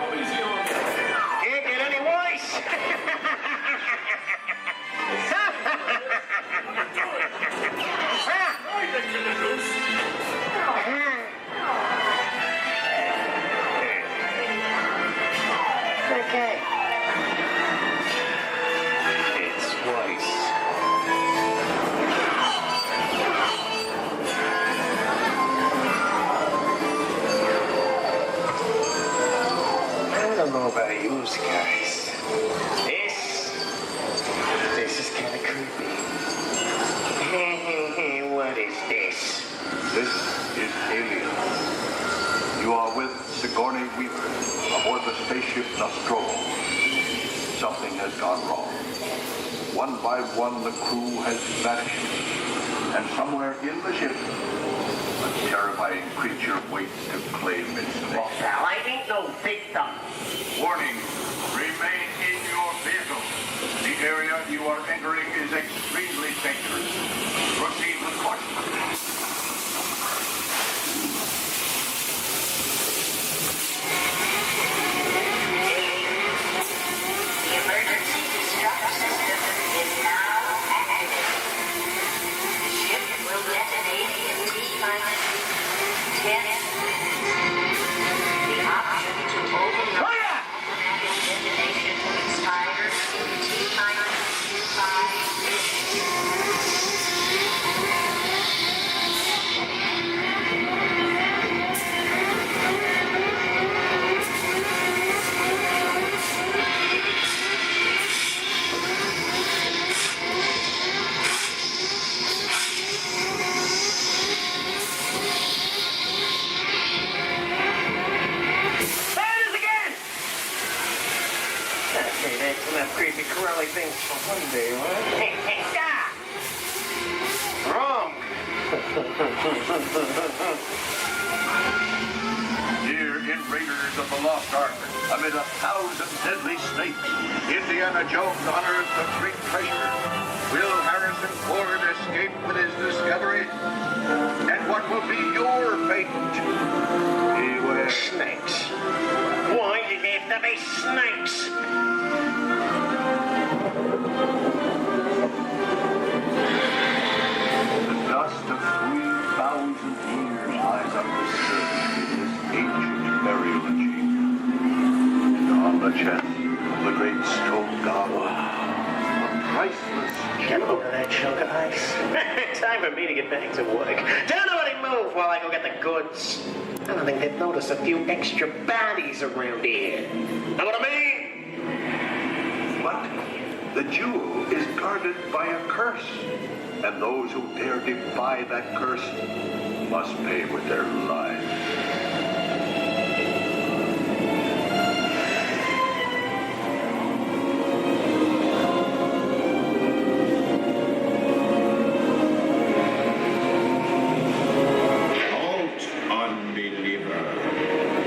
Can't get any worse. Okay. It's Weiss. I don't know about you guys. This is kind of creepy. What is this? This is Alien. You are with Sigourney Weaver aboard the spaceship Nostromo. Something has gone wrong. One by one, the crew has vanished. And somewhere in the ship, a A terrifying creature waits to claim its name. Well, pal, I ain't no victim. Warning, remain in your vehicle. The area you are entering is extremely dangerous. Proceed with caution. The emergency distress system is now active. The ship will detonate in T-minus 10. The option to override automatic detonation expires in T-minus 5 minutes. Hey, that's enough creepy crawly things for one day, huh? Hey, hey, stop! Wrong! Here in Raiders of the Lost Ark, amid 1,000 deadly snakes, Indiana Jones unearthed a great treasure. Will Harrison Ford escape with his discovery? And what will be your fate? Beware. Snakes. Why did they have to be snakes? The dust of 3,000 years lies up the surface in this ancient burial chamber. And on the chest of the great stone god, a priceless Get over that chunk of ice. Time for me to get back to work. Don't nobody move while I go get the goods. I don't think they've noticed a few extra bodies around here. Know what I mean? But the jewel is guarded by a curse, and those who dare defy that curse must pay with their lives.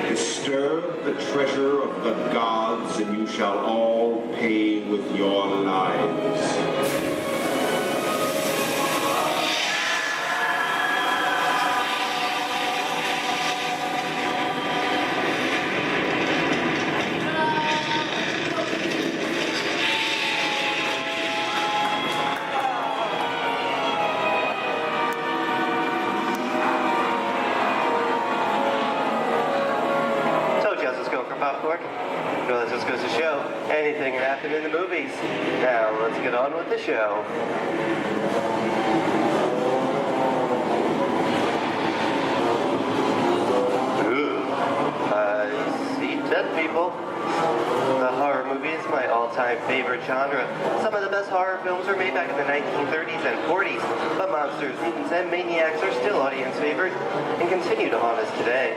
Disturb the treasure of the gods, and you shall all pay with your lives. Popcorn? Well, this just goes to show anything can happen in the movies. Now, let's get on with the show. I see 10 people. The horror movie is my all-time favorite genre. Some of the best horror films were made back in the 1930s and 40s, but monsters, mutants, and maniacs are still audience favorites and continue to haunt us today.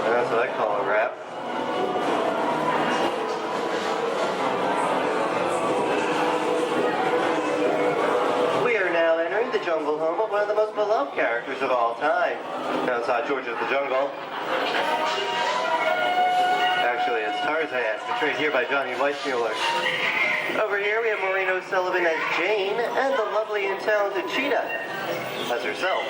And that's what I call a wrap. We are now entering the jungle home of one of the most beloved characters of all time. Now it's not George of the Jungle. Actually, it's Tarzan, portrayed here by Johnny Weissmuller. Over here we have Maureen O'Sullivan as Jane, and the lovely and talented Cheetah as herself.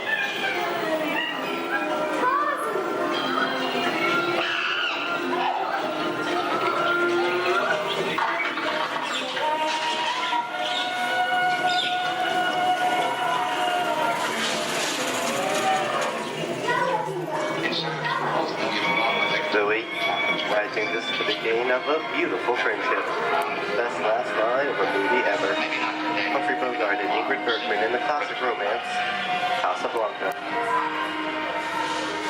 Zoe, I think this is the beginning of a beautiful friendship. Best last line of a movie ever. Humphrey Bogart and Ingrid Bergman in the classic romance, Casablanca.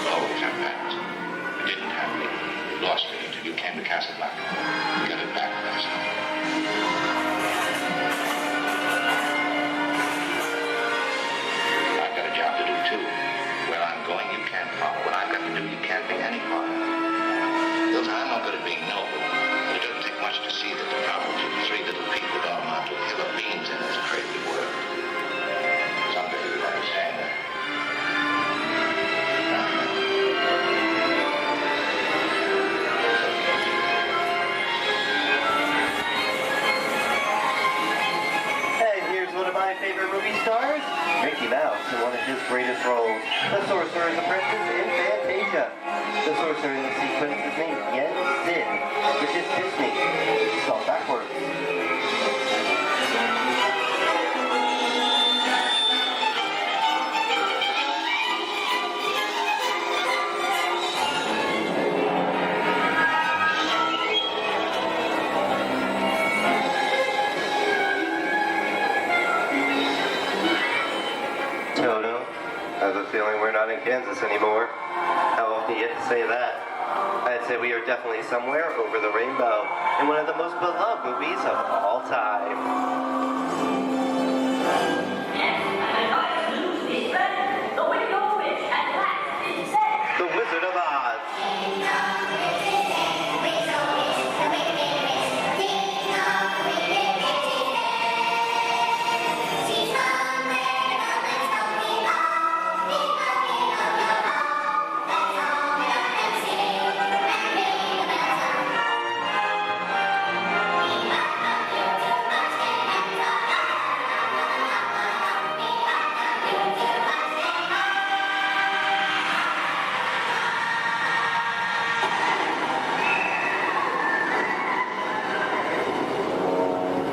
Oh, it happened. It didn't happen. You lost it until you came to Casablanca. Get it back last night. I've got a job to do too. Where I'm going, you can't follow. What I've got to do, you can't be any part of. Hilton, I'm no good at being noble, but it doesn't take much to see that the problems of three little people don't amount to a hill of beans in this crazy world. Someday you'll understand that. in one of his greatest roles, the Sorcerer's Apprentice in Fantasia. The sorcerer in the sequence is named Yen Sid, which is Disney, spelled backwards. Toto, I have a feeling we're not in Kansas anymore. How often do you get to say that? I'd say we are definitely somewhere over the rainbow in one of the most beloved movies of all time. The Wizard of Oz.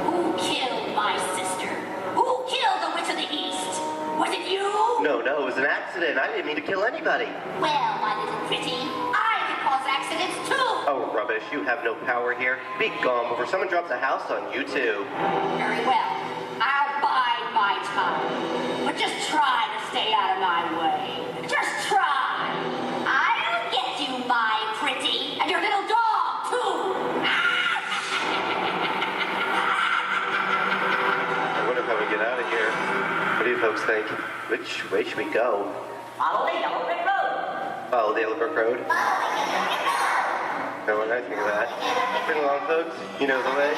Who killed my sister? Who killed the Witch of the East? Was it you? No, it was an accident. I didn't mean to kill anybody. Well, my little pretty, I can cause accidents too. Oh, rubbish. You have no power here. Be gone before someone drops a house on you, too. Very well. I'll bide my time. But just try to stay out of my way. Just try. I'll get you, my pretty, and your little dog, too. I wonder how we get out of here. What do you folks think? Which way should we go? Follow the yellow brick road. Follow the Yellow Brick Road? No, what do I think of that? Bring along, folks. You know the way.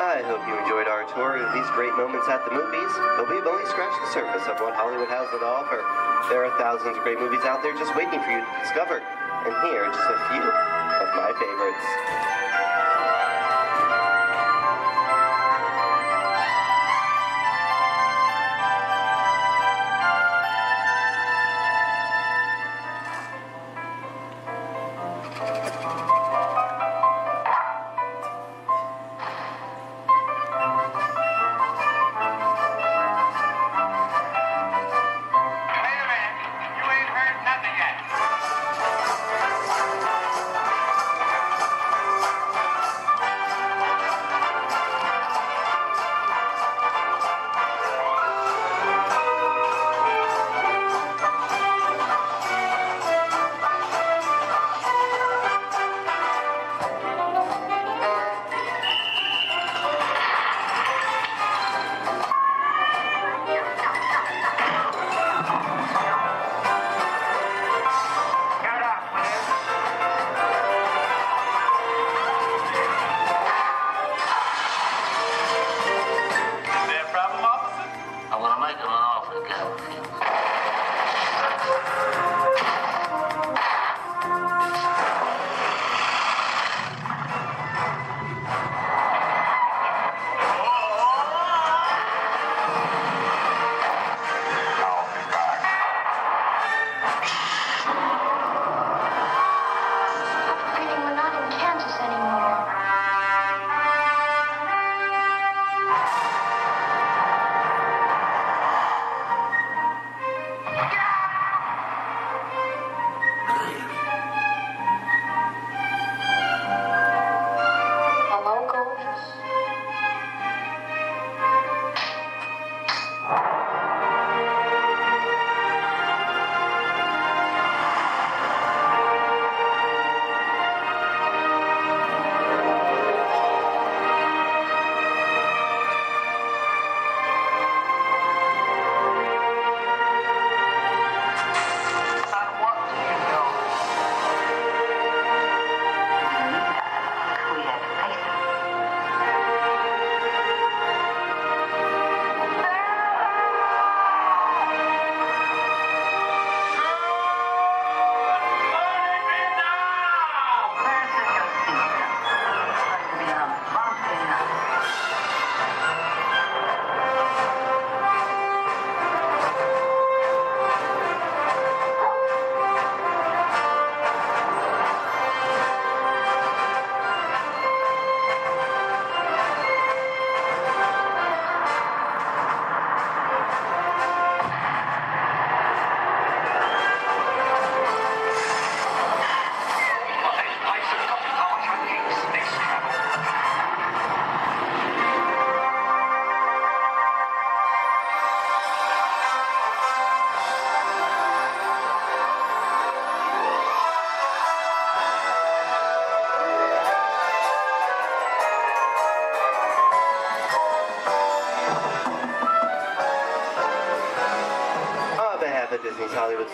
I hope you enjoyed our tour of these great moments at the movies, but we've only scratched the surface of what Hollywood has to offer. There are thousands of great movies out there just waiting for you to discover, and here are just a few of my favorites.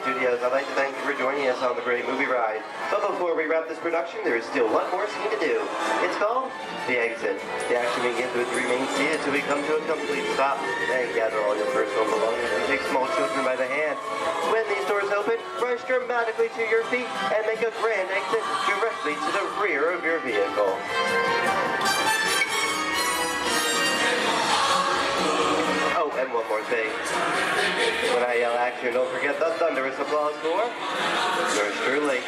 Studios, I'd like to thank you for joining us on the great movie ride. But before we wrap this production, there is still one more scene to do. It's called The Exit. The action begins with you remain seated till we come to a complete stop. Then gather all your personal belongings and take small children by the hand. When these doors open, rush dramatically to your feet and make a grand exit directly to the rear of your vehicle. Oh, and one more thing. When I yell action, don't forget the thunderous applause for yours truly.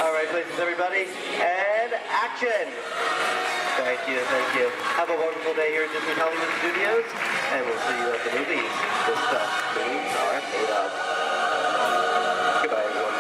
All right, places, everybody, and action! Thank you, thank you. Have a wonderful day here at Disney Hollywood Studios, and we'll see you at the movies. The stuff movies are made of. Goodbye, everyone.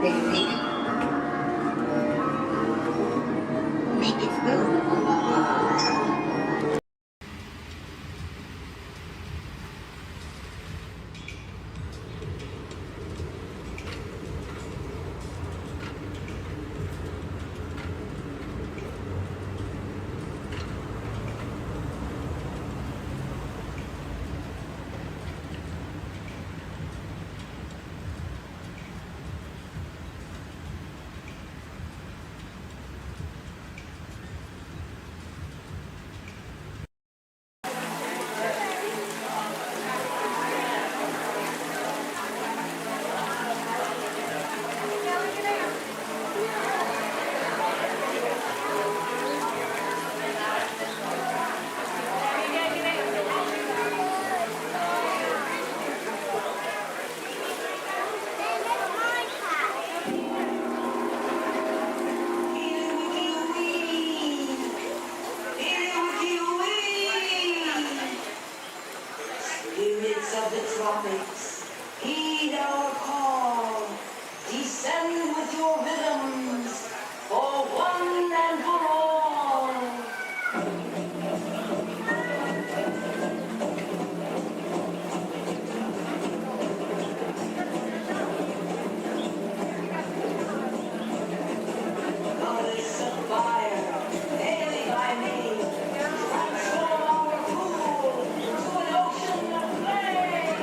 Take a peek. Make it move. Spirits of the tropics, heed our call. Descend with your rhythms for one and for all. Goddess of fire, daily by me, transform our pool to an ocean of flame.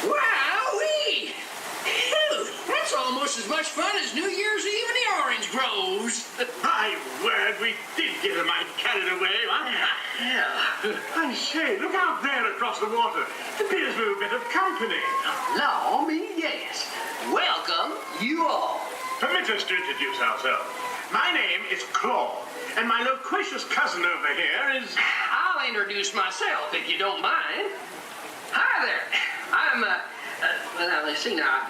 Wowee! Phew, that's almost as much fun as New Year's Eve in the orange groves. My word, we did get a mite carried away. Yeah. I say, look out there across the water. It appears we're a bit of company. Law me, yes. Welcome, you all. Permit us to introduce ourselves. My name is Claude, and my loquacious cousin over here is... I'll introduce myself, if you don't mind. Hi there. I'm, well, let's see now.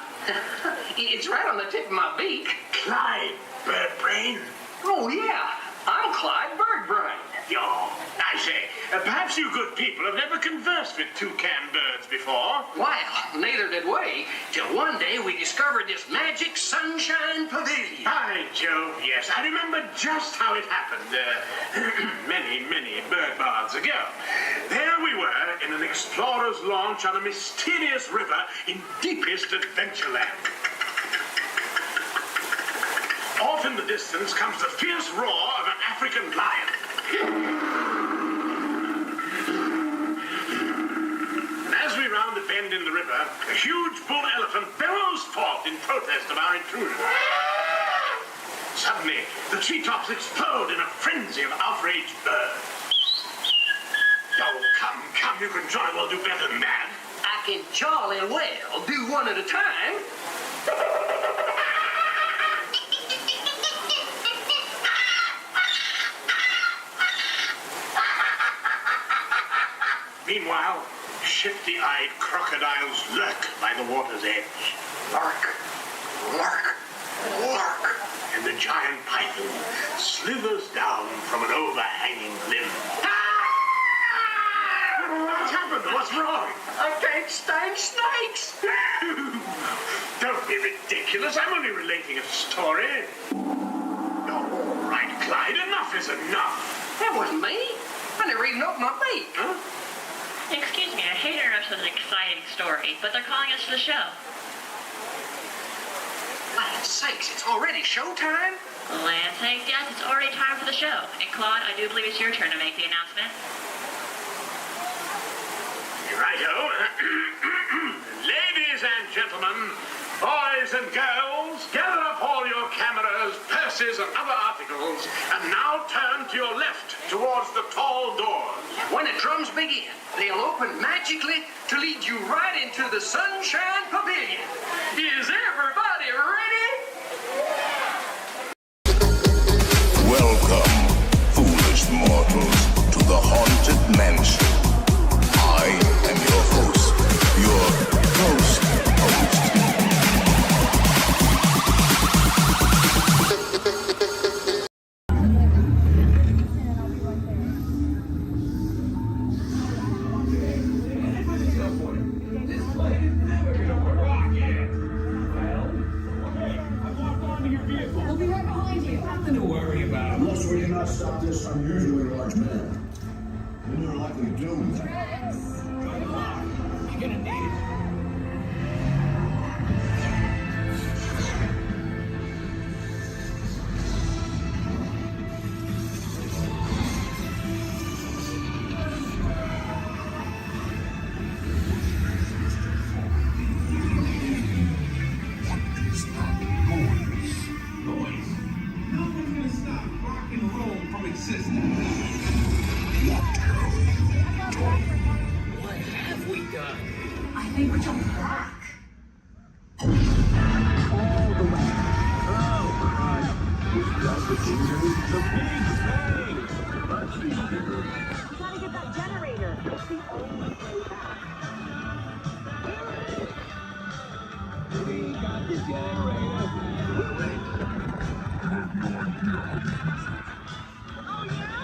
It's right on the tip of my beak. Clyde Birdbrain. Oh, yeah. I'm Clyde Birdbrain. Oh, I say, perhaps you good people have never conversed with toucan birds before. Well, neither did we, till one day we discovered this magic sunshine pavilion. By Jove, yes. I remember just how it happened, many, many bird baths ago. There we were in an explorer's launch on a mysterious river in deepest Adventureland. Off in the distance comes the fierce roar of an African lion. And as we round a bend in the river, a huge bull elephant bellows forth in protest of our intrusion. Suddenly, the treetops explode in a frenzy of outraged birds. Oh, come, you can jolly well do better than that. I can jolly well do one at a time. Meanwhile, shifty-eyed crocodiles lurk by the water's edge. Lurk, lurk, lurk. And the giant python slithers down from an overhanging limb. What's happened? What's wrong? I can't stand snakes. Don't be ridiculous. I'm only relating a story. All right, Clyde, enough is enough. That wasn't me. I never even opened my beak. Huh? Excuse me, I hate to interrupt with an exciting story, but they're calling us to the show. Land sakes, it's already showtime? Land sakes, yes, it's already time for the show. And Claude, I do believe it's your turn to make the announcement. Righto. Ladies and gentlemen, boys and girls, gather up all your cameras, purses, and other articles, and now turn to your left towards the tall doors. When the drums begin, they'll open magically to lead you right into the Sunshine Pavilion. Is everybody ready? Welcome, foolish mortals, to the Haunted Mansion. I am your host, your ghost host. We'll be right behind you. Nothing to worry about. Unless we cannot stop this unusually large man. Then you're likely doomed. Good luck. You're gonna need it. What have we done? I think we're jumping back. All the way. Oh, Christ. We've got the big bang. Let's be bigger. Gotta get that generator. It's the only way back. We got the generator. Oh, yeah?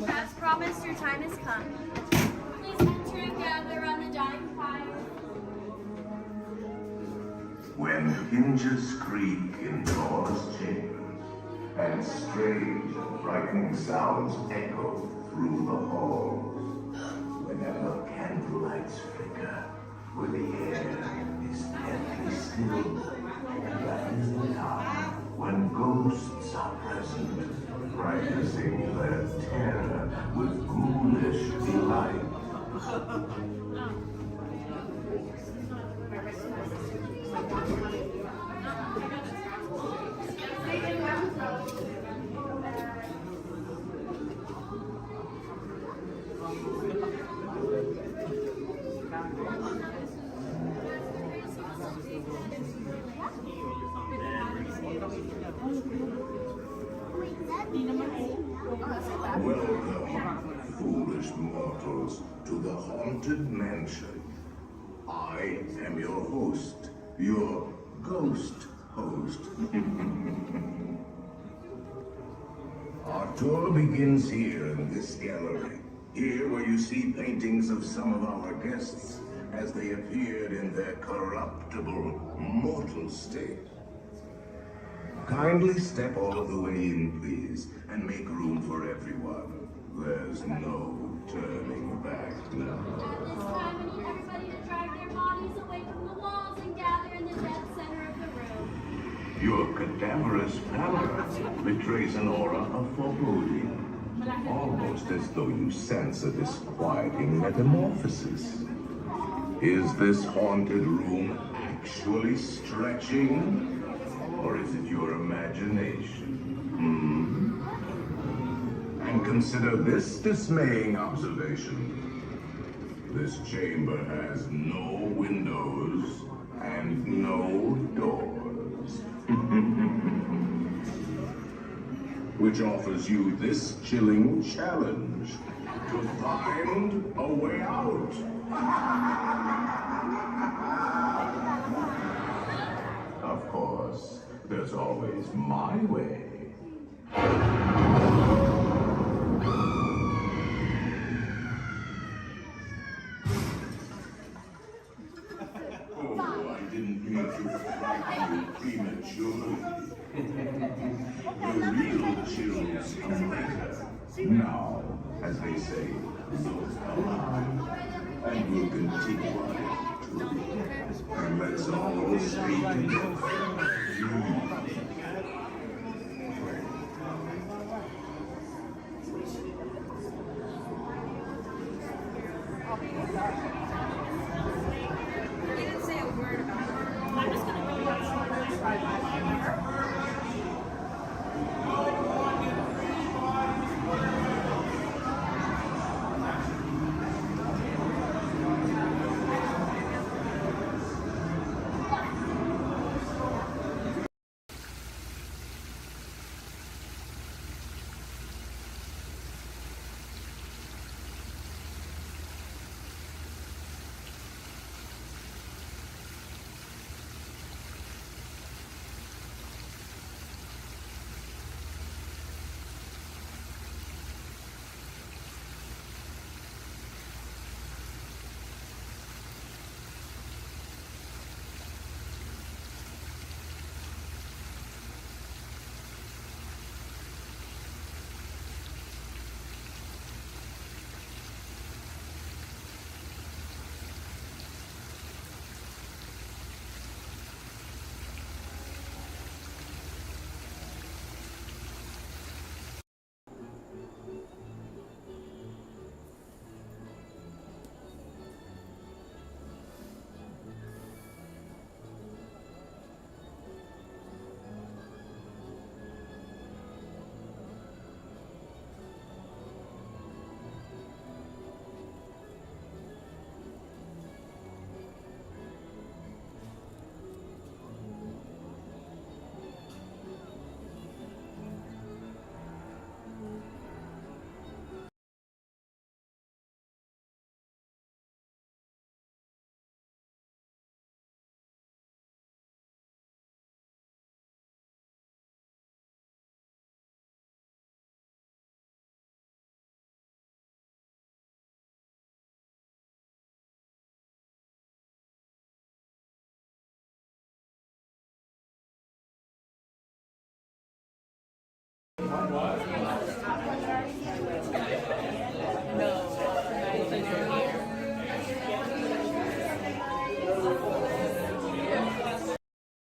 As promised, your time has come. Please enter and gather around the dying fire. When hinges creak in doors chambers, and strange and frightening sounds echo through the halls, whenever candlelights flicker, where the air is deadly still, that is the time when ghosts are present, practicing their terror with ghoulish delight. Welcome, foolish mortals, to the Haunted Mansion. I am your host, your ghost host. Our tour begins here in this gallery. Here where you see paintings of some of our guests as they appeared in their corruptible, mortal state. Kindly step all the way in, please, and make room for everyone. There's no turning back now. At this time, I need everybody to drag their bodies away from the walls and gather in the dead center of the room. Your cadaverous pallor betrays an aura of foreboding, almost as though you sense a disquieting metamorphosis. Is this haunted room actually stretching? Or is it your imagination? And consider this dismaying observation. This chamber has no windows and no doors. Which offers you this chilling challenge to find a way out. Of course, There's always my way. Oh, I didn't mean to frighten you prematurely. The real chills come later. Now, as they say, look alive, and we'll continue on it to the end. And let's all stay together.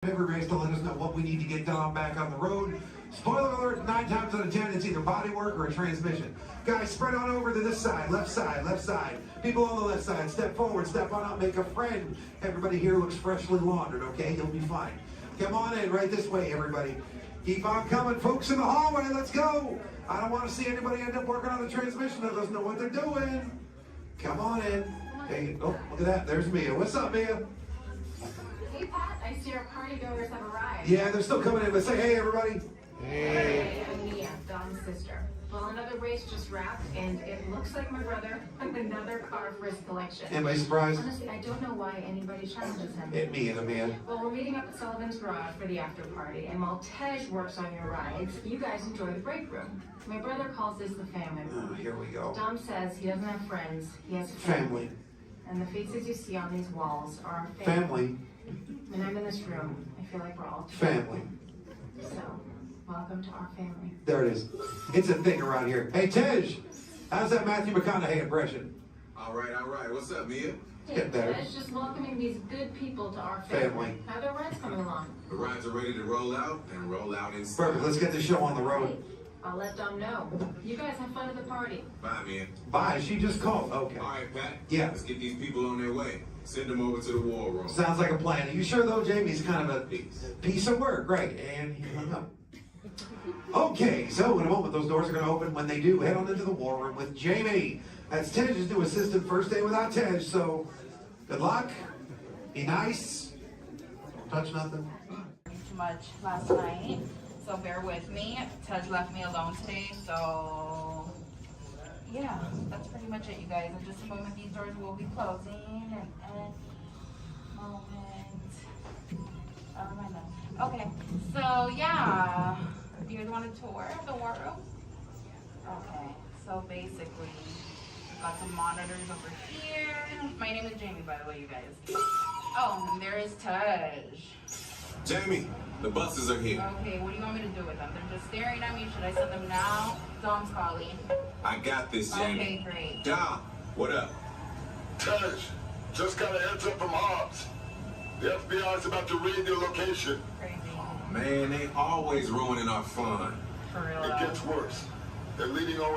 Every race to let us know what we need to get done back on the road. Spoiler alert, 9 times out of 10, it's either bodywork or a transmission. Guys, spread on over to this side, left side, left side. People on the left side, step forward, step on up, make a friend. Everybody here looks freshly laundered, okay? You'll be fine. Come on in, right this way, everybody. Keep on coming, folks in the hallway, let's go. I don't want to see anybody end up working on the transmission that doesn't know what they're doing. Come on in. Hey, oh, look at that, there's Mia. What's up, Mia? Hey, Pat, I see our party goers have arrived. Yeah, they're still coming in, but say hey, everybody. Hey, I'm Mia, Dom's sister. Well, another race just wrapped, and it looks like my brother with another car for his collection. Anybody surprised? Honestly, I don't know why anybody challenges him. Hit me in, Mia. Well, we're meeting up at Sullivan's Garage for the after party, and while Tej works on your rides, you guys enjoy the break room. My brother calls this the family room. Oh, here we go. Dom says he doesn't have friends, he has Family. And the faces you see on these walls are our Family. When I'm in this room, I feel like we're all Family. So, welcome to our family. There it is. It's a thing around here. Hey, Tej, how's that Matthew McConaughey impression? All right, all right. What's up, Mia? Get better. Tej just welcoming these good people to our family. How are their rides coming along? The rides are ready to roll out and roll out inside. Perfect. Let's get the show on the road. I'll let Dom know. You guys have fun at the party. Bye, Mia. Bye. She just called. Okay. All right, Pat. Yeah. Let's get these people on their way. Send them over to the war room. Sounds like a plan. Are you sure, though, Jamie's kind of a piece of work? Right. And he hung up. Okay, so in a moment, those doors are going to open. When they do, head on into the war room with Jamie. That's Tej's new assistant. First day without Tej, so good luck. Be nice. Don't touch nothing. Too much last night, so bear with me. Tej left me alone today, so yeah, that's pretty much it, you guys. In just a moment, these doors will be closing, and moment. Oh my God. Okay, So yeah, you guys want a tour of the war room? Okay, so basically, we've got some monitors over here. My name is Jamie, by the way, you guys. Oh, and there is Taj. Jamie, the buses are here. Okay, what do you want me to do with them? They're just staring at me. Should I send them now? Dom's calling. I got this, Jamie. Okay, great. Dom, what up? Taj, just got a heads up from Hobbs. The FBI is about to raid your location. Crazy. Man, they always ruining our fun. For real. It gets worse. They're leading over